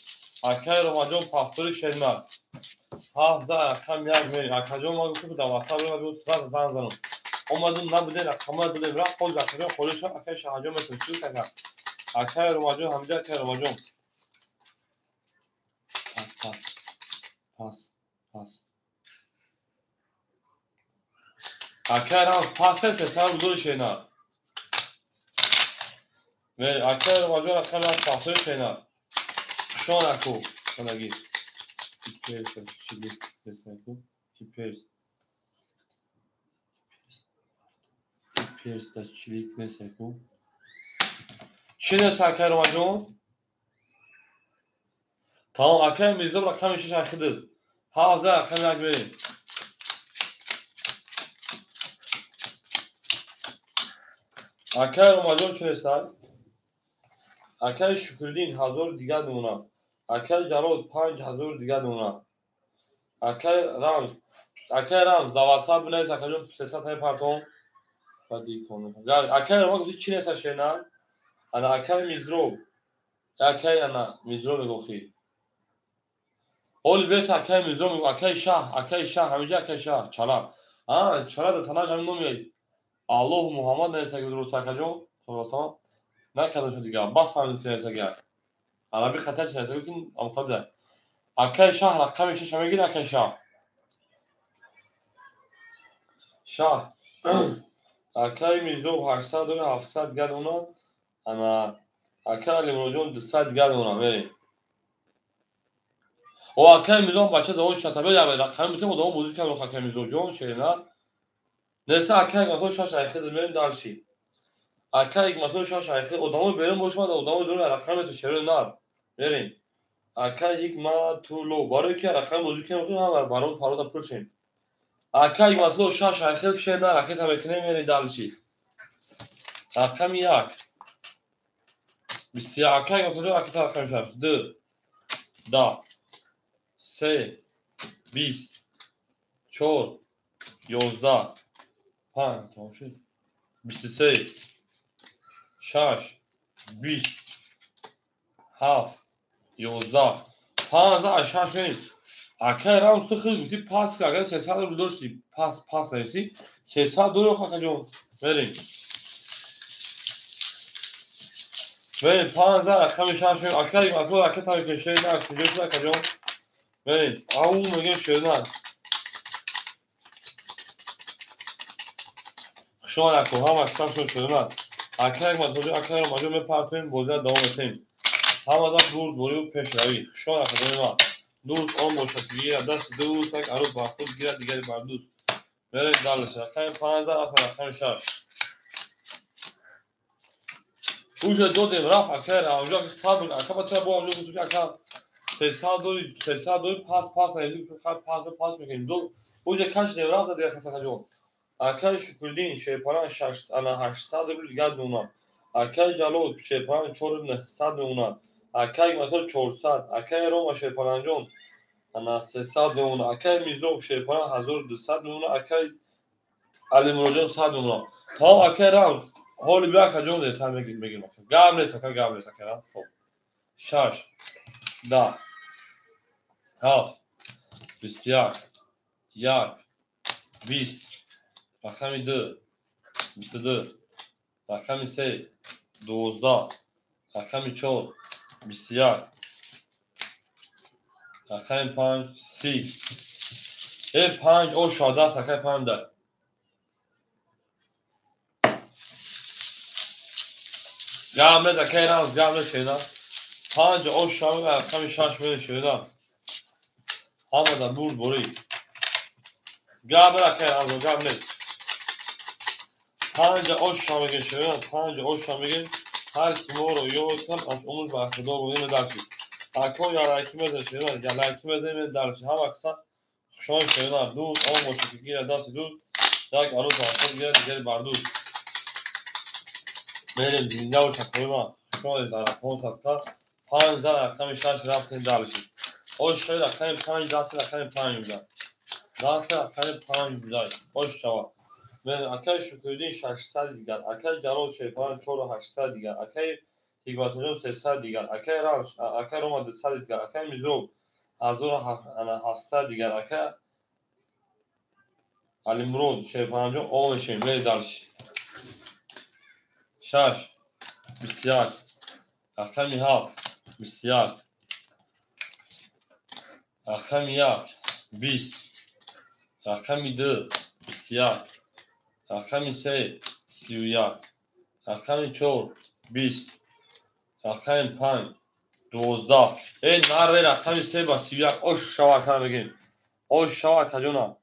اکه رمجان پاستوری شیرمر هفته رقم 1 میریم اکه جان ما گفتم در واسه بریم دوست زن زنم اومدم نبوده رقم بوده رقم خود اکه جان خودش اکه شاهجان میتونستی کنه اکه رمجان همجا اکه رمجان پاس اکه رم پاس هست سر دور شینا و اکه رمجان رقم پاستوری شینا شان اکو کنگی پیرس چیلی بسنکو پیرس دا چیلی بسنکو چی دست اکه رمجان Tamam akay میزدم رقم 6 اخیدل. حاضر رقم یک بریم. akay Ramazan çöresler. akay Şükrüddin hazır دیگر نمونه. akay Jalal 5000 دیگر نمونه. akay Rams davasal bine zakacım 300 tane parton. Hadi konu. Yani akay Ramazan چی نسا شنا؟ انا akay میزرو. akay ana میزرو میگوخی. اول بس akay میزرو میگو akay شاه همینجا akay شاه çala. çala da tanaj همین نمیاری. Allah Muhammed neyse ki durursa akacağım. Sonra ne kadar şu diye bas falan neyse gel. Arabi khatar neyse ki ama tabii. akay şah rakam işe şame gir akay şah. şah. akay میزرو 800 داره 700 گرد اونا انا akay لیمونجون 200 گرد اونا بریم. O akay میزرو بچه دو شتابه یا رقم میتونه دو موزیک رو akay میزرو جون شینا. neyse akay گاتو شاش ayxı demeyin dalşi. akay گاتو شاش ayxı odamı benim boşuma da odamı dönüyor رقم تو شروع nar. بریم. akay hikma turlo barı ki rakam موزیک رو هم برام پارو پرشین. akay گاتو شاش ayxı شینا rakam مکنه میری dalşi. رقم یک. بیستی akay گاتو rakam rakam شاش. د دا سه 20 4 11 5 tamam şu 28 شش 20 7 11 15 شش بریم. akay رامز تو خیلی گفتی پاس که اگر 300 رو داشتی پاس نویسی 300 دو رو خاکه جون بریم. بریم 15 رقم شش بریم. akay مطلوب akay تایی که شده نه کجا شده که جون بریم. اون میگه شده نه شما نکن هم اکسان شده نه akay مطلوب akay رو مجموع پرتوین بوزه دوام بتیم هم از دور دوری و پیش روی شما نکن نه دوست آن باشد گیره دست دوست یک عروب با خود گیره دیگری بر دوست بریم دالش رقم 15 اصلا رقم 6 اوجه دادیم رفت akay را اونجا که صبر akay بطور با اونجا بسید akay 300 دوری پاس نهیدی پاس میکنیم دو اوجه کش دیم رفت دیگه خطا جون. akay Şükrüddin şeyparan 800 رو دیگر دونا. akay Jalal şeyparan 400 دونا. akay مثلا 400 akay Roma şeyparan جون انا 300 دونا. akay میزرو şeyparan 1200 دونا. akay علی مروجان 100 دونا. tamam akay رام حال بیا کجون ده تا بگیم گام نیست akay خب 6 10 7 21 1 20 رقم 2 22 رقم 3 12 رقم 4 21 رقم 5 30 5 او 16 رقم 5 ده گامle akay رمز گامle şeyda 5 او 16 رقم 6 böyle şeyda ama da bul boru گامle akay رمز گامle 5 او 16 میگه şeyda 5 او 16 میگه هر کی مورو یوتم از omuz var خدا بگیم درسی akay yaraki meze şeyda yaraki meze mi dersi ha baksa شان şeyda دوست آن باشه که گیره دست دوست یک عروس آخر گیره دیگری بر دوست بریم زنده و شکوی ما شما در رقم تبتا 15 رقم 6 رفتیم دلشید اوش شوی رقم 5 دست رقم 5 بودن دست رقم 5 بودن اوش شوا بریم akay Şükrüddin 600 دیگر akay Jalal şeyparan 4800 دیگر akay hikmatullah 300 دیگر akay Roma 200 دیگر akay میزرو 1700 دیگر akay علی مرود şeyparan جون اون شیم بریم دلشید 6 21 رقم 7 21 رقم 1 20 رقم 2 21 رقم 3 31 رقم 4 20 رقم 5 12 نره رقم 3 با 31 اوش شوا کنم بگیم اوش شوا کجونا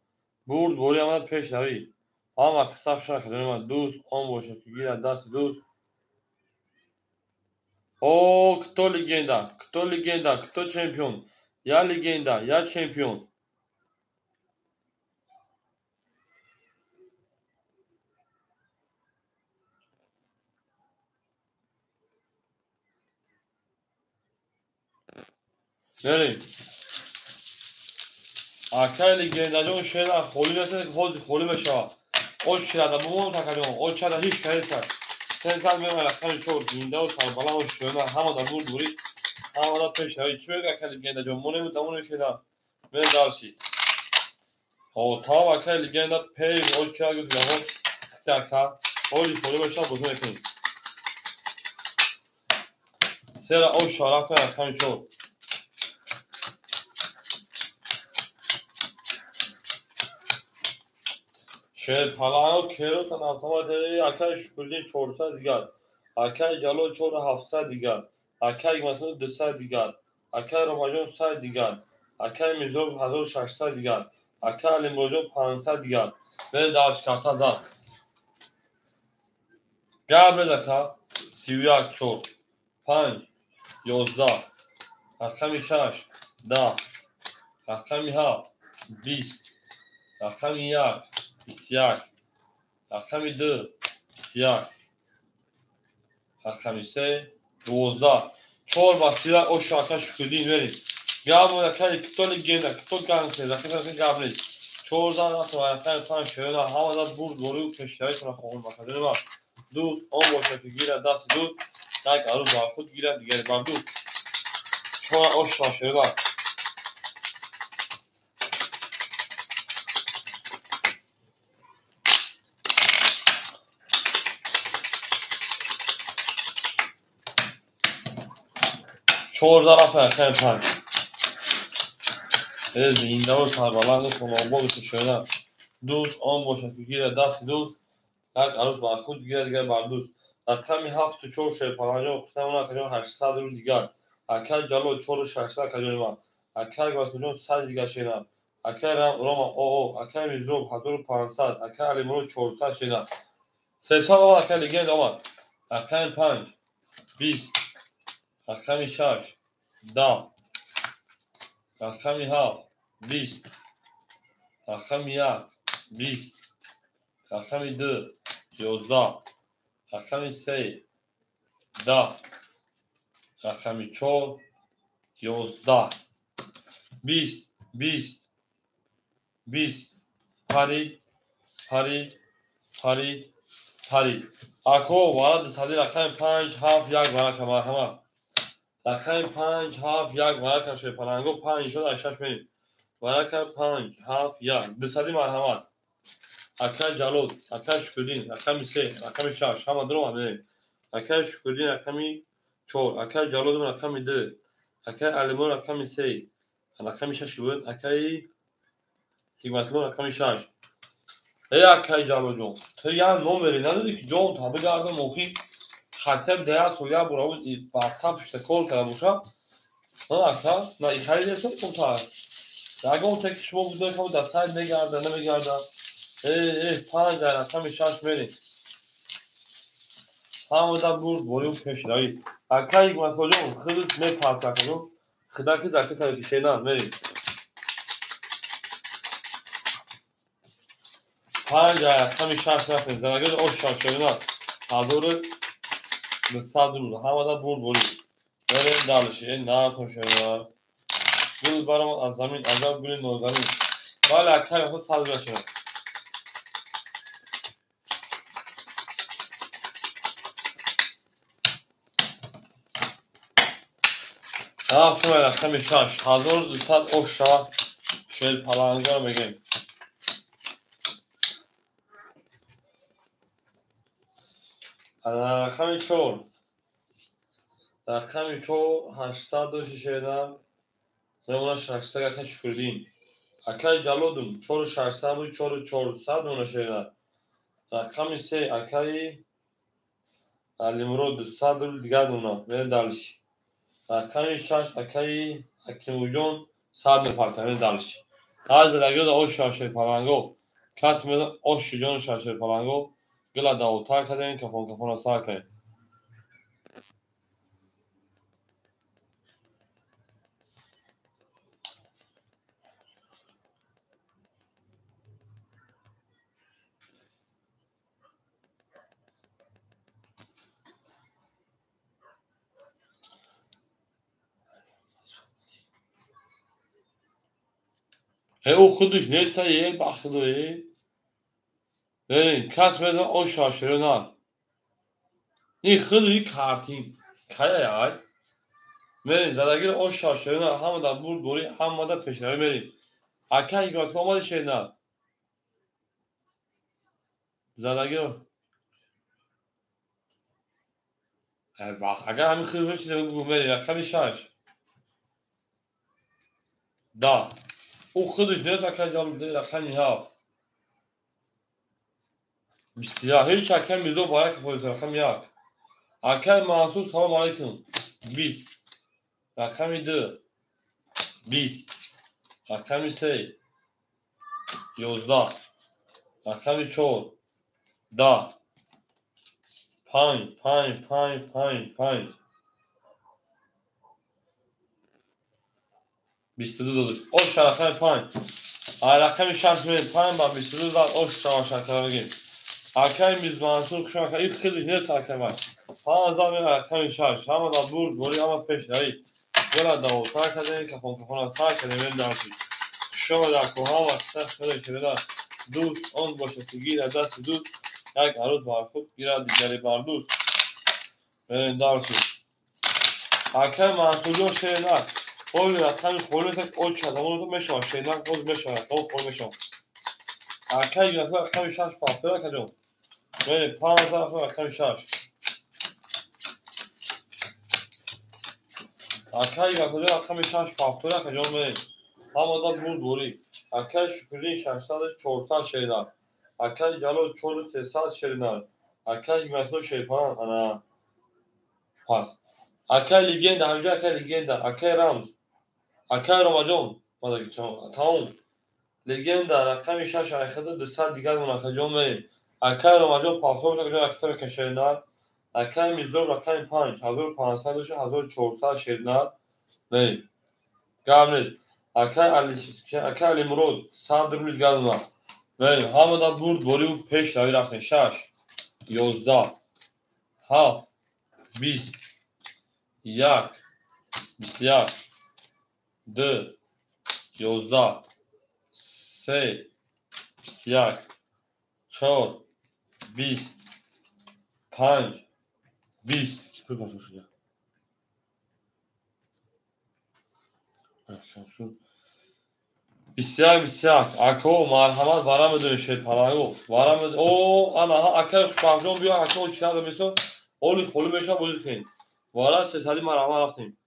برد بوری آمد پیش روی اما کساف شوا کجونا دوست آن باشه که گیر دست دوست О, кто легенда? Кто легенда? Кто чемпион? Я легенда, я чемпион. بریم. اکای لگندا جون شیرا خولی نسه خوزی خولی بشه. او شیرا بمون تکلیون. او چرا هیچ کاری سر. سه سال میمونه خیلی چور زنده و سر بالا و شیرا همه دبور دوری. همه دب پیش هایی چی میگه اکای لگندا جون مونه دمون شیرا. من دارشی. او تا اکای لگندا پی او چرا گفت گفت سیاکا. خولی خولی بشه بزن کنی. سر او شارا تو خیلی چور. شیر پلاو کیلو تن اتوماتیک اکای شکلی 400 دیگر اکای جلو 4700 دیگر اکای مثلا 200 دیگر اکای رمجان 100 دیگر اکای میزوب 1600 دیگر اکای لیموجو 500 دیگر به داش کاتا زد گابر دکا 31 چور 5 11 رقم 6 10 رقم 7 20 رقم 1 21 رقم 2 21 رقم 3 12 4 basıyla o şarkı şükredin verin. Gabı yakayı kutol gene kutol ganse rakı gabri. Çorda nasıl ayakta tan şöyle havada bur boru keşleri sonra xoğun bakadını var. Duz 10 boşa ki gira das duz. Tak arı var xud gira diğer var duz. Çora o şaşırdı. Çorda rafa kan. زنده و سربلند سلامبا به شده دوست آن باشد که گیره دست دوست یک عروض بر خود گیره دیگر بر دوست رقمی 7 و 4 شیر پرانجا و قسمه اونا کجان 800 رو دیگر اکر جلو 4 و 600 کجان ما اکر گوستجان 100 دیگر شیرم اکر روما او اکر میزروب 1500 اکر علیمرو 400 شیرم 300 آمد اکر لگند آمد رقم 5 20 رقم 6 10 رقم 7 20 رقم 1 20 رقم 2 11 رقم 3 10 رقم 4 11 20 20 20 پرید پرید پرید پرید اکو وارد صدی رقم 5 7 1 ورق مرحمت رقم 5 7 1 ورق شد پرنگو 5 شد 8 بریم ورق 5 7 1 200 مرحمت اکر جلود اکر شکردین رقم 3 رقم 6 همه درو همه اکر شکردین رقم 4 اکر جلود رقم 2 اکر علیمون رقم 3 رقم 6 بود اکر حکمتلون رقم 6 ای اکر جلود جون تو یه نمبری ندادی که جون تا بگردم موقعی خطم ده سویا برام واتساپ پشت کال کرده باشم نه اکر نه این خرید هستم کنتر اگه اون تکی شما بوده که دست نگرده نمیگرده 5 رقم 6 میریم همه دا برد باریم کشیدایی اکر یک مسئولیون خیلی میپرد کنم خداکی دکه تا کشیدن میریم 5 رقم 6 رفتیم زنگه او شاشوینا حضور به صد روز همه دا برد باریم بریم دلشی این نرکن شوینا گل برام از زمین عذاب گل نوزمین ولی اکر خود صد بشیم رفتم رقم 6 1200 او شاه شل پلنگا میگیم رقم 4 رقم 4 800 و شیدم نمونه 600 اکر شکردین اکر جلودم 4 600 و 4 400 نمونه شیدم رقم 3 اکر علیمرو 200 رو دیگر نمونه میره دلش رقم 6 اکر حکیمو 100 میپرکه میره دلش از دیگر او شاشه پلنگو کس میده او شجان شاشه پلنگو گلا داوتر کردیم کفان کفان سر کردیم او خودش نیست یه بخدوی بریم کس بزن او شاشره نه این خودی کارتین که یای بریم زدگیر او شاشره نه همه دا بود دوری همه دا پیشنهایی بریم اکه ایگرات که آمده شد نه زدگیر اگر همین خیلی بچیزه بگو بریم رقمی شش دا او خودش نیست اکه جام رقمی هفت بسیار هیچ اکه میزو باید که فویز رقم یک اکه محسوس سلام علیکم 20 رقمی 2 20 رقمی 3 11 رقمی 4 10 5 5 5 5 5 22 دادش اش رقم 5 رقم 6 میریم 5 با 22 داد اش شما بگیم اکه میز محسوس شما این خیلی نیست اکه من 5000 رقم 6 همه دا برد بوری همه پیش نهی ولا دو تا کردیم که فون سر کردیم داشتی شما در کوها و سخت شده دوست آن باشه که گیر دست دوست یک عروض بر خود گیرد دیگری بر دوست برین داشتی اکه محسوس شده خیلی رقم خیلی تک اوج شده اون تو میشه شده اوج میشه تو خیلی میشه اکه یک رقم 6 پافتر کردیم برین 5000 رقم 6 اکه یک رقم 6 پافتر کردیم برین همه دا بود بوری اکه شکلی 600 400 شیدن اکه جلو 400 شیدن اکه مترو شیپان انا پاس اکه لیگند همجا اکه لیگند اکه رمز اکه رمجان ماذا گفتم تمام لیگند رقم 6 اخذ 200 دیگر اون جام بریم اکه رمجان پاسپورت کجا اختار کشیدن اکه میزدور رقم 5 1500 1400 شیدن بریم گامنز اکه علی مرود صدر میل گازنا بریم همه دا برد بوری و پیش روی رفتن 6 11 7 20 1 21 2 11 3 21 4 20 5 20 کی پاسو شده بسیار بسیار اکو مرحمت وارم دونشید پراغو وارم او انا ها اکل خوشبخشون بیا اکو چیاد میسو اولی خلو میشه بوزید کن وارا سه سالی مرحمت رفتیم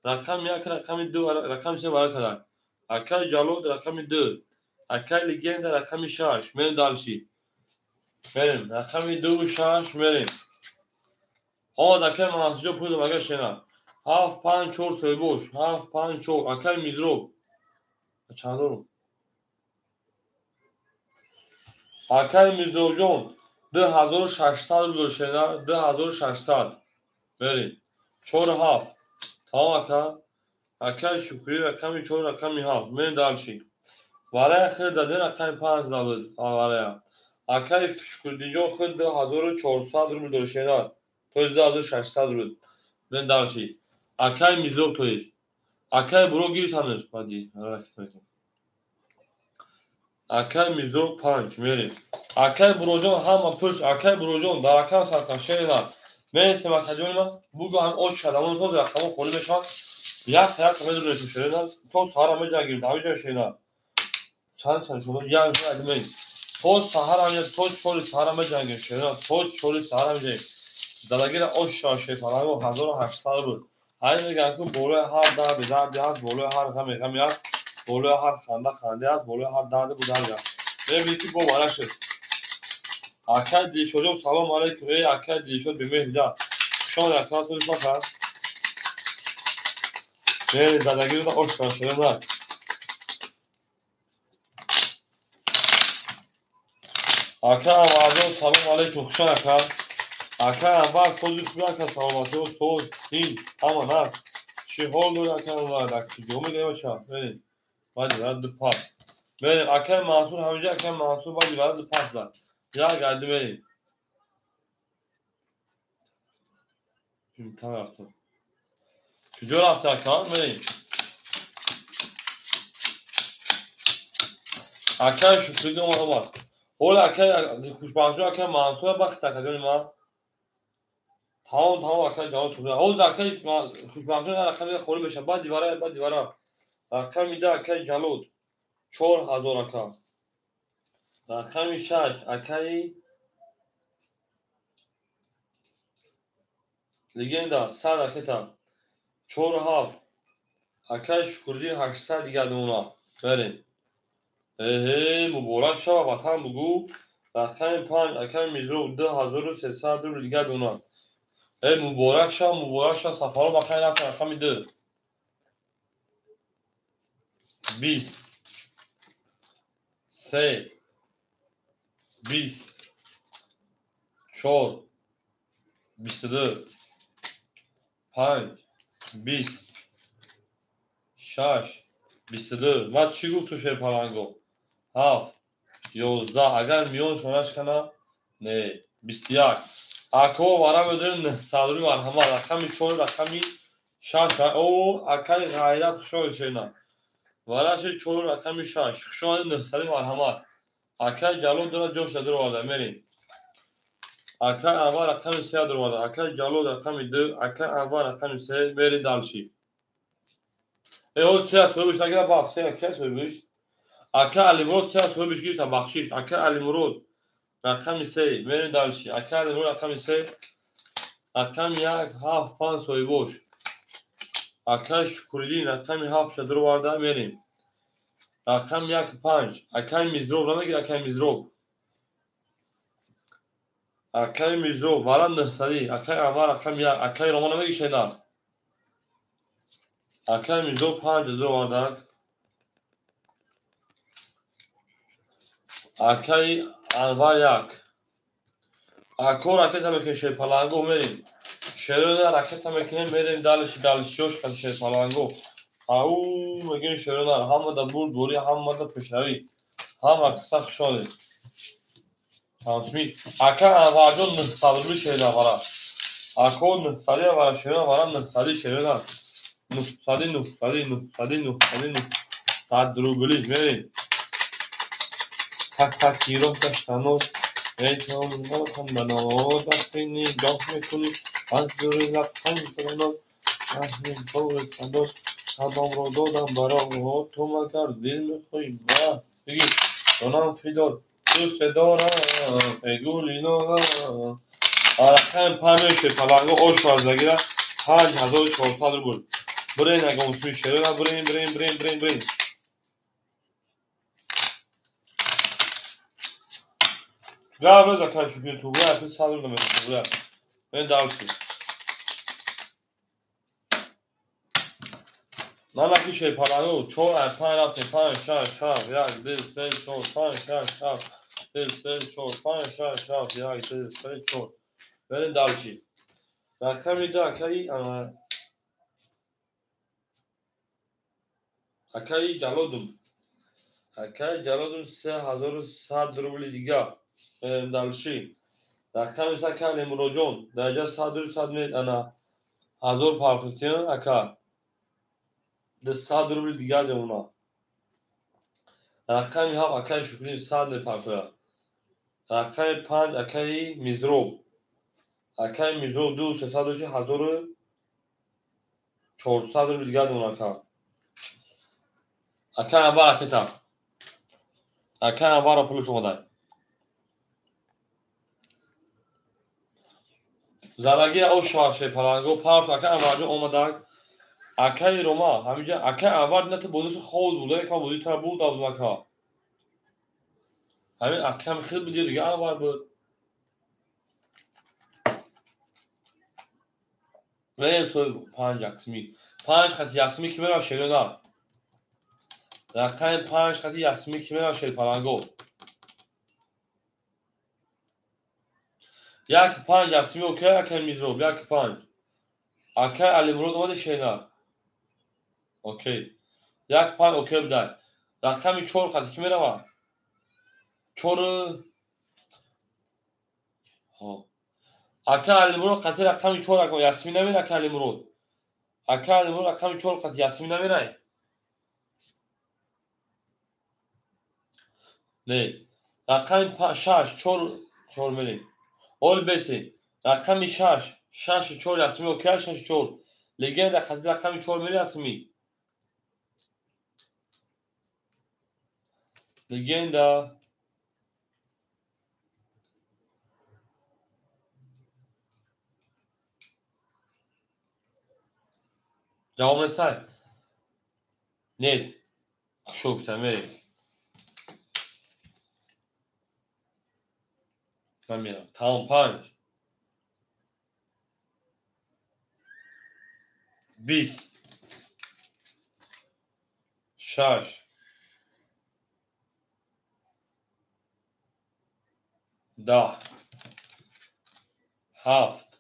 رقم یک رقم 2 رقم 3 وارا کدن اکل جلود رقم 2 اکل لیگند رقم 6 من دالشی بریم رقم 2 و 6 بریم آمد اکل محسوجا پود مگه شنا 7 5 4 سوی بوش 7 5 4 اکل میزرو چند رو اکل میزرو جون 2600 رو شنا 2600 بریم 4 7 تمام اکل شکری رقم 4 رقم 7 من دالشی وارای خود داده رقم 5 دابد وارای اکل شکری دیجا خود 2400 رو داشتن تو 2600 رو من دالشی اکل میزرو تویست اکل برو گیر تانش بادی اکل میزرو 5 میریم اکل بروجون هم پرش اکل بروجون در اکل سرکن شیرنا میرسیم اکل جونیم بگو هم اوچ شدمون توز رقمون خونی بشن یک طرف همه دو رسیم شیرنا تو سهر همه جا گیرد همه جا شیرنا چند شما یک جا ادمین تو سهر همه تو چوری سهر همه جا گیرد شیرنا تو چوری سهر همه جا دادگیر اوچ شاشه پرانگو 1800 بود های میگن که بولوی هر در بیدردی هست بولوی هر غمی غمی هست بولوی هر خنده خنده هست بولوی هر درد بود درد هست ببینید که گواره شد اکل دیل شده و سلام علیکم ای اکل دیل شد به مهده شما در کلاس روز بکن ببینید دادگیر دا اوچ شده مرد اکل هم عرضان سلام علیکم خوشان اکل اکل هم بر توضیح بیان که سلامتی و توز این اما نه چی حال داری اکل هم باید اکل جو میگه بچه ببینید باید برد دو پاس بریم اکل محصول همینجا اکل محصول باید برد دو پاس دار یا گرده بریم امتحان رفته کجا رفته اکل بریم اکای شکری دوم آمد اول اکای خوشبخشو اکای منصور بخت اکای ما تمام اکای جواب تو اوز اکای خوشبخشو رقم خوری بشه بعد دیواره رقم میده اکای جلود 4000 اکا رقم 6 اکای لگندا 100 اکتا 47 اکای شکری 800 دیگه دونا بریم مبارک شو وطن بگو رقم 5 اکای میزرو 2300 رو دیگه دونا مبارک شو سفر بخیر رفت رقم 2 20 3 20 4 22 5 20 6 22 ما چی گفت تو شه پلنگو 7 11 اگر میون شونش کنه نه 21 اکو وارا بدون صدری مرحمت رقمی 4 رقمی 6 او اکای غیرت شو شینا وارش 4 رقمی 6 شو نه صدری مرحمت اکای جلو دور جوش در والا میریم اکای اول رقم 3 در والا اکای جلو رقم 2 اکای اول رقم 3 میری دالشی او چه سوی بشه اگر با سه که سوی بشه اکای علی مراد چه سوی بشه گیرم بخشش اکای علی مراد رقم 3 میری دالشی اکای علی مراد رقم 3 رقم 1 7 5 سوی بوش اکای شکردین رقم 7 در والا میریم رقم 1 5 اکای میزروب نمیگیر اکای میزروب اکای میزروب وارن نهصدی اکای اول رقم 1 اکای رومان نمیگی شیدار اکای میزروب 5 در والا اکای اول 1 اکو راکت هم میکنیم پلنگو میریم شیرونه راکت هم میکنیم میریم دالشیوش کنیم پلنگو او میگیم شیرونه همه دا بود دوری همه دا پیشروی همه کسا خشانه تانسمی اکا انواجون نهصدی شیرونه وارا اکو نهصدی وارا شیرونه وارا نهصدی شیرونه نهصدی ساعت دروگلی میریم تک گیرم کشتنوز ایتام نکن بناود دستینی گاه میکنی از دوری لبخند کنم اهمی طور صداش شبام رو دادم برای تو مگر دل میخوایی ما بگی دونم فیدار دوست دارم بگولی نارم رقم 5 پلنگو اوش وزدگیره 5400 رو بود برین اگه مسمی شده برین Gel böyle kaç gün tuğla yapın saldırdı mı tuğla. Ben dalsın. Nana ki şey paranı çoğu erpan yaptı pan şah ya gidi sen çoğu pan şah sen çoğu pan şah ya gidi sen çoğu. Ben dalsın. Rakam da akayı jalodum. Akayı jalodum 3100 ruble دیگه. Ben dalsın. Rakam ise kali murojun. Derece 100 mi ana 1000 parfitiyon akar. 100 روبل دیگه ده اونا رقمی هم اکای شکری 100 پرپره رقم 5 اکای میزروب اکای میزروب 2400 روبل دیگه ده اونا کار اکای اول اکتا اکای اول را پلو چومده زرگی او شواشه پلنگو پارت اکای اول اومده اکای روما همینجا اکای اول نت بودش خود بوده یکم بودی تا بود داد مکا همین اکام خیلی بودی دیگه اول بود من سوی 5 اکسمی 5 خط یاسمی که میرم شیرونه رقم 5 خط یاسمی که میرم شیر پلنگو 1 5 یاسمی اوکی اکای میزروب 1 5 اکای علی مرود اومده شیرونه اوکی 1 5 اوکی بده رقم 4 خطی که میرم 4 اکای علی مرود خطی رقم 4 اکای یاسمی نمیره اکای علی مرود اکای علی مرود رقم 4 خطی یاسمی نمیره نه رقم 6 4 میریم اول بسی رقم 6 4 اسمی اوکی 6 4 لگند خط رقم 4 میری اسمی لگند جواب نستای نیت شوکتا میریم من میرم تمام 5 20 6 10 7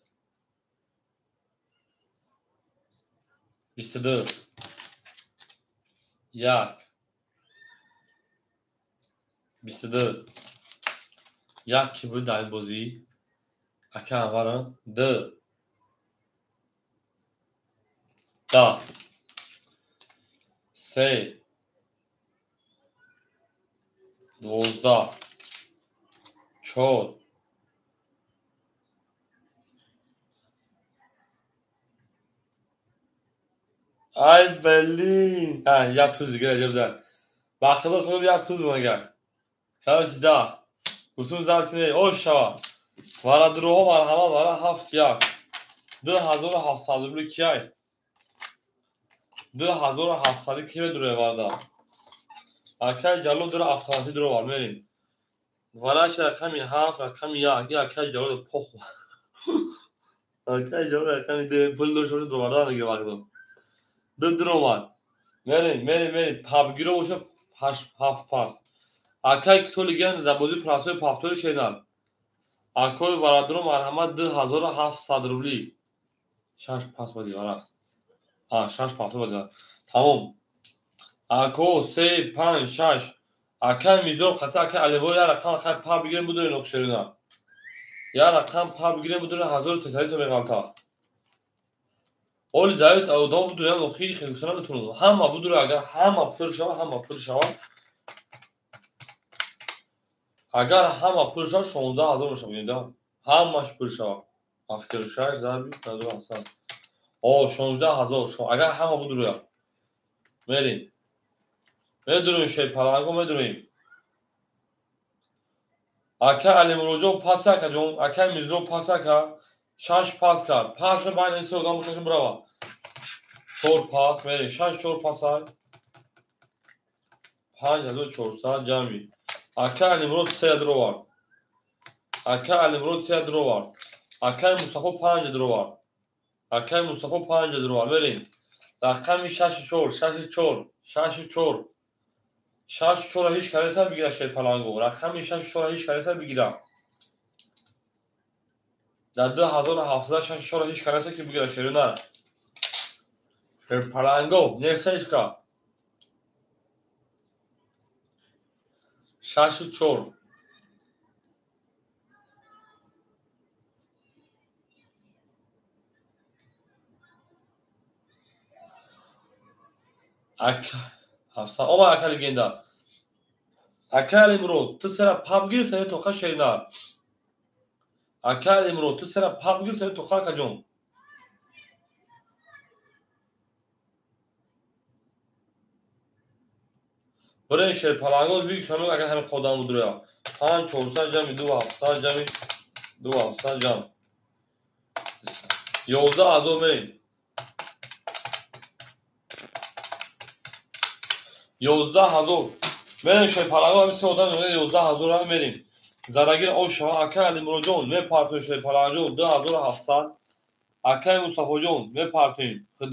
22 1 22 1 کی بود در این بازی اکه اولم 2 10 3 12 4 ای بلی یک توز دیگه عجب در بخدا خودم یک توز مگر سرش 10 بسون زرتینه اوش شوا وارا دروها مرحمت وارا 7 1 2700 روبل کیای 2700 کی بدونه واردا اکل جلو دور автомати درو وار میریم وارش رقمی 7 رقمی 1 اکل جلو پخ اکل جلو رقمی ده پول دور شده درو واردا میگه وقتو درو وار میریم پابگی رو وشو 7 پاس اکل که تو لگن در بازی پراسوی پافتور شینال اکل وارا درو مرحمت 2700 روبلی 6 پاس بازی وارا 6 پاس بازی تمام اکو 3 5 6 اکل میزور خطا اکل البو یا رقم خط پا بگیریم بدون نقشرینا یا رقم پا بگیریم بدون 1300 تا میغالتا اول جایز او دو بدون نخی خیلی میتونم همه بدون اگر همه پر شوا اگر همه پر شوا 16000 میشه بگیرم همش پر شوا افکر شای زابی نداره اصلا او 16000 شو اگر همه بدون میریم میدونیم شی پلنگو میدونیم اکل علیمروجو پاس کجون اکل میزرو پاس کا 6 پاس کرد پاس رو باید اینسو گام بکشم بروا 4 پاس میریم 6 4 پاس های 5400 جمعی اکل علیمروج 3 درو وار اکل علیمروج 3 درو وار اکل مصطفی 5 درو وار اکل مصطفی 5 درو وار میریم رقم 6 4 6 4 6 4 6 4 هیچ کاری سر بگیره شی پلنگو رقم 6 4 هیچ کاری سر بگیره در 2700 6 4 هیچ کاری سر که بگیره شی نه پلنگو نرسشکا 6 4 اک هفته اما اکل گنده اکل امرو تو سر پابگیر سر تو خش شینا اکل امرو تو سر پابگیر سر تو خاک جون برای شیر پلنگو بیگ شامل اگر همه خودم بود رویا 5400 جمع 2700 جمع 2700 جمع 11000 میریم 11000 میریم شیر پلنگو همین سودان 11000 میریم زرگیر او شما اکل امرو جون می پارتون شیر پلنگو 2700 اکل مصطفی جون می پارتین خود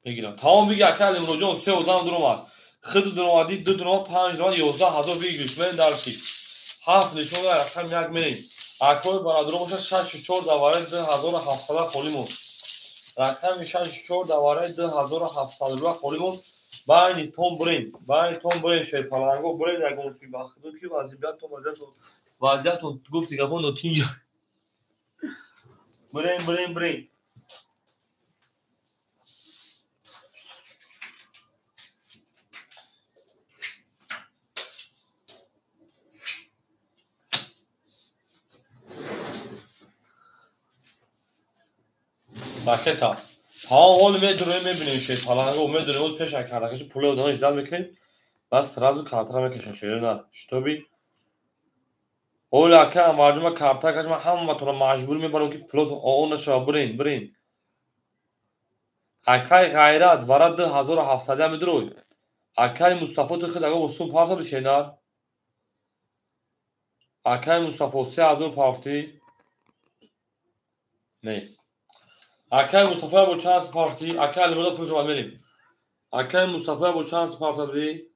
بگیرم تمام بگی اکل امرو جون 3 ودان درآمد خود درآمدی 2 درآمد 5 درآمد 11000 بگیرش من درشی 7 نشون رقم یک میریم اکل برادر باشه 6 4 دواره 2700 خولیمون رقم 6 4 دواره 2700 رو خولیمون باید تون برین شی پلنگو برین یک اونسی بخدو کی وضعیت تو گفت دیگه اون تینجا برین رکتا ها حال میدونه میبینیم شی پلنگو میدونه اون پیش کرده که پول دانش دال میکنیم بس سرازو کارترا میکشن شیر نه شتوبی اولا که ماجما کارتا کشم هم تو رو مجبور میکنم که پلوت اون شو برین اکای غیرت ورد 2700 میدروی اکای مصطفی تو خود اگه وسون پارتا بشینار اکای مصطفی 3000 پارتی نه اکای مصطفی با چانس پارتی اکای لمدا پروژه میریم اکای مصطفی با چانس پارتا بری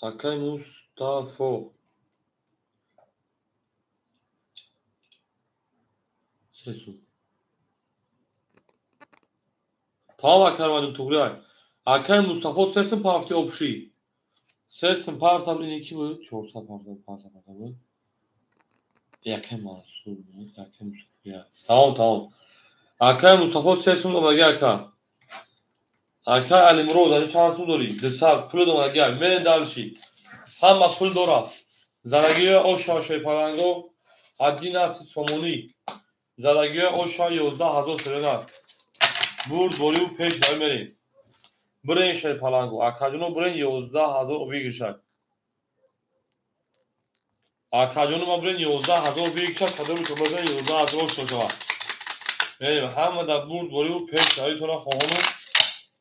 اکای مصطفی سسو tamam akarmadım Tuğray. Akay Mustafa sesin parti opşi. Sesin partam in iki bu. Çorsa partam bu. Yakay Mansur mu? Yakay Mustafa ya. Tamam. Akay Mustafa sesin de gel ka. Akay Ali Murod'un şansım dori. Dışarı pul da gel. Men dalşi. Hamma pul dora. Zaragiye o şaşay parango. Adinas somoni. Zaragiye o şay 11000 sırada. Bur doriu peş vermeli. برین شای پلنگو اکاجونو برین 11000 اویگشای اکاجونو ما برین 11000 اویگشای کدوم تو برین 11000 شوشوا یعنی همه در برد بریو پیش شای تو را خواهانو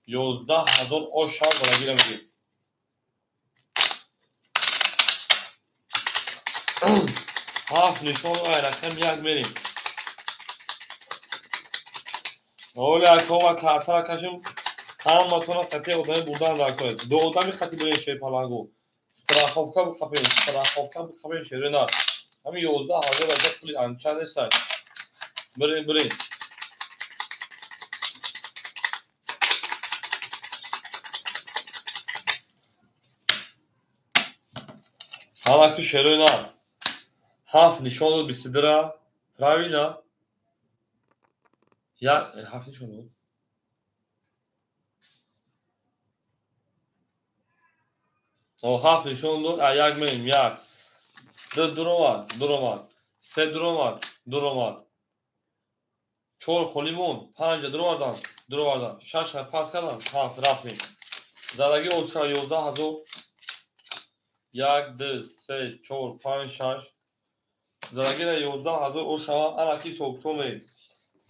11000 اوشای برگیره میگی هفت نشون ایرکم یک میریم اولی اکاما کارتر کشم همه تو را خطی اودانی بردن در کنید دو اودانی خطی برین شای پلنگو страховка بخوابین شیره نه همین 11000 از پولی انچه نیستن برین همه که شیره نه هفت نشان رو بیستیده правильно یا هفت نشان رو هفت نشان رو یک میریم یک دو درماد سه درماد چهار خلیمون پنج درمادن شش پس کردن هفت رفتیم زدگی اوشا 11000 یک دو سه چهار پنج شش زدگی 11000 اوشا اراکی سوکتو میریم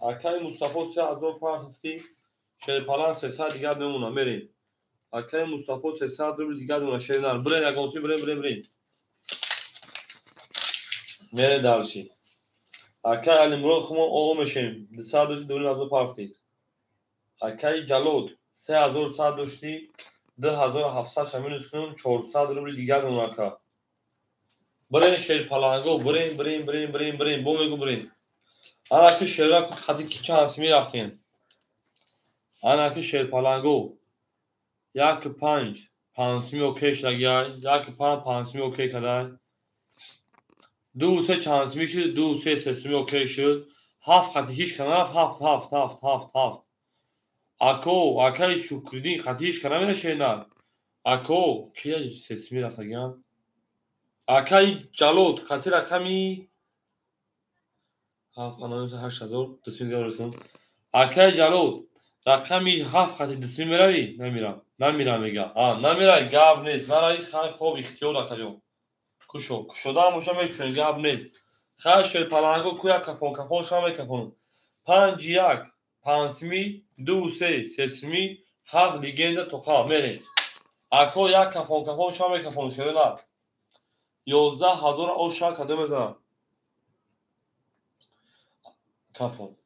اکای مصطفی 3000 پارتی شیر پلان 300 دیگر میمونه میریم اکای مصطفی 300 روبل دیگر میمونه شیر نار برین اگانسی برین میره دالشی اکای علی مراد خمون اوغو میشیم 200 2000 پارتی اکای جلود 3000 ساعت داشتی 2700 شامل کنیم 400 روبل دیگر میمونه کا برین شیر پلانگو برین بو میگو برین انا که شیرا که خطی کی چانس میرفتین انا که شیر پلانگو یک پانسمی اوکی شدگیای یک پانسمی اوکی کدای دو سه چانسمی شد دو سه سسمی اوکی شد هفت خطی هیچ کنه هفت اکای شکردین خطی هیچ کنه میشه نه اکو کیا سسمی رسگیان اکای جلود خطی رقمی هفت آنایت 8000 دسمی دیگر رسون اکای جلود رقمی هفت خطی دسمی میروی نمیرم میگه نمیره گاب نیست برای خیلی خوب اختیار کردم کشوده هموشه میکشن گاب نیست خیلی شیر پلنگو کویا کفون شما میکفون 5 1 پانسمی 2 3 سسمی هفت لیگنده تو خواب میرین اکو یک کفون شما میکفون شده نه 11000 او شا کده میزنن کفون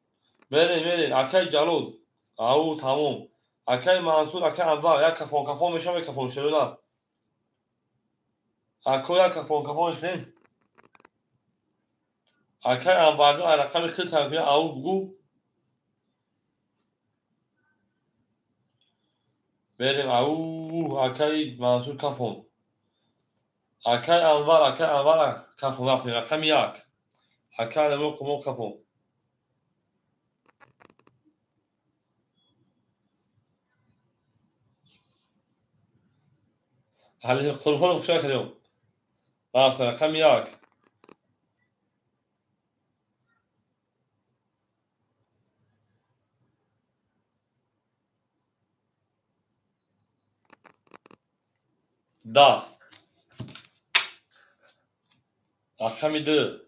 میرین اکای جلود او تموم اکای منصور اکای انوار یک کفون میشه میکفون شده نه اکو یک کفونش نیم اکای انوار جو رقم خیلی سنگی او بگو بریم او اکای منصور کفون اکای انوار کفون رفتیم رقم یک اکای نمو خمو کفون حالی خورخور خوشا کردیم رفتیم رقم یک 10 رقم 2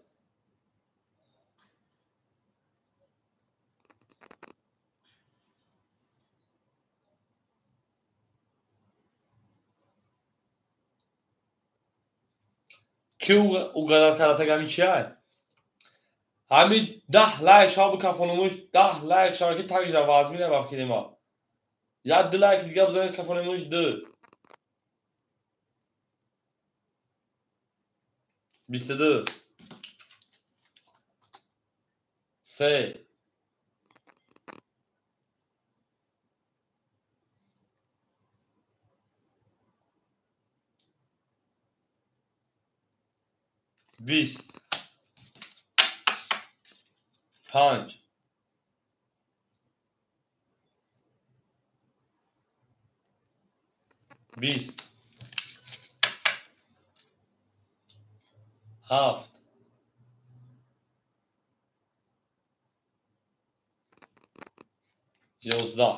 کی او قدر کرده همین چیه؟ همین 10 لایک شما بکفانموش 10 لایک شما که تاگیز آواز میده بافکیده ما یا 2 لایک دیگه بزنید کفانموش 2 22 3 20 5 20 7 11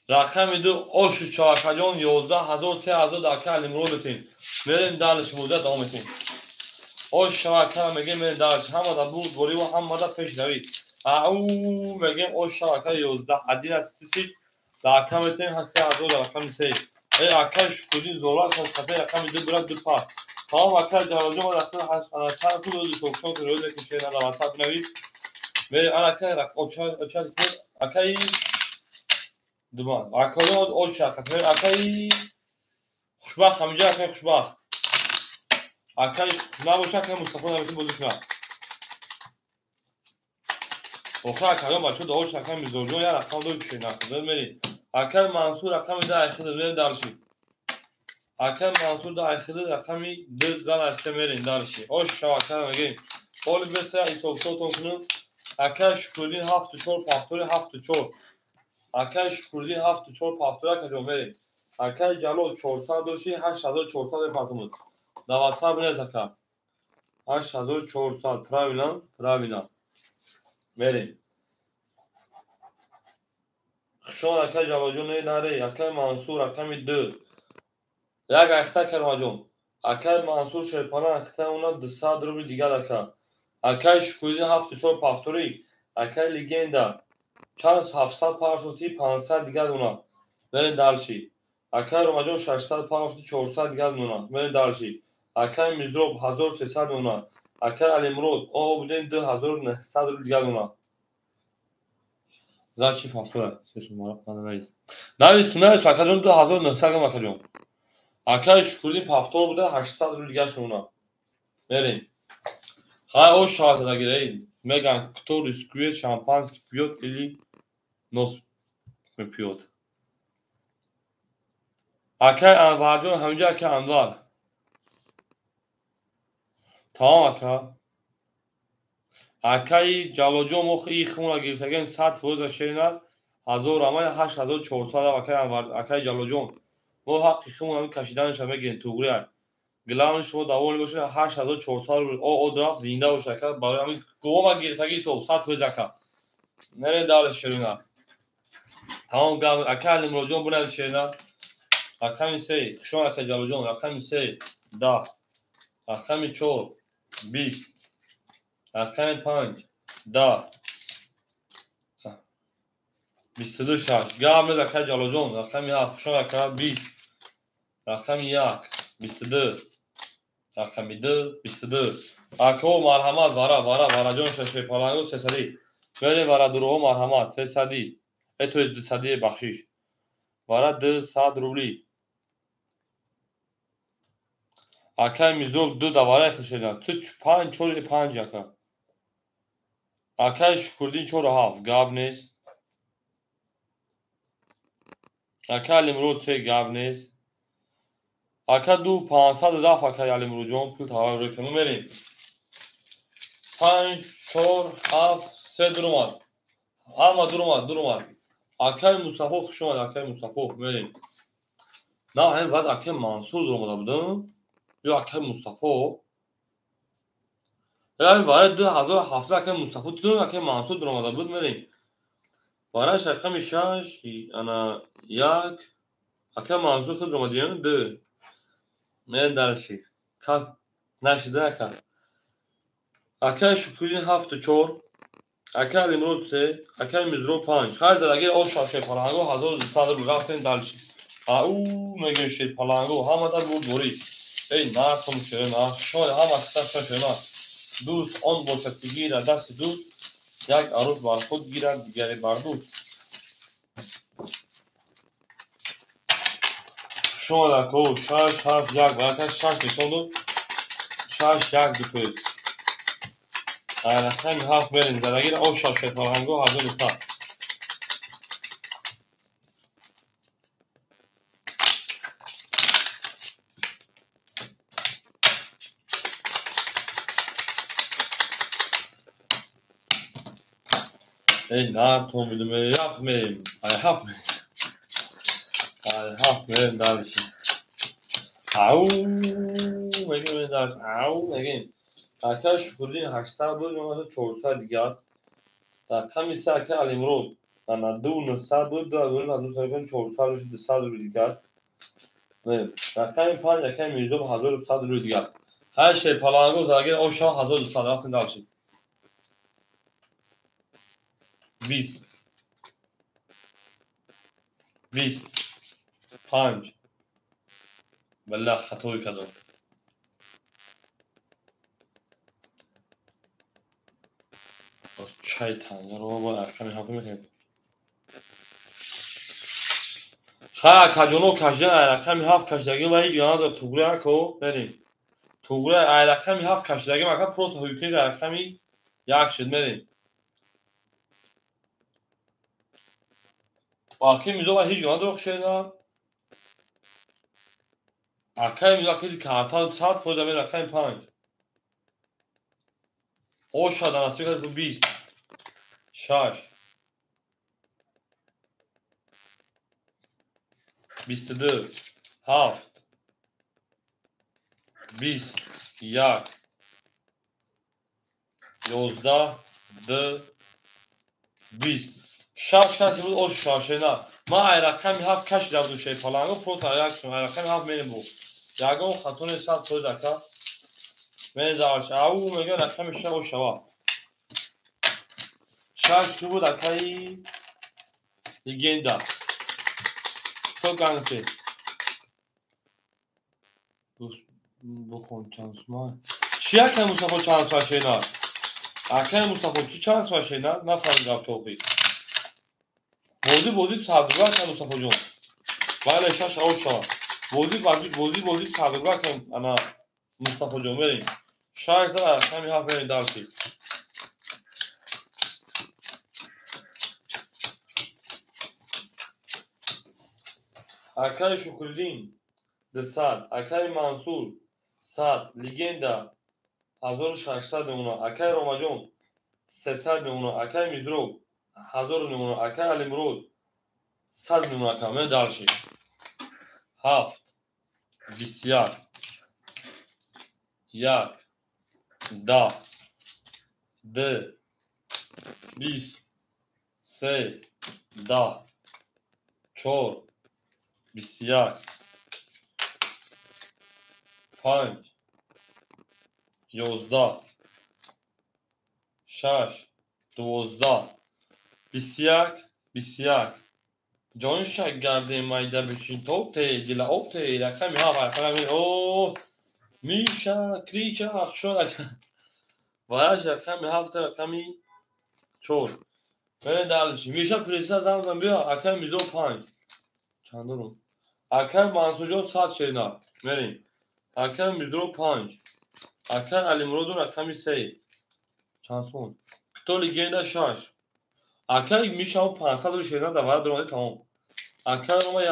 رقم 2 اوش چارکجان 11,000 3,000 دکه الامرو بتین میرین دلش بوده دام بتین اوش شبکه میگه میرین دلش همه دا بود بوری و همه دا پیش دوید او میگه اوش شبکه 11 عدین از تیسیش دکه بتین هست 3,000 رقم 3 ای اکه شکودین زورا کنسته رقم 2 برد 2 پاس تمام اکه جواجه ما دسته چند تو دوزی سوکتون که روی بکشه ندا وسط نوید میرین اکه رقم اوچه اکه دوباره اکای اول شرکت های اکای خوشبخت همینجا اکای خوشبخت اکای نباشه که مصطفی نمیتون بازی کنه آخر اکای بچه داشت اکای میزورجون یا رقم دو کشید نکنه میرین اکای منصور رقم ده اخیده میرین دارشی اکای منصور ده اخیده رقمی دو زن استه میرین دارشی آش شواکر میگیم حال بسه ایسوکتون کنون اکای شکردین 7-4 پافتوری 7-4 اکای شکردین 7-4 پافتوری که جو میرین اکای جلو 400 دوشی 8,400 پاتمود دوازده بینه زکر 8,400 правильно میریم خشون اکای جلوجون ناره اکای منصور رقم 2 یک اخته کرماجون اکای منصور شیپانه اخته اونا 200 روبل دیگر اکا اکای شکردین 7-4 پافتوری اکای لیگنده چند 700 پارسوتی 500 دیگر اونا میرین دلشی اکای روماجون 600 پارسوتی 400 دیگر اونا میرین دلشی اکای میزروب 1300 اونا اکای الامرود او بودین 2,900 روبل دیگر اونا زاچی فاصله سه شما من نیست نویس اکای جون 2,900 اکای جون اکای شکردین پافتور بوده 800 روبل دیگر اونا میرین های او شاهد نگیرید میگن کتو ریسکویت شامپانسکی پیوت или нос пьет اکای انور جون همینجا اکای انور تمام اکا اکای جلوجو مخ ای خمون گرفتگن 100 فوز شینال 1000 امای 8,400 اکای انور اکای جلوجو مو حق خمون هم کشیدنش هم میگن توگری گلان شما داول باشه 8,400 او درافت زنده باشه اکا برای همین گوما گرفتگی 100 فوز اکا نره دال شینا تمام گام اکای نمروجون بنا شینا رقم 3 شما اکای جلوجو رقم 3 10 رقم 4 20 رقم 5 10 22 شش گام اکای جلوجون رقم 7 شما اکای 20 رقم 1 22 رقم 2 22 اکو مرحمت وارا جون شش پالانگو 300 بله وارا درو مرحمت 300 اتو 200 بخشش وارا 200 روبلی اکای میزوب 2 دواره خشیدن تو 5 چول 5 اکا اکای شکردین 4 گاب نیست اکای لیمرود 3 گاب نیست اکا 500 رفت اکای الامرو جون پول تاور رو کنو میریم 5 4 7 3 درومد اما درومد اکای مصطفی خوش اومد اکای مصطفی میریم نه این وقت اکای منصور درومد بودم یا اکای مصطفی یعنی وارد 2,700 اکای مصطفی دروم اکای منصور درومد بود میریم وارد رقم 6 انا یک اکای منصور خود درومد 2 من درشی کار نشده کار اکای شکرین 7-4 اکای امروز 3 اکای میزرو 5 خرج اگر او شاشه پلنگو 1200 رو رفتن درشی او میگه شی پلنگو همه در بود دوری ای نه تون شده نه شما همه اکثر شده نه دوست آن باشد که گیرد دست دوست یک عروس بر خود گیرد دیگری بر دوست شما در کو شش هفت یک برکش شش نشان داد شش یک دو پیز رقم هفت برین زدگیر او شاشه پلنگو 1200 ای نه تو میدونم یک میم ای هفت میم ای هفت میم درشی او میگه در او میگه اکای شکرین 800 بود اومده 400 دیگر رقم 3 اکای الامرود در 900 بود در بودیم از اون طرف 400 روش 200 رو دیگر رقم 5 اکای میزوب 1100 رو دیگر هر شی پلنگو زاگیر او شاه 1200 رفتن درشی 20 20 5 بالله خطوی کردم چای تنگه رو با رقم هفت میکنیم خواه کجانو کجان رقم هفت کشدگی و هیچ گانه در توگره اکو بریم توگره رقم هفت کشدگی مکا پروت هایکنیج رقمی یک شد بریم باقی میدو و هیچ گانه در خشیده اکای میدو اکیلی کارتا 100 فوده می رقم 5 او شده نصفی کرده تو 20 6 22 7 20 1 11 2 20 شش کسی بود او شاشه نه ما ای رقمی هفت کش در دوشه پلنگو پروت ها یک شما ای رقمی هفت مینیم بود یکم خطون 100 سوی دکه من دارش او میگه رقم شه و شوا شش تو بود دکه لیگندا تو گنسی بخون چانس ما چی اکه مصطفی چانس باشه نه اکه مصطفی چی چانس باشه نه نفهمیدم توفیق بازی صدرگاه اکه مصطفی جون بله شش او شوا بازی صدرگاه اکه انا مصطفی جون بریم شش زد رقمی هفت بریم درسی اکه شکرجین 200 اکای منصور 100 لیگندا 1600 میمونه اکای روماجون 300 میمونه اکای میزرو 1000 میمونه اکای الامرود 100 میمونه اکای من دارشی 7 21 1 10 2 20 3 10 4 21 5 11 6 12 21 جان شگرد مایده بشین تو تی دیل او تی رقمی ها برقمی او میشه کلیچه اخشو وایش رقمی هفت رقمی چور بره دلشی میشه پریسه زنم بیا اکر میزو 5 چند رو اکر منسوجو 100 شینا بریم اکر میزو 5 اکر الامرود رقمی 3 چند سون کتو لیگندا 6 اکر میشه 500 رو شینا دوباره درمانی تمام اکر روما 1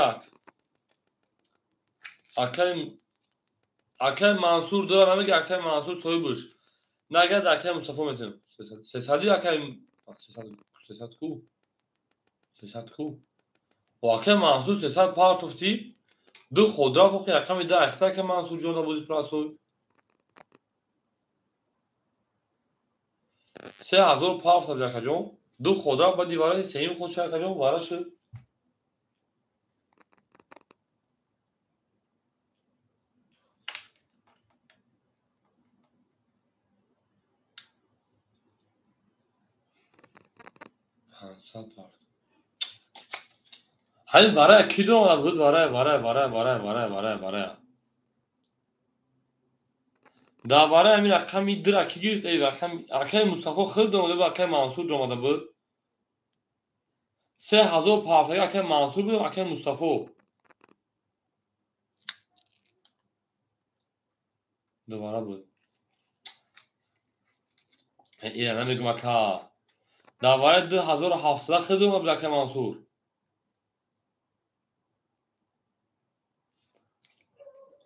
اکر منصور داره نمیگه اکر منصور سوی بوش نگه اکر مصطفی میتونم 300 اکر 300 کو 300 کو و اکر منصور 300 پارت افتی دو خودرا فوقی رقم ده اختر که منصور جون بازی پراسوی 3000 پارت در کجا دو خودرا با دیواره سیم خود شد کجا وارد شد 500 part. Hani varaya ki dön بود varaya. Da varaya mi rakami dira ki giriz ey rakam akay Mustafa خود دنده با akay Mansur دنده بود 3000 پارتای akay Mansur بود akay Mustafa دوباره بود این نمیگم که da varaya 2700 خود دنده بود akay Mansur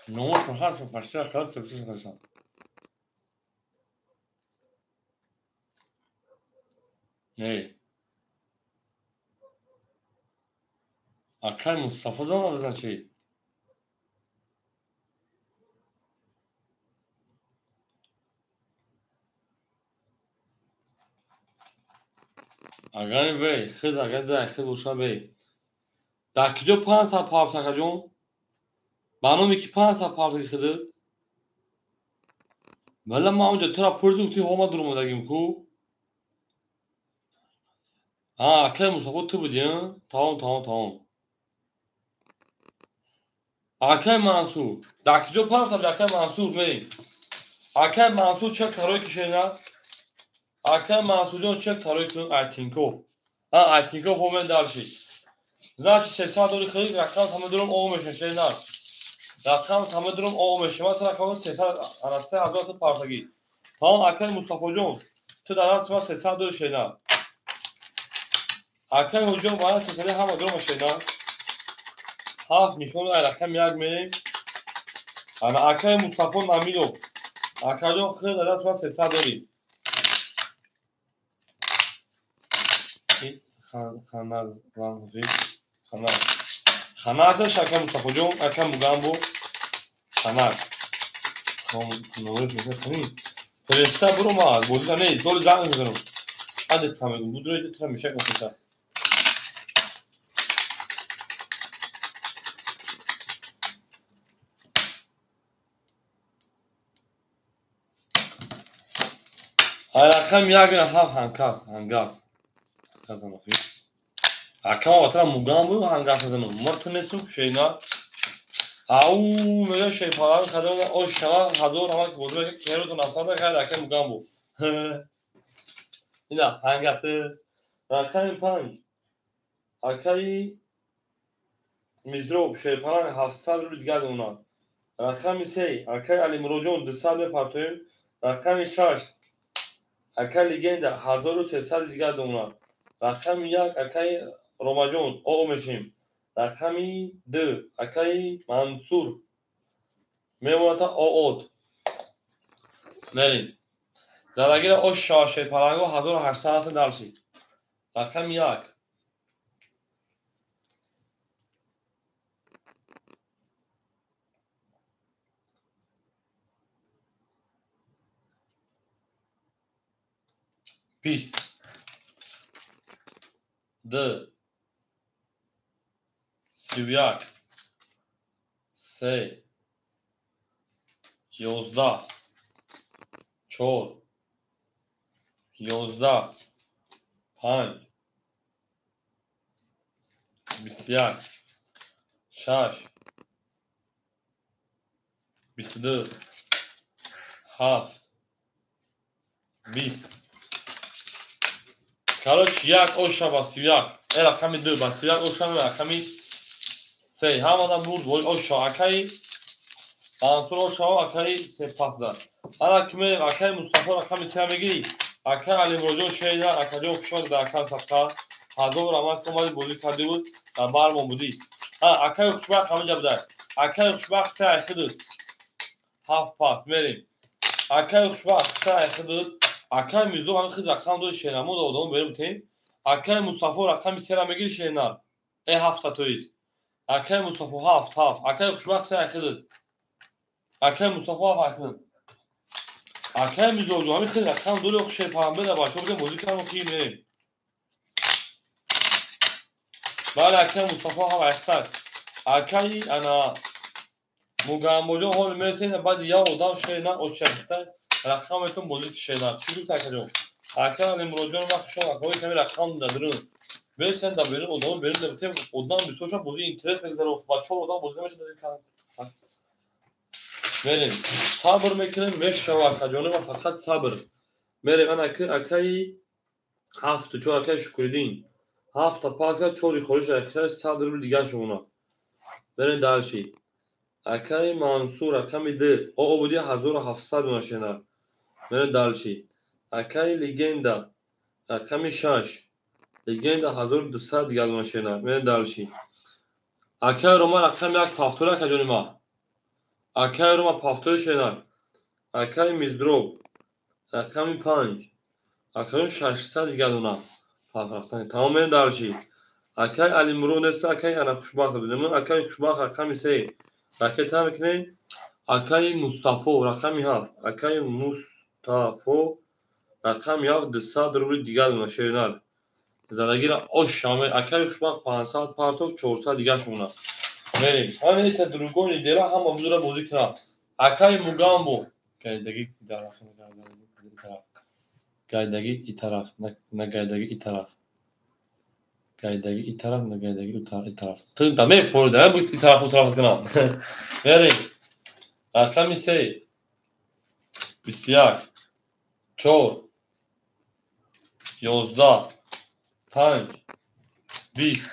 نوش حرف فرشته کار تفسیر کنم نه akay Mustafa دنده بزن چی اگر بی خود اگر ده خود بوشا بی در کجا 500 پارتا کجون بانو میکی 500 پارتا خود ولی ما اونجا ترا پردوکتی هما درمو دگیم کو akay Mustafa tu budin tamam akay Mansur در کجا 500 akay Mansur بی akay Mansur چک تروی کشینا akay Mansur جون چک تروی کن aytinkov aytinkov homen dalşi значит 300 دلار خرید رقم همه درم اومشن şeyler رقم همه درم اومشن ما رقم 300 arası hazır partagi tamam akay Mustafa جون تو در اصل 300 دلار şeyler akay hocam bana 300 همه درم şeyler هفت نشون رقم یک میریم انا akay Mustafa Mamilov akay جون خرید در اصل 300 داریم خناز شکم مصطفی جون اکم مگامبو خناز نوری میشه کنی فرستا برو ما بوزا نه زول جان میکنم hadi tamam bu durayı tam bir şey yapacağız rakam yagan hangas kazan bakayım akama batara mugambo hangas adamın martinesu şeyna au böyle şey falan kadar o şala hazır ama bozulacak kero da nasarda kay rakam mugambo ina hangası rakam pan akay mizdrop şey falan 700 رو دیگه اونا rakam 3 akay ali mrojon 200 partiyum rakam 4 akay legenda 1300 دیگه اونا rakam 1 akay romajon o meşim rakami 2 akay Mansur memata o od nereye زدگیر او شاشه پلنگو 1800 dalşi rakam 1 20 2 سیویاک 3 11 4 11 5 21 6 22 7 20 Короче, як оша басивяк. Рақами 2 басивяк оша рақами 3. Ҳамадан бурд вол оша акай Mansur оша акай 3 пасда. Ана киме акай Мустафа рақами 3 мегири. Акай Алимроҷон шейда акаҷон хушак дар акай сафқа. Ҳазор рамаз комади бозӣ карди буд. Дар бармон будӣ. Акай хушбах ҳамаҷа будай. Акай хушбах 3 айхидуд. 7 пас мерим. Акай хушбах 3 айхидуд. akay Mizo han khid rakam do shenamo da odamı benim tem akay Mustafa rakam selam gir shenar hafta toyiz akay Mustafa haft akay xushbaxt se khid akay Mustafa haft akay Mizo han khid rakam do lo khush pambe da basho bide muzika mo khine bale akay Mustafa haft akay ana mugambojo hol mesela bad ya odam shena o shakta رقمتون بزرگ شدن چجور تکریم Akay Alimrocan vaqt şuna koy kemi rakam dadırın. Ve sen de benim odamı benim de bitem odan bir soşa bozu internet bekler o maço odan bozu demiş dedi kan. Benim sabır mekinim ve şavaka canı ve fakat sabır. Benim ben akay hafta ço akay şükredin. Hafta pasga çoğu koruş akay sadırı diğer şuna. Benim dar şey. Akay Mansur akami de o obudi 1700 naşena. Benim dar şey. Akay legenda akami şaş. Legenda 1200 diğer naşena. Benim dar şey. Akay Roma akam yak paftora kacanıma. Akay Roma paftora şena. Akay Mizdrov. Akami Panj. Akay'ın 600 diğer ona. Pafraftan. Tamamen dar şey. Akay Alimro neste akay ana kuşbaq bilim. Akay kuşbaq akami şey. Akay tam ki Akay Mustafa rakami haf. Akay Mustafa rakami haf 200 ruble diğer ona şener. Zadagira o şame akay kuşbaq 500 partok 400 diğer şuna. Verin. Hani tedrugon lidera ham amzura bozikna. Akay Mugambo. Gaydagi tarafına taraf. Gaydagi taraf. Ne gaydagi taraf. Gaydagi taraf ne gaydagi taraf. Tın da me forda bu taraf o taraf kana. Verin. Asami şey. Bisyak. Çor. Yozda. Panç. Bis.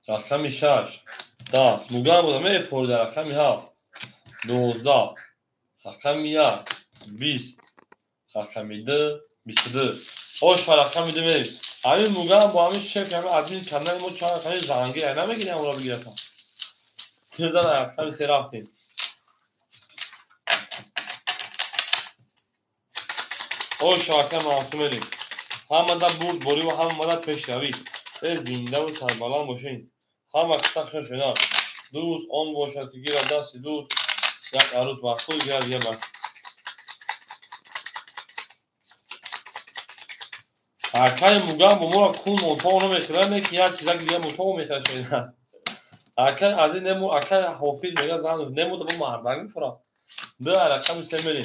Rakami şaş. Da. Mugambo da me forda rakami haf. 12. Rakami ya. Bis. Rakami de. Bisde. Hoş var rakami de me. Abi Mugambo abi şef yani admin kanalım o çağır kanı zangi yani ama yine ona bir yapam. Tırdan rakami seraftin. O şarkı masumeli. Hamada burd boru ve hamada peşravi. Ve zinde ve sarbalan boşun. Hama kısa şöner. Duz 10 boşa ki gira dasti duz. Yak aruz baskı gira diye bak. Akay Mugambo mora kun motor metre ne ki ya çizak diye motor metre şeyler. Akay azı ne mu akay hafif mega zanız ne mu da bu mardan mı fıra. Da rakam semeli.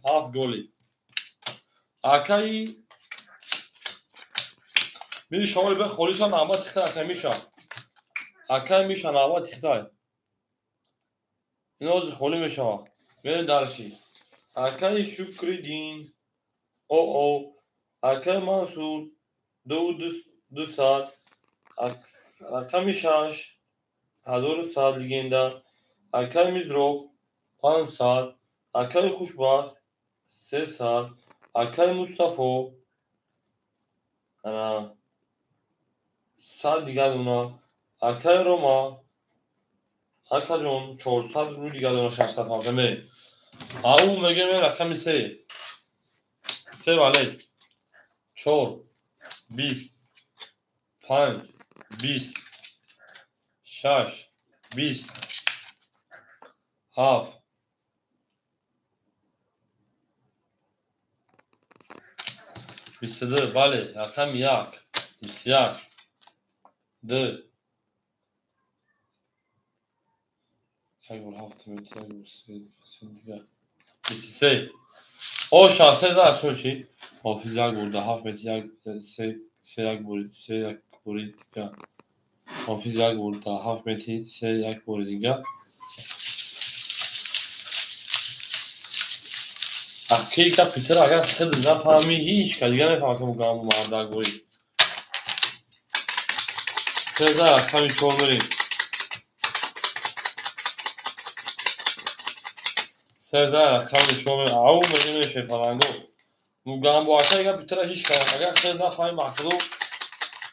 Half goli. Akay bir şöyle bir kolişan ama tıkta akamışa. Akay mişan ama tıkta. Noz خالی میشه به درشی اکای شکری دین او اکای منصور دو ساعت اکای شاش 1000 دیگنده اکای میزروک 5 ساعت اکای خوشبخت 3 ساعت اکای مصطفی انا ساعت دیگه اونا اکای روما Hakikaten 400 ruble دیگه دارن 600 همه. آو میگه من رقم 3 ولی 4 20 5 20 6 20 7 22 بله رقم 1 21 2 اگه هفته میتونه دیگه 23 o şahse de açıyor ki ofizler burada hafmetler seyak buri ya ofizler burada hafmeti seyak buri ya hakika Peter agar خیلی نفهمی هیچ که دیگه نفهمه که مقام مردک بوری سزار کمی چون بریم سزار کمی چون بریم او میگه میشه فرانگو مقام باشه اگر Peter هیچ که اگر خیلی نفهمی مقصدو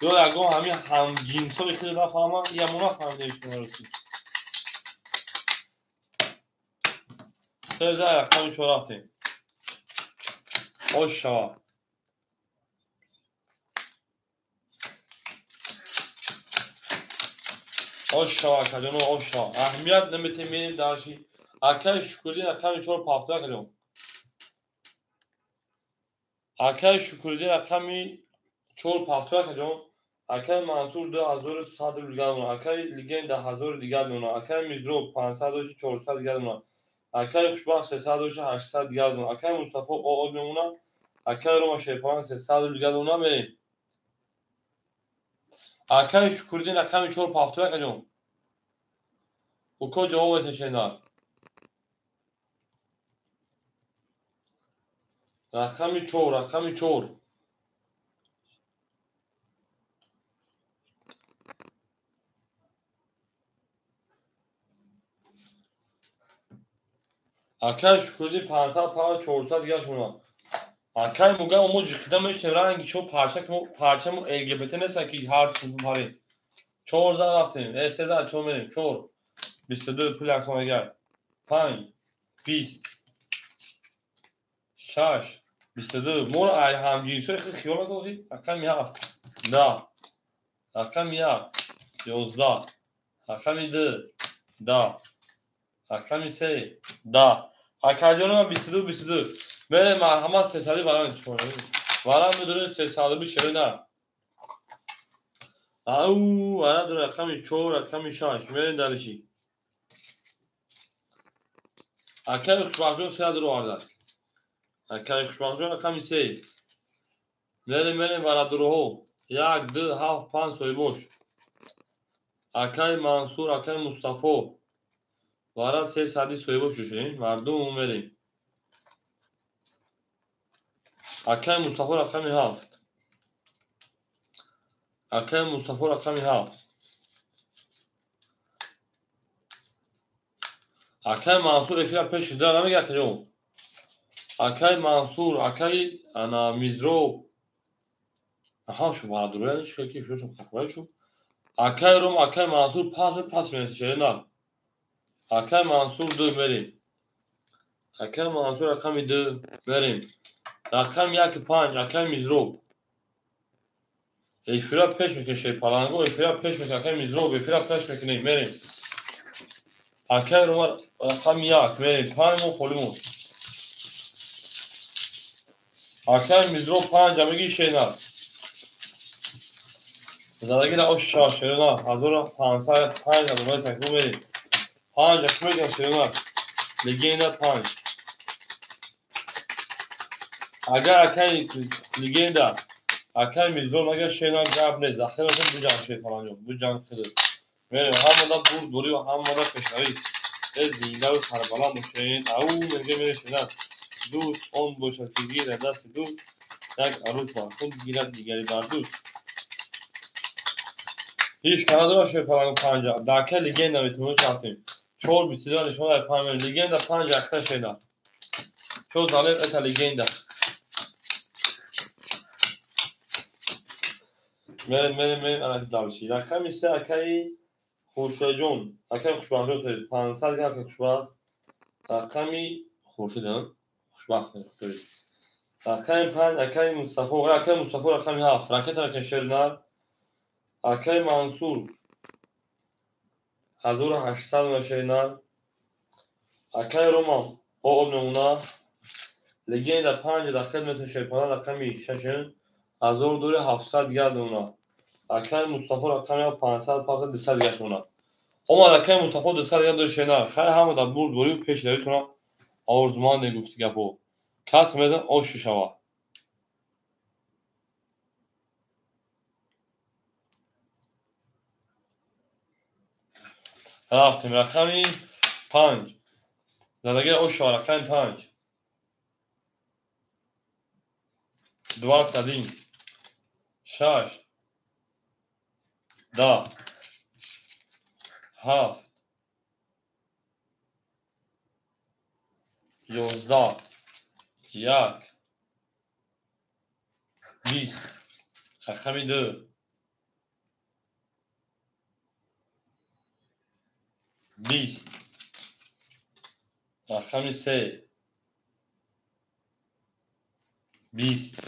دو اگه همین هم جنسا خیلی نفهمه یا منفهم نمیشه مرسی سزار کمی چون رفتیم Oşa. Oşa kadın oşa. Ahmiyet nemetemenin dersi. Akay şükürden akam çor paftaya kadın. Akay şükürden akam çor paftaya kadın. Akay Mansur 2100 دیگر Akay Ligend 1000 دیگر Akay Mizro 500 400 دیگر Akay Kuşbak 300 800 دیگر Akay Mustafa o اکای روما شیپان 300 دیگه اونا بریم. اکای شکردی رقم 4 پافتو بکنم. و کو جواب تشنار. رقم 4 اکای شکردی 500 پاور 400 دیگه شما. اکای موگه امو جکدمش رنگی چون پارچه LGBT نیست که هر چیز بپاره. 4 رفتیم. 3 چون بریم. 4 22 پول اکام اگر 5 20 6 22 مور همجنسای خیلی خیال نکنید. رقم 7 10 رقم 1 11 رقم 2 10 رقم 3 10 اکاجون 22 من مرحمت 300 برام چون برام بدون 300 بیشتر نه او برای دو رقم 4 رقم 6 من دلشی اکای خوشبختون 3 رو آورد اکای خوشبختون رقم 3 من برای دروه 1 2 7 5 سوی boş اکای منصور اکای مصطفی برای 300 سوی boş düşün مردم بریم اکای مصطفی رقم 7 اکای مصطفی رقم 7 اکای منصور افیل پیش داره نمیگه کجا اکای منصور اکای انا میزرو aha şu bana duruyor şu ki şu kafayı şu اکای روم اکای منصور پاس میشه نه اکای منصور 2 بریم اکای منصور رقم 2 بریم رقم 1 5 اکای میزرو افیل پیش میکشه پالانگو افیل پیش میکنه اکای میزرو افیل پیش میکنه بریم اکای روم رقم 1 بریم پایمون خولمون اکای میزرو 5 میگی شینا زندگی را آشکار شدن هزار 505 دوباره تکرار بریم 5 اکمل شدن لگند 5 اگر اکای لگند اکای میزرو مگر شینا گاب نیست آخر اون دو جان شد فلان دو جان خود بریم هم مدت بود دوری و هم مدت پیشروی از زنده و سربالا مشین او میگه میره شدن دوست اون باشد که گیره دست دوست یک عروس با خود گیرد دیگری بر دوست هیچ kanadına şey falan panca. Dake legenda metonu çarptım. Çoğu bir silah nişanlar panca. Legenda panca akta şeyler. Çoğu zalim eta legenda. Benim anakit davranışı. Rakam ise akay خوشجون. Akay خوشبختون ترید. 500 akay خوشبخت. Rakami خوشدن. خوشبخت ترید. Rakam 5 akay Mustafa. Akay Mustafa rakam 7. Raket akay şernar. اکای منصور 1800 مشینال اکای روما او نمونه لگند 5 در خدمت شیپانه رقمی 6 هزار دوری 700 گرد اونا اکای مصطفی رقمی 500 پاک 200 گشت اونا اما اکای مصطفی 200 گرد دوری شینال خیلی همه در برد دوری پیش دویتونا آورزمان نگفتی گپو کس میدن آشو شوا رفتیم رقمی 5 زندگی آشو رقمی 5 دوار تدین 6 10 7 11 1 20 رقم 2 20 رقم 3 20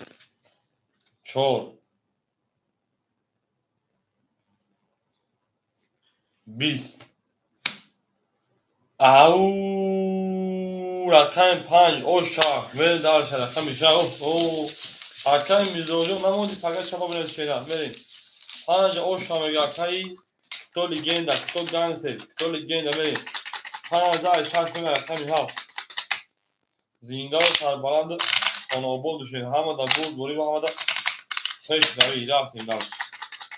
4 20 او رقم 5 او شاه بریم دارش رقم 6 او رقم میزوجو نمودی فقط شفا بینید شیدن بریم 5 او شاه میگه اکایی تو لگنده تو گانسه تو لگنده بریم 5000 شخص میگه رقم 7 زینده و سربلند خانواباد دوشید همه دا بود بوری و همه دا پیش دوی رفتیم دار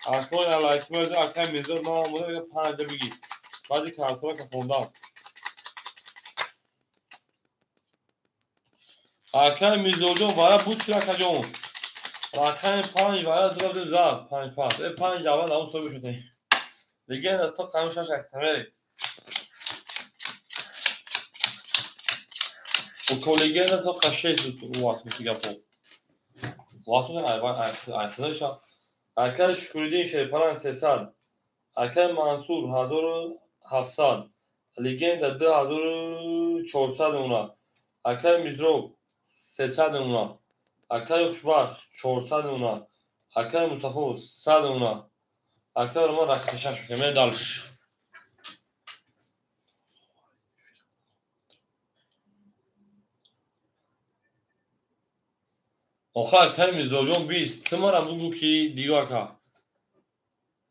اکنون علایت مرد اکن میزور ما آمده 5 بگی بعدی کارتون که خوندم اکن میزور جون برای بود چرا کجون اکن 5 برای دو بدیم زد 5 اول اون صبح شده دیگه تا قمیشش اکتمری و کلیگه تا قشه واسه میگه واسه اکتش اکن شکردین شیپران 300 اکن منصور 1700 لیگند 2400 اونا اکن میزرو 300 اونا اکن خوشبخت 400 اونا اکن مصطفی 100 اونا اکن رو ما رکتشش بکنیم دالش آخه اکن میزرو جون 20 تمارا بگو که دیگه اکن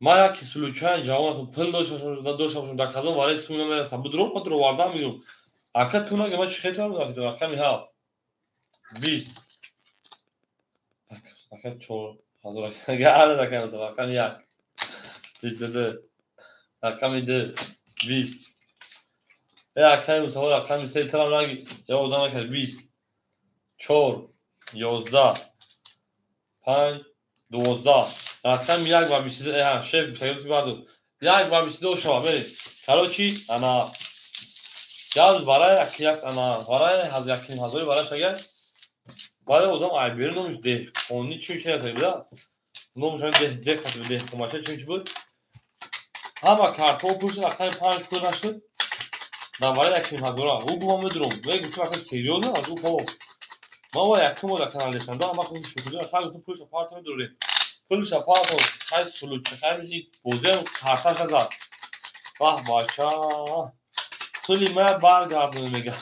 ما یکی سلوچان جوان پل داشتم در کدوم وارد سومه میرسم بدرو واردم میگم اکن تو نگه ما چی خیلی هم دارم اکن میها 20 اکن 4000 اگه عدد اکن مثلا اکن یک 22 اکن 2 20 اکن مثلا اکن 3 ترم نگی یا ودان اکن 20 4 11 5 12 اکن یک و 22 شیف بسیاری که بردو یک و 22 شما برید کلو چی؟ انا یاد برای یک انا برای یکیم هزاری برای شگر برای اوزام عیبیری نمیش ده خونی چی میشه نتایی بدا نمیشه ده خطی ده کماشه چی بود همه کارتون پوشت اکن 5 پول نشد در برای یکیم هزارا او گوام میدروم وی گفتم اکن سیریوز نه از او پاو ما با یکم در کانال داشتم همه خود شکلی خیلی گفتم پولش پارت هم دوره پولش پارت هم خیلی سلوچه خیلی میزی بوزه هم کارتاش ازاد واه باشا تولی من برگردونه میگه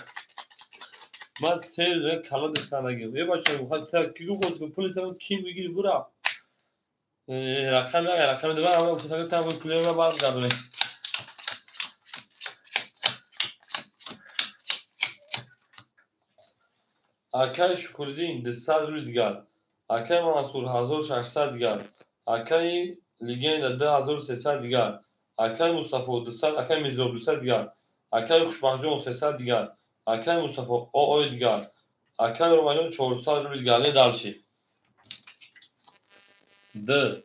من سه کلا دستان نگیم یه بچه میخواد تا کیلو گفت پول تو کی میگیری برا رقم دو اما گفت تا تا پول من برگردونه اکای شکردین 200 روی دیگر اکای منصور 1600 دیگر اکای لیگند 2300 دیگر اکای مصطفی 200 اکای میزور 200 دیگر اکای خوشبخت 300 دیگر اکای مصطفی او دیگر اکای رومانیون 400 روی دیگر دالشی د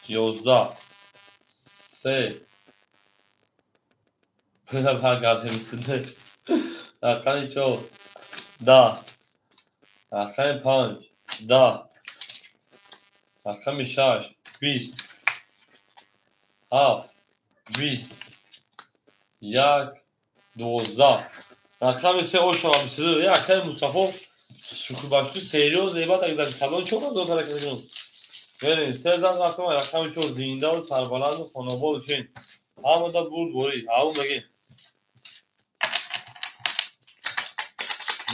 11 3 پدر برگرده میسته اکای 4 10 اکای 5 10 اکای 6 20 7 20 یک 12 رقم سه او شما 22 یک اکای مصطفی شکر باشی سریوز ایباد اگه در کلان چون دو تا رکن برین سه زن رقم 4 زنده و سربلند و خانواباد چین همه دا بود بوری اون بگی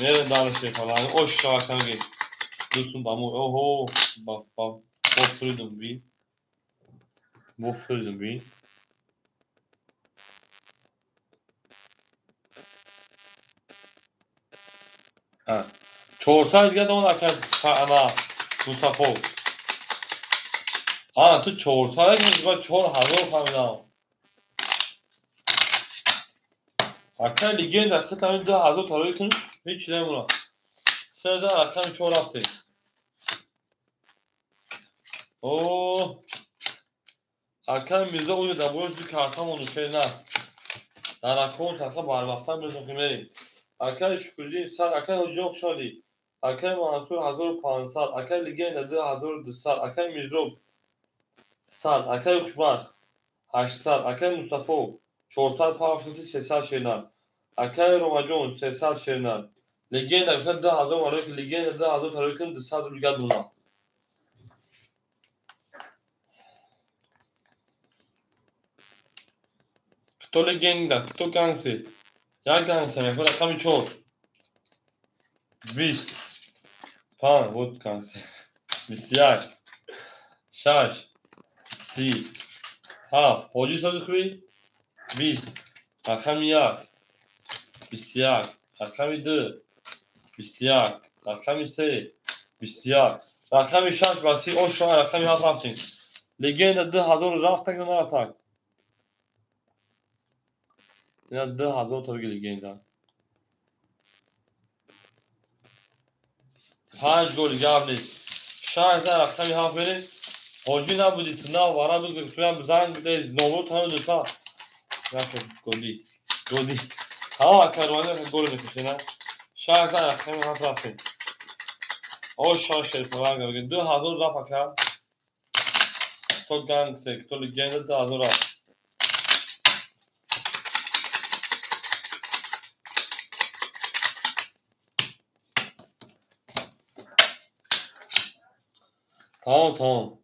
میرین دانشی کنن اوش شما کنگی دوستون دامو اوهو با فریدون بی ها 400 دیگه اون اکر انا مصطفی تو 400 که دیگه 4000 فهمیدم اکر لیگه نخه تامین 2000 تاروی کنی هیچ نمونه 3000 رقم 4 رفته اوه اکر میزه اونی دبورش دی کارتام اونو چه نه در اکونت اصلا بار وقتا میزه که میری اکر شکردی 100 اکر جوک شدی اکر منصور 1500 اکر لیگه 2200 اکر میزروب 100 اکر خوشبخت 800 اکر مصطفی 400 پافتوتی 300 شیرنر اکر روماجون 300 شیرنر لیگند اکر 2000 وارد که لیگند 2000 تاروی کن 200 رو بگرد اونا تو لیگند تو گنگسی یک گنگسی میکنه رقم 4 20 5 بود گنگسی 21 6 30 7 حاجی سازی خوبی 20 رقم 1 21 رقم 2 21 رقم 3 بسیار. رقم 6 بسی او شما رقم 7 رفتیم. لگند 10,000 رفت یا نه رفت؟ اینا 10,000 تا بگی لگند. 5 گل گابلی. 6,000 رقم 7 بریم. حاجی نبودی تو نه وارد بود که هم زنگ بده نمرو تمام دوتا. رقم گلی. گلی. ها کاروانی که گل میکشه نه. 6,000 رقم 7 رفتیم. او شانس فرانگ بگی 2,000 رفت کرد. تو گنگ سه تو لگند 10,000 رفت. tamam.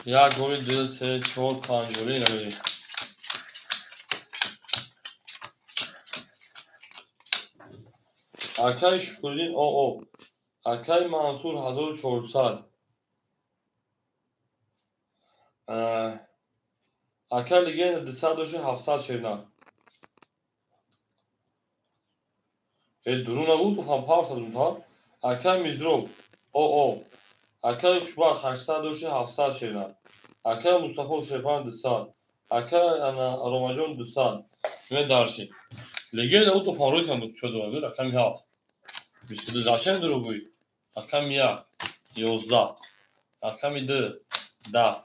Ya golü 2 3 4 5 گلی نمیدی. اکای شکردین او. اکای منصور 1400. اکای لگند 200 شیرنا. درون نبود بخوام پارس دادم تا. اکای میزرو او. اکای خوشبخت 800 شیرنا. اکای مصطفی شیپان 200. اکای انا روماجون 200. نه دارشی. لگند او تو فاروی کندم شده بود رقم 7. 22 زاشن درو بود. رقم 1 11. رقم 2 10.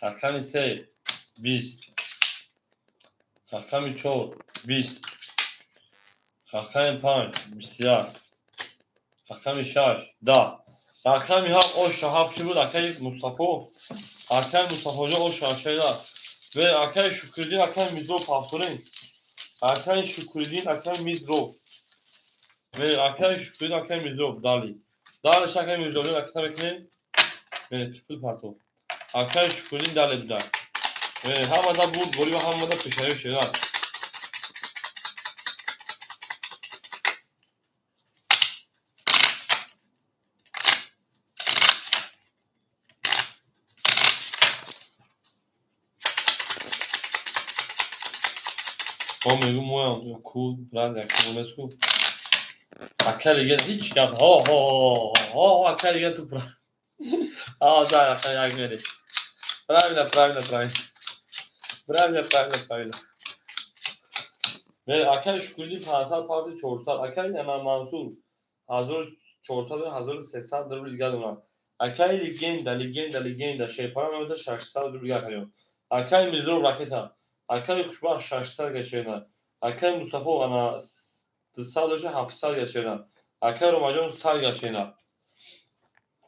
رقم 3 20. رقم 4 20. رقم 5 بسیار. رقم 6 10. رقم 7 او شهاب کی بود اکای مصطفی. اکای مصطفی او شاشیدا. و اکای شکردین اکای میزرو پاسورین. اکای شکردین اکای میزرو. و اکای شکردین اکای میزرو دالی. دالش اکای میزرو اکتا بکنین. و پیپل پارتو. اکای شکردین دالی بدار. و همه دا بود گلی و همه دا پشایی شدن. میگم مویم کود برند اکمونسکو اکلیگه هیچ کم ها اکلیگه تو برند زن اکلیگه یک میری براویده اکلی شکردی 500 پارتی 400 اکلی امان منصور 1400 1300 درو دیگه دونم اکلی لگنده شیپارم همه 600 درو دیگه کنیم اکلی میزرو راکتا اکلی خوشبخت 600 گشیدن اکلی مصطفی انا 700 گشیدن اکلی روماجون 100 گشیدن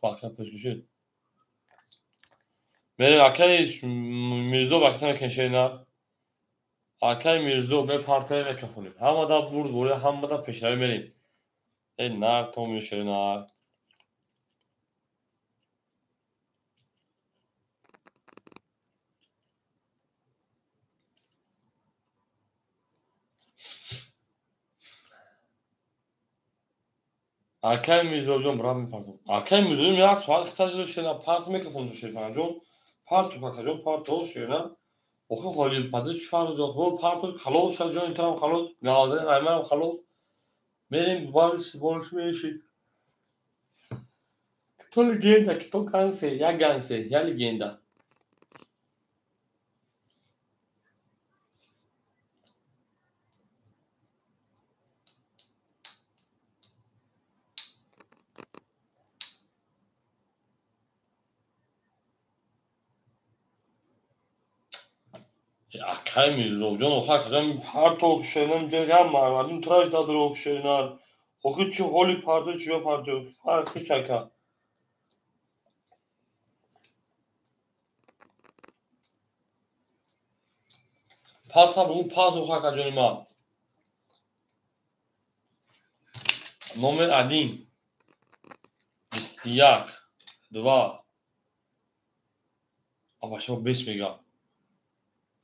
باکا پشکشید میره اکلی میرزو باکتا کنشیدن اکلی میرزو به پارتای نکفونیم همه دا برد همه دا پشنوی میریم ای نار تومیو شیدن اکلی میرزو برام میپردم اکلی میرزو میاد سوال خطا شیدن پارت میکفون شیدن جون پارتو کاکا جون پارتو شیدن اوخه خالی پدر چهار جاخو پارتو خلاص شد جون اینطورم خلاص گازه قایمه خلاص میریم بارش میشید تو لگنده که تو گنسه یا گنسه یا لگنده اکلی میرزو جون اوخه کدام پارتو شیدن دیگه مردم تراش دادر اوخ شیدن اوخه چه حالی پارتو چیه پارتو فرقی چکا پاس هم اون پاس اوخه کجانی ما نومر ادین 21 2 اما شما 20 میگم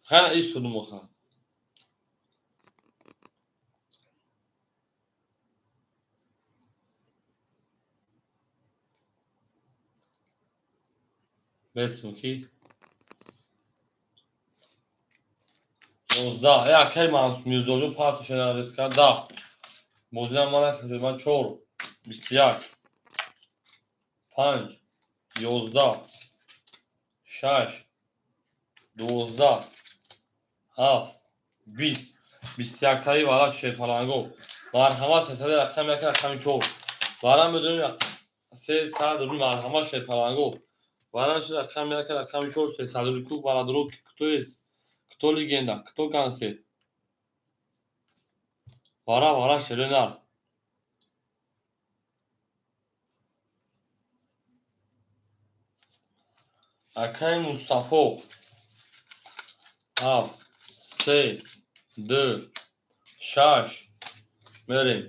خیلی ایست تو مخه 20 کی 11 اکلی میرزو جون پارتو شیدن ریسکان 10 موزی هم مالا که من 4 21 5 11 6 12 7 20 21 تایی والا شیپالانگو مرحمت ستده رقم یک رقم 4 وارم بدونیم 300 روبل مرحمت شیپالانگو وارم شد رقم یک رقم 4 300 روبل کوک والا درو кто легенда кто концерт вара ширинар акай мустафо 7 3 2 6 мерим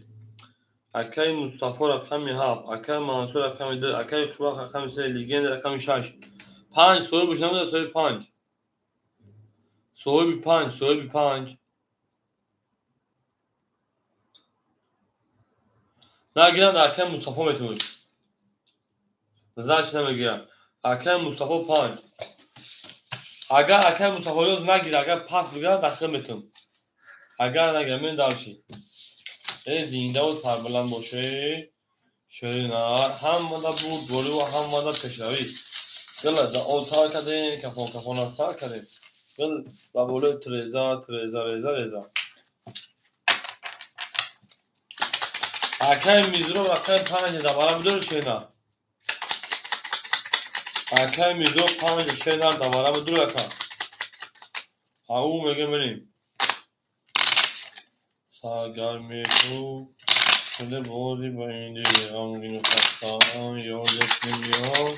акай мустафо рақами 7 акай мансур рақами 2 акай хушбах рақами 3 легенда рақами 6 5 соҳиби шунамуда соҳиби 5 соҳиби 5 нагирам дар акай мустафо метавониш значит намегирам акай мустафо 5 агар акай мустафо нагира агар пас бигирад дахил метавонам агар нагирам мен далши зиндаву сарбуланд боше ширинар ҳамада бурд болӣ ва ҳамада пешравӣ гила за отар кардем кафонастар кардем гил ба болои реза акай мизро рақами 5 давара бидори ширинар акай мизро 5 ширинар давара бидори ака ау мега мерим سرگرم تو شده بازی با این دیگه غمگین و خسته‌ام یادت نمیاد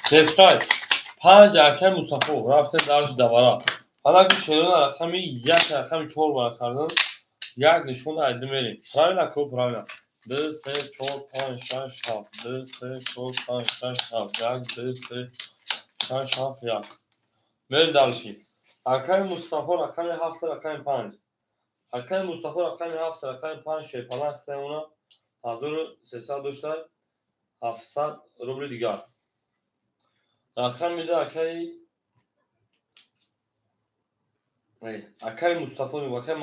تسرای 5 اکای مصطفی رفته درش دواره حالا که شدن رقمی 1 رقمی 4 بار کردن یک نشون ایده میریم правильно کو правильно 2 3 4 5 6 7 2 3 4 5 6 7 1 2 3 5 7 1 میریم دالشی акай мустафо рақами 7 рақами 5 акай мустафо рақами 7 рақами 5 шепалан хтамуна 1300 дошта 700 рубли дигар рақам мида акай мустафо акай